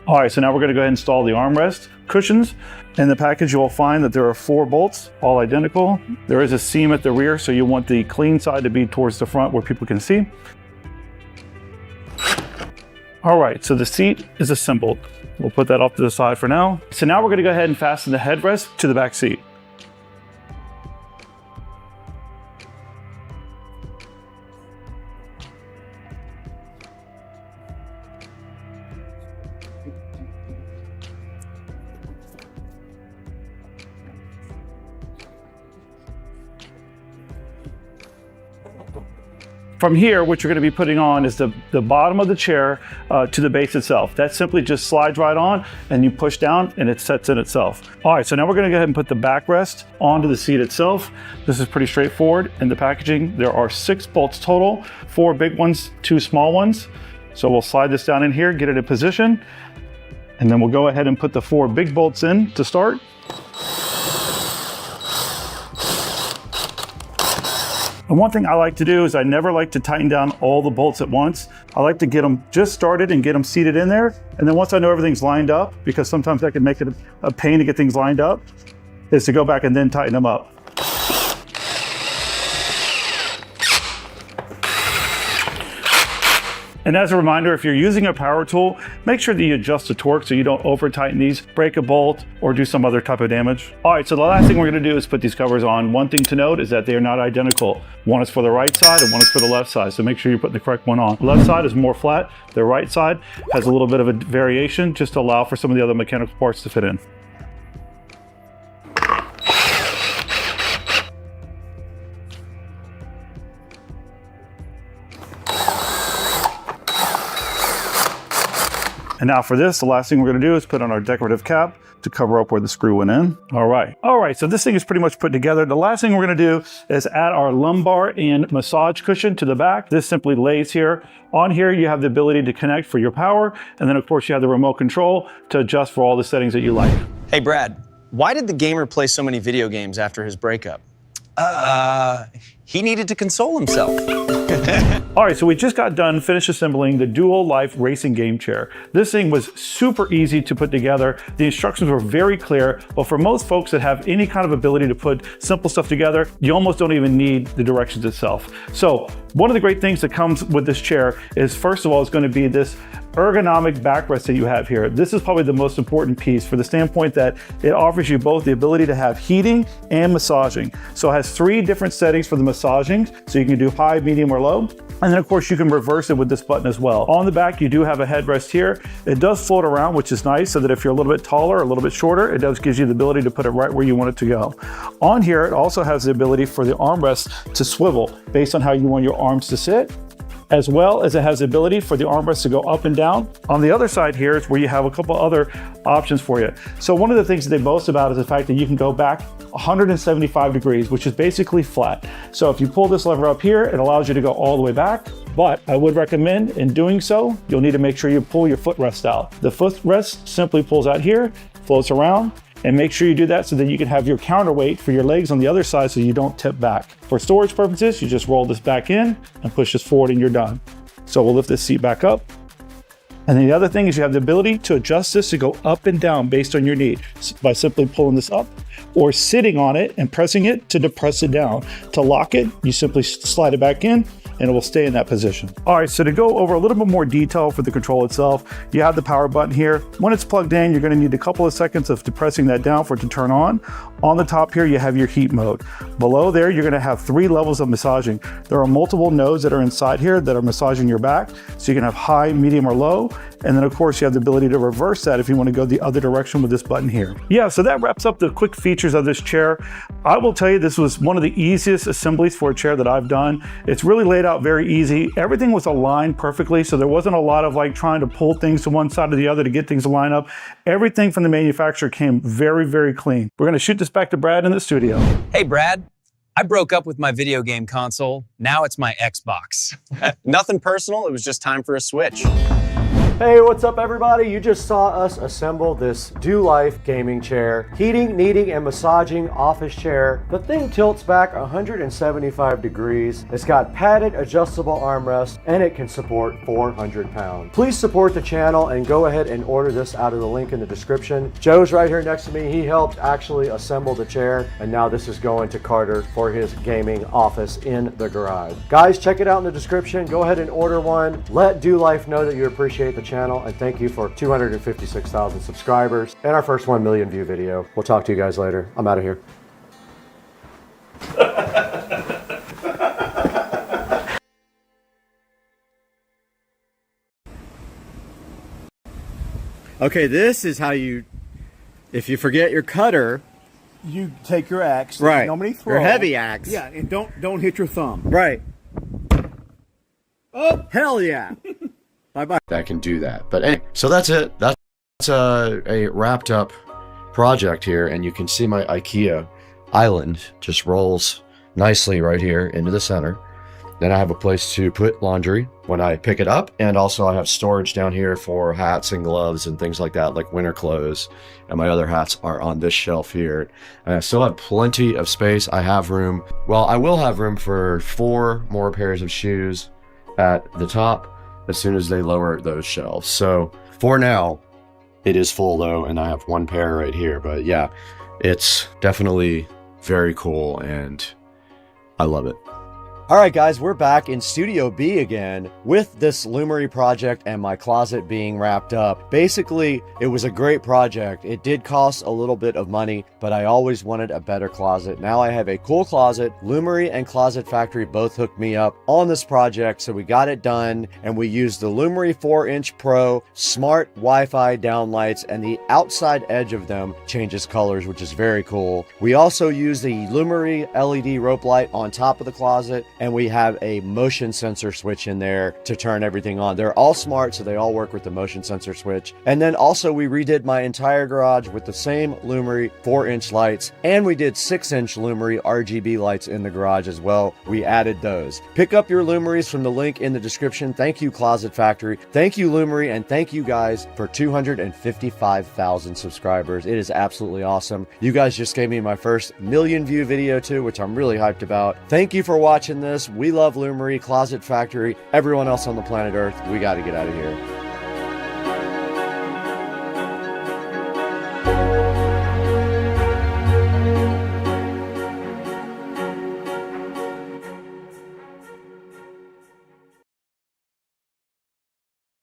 All right, so now we're gonna go ahead and install the armrest cushions. In the package, you'll find that there are 4 bolts, all identical. There is a seam at the rear, so you want the clean side to be towards the front where people can see. All right, so the seat is assembled. We'll put that off to the side for now. So now we're gonna go ahead and fasten the headrest to the back seat. From here, what you're going to be putting on is the bottom of the chair to the base itself. That simply just slides right on, and you push down and it sets in itself. All right, so now we're going to go ahead and put the backrest onto the seat itself. This is pretty straightforward. In the packaging, there are 6 bolts total, 4 big ones, 2 small ones. So we'll slide this down in here, get it in position, and then we'll go ahead and put the 4 big bolts in to start. And one thing I like to do is I never like to tighten down all the bolts at once. I like to get them just started and get them seated in there. And then once I know everything's lined up, because sometimes that can make it a pain to get things lined up, is to go back and then tighten them up. And as a reminder, if you're using a power tool, make sure that you adjust the torque so you don't over tighten these, break a bolt, or do some other type of damage. All right, so the last thing we're gonna do is put these covers on. One thing to note is that they are not identical. One is for the right side and one is for the left side, so make sure you put the correct one on. The left side is more flat. The right side has a little bit of a variation just to allow for some of the other mechanical parts to fit in. And now for this, the last thing we're gonna do is put on our decorative cap to cover up where the screw went in. All right, so this thing is pretty much put together. The last thing we're gonna do is add our lumbar and massage cushion to the back. This simply lays here. On here, you have the ability to connect for your power, and then of course you have the remote control to adjust for all the settings that you like. Hey Brad, why did the gamer play so many video games after his breakup? He needed to console himself. All right, so we just got done finished assembling the Dual Life racing game chair. This thing was super easy to put together. The instructions were very clear, but for most folks that have any kind of ability to put simple stuff together, you almost don't even need the directions itself. So one of the great things that comes with this chair is, first of all, it's going to be this ergonomic backrest that you have here. This is probably the most important piece for the standpoint that it offers you both the ability to have heating and massaging. So it has 3 different settings for the massaging, so you can do high, medium, or low. And then of course you can reverse it with this button as well. On the back, you do have a headrest here. It does float around, which is nice, so that if you're a little bit taller or a little bit shorter, it does gives you the ability to put it right where you want it to go. On here, it also has the ability for the armrest to swivel based on how you want your arms to sit. as well as it has the ability for the armrest to go up and down. On the other side here is where you have a couple other options for you. So one of the things that they boast about is the fact that you can go back 175 degrees, which is basically flat. So if you pull this lever up here, it allows you to go all the way back. But I would recommend in doing so, you'll need to make sure you pull your footrest out. The footrest simply pulls out here, floats around, and make sure you do that so that you can have your counterweight for your legs on the other side so you don't tip back. For storage purposes, you just roll this back in and push this forward and you're done. So we'll lift this seat back up. And then the other thing is you have the ability to adjust this to go up and down based on your need by simply pulling this up or sitting on it and pressing it to depress it down. To lock it, you simply slide it back in and it will stay in that position. All right, so to go over a little bit more detail for the control itself, you have the power button here. When it's plugged in, you're gonna need a couple of seconds of depressing that down for it to turn on. On the top here, you have your heat mode. Below there, you're gonna have 3 levels of massaging. There are multiple nodes that are inside here that are massaging your back. So you can have high, medium, or low. And then of course you have the ability to reverse that if you wanna go the other direction with this button here. Yeah, so that wraps up the quick features of this chair. I will tell you, this was one of the easiest assemblies for a chair that I've done. It's really laid out very easy. Everything was aligned perfectly, so there wasn't a lot of like trying to pull things to one side or the other to get things to line up. Everything from the manufacturer came very, very clean. We're gonna shoot this back to Brad in the studio. Hey, Brad. I broke up with my video game console. Now it's my Xbox. Nothing personal, it was just time for a switch. Hey, what's up everybody? You just saw us assemble this Do Life gaming chair. Heating, kneading, and massaging office chair. The thing tilts back 175 degrees. It's got padded adjustable armrest and it can support 400 pounds. Please support the channel and go ahead and order this out of the link in the description. Joe's right here next to me. He helped actually assemble the chair and now this is going to Carter for his gaming office in the garage. Guys, check it out in the description. Go ahead and order one. Let Do Life know that you appreciate the channel and thank you for 256,000 subscribers and our first 1 million view video. We'll talk to you guys later. I'm out of here. Okay, this is how you, if you forget your cutter, you take your axe, right? Normally throw Your heavy axe, yeah, and don't hit your thumb, right? Oh, hell yeah! Bye-bye. That can do that. But anyway, so that's it. That's a wrapped up project here. And you can see my IKEA island just rolls nicely right here into the center. Then I have a place to put laundry when I pick it up. And also I have storage down here for hats and gloves and things like that, like winter clothes. And my other hats are on this shelf here. And I still have plenty of space. I have room. Well, I will have room for 4 more pairs of shoes at the top as soon as they lower those shelves. So for now, it is full though, and I have 1 pair right here. But yeah, it's definitely very cool and I love it. All right, guys, we're back in Studio B again with this Lumery project and my closet being wrapped up. Basically, it was a great project. It did cost a little bit of money, but I always wanted a better closet. Now I have a cool closet. Lumery and Closet Factory both hooked me up on this project, so we got it done, and we used the Lumery 4-inch Pro smart Wi-Fi downlights, and the outside edge of them changes colors, which is very cool. We also use the Lumery LED rope light on top of the closet, and we have a motion sensor switch in there to turn everything on. They're all smart, so they all work with the motion sensor switch. And then also we redid my entire garage with the same Lumery 4-inch lights, and we did 6-inch Lumery RGB lights in the garage as well. We added those. Pick up your Lumerys from the link in the description. Thank you, Closet Factory. Thank you, Lumery, and thank you guys for 255,000 subscribers. It is absolutely awesome. You guys just gave me my first million view video too, which I'm really hyped about. Thank you for watching this. We love Lumery, Closet Factory, everyone else on the planet Earth. We got to get out of here.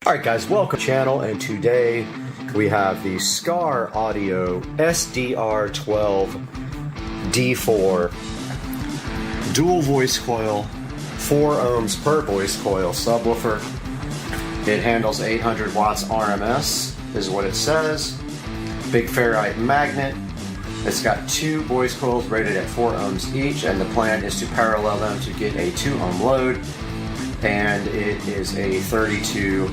All right, guys, welcome to the channel, and today we have the Scar Audio SDR12 D4 dual voice coil, 4 ohms per voice coil subwoofer. It handles 800 watts RMS, is what it says. Big ferrite magnet. It's got 2 voice coils rated at 4 ohms each, and the plan is to parallel them to get a 2 ohm load. and it is a 32,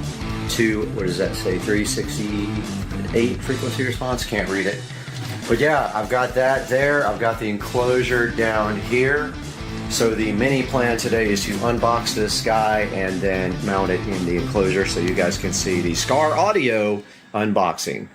what does that say, 368 frequency response, can't read it. But yeah, I've got that there, I've got the enclosure down here. So the mini plan today is to unbox this guy and then mount it in the enclosure so you guys can see the Scar Audio unboxing.